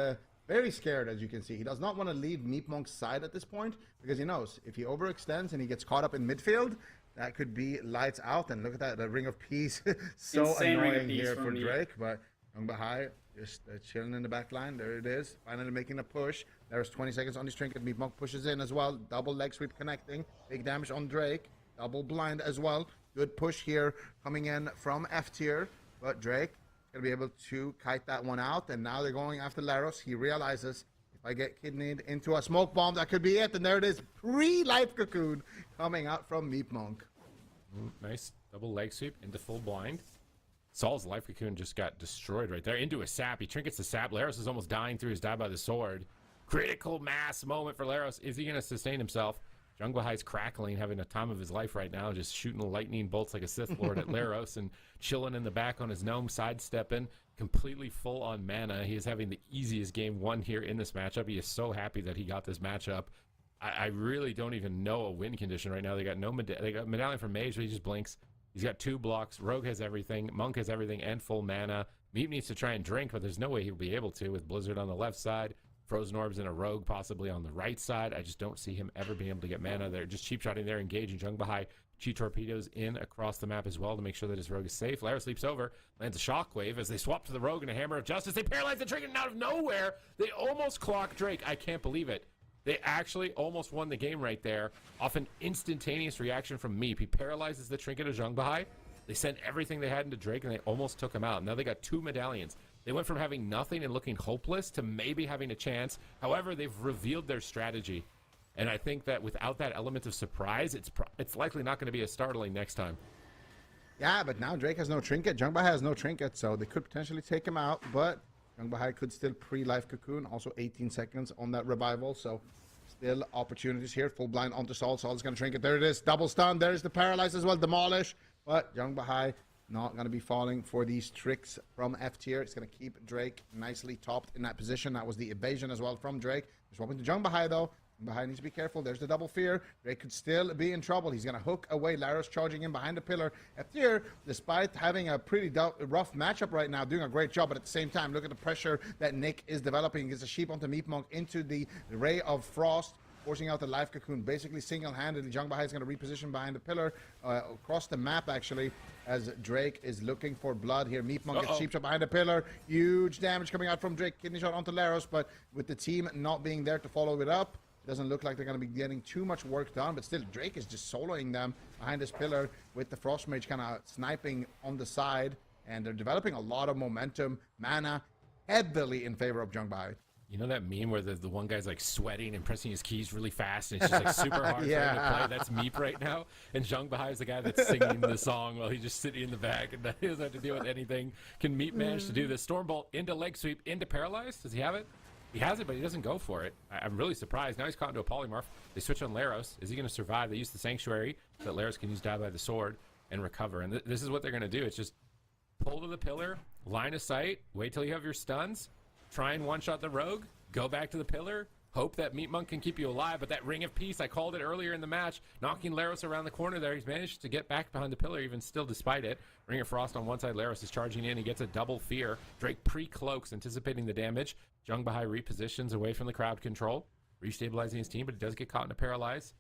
very scared, as you can see. He does not want to leave Meep Monk's side at this point, because he knows if he overextends and he gets caught up in midfield, that could be lights out. And look at that, the Ring of Peace. So Insane annoying here for Drake, but Zhongbahai just chilling in the back line. There it is, finally making a push. There's 20 seconds on his trinket. Meep Monk pushes in as well. Double leg sweep connecting. Big damage on Drake. Double blind as well. Good push here coming in from F tier, but Drake going to be able to kite that one out. And now they're going after Laros. He realizes, if I get kidneyed into a smoke bomb, that could be it. And there it is, pre-life cocoon coming out from Meep Monk. Nice double leg sweep into full blind. Saul's life cocoon just got destroyed right there into a sap. He trinkets the sap. Laros is almost dying through his die by the sword. Critical mass moment for Laros. Is he going to sustain himself? Zhongbahai's crackling, having a time of his life right now, just shooting lightning bolts like a Sith Lord at Laros and chilling in the back on his gnome, sidestepping, completely full on mana. He is having the easiest game won here in this matchup. He is so happy that he got this matchup. I really don't even know a win condition right now. They got they got Medallion from Mage, but he just blinks. He's got 2 blocks. Rogue has everything. Monk has everything and full mana. Meep needs to try and drink, but there's no way he'll be able to with Blizzard on the left side. Frozen Orbs and a Rogue possibly on the right side. I just don't see him ever being able to get mana. They're just cheap-shotting there, engaging Zhongbahai. Chi torpedoes in across the map as well to make sure that his Rogue is safe. Laros leaps over, lands a Shockwave as they swap to the Rogue and a Hammer of Justice. They paralyze the Trinket, and out of nowhere, they almost clock Drake. I can't believe it. They actually almost won the game right there off an instantaneous reaction from Meep. He paralyzes the Trinket of Zhongbahai. They sent everything they had into Drake, and they almost took him out. Now they got 2 medallions. They went from having nothing and looking hopeless to maybe having a chance. However, they've revealed their strategy. And I think that without that element of surprise, it's likely not going to be as startling next time. Yeah, but now Drake has no trinket. Zhongbahai has no trinket, so they could potentially take him out. But Zhongbahai could still pre-life cocoon. Also 18 seconds on that revival, so still opportunities here. Full blind onto Saul. Saul's going to trinket. There it is. Double stun. There's the paralyze as well. Demolish. But Young Bahai not going to be falling for these tricks from F tier. It's going to keep Drake nicely topped in that position. That was the evasion as well from Drake. Swapping to Young Bahai though. Bahai needs to be careful. There's the double fear. Drake could still be in trouble. He's going to hook away. Laros charging in behind the pillar. F tier, despite having a pretty rough matchup right now, doing a great job. But at the same time, look at the pressure that Nick is developing. He gets a sheep onto Meat Monk into the ray of frost, forcing out the life cocoon. Basically single-handedly, Young Bahai is going to reposition behind the pillar across the map, actually, as Drake is looking for blood here. Meat Monk gets sheep shot behind the pillar. Huge damage coming out from Drake. Kidney shot onto Laros, but with the team not being there to follow it up, doesn't look like they're going to be getting too much work done, but still Drake is just soloing them behind this pillar with the Frost Mage kind of sniping on the side, and they're developing a lot of momentum, mana, heavily in favor of Young Bahai. You know that meme where the one guy's like sweating and pressing his keys really fast and it's just like super hard for him to play? That's Meep right now. And Young Bahai is the guy that's singing the song while he's just sitting in the back and he doesn't have to deal with anything. Can Meep manage to do this? Stormbolt into leg sweep, into paralyze. Does he have it? He has it, but he doesn't go for it. I'm really surprised. Now he's caught into a polymorph. They switch on Laros. Is he going to survive? They use the Sanctuary so that Laros can use Die by the Sword and recover. And this is what they're going to do. It's just pull to the pillar, line of sight, wait till you have your stuns, try and one-shot the rogue, go back to the pillar, hope that Meat Monk can keep you alive. But that Ring of Peace, I called it earlier in the match, knocking Laros around the corner there. He's managed to get back behind the pillar even still despite it. Ring of Frost on one side, Laros is charging in. He gets a double fear. Drake pre-cloaks, anticipating the damage. Young Bahai repositions away from the crowd control, restabilizing his team, but he does get caught in a paralyze.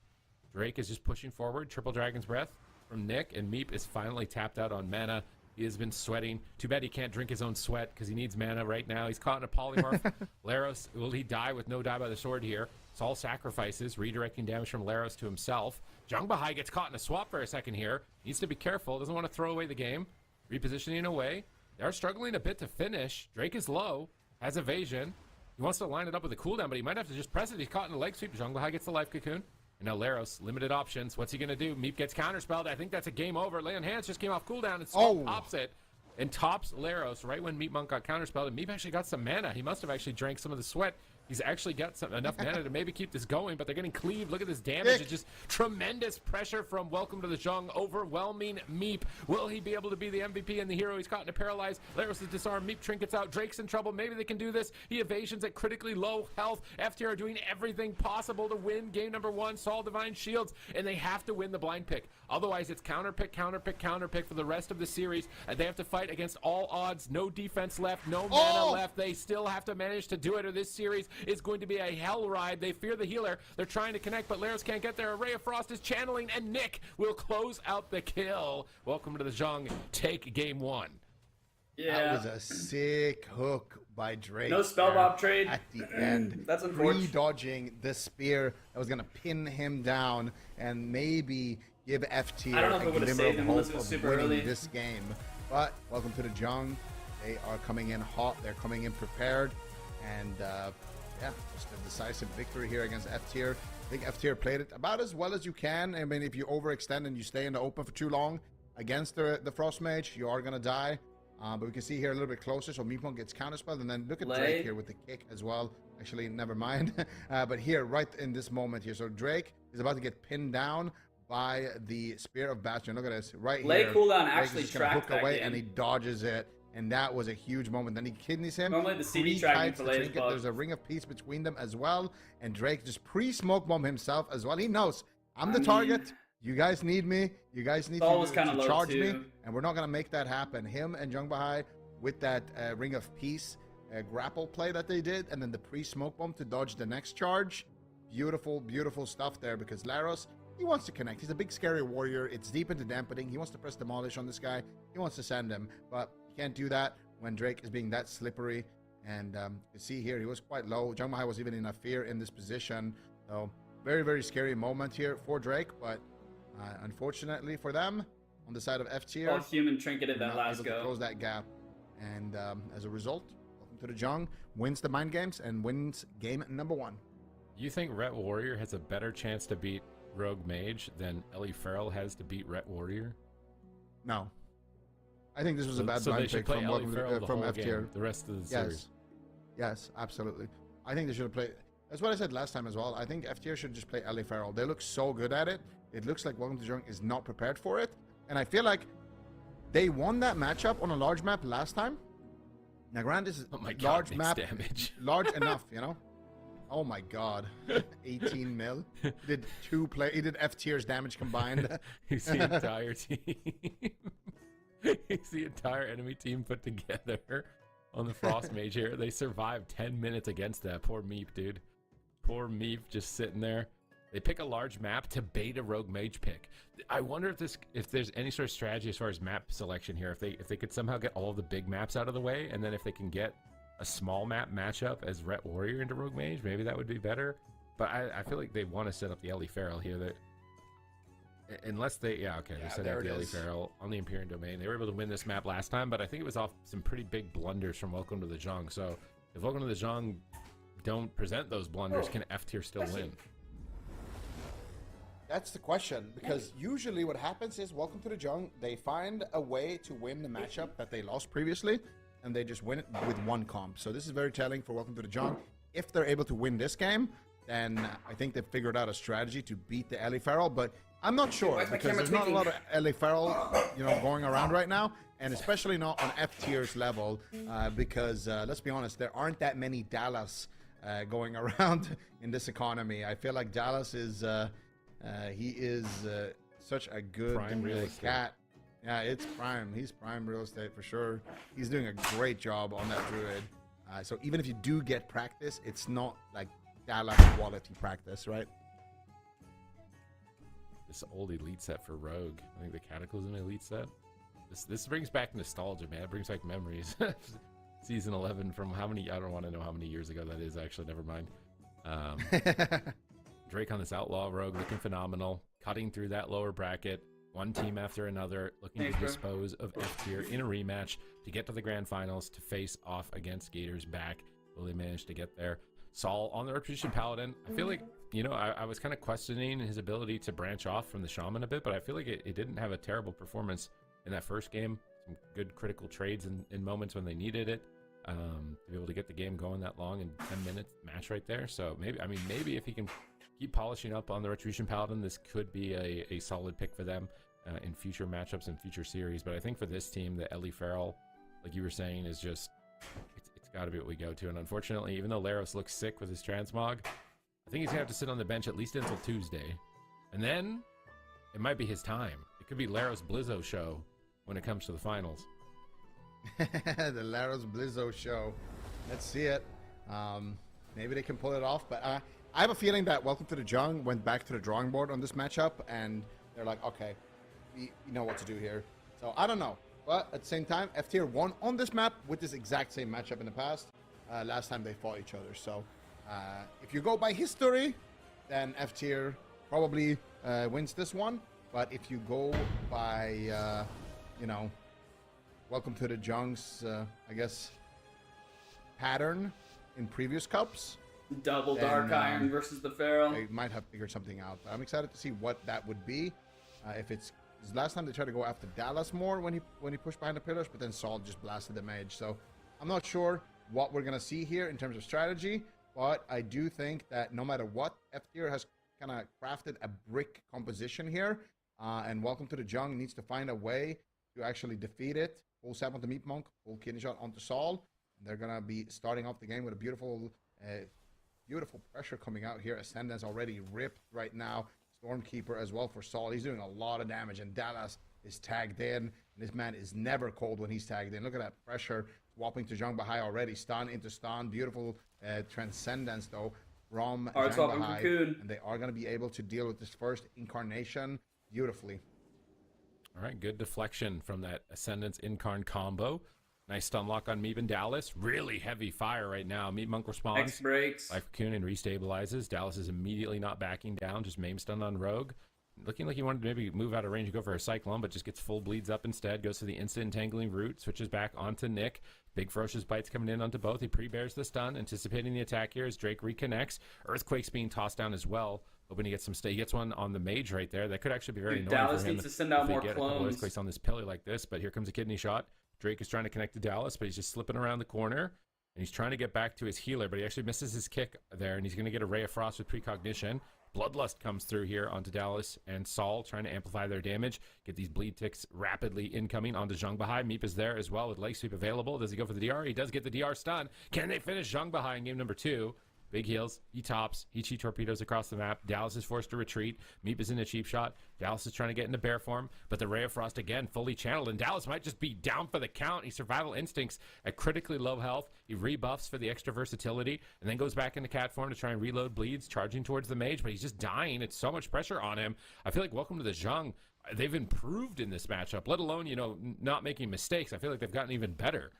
Drake is just pushing forward. Triple Dragon's Breath from Nick, and Meep is finally tapped out on mana. He has been sweating. Too bad he can't drink his own sweat because he needs mana right now. He's caught in a polymorph. Laros, will he die with no Die by the Sword here? Saul sacrifices, redirecting damage from Laros to himself. Young Bahai gets caught in a swap for a second here. Needs to be careful. Doesn't want to throw away the game. Repositioning away. They're struggling a bit to finish. Drake is low. Has evasion. He wants to line it up with a cooldown, but he might have to just press it. He's caught in a leg sweep. Young Bahai gets the life cocoon. And now Laros, limited options. What's he going to do? Meep gets counterspelled. I think that's a game over. Lay on Hands just came off cooldown and pops it. And tops Laros right when Meat Monk got counterspelled. And Meep actually got some mana. He must have actually drank some of the sweat. He's actually got enough mana to maybe keep this going, but they're getting cleaved. Look at this damage. It's just tremendous pressure from Welcome to the Zhong, overwhelming Meep. Will he be able to be the MVP and the hero? He's caught in a paralyze. Laros is disarmed. Meep trinkets out. Drake's in trouble. Maybe they can do this. He evasions at critically low health. FTR are doing everything possible to win game number one. Saul Divine Shields, and they have to win the blind pick. Otherwise, it's counter pick, counter pick, counter pick for the rest of the series. They have to fight against all odds. No defense left. No mana left. They still have to manage to do it, or this series is going to be a hell ride. They fear the healer. They're trying to connect, but Laros can't get there. A Ray of Frost is channeling, and Nick will close out the kill. Welcome to the Zhong. Take game one. Yeah. That was a sick hook by Drake. No spellbomb trade at the end. That's unfortunate. Re-dodging the spear that was going to pin him down and maybe give FT a glimmer of hope of winning this game. But welcome to the Zhong. They are coming in hot. They're coming in prepared. And yeah, just a decisive victory here against F tier. I think F tier played it about as well as you can. I mean, if you overextend and you stay in the open for too long against the Frost Mage, you are going to die. But we can see here a little bit closer. So Meep Monk gets counterspelled, and then look at Drake here with the kick as well. Actually, never mind. But here, right in this moment here, so Drake is about to get pinned down by the Spear of Bastion. Look at this right here. Lay cooldown Drake actually is just gonna tracked hook away, that game. and he dodges it. And that was a huge moment. Then he kidneys him. Normally the CD tracking for Lay's bugs. There's a Ring of Peace between them as well. And Drake just pre-smoke bomb himself as well. He knows, I'm the target. You guys need me. You guys need to charge me. And we're not going to make that happen. Him and Young Bahai with that Ring of Peace grapple play that they did. And then the pre-smoke bomb to dodge the next charge. Beautiful, beautiful stuff there, because Laros, he wants to connect. He's a big, scary warrior. It's deep into dampening. He wants to press Demolish on this guy. He wants to send him. But can't do that when Drake is being that slippery. And you see here, he was quite low. Young Bahai was even in a fear in this position. So very, very scary moment here for Drake. But unfortunately for them, on the side of F tier, all human trinketed that last go. Close that gap. And as a result, welcome to the Zhong, wins the mind games and wins game number one. You think Ret Warrior has a better chance to beat Rogue Mage than Ellie Farrell has to beat Ret Warrior? No. I think this was a bad blind pick from F tier. The rest of the series. Yes, absolutely. I think they should have played. That's what I said last time as well. I think F tier should just play LA Feral. They look so good at it. It looks like Welcome to the Jungle is not prepared for it. And I feel like they won that matchup on a large map last time. Now, granted, this is large map, damage. large enough, you know? Oh my god. 18 mil. He did F tier's damage combined. He's the entire team. He's the entire enemy team put together on the Frost Mage here. They survived 10 minutes against that. Poor Meep, dude. Poor Meep just sitting there. They pick a large map to bait a rogue mage pick. I wonder if there's any sort of strategy as far as map selection here. If they could somehow get all of the big maps out of the way, and then if they can get a small map matchup as Ret Warrior into rogue mage, maybe that would be better. But I feel like they want to set up the Ellie Feral here. That unless they they set up the Ellie Feral on the Empyrean domain. They were able to win this map last time, but I think it was off some pretty big blunders from Welcome to the Zhong. So if Welcome to the Zhong don't present those blunders, can F tier still win? That's the question, because usually what happens is Welcome to the Jungle, they find a way to win the matchup that they lost previously, and they just win it with one comp. So this is very telling for Welcome to the Jungle. If they're able to win this game, then I think they've figured out a strategy to beat the Ellie Feral, but I'm not sure, because there's not a lot of Ellie Feral, going around right now, and especially not on F tier's level, because let's be honest, there aren't that many Dallas going around in this economy. I feel like Dallas is... he is such a good prime real estate cat. Yeah, it's prime. He's prime real estate for sure. He's doing a great job on that druid. So even if you do get practice, it's not like Dallas quality practice, right? This old elite set for Rogue. I think the Cataclysm elite set. This brings back nostalgia, man. It brings back memories. Season 11 from how many? I don't want to know how many years ago that is. Actually, never mind. Drake on this Outlaw Rogue looking phenomenal, cutting through that lower bracket, one team after another, looking to dispose of F tier in a rematch to get to the grand finals to face off against Gators back. Will they manage to get there? Saul on the Retribution Paladin. I feel like, I was kind of questioning his ability to branch off from the Shaman a bit, but I feel like it didn't have a terrible performance in that first game. Some good critical trades in moments when they needed it. To be able to get the game going that long in 10 minutes match right there. So maybe if he can keep polishing up on the Retribution Paladin, this could be a solid pick for them in future matchups and future series. But I think for this team, the Ellie Feral, like you were saying, is just it's got to be what we go to. And unfortunately, even though Laros looks sick with his transmog, I think he's gonna have to sit on the bench at least until Tuesday, and then it might be his time. It could be Laros Blizzo show when it comes to the finals. The Laros Blizzo show. Let's see it. Maybe they can pull it off, but I have a feeling that Welcome to the Jung went back to the drawing board on this matchup, and they're like, okay, we know what to do here. So I don't know, but at the same time, F tier won on this map with this exact same matchup in the past. Last time they fought each other. So if you go by history, then F tier probably wins this one. But if you go by, Welcome to the Jung's, I guess, pattern in previous cups. Double Dark Iron versus the Feral. They might have figured something out. But I'm excited to see what that would be. If it's last time they tried to go after Dallas more when he pushed behind the pillars, but then Saul just blasted the mage. So I'm not sure what we're gonna see here in terms of strategy, but I do think that no matter what, F tier has kind of crafted a brick composition here, and Welcome to the Jung needs to find a way to actually defeat it. Full sap onto Meat Monk, full kidney shot onto Saul. They're gonna be starting off the game with a beautiful pressure coming out here. Ascendance already ripped right now. Stormkeeper as well for Saul. He's doing a lot of damage, and Dallas is tagged in. And this man is never cold when he's tagged in. Look at that pressure swapping to Zhang Bahai already. Stun into stun. Beautiful transcendence though from Zhang Bahai. And they are going to be able to deal with this first incarnation beautifully. All right, good deflection from that Ascendance Incarn combo. Nice stun lock on Meeb and Dallas. Really heavy fire right now. Meeb Monk responds. X breaks. Life Cocoon and restabilizes. Dallas is immediately not backing down. Just maim stun on Rogue. Looking like he wanted to maybe move out of range and go for a Cyclone, but just gets full bleeds up instead. Goes to the instant entangling root. Switches back onto Nick. Big ferocious bites coming in onto both. He pre-bears the stun, anticipating the attack here as Drake reconnects. Earthquake's being tossed down as well. Hoping to get some stay. He gets one on the mage right there. That could actually be very annoying Dallas for him. needs to send out more get a couple clones. Earthquakes on this pillar like this, but here comes a kidney shot. Drake is trying to connect to Dallas, but he's just slipping around the corner. and he's trying to get back to his healer, but he actually misses his kick there, and he's going to get a Ray of Frost with precognition. Bloodlust comes through here onto Dallas and Sol, trying to amplify their damage, get these bleed ticks rapidly incoming onto Zhang Bahai. Meep is there as well with leg sweep available. Does he go for the DR? He does get the DR stun. Can they finish Zhang Bahai in game number 2? Big heals. He tops. He cheat torpedoes across the map. Dallas is forced to retreat. Meep is in a cheap shot. Dallas is trying to get into bear form, but the Ray of Frost again fully channeled, and Dallas might just be down for the count. He survival instincts at critically low health. He rebuffs for the extra versatility, and then goes back into cat form to try and reload bleeds, charging towards the mage, but he's just dying. It's so much pressure on him. I feel like welcome to the Zhang. They've improved in this matchup, let alone, you know, not making mistakes. I feel like they've gotten even better.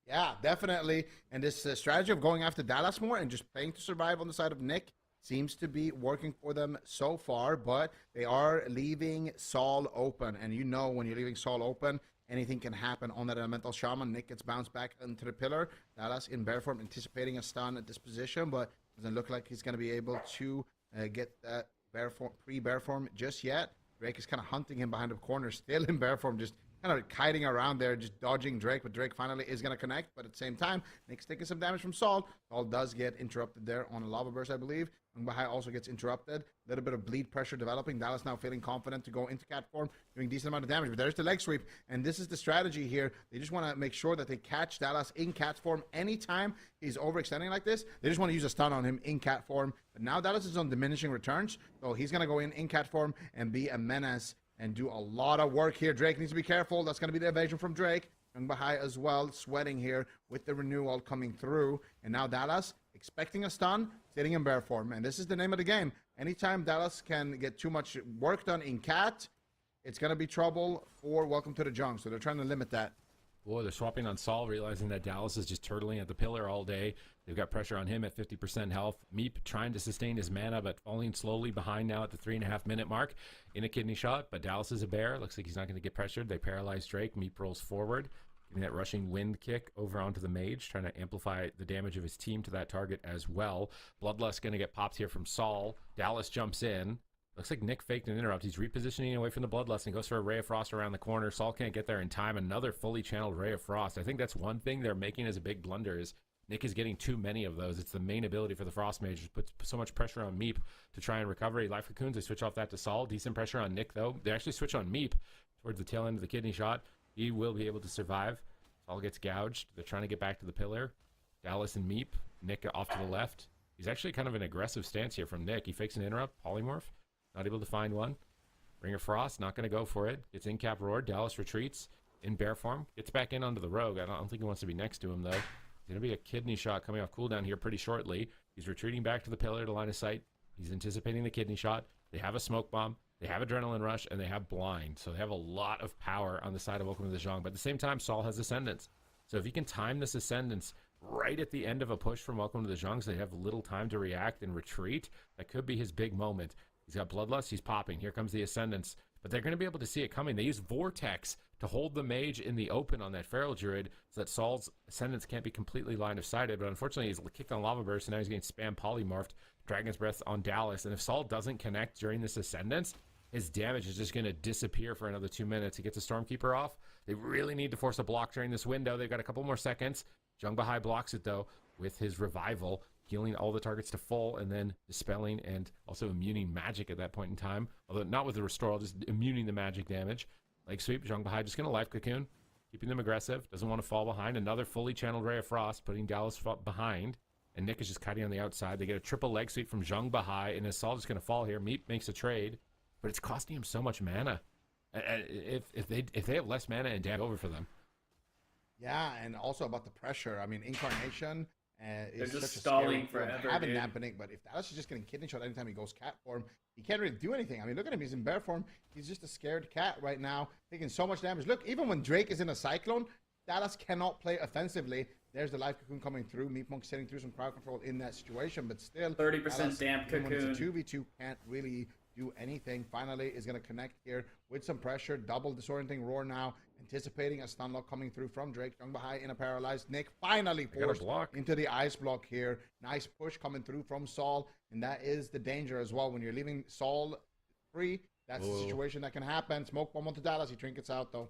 Yeah, definitely. And this strategy of going after Dallas more and just playing to survive on the side of Nick seems to be working for them so far, but they are leaving Sol open. And you know when you're leaving Sol open, anything can happen on that elemental shaman. Nick gets bounced back into the pillar. Dallas in bear form, anticipating a stun at this position, but doesn't look like he's going to be able to get that bear form, pre-bear form just yet. Drake is kind of hunting him behind the corner, still in bear form, just kind of kiting around there, just dodging Drake, but Drake finally is going to connect. But at the same time, Nick's taking some damage from Sol. Sol does get interrupted there on a lava burst, I believe. Bahai also gets interrupted. A little bit of bleed pressure developing. Dallas now feeling confident to go into cat form, doing decent amount of damage. But there's the leg sweep, and this is the strategy here. They just want to make sure that they catch Dallas in cat form anytime he's overextending like this. They just want to use a stun on him in cat form. But now Dallas is on diminishing returns, so he's going to go in cat form and be a menace and do a lot of work here. Drake needs to be careful. That's going to be the evasion from Drake. Bahai as well, sweating here with the renewal coming through. And now Dallas expecting a stun, sitting in bear form. And this is the name of the game. Anytime Dallas can get too much work done in cat, it's going to be trouble for Welcome to the Jung. So they're trying to limit that. Boy, they're swapping on Sol, realizing that Dallas is just turtling at the pillar all day. They've got pressure on him at 50% health. Meep trying to sustain his mana, but falling slowly behind now at the 3.5-minute mark in a kidney shot. But Dallas is a bear. Looks like he's not going to get pressured. They paralyze Drake. Meep rolls forward, getting that rushing wind kick over onto the mage, trying to amplify the damage of his team to that target as well. Bloodlust going to get popped here from Sol. Dallas jumps in. Looks like Nick faked an interrupt. He's repositioning away from the Bloodlust and goes for a Ray of Frost around the corner. Sol can't get there in time. Another fully channeled Ray of Frost. I think that's one thing they're making as a big blunder is Nick is getting too many of those. It's the main ability for the Frost Mage. It puts so much pressure on Meep to try and recover. Life Cocoons, they switch off that to Sol. Decent pressure on Nick, though. They actually switch on Meep towards the tail end of the kidney shot. He will be able to survive. Sol gets gouged. They're trying to get back to the pillar. Dallas and Meep. Nick off to the left. He's actually kind of an aggressive stance here from Nick. He fakes an interrupt. Polymorph. Not able to find one. Ring of Frost, not going to go for it. Gets in cap roar. Dallas retreats in bear form. Gets back in onto the rogue. I don't think he wants to be next to him, though. Going to be a kidney shot coming off cooldown here pretty shortly. He's retreating back to the pillar to line of sight. He's anticipating the kidney shot. They have a smoke bomb. They have adrenaline rush, and they have blind. So they have a lot of power on the side of Welcome to the Zhang. But at the same time, Sol has Ascendance. So if he can time this Ascendance right at the end of a push from Welcome to the Zhang, so they have little time to react and retreat, that could be his big moment. He's got Bloodlust. He's popping. Here comes the Ascendance. But they're going to be able to see it coming. They use Vortex to hold the mage in the open on that Feral Druid so that Sol's Ascendance can't be completely line of sighted. But unfortunately, he's kicked on Lava Burst, and now he's getting spam polymorphed. Dragon's Breath on Dallas. And if Sol doesn't connect during this Ascendance, his damage is just going to disappear for another 2 minutes. He gets a Stormkeeper off. They really need to force a block during this window. They've got a couple more seconds. Zhang Bahai blocks it, though, with his Revival, healing all the targets to full, and then dispelling and also immuning magic at that point in time. Although not with the Restore, just immuning the magic damage. Leg sweep, Zhang Bahai just going to Life Cocoon, keeping them aggressive. Doesn't want to fall behind. Another fully channeled Ray of Frost, putting Dallas behind. And Nick is just cutting on the outside. They get a triple leg sweep from Zhang Bahai, and his Sol is going to fall here. Meep makes a trade, but it's costing him so much mana. If they have less mana, and damn over for them. Yeah, and also about the pressure. I mean, Incarnation is just such a stalling scary forever, having dude. dampening, but if Dallas is just getting kidney shot anytime he goes cat form, he can't really do anything. I mean, look at him. He's in bear form. He's just a scared cat right now, taking so much damage. Look, even when Drake is in a Cyclone, Dallas cannot play offensively. There's the Life Cocoon coming through. Meep Monk sitting through some crowd control in that situation, but still 30% Dallas, damp even when it's a Cocoon. 2v2, can't really do anything. Finally is going to connect here with some pressure. Double disorienting roar now, anticipating a stun lock coming through from Drake. Zhang Bahai in a paralyzed Nick, finally forced into the ice block here. Nice push coming through from Sol, and that is the danger as well. When you're leaving Sol free, that's the situation that can happen. Smoke bomb onto Dallas. He trinkets out, though.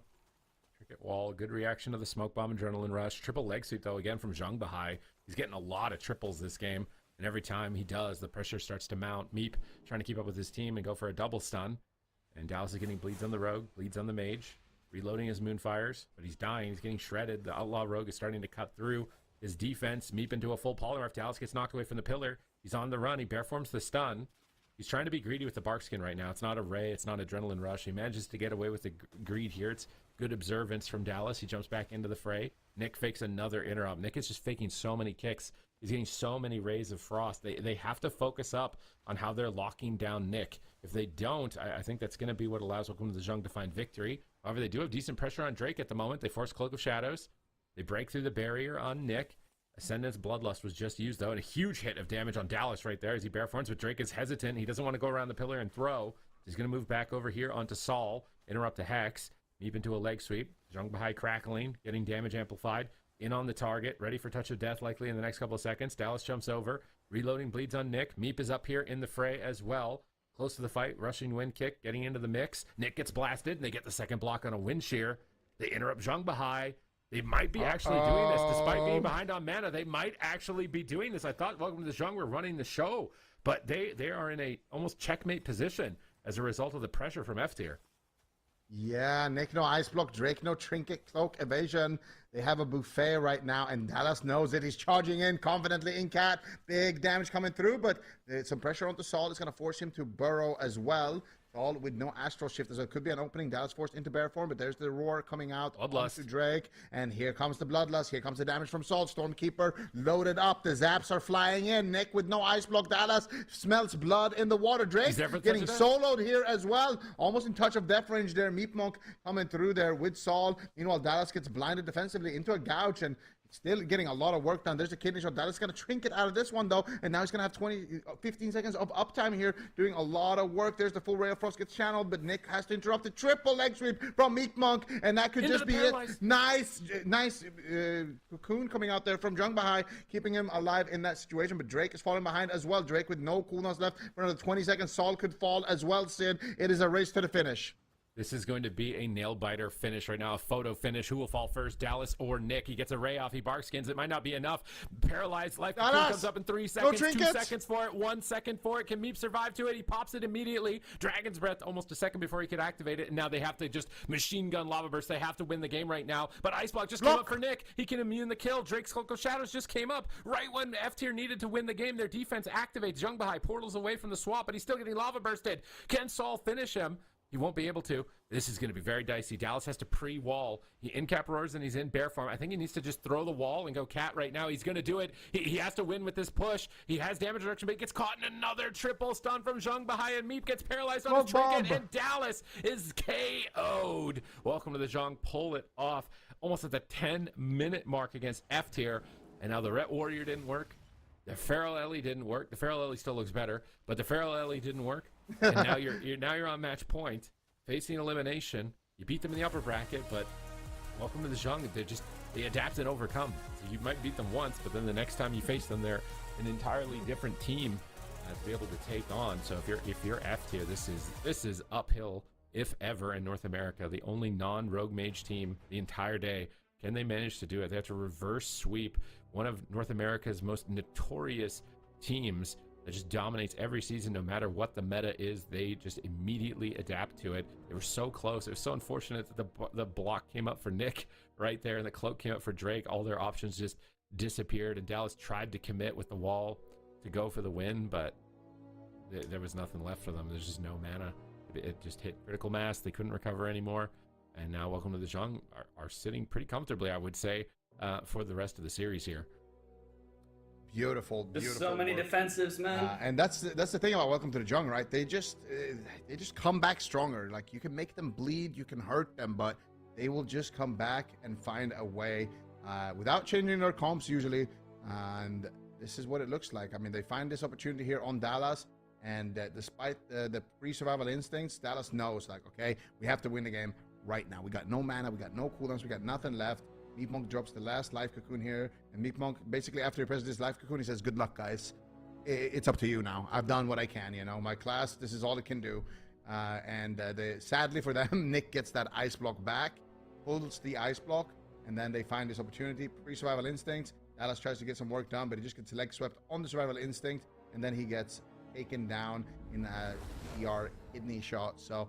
Cricket wall, good reaction to the smoke bomb, adrenaline rush. Triple leg sweep, though, again from Zhang Bahai. He's getting a lot of triples this game. And every time he does, the pressure starts to mount. Meep trying to keep up with his team and go for a double stun. And Dallas is getting bleeds on the Rogue, bleeds on the Mage. Reloading his Moonfires, but he's dying. He's getting shredded. The Outlaw Rogue is starting to cut through his defense. Meep into a full polymorph. Dallas gets knocked away from the pillar. He's on the run. He bearforms the stun. He's trying to be greedy with the bark skin right now. It's not a Ray. It's not adrenaline rush. He manages to get away with the greed here. It's good observance from Dallas. He jumps back into the fray. Nick fakes another interrupt. Nick is just faking so many kicks. He's getting so many rays of frost. They have to focus up on how they're locking down Nick. If they don't, I think that's going to be what allows Welcome to the Zhang to find victory. However, they do have decent pressure on Drake at the moment. They force Cloak of Shadows. They break through the barrier on Nick. Ascendant's Bloodlust was just used, though, and a huge hit of damage on Dallas right there as he bearforms, but Drake is hesitant. He doesn't want to go around the pillar and throw. He's going to move back over here onto Saul, interrupt the Hex, Meep into a leg sweep. Zhang Bahai crackling, getting damage amplified. In on the target, ready for Touch of Death likely in the next couple of seconds. Dallas jumps over, reloading, bleeds on Nick. Meep is up here in the fray as well. Close to the fight, rushing wind kick, getting into the mix. Nick gets blasted, and they get the second block on a wind shear. They interrupt Zhang Bahai. They might be actually doing this. Despite being behind on mana, they might actually be doing this. I thought Welcome to the Zhang were running the show, but they are in a almost checkmate position as a result of the pressure from F tier. Yeah, Nick no ice block, Drake no trinket, cloak evasion. They have a buffet right now, and Dallas knows it. He's charging in confidently in cat. Big damage coming through, but some pressure onto Saul is going to force him to burrow as well. Saul with no astral shift, so it could be an opening. Dallas forced into bear form, but there's the roar coming out onto Drake, and here comes the bloodlust. Here comes the damage from Saul. Stormkeeper loaded up. The zaps are flying in. Nick with no ice block. Dallas smells blood in the water. Drake getting soloed here as well, almost in touch of death range there. Meep Monk coming through there with Saul. Meanwhile, Dallas gets blinded defensively into a gouge and still getting a lot of work done. There's a kidney shot. Dallas is going to trinket out of this one, though. And now he's going to have 15 seconds of uptime here, doing a lot of work. There's the full Ray of Frost gets channeled, but Nick has to interrupt the triple leg sweep from Meek Monk. And that could just be it. Nice cocoon coming out there from Zhang Bahai, keeping him alive in that situation. But Drake is falling behind as well. Drake with no cooldowns left for another 20 seconds. Saul could fall as well, Sid. It is a race to the finish. This is going to be a nail-biter finish right now, a photo finish. Who will fall first, Dallas or Nick? He gets a ray off. He bark skins. It might not be enough. Paralyzed life comes up in 3 seconds. 2 seconds for it. 1 second for it. Can Meep survive to it? He pops it immediately. Dragon's Breath almost a second before he could activate it. And now they have to just machine gun Lava Burst. They have to win the game right now. But Ice Block just came up for Nick. He can immune the kill. Drake's Cloak of Shadows just came up right when F tier needed to win the game. Their defense activates. Zhang Bahai portals away from the swap, but he's still getting Lava Bursted. Can Saul finish him? He won't be able to. This is going to be very dicey. Dallas has to pre-wall. He in-cap roars and he's in bear form. I think he needs to just throw the wall and go cat right now. He's going to do it. He has to win with this push. He has damage reduction, but he gets caught in another triple stun from Zhang Bahai, and Meep gets paralyzed on his trinket, and Dallas is KO'd. Welcome to the Zhang. Pull it off almost at the 10-minute mark against F tier. And now the Ret Warrior didn't work. The Feral Ellie didn't work. The Feral Ellie still looks better, but the Feral Ellie didn't work. And now you're on match point, facing elimination. You beat them in the upper bracket, but welcome to the Zhang. They adapt and overcome. So you might beat them once, but then the next time you face them, they're an entirely different team to be able to take on. So if you're F tier, this is uphill if ever in North America. The only non-rogue mage team the entire day. Can they manage to do it? They have to reverse sweep one of North America's most notorious teams that just dominates every season no matter what the meta is. They just immediately adapt to it. They were so close. It was so unfortunate that the block came up for Nick right there and the cloak came up for Drake. All their options just disappeared, and Dallas tried to commit with the wall to go for the win, but there was nothing left for them. There's just no mana. It just hit critical mass. They couldn't recover anymore. And now Welcome to the Zhang are sitting pretty comfortably, I would say, for the rest of the series here. Beautiful. There's so many defensives, man. And that's the thing about Welcome to the Zhang, right? They just come back stronger. Like, you can make them bleed, you can hurt them, but they will just come back and find a way without changing their comps usually. And this is what it looks like. I mean, they find this opportunity here on Dallas. And despite the pre-survival instincts, Dallas knows, like, okay, we have to win the game right now. We got no mana, we got no cooldowns, we got nothing left. Meep Monk drops the last life cocoon here, and Meep Monk, basically after he presses this life cocoon, he says, good luck, guys. It's up to you now. I've done what I can, you know. My class, this is all it can do. Sadly for them, Nick gets that ice block back, pulls the ice block, and then they find this opportunity. Pre-survival instinct. Dallas tries to get some work done, but he just gets leg swept on the survival instinct, and then he gets taken down in a ER kidney shot. So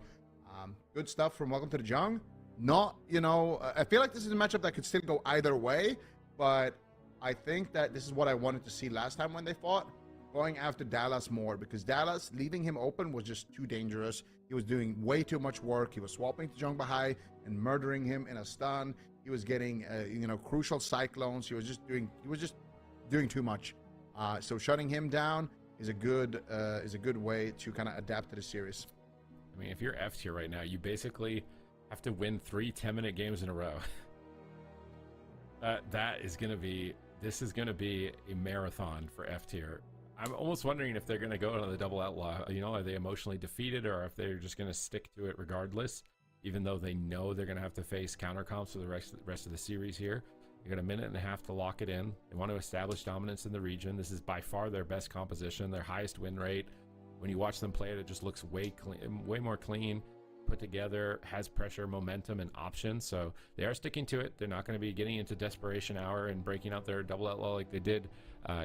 good stuff from Welcome to the Jung. Not, I feel like this is a matchup that could still go either way, but I think that this is what I wanted to see last time when they fought, going after Dallas more, because Dallas, leaving him open was just too dangerous. He was doing way too much work. He was swapping to Jung Bahai and murdering him in a stun. He was getting, crucial cyclones. He was just doing too much. So shutting him down is a good way to kind of adapt to the series. I mean, if you're F tier right now, you basically have to win 3 10-minute games in a row. This is gonna be a marathon for F tier. I'm almost wondering if they're gonna go on the double outlaw. Are they emotionally defeated, or if they're just gonna stick to it regardless, even though they know they're gonna have to face counter comps for the rest of the series here. They got a minute and a half to lock it in. They want to establish dominance in the region. This is by far their best composition, their highest win rate. When you watch them play it, it just looks way more clean, put together, has pressure, momentum, and options. So they are sticking to it. They're not going to be getting into desperation hour and breaking out their double outlaw like they did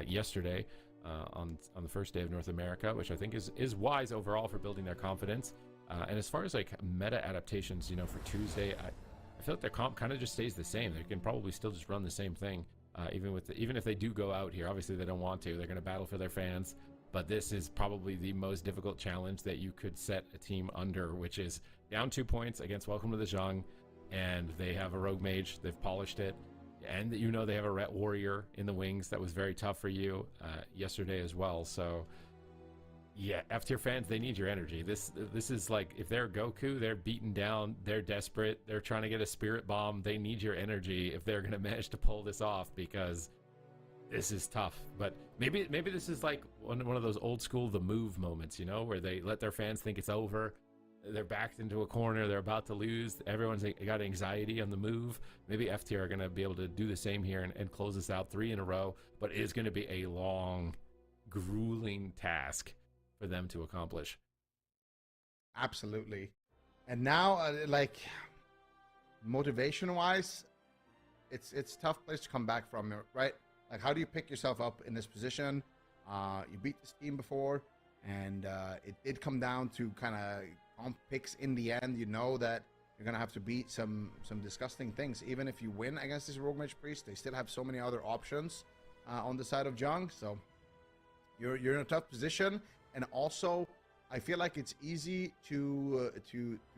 yesterday on the first day of North America, which I think is wise overall for building their confidence. And as far as like meta adaptations, for Tuesday, I feel like their comp kind of just stays the same. They can probably still just run the same thing, even if they do go out here. Obviously, they don't want to. They're going to battle for their fans. But this is probably the most difficult challenge that you could set a team under, which is down 2 points against Welcome to the Jung, and they have a Rogue Mage. They've polished it, and they have a Ret Warrior in the wings that was very tough for you yesterday as well. So yeah, F tier fans, they need your energy. This is like, if they're Goku, they're beaten down, they're desperate, they're trying to get a spirit bomb. They need your energy if they're going to manage to pull this off, because this is tough. But maybe this is like one of those old school The Move moments, where they let their fans think it's over. They're backed into a corner, they're about to lose, everyone's got anxiety on the move. Maybe F tier are going to be able to do the same here and close this out 3 in a row, but it is going to be a long, grueling task for them to accomplish. Absolutely. And now, motivation wise, it's a tough place to come back from, right? Like, how do you pick yourself up in this position? You beat this team before, and it did come down to kind of comp picks in the end. You know that you're gonna have to beat some disgusting things. Even if you win against this Rogue Mage Priest, they still have so many other options on the side of Jung. So you're in a tough position. And also, I feel like it's easy to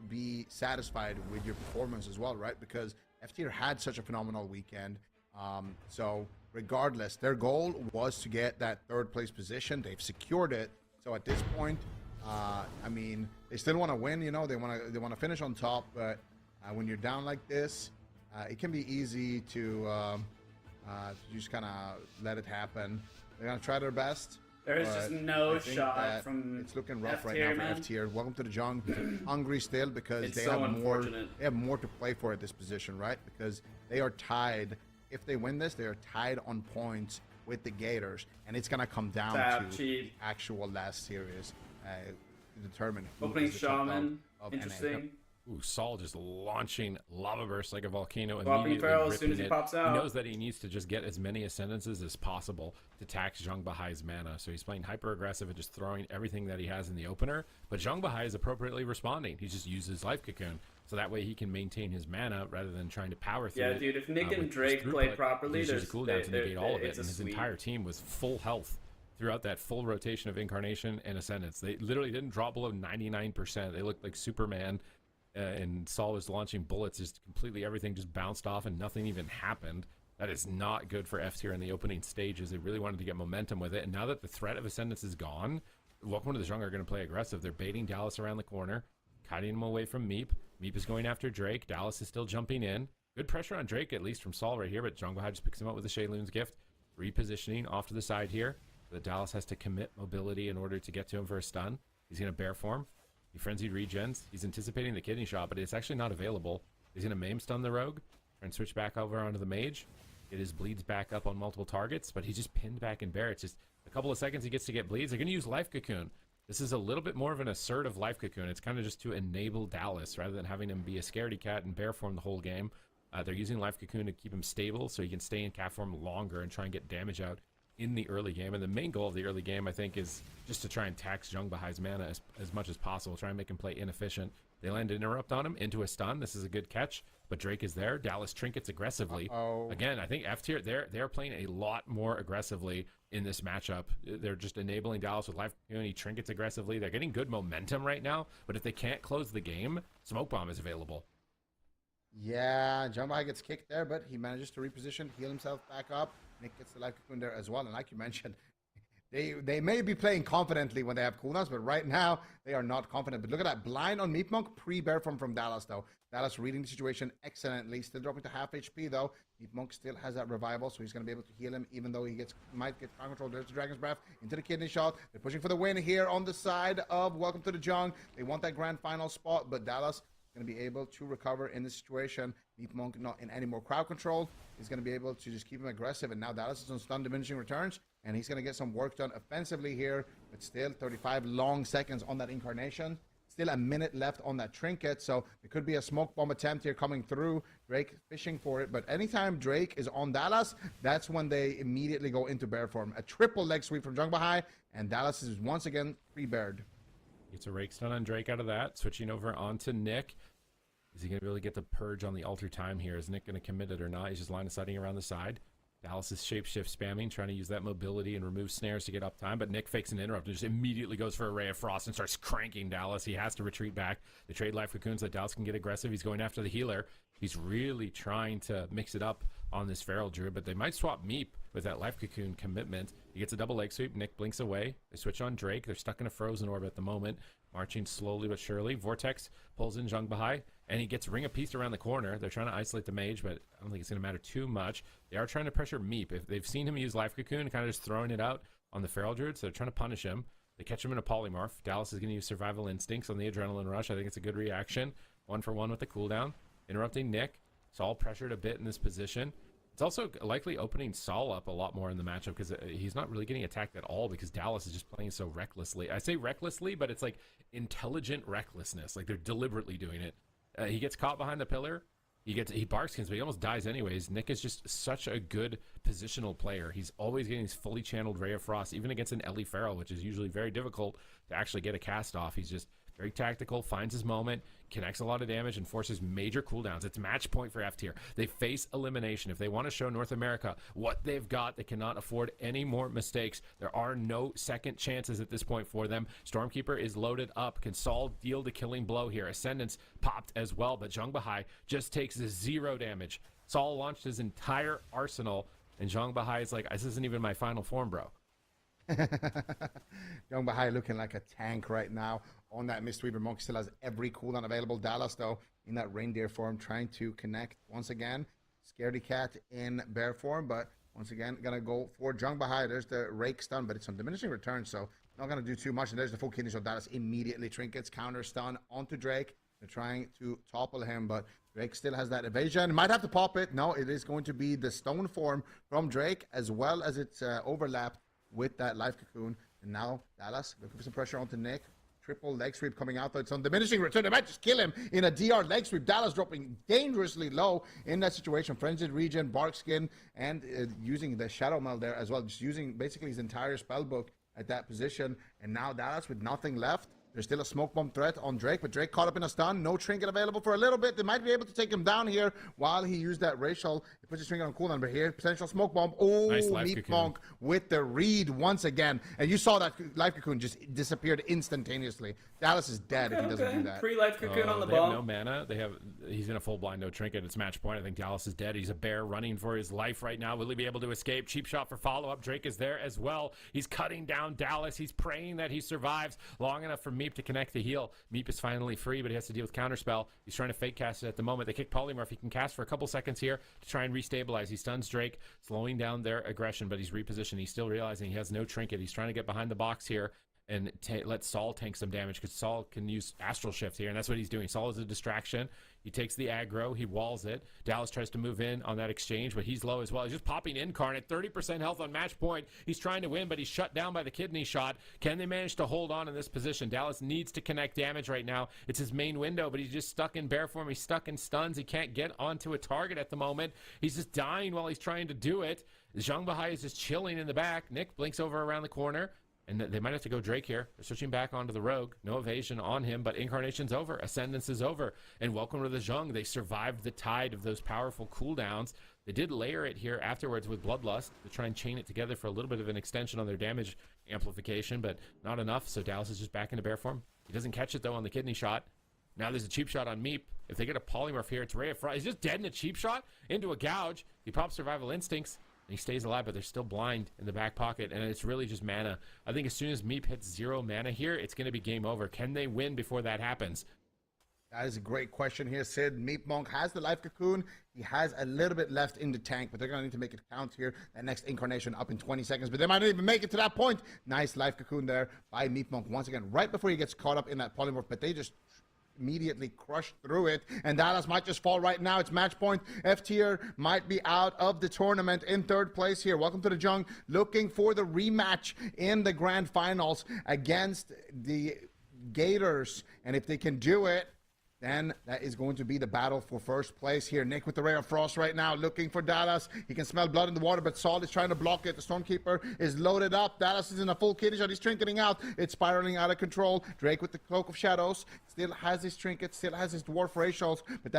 be satisfied with your performance as well, right? Because F tier had such a phenomenal weekend. So regardless, their goal was to get that 3rd place position. They've secured it. So at this point, they still want to win. They want to finish on top. But when you're down like this, it can be easy to just kind of let it happen. They're gonna try their best. There's just no shot from. It's looking rough F-tier, right now man. for F tier. Welcome to the Jung. Hungry still, because It's they so have more. unfortunate. They have more to play for at this position, right? Because they are tied. If they win this, they are tied on points with the Gators, and it's gonna come down to cheat. actual last series to determine who Opening is the top Shaman, of NA. interesting. Ooh, Saul just launching lava burst like a volcano. Swapping immediately Feral as soon as ripping he it. pops out. He knows that he needs to just get as many ascendances as possible to tax Zhang Bahai's mana. So he's playing hyper aggressive and just throwing everything that he has in the opener. But Zhang Bahai is appropriately responding. He just uses Life Cocoon, so that way he can maintain his mana rather than trying to power through it. Yeah, dude, if Nick and with Drake throughput. play properly, He uses there's cooldown to negate all of it, it's and a his sweep. entire team was full health throughout that full rotation of Incarnation and Ascendance. They literally didn't drop below 99%. They looked like Superman. And Saul was launching bullets, just completely everything just bounced off and nothing even happened. That is not good for F tier in the opening stages. They really wanted to get momentum with it, and now that the threat of Ascendance is gone, Welcome to the Jung are going to play aggressive. They're baiting Dallas around the corner, kiting him away from Meep. Meep is going after Drake. Dallas is still jumping in. Good pressure on Drake, at least from Saul right here, but Zhang Bahai just picks him up with a Shayloon's gift. Repositioning off to the side here. But Dallas has to commit mobility in order to get to him for a stun. He's going to bear form. He frenzied regens. He's anticipating the kidney shot, but it's actually not available. He's going to maim stun the rogue and switch back over onto the mage. Get his bleeds back up on multiple targets, but he's just pinned back in bear. It's just a couple of seconds he gets to get bleeds. They're going to use Life Cocoon. This is a little bit more of an assertive life cocoon. It's kind of just to enable Dallas rather than having him be a scaredy cat and bear form the whole game. They're using life cocoon to keep him stable so he can stay in cat form longer and try and get damage out in the early game. And the main goal of the early game, I think, is just to try and tax Zhongbahai's mana as much as possible, try and make him play inefficient. They land an interrupt on him into a stun. This is a good catch, but Drake is there. Dallas trinkets aggressively. Again, I think F tier, they're playing a lot more aggressively in this matchup. They're just enabling Dallas with life cocoon. He trinkets aggressively. They're getting good momentum right now, but if they can't close the game, Smoke Bomb is available. Yeah, Zhongbahai gets kicked there, but he manages to reposition, heal himself back up. Nick gets the life cocoon there as well, and like you mentioned, they may be playing confidently when they have cooldowns, but right now they are not confident. But look at that blind on Meat Monk, pre-bear from Dallas though. Dallas reading the situation excellently, still dropping to half HP though. Meat Monk still has that revival, so he's going to be able to heal him, even though he might get ground control. There's the Dragon's Breath into the kidney shot. They're pushing for the win here on the side of Welcome to the Jung. They want that grand final spot, but Dallas going to be able to recover in this situation. Meat Monk not in any more crowd control. He's going to be able to just keep him aggressive, and now Dallas is on stun diminishing returns, and he's going to get some work done offensively here, but still 35 long seconds on that incarnation. Still a minute left on that trinket, so it could be a smoke bomb attempt here coming through. Drake fishing for it, but anytime Drake is on Dallas, that's when they immediately go into bear form. A triple leg sweep from Zhongbahai, and Dallas is once again pre-bared. Gets a rake stun on Drake out of that. Switching over onto Nick. Is he going to be able to get the purge on the alter time here? Is Nick going to commit it or not? He's just line of sighting around the side. Dallas is shapeshift spamming, trying to use that mobility and remove snares to get up time, but Nick fakes an interrupt and just immediately goes for a Ray of Frost and starts cranking Dallas. He has to retreat back. They trade life cocoons so that Dallas can get aggressive. He's going after the healer. He's really trying to mix it up on this Feral Druid, but they might swap Meep with that life cocoon commitment. He gets a double leg sweep. Nick blinks away. They switch on Drake. They're stuck in a frozen orb at the moment, marching slowly but surely. Vortex pulls in Zhongbahai, and he gets Ring of Peace around the corner. They're trying to isolate the mage, but I don't think it's going to matter too much. They are trying to pressure Meep. If they've seen him use life cocoon, kind of just throwing it out on the Feral Druid, so they're trying to punish him. They catch him in a polymorph. Dallas is going to use survival instincts on the adrenaline rush. I think it's a good reaction. 1-for-1 with the cooldown. Interrupting Nick. Saul pressured a bit in this position. It's also likely opening Saul up a lot more in the matchup because he's not really getting attacked at all because Dallas is just playing so recklessly. I say recklessly, but it's like intelligent recklessness. Like they're deliberately doing it. He gets caught behind the pillar. He bark skins, but he almost dies anyways. Nick is just such a good positional player. He's always getting his fully channeled Ray of Frost, even against an Ellie Feral, which is usually very difficult to actually get a cast off. He's just very tactical, finds his moment, connects a lot of damage, and forces major cooldowns. It's match point for F tier. They face elimination. If they want to show North America what they've got, they cannot afford any more mistakes. There are no second chances at this point for them. Stormkeeper is loaded up. Can Saul deal the killing blow here? Ascendance popped as well, but Zhongbahai just takes 0 damage. Saul launched his entire arsenal, and Zhongbahai is like, this isn't even my final form, bro. Zhongbahai looking like a tank right now on that Mistweaver Monk. Still has every cooldown available. Dallas, though, in that reindeer form, trying to connect once again. Scaredy Cat in bear form, but once again, gonna go for Zhongbahai. There's the rake stun, but it's on diminishing return, so not gonna do too much. And there's the full kidney, so Dallas immediately trinkets, counter stun onto Drake. They're trying to topple him, but Drake still has that evasion. Might have to pop it. No, it is going to be the stone form from Drake, as well as it's overlapped with that life cocoon. And now Dallas looking for some pressure onto Nick. Triple leg sweep coming out, though. It's on diminishing return. They might just kill him in a DR leg sweep. Dallas dropping dangerously low in that situation. Frenzied Regen, Barkskin, and using the Shadow Meld there as well. Just using basically his entire spell book at that position. And now Dallas with nothing left. There's still a smoke bomb threat on Drake, but Drake caught up in a stun. No trinket available for a little bit. They might be able to take him down here while he used that racial. He puts his trinket on cooldown, but here, potential smoke bomb. Oh, nice Meat Monk with the read once again. And you saw that life cocoon just disappeared instantaneously. Dallas is dead if he doesn't do that. Pre-life cocoon on the they bomb. have no mana. He's in a full blind, no trinket. It's match point. I think Dallas is dead. He's a bear running for his life right now. Will he be able to escape? Cheap shot for follow-up. Drake is there as well. He's cutting down Dallas. He's praying that he survives long enough for Meep to connect the heal. Meep is finally free, but he has to deal with counterspell. He's trying to fake cast it at the moment. They kick polymorph. He can cast for a couple seconds here to try and restabilize. He stuns Drake, slowing down their aggression, but he's repositioned. He's still realizing he has no trinket. He's trying to get behind the box here and let Saul tank some damage, because Saul can use Astral Shift here, and that's what he's doing. Saul is a distraction. He takes the aggro, he walls it. Dallas tries to move in on that exchange, but he's low as well. He's just popping Incarnate, 30% health on match point. He's trying to win, but he's shut down by the kidney shot. Can they manage to hold on in this position? Dallas needs to connect damage right now. It's his main window, but he's just stuck in bear form. He's stuck in stuns. He can't get onto a target at the moment. He's just dying while he's trying to do it. Zhang Bahai is just chilling in the back. Nick blinks over around the corner. And they might have to go Drake here. They're switching back onto the Rogue. No evasion on him, but Incarnation's over. Ascendance is over. And welcome to the Zhang. They survived the tide of those powerful cooldowns. They did layer it here afterwards with Bloodlust to try and chain it together for a little bit of an extension on their damage amplification, but not enough. So Dallas is just back into bear form. He doesn't catch it, though, on the kidney shot. Now there's a cheap shot on Meep. If they get a polymorph here, it's Ray of Frost. He's just dead in a cheap shot into a gouge. He pops Survival Instincts. He stays alive, but they're still blind in the back pocket, and it's really just mana. I think as soon as Meep hits 0 mana here, it's going to be game over. Can they win before that happens? That is a great question here, Sid. Meep Monk has the Life Cocoon. He has a little bit left in the tank, but they're going to need to make it count here. That next Incarnation up in 20 seconds, but they might not even make it to that point. Nice Life Cocoon there by Meep Monk once again, right before he gets caught up in that polymorph, but they just immediately crushed through it, and Dallas might just fall right now. It's match point. F tier might be out of the tournament in third place here. Welcome to the Jung, looking for the rematch in the grand finals against the Gators, and if they can do it, then that is going to be the battle for first place here. Nick with the Ray of Frost right now, looking for Dallas. He can smell blood in the water, but Saul is trying to block it. The Stormkeeper is loaded up. Dallas is in a full kidney shot. He's trinketing out. It's spiraling out of control. Drake with the Cloak of Shadows still has his trinkets, still has his Dwarf Racials, but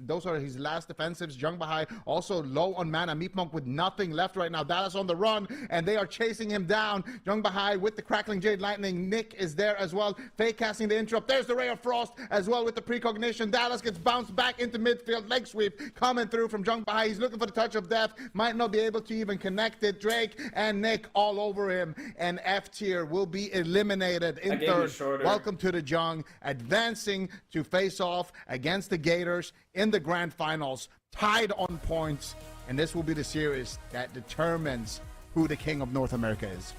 those are his last defensives. Zhang Bahai also low on mana. Meep Monk with nothing left right now. Dallas on the run, and they are chasing him down. Zhang Bahai with the Crackling Jade Lightning. Nick is there as well, fake casting the interrupt. There's the Ray of Frost as well with the precognition. Dallas gets bounced back into midfield. Leg sweep coming through from Zhang Bahai. He's looking for the touch of death. Might not be able to even connect it. Drake and Nick all over him. And F tier will be eliminated in third. Welcome to the Jung, advancing to face off against the Gators in the grand finals. Tied on points. And this will be the series that determines who the king of North America is.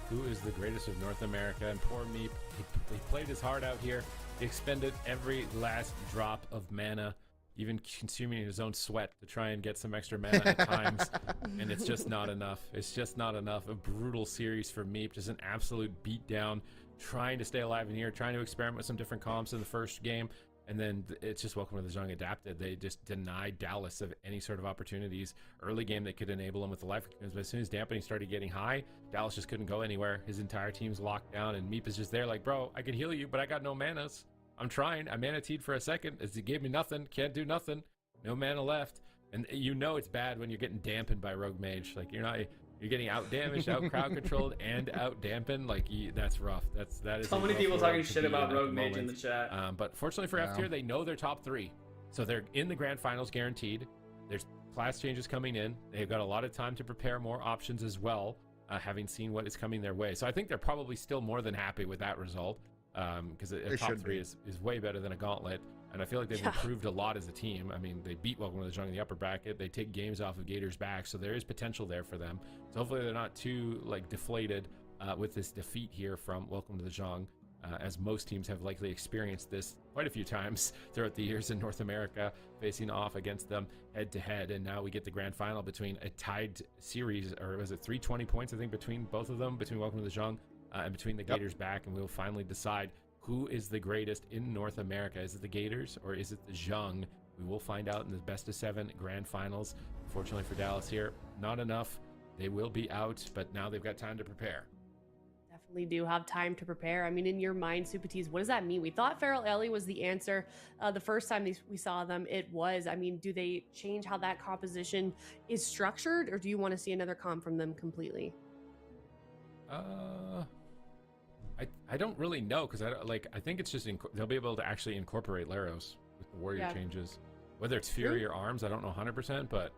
Who is the greatest of North America? And poor Meep, he played his heart out here. He expended every last drop of mana, even consuming his own sweat to try and get some extra mana at times. And it's just not enough. It's just not enough. A brutal series for Meep, just an absolute beatdown, trying to stay alive in here, trying to experiment with some different comps in the first game. And then it's just welcome to the Zhang adapted. They just denied Dallas of any sort of opportunities. Early game that could enable them with the life cocoons, but as soon as dampening started getting high, Dallas just couldn't go anywhere. His entire team's locked down, and Meep is just there like, bro, I could heal you, but I got no manas. I'm trying. I mana teed for a second. As he gave me nothing. Can't do nothing. No mana left. And you know it's bad when you're getting dampened by Rogue Mage. Like you're getting out damaged, out crowd controlled, and out dampened. Like that's rough. That is so many people talking shit about Rogue Mage in the chat. But fortunately for F tier, they know they're top 3, so they're in the grand finals guaranteed. There's class changes coming in. They've got a lot of time to prepare more options as well, having seen what is coming their way. So I think they're probably still more than happy with that result, because a top 3 is way better than a gauntlet. And I feel like they've improved a lot as a team. I mean, they beat Welcome to the Jung in the upper bracket. They take games off of Gators' back, so there is potential there for them. So hopefully they're not too deflated with this defeat here from Welcome to the Jung, as most teams have likely experienced this quite a few times throughout the years in North America, facing off against them head-to-head. And now we get the grand final between a tied series, or was it 320 points, I think, between both of them, between Welcome to the Jung and between the Gators' back, and we'll finally decide who is the greatest in North America. Is it the Gators or is it the Jung? We will find out in the best of 7 grand finals. Unfortunately for Dallas here, not enough. They will be out, but now they've got time to prepare. Definitely do have time to prepare. I mean, in your mind, Supatees, what does that mean? We thought Feral Ellie was the answer. The first time we saw them, it was. I mean, do they change how that composition is structured, or do you want to see another comp from them completely? I don't really know, because I think it's just they'll be able to actually incorporate Laros with the warrior changes. Whether it's Fury or Arms, I don't know 100%, but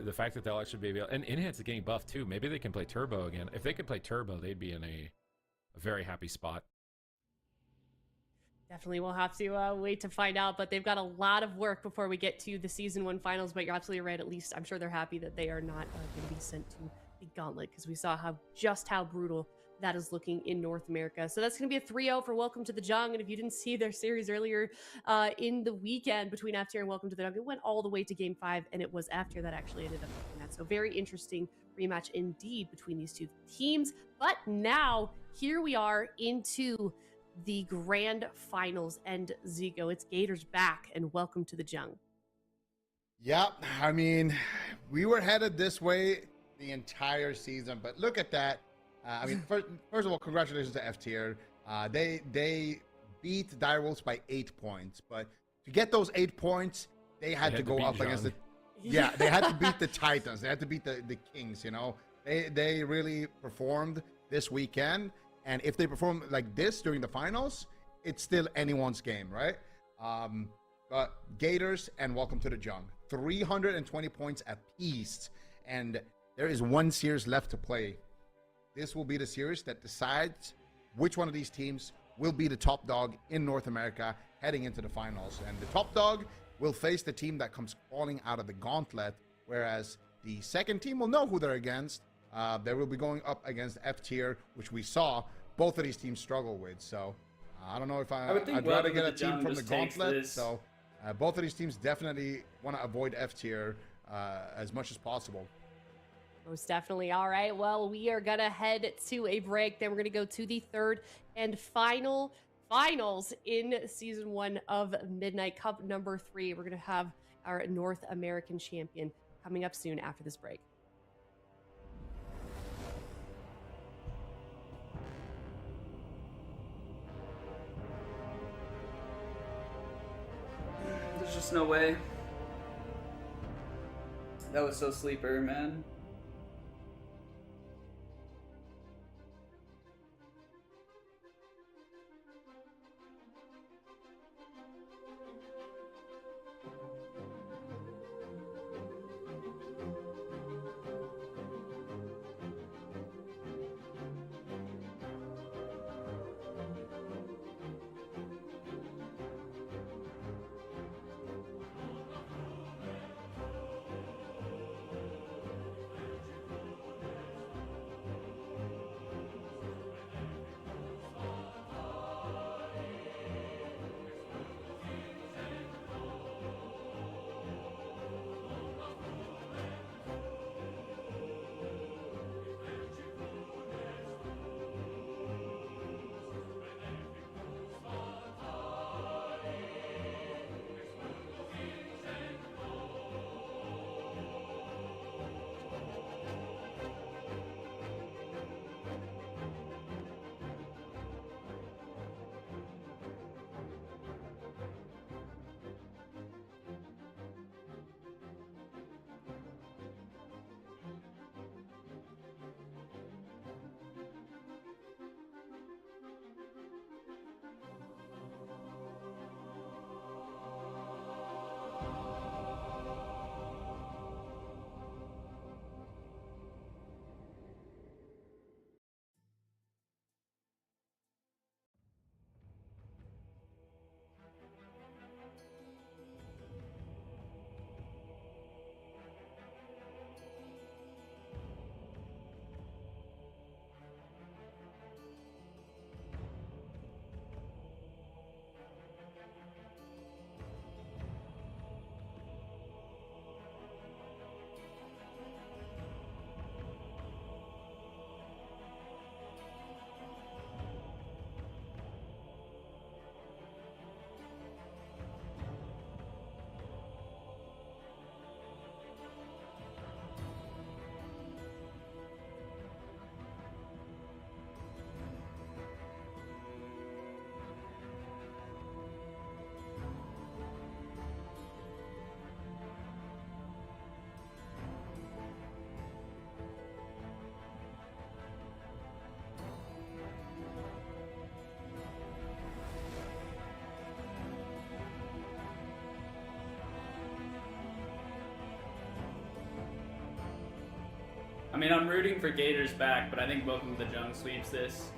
the fact that they'll actually be able, and Enhance is getting buffed too. Maybe they can play Turbo again. If they could play Turbo, they'd be in a very happy spot. Definitely we'll have to wait to find out, but they've got a lot of work before we get to the Season 1 finals, but you're absolutely right. At least I'm sure they're happy that they are not going to be sent to the Gauntlet, because we saw just how brutal that is looking in North America. So that's going to be a 3-0 for Welcome to the Jung. And if you didn't see their series earlier in the weekend between F Tier and Welcome to the Jung, it went all the way to Game 5, and it was F Tier that actually ended up doing that. So very interesting rematch indeed between these two teams. But now here we are into the grand finals, and Zico, it's Gators back, and Welcome to the Jung. Yep, I mean, we were headed this way the entire season, but look at that. I mean, first of all, congratulations to F Tier. They beat Direwolves by 8 points, but to get those 8 points, they had to go up against the. Yeah, they had to beat the Titans. They had to beat the Kings. You know, they really performed this weekend, and if they perform like this during the finals, it's still anyone's game, right? But Gators and Welcome to the Jung, 320 points apiece, and there is one series left to play. This will be the series that decides which one of these teams will be the top dog in North America heading into the finals. And the top dog will face the team that comes crawling out of the gauntlet, whereas the second team will know who they're against. They will be going up against F Tier, which we saw both of these teams struggle with. So I don't know if I'd rather get a team from the gauntlet. So both of these teams definitely want to avoid F Tier as much as possible. Most definitely. All right. Well, we are going to head to a break. Then we're going to go to the third and final finals in season 1 of Midnight Cup number 3. We're going to have our North American champion coming up soon after this break. There's just no way. That was so sleeper, man. I mean, I'm rooting for Gators back, but I think Welcome to the Jung sweeps this.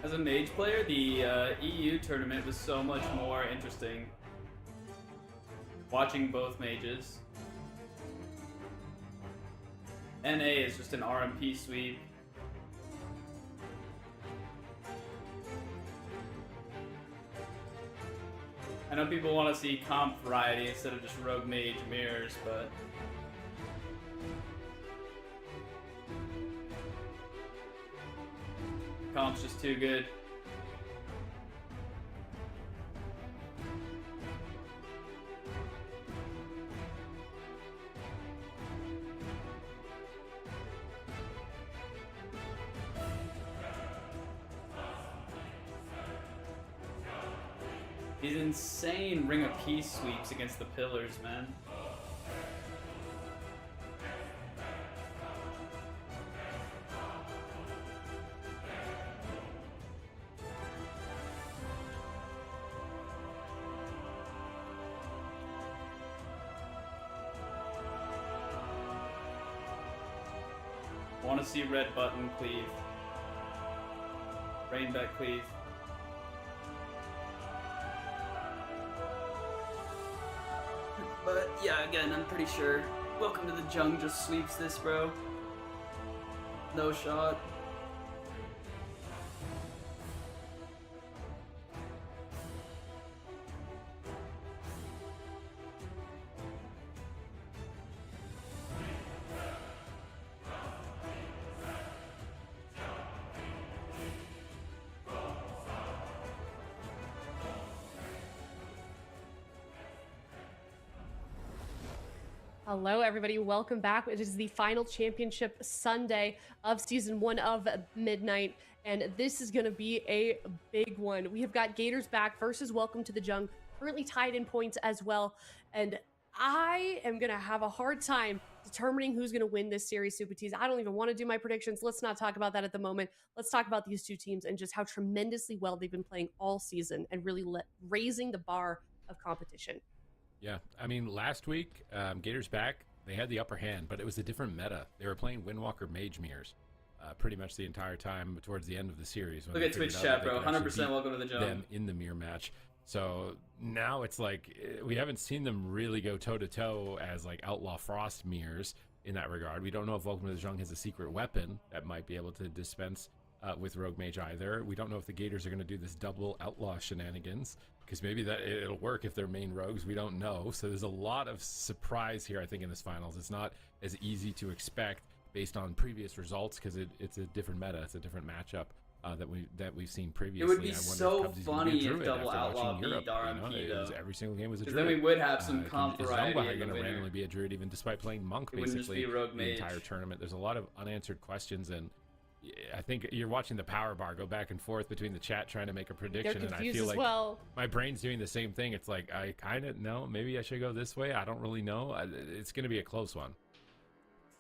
As a Mage player, the EU tournament was so much more interesting. Watching both mages. NA is just an RMP sweep. I know people want to see comp variety instead of just rogue mage mirrors, but comp's just too good. These insane Ring of Peace sweeps against the pillars, man. Want to see red button cleave. Rainback cleave. But yeah, again, I'm pretty sure Welcome to the Jung just sweeps this, bro. No shot. Hello, everybody. Welcome back. It is the final championship Sunday of Season 1 of Midnight, and this is going to be a big one. We have got Gators back versus Welcome to the Jung, currently tied in points as well, and I am going to have a hard time determining who's going to win this series, Super Tees. I don't even want to do my predictions. Let's not talk about that at the moment. Let's talk about these two teams and just how tremendously well they've been playing all season and really raising the bar of competition. Yeah, I mean, last week, Gators back, they had the upper hand, but it was a different meta. They were playing Windwalker Mage Mirrors pretty much the entire time towards the end of the series. Look at Twitch chat, bro. 100% welcome to the Jung. Them in the mirror match. So now it's like, we haven't seen them really go toe-to-toe as like Outlaw Frost mirrors in that regard. We don't know if Welcome to the Jung has a secret weapon that might be able to dispense with Rogue Mage either. We don't know if the Gators are going to do this double Outlaw shenanigans, because maybe that it'll work if they're main rogues. We don't know. So there's a lot of surprise here, I think, in this finals. It's not as easy to expect based on previous results, because it's a different meta. It's a different matchup that we've seen previously. It would be so funny if double Outlaw beat RMP, though. Every single game was a Druid. Then we would have some comp variety. Is going to randomly be a Druid, even despite playing Monk basically the entire tournament. There's a lot of unanswered questions, and I think you're watching the power bar go back and forth between the chat trying to make a prediction, and I feel like my brain's doing the same thing. It's like, I kind of know, maybe I should go this way. I don't really know. It's going to be a close one.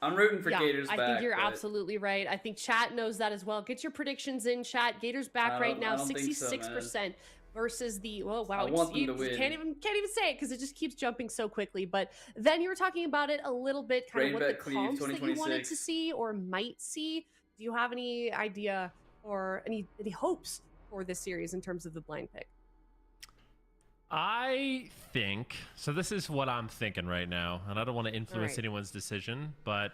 I'm rooting for Gators back. I think you're absolutely right. I think chat knows that as well. Get your predictions in, chat. Gators back right now, 66% versus the, oh wow, you can't even say it because it just keeps jumping so quickly. But then you were talking about it a little bit, kind of what the comps that you wanted to see or might see. Do you have any idea or any hopes for this series in terms of the blind pick? I think, so this is what I'm thinking right now, and I don't want to influence anyone's decision, but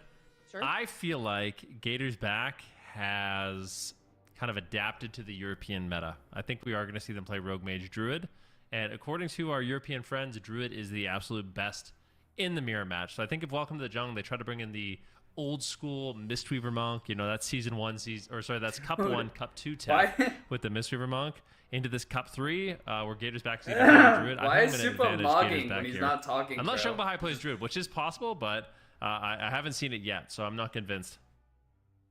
I feel like Gators back has kind of adapted to the European meta. I think we are going to see them play Rogue Mage Druid, and according to our European friends, Druid is the absolute best in the mirror match. So I think if Welcome to the Jung, they try to bring in the old school Mistweaver Monk, you know, that's season 1, that's Cup 1, Cup 2 tech with the Mistweaver Monk into this Cup 3, where Gators back is even Druid. Why is Super mogging when he's not talking? Unless Young Bahai plays Druid, which is possible, but I haven't seen it yet, so I'm not convinced.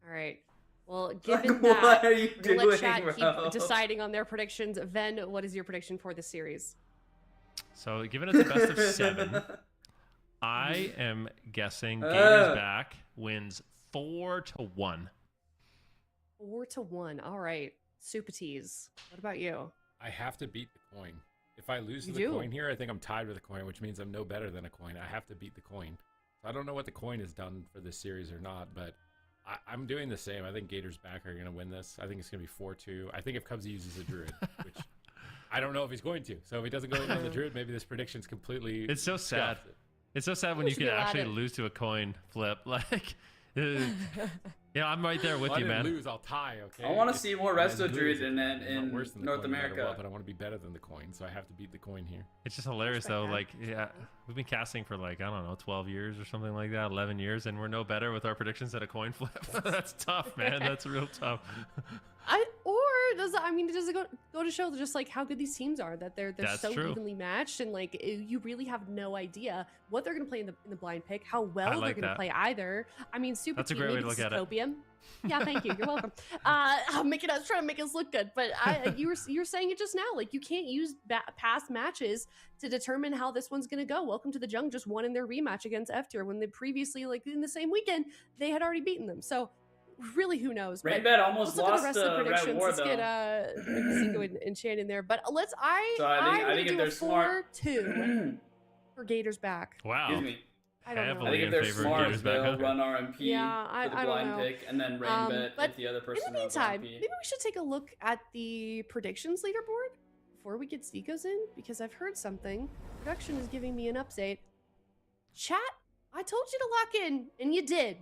All right. Well, given that, we'll let chat keep deciding on their predictions. Ven, what is your prediction for the series? So, given it's a best of 7, I am guessing Gators back wins 4-1. 4-1. All right. Super Tees. What about you? I have to beat the coin. If I lose to the coin here, I think I'm tied with the coin, which means I'm no better than a coin. I have to beat the coin. So I don't know what the coin has done for this series or not, but I'm doing the same. I think Gators back are going to win this. I think it's going to be 4-2. I think if Cubsy uses a Druid, which I don't know if he's going to. So if he doesn't go in on the Druid, maybe this prediction's completely... It's so sad. It's so sad when you can actually lose to a coin flip. Like, yeah, I'm right there with you, man. Lose, I'll tie, okay? I want to see more Resto Druid in North America. But I want to be better than the coin, so I have to beat the coin here. It's just hilarious, though. Like, yeah, we've been casting for, like, I don't know, 12 years or something like that, 11 years, and we're no better with our predictions at a coin flip. That's tough, man. That's real tough. Does it go to show just like how good these teams are, that they're so evenly matched, and like you really have no idea what they're going to play in the blind pick, how well they're going to play either. I mean, super. That's a great way to look at it. Yeah, thank you. You're welcome. I'm trying to make us look good, but you were saying it just now. Like, you can't use past matches to determine how this one's going to go. Welcome to the Jung just won in their rematch against F tier when they previously, like in the same weekend, they had already beaten them. So really, who knows? Rainbet almost lost the rest of the predictions. War, let's though. get Zico and Shan in there, but I think if they're smart, 4-2 for Gators back. Wow. Excuse me. I don't know. I think if they're smart, they'll run RMP for the blind pick, and then Rainbet if the other person in the meantime, maybe we should take a look at the predictions leaderboard before we get Zico's in, because I've heard something. Production is giving me an update. Chat, I told you to lock in, and you did.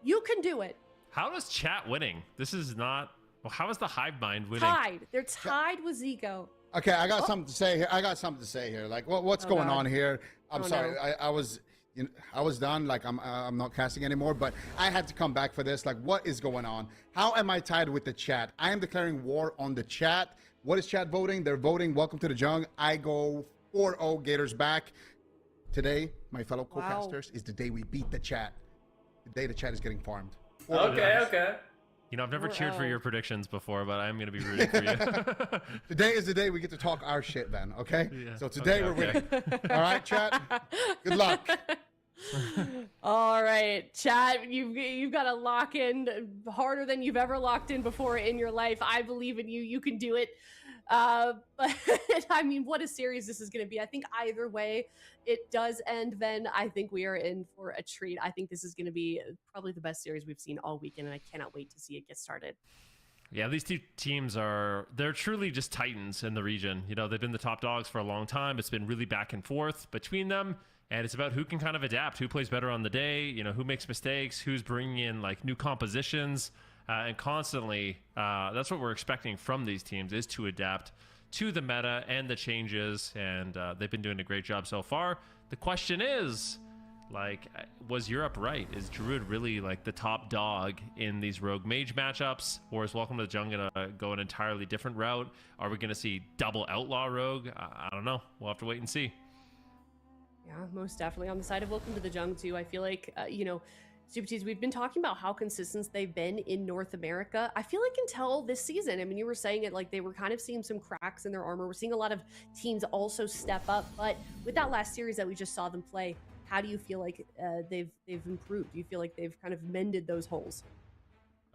You can do it. How does chat winning? This is not... Well, how is the hive mind winning? Tied. They're tied with Zico. Okay, I got something to say here. Like, what's going on here? I'm sorry. No. I was done. Like, I'm not casting anymore. But I had to come back for this. Like, what is going on? How am I tied with the chat? I am declaring war on the chat. What is chat voting? They're voting. Welcome to the Jung. I go 4-0 Gators back. Today, my fellow co-casters, is the day we beat the chat. The day the chat is getting farmed. Okay. You know, I've never cheered for your predictions before, but I'm going to be rooting for you. Today is the day we get to talk our shit, then, okay? Yeah. So today we're winning. All right, chat? Good luck. All right, chat, you've got to lock in harder than you've ever locked in before in your life. I believe in you. You can do it. But I mean, what a series this is going to be. I think either way it does end, then I think we are in for a treat. I think this is going to be probably the best series we've seen all weekend, and I cannot wait to see it get started. Yeah, these two teams they're truly just titans in the region. You know, they've been the top dogs for a long time. It's been really back and forth between them, and it's about who can kind of adapt, who plays better on the day, you know, who makes mistakes, who's bringing in like new compositions. And constantly, that's what we're expecting from these teams, is to adapt to the meta and the changes, and they've been doing a great job so far. The question is, like, was Europe right? Is Druid really like the top dog in these Rogue Mage matchups, or is Welcome to the Jung gonna go an entirely different route? Are we gonna see double Outlaw Rogue? I don't know. We'll have to wait and see. Yeah, most definitely. On the side of Welcome to the Jung too, I feel like, you know, Super Tees, we've been talking about how consistent they've been in North America. I feel like until this season, I mean, you were saying it, like they were kind of seeing some cracks in their armor. We're seeing a lot of teams also step up. But with that last series that we just saw them play, how do you feel like they've improved? Do you feel like they've kind of mended those holes?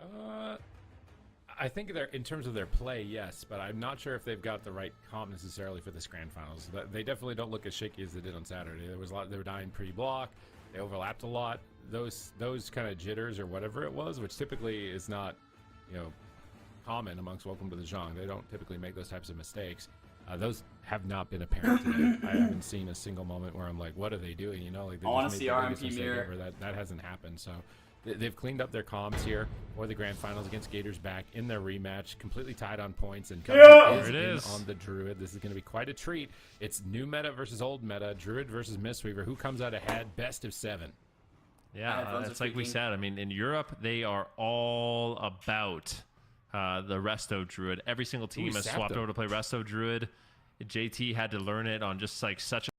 I think they're, in terms of their play, yes, but I'm not sure if they've got the right comp necessarily for this grand finals. They definitely don't look as shaky as they did on Saturday. There was a lot. They were dying pre-block. They overlapped a lot. Those kind of jitters or whatever it was, which typically is not, you know, common amongst Welcome to the Jung. They don't typically make those types of mistakes. Those have not been apparent today. I haven't seen a single moment where I'm like, what are they doing? You know, like they I want to see RMP mirror. That hasn't happened. So they've cleaned up their comms here for the grand finals against Gators back in their rematch, completely tied on points, and there it is on the Druid. This is going to be quite a treat. It's new meta versus old meta, Druid versus Mistweaver. Who comes out ahead? Best of 7. Yeah, it's like we said. I mean, in Europe, they are all about the Resto Druid. Every single team has swapped over to play Resto Druid. JT had to learn it on just like such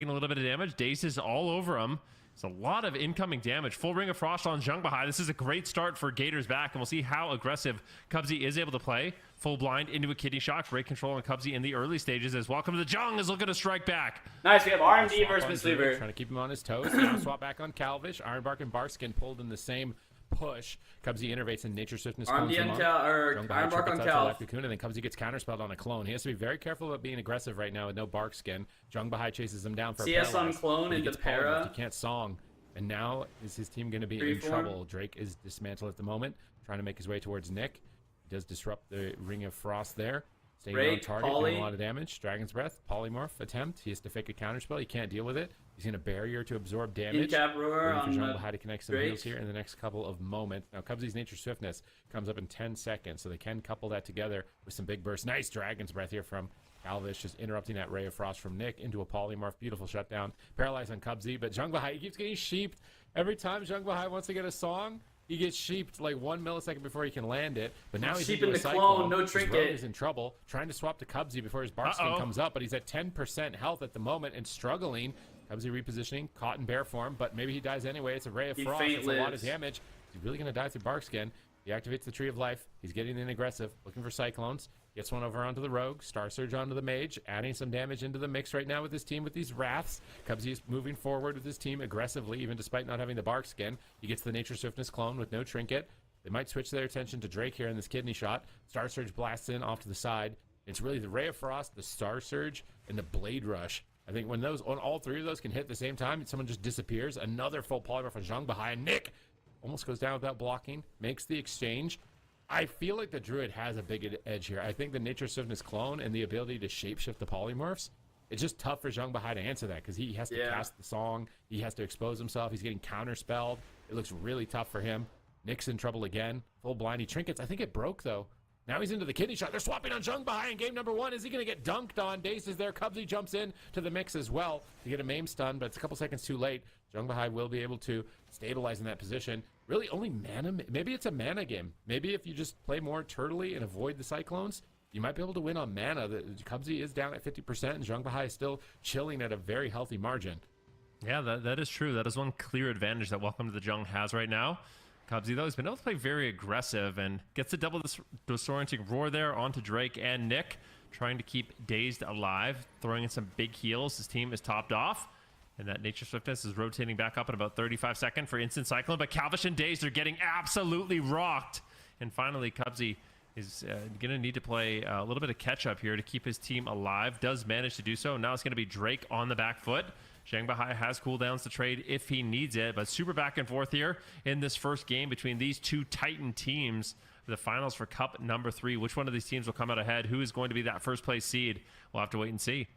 a little bit of damage. Daze is all over him. It's a lot of incoming damage. Full Ring of Frost on Jung Bahai. This is a great start for Gators back, and we'll see how aggressive Cubsy is able to play. Full blind into a kidney shot. Great control on Cubsy in the early stages as Welcome to the Jung is looking to strike back. Nice, we have RMD versus Mistweaver. Trying to keep him on his toes. Now swap back on Calvish. Ironbark and Barkskin pulled in the same push. Cubsy innervates in Nature Swiftness. RMD on Cal, or Ironbark on Cal. And then Cubsy gets counterspelled on a clone. He has to be very careful about being aggressive right now with no Barkskin. Jung Bahai chases him down for CS on clone into para. You can't song. And now is his team going to be in Freeform. trouble? Drake is dismantled at the moment, trying to make his way towards Nick. He does disrupt the Ring of Frost there. Staying on Drake, target, Poly. doing a lot of damage. Dragon's Breath, Polymorph attempt. He has to fake a counterspell. He can't deal with it. He's going to barrier to absorb damage. Incap Roar Waiting for on Jungle to connect some Drake. heals here in the next couple of moments. Now, Cubsy's Nature Swiftness comes up in 10 seconds, so they can couple that together with some big bursts. Nice Dragon's Breath here from Calvish, just interrupting that Ray of Frost from Nick into a Polymorph. Beautiful shutdown. Paralyzed on Cubsy, but Jungle he keeps getting sheeped. Every time Jungle wants to get a song, he gets sheeped like 1 millisecond before he can land it. But now he's Sheep into in a the cyclone. clone, no His trinket. rogue is in trouble, trying to swap to Cubsy before his bark skin comes up, but he's at 10% health at the moment and struggling. Cubsy repositioning, caught in bear form, but maybe he dies anyway. It's a Ray of Frost. It's a lot of lives. damage. He's really going to die through bark skin. He activates the Tree of Life. He's getting in aggressive, looking for Cyclones. Gets one over onto the Rogue. Star Surge onto the Mage. Adding some damage into the mix right now with his team with these Wraths. Cubsy is moving forward with his team aggressively, even despite not having the Bark Skin. He gets the Nature Swiftness clone with no Trinket. They might switch their attention to Drake here in this Kidney Shot. Star Surge blasts in off to the side. It's really the Ray of Frost, the Star Surge, and the Blade Rush. I think when all three of those can hit at the same time, someone just disappears. Another full polymorph from Zhang behind. Nick almost goes down without blocking, makes the exchange. I feel like the Druid has a big edge here. I think the Nature Swiftness clone and the ability to shapeshift the polymorphs, it's just tough for Zhang Bahai to answer that because he has to cast the song. He has to expose himself. He's getting counterspelled. It looks really tough for him. Nick's in trouble again. Full blindy trinkets. I think it broke, though. Now he's into the Kidney Shot. They're swapping on Zhang Bahai in game number 1. Is he going to get dunked on? Daze is there. Cubsy jumps in to the mix as well to get a Maim stun, but it's a couple seconds too late. Zhang Bahai will be able to stabilize in that position. Really, only mana. Maybe it's a mana game. Maybe if you just play more turtly and avoid the Cyclones, you might be able to win on mana. The Cubsy is down at 50%, and Zhang Bahai is still chilling at a very healthy margin. Yeah, that is true. That is one clear advantage that Welcome to the Jung has right now. Cubsy, though, has been able to play very aggressive and gets to double the disorienting roar there onto Drake and Nick, trying to keep Dazed alive, throwing in some big heals. His team is topped off, and that Nature Swiftness is rotating back up in about 35 seconds for Instant Cyclone, but Calvish and Dazed are getting absolutely rocked. And finally, Cubsy is going to need to play a little bit of catch-up here to keep his team alive. Does manage to do so. Now it's going to be Drake on the back foot. Zhang Bahai has cooldowns to trade if he needs it, but super back and forth here in this first game between these two Titan teams. The finals for Cup number 3. Which one of these teams will come out ahead? Who is going to be that first place seed? We'll have to wait and see.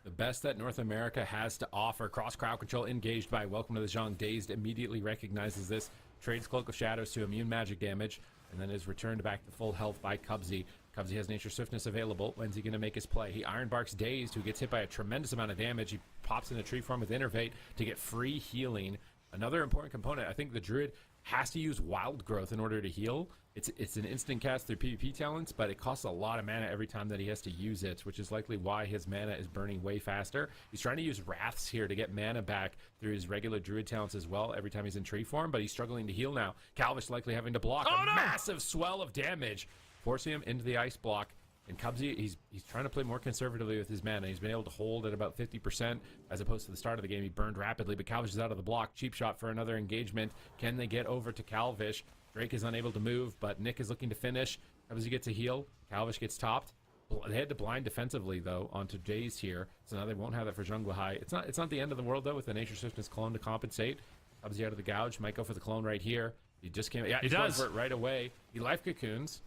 The best that North America has to offer. Cross crowd control engaged by Welcome to the Zhang. Dazed immediately recognizes this, trades Cloak of Shadows to immune magic damage, and then is returned back to full health by Cubsy. Cubsy has Nature Swiftness available. When's he going to make his play? He Ironbarks Dazed, who gets hit by a tremendous amount of damage. He pops in a tree form with Innervate to get free healing. Another important component, I think the Druid has to use Wild Growth in order to heal. It's an instant cast through PvP talents, but it costs a lot of mana every time that he has to use it, which is likely why his mana is burning way faster. He's trying to use Wraths here to get mana back through his regular Druid talents as well every time he's in tree form, but he's struggling to heal now. Calvish likely having to block a massive swell of damage, forcing him into the ice block. And Cubsy, he's trying to play more conservatively with his mana. He's been able to hold at about 50% as opposed to the start of the game. He burned rapidly, but Calvish is out of the block. Cheap shot for another engagement. Can they get over to Calvish? Drake is unable to move, but Nick is looking to finish. Cubsy gets a heal. Calvish gets topped. They had to blind defensively, though, onto Jace here. So now they won't have that for Zhang Bahai. It's not the end of the world, though, with the Nature Swiftness clone to compensate. Cubsy out of the gouge. Might go for the clone right here. He just came. Yeah, he does. For it right away. He life cocoons.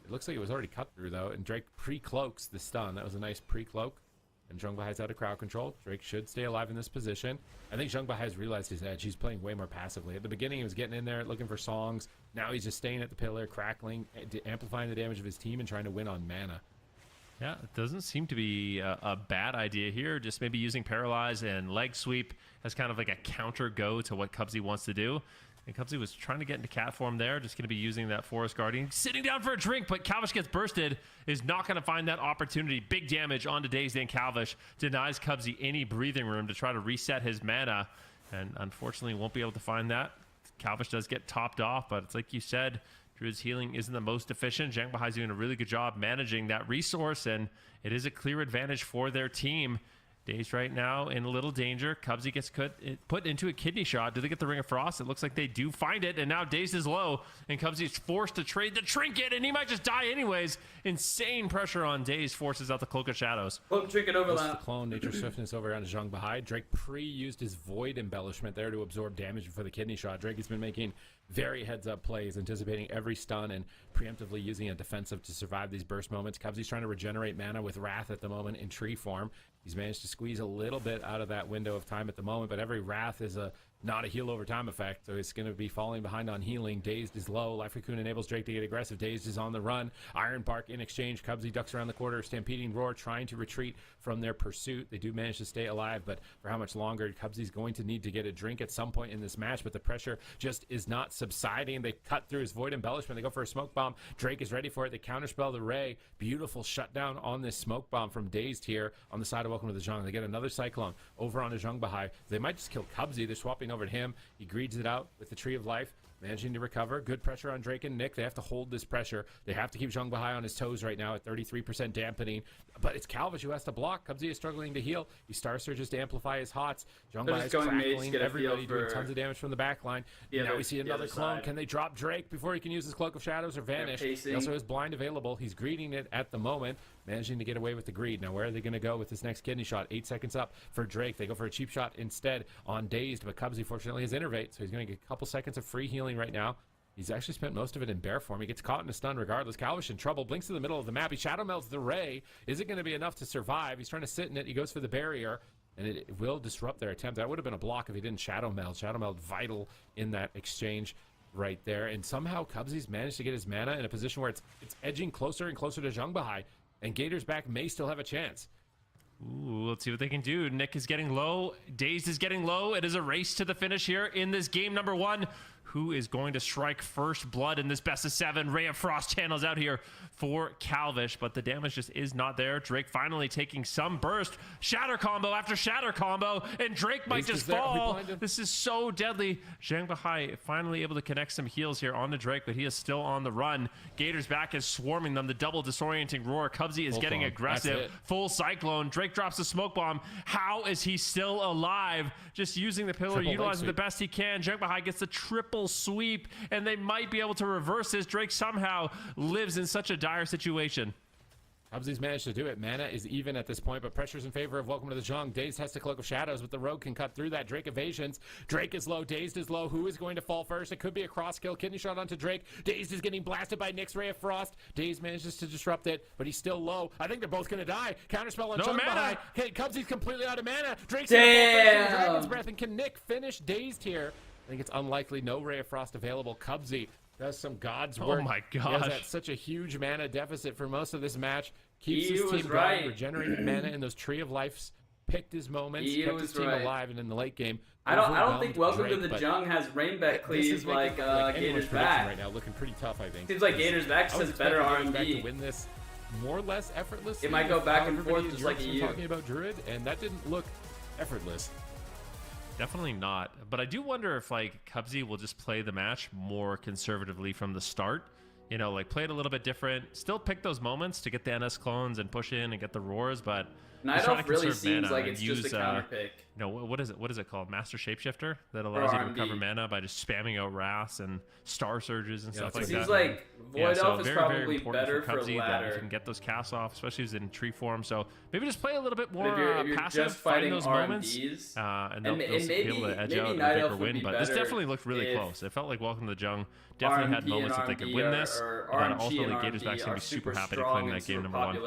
It looks like it was already cut through, though, and Drake pre-cloaks the stun. That was a nice pre-cloak. And Zhang Bahai's out of crowd control. Drake should stay alive in this position. I think Zhang Bahai's realized his edge. He's playing way more passively. At the beginning, he was getting in there, looking for songs. Now he's just staying at the pillar, crackling, amplifying the damage of his team, and trying to win on mana. Yeah, it doesn't seem to be a bad idea here. Just maybe using Paralyze and Leg Sweep as kind of like a counter go to what Cubsy wants to do. And Cubsy was trying to get into cat form there, just going to be using that Forest Guardian. Sitting down for a drink, but Calvish gets bursted, is not going to find that opportunity. Big damage onto Dazed and Calvish. Denies Cubsy any breathing room to try to reset his mana, and unfortunately won't be able to find that. Calvish does get topped off, but it's like you said, Druid's healing isn't the most efficient. Zhang Bahai's doing a really good job managing that resource, and it is a clear advantage for their team. Daze right now in a little danger. Cubsy gets put into a kidney shot. Do they get the Ring of Frost? It looks like they do find it, and now Daze is low, and Cubsy's forced to trade the trinket, and he might just die anyways. Insane pressure on Daze, forces out the Cloak of Shadows. Cloak trinket overlap. The clone, Nature Swiftness over on Zhang Bahai. Drake pre-used his Void embellishment there to absorb damage before the kidney shot. Drake has been making very heads-up plays, anticipating every stun and preemptively using a defensive to survive these burst moments. Cubsy's trying to regenerate mana with Wrath at the moment in tree form. He's managed to squeeze a little bit out of that window of time at the moment, but every Wrath is not a heal over time effect, so it's going to be falling behind on healing. Dazed is low. Life Raccoon enables Drake to get aggressive. Dazed is on the run. Iron Bark in exchange. Cubsy ducks around the corner. Stampeding Roar trying to retreat from their pursuit. They do manage to stay alive, but for how much longer? Cubsy's going to need to get a drink at some point in this match, but the pressure just is not subsiding. They cut through his Void Embellishment. They go for a Smoke Bomb. Drake is ready for it. They counterspell the Ray. Beautiful shutdown on this Smoke Bomb from Dazed here on the side of Welcome to the Zhang. They get another Cyclone over on the Zhang Bahai. They might just kill Cubsy. They're swapping over to him. He greeds it out with the Tree of Life, managing to recover. Good pressure on Drake and Nick. They have to hold this pressure. They have to keep Zhang Bahai on his toes right now at 33% dampening. But it's Calvish who has to block. Cubsy is struggling to heal. He Star Surges to amplify his hots. Zhang Bahai is crackling. Everybody doing tons of damage from the back line. Now we see another clone. Can they drop Drake before he can use his Cloak of Shadows or vanish? He also has blind available. He's greeting it at the moment, managing to get away with the greed. Now where are they going to go with this next kidney shot? 8 seconds up for Drake. They go for a cheap shot instead on Dazed, but Cubsy fortunately has Innervate, so he's going to get a couple seconds of free healing right now. He's actually spent most of it in bear form. He gets caught in a stun regardless. Calvish in trouble. Blinks to the middle of the map. He shadow melts the Ray. Is it going to be enough to survive? He's trying to sit in it. He goes for the barrier, and it will disrupt their attempt. That would have been a block if he didn't shadow melt. Shadow melt vital in that exchange right there. And somehow Cubsy's managed to get his mana in a position where it's edging closer and closer to Zhang Bahai, and Gator's back may still have a chance. Ooh, let's see what they can do. Nick is getting low. Dazed is getting low. It is a race to the finish here in this game number 1. Who is going to strike first blood in this best of 7? Ray of Frost channels out here for Calvish, but the damage just is not there. Drake finally taking some burst. Shatter combo after shatter combo, and Drake might just fall. This is so deadly. Zhang Bahai finally able to connect some heals here onto Drake, but he is still on the run. Gator's back is swarming them. The double disorienting roar. Cubsy is getting aggressive. Full cyclone. Drake drops the smoke bomb. How is he still alive? Just using the pillar, utilizing the best he can. Zhang Bahai gets the triple sweep, and they might be able to reverse this. Drake somehow lives in such a dire situation. Cubsy's managed to do it. Mana is even at this point, but pressure's in favor of Welcome to the Zhang. Dazed has to Cloak of Shadows, but the Rogue can cut through that. Drake evasions. Drake is low. Dazed is low. Who is going to fall first? It could be a cross kill. Kidney shot onto Drake. Dazed is getting blasted by Nick's Ray of Frost. Dazed manages to disrupt it, but he's still low. I think they're both going to die. Counterspell on Zhang Bahai. Okay, Cubsy's completely out of mana. Drake's Dragon's Breath, and can Nick finish Dazed here? I think it's unlikely. No Ray of Frost available. Cubsy does some God's work. Oh my gosh. He has that such a huge mana deficit for most of this match. Keeps his team going, regenerated mana in those Tree of Lives, picked his moments, kept his team alive, and in the late game, I don't think Welcome to the Jung has Rainback cleave like Gator's back right now, looking pretty tough. I think seems like Gator's back just has better R&D. To win this more or less effortlessly. It might go back and forth just like you talking about Druid, and that didn't look effortless. Definitely not. But I do wonder if like Cubsy will just play the match more conservatively from the start. You know, like play it a little bit different. Still pick those moments to get the NS clones and push in and get the roars, but Night Elf really seems like it's just a counter pick. You know, what is it? What is it called? Master Shapeshifter that allows you to recover mana by just spamming out Wraths and Star Surges and stuff like that. It seems like Void Elf is probably better for Cubsy ladder. That you can get those casts off, especially if he's in tree form. So maybe just play a little bit more if you're passive, just fighting those moments, and they'll be able to edge out a bigger win. But this definitely looked really close. It felt like Welcome to the Jung definitely had moments that they could win this. And ultimately, Gators back's gonna be super happy to claim that game number 1.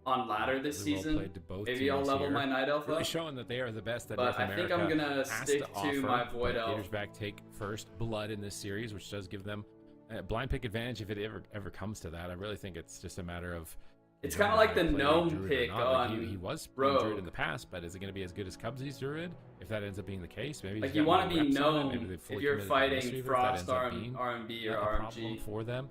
On ladder this season, maybe I'll level my Night Elf really showing that they are the best that but North America I think I'm gonna stick to my Void Elf. Gators back take first blood in this series, which does give them a blind pick advantage if it ever comes to that. I really think it's just a matter of. It's kind of like the gnome pick on he was Rogue Druid in the past, but is it going to be as good as Cubsy's Druid? If that ends up being the case, maybe like you want to be gnome if you're fighting Frost RMB or RMG for them.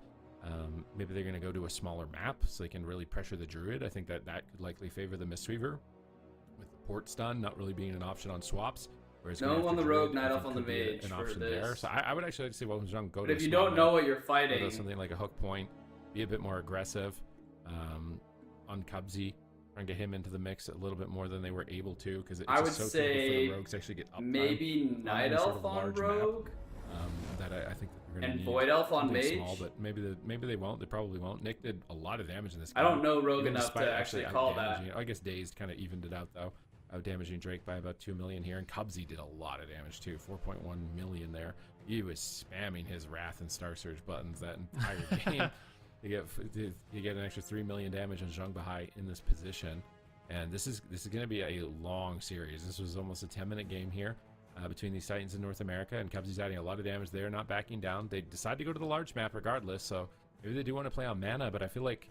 Maybe they're going to go to a smaller map so they can really pressure the Druid. I think that could likely favor the Mistweaver, with the port stun not really being an option on swaps. No on the Rogue, Night Elf on the Mage an for option this. there. So I would actually like to see Welcome to Jung go but to if you don't know what you're fighting, something like a hook point, be a bit more aggressive on Cubsy, try and get him into the mix a little bit more than they were able to, because it's I would just so say typical for the rogues to actually get uptime maybe on Night this sort Elf of on large map, Rogue. that I think that they're going to And need. Void Elf on something Mage? small, but maybe they won't. They probably won't. Nick did a lot of damage in this I game. don't know Rogue even enough despite to actually call that. out-damaging it. I guess Dazed kind of evened it out, though. Damaging Drake by about 2 million here, and Cubsy did a lot of damage too, 4.1 million there. He was spamming his Wrath and Star Surge buttons that entire game. You get an extra 3 million damage on Zhang Bahai in this position, and this is going to be a long series. This was almost a 10-minute game here between these Titans in North America, and Cubsy's adding a lot of damage. They're not backing down. They decide to go to the large map regardless, so maybe they do want to play on mana, but I feel like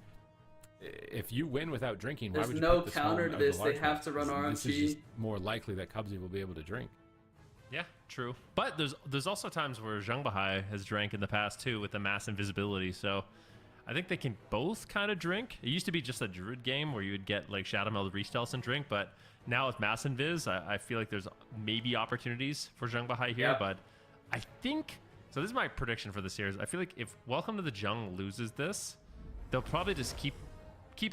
if you win without drinking, why There's would you no put the small counter to of the this. They large have map? to run This is RNG. just more likely that Cubsy will be able to drink. Yeah, true. But there's also times where Zhang Bahai has drank in the past too with the mass invisibility. So I think they can both kind of drink. It used to be just a Druid game where you would get like Shadow Meld Restealths and drink, but now with mass invis, I feel like there's maybe opportunities for Zhang Bahai here. Yeah. But I think so. This is my prediction for the series. I feel like if Welcome to the Jungle loses this, they'll probably just keep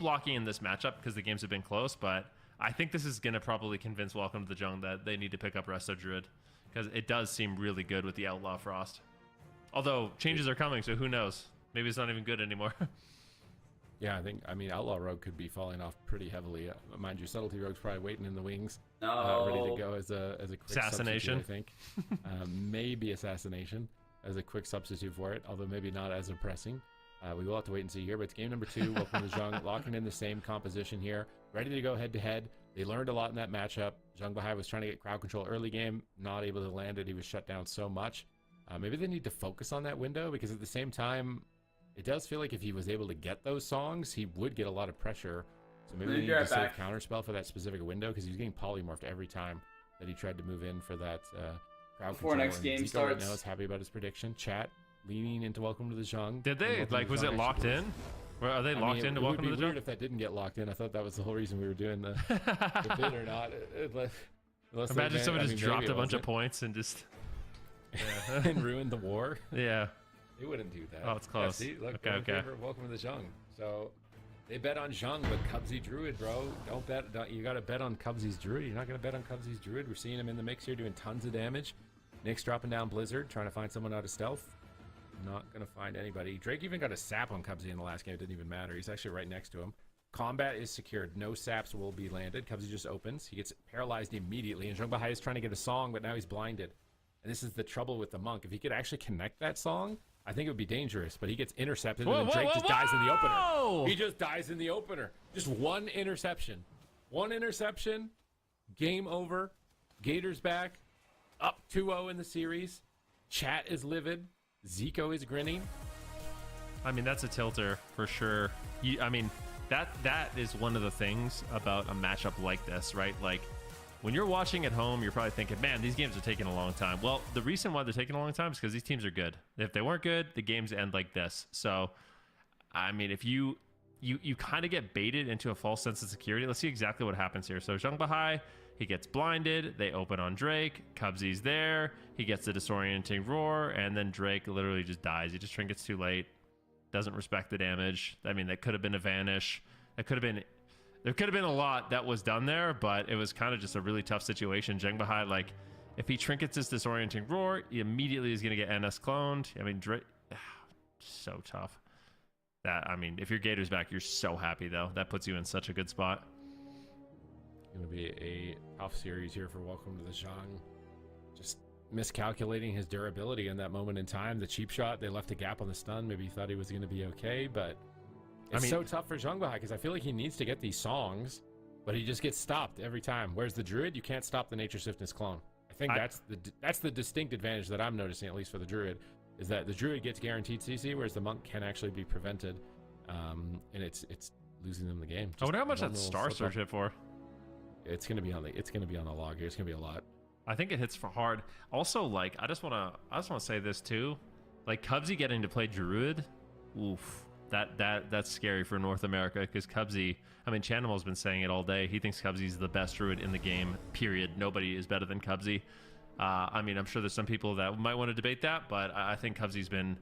locking in this matchup because the games have been close, but I think this is going to probably convince Welcome to the Jungle that they need to pick up Resto Druid because it does seem really good with the Outlaw Frost. Although changes are coming, so who knows? Maybe it's not even good anymore. Yeah, I mean, Outlaw Rogue could be falling off pretty heavily. Mind you, Subtlety Rogue's probably waiting in the wings, ready to go as a quick Assassination. substitute, I think. Maybe Assassination as a quick substitute for it, although maybe not as oppressing. We will have to wait and see here, but it's game number 2. Welcome to Zhang, locking in the same composition here, ready to go head-to-head. They learned a lot in that matchup. Zhang Bahai was trying to get crowd control early game, not able to land it. He was shut down so much. Maybe they need to focus on that window, because at the same time, it does feel like if he was able to get those songs, he would get a lot of pressure. So maybe they need to save counterspell for that specific window, because he was getting polymorphed every time that he tried to move in for that crowd Before control. next game Zico starts. right now is happy about his prediction. Chat leaning into Welcome to the Zhang. Did they? Like, was it locked in? Are they locked into Welcome to the It would be weird Jungle? if that didn't get locked in. I thought that was the whole reason we were doing the bid or not. Unless they Imagine someone just dropped maybe a it bunch of wasn't. points and just and ruined the war. yeah. They wouldn't do that. Oh, it's close. Yeah, see, look, Okay, they're in okay. favor of Welcome to the Zhang. So they bet on Zhang, but Cubsy Druid, bro. Don't bet. You got to bet on Cubsy's Druid. You're not going to bet on Cubsy's Druid. We're seeing him in the mix here doing tons of damage. Nick's dropping down Blizzard, trying to find someone out of stealth. Not going to find anybody. Drake even got a sap on Cubsy in the last game. It didn't even matter. He's actually right next to him. Combat is secured. No saps will be landed. Cubsy just opens. He gets paralyzed immediately. And Zhang Bahai is trying to get a song, but now he's blinded. And this is the trouble with the monk. If he could actually connect that song, I think it would be dangerous. But he gets intercepted, and then Drake just dies in the opener. He just dies in the opener. Just one interception. One interception. Game over. Gators back. Up 2-0 in the series. Chat is livid. Zico is grinning. I mean, that's a tilter for sure. I mean, that is one of the things about a matchup like this, right? Like, when you're watching at home, you're probably thinking, man, these games are taking a long time. Well, the reason why they're taking a long time is because these teams are good. If they weren't good, the games end like this. So, I mean, if you kind of get baited into a false sense of security, let's see exactly what happens here. So, Zhang Bahai, he gets blinded. They open on Drake. Cubsy's there. He gets the disorienting roar, and then Drake literally just dies. He just trinkets too late. Doesn't respect the damage. I mean, that could have been a vanish. There could have been a lot that was done there, but it was kind of just a really tough situation. Zhang Bahai, like, if he trinkets his disorienting roar, he immediately is going to get NS cloned. I mean, Drake, so tough. I mean, if your Gator's back, you're so happy, though. That puts you in such a good spot. Going to be a tough series here for Welcome to the Zhang. Just miscalculating his durability in that moment in time. The cheap shot, they left a gap on the stun. Maybe he thought he was going to be okay, but it's so tough for Zhang Bahai because I feel like he needs to get these songs, but he just gets stopped every time. Whereas the Druid, you can't stop the Nature Swiftness clone. I think that's the distinct advantage that I'm noticing, at least for the Druid, is that the Druid gets guaranteed CC, whereas the Monk can actually be prevented, and it's losing them the game. I wonder how much that Star Surge hit for. It's gonna be on the log here. It's gonna be a lot. I think it hits for hard. Also, like, I just wanna say this too. Like, Cubsy getting to play Druid, oof. That's scary for North America because Cubsy, I mean, Chanimal's been saying it all day. He thinks Cubsy's the best Druid in the game, period. Nobody is better than Cubsy. I mean, I'm sure there's some people that might want to debate that, but I think Cubsy's been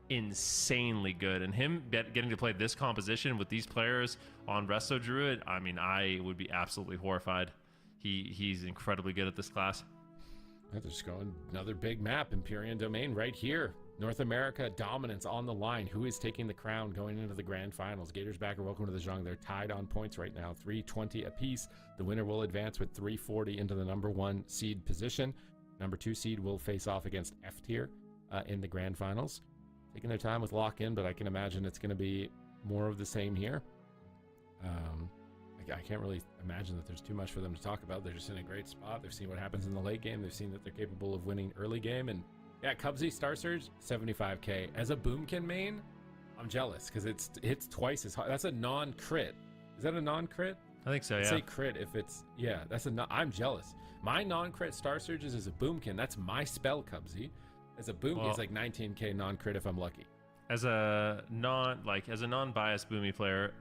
insanely good. And him getting to play this composition with these players on Resto Druid, I mean, I would be absolutely horrified. He's incredibly good at this class. They're just going another big map, Empyrean Domain right here. North America dominance on the line. Who is taking the crown going into the grand finals? Gators back are welcome to the Zhang. They're tied on points right now, 320 apiece. The winner will advance with 340 into the number 1 seed position. Number 2 seed will face off against F tier in the grand finals. Taking their time with lock-in, but I can imagine it's going to be more of the same here. I can't really imagine that there's too much for them to talk about. They're just in a great spot. They've seen what happens in the late game. They've seen that they're capable of winning early game. And yeah, Cubsy, Star Surge, 75k. As a Boomkin main, I'm jealous because it's twice as hard. That's a non-crit. Is that a non-crit? I think so, yeah. Say crit if it's, yeah, I'm jealous. My non-crit Star Surges is a Boomkin. That's my spell, Cubsy. As a Boomkin, it's like 19k non-crit if I'm lucky. As a non-biased Boomy player,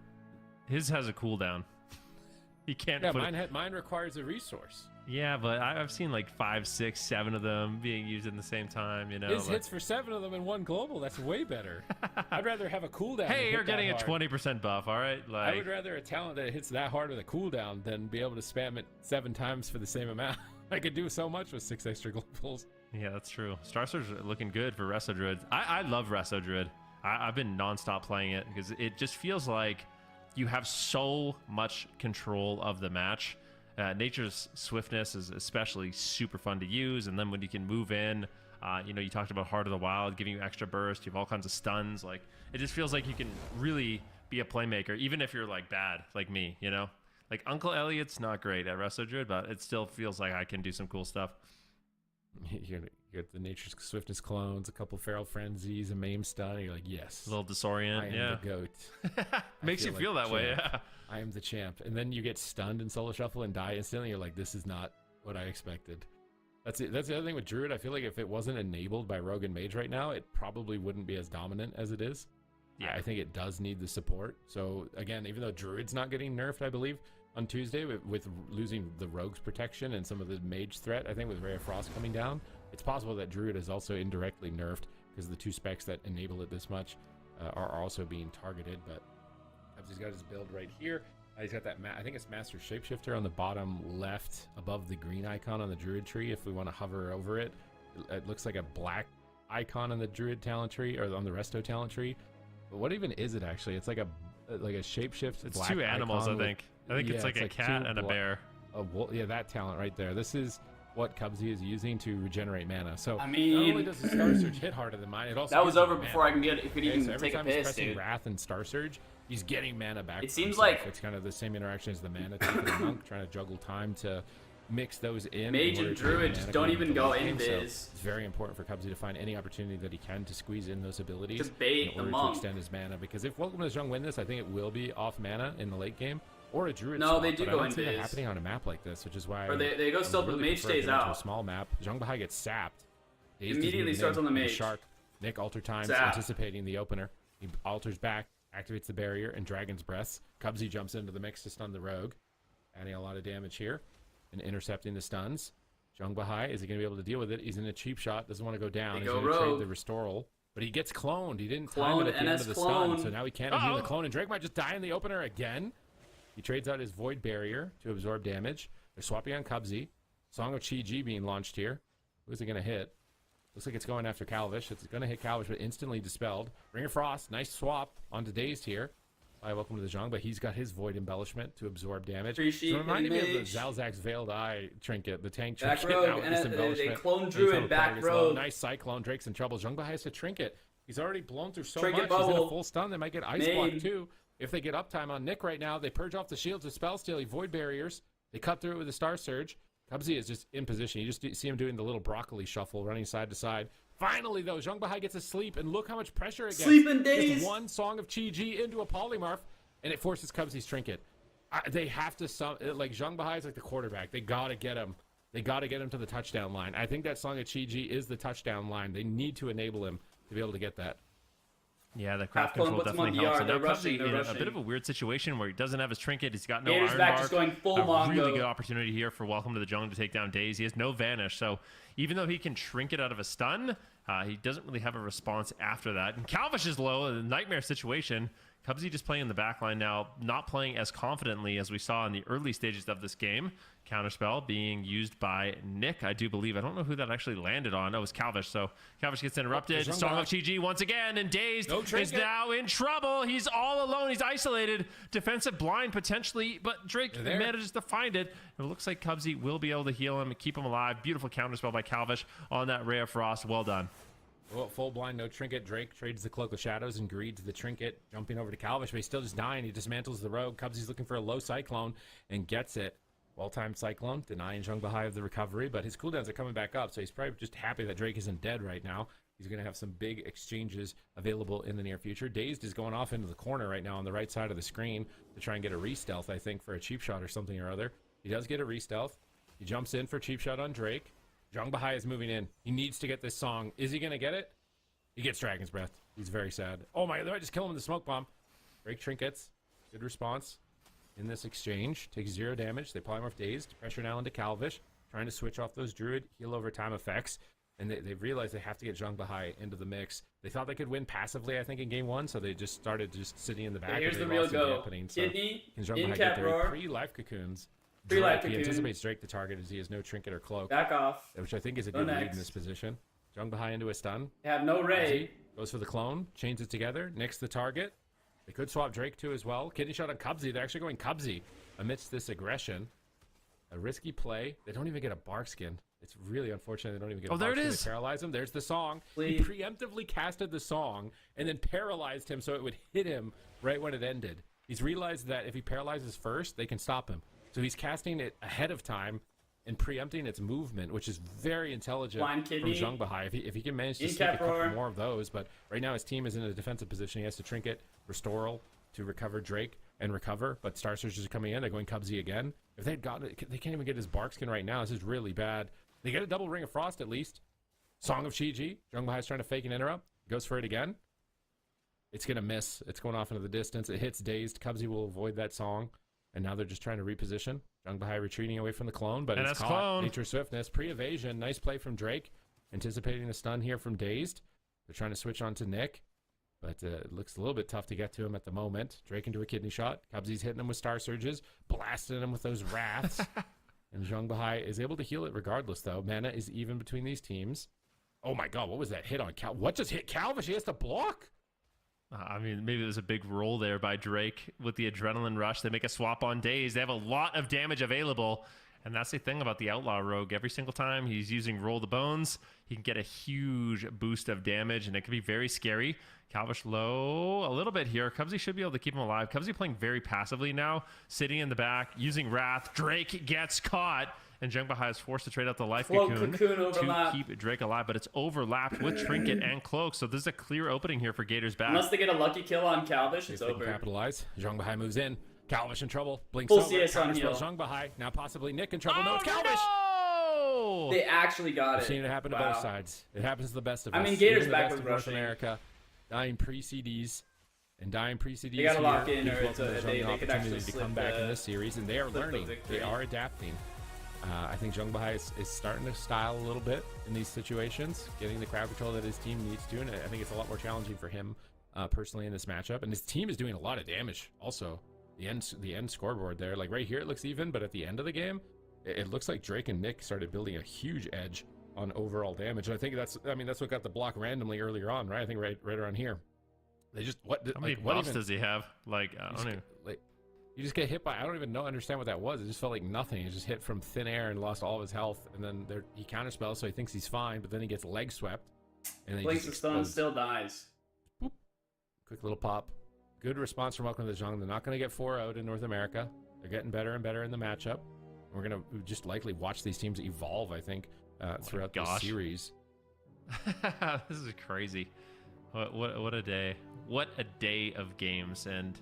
his has a cooldown. You can't. Yeah, mine requires a resource. Yeah, but I've seen like 5, 6, 7 of them being used in the same time. You know, his hits for 7 of them in one global. That's way better. I'd rather have a cooldown. Hey, you're getting a 20% buff. All right, like I would rather a talent that hits that hard with a cooldown than be able to spam it 7 times for the same amount. I could do so much with 6 extra globals. Yeah, that's true. Star Surge looking good for Resto Druid. I love Resto Druid. I've been nonstop playing it because it just feels like you have so much control of the match. Nature's swiftness is especially super fun to use, and then when you can move in, you talked about Heart of the Wild giving you extra burst. You have all kinds of stuns. Like it just feels like you can really be a playmaker, even if you're like bad, like me. Like Uncle Elliot's not great at Resto Druid, but it still feels like I can do some cool stuff. You get the Nature's Swiftness clones, a couple Feral Frenzies, a Maim Stun, and you're like, yes. A little disorient, I am the GOAT. Makes you feel that way, yeah. I am the champ. And then you get stunned in Solo Shuffle and die instantly. You're like, this is not what I expected. That's it. That's the other thing with Druid. I feel like if it wasn't enabled by Rogue and Mage right now, it probably wouldn't be as dominant as it is. Yeah, I think it does need the support. So again, even though Druid's not getting nerfed, I believe, on Tuesday with losing the Rogue's protection and some of the Mage threat, I think with Ray of Frost coming down, it's possible that Druid is also indirectly nerfed because the 2 specs that enable it this much are also being targeted. But he's got his build right here. He's got that, I think it's Master Shapeshifter on the bottom left above the green icon on the Druid tree. If we want to hover over it, it looks like a black icon on the Druid talent tree or on the Resto talent tree. But what even is it actually? It's like a shapeshift. It's 2 animals, I think. I think it's like a cat and a bear. Yeah, that talent right there. This is what Cubsy is using to regenerate mana. So I mean, not only does the Star Surge hit harder than mine, it also that was over mana. before I could even So every take a time he's piss, pressing dude. Wrath and Star Surge, he's getting mana back. It seems himself. like it's kind of the same interaction as the mana tank and the monk, trying to juggle time to mix those in. Mage and Druid just don't even go in so biz. it's very important for Cubsy to find any opportunity that he can to squeeze in those abilities To bait in order the monk. to extend his mana. Because if Welcome to the Zhong win this, I think it will be off mana in the late game. Or a Druid No, swap, they do but go I don't in see that biz. happening on a map like this, which is why Or they go still, but really Mage prefer to stays go into out. a small map. Zhong Bahai gets sapped. Dazed is Immediately moving starts in on the with Mage. Shark. Nick alter times, Zap. anticipating the opener. He alters back, activates the barrier, and Dragon's Breath. Cubsy jumps into the mix to stun the Rogue, adding a lot of damage here and intercepting the stuns. Zhong Bahai, is he going to be able to deal with it? He's in a cheap shot, doesn't want to go down. He's go going to trade Rogue. the Restoral, but he gets cloned. He didn't time it at the end of the clone. stun, so now he can't immune the clone, and Drake might just die in the opener again. He trades out his Void Barrier to absorb damage. They're swapping on Cubsy. Song of Chi-Ji being launched here. Who's it going to hit? Looks like it's going after Calvish. It's going to hit Calvish, but instantly dispelled. Ring of Frost, nice swap onto Dazed here. Welcome to the Zhong, but he's got his Void Embellishment to absorb damage. Appreciate So reminding me of the Mage. Zalzak's Veiled Eye trinket, the tank Back trinket. rogue, Now with and this they embellishment. clone Anytime Druid, a back player gets low, rogue. nice Cyclone. Drake's in trouble. Zhong Bahai has to trinket. He's already blown through so Trinket much. He's in a bubble. full stun. They might get Ice Made. Block too. If they get uptime on Nick right now, they purge off the shields with Spell Steal. He Void Barriers. They cut through it with a Star Surge. Cubsy is just in position. You just see him doing the little broccoli shuffle, running side to side. Finally, though, Zhong Bahai gets a sleep, and look how much pressure it gets. Sleeping Daze. Just one Song of Chi-Ji into a Polymorph, and it forces Cubsy's trinket. They have to, like, Zhong Bahai is like the quarterback. They got to get him. They got to get him to the touchdown line. I think that Song of Chi-Ji is the touchdown line. They need to enable him to be able to get that. Yeah, the crowd Half clone control puts him on definitely helps. DR. And now They're Cubsy rushing, in they're a bit of a rushing. weird situation where he doesn't have his trinket. He's got no Gators Iron back Bark. just going full A really Mongo. good opportunity here for Welcome to the Jungle to take down Daze. He has no Vanish, so even though he can trinket out of a stun, he doesn't really have a response after that. And Calvish is low, a nightmare situation. Cubsy just playing in the backline now, not playing as confidently as we saw in the early stages of this game. Counterspell being used by Nick, I do believe. I don't know who that actually landed on. Oh, it was Calvish. So Calvish gets interrupted. Song of GG once again, and Dazed is now in trouble. He's all alone. He's isolated. Defensive blind potentially, but Drake manages to find it. It looks like Cubsy will be able to heal him and keep him alive. Beautiful counterspell by Calvish on that Ray of Frost. Well done. Well, full blind, no trinket. Drake trades the Cloak of Shadows and greeds the trinket, jumping over to Calvish, but he's still just dying. He dismantles the rogue. Cubsy's looking for a low Cyclone and gets it. Well-timed Cyclone, denying Zhang Bahai of the recovery, but his cooldowns are coming back up, so he's probably just happy that Drake isn't dead right now. He's going to have some big exchanges available in the near future. Dazed is going off into the corner right now on the right side of the screen to try and get a re-stealth, I think, for a cheap shot or something or other. He does get a re-stealth. He jumps in for cheap shot on Drake. Zhang Bahai is moving in. He needs to get this song. Is he going to get it? He gets Dragon's Breath. He's very sad. Oh my, they might just kill him with the smoke bomb. Drake trinkets. Good response in this exchange. Takes 0 damage. They polymorph Dazed. Pressure now into Calvish. Trying to switch off those Druid heal over time effects. And they've realized they have to get Zhang Bahai into the mix. They thought they could win passively, I think, in game 1, so they just started just sitting in the back. Here's and the real lost go. Opening, so Kidney, can Zhang in Bahai cap get there? roar. Pre-life cocoons. Pre-life He cocoon. anticipates Drake the target as he has no trinket or cloak. Back off. Which I think is a Go good lead next. in this position. Zhang Bahai into a stun. They have no Ray. Goes for the clone, chains it together, nicks the target. They could swap Drake too as well. Kidney shot on Cubsy. They're actually going Cubsy amidst this aggression. A risky play. They don't even get a bark skin. It's really unfortunate they don't even get a there bark it skin is. to paralyze him. There's the song. Please. He preemptively casted the song and then paralyzed him so it would hit him right when it ended. He's realized that if he paralyzes first, they can stop him. So he's casting it ahead of time and preempting its movement, which is very intelligent Blind from Kidney. Zhang Bahai. If he can manage to In sneak a cap couple roar. more of those, but right now his team is in a defensive position. He has to trinket, Restoral to recover Drake and recover, but Star Searchers are coming in. They're going Cubsy again. If they'd gotten it, they can't even get his bark skin right now. This is really bad. They get a double Ring of Frost at least. Song of Chi-Ji. Zhang Bahai's trying to fake an interrupt. Goes for it again. It's going to miss. It's going off into the distance. It hits Dazed. Cubsy will avoid that song. And now they're just trying to reposition. Zhang Bahai retreating away from the clone, but And it's that's caught. clone. Nature Swiftness. Pre-evasion. Nice play from Drake. Anticipating a stun here from Dazed. They're trying to switch on to Nick. But it looks a little bit tough to get to him at the moment. Drake into a kidney shot. Cubsy's hitting him with Star Surges. Blasting him with those Wraths. And Zhang Bahai is able to heal it regardless, though. Mana is even between these teams. Oh my god, what was that hit on Cal? What just hit Calvish? He has to block? I mean, maybe there's a big roll there by Drake with the adrenaline rush. They make a swap on Daze. They have a lot of damage available. And that's the thing about the Outlaw Rogue. Every single time he's using Roll the Bones, he can get a huge boost of damage, and it can be very scary. Calvish low a little bit here. Cubsy should be able to keep him alive. Cubsy playing very passively now, sitting in the back, using Wrath. Drake gets caught, and Zhang Bahai is forced to trade out the Life Cloak Cocoon Cocoon to overlap. keep Drake alive, but it's overlapped with Trinket and Cloak, so there's a clear opening here for Gators back. Unless they get a lucky kill on Calvish, it's If they can over. capitalize. Zhang Bahai moves in. Calvish in trouble. Blinks Full over. CS on Counterspell heal. Zhang Bahai. Now possibly Nick in trouble. No, it's Calvish. No! They actually got I've it. seen it happen to Wow. both sides. It happens to the best of I us. mean, Gators Even the back best with of North rushing. America, dying pre-CDs and dying pre-CDs. They gotta here. lock in, or People it's have a- the they could opportunity actually to slip come back in the- this series, and they are slip the learning. victory. They are adapting. I think Zhang Bahai is starting to style a little bit in these situations, getting the crowd control that his team needs to, and I think it's a lot more challenging for him personally in this matchup. And his team is doing a lot of damage. Also, the end scoreboard there, like right here, it looks even, but at the end of the game, it looks like Drake and Nick started building a huge edge on overall damage. And I think that's what got the block randomly earlier on, right? I think right around here. They just How many buffs does he have? Like, I don't even... You just get hit by, I don't even understand what that was. It just felt like nothing. He just hit from thin air and lost all of his health. And then he counterspells, so he thinks he's fine, but then he gets leg swept. And then he Blinks just and stun, explodes. still dies. Boop. Quick little pop. Good response from Welcome to the Jungle. They're not going to get 4-0'd in North America. They're getting better and better in the matchup. We're going to just likely watch these teams evolve, I think, throughout this series. This is crazy. What a day. What a day of games. And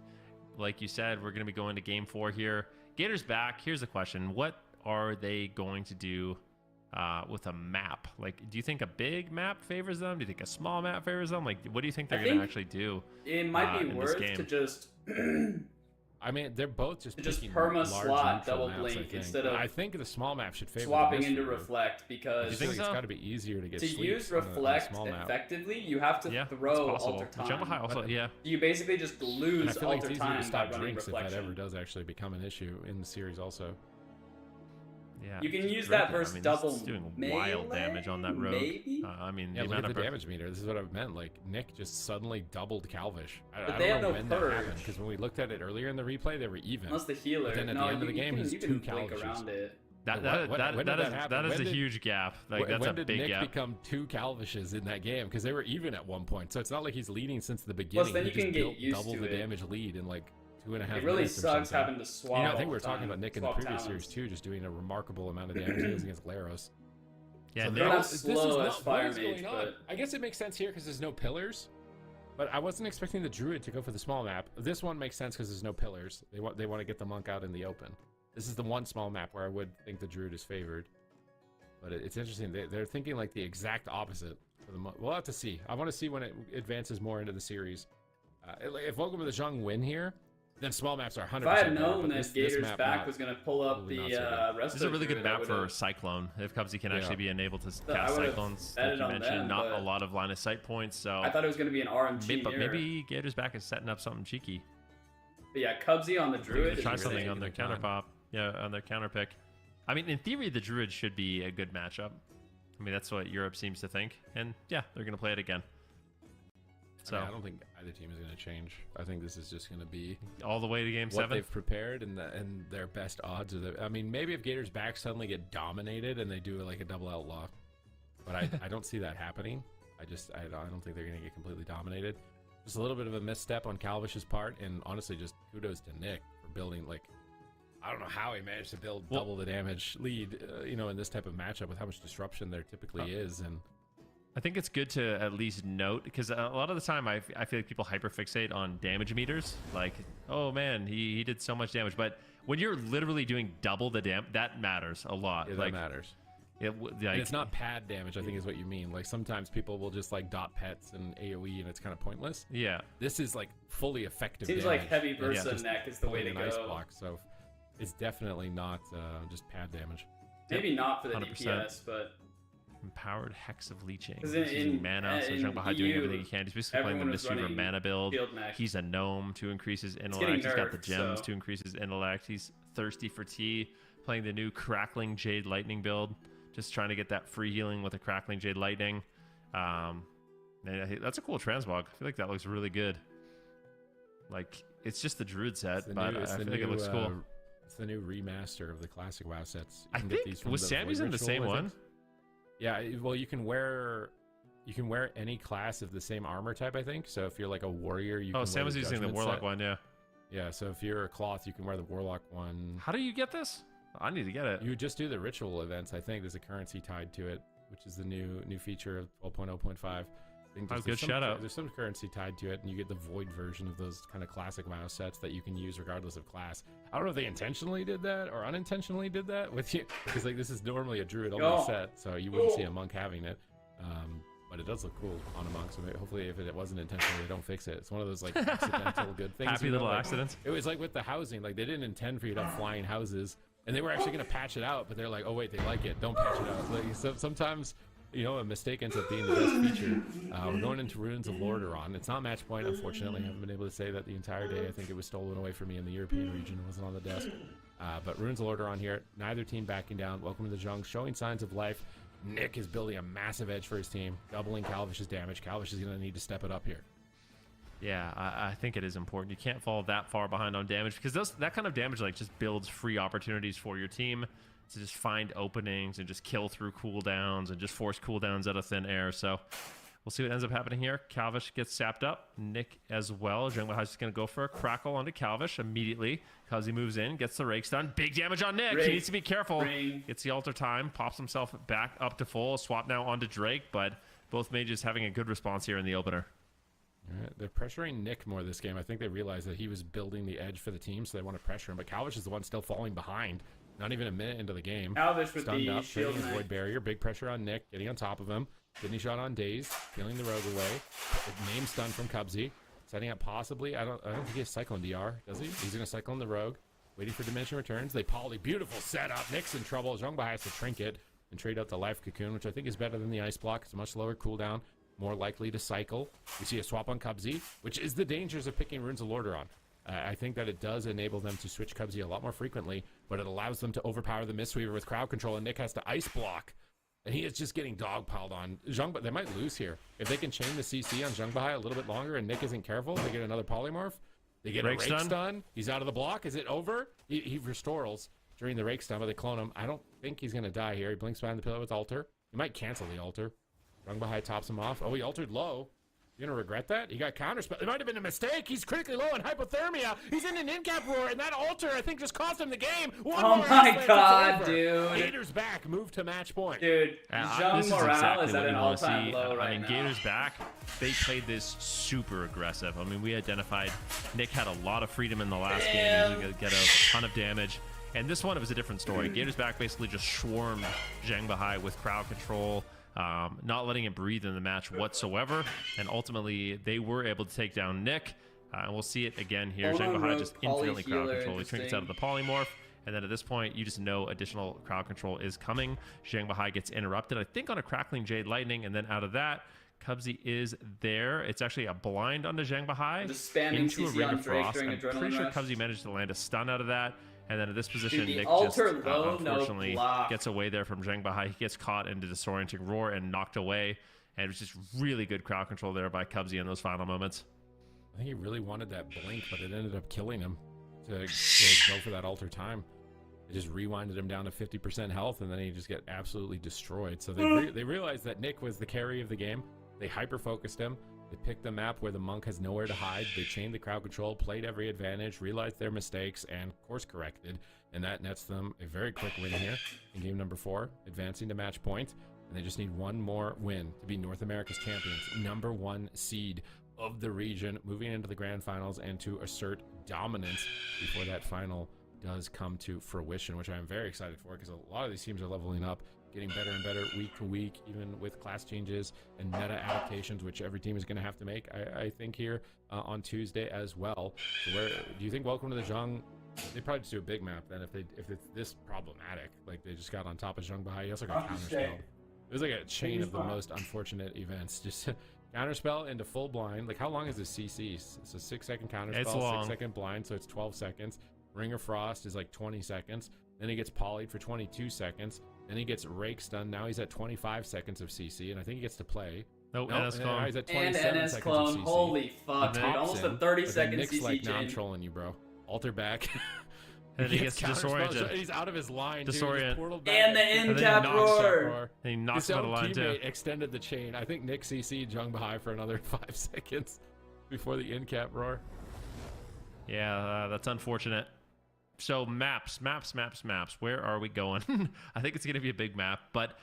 like you said, we're going to be going to game 4 here. Gators back. Here's the question. What are they going to do with a map. Like, do you think a big map favors them? Do you think a small map favors them? Like, what do you think they're going to actually do? It might be worth to just I mean, they're both just perma slot double blink instead of I think the small map should favor swapping the into reflect, because you think it's got to be easier to get to use reflect effectively, you have to throw alter time. Jumbo high also, You basically just lose alter time by running drinks reflection. if that ever does actually become an issue in the series also. Yeah, you can use that versus double doing wild damage on that rogue. Maybe? I mean, Yeah, the look amount at of the damage meter. This is what I meant. Like, Nick just suddenly doubled Calvish. I they don't know have when no that happened, purge. because when we looked at it earlier in the replay, they were even. Unless the healer. But then at the end of the game, he's you two can blink Calvishes. around it. That is a huge gap. Like, that's a when did big Nick gap. become two Calvishes in that game? Because they were even at one point. So it's not like he's leading since the beginning. Plus, then He you can just get built used double to the it. damage lead in like 2.5 minutes. It really or sucks something. having to swap. I all think we were the talking time. about Nick in the Swap previous talents. series too, just doing a remarkable amount of damage he has against Laros. Yeah, So They're not this is slow as not Fire what is Mage, going on. but I guess it makes sense here because there's no pillars. But I wasn't expecting the Druid to go for the small map. This one makes sense because there's no pillars. They want to get the Monk out in the open. This is the one small map where I would think the Druid is favored. But it's interesting. They're thinking like the exact opposite. For the Monk. We'll have to see. I want to see when it advances more into the series. If Welcome to the Zhong win here, then small maps are 100%. If I had better, known but that this Gator's map back not. was going to pull up Probably the not so good. rest This is a of really good Druid, I map for would've- Cyclone. If Cubsy can actually be enabled to I cast would've Cyclones, bet like it you on mentioned, them, not a but- lot of line of sight points. So I thought it was going to be an RNG but mirror. maybe Gator's back is setting up something cheeky. But yeah, Cubsy on the Druid. Try is something insane. on their counter pop. Yeah, on their counter pick. I mean, in theory, the Druid should be a good matchup. I mean, that's what Europe seems to think. And yeah, they're going to play it again. So I don't think either team is going to change. I think this is just going to be all the way to game what 7. they've prepared and their best odds are. I mean, maybe if Gators back suddenly get dominated and they do like a double outlaw, but I don't see that happening. I don't think they're going to get completely dominated. Just a little bit of a misstep on Calvish's part, and honestly, just kudos to Nick for building like. I don't know how he managed to build double the damage lead, in this type of matchup with how much disruption there typically is. And I think it's good to at least note, because a lot of the time I feel like people hyperfixate on damage meters. Like, oh man, he did so much damage. But when you're literally doing double the damage, that matters a lot. yeah, like, that matters. like, And it's not pad damage, I think is what you mean. Like sometimes people will just like dot pets and AoE and it's kind of pointless. Yeah. This is like fully effective Seems damage. like heavy versus just neck is the way to pulling an ice go. block, so it's definitely not just pad damage. Maybe not for the 100%. DPS, but Empowered Hex of Leeching. 'Cause He's using in mana, so in Zheng Bahai doing EU, everything he can. He's basically playing the everyone was Mistweaver running mana build. Field Mech. He's a gnome to increase his getting intellect. He's got the nerfed, gems so- to increase his intellect. He's thirsty for tea, playing the new Crackling Jade Lightning build. Just trying to get that free healing with a Crackling Jade Lightning. That's a cool transmog. I feel like that looks really good. Like, it's just the Druid set, but I feel like it looks cool. It's the new remaster of the classic WoW sets. You I can get think these from was the Sammy's Void in the Ritual, same I think. one? Yeah, well, you can wear any class of the same armor type, I think. So if you're like a warrior, you can wear Sam was the using the Judgment Warlock set. one, yeah. Yeah, so if you're a cloth, you can wear the Warlock one. How do you get this? I need to get it. You just do the ritual events. I think there's a currency tied to it, which is the new feature of 12.0.5. I think Oh, there's good some, shout out. There's some currency tied to it, and you get the void version of those kind of classic WoW sets that you can use regardless of class. I don't know if they intentionally did that or unintentionally did that with you, because like this is normally a druid only set, so you wouldn't see a monk having it. But it does look cool on a monk, so hopefully if it wasn't intentional, they don't fix it. It's one of those like accidental good things. Happy little accidents. It was like with the housing, like they didn't intend for you to have flying houses, and they were actually going to patch it out, but they're like, oh wait, they like it, don't patch it out. Like so, sometimes, a mistake ends up being the best feature. We're going into Ruins of Lordaeron. It's not match point, unfortunately. I haven't been able to say that the entire day. I think it was stolen away from me in the European region. It wasn't on the desk. But Ruins of Lordaeron here. Neither team backing down. Welcome to the Zhong, showing signs of life. Nick is building a massive edge for his team, doubling Calvish's damage. Calvish is going to need to step it up here. Yeah, I think it is important. You can't fall that far behind on damage, because that kind of damage like just builds free opportunities for your team to just find openings and just kill through cooldowns and just force cooldowns out of thin air. So we'll see what ends up happening here. Calvish gets sapped up. Nick as well. Zheng Bahai is going to go for a crackle onto Calvish immediately because he moves in, gets the rake stun. Big damage on Nick. He needs to be careful. Gets the altar time, pops himself back up to full. Swap now onto Drake, but both mages having a good response here in the opener. All right, they're pressuring Nick more this game. I think they realized that he was building the edge for the team, so they want to pressure him. But Calvish is the one still falling behind. Not even a minute into the game. Alvish with Stunned the up, shield taking his knight. void barrier. Big pressure on Nick, getting on top of him. Kidney shot on Daze, peeling the rogue away. Name stun from Cubsy. Setting up possibly. I don't think he has Cyclone DR, does he? He's gonna Cyclone the rogue. Waiting for dimension returns. They poly. Beautiful setup. Nick's in trouble. Zhongbai has to trinket and trade out the life cocoon, which I think is better than the ice block. It's a much lower cooldown, more likely to cycle. We see a swap on Cubsy, which is the dangers of picking Runes of Lordaeron. I think that it does enable them to switch Cubsy a lot more frequently, but it allows them to overpower the Mistweaver with crowd control, and Nick has to ice block. And he is just getting dogpiled on. Zhongbai, they might lose here. If they can chain the CC on Zhongbai a little bit longer and Nick isn't careful, they get another polymorph. They get a rake stun. He's out of the block. Is it over? He restores during the rake stun, but they clone him. I don't think he's going to die here. He blinks behind the pillar with altar. He might cancel the altar. Zhongbai tops him off. Oh, he altered low. You're going to regret that? He got counterspell. It might have been a mistake. He's critically low in hypothermia. He's in an in-cap roar, and that altar, I think, just cost him the game. Oh my god, dude. Gator's back. Move to match point. Dude, Zhong this is morale exactly is what at an you want to all-time see. low right I mean, now. Gator's back. They played this super aggressive. I mean, we identified Nick had a lot of freedom in the last game. He was going to get a ton of damage. And this one, it was a different story. Gator's back basically just swarmed Zhang Bahai with crowd control, not letting him breathe in the match whatsoever. And ultimately, they were able to take down Nick. And we'll see it again here. Hold Zhang on, Bahai Rogue. just Poly infinitely crowd healer, control. He trinkets out of the polymorph. And then at this point, you just know additional crowd control is coming. Zhang Bahai gets interrupted, I think, on a Crackling Jade Lightning. And then out of that, Cubsy is there. It's actually a blind onto Zhang Bahai. Just spamming Into a CC Ring on of Drake Frost. during I'm Adrenaline pretty sure Rush. Cubsy managed to land a stun out of that. And then at this position, Dude, the Nick altar just low, no unfortunately block. gets away there from Zhang Bahai. He gets caught into disorienting roar and knocked away. And it was just really good crowd control there by Cubsy in those final moments. I think he really wanted that blink, but it ended up killing him to go for that altar time. It just rewinded him down to 50% health, and then he just get absolutely destroyed. So they realized that Nick was the carry of the game. They hyper-focused him. They picked the map where the monk has nowhere to hide. They chained the crowd control, played every advantage, realized their mistakes, and course-corrected. And that nets them a very quick win here in game number 4, advancing to match point. And they just need one more win to be North America's champions, #1 seed of the region, moving into the grand finals and to assert dominance before that final does come to fruition, which I'm very excited for because a lot of these teams are leveling up, getting better and better week to week, even with class changes and meta adaptations, which every team is going to have to make, I think, here on Tuesday as well. So where do you think Welcome to the Zhang? They probably just do a big map then if it's this problematic. Like they just got on top of Zhang Bahai. He also got counterspelled. It was like a chain of the most unfortunate events. Just counterspell into full blind. Like how long is this CC? It's a 6-second counterspell, It's long. 6-second blind, so it's 12 seconds. Ring of Frost is like 20 seconds. Then he gets polyed for 22 seconds. Then he gets rake stun. Now he's at 25 seconds of CC, and I think he gets to play. Nope, Nope, NS and clone. now he's at And 27 NS seconds clone. of CC. Holy fuck, The dude. top's Almost a in, 30 but then second Nick's CC like chain. non-trolling you, bro. Alter back. And he gets counterspelled, disoriented. so he's out of his line. Disorient. And the And then he in-cap knocks roar. And he knocks His him out own of line too. teammate extended the chain. I think Nick CC'd Zhang Bahai for another 5 seconds before the in-cap roar. Yeah, that's unfortunate. So maps. Where are we going? I think it's going to be a big map, but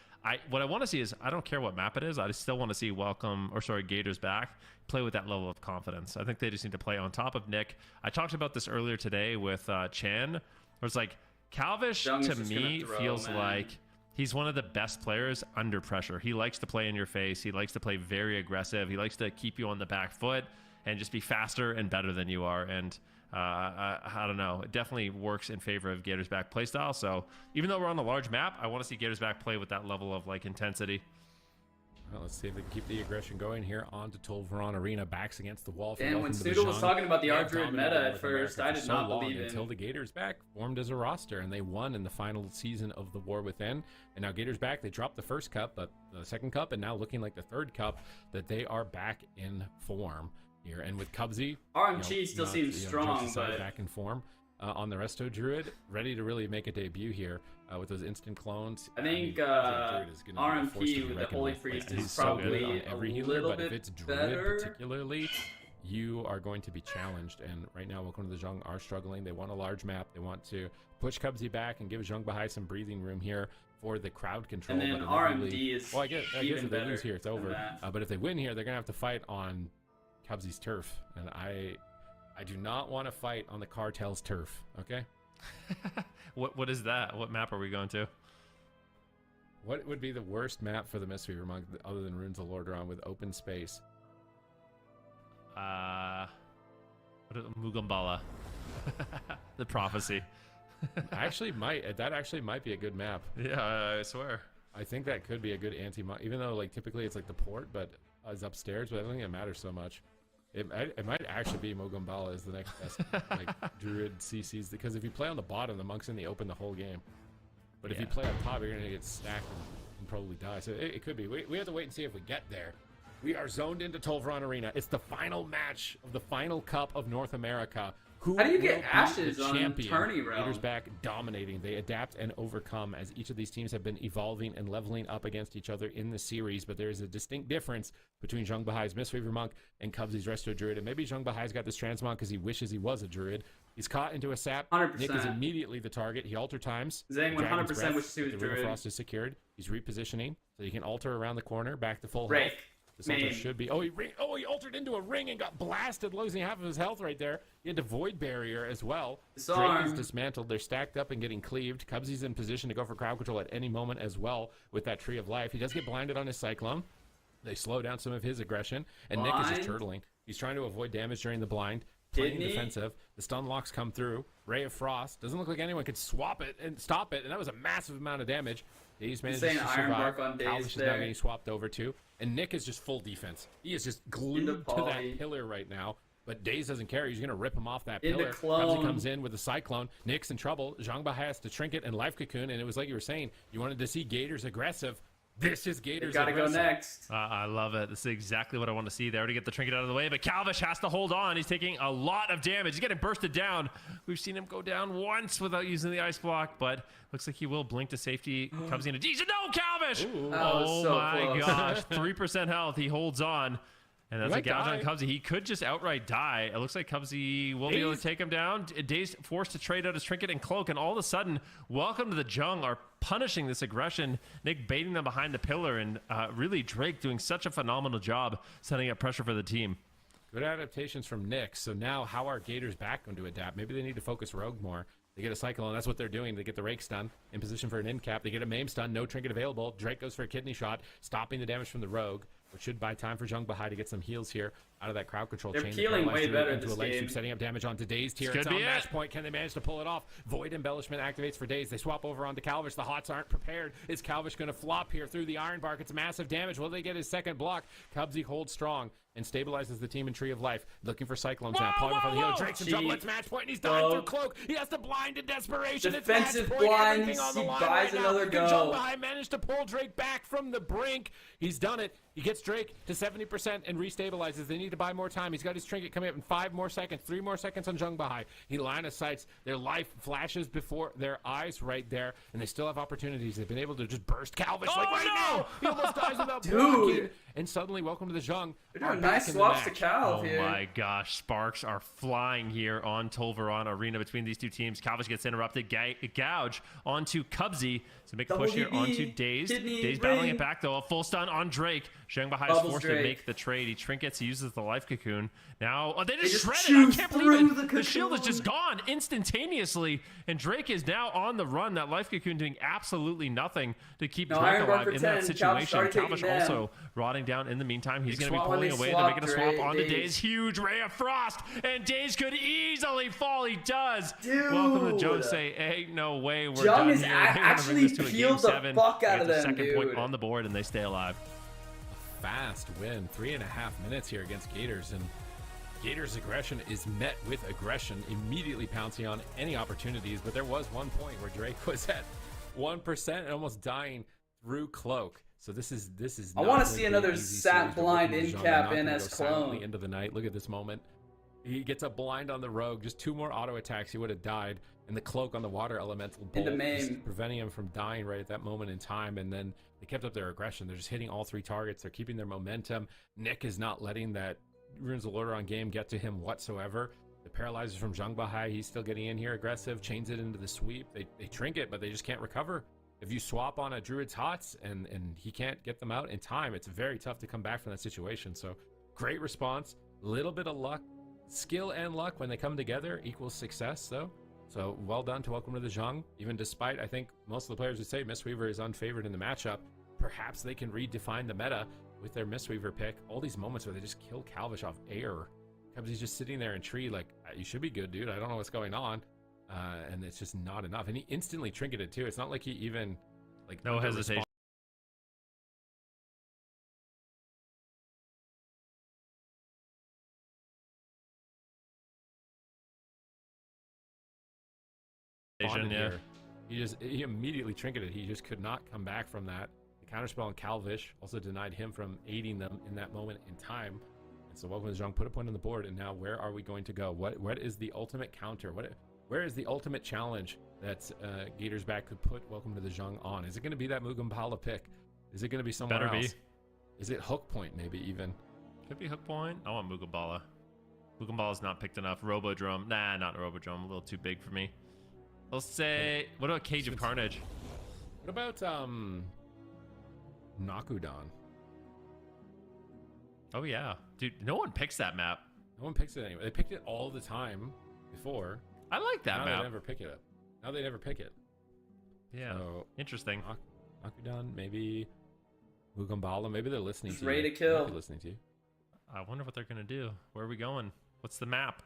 what I want to see is I don't care what map it is. I just still want to see Gators back play with that level of confidence. I think they just need to play on top of Nick. I talked about this earlier today with Chan, where it's like Calvish Young's to just me gonna throw, feels man. like he's one of the best players under pressure. He likes to play in your face. He likes to play very aggressive. He likes to keep you on the back foot and just be faster and better than you are. And I don't know. It definitely works in favor of Gators back playstyle. So even though we're on a large map, I want to see Gators back play with that level of like intensity. Well, let's see if they can keep the aggression going here on to Tolvaron Arena. Backs against the wall. Damn, when Welcome to the Snoodle was Zhang. talking about the They have Archdruid dominated meta at North first, America I for did so not long believe it. until the Gators back formed as a roster, and they won in the final season of the War Within. And now Gators back. They dropped the first cup, but the second cup, and now looking like the third cup, that they are back in form here. And with Cubsy, RMG still seems strong, jokes aside, but back in form. On the Resto Druid, ready to really make a debut here with those instant clones. I think Druid is gonna be a force to RMP be with the reckoned Holy with. Priest Like, is he's so good probably on a every healer, little but if bit it's Druid better. particularly, you are going to be challenged. And right now, Welcome to the Zhang are struggling. They want a large map. They want to push Cubsy back and give Zhang Bahai some breathing room here for the crowd control. And then but RMD inevitably- is well, I guess even if they lose better here, it's than over. that. But if they win here, they're gonna have to fight on Cubsy's turf, and I do not want to fight on the cartel's turf. Okay, What is that? What map are we going to? What would be the worst map for the Mystery Monk other than Runes of Lordaeron with open space? Mugambala. The prophecy. That actually might be a good map. Yeah, I swear. I think that could be a good anti-monk, even though like typically it's like the port, but it's upstairs. But I don't think it matters so much. It might actually be Mogambala is the next best like druid CCs, because if you play on the bottom, the monk's in the open the whole game. But if you play on top, you're gonna get stacked and probably die. So it could be. We have to wait and see if we get there. We are zoned into Tolvaron Arena. It's the final match of the final Cup of North America. How do you get will be ashes the on champion? tourney realm? Gators back dominating. They adapt and overcome as each of these teams have been evolving and leveling up against each other in the series. But there is a distinct difference between Zhang Bahai's Mistweaver Monk and Cubsy's Resto Druid. And maybe Zhang Bahai's got this Transmog because he wishes he was a Druid. He's caught into a sap. 100%. Nick is immediately the target. He alter times. Zang 100% wishes he was the Druid. River Frost is secured. He's repositioning, so you can alter around the corner, back to full Break. health. This altar should be. He altered into a ring and got blasted, losing half of his health right there. He had to void barrier as well. Drake is dismantled. They're stacked up and getting cleaved. Cubsy's in position to go for crowd control at any moment as well with that Tree of Life. He does get blinded on his Cyclone. They slow down some of his aggression, and Nick is just turtling. He's trying to avoid damage during the blind. Playing defensive. The stun locks come through. Ray of Frost. Doesn't look like anyone could swap it and stop it, and that was a massive amount of damage. Daze manages to survive. Calvish is now getting swapped over to. And Nick is just full defense. He is just glued to that pillar right now. But Daze doesn't care. He's going to rip him off that pillar. Cubsy comes in with a Cyclone. Nick's in trouble. Zhang Bahai has to Trinket and Life Cocoon. And it was like you were saying, you wanted to see Gators aggressive. This is Gators gotta aggressive. Go next. I love it. This is exactly what I want to see. They already get the trinket out of the way, but Calvish has to hold on. He's taking a lot of damage. He's getting bursted down. We've seen him go down once without using the ice block, but looks like he will blink to safety. Comes in a DJ. No, Calvish! Oh so my close. Gosh. 3% health. He holds on. And that's a gouge on Cubsy. He could just outright die. It looks like Cubsy will be able to take him down. Daze forced to trade out his trinket and cloak, and all of a sudden, welcome to the Jung are punishing this aggression. Nick baiting them behind the pillar, and really Drake doing such a phenomenal job setting up pressure for the team. Good adaptations from Nick. So now how are Gators back going to adapt? Maybe they need to focus Rogue more. They get a cycle, and that's what they're doing. They get the Rake stun in position for an end cap. They get a Maim stun, no trinket available. Drake goes for a kidney shot, stopping the damage from the Rogue, which should buy time for Zhang Bahai to get some heals here out of that crowd control chain. They're peeling way better into this a leg sweep, setting up damage onto Daze here. It's on match point. Can they manage to pull it off? Void Embellishment activates for Daze. They swap over onto Calvish. The Hots aren't prepared. Is Calvish going to flop here through the Iron Bark? It's massive damage. Will they get his second block? Cubsy holds strong and stabilizes the team in Tree of Life. Looking for Cyclones now. Pulling for the healer. Drake's in trouble. It's match point, and he's dying through cloak. He has to blind in desperation. Defensive it's match point. blind. Everything on the He line buys right another now. go. Zhang Bahai managed to pull Drake back from the brink. He's done it. He gets Drake to 70% and restabilizes. They need to buy more time. He's got his trinket coming up in 5 more seconds. 3 more seconds on Zhang Bahai. He line of sights. Their life flashes before their eyes right there, and they still have opportunities. They've been able to just burst Calvish now. He almost dies without blocking. And suddenly, welcome to the Zhang. They're doing nice swaps to Cal here. Oh my gosh, sparks are flying here on Tolvaron Arena between these two teams. Calvish gets interrupted, gouge onto Cubsy. So make a push here onto Daze. Daze battling it back though. A full stun on Drake. Zhang Bahai is forced to make the trade. He trinkets, he uses the life cocoon. Now, they just shredded. I can't believe it. The shield is just gone instantaneously. And Drake is now on the run. That life cocoon doing absolutely nothing to keep Drake alive in that situation. Calvish also rotting down in the meantime. He's going to be pulling away. They're making a swap onto Daze. Huge Ray of Frost. And Daze could easily fall. He does. Welcome to Jose. Ain't no way we're done here. Actually peeled the fuck out of them, second point on the board, and they stay alive. A fast win. 3.5 minutes here against Gators, and Gators' aggression is met with aggression, immediately pouncing on any opportunities. But there was one point where Drake was at 1% and almost dying through cloak. So this is. I want to see another sat blind in cap NS clone. Into the night. Look at this moment. He gets a blind on the Rogue. Just 2 more auto attacks, he would have died. And the cloak on the water elemental bolt is preventing him from dying right at that moment in time. And then they kept up their aggression. They're just hitting all 3 targets. They're keeping their momentum. Nick is not letting that Runes of Lordaeron game get to him whatsoever. The paralyzers from Zhang Bahai, he's still getting in here aggressive, chains it into the sweep. They trinket, but they just can't recover. If you swap on a Druid's Hots and he can't get them out in time, it's very tough to come back from that situation. So great response, little bit of luck. Skill and luck when they come together equals success, though. So well done to welcome to the Zhang. Even despite, I think, most of the players would say Mistweaver is unfavored in the matchup, perhaps they can redefine the meta with their Mistweaver pick. All these moments where they just kill Calvish off air. Cubsy's just sitting there in tree like, you should be good, dude. I don't know what's going on. And it's just not enough. And he instantly trinketed too. It's not like he even, like, No hesitation. Yeah. He immediately trinketed. He just could not come back from that. The counterspell on Calvish also denied him from aiding them in that moment in time. And so welcome to Zhang, put a point on the board, and now where are we going to go? What is the ultimate counter? Where is the ultimate challenge that Gators Back could put welcome to the Zhang on? Is it going to be that Mugumbala pick? Is it going to be somewhere Better else? be. Is it Hook Point maybe even? Could be Hook Point. I want Mugumbala. Mugumbala's not picked enough. Robodrome. Nah, not Robodrome. A little too big for me. Let's say, what about Cage of Carnage? What about Nakudan? Oh yeah, dude. No one picks that map. No one picks it anyway. They picked it all the time before. I like that now map. They never pick it up. Now they never pick it. Yeah. So, interesting. Nakudan, maybe Mugumbala. Maybe they're listening to ready you. to kill. They might be listening to you. I wonder what they're gonna do. Where are we going? What's the map?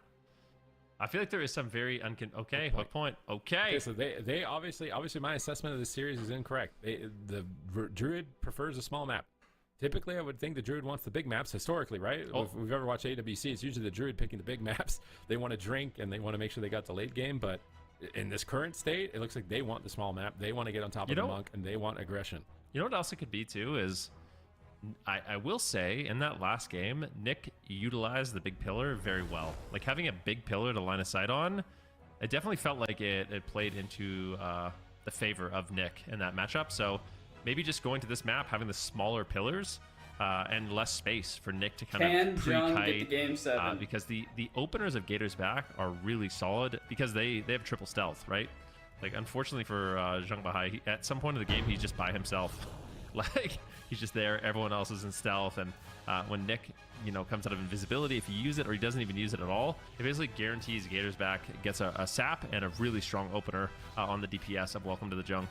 I feel like there is some very okay, Hook Point. Okay. So they obviously my assessment of the series is incorrect. The Druid prefers a small map. Typically, I would think the Druid wants the big maps historically, right? Oh. If we've ever watched AWC, it's usually the Druid picking the big maps. They want to drink and they want to make sure they got the late game, but in this current state, it looks like they want the small map. They want to get on top of the monk, and they want aggression. You know what else it could be too is, I will say in that last game, Nick utilized the big pillar very well. Like having a big pillar to line of sight on, it definitely felt like it played into the favor of Nick in that matchup. So maybe just going to this map, having the smaller pillars and less space for Nick to kind of pre-kite. Get the game 7? Because the openers of Gators Back are really solid because they have triple stealth, right? Like unfortunately for Zhang Bahai, at some point in the game he's just by himself. Like he's just there, everyone else is in stealth, and when Nick comes out of invisibility, if you use it or he doesn't even use it at all, it basically guarantees Gators Back gets a sap and a really strong opener on the DPS of Welcome to the Jung.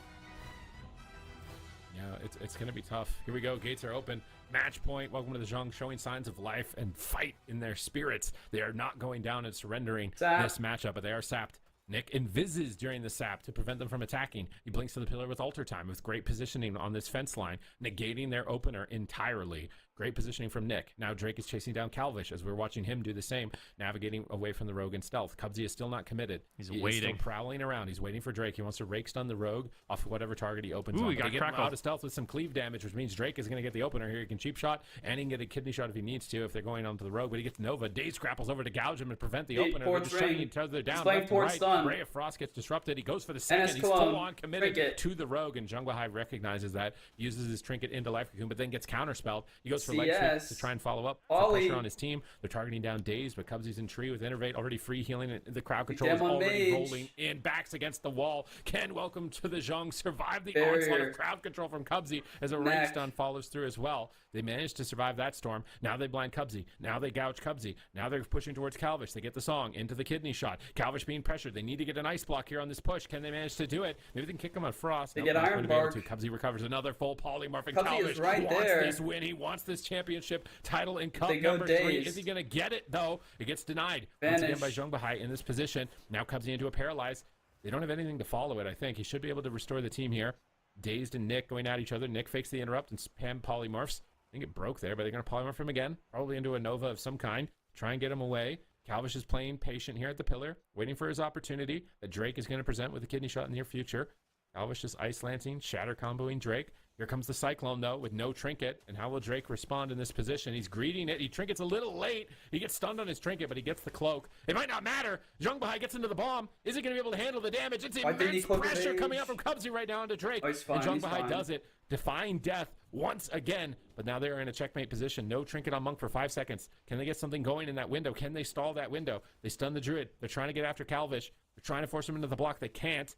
Yeah, it's going to be tough. Here we go. Gates are open. Match point. Welcome to the Zhang, showing signs of life and fight in their spirits. They are not going down and surrendering this matchup, but they are sapped. Nick invises during the sap to prevent them from attacking. He blinks to the pillar with alter time with great positioning on this fence line, negating their opener entirely. Great positioning from Nick. Now Drake is chasing down Calvish as we're watching him do the same, navigating away from the rogue in stealth. Cubsy is still not committed. He's He is waiting. still prowling around. He's waiting for Drake. He wants to rake stun the rogue off of whatever target he opens on. He got They get him crackled out of stealth with some cleave damage, which means Drake is going to get the opener here. He can cheap shot, and he can get a kidney shot if he needs to if they're going onto the rogue, but he gets Nova. Daze grapples over to gouge him and prevent the opener. They're just shutting each other down left and right. Stun. Ray of Frost gets disrupted. He goes for the second. He's Cologne. full on committed Trinket. to the rogue, and Zhang Bahai recognizes that, uses his trinket into Life Cocoon, but then gets counterspelled. He goes for leg sweep to try and follow up. Ollie. Pressure on his team. They're targeting down Daze, but Cubsy's in tree with Innervate already free healing. The crowd control is Demo already Mage. rolling in. Backs against the wall. Can welcome to the Zhang survive the Barrier. onslaught of crowd control from Cubsy as a ring stun follows through as well. They managed to survive that storm. Now they blind Cubsy. Now they gouge Cubsy. Now they're pushing towards Calvish. They get the song into the kidney shot. Calvish being pressured. They need to get an ice block here on this push. Can they manage to do it? Maybe they can kick him on Frost. They No, get not Iron going to be able Bark. to. Cubsy recovers another full polymorph, and Cubsy Calvish is right wants there. this win. He wants this championship title in cup They go number 3. Dazed. Is he going to get it, though? It gets denied once again by Vanish. Zhang Bahai in this position. Now Cubsy into a paralyze. They don't have anything to follow it, I think. He should be able to restore the team here. Dazed and Nick going at each other. Nick fakes the interrupt and spam polymorphs. I think it broke there, but they're going to polymorph him again. Probably into a Nova of some kind. Try and get him away. Calvish is playing patient here at the pillar, waiting for his opportunity that Drake is going to present with a kidney shot in the near future. Calvish is ice lancing, shatter comboing Drake. Here comes the Cyclone, though, with no trinket. And how will Drake respond in this position? He's greeting it. He trinkets a little late. He gets stunned on his trinket, but he gets the cloak. It might not matter. Zhang Bahai gets into the bomb. Is he going to be able to handle the damage? It's Why didn't he immense cloak the pressure Mage? coming out from Cubsy right now into Drake. Oh, he's fine, and Zhang he's Bahai fine. does it, defying death once again. But now they're in a checkmate position. No trinket on Monk for 5 seconds. Can they get something going in that window? Can they stall that window? They stun the Druid. They're trying to get after Calvish. They're trying to force him into the block. They can't.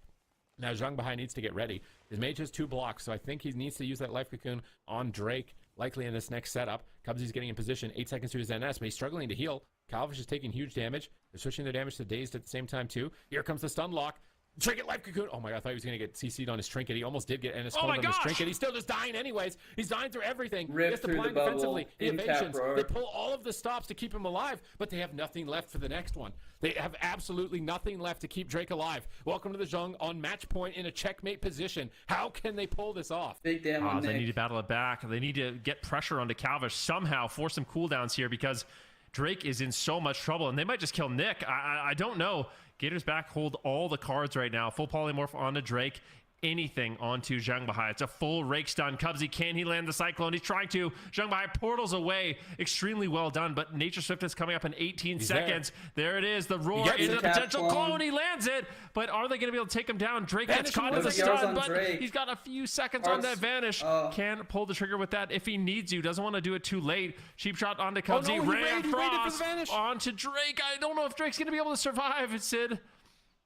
Now Zhang Bahai needs to get ready. His mage has 2 blocks, so I think he needs to use that Life Cocoon on Drake, likely in this next setup. Cubsy's getting in position, 8 seconds to his NS, but he's struggling to heal. Calvish is taking huge damage. They're switching their damage to Dazed at the same time, too. Here comes the stun lock. Trinket Life Cocoon. Oh my god, I thought he was going to get CC'd on his Trinket. He almost did get NS on his Trinket. He's still just dying anyways. He's dying through everything. Rip he has to through blind the bubble. defensively. The In cap evasions. roar. They pull all of the stops to keep him alive, but they have nothing left for the next one. They have absolutely nothing left to keep Drake alive. Welcome to the Zhong on match point in a checkmate position. How can they pull this off? Big damn on They Nick. need to battle it back. They need to get pressure onto Calvish somehow, force some cooldowns here because Drake is in so much trouble, and they might just kill Nick. I don't know. Gator's back hold all the cards right now. Full polymorph onto Drake. Anything onto Zhang Bahai. It's a full rake stun. Cubsy, can he land the Cyclone? He's trying to. Zhang Bahai portals away. Extremely well done, but Nature Swift is coming up in 18 seconds. There it is. The roar into the potential clone. He lands it, but are they going to be able to take him down? Drake gets caught in the stun, but he's got a few seconds on that vanish. Can pull the trigger with that if he needs to. Doesn't want to do it too late. Cheap shot onto Cubsy. Ray across onto Drake. I don't know if Drake's going to be able to survive. It's Sid.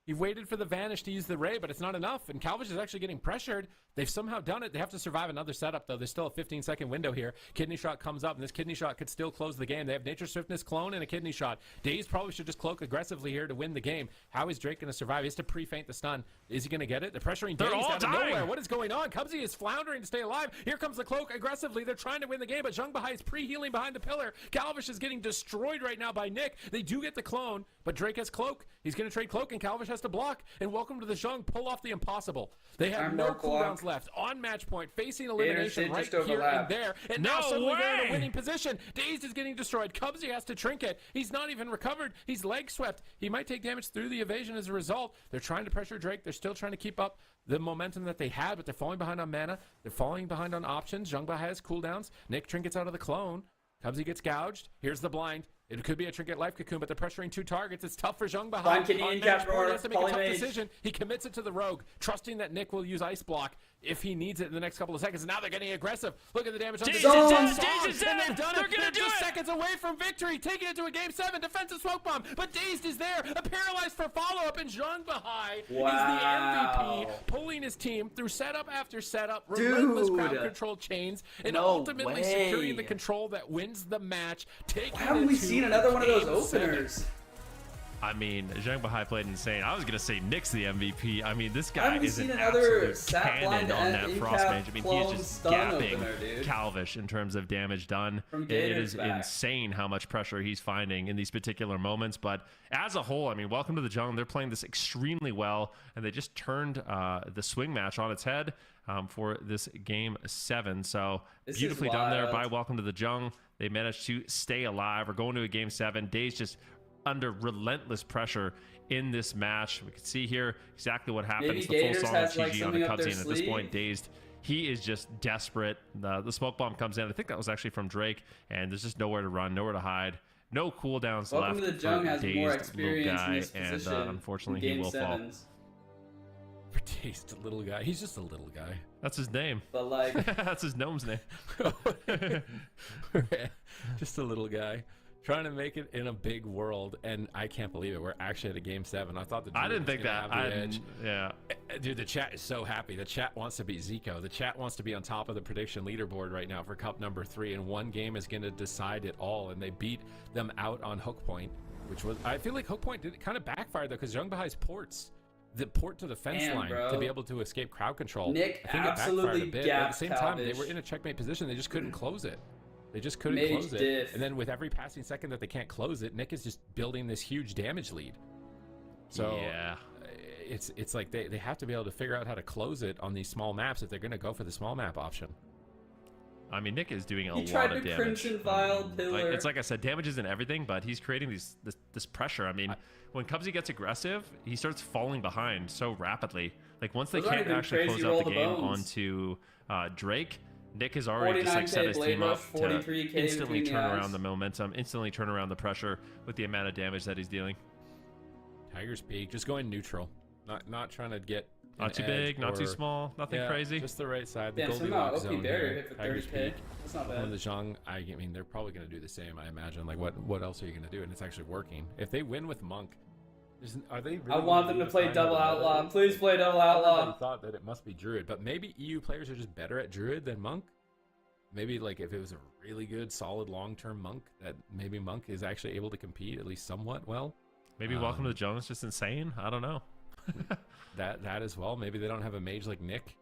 He waited for the vanish to use the ray, but it's not enough. And Calvish is actually getting pressured. They've somehow done it. They have to survive another setup, though. There's still a 15-second window here. Kidney Shot comes up, and this Kidney Shot could still close the game. They have Nature Swiftness, Clone, and a Kidney Shot. Daze probably should just cloak aggressively here to win the game. How is Drake going to survive? He has to pre-feint the stun. Is he going to get it? They're pressuring Daze out of nowhere. What is going on? Cubsy is floundering to stay alive. Here comes the cloak aggressively. They're trying to win the game, but Zhang Bahai is pre-healing behind the pillar. Calvish is getting destroyed right now by Nick. They do get the Clone, but Drake has Cloak. He's going to trade Cloak, and Calvish has to block. And welcome to the Zhang. Pull off the impossible. They have no cooldowns left. On match point, facing elimination right here and there. And now suddenly they're in a winning position. Dazed is getting destroyed. Cubsy has to Trinket. He's not even recovered. He's leg swept. He might take damage through the evasion as a result. They're trying to pressure Drake. They're still trying to keep up the momentum that they had, but they're falling behind on mana. They're falling behind on options. Zhangba has cooldowns. Nick Trinkets out of the Clone. Cubsy gets gouged. Here's the blind. It could be a Trinket Life Cocoon, but they're pressuring two targets. It's tough for Zhang Bahai. He has to make a tough decision. He commits it to the Rogue, trusting that Nick will use Ice Block if he needs it in the next couple of seconds. And now they're getting aggressive. Look at the damage on the Zone. And they've done it. They're just seconds away from victory, taking it to a Game 7. Defensive Smoke Bomb, but Dazed is there. A Paralyzed for follow-up, and Zhang Bahai is the MVP, pulling his team through setup after setup, relentless crowd control chains, and ultimately securing the control that wins the match. Why haven't we seen another one of those openers? I mean, Zhang Bahai played insane. I was going to say Nick's the MVP. I mean, this guy is an another absolute cannon on that Frost Mage. I mean, he's just gapping Calvish in terms of damage done. It is insane how much pressure he's finding in these particular moments. But as a whole, I mean, welcome to the Jungle. They're playing this extremely well, and they just turned the swing match on its head for this Game 7. So beautifully done there by Welcome to the Jungle. They managed to stay alive. We're going to a Game 7. Days just under relentless pressure in this match. We can see here exactly what happened. It's the full song of TG on the Cubsy, and at this point, Dazed, he is just desperate. The smoke bomb comes in. I think that was actually from Drake, and there's just nowhere to run, nowhere to hide. No cooldowns left. Welcome to the Jung has more experience guy, in this position. And unfortunately, he will fall. For Dazed, a little guy. He's just a little guy. That's his name. But like, that's his gnome's name. Just a little guy. Trying to make it in a big world, and I can't believe it. We're actually at a Game 7. I thought I didn't think that. Yeah. Dude, the chat is so happy. The chat wants to beat Zico. The chat wants to be on top of the prediction leaderboard right now for Cup number 3, and one game is going to decide it all, and they beat them out on Hook Point, which was, I feel like Hook Point did kind of backfire, though, because Zhang Bahai's ports, the port to the fence line to be able to escape crowd control. Nick I think absolutely it backfired a bit, but at the same time, they were in a checkmate position. They just couldn't close it. They just couldn't close it. And then with every passing second that they can't close it, Nick is just building this huge damage lead. So yeah, it's like they have to be able to figure out how to close it on these small maps if they're going to go for the small map option. I mean, Nick is doing a he lot tried of to damage. Crimson Vile Pillar. It's like I said, damage isn't everything, but he's creating this pressure. I mean, when Cubsy gets aggressive, he starts falling behind so rapidly. Like once they can't actually close out the game onto Drake, Nick has already just like set his team up to instantly turn around the momentum, instantly turn around the pressure with the amount of damage that he's dealing. Tiger's Peak, just going neutral, not trying to get not too big, not too small, nothing crazy. Just the right side. The Damn, Goldilocks zone barrier here. hit for Tiger's 30K. Peak. That's not bad. The Zhang, I mean, they're probably going to do the same. I imagine. Like, what else are you going to do? And it's actually working. If they win with Monk, are they? Really I want them to play Double Outlaw. Please play Double Outlaw. I thought that it must be Druid, but maybe EU players are just better at Druid than Monk. maybe like if it was a really good, solid, long-term Monk, that maybe Monk is actually able to compete at least somewhat well. Maybe Welcome to the Jungle is just insane. I don't know. that as well. Maybe they don't have a mage like Nick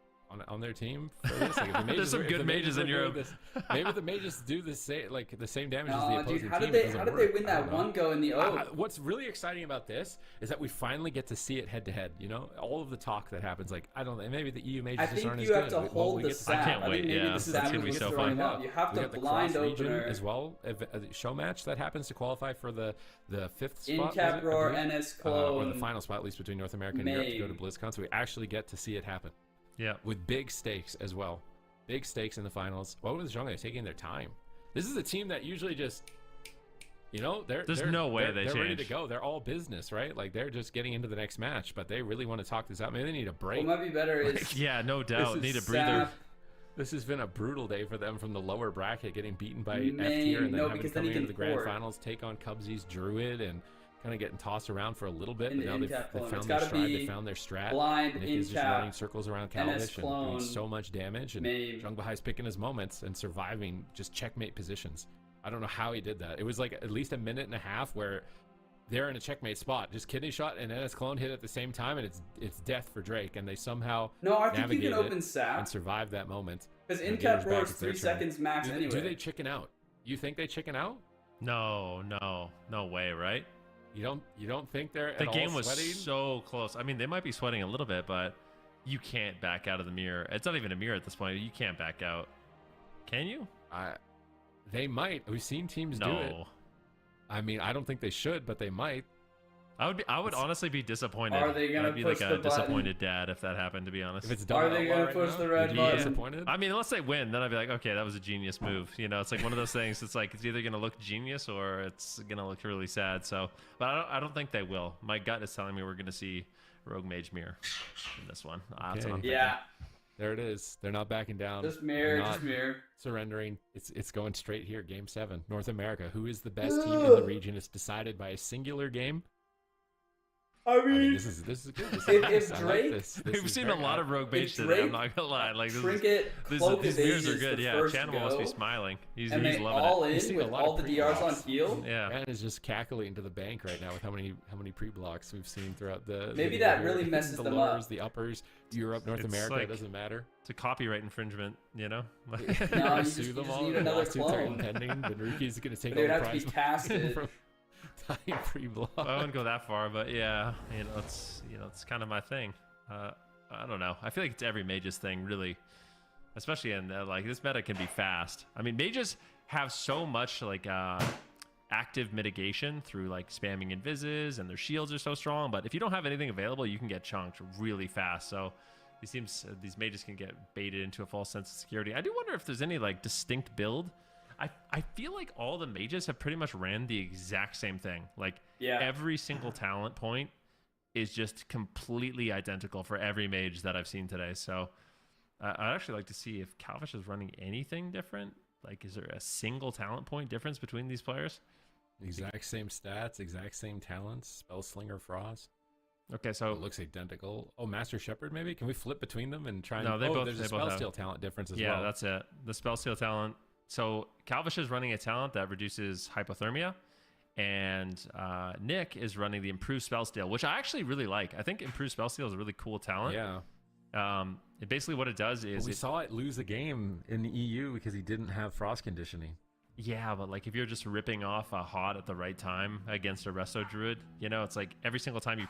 on their team for this. Like, if the mages There's some good mages in Europe. Maybe the mages do the same damage as the No, opposing dude, how team. did they win that one go in the O? What's really exciting about this is that we finally get to see it head to head. You know, all of the talk that happens, like I don't know, maybe the EU mages just aren't as good. I think you have to hold the sap. I can't wait. Yeah, that's gonna be so fun. You have to blind opener as well. A show match that happens to qualify for the fifth in spot. Cap Roar, NS Clone, or the final spot, at least between North America and Europe, to go to BlizzCon. So we actually get to see it happen. Yeah, with big stakes as well. Big stakes in the finals. What was Jungle? They're taking their time. This is a team that usually just, you know, there's no way they're ready to go. They're all business, right? Like they're just getting into the next match, but they really want to talk this out. Maybe they need a break. What might be better is yeah, no doubt, need a breather. This has been a brutal day for them from the lower bracket, getting beaten by F tier, and then having to come into the grand finals, take on Cubsy's Druid, and kind of getting tossed around for a little bit, but now they've found their stride, they found their strat. Nick is just running circles around Kalavish and doing so much damage, and Jungbahai's picking his moments and surviving just checkmate positions. I don't know how he did that. It was like at least a minute and a half where they're in a checkmate spot. Just kidney shot and NS Clone hit at the same time, and it's death for Drake, and they somehow I think you can open sap and survive that moment. Because in Cap Roar is 3 seconds max anyway. Do they chicken out? You think they chicken out? No way, right? You don't think they're the at game all was sweating? So close. I mean, they might be sweating a little bit, but you can't back out of the mirror. It's not even a mirror at this point. You can't back out. Can you? They might. We've seen teams do it. I mean, I don't think they should, but they might. I would honestly be disappointed. Are they gonna I'd be push like the a disappointed dad if that happened, to be honest. If it's are they gonna push the red button? Disappointed? I mean, unless they win, then I'd be like, okay, that was a genius move. You know, it's like one of those things. It's like it's either gonna look genius or it's gonna look really sad. So, but I don't think they will. My gut is telling me we're gonna see Rogue Mage Mirror in this one. That's what I'm thinking. Yeah. There it is. They're not backing down. Just mirror. Surrendering. It's going straight here. Game 7. North America. Who is the best team in the region? It's decided by a singular game. I mean, this is good. If Drake, we've seen a lot of Rogue Mage today. I'm not gonna lie. Like these mirrors are good. Yeah, Channel must be smiling. He's and they loving all it. in with all the DRs on heal. Yeah, Man is just cackling to the bank right now with how many pre-blocks we've seen throughout the. Maybe that really messes the them lowers, up. The uppers, Europe, North America, it doesn't matter. It's a copyright infringement, you know. No, you sue just them all. need another clone. Pending. Benruki's going to take They'd all the have to prize be casted. pre-block. I wouldn't go that far, but yeah, it's kind of my thing. I don't know. I feel like it's every mage's thing, really, especially in like this meta can be fast. I mean, mages have so much like active mitigation through like spamming invises, and their shields are so strong. But if you don't have anything available, you can get chunked really fast. So these mages can get baited into a false sense of security. I do wonder if there's any like distinct build. I feel like all the mages have pretty much ran the exact same thing. Like every single talent point is just completely identical for every mage that I've seen today. So I'd actually like to see if Calvish is running anything different. Like, is there a single talent point difference between these players? Exact same stats, exact same talents. Spellslinger Frost. Okay, so it looks identical. Oh, Master Shepherd, maybe? Can we flip between them and try? No, there's a Spellsteal talent difference as well. Yeah, that's it. The Spellsteal talent. So Calvish is running a talent that reduces hypothermia, and Nick is running the improved Spellsteal, which I actually really like. I think improved Spellsteal is a really cool talent. Yeah. Basically what it does is we saw it lose a game in the EU because he didn't have frost conditioning. Yeah, but like if you're just ripping off a hot at the right time against a Resto Druid, you know, it's like every time you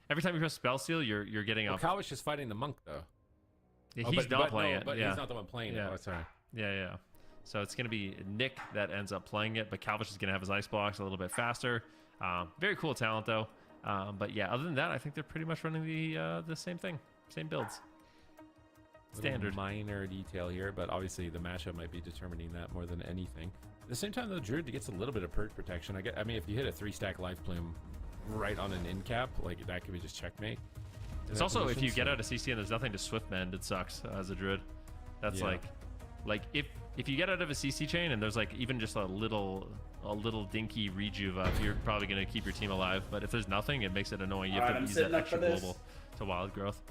press Spellsteal, you're getting off. Calvish is fighting the monk though. Yeah, he's not playing it. But he's not the one playing it. Oh, sorry. Yeah. So it's going to be Nick that ends up playing it, but Calvish is going to have his ice blocks a little bit faster. Very cool talent, though. But yeah, other than that, I think they're pretty much running the same thing, same builds. Standard. Minor detail here, but obviously the matchup might be determining that more than anything. At the same time, though, Druid gets a little bit of perk protection. I mean, if you hit a 3-stack life plume right on an end cap, like that could be just checkmate. It's also if you get out of CC and there's nothing to swift mend, it sucks as a Druid. That's like if you get out of a CC chain and there's like even just a little dinky rejuva, you're probably going to keep your team alive. But if there's nothing, it makes it annoying. You have to use that extra global to wild growth.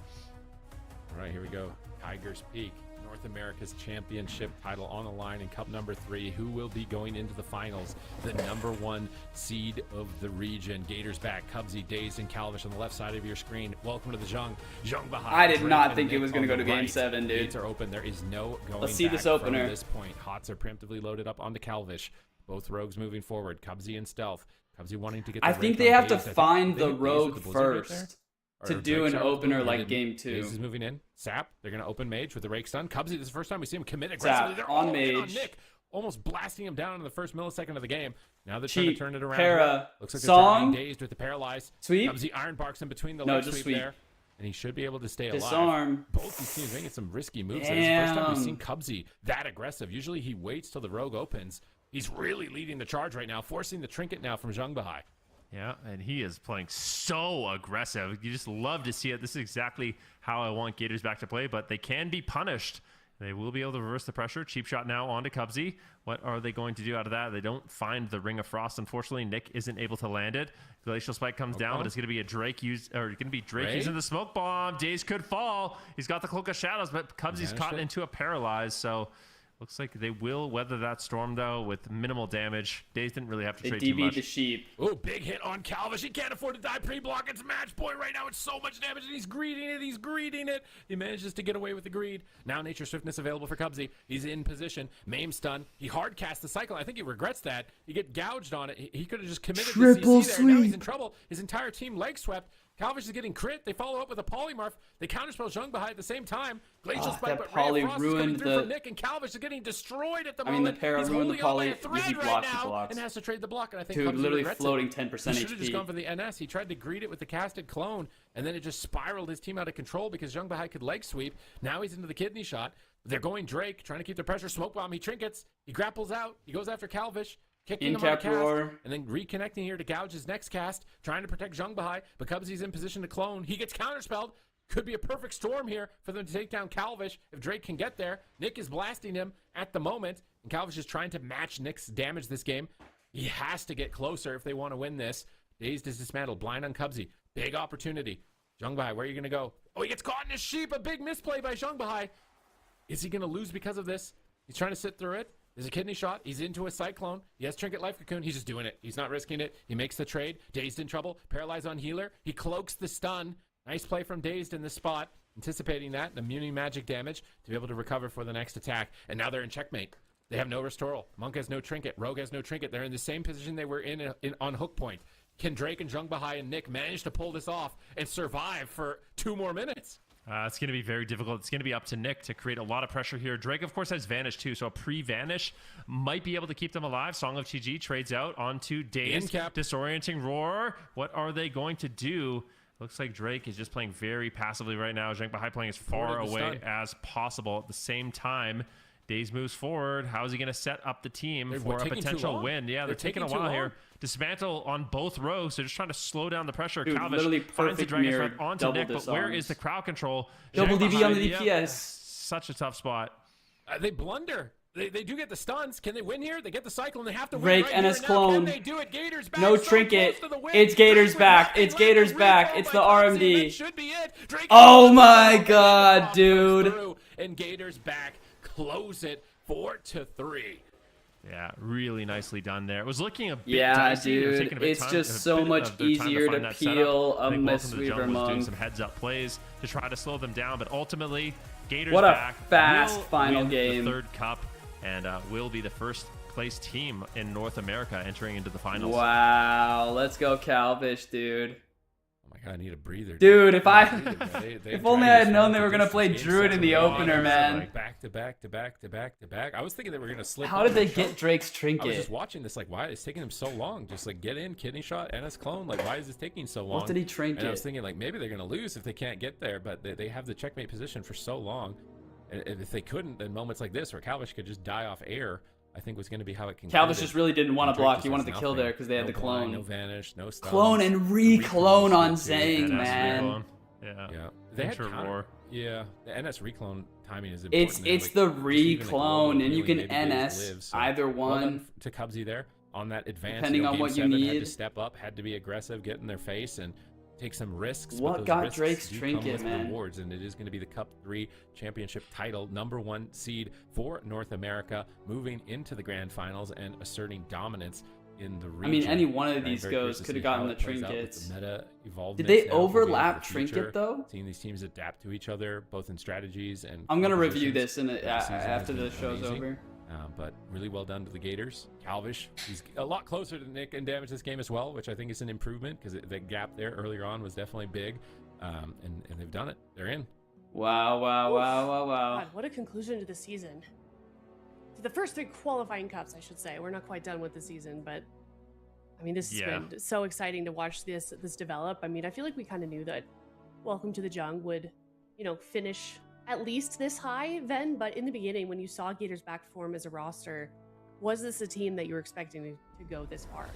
All right, here we go. Tiger's Peak. North America's championship title on the line in Cup number 3. Who will be going into the finals? The number 1 seed of the region. Gators back. Cubsy, Dazed, and Calvish on the left side of your screen. Welcome to the Zhang Bahai. I did not think it was going to go to Game 7, dude. Gates are open. There is no going Let's see back this opener. from this point. Hots are preemptively loaded up onto Calvish. Both rogues moving forward. Cubsy and Stealth. Cubsy wanting to get the I think rake they on have to Dazed. I think find they the hit Dazed rogue with the Blizzard right there. first Or to do Drake an shot opener with like Blizzard. Game 2. Dazed is moving in. Sap. They're going to open Mage with the rake stun. Cubsy, this is the first time we see him commit aggressively. Zap They're on all in on Mage. Nick, almost blasting him down in the first millisecond of the game. Now they're trying Cheap. to turn it around. Para. Looks like they're Song. targeting Dazed with the paralyzed. Sweep. Cubsy iron barks in between the No, leg just sweep sweep. there. And he should be able to stay alive. Disarm. Both these teams making some risky moves. There. This is the first time we've seen Damn. Cubsy that aggressive. Usually he waits till the rogue opens. He's really leading the charge right now, forcing the trinket now from Zhang Bahai. Yeah, and he is playing so aggressive. You just love to see it. This is exactly how I want Gators back to play, but they can be punished. They will be able to reverse the pressure. Cheap shot now onto Cubsy. What are they going to do out of that? They don't find the Ring of Frost. Unfortunately, Nick isn't able to land it. Glacial Spike comes down, but it's going to be a Drake Drake using the smoke bomb. Daze could fall. He's got the Cloak of Shadows, but Cubsy's caught into a paralyze, so looks like they will weather that storm, though, with minimal damage. Daze didn't really have to They trade too DB'd much. the sheep. Oh, big hit on Calvish. He can't afford to die pre-block. It's match point right now. It's so much damage, and he's greeting it. He's greeting it. He manages to get away with the greed. Now Nature Swiftness available for Cubsy. He's in position. Maim stun. He hard cast the cycle. I think he regrets that. He get gouged on it. He could have just committed Triple the CC there. Now he's sweep. in trouble. His entire team leg swept. Calvish is getting crit. They follow up with a polymorph. They counterspell Zhang Bahai at the same time. Glacial Spike, that but poly Ray of Frost is coming ruined through the- from Nick, and Calvish is getting destroyed at the I mean, moment. the para He's ruined the holding on by poly. a He thread right blocks, he now blocks. and has to trade the block. And I think Dude, Cubsy literally regrets floating it. 10% He should have just HP. gone for the NS. He tried to greet it with the casted clone, and then it just spiraled his team out of control because Zhang Bahai could leg sweep. Now he's into the kidney shot. They're going Drake, trying to keep the pressure. Smoke bomb. He trinkets. He grapples out. He goes after Calvish. Kicking him on a In-cap cast, roar. and then reconnecting here to gouge his next cast, trying to protect Zhang Bahai, but Cubsy's in position to clone. He gets counterspelled. Could be a perfect storm here for them to take down Calvish if Drake can get there. Nick is blasting him at the moment, and Calvish is trying to match Nick's damage this game. He has to get closer if they want to win this. Dazed is dismantled. Blind on Cubsy. Big opportunity. Zhang Bahai, where are you going to go? Oh, he gets caught in his sheep. A big misplay by Zhang Bahai. Is he going to lose because of this? He's trying to sit through it. There's a kidney shot. He's into a cyclone. He has Trinket Life Cocoon. He's just doing it. He's not risking it. He makes the trade. Dazed in trouble. Paralyzed on healer. He cloaks the stun. Nice play from Dazed in the spot. Anticipating that. Immuning magic damage to be able to recover for the next attack. And now they're in checkmate. They have no restoral. Monk has no trinket. Rogue has no trinket. They're in the same position they were in on hook point. Can Drake and Zhang Bahai and Nick manage to pull this off and survive for 2 more minutes? It's going to be very difficult. It's going to be up to Nick to create a lot of pressure here. Drake, of course, has Vanish too, so a pre-Vanish might be able to keep them alive. Song of TG trades out onto Daze. In-cap. Disorienting Roar. What are they going to do? Looks like Drake is just playing very passively right now. Zhang Bahai playing as far Forward the away stun. as possible. At the same time, Daze moves forward. How is he going to set up the team They're for a taking too potential long. win? Yeah, they're taking a too while long. here. Dismantle on both rows. They're just trying to slow down the pressure. Dude, Calvish literally finds the perfect Dragon mirror, Threat onto double Nick, but where is disarms. the crowd control? Double Zhang DB on the Bahai, DPS. Such a tough spot. They blunder. They do get the stuns. Can they win here? They get the cycle and they have to win Rake right NS here and now. clone. Can they do it? Gators back. No So trinket. close to the win. It's Gators Drake with back. nothing It's left. Gators The back. recall It's by the Cubsy, and RMD. that should be it. Drake Oh goes my through, God, and dude. through, and Gators back. Close it 4-3. Yeah, really nicely done there. It was looking a bit Yeah, dicey. They were dude, taking a bit it's time- just a so bit much of their time to easier find to Oh, that setup. peel I a think Welcome to the Mistweaver Jungle was doing Monk. some heads-up plays to try to slow them down, but ultimately, Gators What a back fast will final win game. the third cup and will be the first place team in North America entering into the finals. Wow, let's go Calvish, dude. Oh my God, I need a breather. Dude, if I They if only I had known they were gonna play Druid in the opener, man. Back to back to back to back to back. I was thinking they were gonna slip. How on did they the get shot. Drake's I was trinket? just watching this, like, why is it taking them so long? Just like get in, kidney shot, NS clone. Like, why is this taking so long? What did he trinket? And I was thinking, like, maybe they're gonna lose if they can't get there, but they have the checkmate position for so long. And if they couldn't, then moments like this where Calvish could just die off air, I think was going to be how it concluded. Calvish just really didn't want to Drake block. just He wanted has to kill nothing. there because they had No the blind, clone. no vanish, no stuns. Clone and re-clone on good too. Zhang, NS man. reclone. Yeah. Yeah, they had Intro counter- roar. Yeah, the NS reclone timing is important. It's Like, the just even the global re-clone, and you healing, can maybe Daze NS lives, so either well one. done to Cubsy there on that advance. Depending on Game what you 7 had to need. step up, had to be aggressive, get in their face, and take some risks. What but those got risks Drake's do trinket, come with man? rewards, and it is going to be the Cup 3 championship title, #1 seed for North America, moving into the grand finals and asserting dominance in the region. I mean, any one of I'm these very goes curious to could see have gotten how the it plays out with trinkets. the meta evolvements Did they now moving into overlap the future, trinket though? seeing these teams adapt to each other, both in strategies and I'm gonna review compositions. this This season has after been the show's amazing. over. But really well done to the Gators. Calvish, he's a lot closer to Nick in damage this game as well, which I think is an improvement because the gap there earlier on was definitely big. And they've done it. They're in. Wow. God, what a conclusion to the season. To the first 3 qualifying cups, I should say. We're not quite done with the season, but I mean, this has been so exciting to watch this develop. I mean, I feel like we kind of knew that Welcome to the Jung would, finish at least this high then, but in the beginning, when you saw Gators back form as a roster, was this a team that you were expecting to go this far?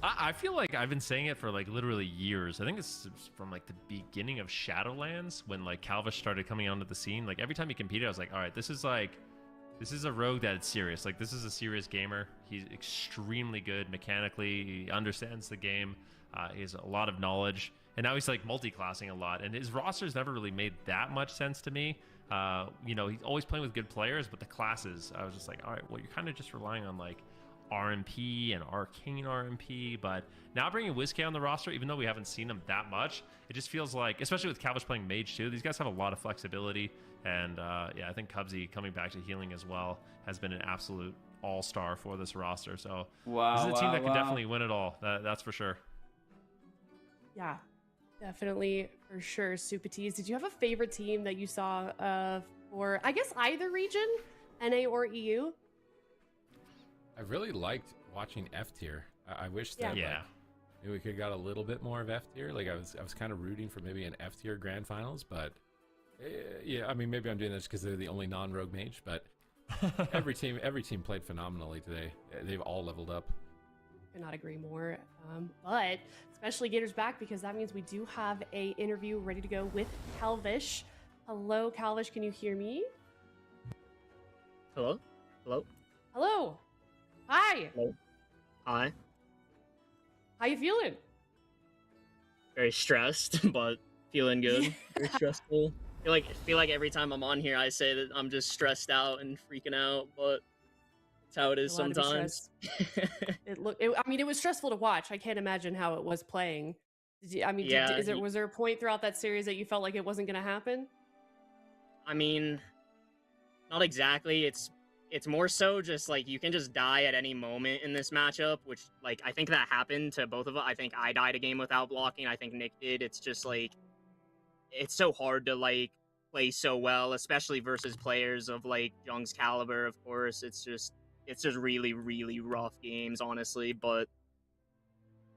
I feel like I've been saying it for like literally years. I think it's from like the beginning of Shadowlands when like Calvish started coming onto the scene. Like every time he competed, I was like, all right, this is a rogue that's serious. Like this is a serious gamer. He's extremely good mechanically. He understands the game. He has a lot of knowledge. And now he's like multi-classing a lot. And his roster's never really made that much sense to me. He's always playing with good players, but the classes, I was just like, all right, well, you're kind of just relying on like RMP and Arcane RMP. But now bringing WizK on the roster, even though we haven't seen him that much, it just feels like, especially with Calvish playing Mage too, these guys have a lot of flexibility. And I think Cubsy coming back to healing as well has been an absolute all-star for this roster. So this is a team that can definitely win it all. That's for sure. Yeah, definitely for sure. Supatees, did you have a favorite team that you saw for, I guess, either region, NA or EU? I really liked watching F tier. I wish that maybe we could have got a little bit more of F tier. Like I was kind of rooting for maybe an F tier grand finals, but I mean maybe I'm doing this because they're the only non-rogue mage, but every team played phenomenally today. They've all leveled up. Could not agree more. But especially Gators back, because that means we do have a interview ready to go with Calvish. Hello, Calvish, can you hear me? Hello? Hello. Hi. Hello. Hi. How you feeling? Very stressed, but feeling good. Very stressful. I feel like every time I'm on here, I say that I'm just stressed out and freaking out, but it's how it is sometimes. It was stressful to watch. I can't imagine how it was playing. Was there a point throughout that series that you felt like it wasn't going to happen? I mean, not exactly. It's more so just like you can just die at any moment in this matchup, which like I think that happened to both of us. I think I died a game without blocking. I think Nick did. It's just like it's so hard to like play so well, especially versus players of like Jung's caliber. Of course, it's just really, really rough games, honestly. But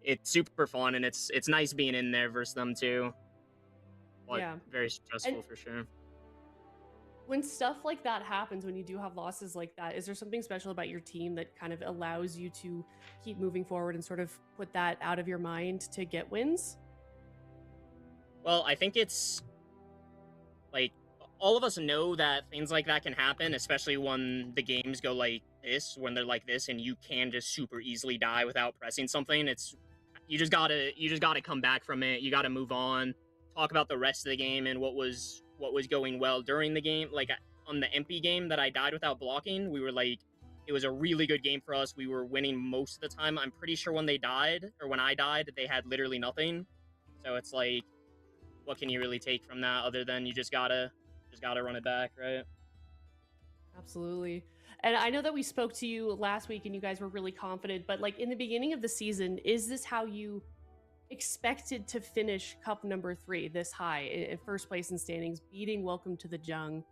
it's super fun, and it's nice being in there versus them too. But very stressful for sure. When stuff like that happens, when you do have losses like that, is there something special about your team that kind of allows you to keep moving forward and sort of put that out of your mind to get wins? Well, I think it's like all of us know that things like that can happen, especially when the games go like this, when they're like this, and you can just super easily die without pressing something. You just gotta come back from it. You gotta move on, talk about the rest of the game and what was going well during the game. Like on the MP game that I died without blocking, we were like, it was a really good game for us. We were winning most of the time. I'm pretty sure when I died, they had literally nothing. So it's like, what can you really take from that other than you just gotta run it back, right? Absolutely. And I know that we spoke to you last week and you guys were really confident, but like in the beginning of the season, is this how you expected to finish Cup number 3 this high in first place in standings, beating Welcome to the Jung?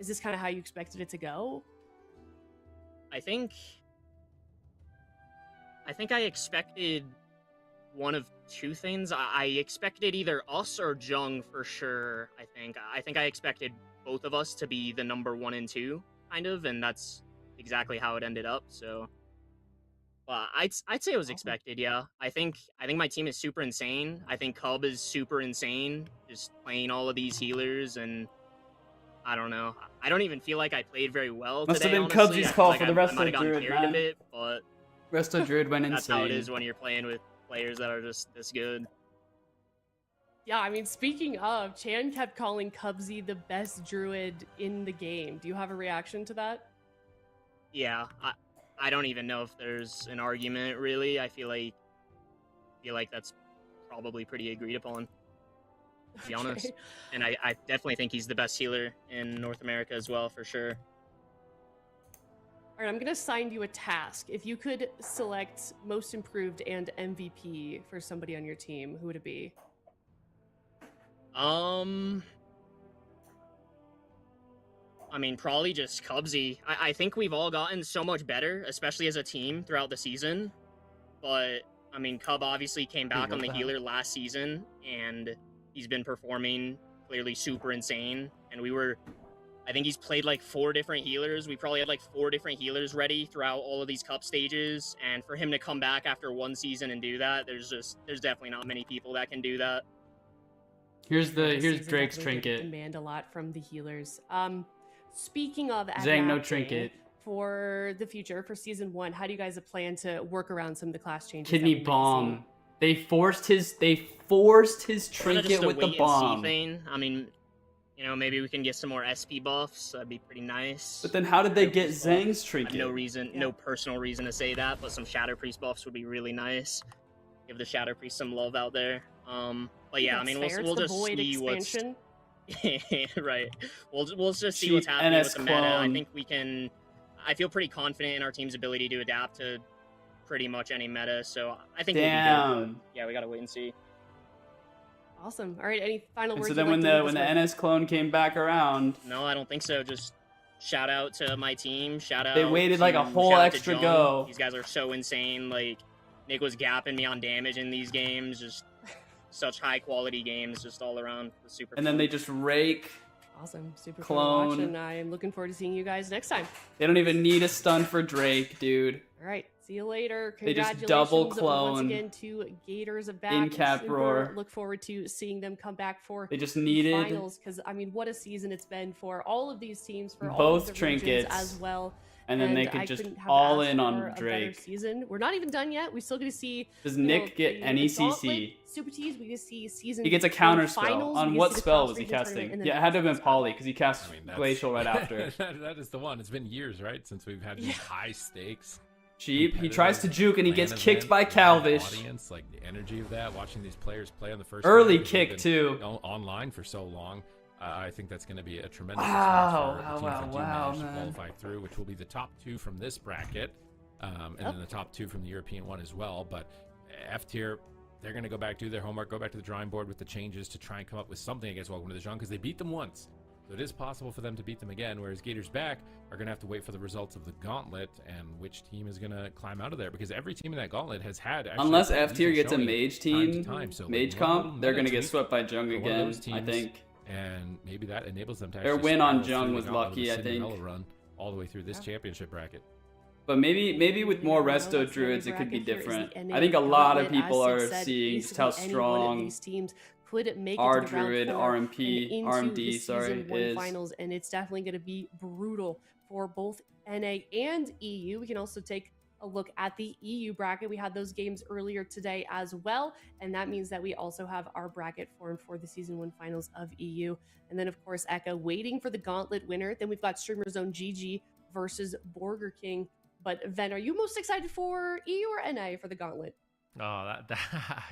Is this kind of how you expected it to go? I think I expected one of two things. I expected either us or Jung for sure. I think I expected both of us to be the number 1 and 2 kind of, and that's exactly how it ended up. So I'd say it was expected. Yeah, I think my team is super insane. I think Cub is super insane, just playing all of these healers, and I don't know. I don't even feel like I played very well Must today. have been honestly. Cubsy's call like for the rest I of Druid, carried a man. bit, but Rest of Druid went that's how it insane. is when you're playing with players that are just this good. Yeah, I mean, speaking of, Chan kept calling Cubsy the best druid in the game. Do you have a reaction to that? Yeah, I don't even know if there's an argument really. I feel like that's probably pretty agreed upon, to be honest. And I definitely think he's the best healer in North America as well, for sure. All right, I'm going to assign you a task. If you could select most improved and MVP for somebody on your team, who would it be? I mean, probably just Cubsy. I think we've all gotten so much better, especially as a team throughout the season. But, I mean, Cub obviously came back on the healer last season, and he's been performing clearly super insane. And I think he's played like 4 different healers. We probably had like 4 different healers ready throughout all of these cup stages. And for him to come back after 1 season and do that, there's definitely not many people that can do that. Here's Season Drake's definitely did trinket. Demand a lot from the healers. Speaking of Zhang, no adapting trinket. for the future, for season 1, how do you guys plan to work around some of the class changes? Kidney bomb. They forced his trinket Just a with the wait and see bomb. thing. I mean, you know, maybe we can get some more SP buffs. That'd be pretty nice. But then how did they get Zhang's trinket? No personal reason to say that, but some Shadow Priest buffs would be really nice. Give the Shadow Priest some love out there. But yeah, I mean, we'll just see what's right. We'll just see what's happening with the meta. I think we can. I feel pretty confident in our team's ability to adapt to pretty much any meta. So I think we'll be good. Yeah, we gotta wait and see. Awesome. All right. Any final words? So then when the NS clone came back around, no, I don't think so. Just shout out to my team. Shout out. They waited like a whole extra go. These guys are so insane. Like Nick was gapping me on damage in these games. Just such high quality games, just all around. Super. And then they just rake. Awesome. Super clone. fun to watch, and I'm looking forward to seeing you guys next time. They don't even need a stun for Drake, dude. All right. See you later. They Congratulations just double clone once again to Gators of back in Cap Super. Roar. Look forward to seeing them come back for They just the needed finals, because I mean, what a season it's been for all of these teams, for all both of the regions trinkets as well. And then they could just all in on Drake. Season. We're not even done yet. We still get to see. Does Nick get any CC? Super T's. We get to see season. He gets a counter spell. Finals. On what spell was he casting? Yeah, it had to have been Poly because he cast Glacial right after. that is the one. It's been years, right, since we've had these high stakes. Cheap. He tries to juke and he gets kicked by Calvish. Audience, like the energy of that, watching these players play on the first early kick too. Online for so long. I think that's going to be a tremendous wow, qualify through, which will be the top 2 from this bracket, and then the top 2 from the European one as well. But F tier, they're going to go back, do their homework, go back to the drawing board with the changes to try and come up with something against Welcome to the Jungle, because they beat them once. So it is possible for them to beat them again, whereas Gators back are going to have to wait for the results of the gauntlet and which team is going to climb out of there, because every team in that gauntlet has had unless F tier gets a mage team, so mage comp, they're going to get swept by Jung again, I think. And maybe that enables them to their win on Jung was lucky, I think. Run all the way through this championship bracket. But maybe with more resto druids, it could be different. I think a lot of people are seeing just how strong our druid RMD is. Finals, and it's definitely going to be brutal for both NA and EU. We can also take a look at the EU bracket. We had those games earlier today as well, and that means that we also have our bracket formed for the season 1 finals of EU. And then of course Echo waiting for the gauntlet winner. Then we've got Streamer Zone GG versus Burger King. But Ven, are you most excited for EU or NA for the gauntlet? Oh, that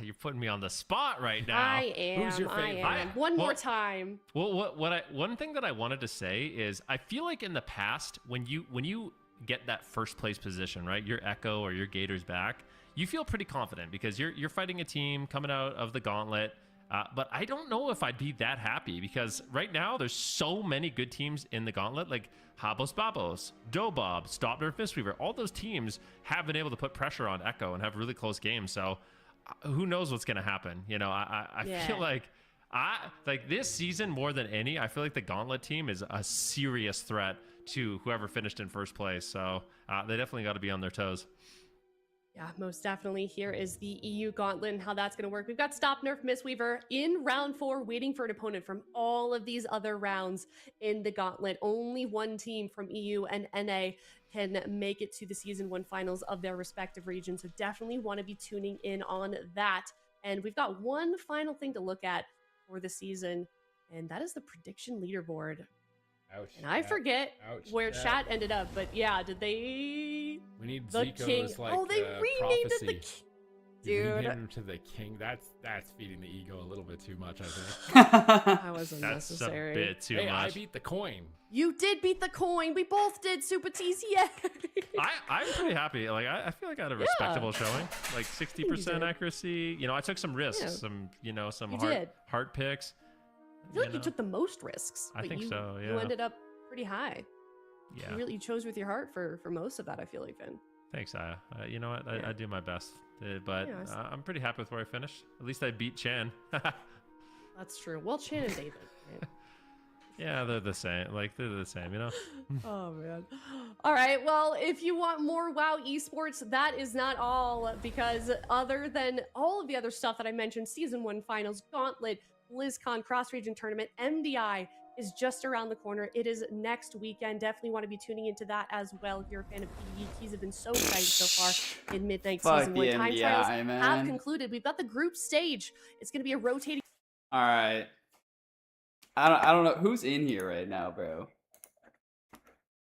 you're putting me on the spot right now. I am. Who's your favorite? I am. One more time. Well, one thing that I wanted to say is I feel like in the past when you get that first place position, right? Your Echo or your Gators back, you feel pretty confident because you're fighting a team coming out of the gauntlet. But I don't know if I'd be that happy because right now there's so many good teams in the gauntlet, like Habos Babos, Dobob, Stop Nerf Mistweaver. All those teams have been able to put pressure on Echo and have really close games. So who knows what's going to happen? You know, I feel like this season more than any, I feel like the gauntlet team is a serious threat to whoever finished in first place. So they definitely got to be on their toes. Yeah, most definitely. Here is the EU gauntlet and how that's going to work. We've got Stop Nerf Mistweaver in round 4, waiting for an opponent from all of these other rounds in the gauntlet. Only one team from EU and NA can make it to the season 1 finals of their respective regions. So definitely want to be tuning in on that. And we've got one final thing to look at for the season. And that is the prediction leaderboard. Ouch. And I forget where chat ended up, but yeah, did they? We need the Zico's king. like Oh, they renamed it the prophecy. king. You Dude, need him to the king. That's feeding the ego a little bit too much, I think. that was That's a unnecessary. bit too Hey, I much. beat the coin. You did beat the coin. We both did, Super TCA. I'm pretty happy. Like I feel like I had a respectable showing. Like 60% accuracy. You know, I took some risks, Yeah. some You heart did. heart picks. I feel like you took the most risks. I but think you, so, You yeah. ended up pretty high. Yeah. You chose with your heart for most of that, I feel like, Vin. Thanks, Aya. You know what? Yeah. I do my best. But Yeah, I'm pretty happy with where I finished. At least I beat Chan. That's true. Well, Chan and David. Right? Yeah, they're the same. Like, they're the same, you know? Oh, man. All right. Well, if you want more WoW esports, that is not all, because other than all of the other stuff that I mentioned, Season 1 Finals, Gauntlet, BlizzCon, Cross-Region Tournament, MDI is just around the corner. It is next weekend. Definitely want to be tuning into that as well if you're a fan of PvE. Keys have been so excited so far in Midnight Fuck Season 1. the Time MDI, trials have man. concluded. We've got the group stage. It's going to be a rotating. All right. I don't know who's in here right now, bro.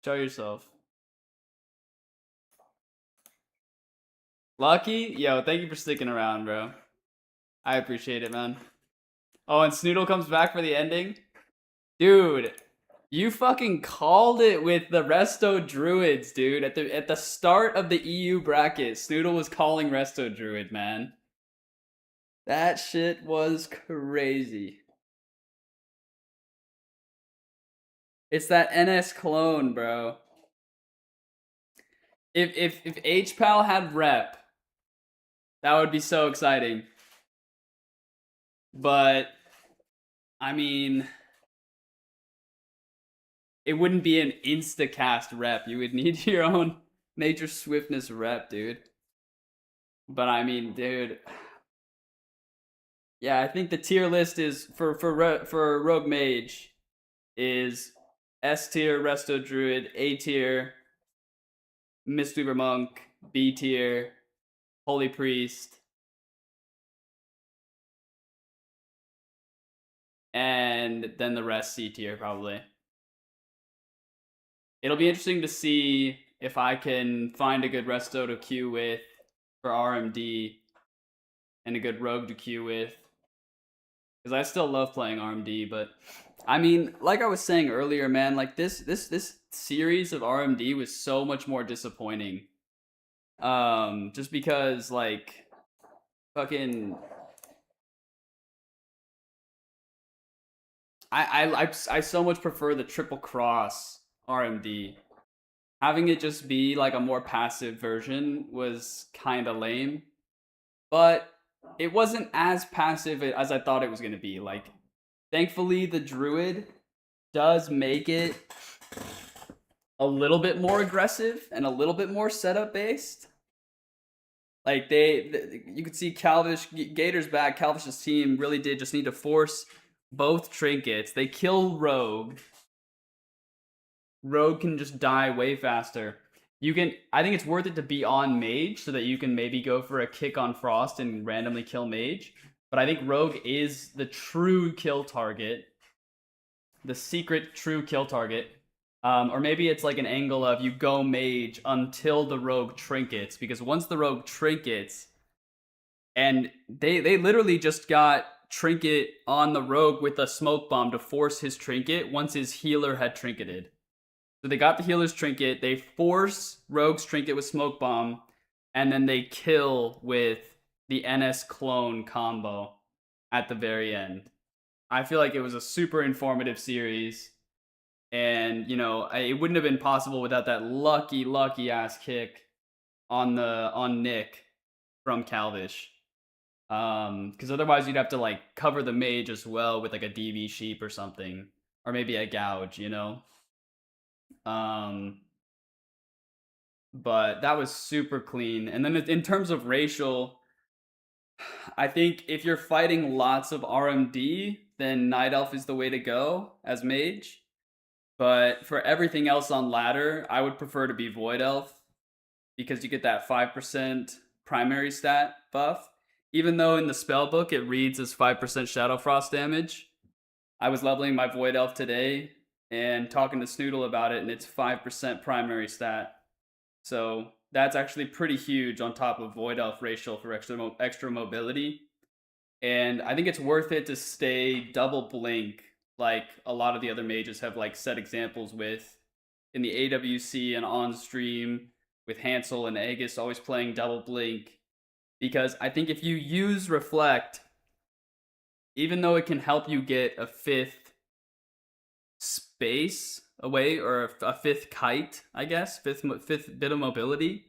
Show yourself. Lucky? Yo, thank you for sticking around, bro. I appreciate it, man. Oh, and Snoodle comes back for the ending? Dude, you fucking called it with the Resto Druids, dude. At the start of the EU bracket, Snoodle was calling Resto Druid, man. That shit was crazy. It's that NS clone, bro. If HPAL had rep, that would be so exciting. But I mean, it wouldn't be an instacast rep. You would need your own Nature Swiftness rep, dude. But I mean, dude. Yeah, I think the tier list is for Rogue Mage is S tier Resto Druid, A tier Mistweaver Monk, B tier Holy Priest, and then the rest C tier probably. It'll be interesting to see if I can find a good Resto to queue with for RMD and a good Rogue to queue with. Because I still love playing RMD, but I mean, like I was saying earlier, man, like this series of RMD was so much more disappointing. Just because like fucking I so much prefer the triple cross RMD. Having it just be like a more passive version was kind of lame, but it wasn't as passive as I thought it was going to be. Like, thankfully, the Druid does make it a little bit more aggressive and a little bit more setup based. Like, you could see Gator's back. Calvish's team really did just need to force both trinkets. They kill Rogue. Rogue can just die way faster. I think it's worth it to be on Mage so that you can maybe go for a kick on Frost and randomly kill Mage. But I think Rogue is the true kill target. The secret true kill target. Or maybe it's like an angle of you go Mage until the Rogue trinkets. Because once the Rogue trinkets, and they literally just got Trinket on the Rogue with a smoke bomb to force his trinket once his healer had trinketed. So they got the healer's trinket, they force Rogue's trinket with smoke bomb, and then they kill with the NS clone combo at the very end. I feel like it was a super informative series, and you know, it wouldn't have been possible without that lucky ass kick on Nick from Calvish. Because otherwise you'd have to like cover the Mage as well with like a DV sheep or something, or maybe a gouge, you know. But that was super clean. And then in terms of racial, I think if you're fighting lots of RMD, then Night Elf is the way to go as Mage. But for everything else on ladder, I would prefer to be Void Elf, because you get that 5% primary stat buff. even though in the spell book it reads as 5% Shadow Frost damage, I was leveling my Void Elf today and talking to Snoodle about it, and it's 5% primary stat. So that's actually pretty huge on top of Void Elf Racial for extra mobility. And I think it's worth it to stay double blink like a lot of the other mages have like set examples with in the AWC and on stream with Hansel and Aegis always playing double blink. Because I think if you use Reflect, even though it can help you get a 5th space away, or a 5th kite, I guess, 5th bit of mobility,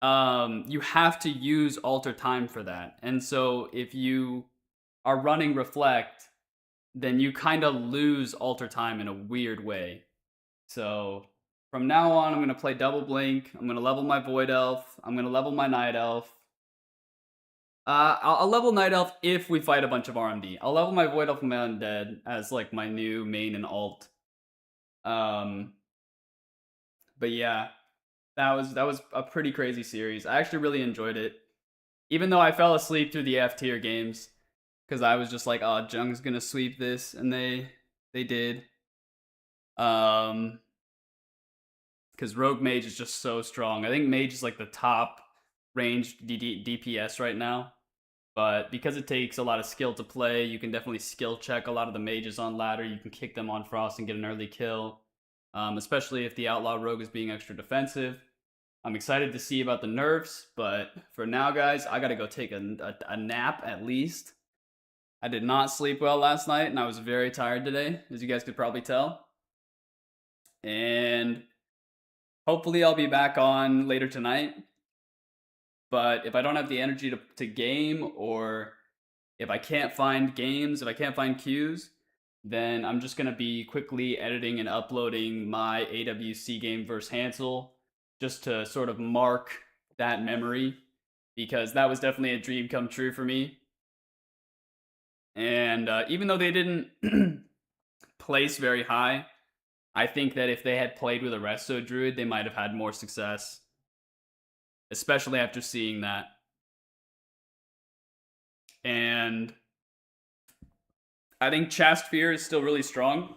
you have to use alter time for that. And so if you are running Reflect, then you kind of lose alter time in a weird way. So from now on, I'm going to play double blink. I'm going to level my Void Elf. I'm going to level my Night Elf. I'll level Night Elf if we fight a bunch of RMD. I'll level my Void Elf and my Undead as like my new main and alt. But yeah, that was a pretty crazy series. I actually really enjoyed it, even though I fell asleep through the F tier games because I was just like, "Oh, Jung's gonna sweep this," and they did. Because Rogue Mage is just so strong. I think Mage is like the top ranged DPS right now. But because it takes a lot of skill to play, you can definitely skill check a lot of the mages on ladder. You can kick them on Frost and get an early kill, especially if the Outlaw Rogue is being extra defensive. I'm excited to see about the nerfs, but for now, guys, I gotta go take a nap at least. I did not sleep well last night, and I was very tired today, as you guys could probably tell. And hopefully I'll be back on later tonight. But if I don't have the energy to game, or if I can't find games, if I can't find queues, then I'm just going to be quickly editing and uploading my AWC game versus Hansel, just to sort of mark that memory, because that was definitely a dream come true for me. And even though they didn't place very high, I think that if they had played with a Resto Druid, they might have had more success. Especially after seeing that. And I think Chast Fear is still really strong.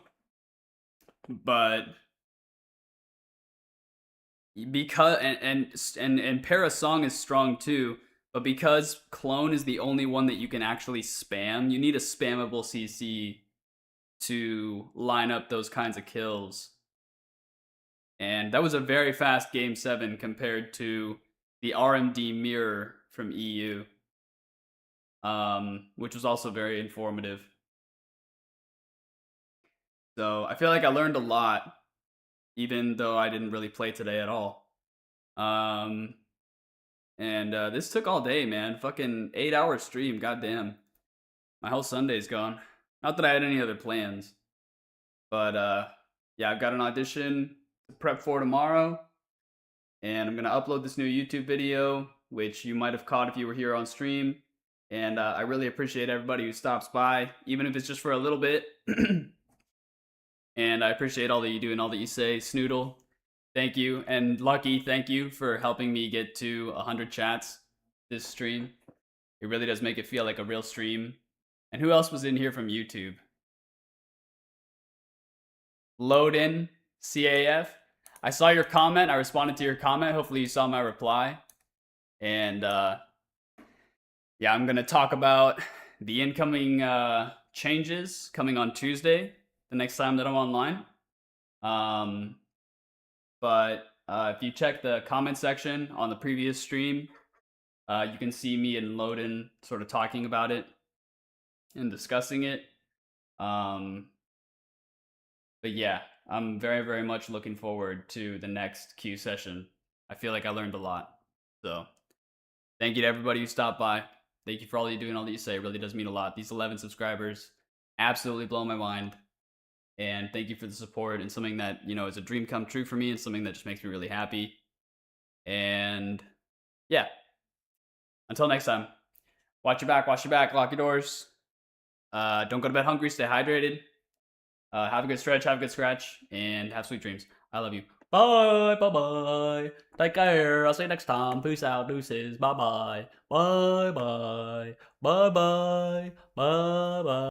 But because and Parasong is strong too, but because Clone is the only one that you can actually spam, you need a spammable CC to line up those kinds of kills. And that was a very fast Game 7 compared to the RMD mirror from EU, which was also very informative. So I feel like I learned a lot, even though I didn't really play today at all. And this took all day, man. Fucking 8-hour stream, goddamn. My whole Sunday's gone. Not that I had any other plans. But yeah, I've got an audition to prep for tomorrow. And I'm going to upload this new YouTube video, which you might have caught if you were here on stream. And I really appreciate everybody who stops by, even if it's just for a little bit. And I appreciate all that you do and all that you say. Snoodle, thank you. And Lucky, thank you for helping me get to 100 chats this stream. It really does make it feel like a real stream. And who else was in here from YouTube? Load in, CAF. I saw your comment. I responded to your comment. Hopefully you saw my reply. And yeah, I'm going to talk about the incoming changes coming on Tuesday, the next time that I'm online. But if you check the comment section on the previous stream, you can see me and Loden sort of talking about it and discussing it. But yeah, I'm very, very much looking forward to the next Q session. I feel like I learned a lot. So thank you to everybody who stopped by. Thank you for all you do and all that you say. It really does mean a lot. These 11 subscribers absolutely blow my mind. And thank you for the support, and something that, you know, is a dream come true for me, and something that just makes me really happy. And yeah, until next time, watch your back, lock your doors. Don't go to bed hungry, stay hydrated. Have a good stretch, have a good scratch, and have sweet dreams. I love you. Bye, bye, bye. Take care. I'll see you next time. Peace out. Deuces. Bye, bye. Bye, bye. Bye, bye. Bye, bye.